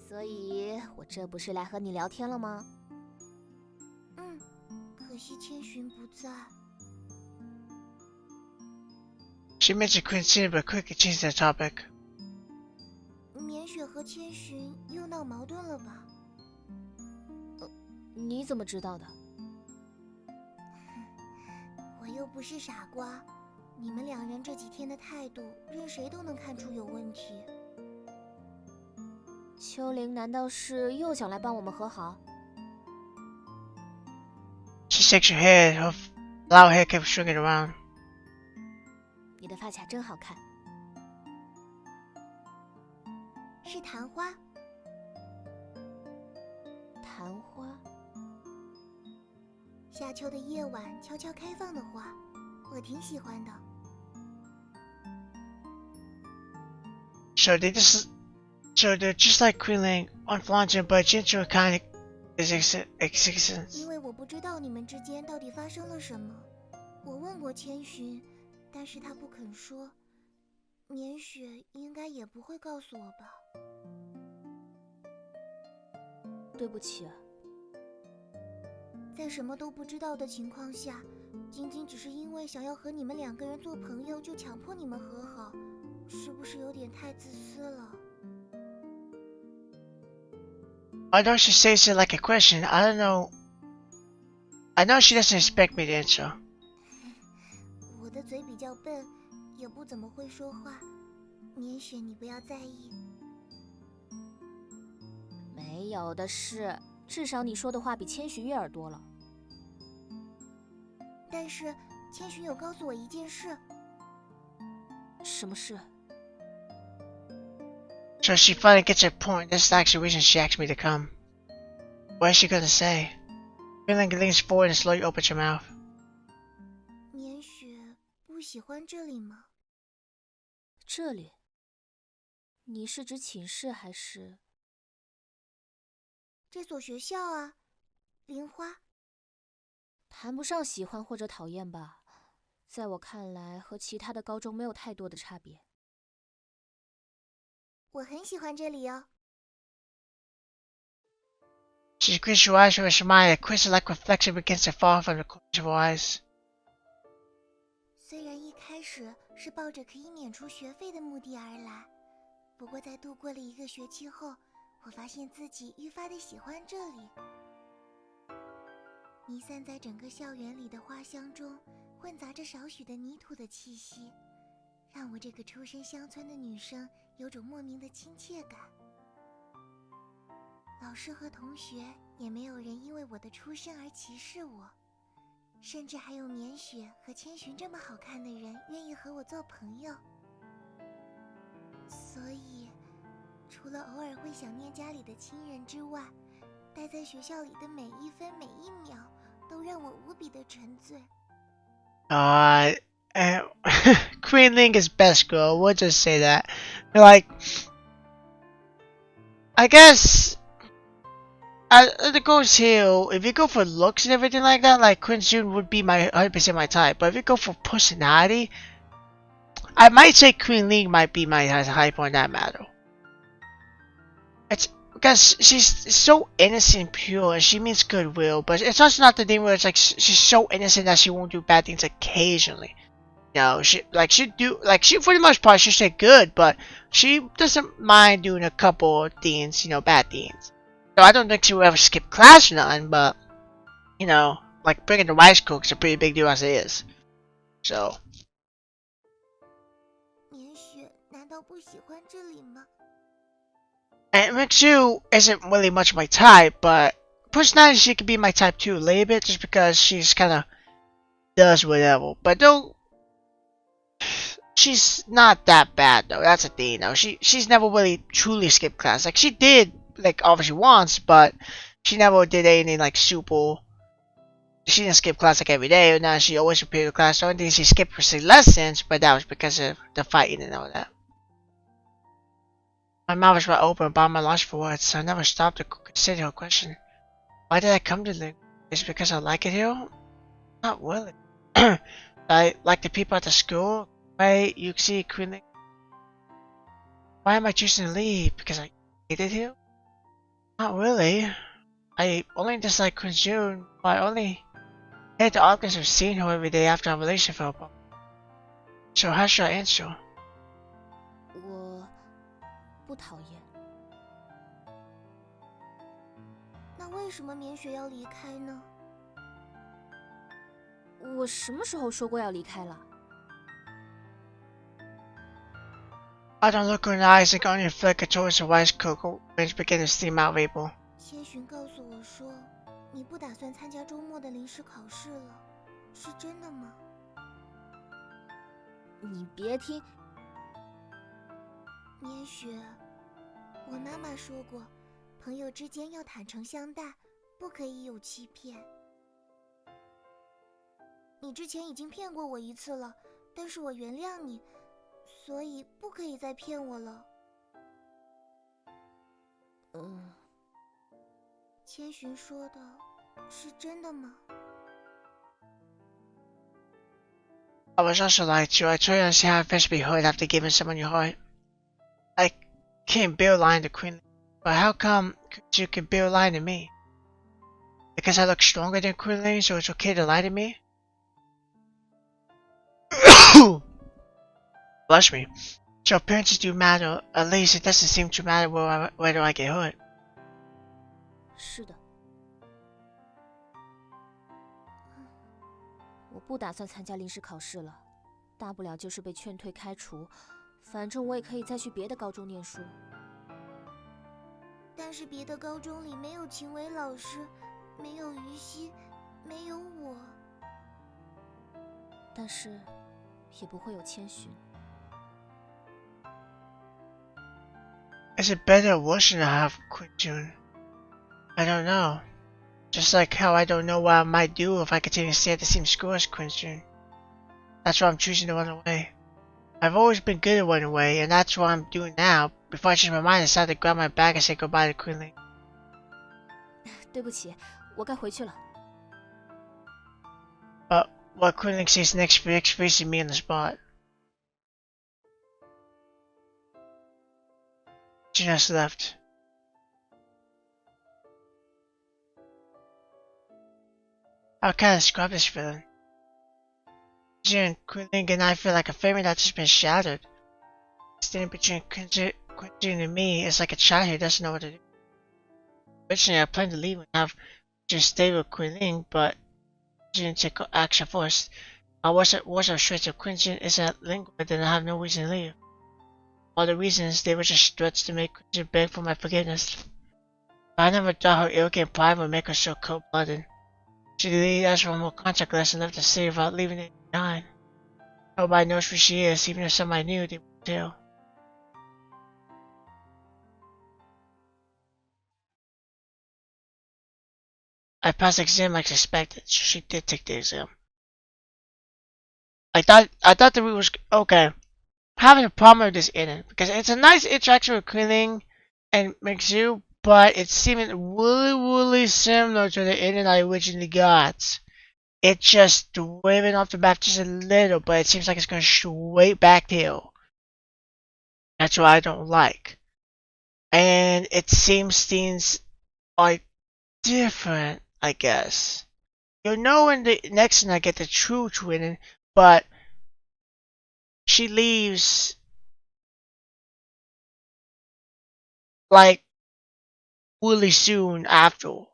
所以我这不是来和你聊天了吗？可惜千寻不在。She mentioned Queen City, but quickly changed the topic. 绵雪和千寻又闹矛盾了吧？你怎么知道的？我又不是傻瓜，你们2人这几天的态度，任谁都能看出有问题。秋玲难道是又想来帮我们和好？ She shakes her head, her loud hair kept swinging around. 你的发卡真好看。是昙花。昙花？夏秋的夜晚悄悄开放的花，我挺喜欢的。So they're just like Queen Ling, unflaunting but gentle kind of existence. 因为我不知道你们之间到底发生了什么，我问过千寻，但是他不肯说。绵雪应该也不会告诉我吧？对不起啊。在什么都不知道的情况下，仅仅只是因为想要和你们2个人做朋友，就强迫你们和好，是不是有点太自私了？ I know she says it like a question. I don't know. I know she doesn't expect me to answer. 我的嘴比较笨，也不怎么会说话。绵雪，你不要在意。没有的事，至少你说的话比千寻悦耳多了。但是千寻有告诉我一件事。什么事？ So she finally gets her point. This is actually the reason she asked me to come. What is she gonna say? Queen leans forward and slowly opens her mouth. 绵雪不喜欢这里吗？这里？你是指寝室还是？这所学校啊，玲花。谈不上喜欢或者讨厌吧，在我看来，和其他的高中没有太多的差别。我很喜欢这里哦。She squints her eyes with a smile, a crystal-like reflection begins to fall from the corners of her eyes. 虽然一开始是抱着可以免除学费的目的而来，不过在度过了1个学期后，我发现自己愈发的喜欢这里。弥散在整个校园里的花香中，混杂着少许的泥土的气息，让我这个出身乡村的女生有种莫名的亲切感。老师和同学也没有人因为我的出身而歧视我，甚至还有绵雪和千寻这么好看的人愿意和我做朋友。所以，除了偶尔会想念家里的亲人之外，待在学校里的每一分每一秒都让我无比的沉醉。Queen Ling is best girl. We'll just say that. Like, I guess the goes here, if you go for looks and everything like that, like Quinn June would be my 100% my type. But if you go for personality, I might say Queen Lee might be my high point in that matter. It's because she's so innocent and pure, and she means goodwill. But it's also not the thing where it's like she's so innocent that she won't do bad things occasionally. You know, she for the most part she said good, but she doesn't mind doing a couple of things, bad things. So I don't think she will ever skip class or nothing, but like bringing the rice cooks a pretty big deal as it is. So. 年雪难道不喜欢这里吗？ And Mixu isn't really much my type, but personality she could be my type too a little bit, just because she's kind of does whatever. But though she's not that bad though. That's the thing. She's never really truly skipped class. Like she did, like obviously once, but she never did anything like super. She didn't skip class like every day. Now she always appeared to class. The only thing she skipped was the lessons, but that was because of the fighting and all that. My mouth was wide open about my loss for words, so I never stopped to consider her question. Why did I come to Link? Is it because I like it here? Not really. I like the people at the school. Why you see Queen Link? Why am I choosing to leave? Because I hate it here? Not really. I only dislike Queen June. I only hate the awkwardness of seeing her every day after our relationship fell apart. So how should I answer? 我不讨厌。那为什么绵雪要离开呢？我什么时候说过要离开了？ I don't look her in the eyes and only flicker towards the rice cooker when it's beginning to steam out vapor. 千寻告诉我说，你不打算参加周末的临时考试了，是真的吗？你别听。绵雪，我妈妈说过，朋友之间要坦诚相待，不可以有欺骗。你之前已经骗过我一次了，但是我原谅你，所以不可以再骗我了。千寻说的是真的吗？ I was also like you. I totally understand how it feels to be hurt after giving someone your heart. I can't bear lying to Queen, but how come you can bear lying to me? Because I look stronger than Queen Lane, so it's okay to lie to me? Bless me. So appearances do matter. At least it doesn't seem to matter whether I get hurt. 是的。我不打算参加临时考试了，大不了就是被劝退开除，反正我也可以再去别的高中念书。但是别的高中里没有秦伟老师，没有于西，没有我。但是也不会有千寻。 Is it better or worse than I have quit June? I don't know. Just like how I don't know what I might do if I continue to stay at the same school as Queen June. That's why I'm choosing to run away. I've always been good at running away, and that's what I'm doing now. Before I change my mind, I decided to grab my bag and say goodbye to Queen Lee. 对不起，我该回去了。 But what Queen Lee says next freezing me on the spot. She just left. How can I describe this feeling? June, Quinlan and I feel like a family that's just been shattered. Standing between Quinlan and me is like a child who doesn't know what to do. Originally, I planned to leave and have just stay with Quinlan, but June took action first. I wasn't straight to Quinlan isn't lingual, then I have no reason to leave. All the reasons, they were just threats to make Quinlan beg for my forgiveness. But I never thought her arrogant pride would make her so cold-blooded. She asked for more contact less and left the city without leaving it behind. Nobody knows who she is, even if somebody knew, they wouldn't tell. I passed the exam like expected, so she did take the exam. I thought the route was okay. Having a problem with this in it because it's a nice interaction with Quinling and makes you, but it's seeming really similar to the ending I originally got. It's just waving off the map just a little, but it seems like it's going straight back to hill. That's what I don't like. And it seems things are different, I guess. You'll know in the next one I get the true twinning, but she leaves like really soon after.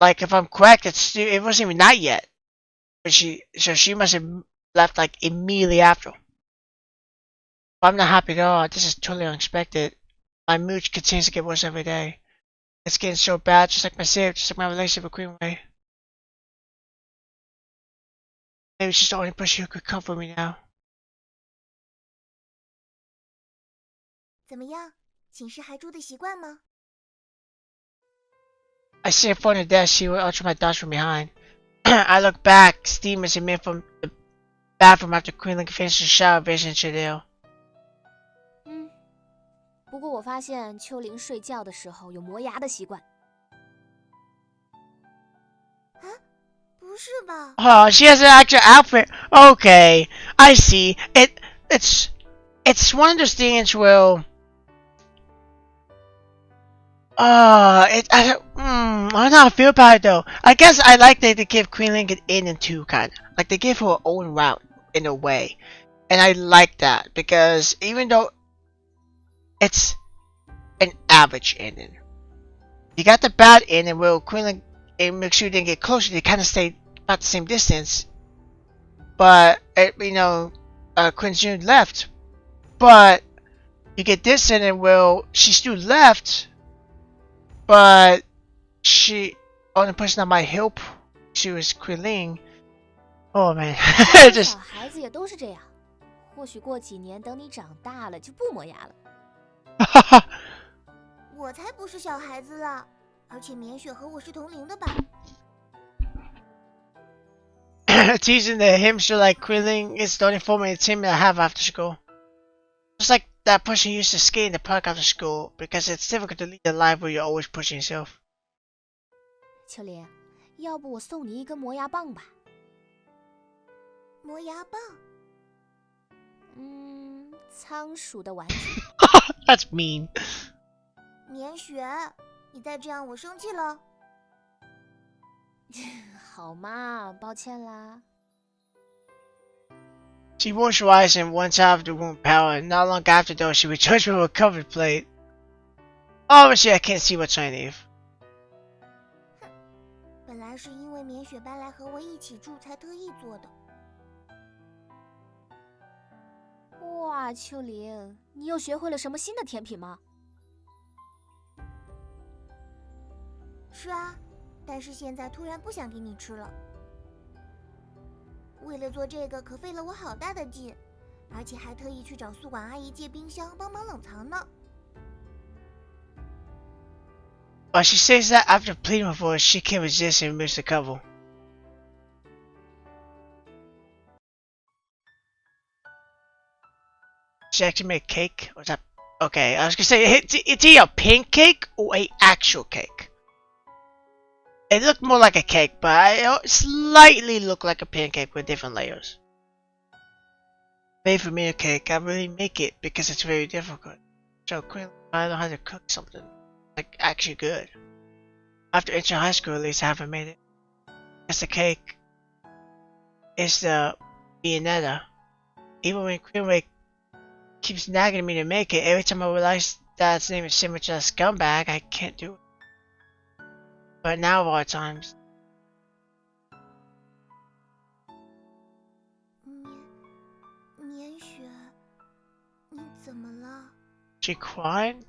Like if I'm correct, it wasn't even that yet. But she must have left like immediately after. But I'm not happy at all. This is totally unexpected. My mood continues to get worse every day. It's getting so bad, just like my save, just like my relationship with Greenway. Maybe she's the only person who could comfort me now. 怎么样？寝室还住的习惯吗？ I see her phone on the desk, she will ultra my thoughts from behind. I look back, steam is emitting from the bathroom after Queenling finishes the shower vision Chadale. 不过我发现秋玲睡觉的时候有磨牙的习惯。啊，不是吧？ Oh, she has an actual outfit. Okay, I see. It's one of those things where I don't know how I feel about it though. I guess I like that they give Queenling an in and two kind of. Like they give her her own route in a way. And I like that because even though it's an average ending, you got the bad ending where Queenling makes sure you didn't get closer, they kind of stay about the same distance. But, Quinn June left. But you get this ending where she still left. But she only person that might help she was Quilling. Oh man. 小孩子也都是这样，或许过几年等你长大了就不磨牙了。我才不是小孩子了，而且绵雪和我是同龄的吧。Teasing the hamster like Quilling is the only formative team I have after school. Just like that person who used to skate in the park after school because it's difficult to lead a life where you're always pushing yourself. 秋玲，要不我送你一根磨牙棒吧？磨牙棒？仓鼠的玩具。That's mean. 绵雪，你再这样我生气了。好嘛，抱歉啦。She moisturized and once out of the room power, and not long after though she returned with a covered plate. Obviously I can't see what's underneath. 本来是因为绵雪搬来和我一起住才特意做的。哇，秋玲，你又学会了什么新的甜品吗？是啊，但是现在突然不想给你吃了。为了做这个可费了我好大的劲，而且还特意去找宿管阿姨借冰箱帮忙冷藏呢。But she says that after pleading with her, she can't resist and removes the cover. She actually made a cake? Or is that... Okay, I was gonna say, it's either a pancake or a actual cake. It looked more like a cake, but it slightly looked like a pancake with different layers. Made for me a cake, I really make it because it's very difficult. So quickly, I know how to cook something. Like, actually good. After entering high school, at least I haven't made it. It's the cake. It's the Viennetta. Even when Queenway keeps nagging me to make it, every time I realize that its name is similar to a scumbag, I can't do it. But now of all times. 绵雪，你怎么了？ She crying?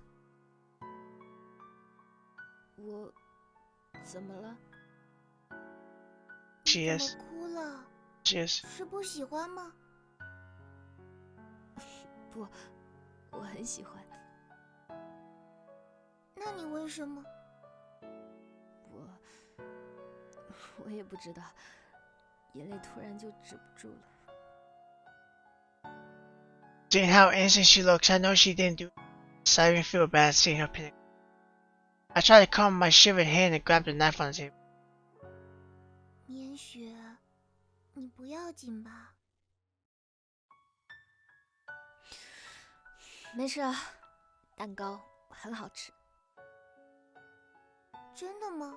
我怎么了？ She 怎 is. 么哭了？ She is. 是不喜欢吗？不，我很喜欢。那你为什么？我也不知道，眼泪突然就止不住了。 Seeing how innocent she looks, I know she didn't do it. I even feel bad seeing her panic. I tried to calm my shivered hand and grabbed the knife on the table. 棉雪，你不要紧吧？没事啊，蛋糕很好吃。真的吗？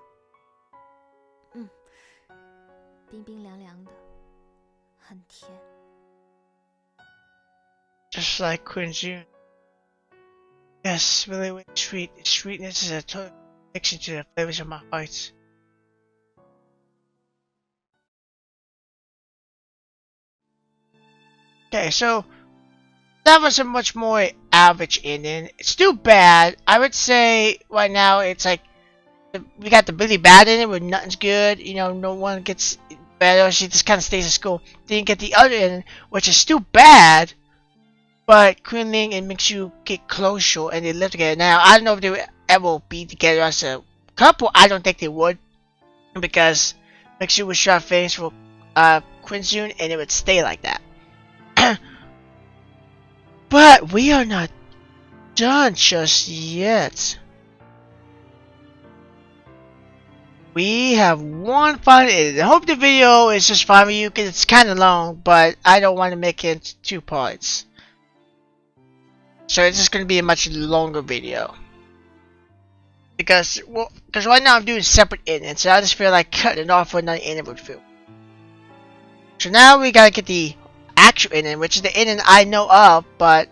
冰冰凉凉的，很甜。Just like Queen June. Yes, really, really sweet. Sweetness is a total addiction to the flavors of my heart. Okay, so that was a much more average ending. It's still bad. I would say right now it's like we got the really bad ending where nothing's good. You know, no one gets better. She just kind of stays at school. Then you get the other ending, which is still bad, but Quinling and Mingxu get closer and they live together. Now I don't know if they will ever be together as a couple. I don't think they would, because Mingxu would shove things for Quinzun and it would stay like that. But we are not done just yet. We have one final edit. I hope the video is just fine with you because it's kind of long, but I don't want to make it into 2 parts. So it's just going to be a much longer video. Because right now I'm doing separate edits, so I just feel like cutting it off for another edit would feel. So now we gotta get the actual ending, which is the ending I know of, but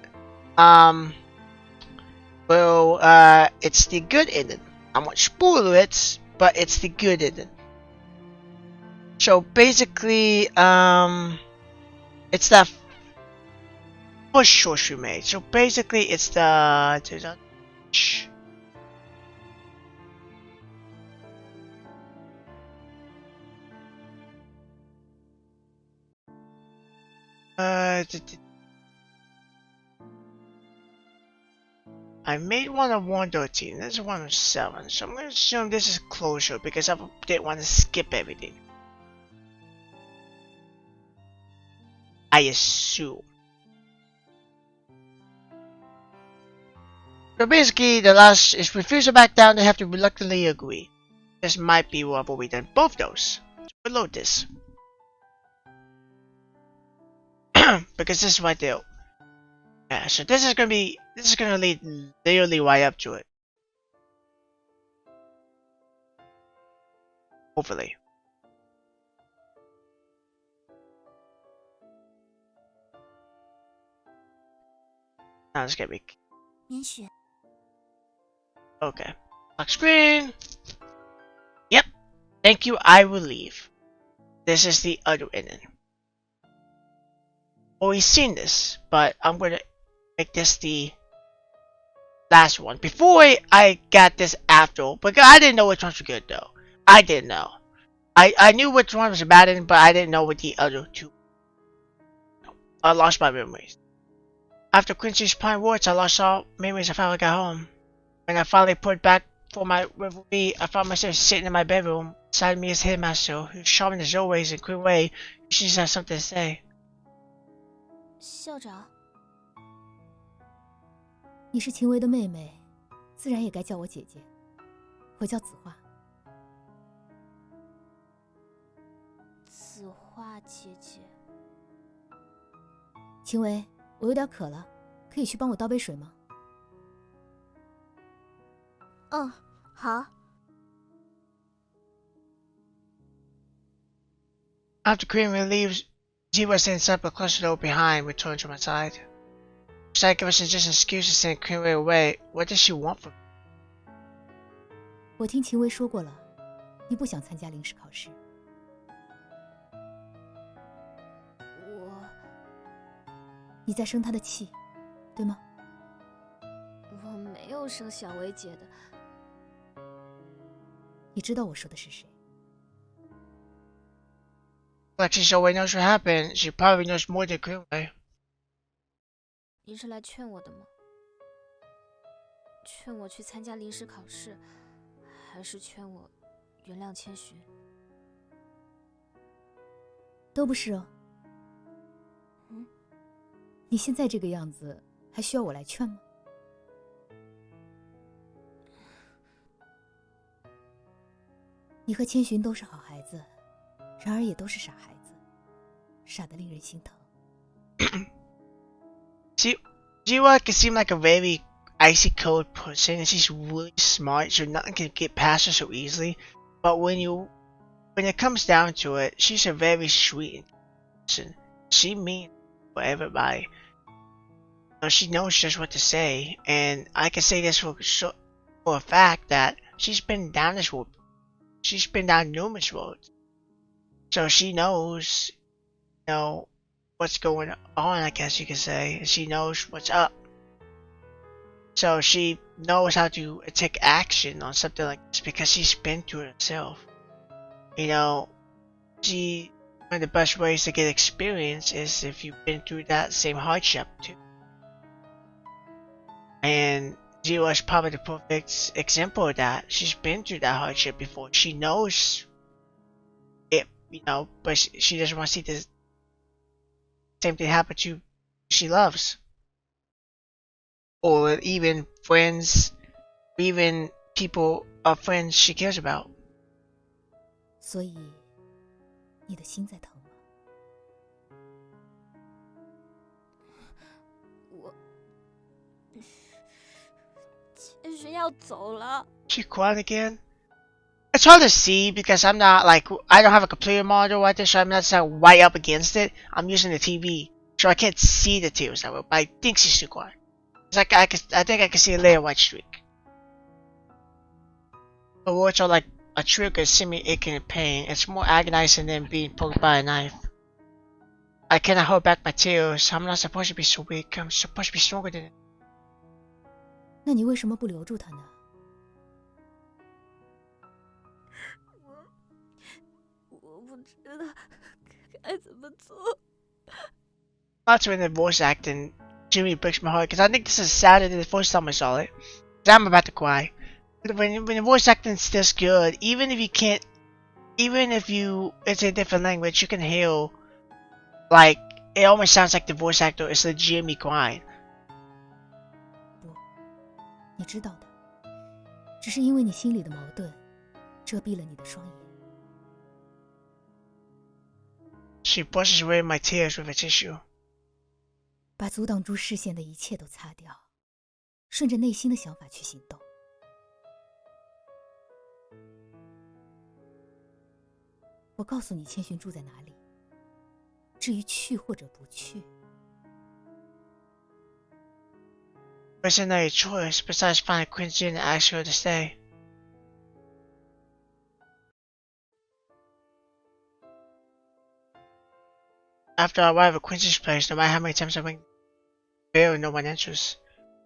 it's the good ending. I won't spoil it, but it's the good ending. So basically, it's that first choice we made. So basically, it's the I made one of 113. This is 107. So I'm going to assume this is closure because I didn't want to skip everything. I assume. So basically, the last is refuse to back down. They have to reluctantly agree. This might be what we done both those. So reload this. Because this is right there. Yeah, so this is gonna lead literally right up to it. Hopefully. Now let's get me. 棉雪， Okay. Lock screen. Yep. Thank you. I will leave. This is the other ending. Always seen this, but I'm gonna make this the last one. Before I got this after, because I didn't know which ones were good though. I didn't know. I knew which one was bad in, but I didn't know what the other two. I lost my memories. After Quincy's pine words, I lost all memories. I finally got home. When I finally put back for my reverie, I found myself sitting in my bedroom. Beside me is Headmaster, who's charming as always and quick way. She just has something to say. 校长，你是秦薇的妹妹，自然也该叫我姐姐。我叫子画。子画姐姐，秦薇，我有点渴了，可以去帮我倒杯水吗？嗯，好。 After Queen leaves, Zero stands up but closes the door behind, returned to my side. Should I give her just an excuse to send Queen away? What does she want from me? 我听秦薇说过了，你不想参加临时考试。你在生她的气，对吗？我没有生小薇姐的。你知道我说的是谁？ Like she always knows what happened. She probably knows more than Queen. 你是来劝我的吗？劝我去参加临时考试，还是劝我原谅千寻？都不是哦。你现在这个样子，还需要我来劝吗？你和千寻都是好孩子，然而也都是傻孩子，傻得令人心疼。Jiwa can seem like a very icy cold person, and she's really smart, so nothing can get past her so easily. But when it comes down to it, she's a very sweet person. She means for everybody. She knows just what to say, and I can say this for a fact that she's been down this road. She's been down numerous roads, so she knows, what's going on. I guess you could say, and she knows what's up. So she knows how to take action on something like this because she's been through it herself. One of the best ways to get experience is if you've been through that same hardship too. And Zero is probably the perfect example of that. She's been through that hardship before. She knows it, but she doesn't want to see the same thing happen to she loves. Or even friends, even people or friends she cares about. 所以，你的心在疼吗？我千寻要走了。 She cried again. It's hard to see because I'm not I don't have a computer monitor right there, so I'm not right up against it. I'm using the TV, so I can't see the tears that way. But I think she's still crying. It's like I think I can see a layer white streak. Her words are like a trigger, seeming aching and pain. It's more agonizing than being poked by a knife. I cannot hold back my tears. I'm not supposed to be so weak. I'm supposed to be stronger than it. 那你为什么不留住他呢？我不知道该怎么做。 That's when the voice acting Jimmy breaks my heart because I think this is sadder than the first time I saw it. 'Cause I'm about to cry. When the voice acting's this good, even if it's a different language, you can hear it almost sounds like the voice actor is legitimately crying. 不，你知道的，只是因为你心里的矛盾，遮蔽了你的双眼。 She brushes away my tears with a tissue. 把阻挡住视线的一切都擦掉，顺着内心的想法去行动。我告诉你千寻住在哪里，至于去或者不去， There isn't any choice besides finding Quincy and ask her to stay. After I arrive at Quincy's place, no matter how many times I ring the bell, no one answers.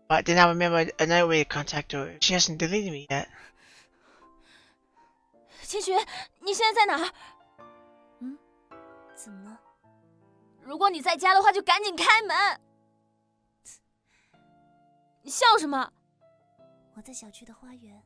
But then I remember another way to contact her. She hasn't deleted me yet. 千寻，你现在在哪儿？怎么了？如果你在家的话，就赶紧开门。你笑什么？我在小区的花园。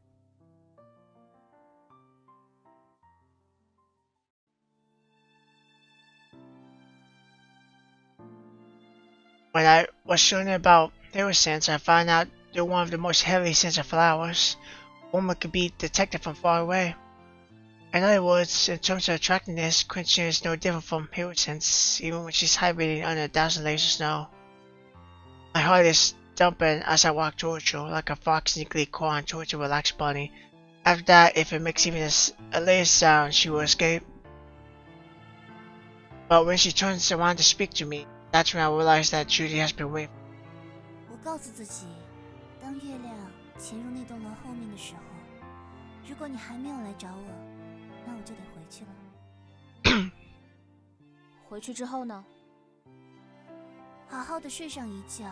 When I was learning about their scents, I found out they're one of the most heavily scented flowers. One could be detected from far away. In other words, in terms of attractiveness, Quincy is no different from hero scents, even when she's hibernating under 1,000 layers of snow. My heart is thumping as I walk towards her, like a fox sneakily clawing towards a relaxed bunny. After that, if it makes even a latest sound, she will escape. But when she turns around to speak to me, that's when I realize that Judy has been waiting. 我告诉自己，当月亮潜入那栋楼后面的时候，如果你还没有来找我，那我就得回去了。回去之后呢？好好的睡上一觉，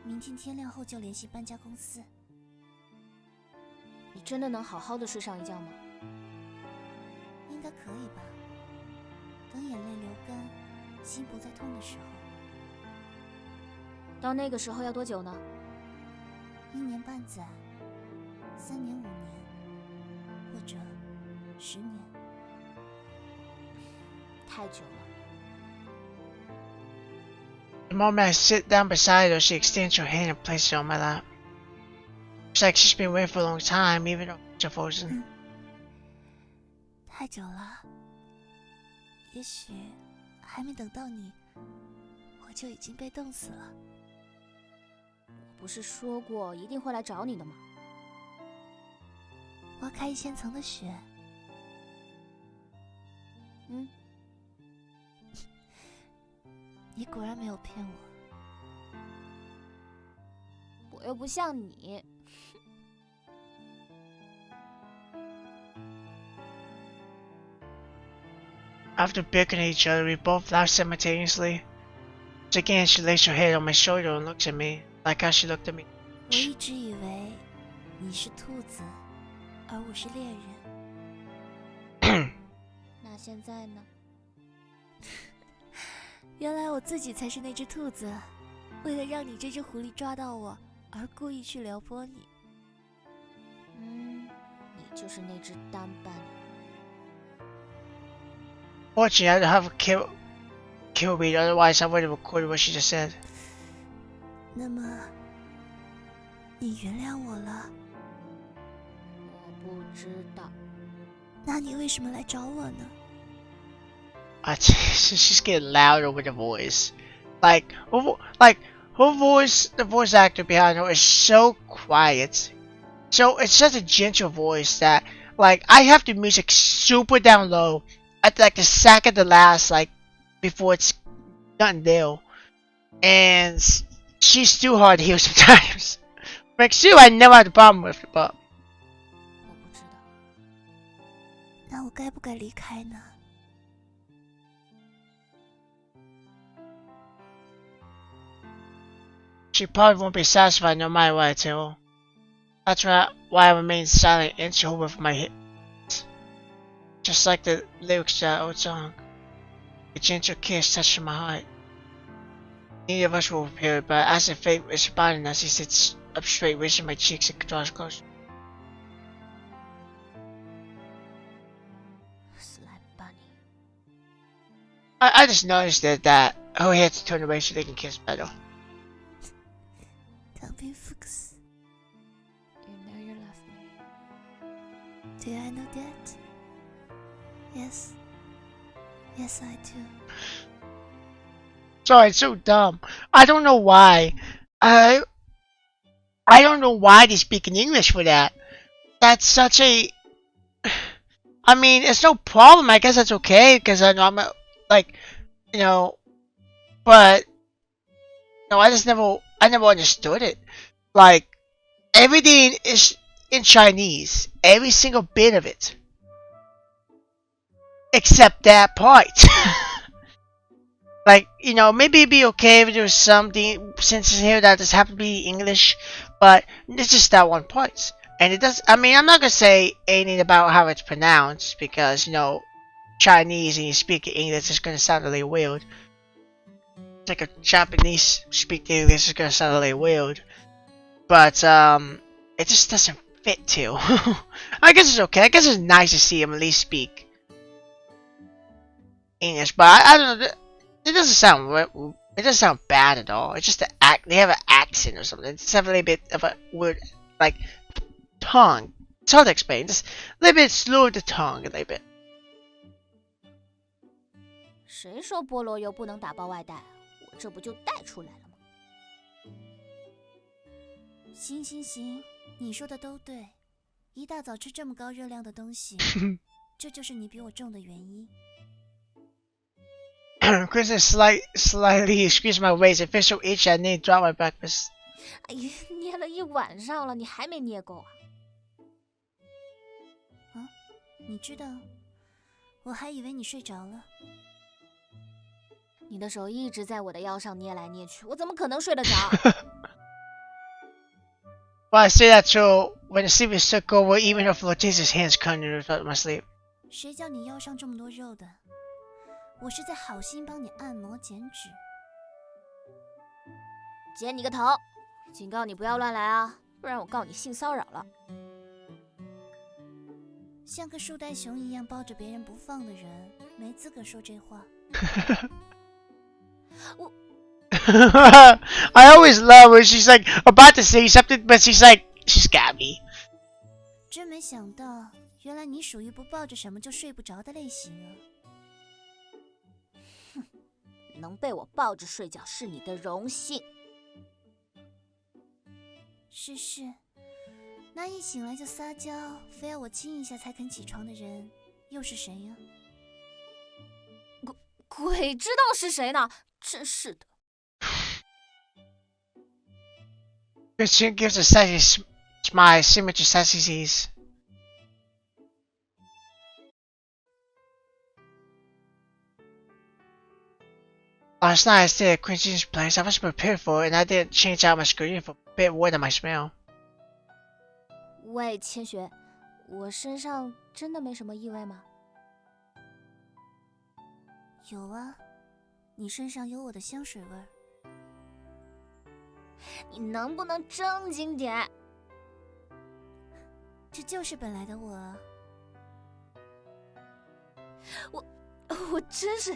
明天天亮后就联系搬家公司。你真的能好好的睡上一觉吗？应该可以吧。等眼泪流干，心不再痛的时候。到那个时候要多久呢1年半载，3年5年，或者10年。太久了。 The moment I sit down beside her, she extends her hand and places it on my lap. It's like she's been waiting for a long time, even though she's frozen. 太久了，也许还没等到你，我就已经被冻死了。我不是说过一定会来找你的吗？挖开1000层的雪。你果然没有骗我。我又不像你。After picking at each other, we both laughed simultaneously. Once again, she lays her head on my shoulder and looks at me, like how she looked at me. 我一直以为你是兔子，而我是猎人。那现在呢？原来我自己才是那只兔子，为了让你这只狐狸抓到我，而故意去撩拨你。你就是那只单斑。Fortunately, I don't have a kill read, otherwise I would have recorded what she just said. 那么，你原谅我了？我不知道。那你为什么来找我呢？ She's getting louder with the voice. Like her voice, the voice actor behind her is so quiet. So it's such a gentle voice that, like, I have the music super down low at like the second to last, like, before it's done there. And she's too hard to hear sometimes. Like, Sue, I never had a problem with it, but 我不知道。那我该不该离开呢？ she probably won't be satisfied no matter what I tell her. That's why I remain silent and she over my head. Just like the lyrics to that old song. A gentle kiss touched my heart. Neither of us were prepared, but as if fate was responding us, he sits up straight, raising my cheeks and draws close. Sly bunny. I just noticed that her head's turned away so they can kiss better. Don't Fuchs. You know you love me. Do I know that? Yes. Yes, I do. Sorry, it's so dumb. I don't know why. I don't know why they speak in English for that. That's such a... I mean, it's no problem. I guess that's okay, because I know I'm, like, you know... But... No, I never understood it. Like, everything is in Chinese. Every single bit of it. Except that part. Like, you know, maybe it'd be okay if there was something sentences here that just happen to be English, but it's just that one part. And it does, I mean, I'm not gonna say anything about how it's pronounced, because, you know, Chinese and you speak English is gonna sound really weird. It's like a Japanese speak English is gonna sound really weird. But, it just doesn't fit too. I guess it's okay. I guess it's nice to see him at least speak English, but I don't know. It doesn't sound bad at all. It's just the they have an accent or something. It's a little bit of a weird, like, tongue. It's hard to explain. Just a little bit slow the tongue, a little bit. 谁说菠萝油不能打包外带？我这不就带出来了吗？行行行，你说的都对。一大早吃这么高热量的东西，这就是你比我重的原因。Kristen slightly squeezed my waist. It felt so itchy I nearly dropped my breakfast. 哎呀，捏了一晚上了，你还没捏够啊？啊，你知道，我还以为你睡着了。你的手一直在我的腰上捏来捏去，我怎么可能睡得着？ Well, I say that so when the sleep took over, even her flirtatious hands continued to my sleep. 谁叫你腰上这么多肉的？我是在好心帮你按摩减脂。剪你个头！警告你不要乱来啊，不然我告你性骚扰了。像个树袋熊一样抱着别人不放的人，没资格说这话。我 I always love her. She's like about to say something, but she's got me. 真没想到，原来你属于不抱着什么就睡不着的类型啊！哼，能被我抱着睡觉是你的荣幸。是，那一醒来就撒娇，非要我亲一下才肯起床的人，又是谁呀？鬼知道是谁呢？真是的。Christian gives a sassy smile similar to Sassy C's. Last night I stayed at Christian's place. I was prepared for it, and I didn't change out my screen for a bit more than my smell. 喂，千雪，我身上真的没什么异味吗？有啊，你身上有我的香水味儿。你能不能正经点？这就是本来的我啊。我真是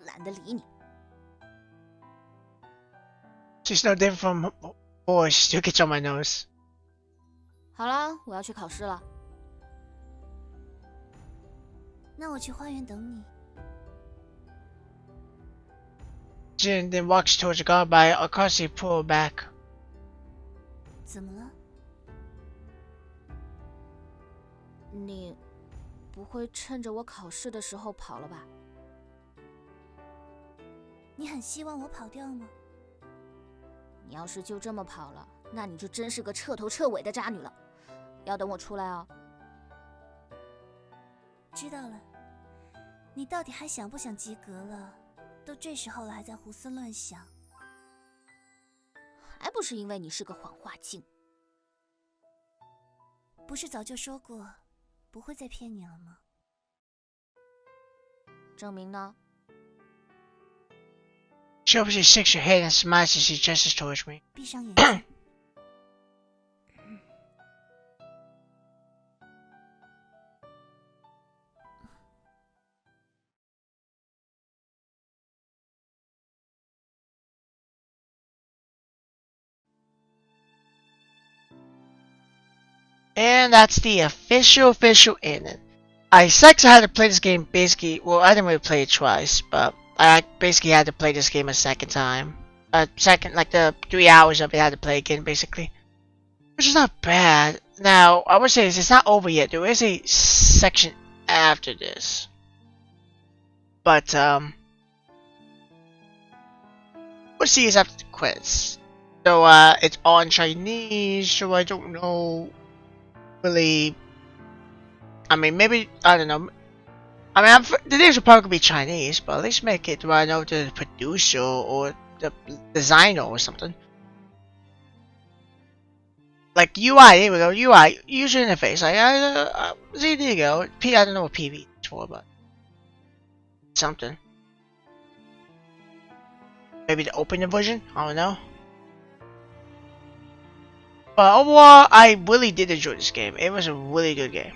懒得理你。She's no different from boys. Still gets on my nose. 好啦，我要去考试了。那我去花园等你。Jin then walks towards the guard by cautiously pull back. 怎么了？你不会趁着我考试的时候跑了吧？你很希望我跑掉吗？你要是就这么跑了，那你就真是个彻头彻尾的渣女了。要等我出来哦。知道了。你到底还想不想及格了？都这时候了，还在胡思乱想。还不是因为你是个谎话精。不是早就说过，不会再骗你了吗？证明呢？ She obviously shakes her head and smiles as she gestures towards me. 闭上眼睛。And that's the official ending. I sucked I had to play this game basically, well I didn't really play it twice, but I basically had to play this game a second time. Like the 3 hours of it I had to play again basically. Which is not bad. Now, I would say this, it's not over yet. There is a section after this. But, we'll see it's after the quiz. So, it's all in Chinese, so I don't know really. I mean, maybe, I don't know. I mean, the names will probably be Chinese, but at least make it where I know the producer or the designer or something. Like UI, there we go. UI, user interface. Like, see, there you go. I don't know what PV is for, but something. Maybe the open version. I don't know. But overall, I really did enjoy this game. It was a really good game.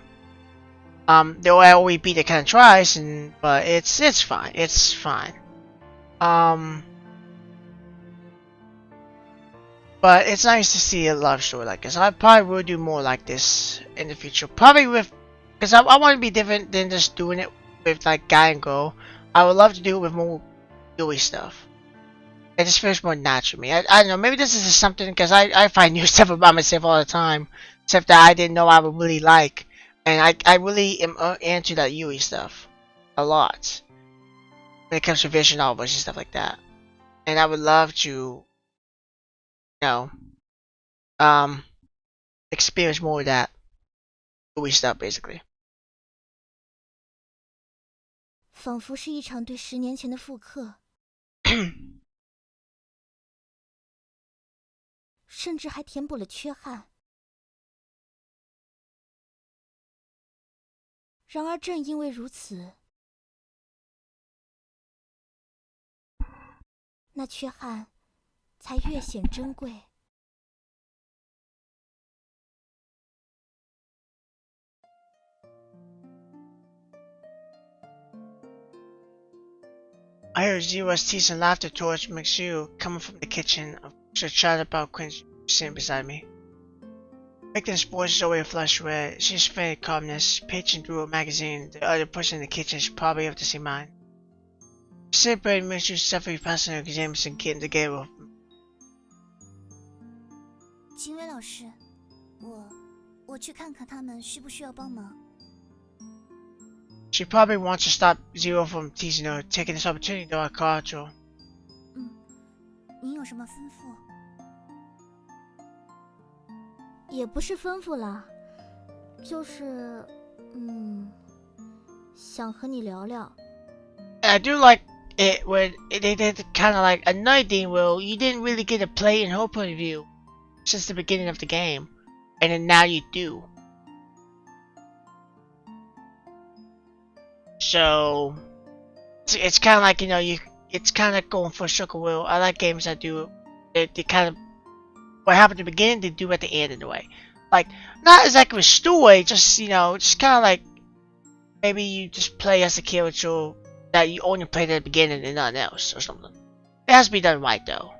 Though I always beat it kind of twice, but it's fine. It's fine. But it's nice to see a love story like this. I probably will do more like this in the future. Probably with, because I want to be different than just doing it with like guy and girl. I would love to do it with more gooey stuff. It just feels more natural to me. I don't know, maybe this is just something because I find new stuff about myself all the time. Stuff that I didn't know I would really like. And I really am into that Yui stuff. A lot. When it comes to visual novels and stuff like that. And I would love to, you know, experience more of that Yui stuff basically. 仿佛是一场对10年前的复刻，甚至还填补了缺憾。然而正因为如此，那缺憾才越显珍贵。I heard Zira's teeth and laughter towards Mixiu coming from the kitchen. She chatted about Quinn sitting beside me. Victor's voice is always flushed red. She's feigned calmness, paging through a magazine. The other person in the kitchen is probably of the same mind. Celebrating Mr. Stephanie passing her exams and getting together. 金威老师，我去看看他们需不需要帮忙。 She probably wants to stop Zero from teasing her, taking this opportunity to call her. 您有什么吩咐？也不是吩咐啦，就是想和你聊聊。 I do like it when they did kind of like a night thing where you didn't really get to play in her point of view since the beginning of the game, and then now you do. So it's kind of like, you know, it's kind of going for a circle wheel. I like games that do they kind of what happened at the beginning they do at the end in a way, like not exactly a story, just, you know, just kind of like maybe you just play as a character that you only played at the beginning and nothing else or something. It has to be done right though.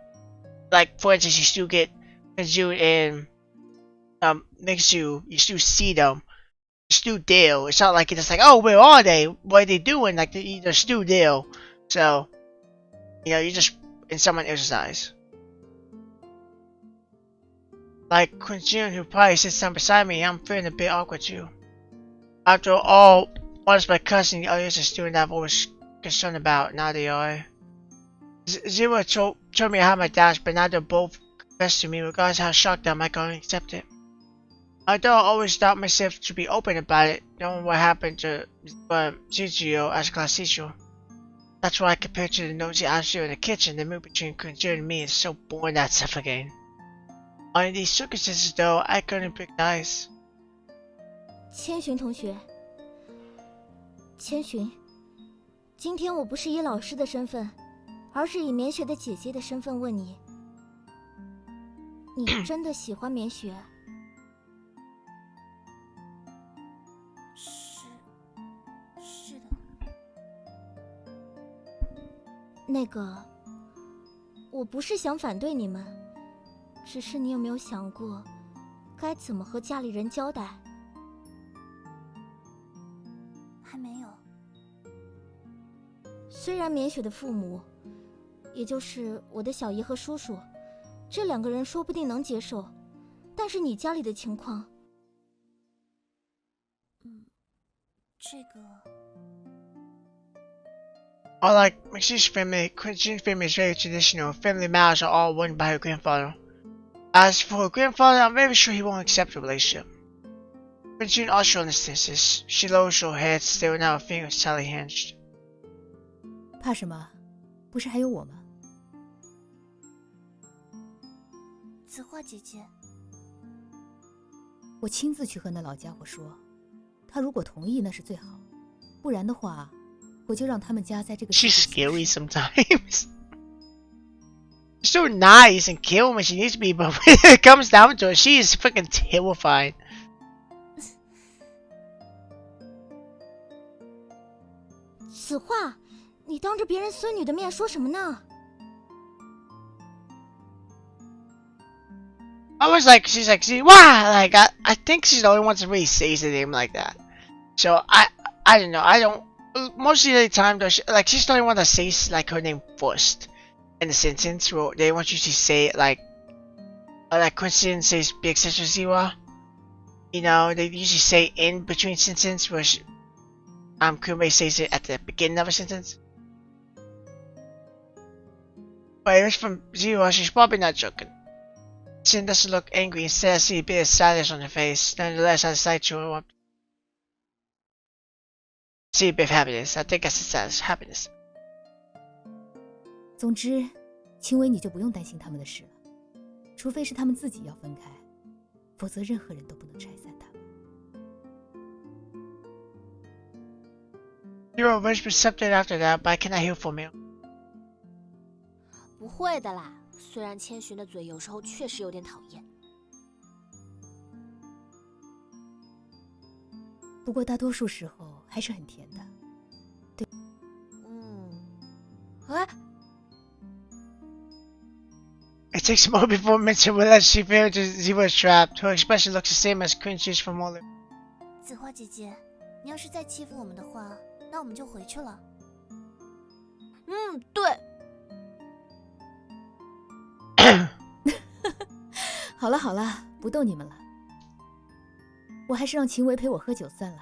Like for instance, you still get Kanju and Mixu, you still see them. Still deal. It's not like it's like, oh, where are they? What are they doing? Like they're still deal. So, you know, you're just in someone else's eyes. Like Quinjun, who probably sits down beside me, I'm feeling a bit awkward too. After all, one is my cousin, the other is a student I've always concerned about. Now they are. Zero told me I had my doubts, but now they're both confessed to me, regardless of how shocked I might go and accept it. Although I always doubt myself to be open about it, knowing what happened to Zuzuyo as a class teacher. That's why compared to the nosy atmosphere in the kitchen, the mood between Kunjun and me is so boring that suffocating. Under these circumstances though, I couldn't pick nice. 千寻同学，千寻，今天我不是以老师的身份，而是以棉雪的姐姐的身份问你，你真的喜欢棉雪？是的。那个，我不是想反对你们，只是你有没有想过，该怎么和家里人交代？还没有。虽然棉雪的父母，也就是我的小姨和叔叔，这两个人说不定能接受，但是你家里的情况，这个。 Unlike Mixi's family, Quinjun's family is very traditional. Family matters are all run by her grandfather. As for her grandfather, I'm very sure he won't accept the relationship. Quinjun also understands this. She lowers her head, staring at her fingers tightly hinged. 怕什么？不是还有我吗？子画姐姐，我亲自去和那老家伙说，他如果同意那是最好，不然的话，我就让他们家在这个。She's scary sometimes. So nice and kill when she needs to be, but when it comes down to it, she is freaking terrifying. 此话，你当着别人孙女的面说什么呢？ I was like, she's like, see, wow, like I think she's the only one that really says the name like that. So I don't know. I don't. Most of the time, though, she's the only one that says like her name first in the sentence. Where they want you to say it like Quincy says big sister Ziwa. You know, they usually say in between sentences, where Kume says it at the beginning of a sentence. But if it's from Ziwa, she's probably not joking. Sin doesn't look angry, instead I see a bit of sadness on her face. Nonetheless, I decide to see a bit of happiness. I think that's sadness, happiness. 总之，青薇你就不用担心他们的事了，除非是他们自己要分开，否则任何人都不能拆散他们。You're much perceptive after that, but I cannot hear from you. 不会的啦，虽然千寻的嘴有时候确实有点讨厌，不过大多数时候还是很甜的。对，哎。It's takes more before mention will let she fear to Ziva's trapped. Her expression looks the same as cringes from all. 紫花姐姐，你要是再欺负我们的话，那我们就回去了。对。好了好了，不逗你们了。我还是让秦维陪我喝酒算了。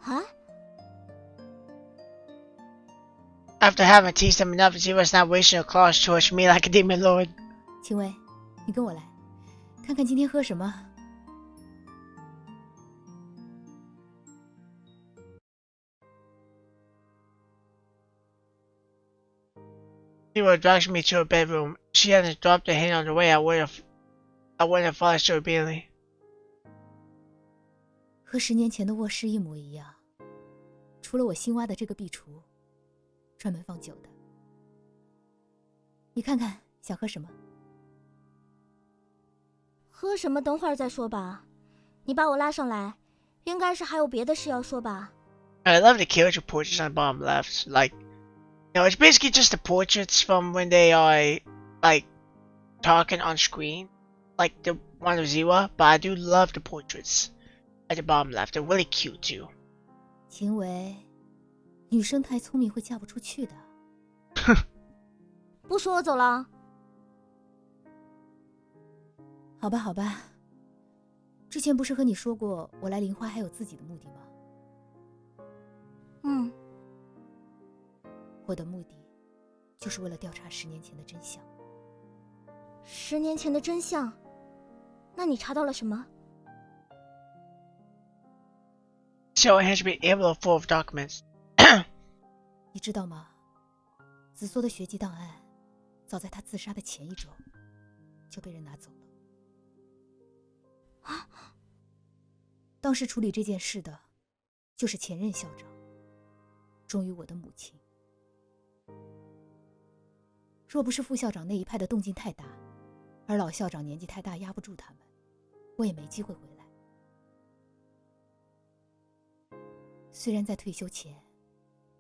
啊？ After having teased him enough, Ziva's not wasting her claws towards me like a demon lord. 秦维，你跟我来，看看今天喝什么。Ziva drags me to her bedroom. She hadn't dropped her hand on the way. I wouldn't have followed so obediently. 和10年前的卧室一模一样，除了我新挖的这个壁橱，专门放酒的。你看看，想喝什么？喝什么？等会儿再说吧。你把我拉上来，应该是还有别的事要说吧。 I love the character portraits on the bottom left. Like, you know, it's basically just the portraits from when they are, like, talking on screen. Like the one of Ziva, but I do love the portraits at the bottom left. They're really cute too. 秦维，女生太聪明会嫁不出去的。不说我走了。好吧好吧，之前不是和你说过，我来林花还有自己的目的吗？我的目的就是为了调查10年前的真相。10年前的真相？那你查到了什么？ So it has been able full of documents. 你知道吗？子梭的学籍档案，早在他自杀的前1周就被人拿走了。当时处理这件事的，就是前任校长，忠于我的母亲。若不是副校长那一派的动静太大，而老校长年纪太大压不住他们，我也没机会回来。虽然在退休前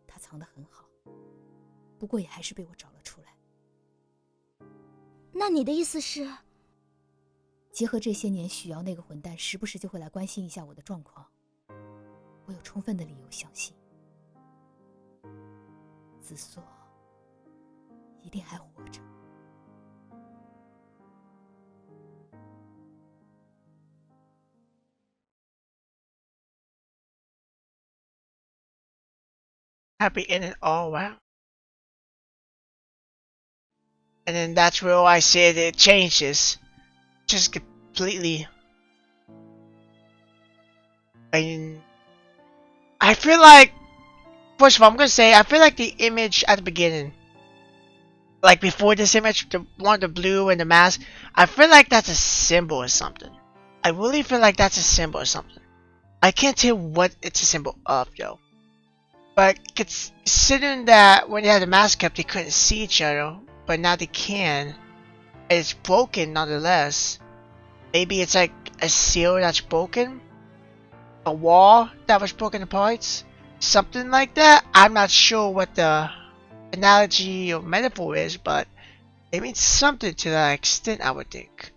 他藏得很好，不过也还是被我找了出来。那你的意思是？结合这些年许瑶那个混蛋时不时就会来关心一下我的状况，我有充分的理由相信子梭一定还活着。Happy ending. Oh wow. And then that's where I said it changes. Just completely. And I feel like, first of all, I'm gonna say I feel like the image at the beginning, like before this image, the one, the blue and the mask, I feel like that's a symbol or something. I really feel like that's a symbol or something. I can't tell what it's a symbol of though. But considering that when they had the mask up, they couldn't see each other, but now they can. It's broken nonetheless. Maybe it's like a seal that's broken, a wall that was broken apart, something like that. I'm not sure what the analogy or metaphor is, but it means something to that extent, I would think.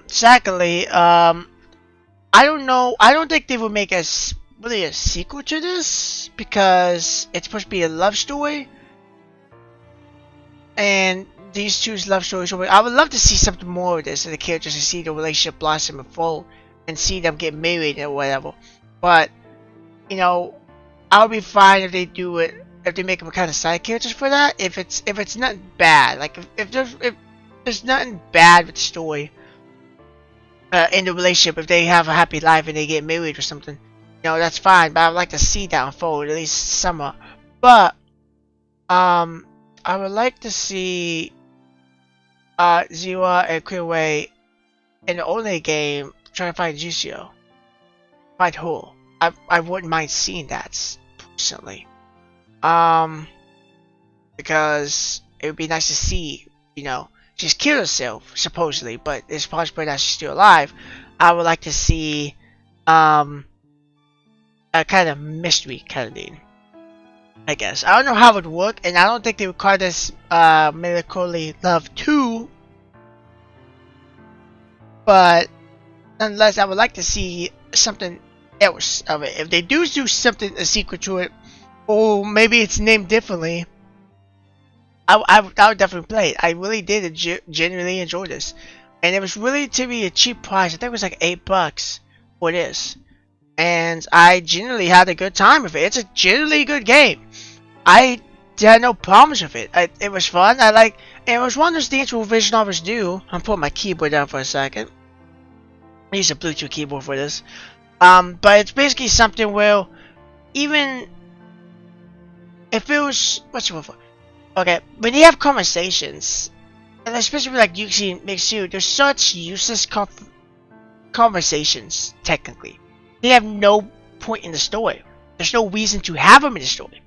Secondly, I don't know. I don't think they would make really a sequel to this because it's supposed to be a love story, and these two's love stories. I would love to see something more of this, and the characters to see the relationship blossom and fold, and see them get married or whatever. But you know, I'll be fine if they do it. If they make them kind of side characters for that. If it's nothing bad, like if there's nothing bad with the story in the relationship, if they have a happy life and they get married or something, you know, that's fine. But I'd like to see that unfold at least somewhat. But I would like to see Ziwa and Kirway in the only game trying to find Jusio. Find her. I wouldn't mind seeing that personally. Because it would be nice to see, you know, she's killed herself supposedly, but it's possible that she's still alive. I would like to see a kind of mystery kind of thing. I guess. I don't know how it would work, and I don't think they would call this Melancholy Love 2. But nonetheless, I would like to see something else of it. If they do something, a sequel to it, or maybe it's named differently, I would definitely play it. I really did genuinely enjoy this. And it was really, to me, a cheap price. I think it was like $8 for this. And I generally had a good time with it. It's a generally good game. I had no problems with it. It was fun. And it was one of those things where visual novels do. I'm putting my keyboard down for a second. I use a Bluetooth keyboard for this. But it's basically something where even it feels, what's the word for? Okay, when you have conversations, and especially like Yuki and Mixu, there's such useless conversations, technically. They have no point in the story. There's no reason to have them in the story.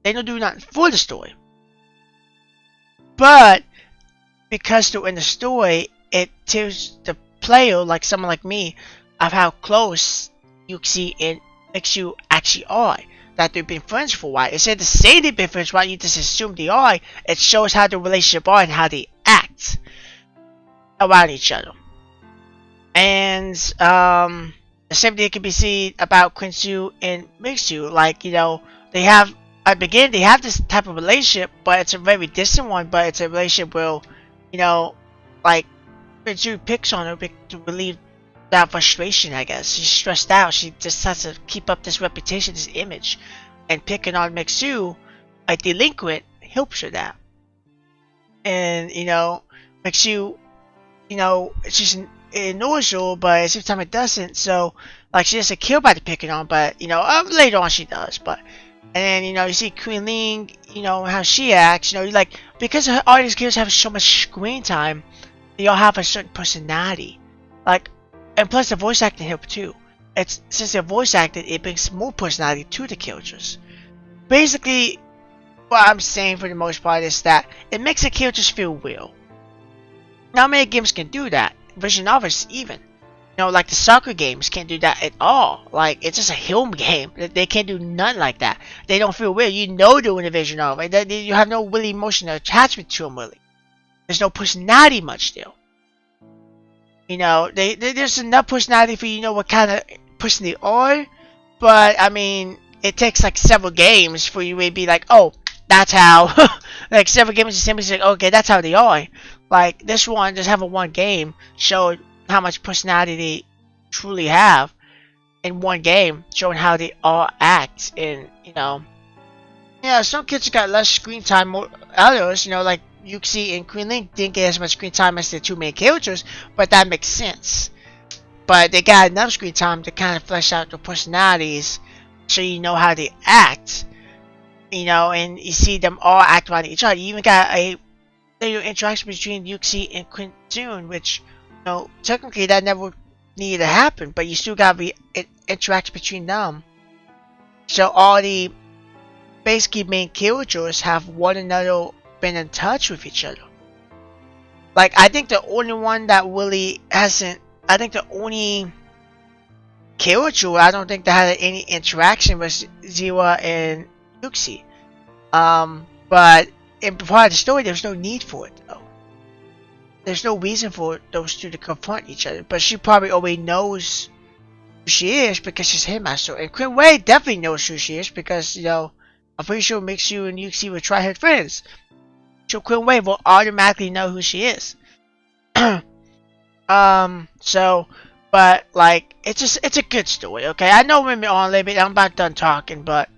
They don't do nothing for the story. But, because they're in the story, it tells the player, like someone like me, of how close Yuki and Mixu actually are. That they've been friends for a while. Instead of saying they've been friends for a while, you just assume they are. It shows how the relationship are and how they act around each other. And the same thing can be seen about Quinsu and Mixu. Like, you know, they have at the beginning they have this type of relationship, but it's a very distant one. But it's a relationship where, you know, like Quinsu picks on her to relieve that frustration, I guess. She's stressed out. She just has to keep up this reputation, this image. And picking on Mixu, a delinquent, helps her that. And, you know, Mixu, you know, she's ignores her, but at the same time it doesn't. So, like, she doesn't care about the picking on, but, you know, later on she does. But, and then, you know, you see Queen Ling, you know, how she acts. You know, like, because all these characters have so much screen time, they all have a certain personality. Like, and plus the voice acting helps too. Since they're voice acted, it brings more personality to the characters. Basically, what I'm saying for the most part is that it makes the characters feel real. Not many games can do that. Visual novels even. You know, like the soccer games can't do that at all. Like, it's just a home game. They can't do nothing like that. They don't feel real. You know they're in a visual novel. You have no really emotional attachment to them really. There's no personality much still. You know, there's enough personality for you to know what kind of person they are, but I mean, it takes like several games for you to be like, oh, that's how. Like several games, the same like, okay, that's how they are. Like this one, just having one game showed how much personality they truly have in one game, showing how they all act. And you know, yeah, some kids got less screen time, more others, you know, like Yuki and Queen Ling didn't get as much screen time as the two main characters, but that makes sense. But they got enough screen time to kind of flesh out their personalities, so you know how they act. You know, and you see them all act around each other. You even got a little interaction between Yuki and Queen June, which, you know, technically that never needed to happen, but you still got to be interaction between them. So all the basically main characters have one another been in touch with each other. Like, I think the only one that really hasn't, I think the only character I don't think that had any interaction was Ziwa and Yuki. But in part of the story, there's no need for it though. There's no reason for those two to confront each other. But she probably already knows who she is because she's Headmaster. And Quinn Wei definitely knows who she is because, you know, I'm pretty sure Mixu and Yuki were try-head friends. So Quinn Wei will automatically know who she is. But like, it's a good story, okay? I know we're on a little bit, I'm about done talking, but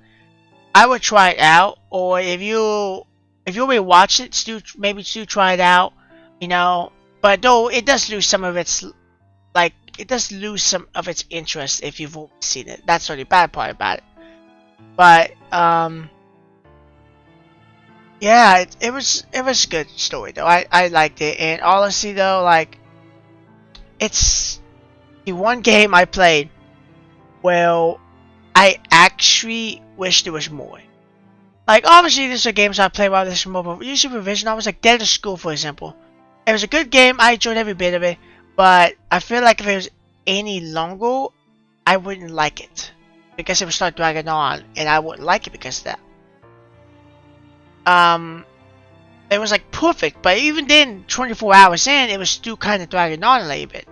I would try it out, or if you already watch it, maybe try it out, you know. But though it does lose some of its, like, it does lose some of its interest if you've seen it. That's the only bad part about it. But yeah, it was a good story though. I liked it, and honestly though, like, it's the one game I played where I actually wish there was more. Like, obviously there's a games I play while there's more, but usually revision I was like Dead to School, for example. It was a good game, I enjoyed every bit of it, but I feel like if it was any longer, I wouldn't like it. Because it would start dragging on, and I wouldn't like it because of that. it was like perfect. But even then, 24 hours in, it was still kind of dragging on a little bit.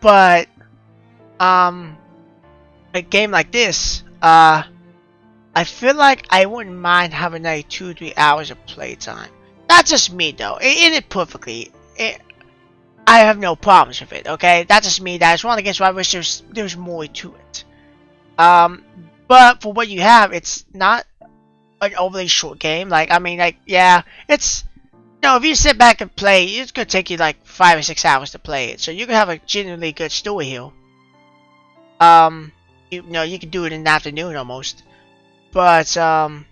But a game like this, I feel like I wouldn't mind having like 2-3 hours of playtime. That's just me though. It ended perfectly. I have no problems with it. Okay, that's just me. That's one of the games where I wish there's more to it. But for what you have, it's not an overly short game. Like, I mean, like, yeah, it's, if you sit back and play, it's gonna take you like 5 or 6 hours to play it. So you can have a genuinely good story here. You can do it in the afternoon almost. But yeah,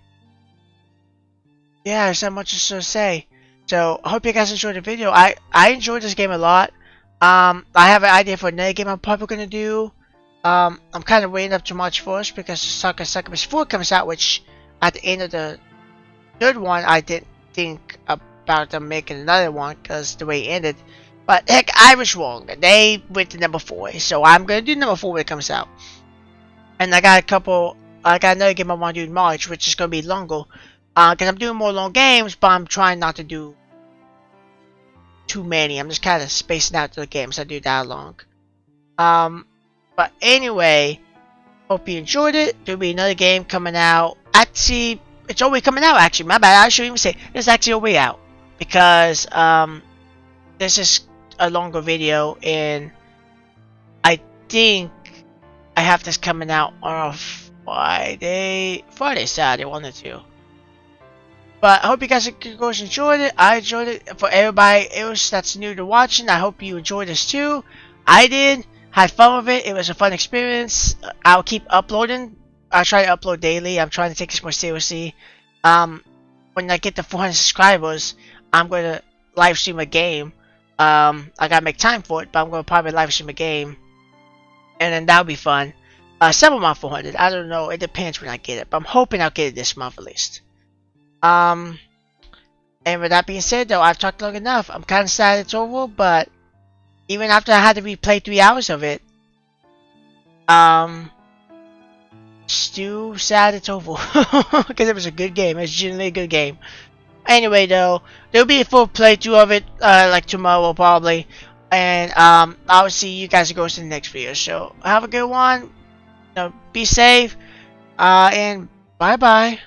there's not much to say. So I hope you guys enjoyed the video. I enjoyed this game a lot. I have an idea for another game I'm probably gonna do. I'm kind of waiting up too much first because Succubus 4 comes out, which at the end of the third one, I didn't think about them making another one because the way it ended. But heck, I was wrong. They went to number 4, so I'm gonna do number 4 when it comes out. And I got another game I want to do in March, which is gonna be longer. Because I'm doing more long games, but I'm trying not to do too many. I'm just kind of spacing out the games I do that long. But anyway, hope you enjoyed it. There'll be another game coming out. Actually, it's already coming out. Actually, my bad. I should even say it's actually already out because this is a longer video, and I think I have this coming out on a Friday, Saturday, one or two. But I hope you guys enjoyed it. I enjoyed it. For everybody else that's new to watching, I hope you enjoyed this too. I did. Had fun with it. It was a fun experience. I'll keep uploading. I'll try to upload daily. I'm trying to take this more seriously. When I get to 400 subscribers, I'm going to live stream a game. I gotta make time for it, but I'm going to probably live stream a game. And then that'll be fun. Several months 400. I don't know. It depends when I get it. But I'm hoping I'll get it this month at least. And with that being said, though, I've talked long enough. I'm kind of sad it's over, but even after I had to replay 3 hours of it, still sad it's over because it was a good game. It's genuinely a good game. Anyway, though, there'll be a full playthrough of it like tomorrow probably, and I'll see you guys in the next video. So have a good one. Be safe, and bye bye.